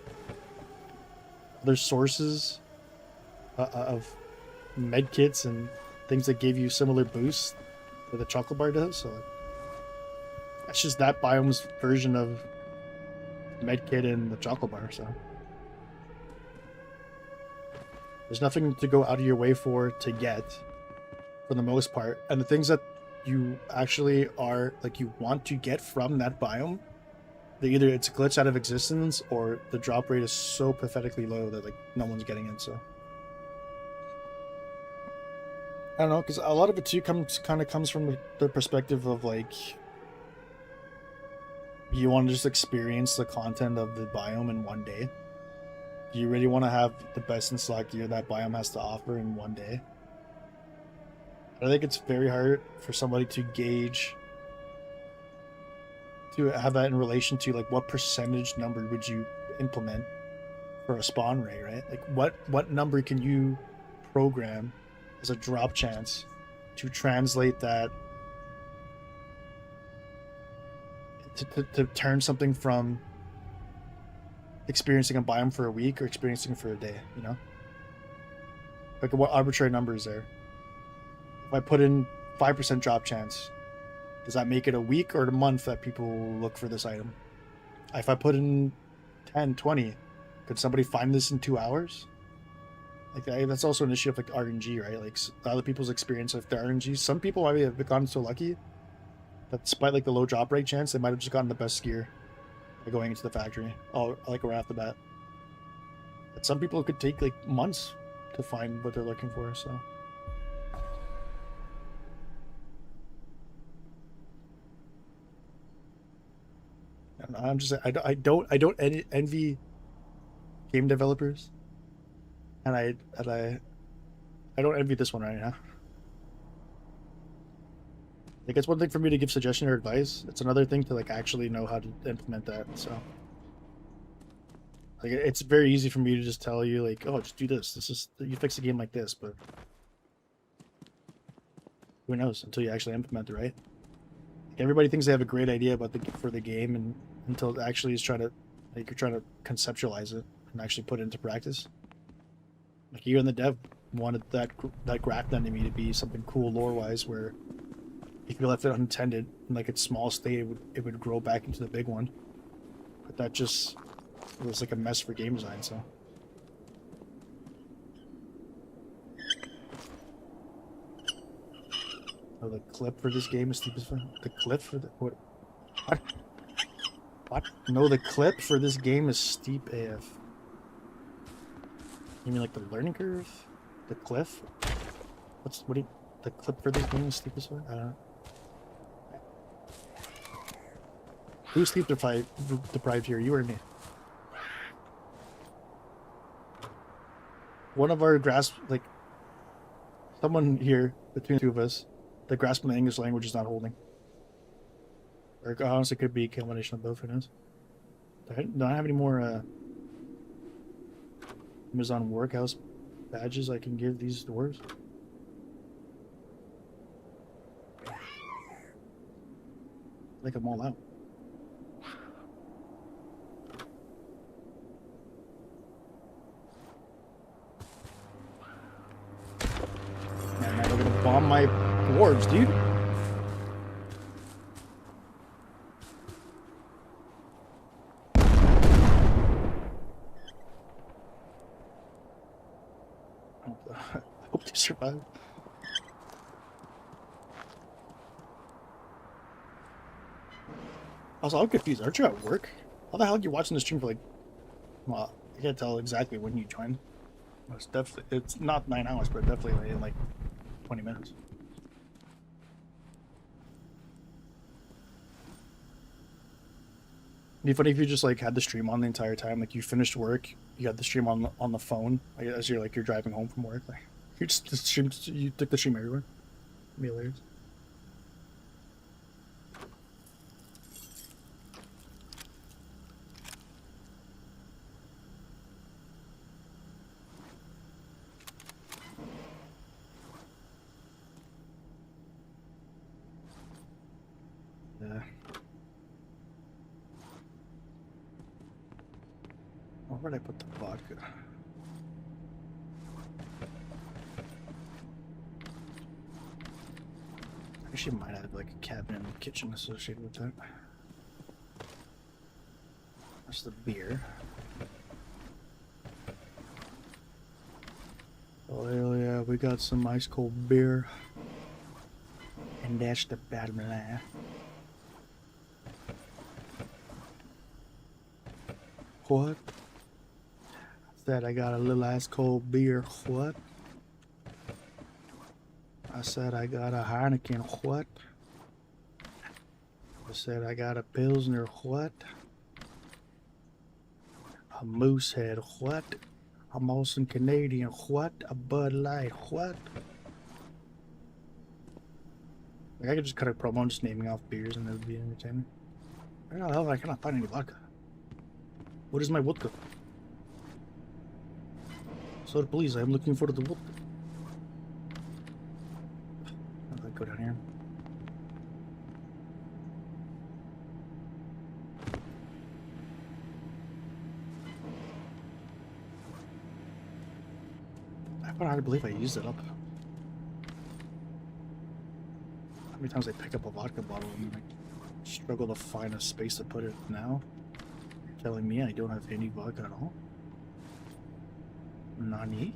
other sources of medkits and things that gave you similar boosts that the chocolate bar does. So that's just that biome's version of medkit and the chocolate bar. So there's nothing to go out of your way to get, for the most part. And the things that you actually are like you want to get from that biome, either it's glitched out of existence or the drop rate is so pathetically low that like no one's getting it. So I don't know, because a lot of it too comes from the perspective of like, you want to just experience the content of the biome in one day. Do you really want to have the best in slot gear that biome has to offer in one day? I think it's very hard for somebody to gauge, to have that in relation to like what percentage number would you implement for a spawn rate, right? Like what number can you program as a drop chance to translate that to turn something from experiencing a biome for a week or experiencing it for a day, you know? Like, what arbitrary number is there? If I put in 5% drop chance, does that make it a week or a month that people look for this item? If I put in 10, 20, Could somebody find this in 2 hours? Like that's also an issue of like RNG, right? Like other people's experience with their RNG. Some people might have gotten so lucky that despite like the low drop rate chance, they might have just gotten the best gear by going into the factory, like right off the bat. But some people could take like months to find what they're looking for. So. I'm just I don't envy game developers, and I don't envy this one right now. Like it's one thing for me to give suggestion or advice. It's another thing to like actually know how to implement that. So like it's very easy for me to just tell you like, oh, just do this. This is you fix a game like this, but who knows until you actually implement it, right? Everybody thinks they have a great idea about the game, and until it actually is trying to like you're trying to conceptualize it and actually put it into practice. Like you and the dev wanted that graph enemy to be something cool lore wise, where if you left it untended in like its small state, it would grow back into the big one. But that just was like a mess for game design. So. Oh, the clip for this game is steep as fuck. The clip for the what? What? No, the clip for this game is steep AF. You mean like the learning curve? The cliff? The clip for this game is steep as fuck? I don't know. Who's sleep deprived here? You or me? One of our grasp, like someone here between the two of us, the grasp in the English language is not holding. Or honestly, it could be a combination of both. Who knows? Do I have any more Amazon Workhouse badges I can give these dwarves? Like them all out. Man, they're gonna bomb my dwarves, dude. I hope they survive. Also, I'm confused. Aren't you at work? How the hell are you watching the stream for like? Well, I can't tell exactly when you joined. It's not 9 hours, but definitely in like 20 minutes. It'd be funny if you just like had the stream on the entire time. Like you finished work, you had the stream on the phone like, as you're driving home from work. Like you just you took the stream everywhere. It'd be hilarious. Yeah. Where did I put the vodka? I actually might have like a cabinet in the kitchen associated with that. That's the beer. Oh hell yeah, we got some ice cold beer. And that's the bottom line. What? Said I got a little ice cold beer. What? I said I got a Heineken. What? I said I got a Pilsner. What? A Moosehead. What? A Molson Canadian. What? A Bud Light. What? Like I could just cut a promo just naming off beers and it would be entertaining. Where the hell I cannot find any vodka? What is my vodka? Sir, please, I am looking for the vodka. How do I go down here? I find hard to believe I used it up. How many times I pick up a vodka bottle and I struggle to find a space to put it now? You're telling me I don't have any vodka at all? Nani?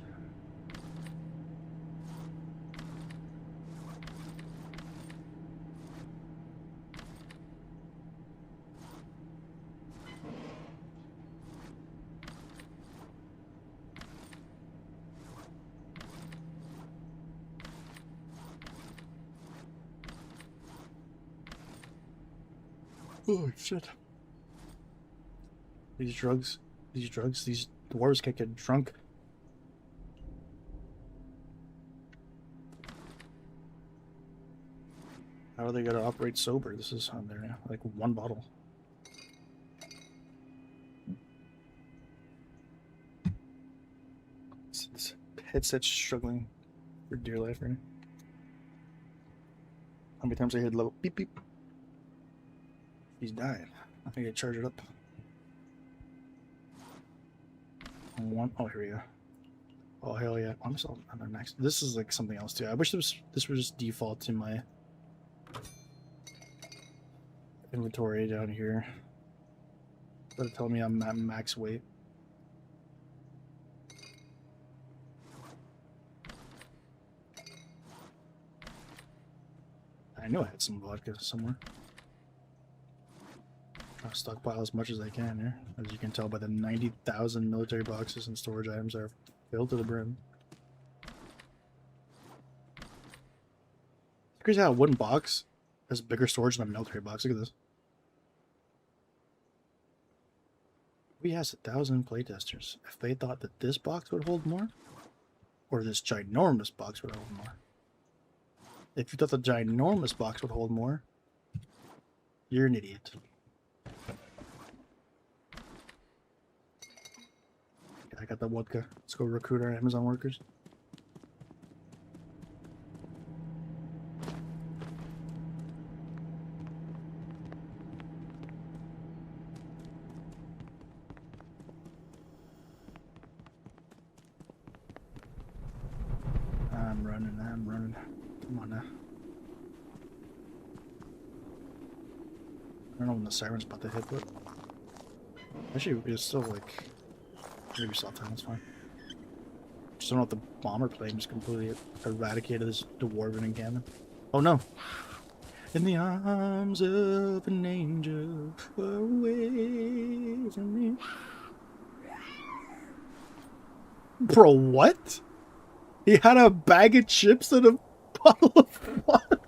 Oh shit. These drugs, these dwarves can't get drunk. How are they gonna operate sober? This is on there now. Like one bottle. This headset's struggling for dear life right now. How many times I hit level beep beep? He's dying. I think I charge it up. One. Oh, here we go. Oh hell yeah! I'm still on max. This is like something else too. I wish this was just default to my inventory down here. That'll tell me I'm at max weight. I know I had some vodka somewhere. I'll stockpile as much as I can here. As you can tell by the 90,000 military boxes and storage items are filled to the brim. It's crazy how a wooden box has bigger storage than a military box. Look at this. We asked 1,000 playtesters if they thought that this box would hold more, or this ginormous box would hold more. If you thought the ginormous box would hold more, you're an idiot. I got the vodka. Let's go recruit our Amazon workers. I'm running. Come on now. I don't know when the siren's about to hit, but actually it's still like maybe soft time, that's fine. Just don't know if the bomber plane just completely eradicated this dwarven encampment. Oh no! In the arms of an angel, far away from me. Bro, what? He had a bag of chips and a bottle of water.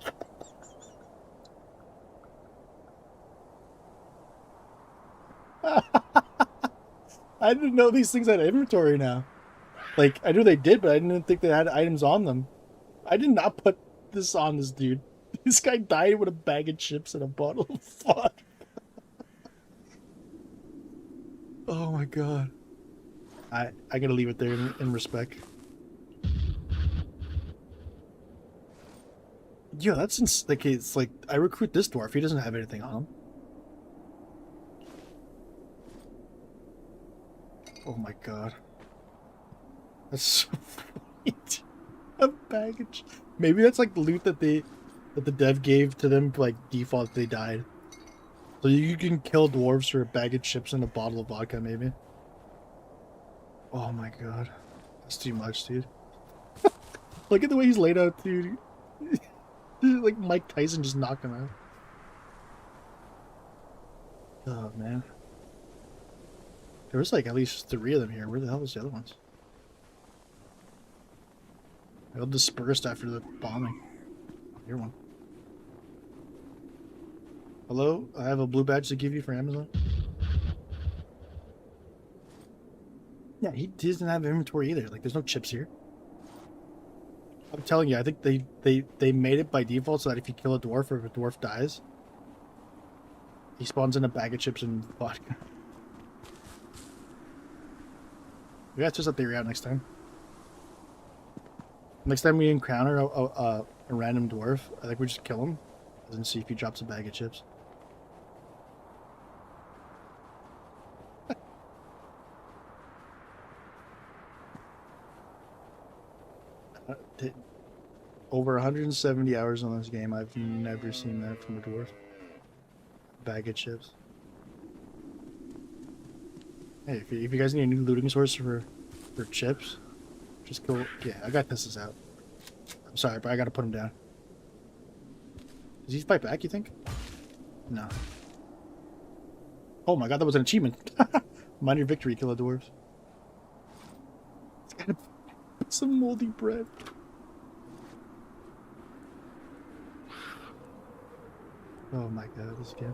I didn't know these things had inventory now. Like, I knew they did, but I didn't think they had items on them. I did not put this on this dude. This guy died with a bag of chips and a bottle of water. Oh my god. I gotta leave it there in respect. Yo, that's like it's like I recruit this dwarf. He doesn't have anything on him. Oh my god. That's so funny. A baggage. Maybe that's like the loot that the dev gave to them like default if they died. So you can kill dwarves for a bag of chips and a bottle of vodka, maybe. Oh my god. That's too much, dude. Look at the way he's laid out, dude. Like Mike Tyson just knocked him out. Oh man. There was like at least 3 of them here. Where the hell was the other ones? They all dispersed after the bombing. Here one. Hello? I have a blue badge to give you for Amazon. Yeah, he doesn't have inventory either. Like, there's no chips here. I'm telling you, I think they made it by default so that if you kill a dwarf or if a dwarf dies, he spawns in a bag of chips and vodka. We gotta test that theory out next time. Next time we encounter a random dwarf, I think we just kill him and see if he drops a bag of chips. Over 170 hours on this game, I've never seen that from a dwarf. Bag of chips. Hey, if you guys need a new looting source for chips, Just go. Yeah, I got this out. I'm sorry, but I gotta put him down. Does he fight back, you think? No. Oh my god, that was an achievement. Mind your victory, kill the dwarves. It's gotta put some moldy bread. Oh my god, this game.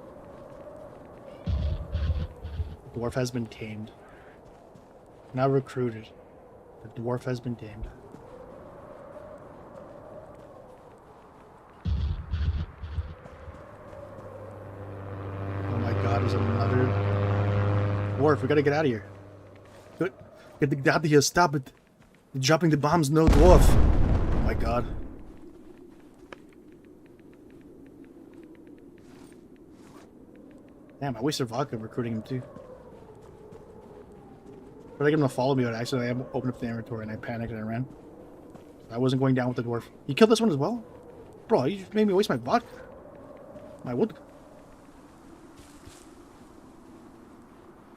The dwarf has been tamed. Now recruited. The dwarf has been tamed. Oh my god, there's another dwarf. We gotta get out of here. Good. Get out of here. Stop it. You're dropping the bombs, no dwarf. Oh my god. Damn, I wasted vodka recruiting him too. But I get him to follow me, but actually I opened up the inventory and I panicked and I ran. I wasn't going down with the dwarf. You killed this one as well? Bro, you just made me waste my vodka. My wood.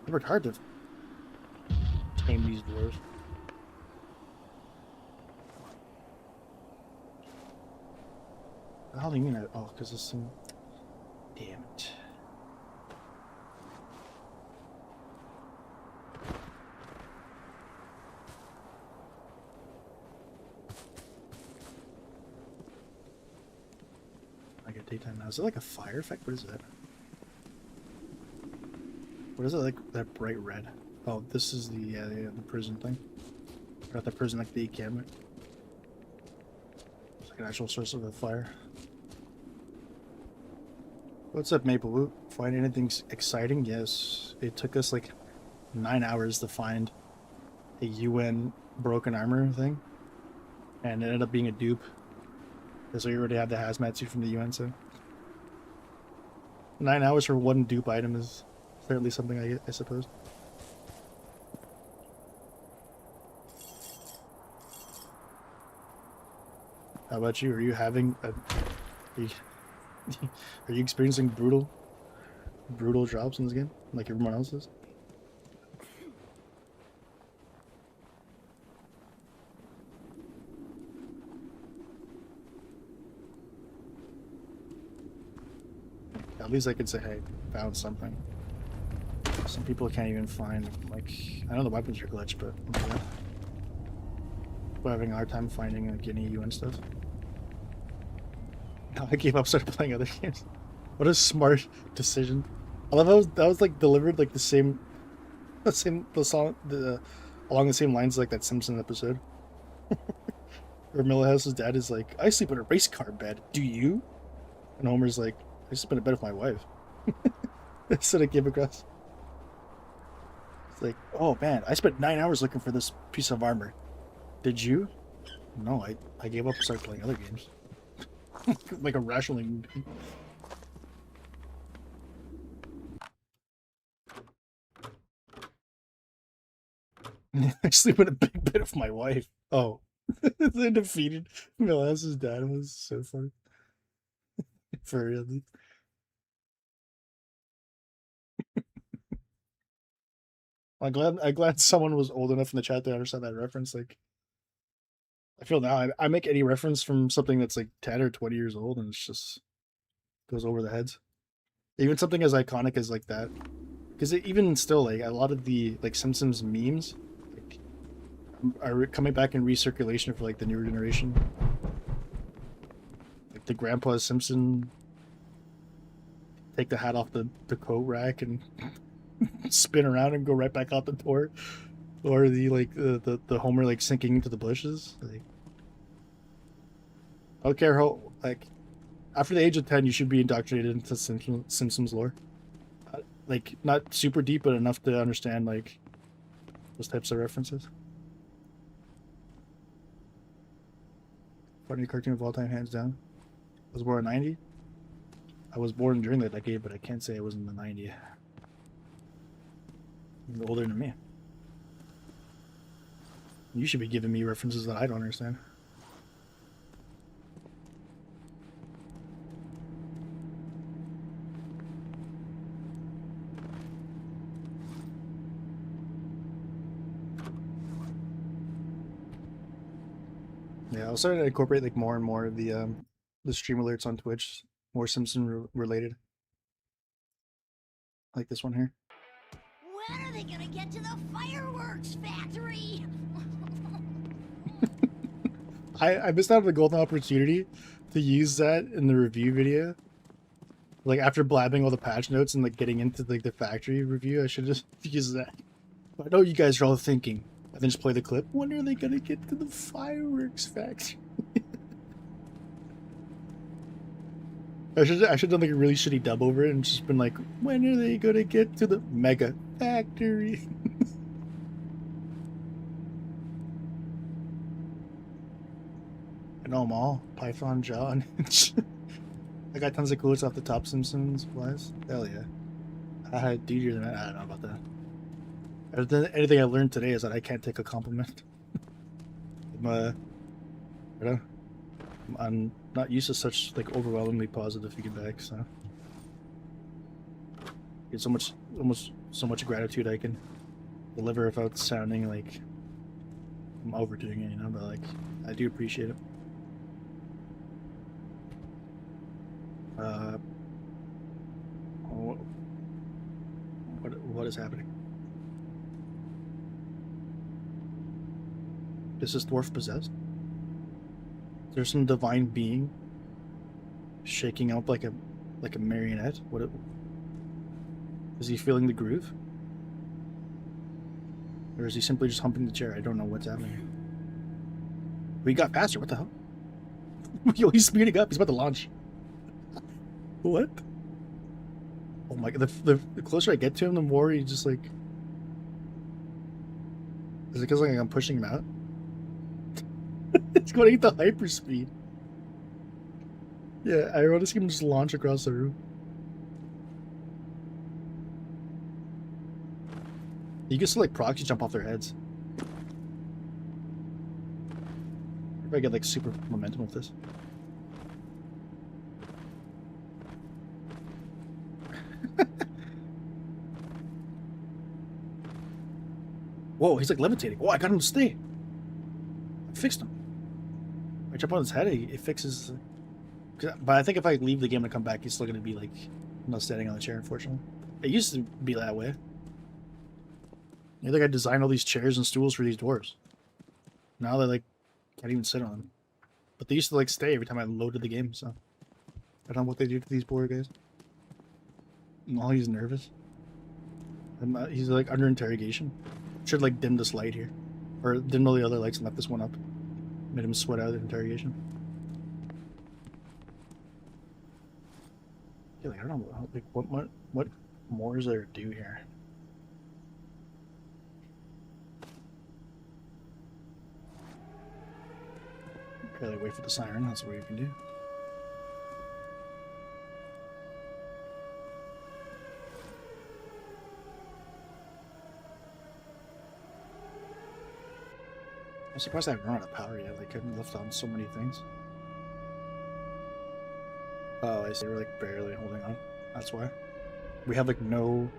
I worked hard to tame these dwarves. How do you mean that? Oh, because there's some... Damn it. I get daytime now. Is it like a fire effect? What is that? What is it like? That bright red? Oh, this is the prison thing. Got the prison like the encampment. It's like an actual source of a fire. What's up, Maplewood? Find anything exciting? Yes. It took us like 9 hours to find a UN broken armor thing, and it ended up being a dupe. So we already had the hazmat suit from the UN, so 9 hours for one dupe item is certainly something, I suppose. How about you? Are you having a... Are you experiencing brutal drops in this game, like everyone else is? At least I could say, hey, found something. Some people can't even find, like, I know the weapons are glitched, but yeah. We're having a hard time finding like any UN stuff. I gave up, started playing other games. What a smart decision. I love how that was like delivered like the song, along the same lines like that Simpson episode. Where Millhouse's dad is like, I sleep in a race car bed. Do you? And Homer's like, I sleep in a bed with my wife. That's what I came across. It's like, oh man, I spent 9 hours looking for this piece of armor. Did you? No, I gave up and started playing other games. Like a rationing movie. I sleep in a big bed with my wife. Oh. They defeated Millhouse's dad. Was so funny. For real, dude. I'm glad someone was old enough in the chat to understand that reference. Like, I feel now I make any reference from something that's like 10 or 20 years old and it's just goes over the heads. Even something as iconic as like that. Because even still, like, a lot of the like Simpsons memes like, are coming back in recirculation for like the newer generation. Like the Grandpa Simpson take the hat off the coat rack and spin around and go right back out the door. Or the like the Homer like sinking into the bushes. Like, I don't care how, like, after the age of 10 you should be indoctrinated into Simpsons lore. Like, not super deep, but enough to understand like those types of references. Funny cartoon of all time, hands down. I was born in 90. I was born during that decade, but I can't say I was in the 90s. You're older than me. You should be giving me references that I don't understand. Yeah, I'll start to incorporate like more and more of the stream alerts on Twitch, more Simpson related, like this one here. When are they gonna get to the fireworks factory? I missed out on the golden opportunity to use that in the review video. Like after blabbing all the patch notes and like getting into like the factory review, I should just use that. But I know you guys are all thinking, and then just play the clip. When are they gonna get to the fireworks factory? I should have done like a really shitty dub over it and just been like, when are they gonna get to the mega factory? I know them all. Python, John. I got tons of quotes off the top Simpsons was. Hell yeah. I had dudier than that. I don't know about that. Anything I learned today is that I can't take a compliment. I'm not used to such like overwhelmingly positive feedback, so get almost so much gratitude I can deliver without sounding like I'm overdoing it, you know, but like I do appreciate it. What is happening? Is this dwarf possessed? There's some divine being shaking up like a marionette. Is he feeling the groove? Or is he simply just humping the chair? I don't know what's happening. We got faster, what the hell? Yo, he's speeding up, he's about to launch. What? Oh my god, the closer I get to him, the more he just like... Is it because like I'm pushing him out? It's going to hyperspeed. Yeah, I want to see him just launch across the room. You can still like proxy jump off their heads. If I get like super momentum with this. Whoa, he's like levitating. Oh, I got him to stay. I fixed him. I jump on his head, it fixes. But I think if I leave the game and come back, he's still going to be like not standing on the chair, unfortunately. It used to be that way. I think I designed all these chairs and stools for these dwarves. Now they like can't even sit on them. But they used to like stay every time I loaded the game, so I don't know what they do to these poor guys. No, he's nervous. He's like under interrogation. Should like dim this light here, or dim all the other lights and left this one up. Made him sweat out of interrogation. Yeah, like, I don't know, like what more is there to do here? Okay, like wait for the siren. That's what you can do. I'm surprised I haven't run out of power yet. Like, I haven't left on so many things. Oh, I see. We're like barely holding on. That's why. We have like no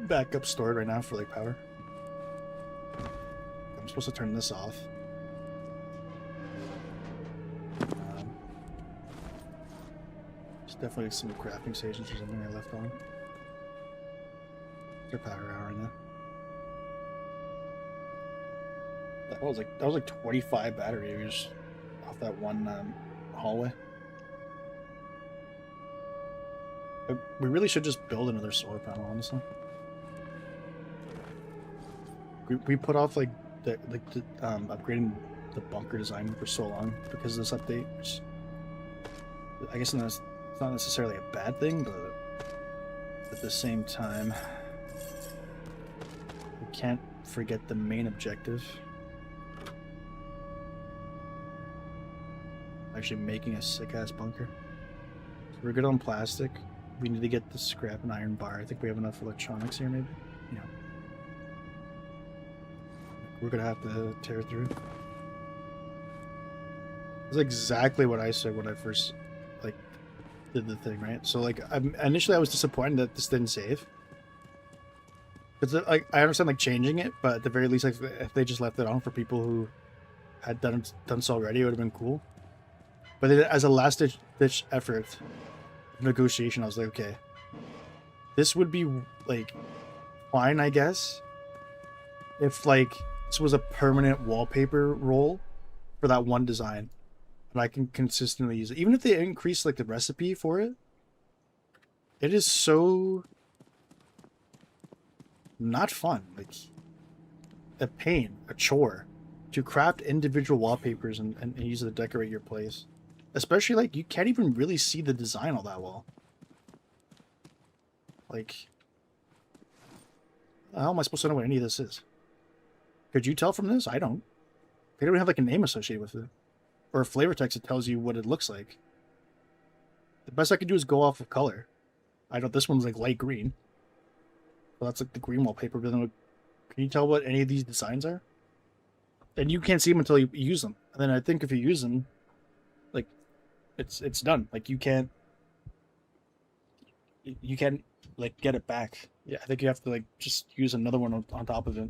backup stored right now for like power. I'm supposed to turn this off. There's definitely some crafting stations or something I left on. Their power hour now. That was like 25 battery use off that one hallway. We really should just build another solar panel, honestly. We put off like upgrading the bunker design for so long because of this update. Which, I guess it's not necessarily a bad thing, but at the same time, we can't forget the main objective. Actually making a sick-ass bunker. So we're good on plastic. We need to get the scrap and iron bar. I think we have enough electronics here, maybe? Yeah. We're gonna have to tear through. That's exactly what I said when I first, like, did the thing, right? So, like, initially I was disappointed that this didn't save. Because, like, I understand, like, changing it, but at the very least, like, if they just left it on for people who had done so already, it would have been cool. But then as a last ditch effort, negotiation, I was like, okay, this would be like fine, I guess, if like this was a permanent wallpaper role for that one design, and I can consistently use it. Even if they increase like the recipe for it, it is so not fun. Like a pain, a chore to craft individual wallpapers and use it to decorate your place. Especially like you can't even really see the design all that well. Like, how am I supposed to know what any of this is? Could you tell from this? I don't. They don't have like a name associated with it. Or a flavor text that tells you what it looks like. The best I could do is go off of color. I know this one's like light green. Well, that's like the green wallpaper, but then can you tell what any of these designs are? And you can't see them until you use them. And then I think if you use them, like, it's done. Like you can't like get it back. Yeah, I think you have to like just use another one on top of it,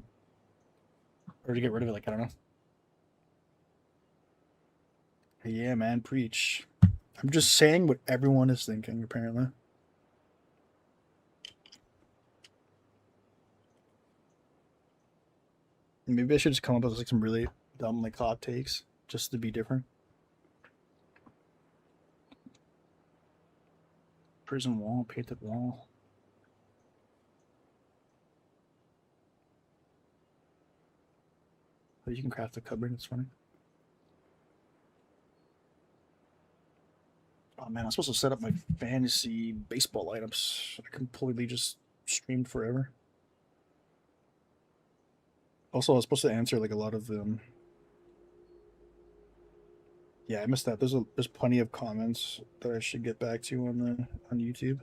or to get rid of it. Like I don't know. Yeah, man, preach. I'm just saying what everyone is thinking. Apparently. Maybe I should just come up with like some really dumb like hot takes just to be different. Prison wall, painted wall. Oh, you can craft a cupboard, it's funny. Oh man, I'm supposed to set up my fantasy baseball lineups. I completely just streamed forever. Also, I was supposed to answer like a lot of yeah, I missed that. There's plenty of comments that I should get back to on YouTube.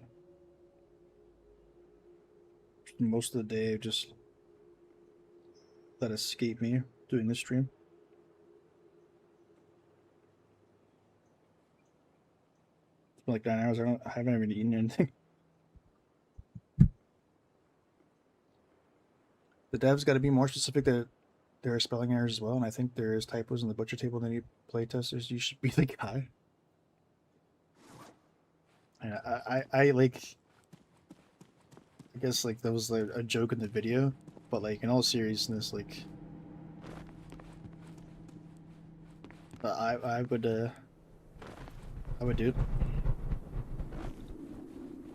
Most of the day, just that escape me doing this stream. It's been like 9 hours. I haven't even eaten anything. The devs got to be more specific that there are spelling errors as well, and I think there is typos in the butcher table. They need playtesters. You should be the guy. Yeah, I like. I guess like that was like a joke in the video, but like in all seriousness, like I would do it.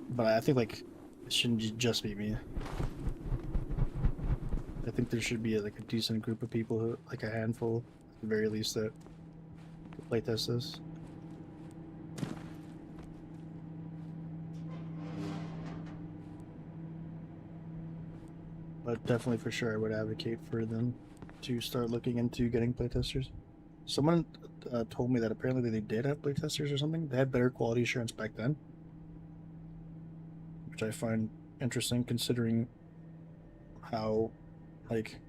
But I think like it shouldn't just be me. I think there should be like a decent group of people, who, like a handful, at the very least, that playtest this. But definitely for sure I would advocate for them to start looking into getting playtesters. Someone told me that apparently they did have playtesters or something. They had better quality assurance back then, which I find interesting considering how like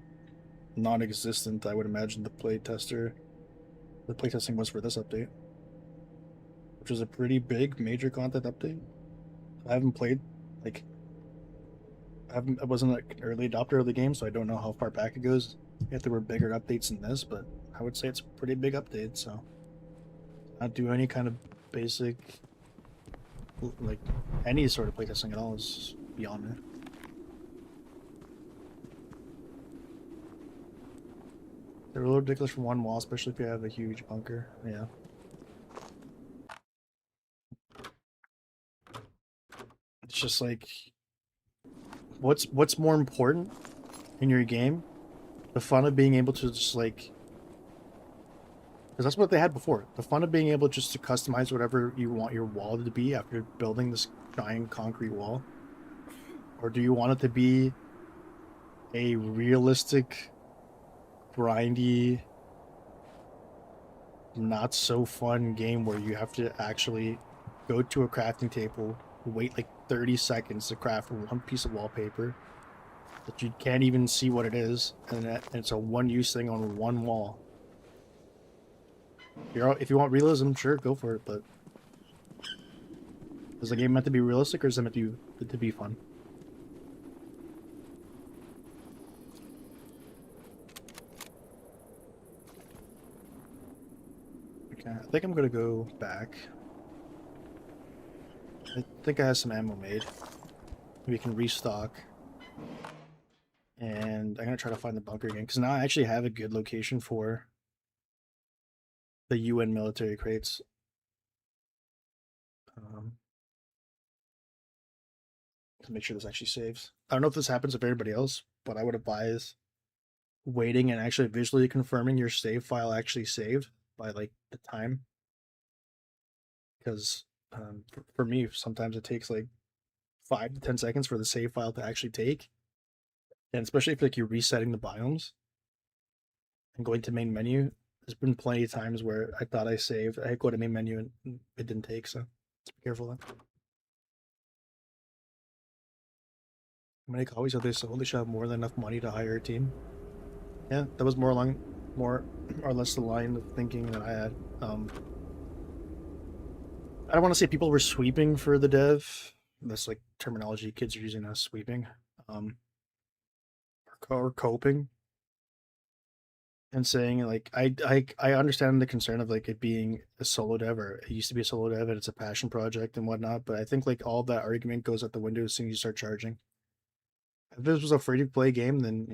non-existent I would imagine the playtesting was for this update, which was a pretty big major content update. I haven't played like I wasn't like an early adopter of the game, so I don't know how far back it goes. If there were bigger updates than this, but I would say it's a pretty big update. So not do any kind of basic like any sort of playtesting at all is beyond me. They're a little ridiculous from one wall, especially if you have a huge bunker. Yeah. It's just like what's more important in your game? The fun of being able to just like, because that's what they had before. The fun of being able just to customize whatever you want your wall to be after building this giant concrete wall. Or do you want it to be a realistic, grindy, not so fun game where you have to actually go to a crafting table, wait like 30 seconds to craft one piece of wallpaper that you can't even see what it is, and it's a one-use thing on one wall. If you want realism, sure, go for it, but is the game meant to be realistic or is it meant to be fun? Okay, I think I'm gonna go back. I think I have some ammo made. We can restock. And I'm gonna try to find the bunker again, because now I actually have a good location for the UN military crates. To make sure this actually saves. I don't know if this happens with everybody else, but I would advise waiting and actually visually confirming your save file actually saved by like the time. Because for me, sometimes it takes like 5 to 10 seconds for the save file to actually take. And especially if like you're resetting the biomes and going to main menu, there's been plenty of times where I thought I saved. I go to main menu and it didn't take, so let's be careful then. How many copies have they sold? They should have more than enough money to hire a team. Yeah, that was more or less the line of thinking that I had. I don't want to say people were sweeping for the dev. That's like terminology kids are using as sweeping, or coping, and saying like I understand the concern of like it being a solo dev, or it used to be a solo dev and it's a passion project and whatnot. But I think like all that argument goes out the window as soon as you start charging. If this was a free to play game, then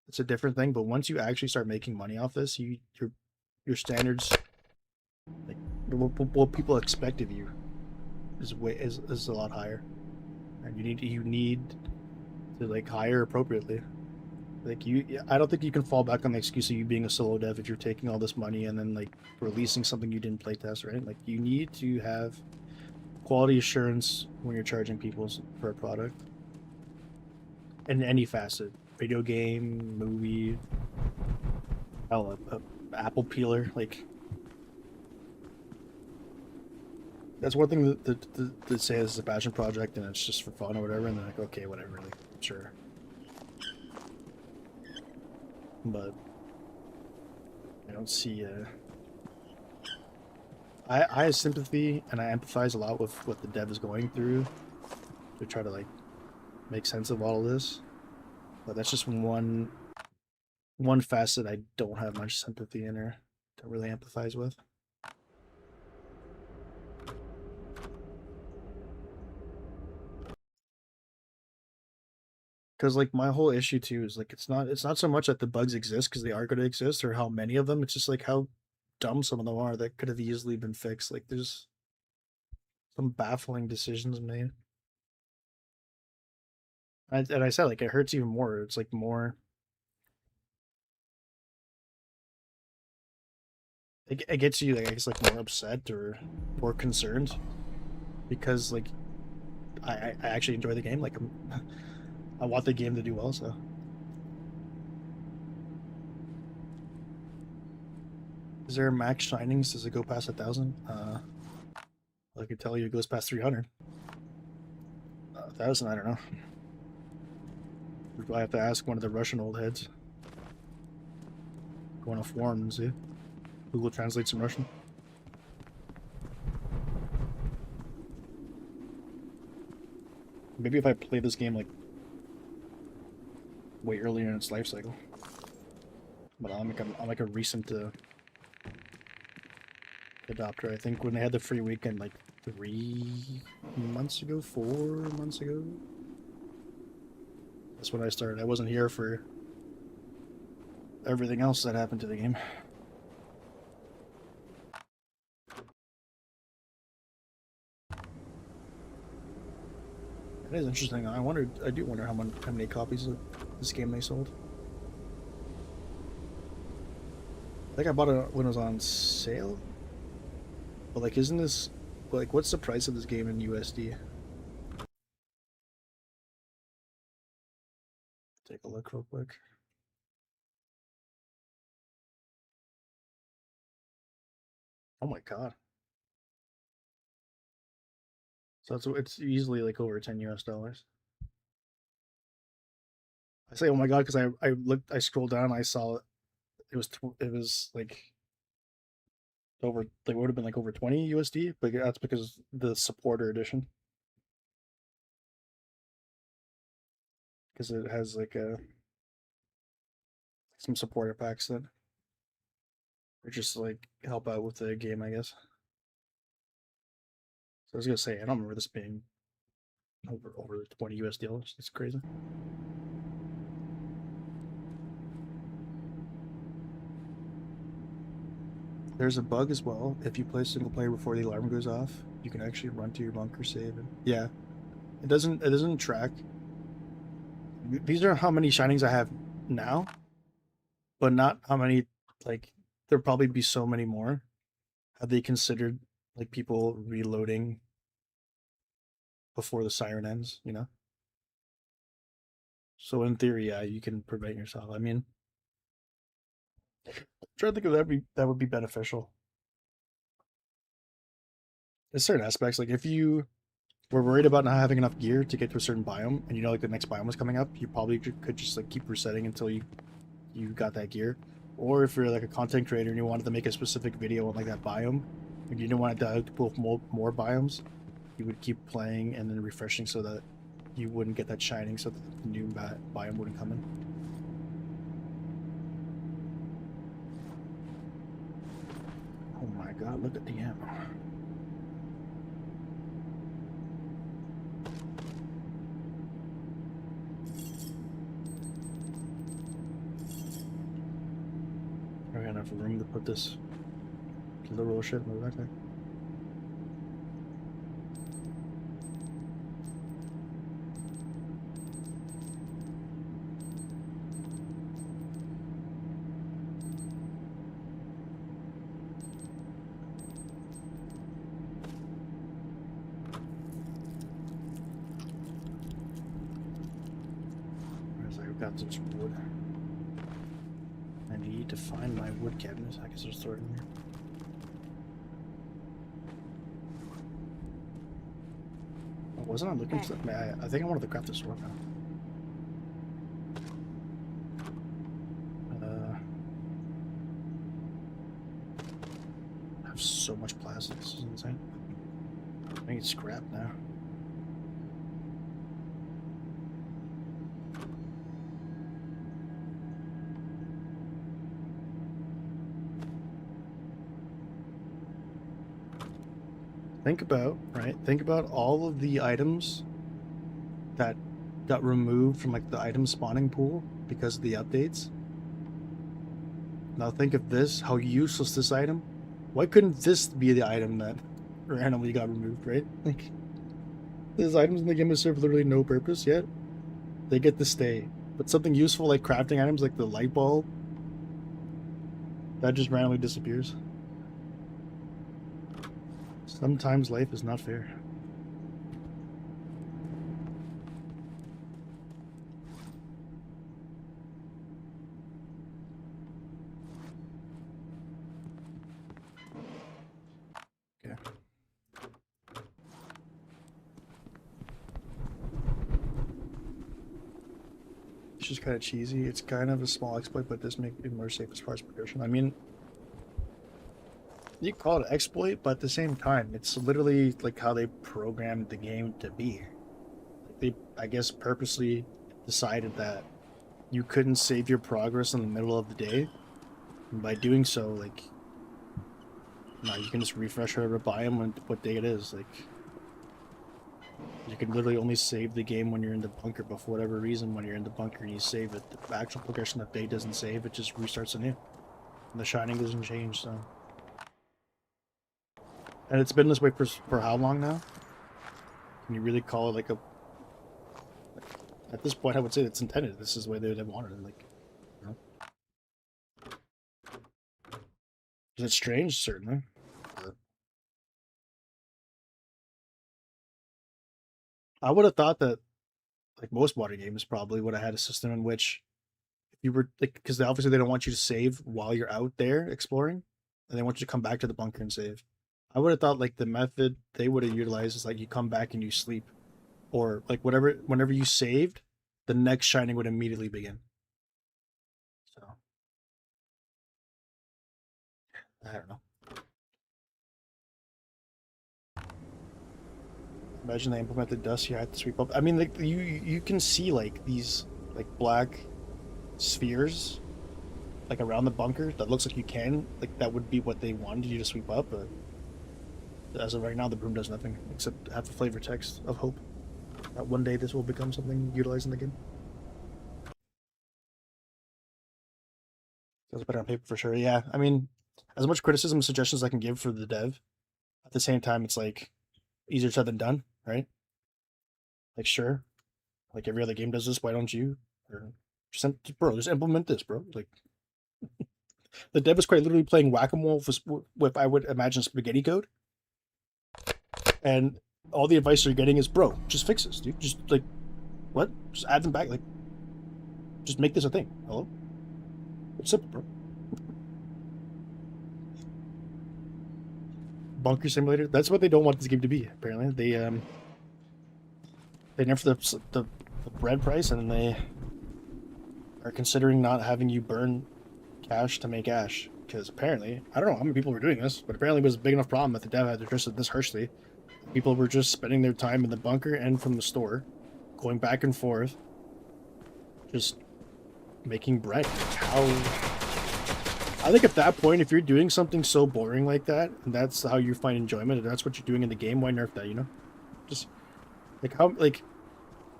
it's a different thing. But once you actually start making money off this, your standards, like what people expect of you, is a lot higher, and you need to like hire appropriately. Like I don't think you can fall back on the excuse of you being a solo dev if you're taking all this money and then like releasing something you didn't playtest, right? Like you need to have quality assurance when you're charging people for a product, in any facet, video game, movie, hell, a apple peeler, like. That's one thing that say this is a passion project and it's just for fun or whatever, and they're like, okay, whatever, like, sure. But I don't see. I have sympathy and I empathize a lot with what the dev is going through to try to like make sense of all of this. But that's just one facet I don't have much sympathy in or don't really empathize with. Because like my whole issue too is like it's not so much that the bugs exist because they are going to exist or how many of them. It's just like how dumb some of them are that could have easily been fixed. Like there's some baffling decisions made. And I said like it hurts even more. It's like more. It gets you like I guess like more upset or more concerned because like I actually enjoy the game. Like I want the game to do well. So is there max shinings? Does it go past 1,000? I could tell you it goes past 300. 1,000, I don't know. I have to ask one of the Russian old heads. Go on a forum and see. Google translates some Russian. Maybe if I play this game like way earlier in its life cycle. But I'm like a recent adopter. I think when they had the free weekend like 3 months ago, 4 months ago. That's when I started. I wasn't here for everything else that happened to the game. It is interesting. I do wonder how many copies of this game they sold. I think I bought it when it was on sale. But like, isn't this like what's the price of this game in USD? Take a look real quick. Oh my god! So it's easily like over 10 US dollars. I say oh my god because I scrolled down and I saw it was like over like would have been like over 20 USD, but that's because the supporter edition. Because it has like some supporter packs that Or just like help out with the game, I guess. So I was gonna say, I don't remember this being over 20 US dollars. It's crazy. There's a bug as well. If you play single player before the alarm goes off, you can actually run to your bunker, save it. Yeah, it doesn't track. These are how many shinings I have now, but not how many. Like there'll probably be so many more. Have they considered like people reloading before the siren ends? You know. So in theory, yeah, you can prevent yourself. I mean, I'm trying to think of that would be beneficial. There's certain aspects, like if you were worried about not having enough gear to get to a certain biome, and you know like the next biome was coming up, you probably could just like keep resetting until you got that gear. Or if you're like a content creator and you wanted to make a specific video on like that biome, and you didn't want to pull more biomes, you would keep playing and then refreshing so that you wouldn't get that shining, so that the new biome wouldn't come in. Oh my god, look at the ammo. I got enough room to put this little shit in the back there. I've got this wood. I need to find my wood cabinets. I guess I'll store it in here. Oh, wasn't I looking for that? I think I wanted to craft this sword now. I have so much plastic. This is insane. I need scrap now. Think about all of the items that got removed from like the item spawning pool because of the updates. Now think of this, how useless this item. Why couldn't this be the item that randomly got removed, right? Like, these items in the game that serve literally no purpose yet, they get to stay. But something useful like crafting items like the light bulb, that just randomly disappears. Sometimes life is not fair. Okay. It's just kind of cheesy. It's kind of a small exploit, but this makes it more safe as far as progression. I mean, you call it exploit, but at the same time, it's literally like how they programmed the game to be. They, I guess, purposely decided that you couldn't save your progress in the middle of the day. And by doing so, like, now you can just refresh whatever biome and what day it is. Like, you can literally only save the game when you're in the bunker, but for whatever reason, when you're in the bunker and you save it, the actual progression of the day doesn't save, it just restarts anew. And the shining doesn't change, so. And it's been this way for how long now? Can you really call it like a... At this point, I would say it's intended. This is the way they would have wanted it. Like, you know? Is it strange? Certainly. I would have thought that, like most water games, probably would have had a system in which, if you were like, because obviously they don't want you to save while you're out there exploring, and they want you to come back to the bunker and save. I would have thought like the method they would have utilized is like you come back and you sleep, or like whenever you saved, the next shining would immediately begin. So I don't know. Imagine they implemented dust. You had to sweep up. I mean, like you can see like these like black spheres like around the bunker that looks like you can, like that would be what they wanted you to sweep up, but as of right now the broom does nothing except have the flavor text of hope that one day this will become something utilized in the game. That's better on paper for sure. Yeah, I mean, as much criticism and suggestions I can give for the dev, at the same time, it's like easier said than done, right? Like, sure, like every other game does this. Why don't you? Or just implement this, bro. Like, the dev is quite literally playing whack-a-mole with I would imagine spaghetti code, and all the advice you're getting is, bro, just fix this, dude. Just like, what? Just add them back. Like, just make this a thing. Hello? It's simple, bro. Bunker simulator. That's what they don't want this game to be. Apparently, they nerfed the bread price, and they are considering not having you burn cash to make ash. Because apparently, I don't know how many people were doing this, but apparently it was a big enough problem that the dev had to address it this harshly. People were just spending their time in the bunker and from the store, going back and forth, just making bread. How? I think at that point, if you're doing something so boring like that, and that's how you find enjoyment, and that's what you're doing in the game, why nerf that, you know? Just, like, how, like,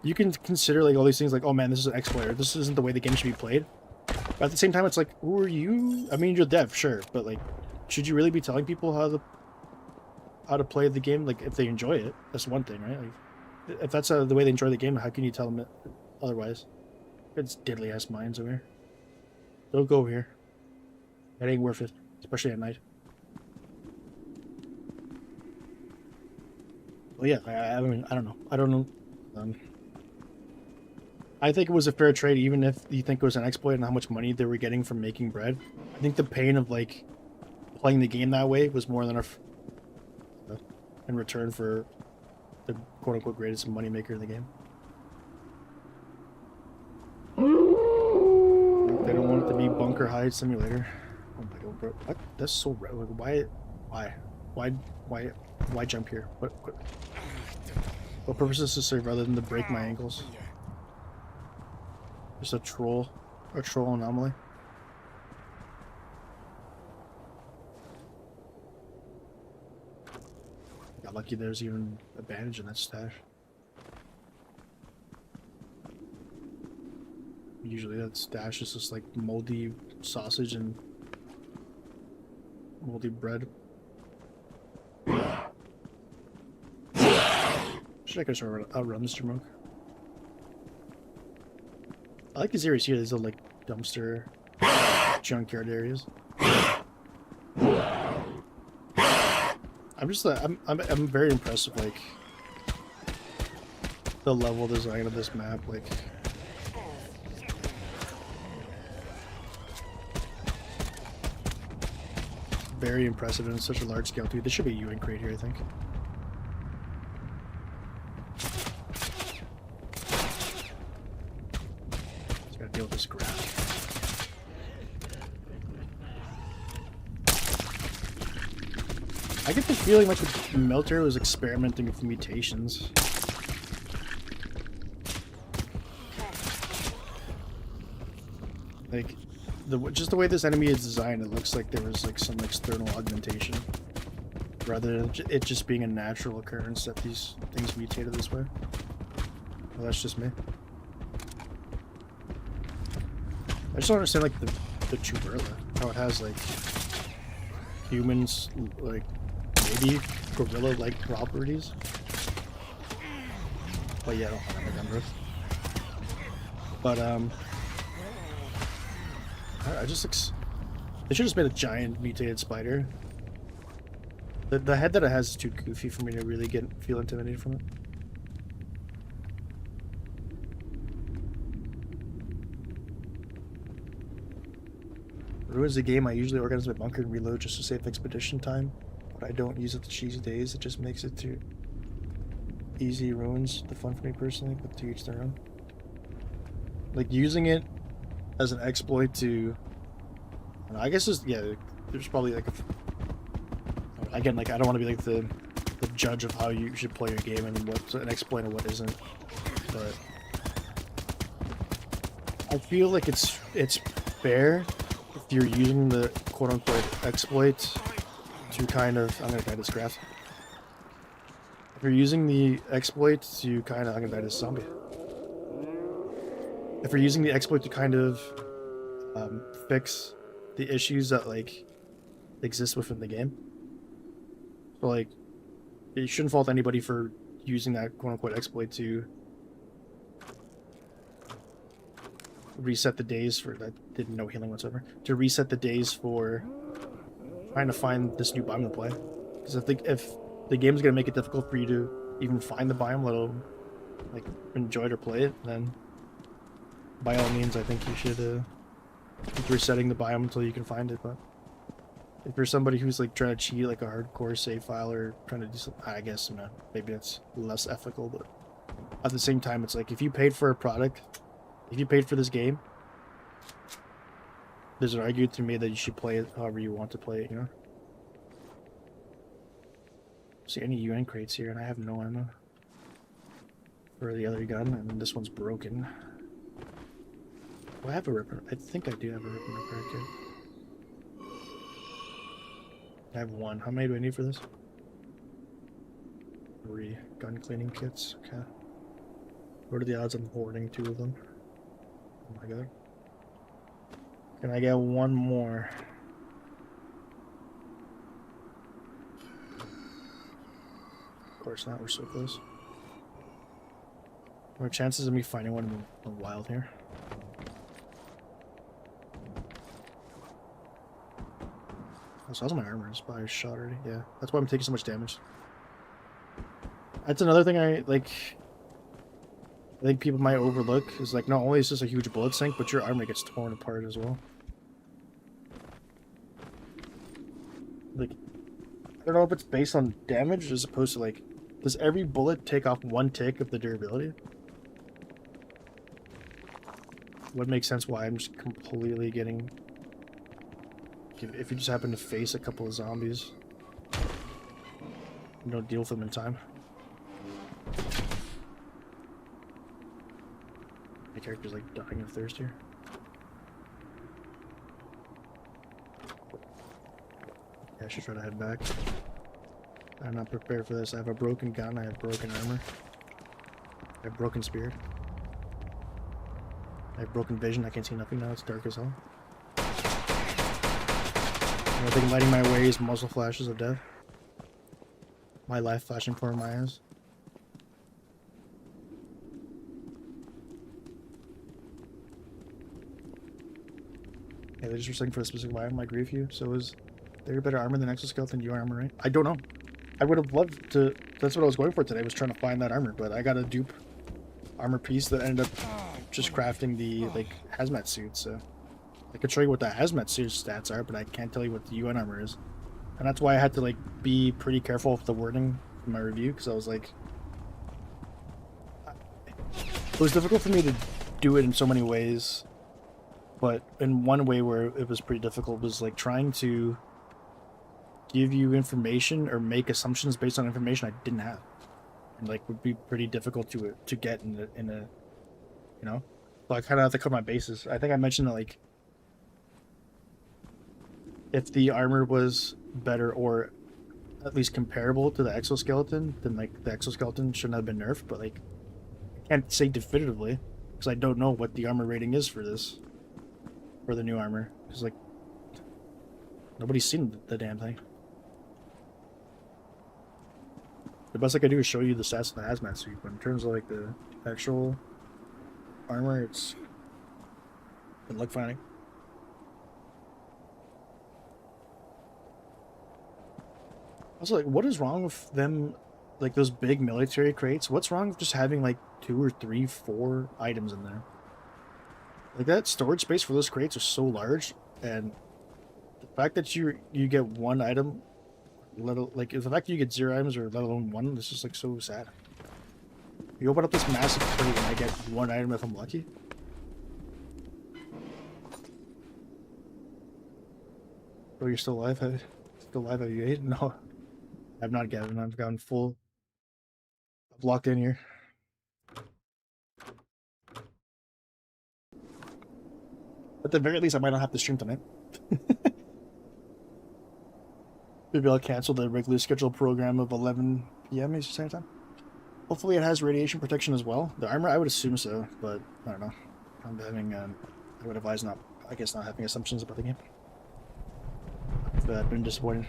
you can consider, like, all these things, like, oh man, this is an exploiter, this isn't the way the game should be played. But at the same time, it's like, who are you? I mean, you're dev, sure, but, like, should you really be telling people how to play the game? Like, if they enjoy it, that's one thing, right? Like, if that's the way they enjoy the game, how can you tell them it otherwise? It's diddly-ass minds over here. Don't go over here. It ain't worth it, especially at night. Well, yeah, I mean, I don't know. I think it was a fair trade, even if you think it was an exploit and how much money they were getting from making bread. I think the pain of, like, playing the game that way was more than enough in return for the quote-unquote greatest moneymaker in the game. They don't want it to be Bunker Hide Simulator. Oh my god, bro. What? That's so red. Like, why jump here? What purpose does this serve other than to break my ankles? Just a troll anomaly. Got lucky there's even a bandage in that stash. Usually that stash is just like moldy sausage and moldy bread. Should I go sort of outrun Mr. Monk? I like these areas here. These are like dumpster, junkyard areas. I'm just I'm very impressed with like the level design of this map. Like, very impressive and such a large scale too. This should be a UN crate here, I think. Just gotta deal with this ground. I get the feeling like the military was experimenting with mutations. Like, just the way this enemy is designed, it looks like there was like some external augmentation, rather than it just being a natural occurrence that these things mutated this way. Well, that's just me. I just don't understand like the Chuberla, how it has like humans, like maybe gorilla-like properties. But yeah, I don't remember. But I just they should have just made a giant mutated spider. The head that it has is too goofy for me to really feel intimidated from it. Ruins the game. I usually organize my bunker and reload just to save expedition time, but I don't use it the cheesy days. It just makes it too easy. Ruins the fun for me personally, but to each their own. Like using it as an exploit to, I guess there's probably like again, like I don't want to be like the judge of how you should play your game and what's an exploit and what isn't, but I feel like it's fair if you're using the quote-unquote exploit to kind of... I'm gonna die this grass. If you're using the exploit to kind of... I'm gonna die this zombie. If you're using the exploit to kind of fix the issues that, like, exist within the game, so, like, you shouldn't fault anybody for using that quote-unquote exploit to reset the days for... that did no healing whatsoever. To reset the days for trying to find this new biome to play. Because I think if the game's going to make it difficult for you to even find the biome, let alone, like, enjoy it or play it, then by all means, I think you should keep resetting the biome until you can find it. But if you're somebody who's, like, trying to cheat, like, a hardcore save file or trying to do something, I guess, you know, maybe it's less ethical, but at the same time, it's like, if you paid for a product, if you paid for this game, there's an argument to me that you should play it however you want to play it, you know? See any UN crates here, and I have no ammo for the other gun, and this one's broken. Do I have a rip? I think I do have a rip and repair kit. I have one. How many do I need for this? 3 gun cleaning kits. Okay. What are the odds I'm hoarding 2 of them? Oh my god. Can I get one more? Of course not, we're so close. What are chances of me finding one in the wild here? Oh, so how's my armor? It's probably shot already. Yeah, that's why I'm taking so much damage. That's another thing I think people might overlook is, like, not only is this a huge bullet sink, but your armor gets torn apart as well. Like, I don't know if it's based on damage as opposed to, like, does every bullet take off 1 tick of the durability? Would make sense why I'm just completely getting... If you just happen to face a couple of zombies, you don't deal with them in time. My character's, like, dying of thirst here. Yeah, I should try to head back. I'm not prepared for this. I have a broken gun, I have broken armor. I have broken spirit. I have broken vision, I can't see nothing now, it's dark as hell. I think lighting my way is muzzle flashes of death. My life flashing before my eyes. Yeah, they're just looking for a specific item. I agree with you. So is there better armor than exoskeleton? Your armor, right? I don't know. I would have loved to... That's what I was going for today, was trying to find that armor, but I got a dupe armor piece that ended up just crafting the, like, hazmat suit, so... I could show you what the hazmat suit stats are, but I can't tell you what the UN armor is. And that's why I had to, like, be pretty careful with the wording in my review, because I was like... It was difficult for me to do it in so many ways, but in one way where it was pretty difficult was, like, trying to give you information or make assumptions based on information I didn't have. And, like, would be pretty difficult to get in a you know? So I kind of have to cover my bases. I think I mentioned that, like, if the armor was better or at least comparable to the exoskeleton, then, like, the exoskeleton shouldn't have been nerfed, but, like, I can't say definitively because I don't know what the armor rating is for this, for the new armor, because, like, nobody's seen the damn thing. The best I can do is show you the stats of the hazmat suit, but in terms of, like, the actual armor, it's been luck finding. Also, like, what is wrong with them, like, those big military crates? What's wrong with just having, like, 2 or 3, 4 items in there? Like, that storage space for those crates is so large, and the fact that you get 1 item, like, the fact that you get 0 items or let alone 1, is just, like, so sad. You open up this massive crate and I get 1 item if I'm lucky. Oh, you're still alive? Still alive? Have you ate? No. I've not gotten. I've gotten full. I've locked in here. At the very least, I might not have to stream tonight. Maybe I'll cancel the regularly scheduled program of 11 p.m. Eastern Standard Time. Hopefully it has radiation protection as well. The armor, I would assume so, but I don't know. I'm having, I would advise not, I guess not having assumptions about the game. But I've been disappointed.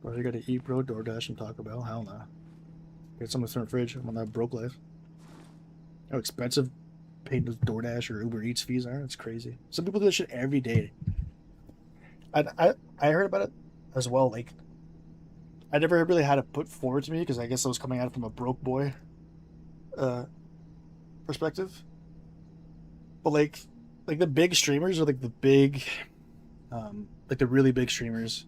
Bro, you gotta eat, bro. DoorDash and Taco Bell. Hell no. Get something from the fridge. I'm on that broke life. How expensive paid those DoorDash or Uber Eats fees are. It's crazy. Some people do this shit every day. I heard about it as well. Like, I never really had it put forward to me because I guess I was coming at it from a broke boy perspective. But like the big streamers are like the big, like the really big streamers.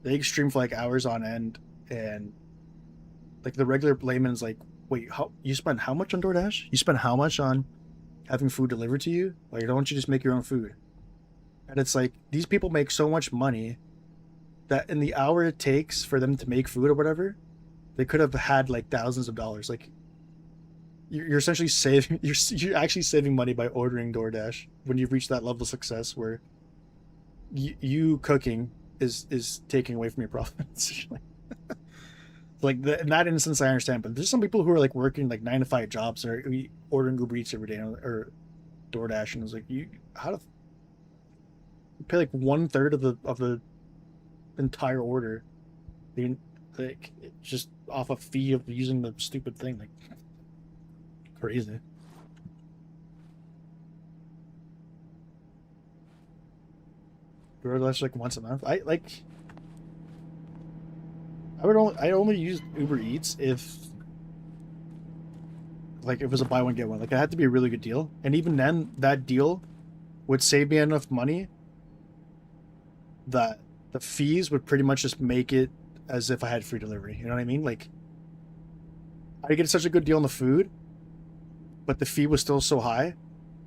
They stream for like hours on end, and like the regular layman's like, wait, how you spend how much on DoorDash? You spend how much on having food delivered to you? Like, why don't you just make your own food? And it's like these people make so much money that in the hour it takes for them to make food or whatever, they could have had like thousands of dollars. Like, you're essentially saving, you're actually saving money by ordering DoorDash when you've reached that level of success where you cooking is taking away from your profits. Like in that instance, I understand, but there's some people who are like working like 9 to 5 jobs or ordering Uber Eats every day or DoorDash, and it's like, how to pay like 1/3 of the entire order, like just off a fee of using the stupid thing, like crazy. DoorDash like once a month. I only use Uber Eats if it was a buy one get one. Like, it had to be a really good deal, and even then, that deal would save me enough money that the fees would pretty much just make it as if I had free delivery. You know what I mean? Like, I get such a good deal on the food, but the fee was still so high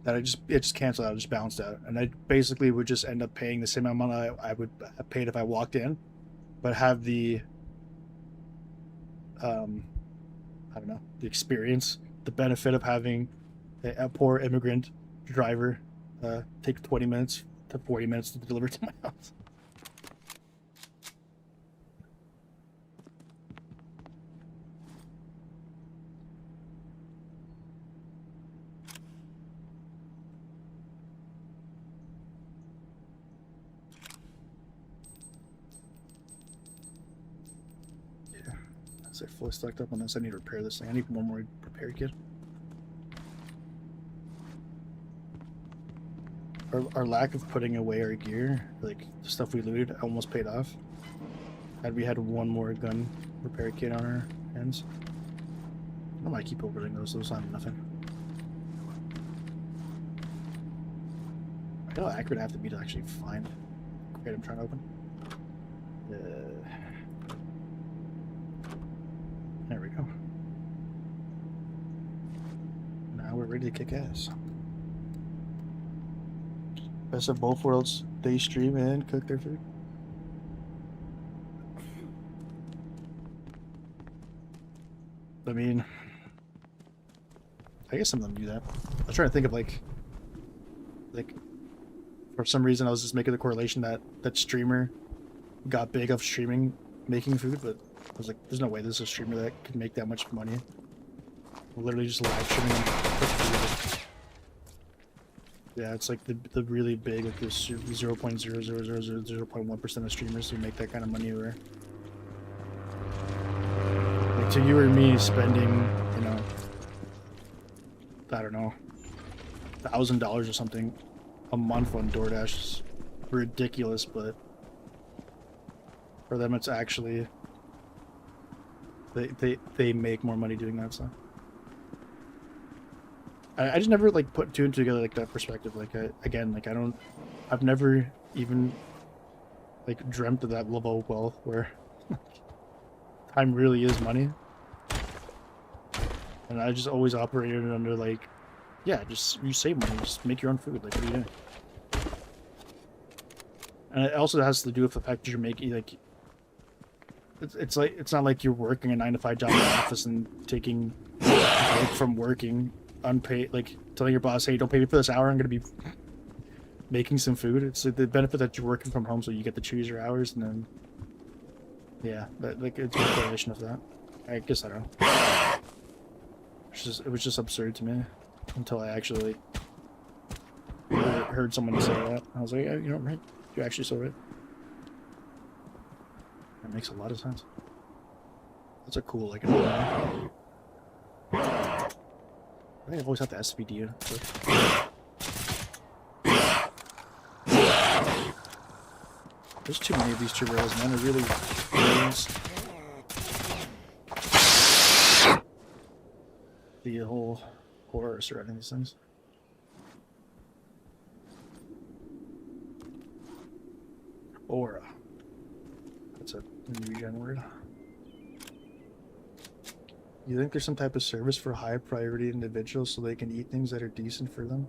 that it just canceled out, it just bounced out, and I basically would just end up paying the same amount I would have paid if I walked in, but have the I don't know, the experience, the benefit of having a poor immigrant driver take 20 minutes to 40 minutes to deliver to my house. I fully stocked up on this. I need to repair this thing. I need one more repair kit. Our lack of putting away our gear, like the stuff we looted, almost paid off. Had we had one more gun repair kit on our hands. I might keep opening those. Those aren't nothing. How accurate I have to be to actually find the crate I'm trying to open. There we go. Now we're ready to kick ass. Best of both worlds. They stream and cook their food. I mean, I guess some of them do that. I was trying to think of like for some reason I was just making the correlation that streamer got big of streaming making food, but I was like, there's no way there's a streamer that could make that much money. Literally just live streaming. Yeah, it's like the really big, like this 0.00000.1% of streamers who make that kind of money. Where, like, to you or me, spending, you know, I don't know, $1,000 or something a month on DoorDash is ridiculous, but for them, it's actually they make more money doing that. So I just never like put two and two together like that perspective. Like I've never even like dreamt of that level of wealth where time really is money, and I just always operated under like, yeah, just you save money, just make your own food. Like, what are you doing? And it also has to do with the fact that you're making like. It's like, it's not like you're working a 9 to 5 job in the office and taking break from working unpaid, like telling your boss, hey, don't pay me for this hour, I'm gonna be making some food. It's like the benefit that you're working from home, so you get to choose your hours, and then yeah, but like it's a correlation of that. I guess I don't know. It was just absurd to me until I actually like heard someone say that. I was like, yeah, you know, right? You're actually so right. That makes a lot of sense. That's a cool like. I think I've always had the SVD. There's too many of these tuberals, man. They're really the whole horror surrounding these things. Aura. That's a new gen word. You think there's some type of service for high priority individuals so they can eat things that are decent for them?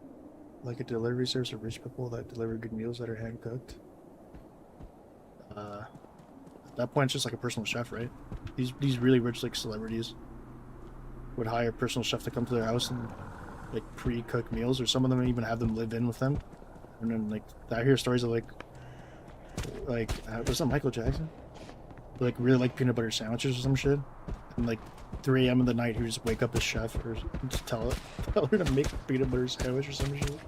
Like a delivery service for rich people that deliver good meals that are hand cooked? At that point, it's just like a personal chef, right? These really rich like celebrities would hire a personal chef to come to their house and like pre-cook meals, or some of them even have them live in with them. And then like I hear stories of like was that Michael Jackson? Like really like peanut butter sandwiches or some shit, and like 3 a.m. in the night he would just wake up his chef or just tell her to make a peanut butter sandwich or some shit.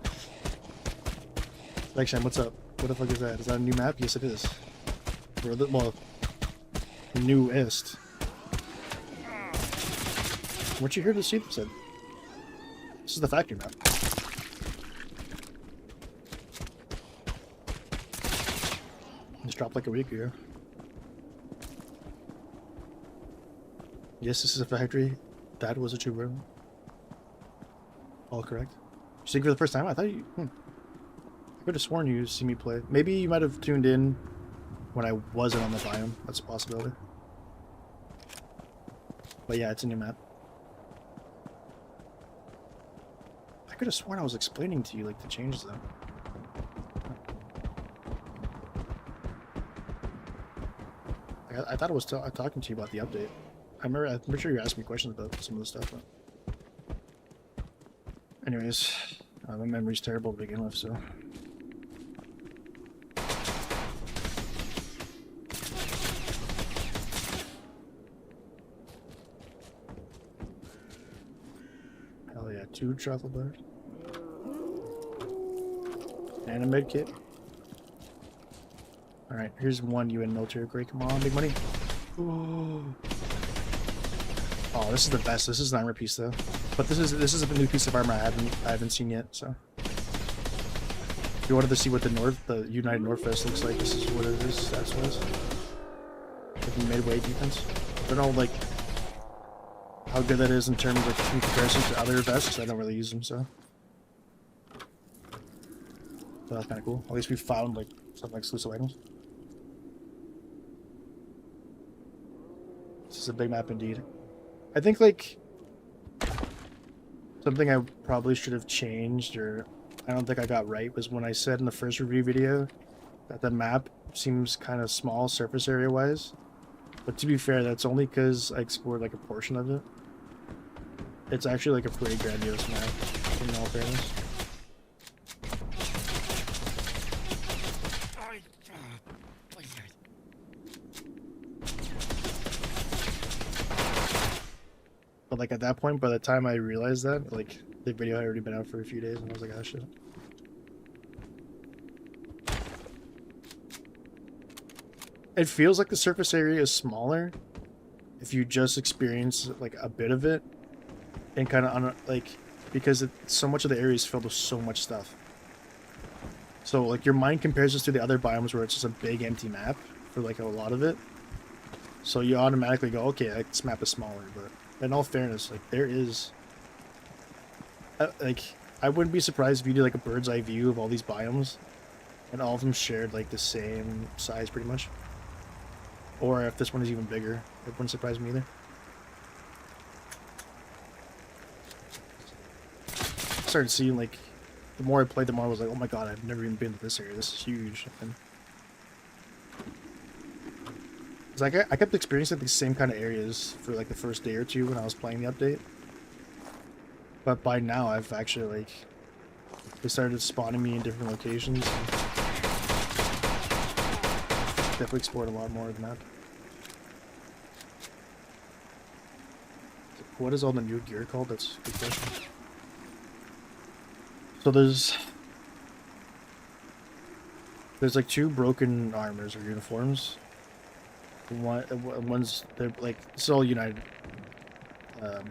Like, Shem, what's up? What the fuck is that? Is that a new map? Yes, it is. Well, newest. Weren't you here to see this? This is the factory map. Just dropped like a week ago. Yes, this is a factory. That was a tuber. All correct. You see for the first time? I thought you... I could have sworn you see me play. Maybe you might have tuned in when I wasn't on the biome. That's a possibility. But yeah, it's a new map. I could have sworn I was explaining to you like the changes though. I thought I was talking to you about the update. I'm pretty sure you asked me questions about some of the stuff. But... anyways, my memory's terrible to begin with, so... hell yeah, 2 travel bars. And a med kit. Alright, here's 1 UN military grade. Come on, big money. Ooh. Oh, this is the best. This is an armor piece though. But this is a new piece of armor I haven't seen yet, so. If you wanted to see what the United Northwest looks like, this is what it is. That's what it is. Like midway defense. I don't know like how good that is in terms of in comparison to other vests, because I don't really use them, so. So that's kind of cool. At least we found like some exclusive items. This is a big map indeed. I think like something I probably should have changed, or I don't think I got right, was when I said in the first review video that the map seems kind of small surface area wise. But to be fair, that's only because I explored like a portion of it. It's actually like a pretty grandiose map, in all fairness. But like at that point, by the time I realized that, like the video had already been out for a few days, and I was like, ah, shit. It feels like the surface area is smaller if you just experience like a bit of it, and kind of like because so much of the area is filled with so much stuff. So like your mind compares this to the other biomes where it's just a big empty map for like a lot of it. So you automatically go, okay, like, this map is smaller, but. In all fairness, like there is, like I wouldn't be surprised if you did like a bird's eye view of all these biomes, and all of them shared like the same size pretty much. Or if this one is even bigger, it wouldn't surprise me either. I started seeing like, the more I played, the more I was like, oh my god, I've never even been to this area. This is huge. And it's like I kept experiencing the same kind of areas for like the first day or two when I was playing the update. But by now, I've actually, like, they started spawning me in different locations. Definitely explored a lot more of the map. What is all the new gear called? That's a good question. So there's like 2 broken armors or uniforms. One's they're like it's all um,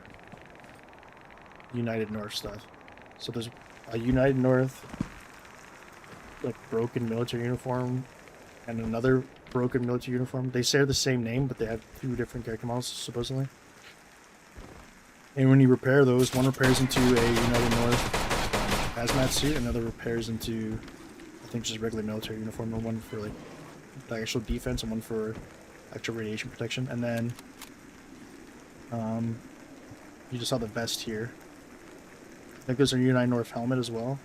United North stuff. So there's a United North like broken military uniform and another broken military uniform. They share the same name, but they have 2 different character models supposedly. And when you repair those, one repairs into a United North hazmat suit, another repairs into, I think, just regular military uniform, and one for like the actual defense and one for actual radiation protection. And then you just saw the vest here. I think there's a United North helmet as well.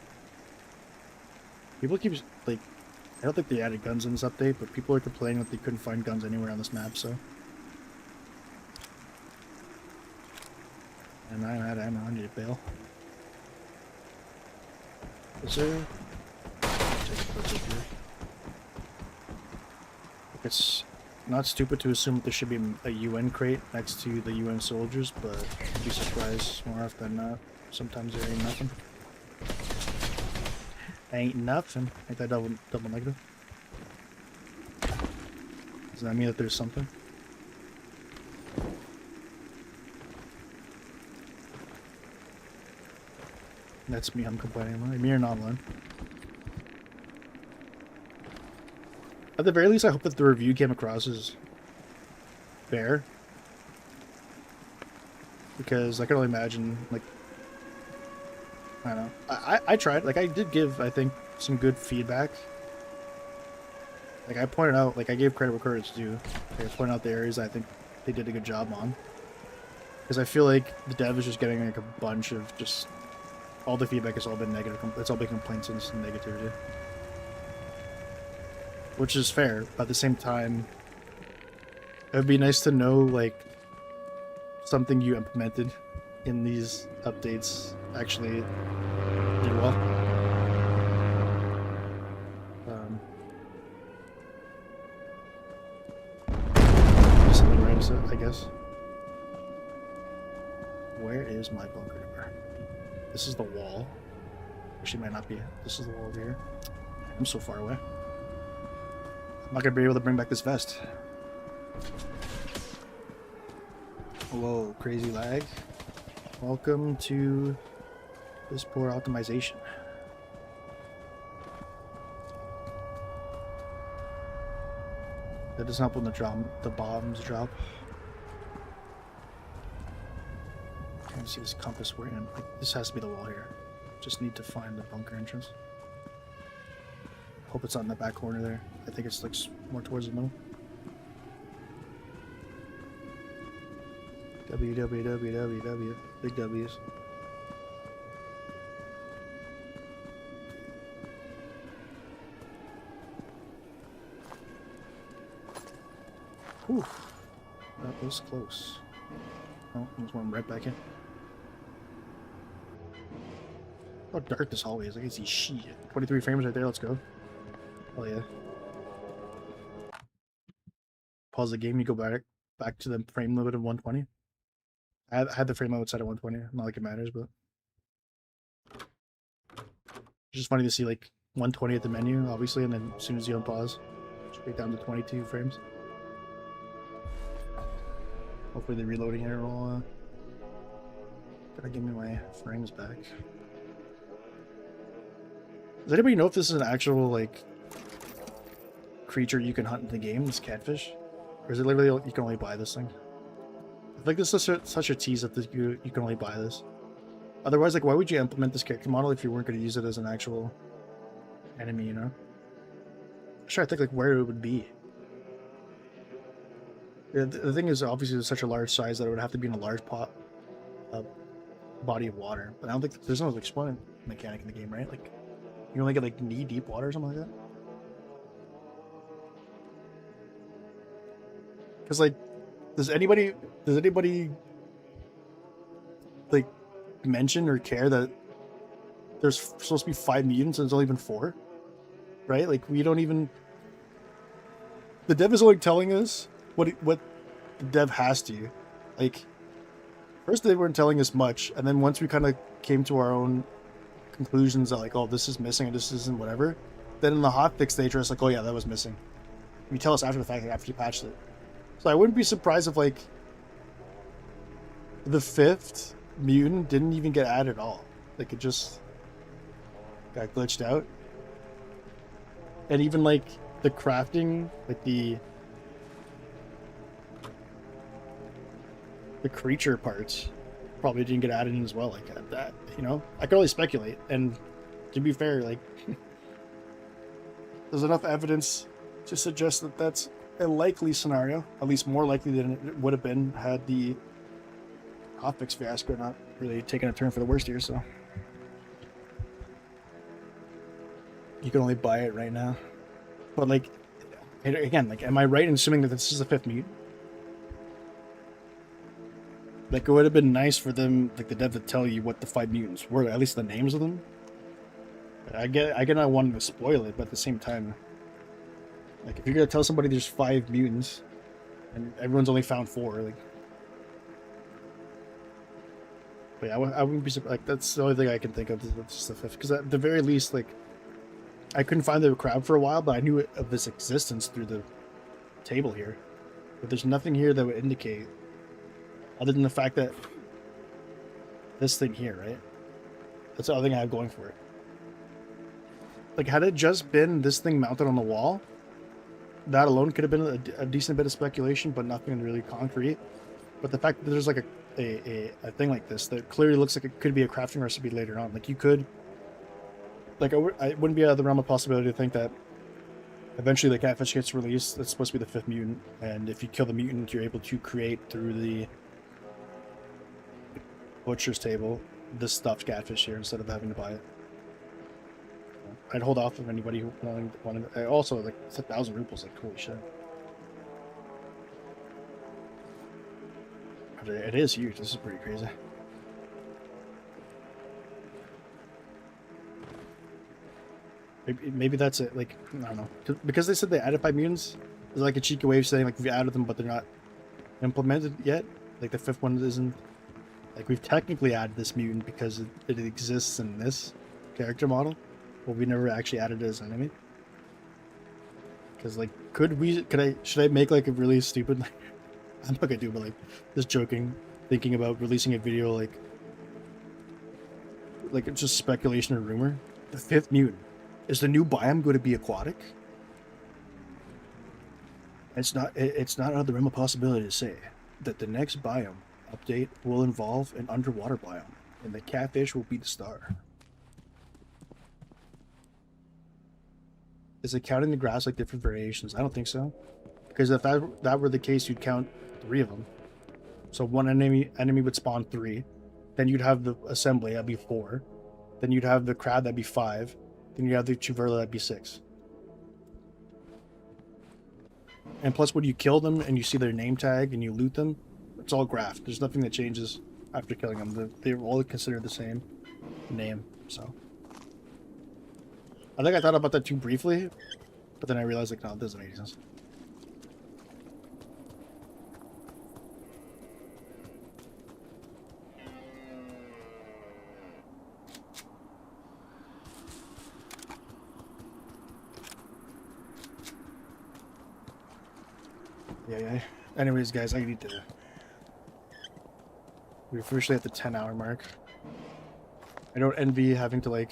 People keep like, I don't think they added guns in this update, but people are complaining that they couldn't find guns anywhere on this map. So, and I'm out of ammo. I need a bail. Is there? Take a quick look here. It's not stupid to assume that there should be a UN crate next to the UN soldiers, but I'd be surprised more often than not. Sometimes there ain't nothing. Ain't nothing. Ain't that double negative? Does that mean that there's something? That's me. I'm complaining about. Me or not one. At the very least, I hope that the review came across as fair, because I can only imagine, like, I don't know. I tried. Like, I did give, I think, some good feedback. Like, I pointed out, like, I gave credit where credit's due. Like, I pointed out the areas I think they did a good job on. Because I feel like the dev is just getting, like, a bunch of just... All the feedback has all been negative. It's all been complaints and negativity. Which is fair, but at the same time, it would be nice to know, like, something you implemented in these updates actually did well. Something right, I guess. Where is my bunker door? This is the wall. Actually, might not be. This is the wall over here. I'm so far away. I'm not gonna be able to bring back this vest. Whoa, crazy lag. Welcome to this poor optimization. That doesn't help when the bombs drop. Can you see this compass we're in? This has to be the wall here. Just need to find the bunker entrance. Hope it's not in the back corner there. I think it's like more towards the middle. www. Big W's. Whew. That was close. Oh, almost went right back in. How dark this hallway is. I can see shit. 23 frames right there. Let's go. Oh yeah. Pause the game. You go back to the frame limit of 120. I had the frame limit set at 120. Not like it matters, but it's just funny to see like 120 at the menu, obviously, and then as soon as you unpause, straight down to 22 frames. Hopefully the reloading here will gotta give me my frames back. Does anybody know if this is an actual like creature you can hunt in the game, this catfish? Or is it literally you can only buy this thing? I think this is such a tease that you can only buy this. Otherwise, like, why would you implement this character model if you weren't going to use it as an actual enemy, you know? I'm trying to think, like, where it would be. The thing is, obviously, it's such a large size that it would have to be in a large body of water. But I don't think there's no exploring mechanic in the game, right? Like, you only get, like, knee-deep water or something like that? Because, like, does anybody like mention or care that there's supposed to be 5 mutants and there's only been 4, right? Like we don't even. The dev is only telling us what the dev has to. Like, first they weren't telling us much, and then once we kind of came to our own conclusions that like, oh, this is missing and this isn't whatever, then in the hotfix stage, it's like, oh yeah, that was missing. You tell us after the fact, like, after you patched it. So I wouldn't be surprised if like the 5th mutant didn't even get added at all. Like it just got glitched out. And even like the crafting, like the creature parts probably didn't get added in as well. Like that, you know, I could only speculate. And to be fair, like there's enough evidence to suggest that that's a likely scenario, at least more likely than it would have been had the hotfix fiasco not really taken a turn for the worst here. So you can only buy it right now. But like, again, like, am I right in assuming that this is the 5th mutant? Like, it would have been nice for them, like the dev, to tell you what the 5 mutants were, at least the names of them. I get not wanting to spoil it, but at the same time, like, if you're gonna tell somebody there's 5 mutants and everyone's only found 4, like, but yeah, I wouldn't be surprised. Like, that's the only thing I can think of. That's just the 5th, because at the very least, like, I couldn't find the crab for a while, but I knew of this existence through the table here. But there's nothing here that would indicate, other than the fact that this thing here, right? That's the other thing I have going for it. Like, had it just been this thing mounted on the wall, that alone could have been a decent bit of speculation, but nothing really concrete. But the fact that there's like a thing like this that clearly looks like it could be a crafting recipe later on, like you could, like, I wouldn't be out of the realm of possibility to think that eventually the catfish gets released. That's supposed to be the 5th mutant, and if you kill the mutant, you're able to create through the butcher's table this stuffed catfish here instead of having to buy it. I'd hold off of anybody who wanted. Also, like, it's 1,000 rubles. Like, holy shit! But it is huge. This is pretty crazy. Maybe that's it. Like, I don't know, because they said they added 5 mutants. There's like a cheeky way of saying like we've added them, but they're not implemented yet. Like the 5th one isn't. Like, we've technically added this mutant because it exists in this character model, but we never actually added it as an enemy. Because like, should I make like a really stupid? I'm not gonna do, but like, just joking, thinking about releasing a video like it's just speculation or rumor. The 5th mutant. Is the new biome going to be aquatic? It's not out of the realm of possibility to say that the next biome update will involve an underwater biome, and the catfish will be the star. Is it counting the grass like different variations? I don't think so. Because if that were the case, you'd count 3 of them. So one enemy would spawn 3. Then you'd have the assembly, that'd be 4. Then you'd have the crab, that'd be 5. Then you have the Chuverla, that'd be 6. And plus, when you kill them and you see their name tag and you loot them, it's all graphed. There's nothing that changes after killing them. They're all considered the same name. So I think I thought about that too briefly, but then I realized, like, no, it doesn't make any sense. Yeah. Anyways, guys, I need to. We're officially at the 10-hour mark. I don't envy having to, like.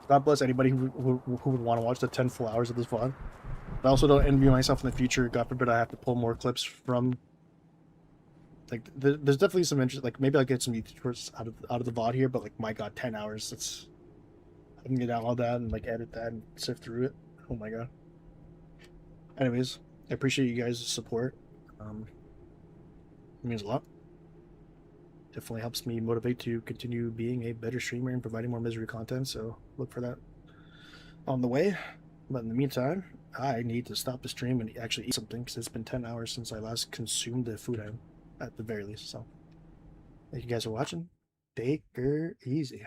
God bless anybody who would want to watch the 10 full hours of this vlog. But I also don't envy myself in the future. God forbid I have to pull more clips from. Like, there's definitely some interest. Like, maybe I'll get some YouTubers out of the VOD here, but like, my God, 10 hours. That's. I can get out all that and like edit that and sift through it. Oh my God. Anyways, I appreciate you guys' support. It means a lot. Definitely helps me motivate to continue being a better streamer and providing more misery content, so look for that on the way. But in the meantime, I need to stop the stream and actually eat something, because it's been 10 hours since I last consumed the food item, at the very least. So Thank you guys for watching. Take her easy.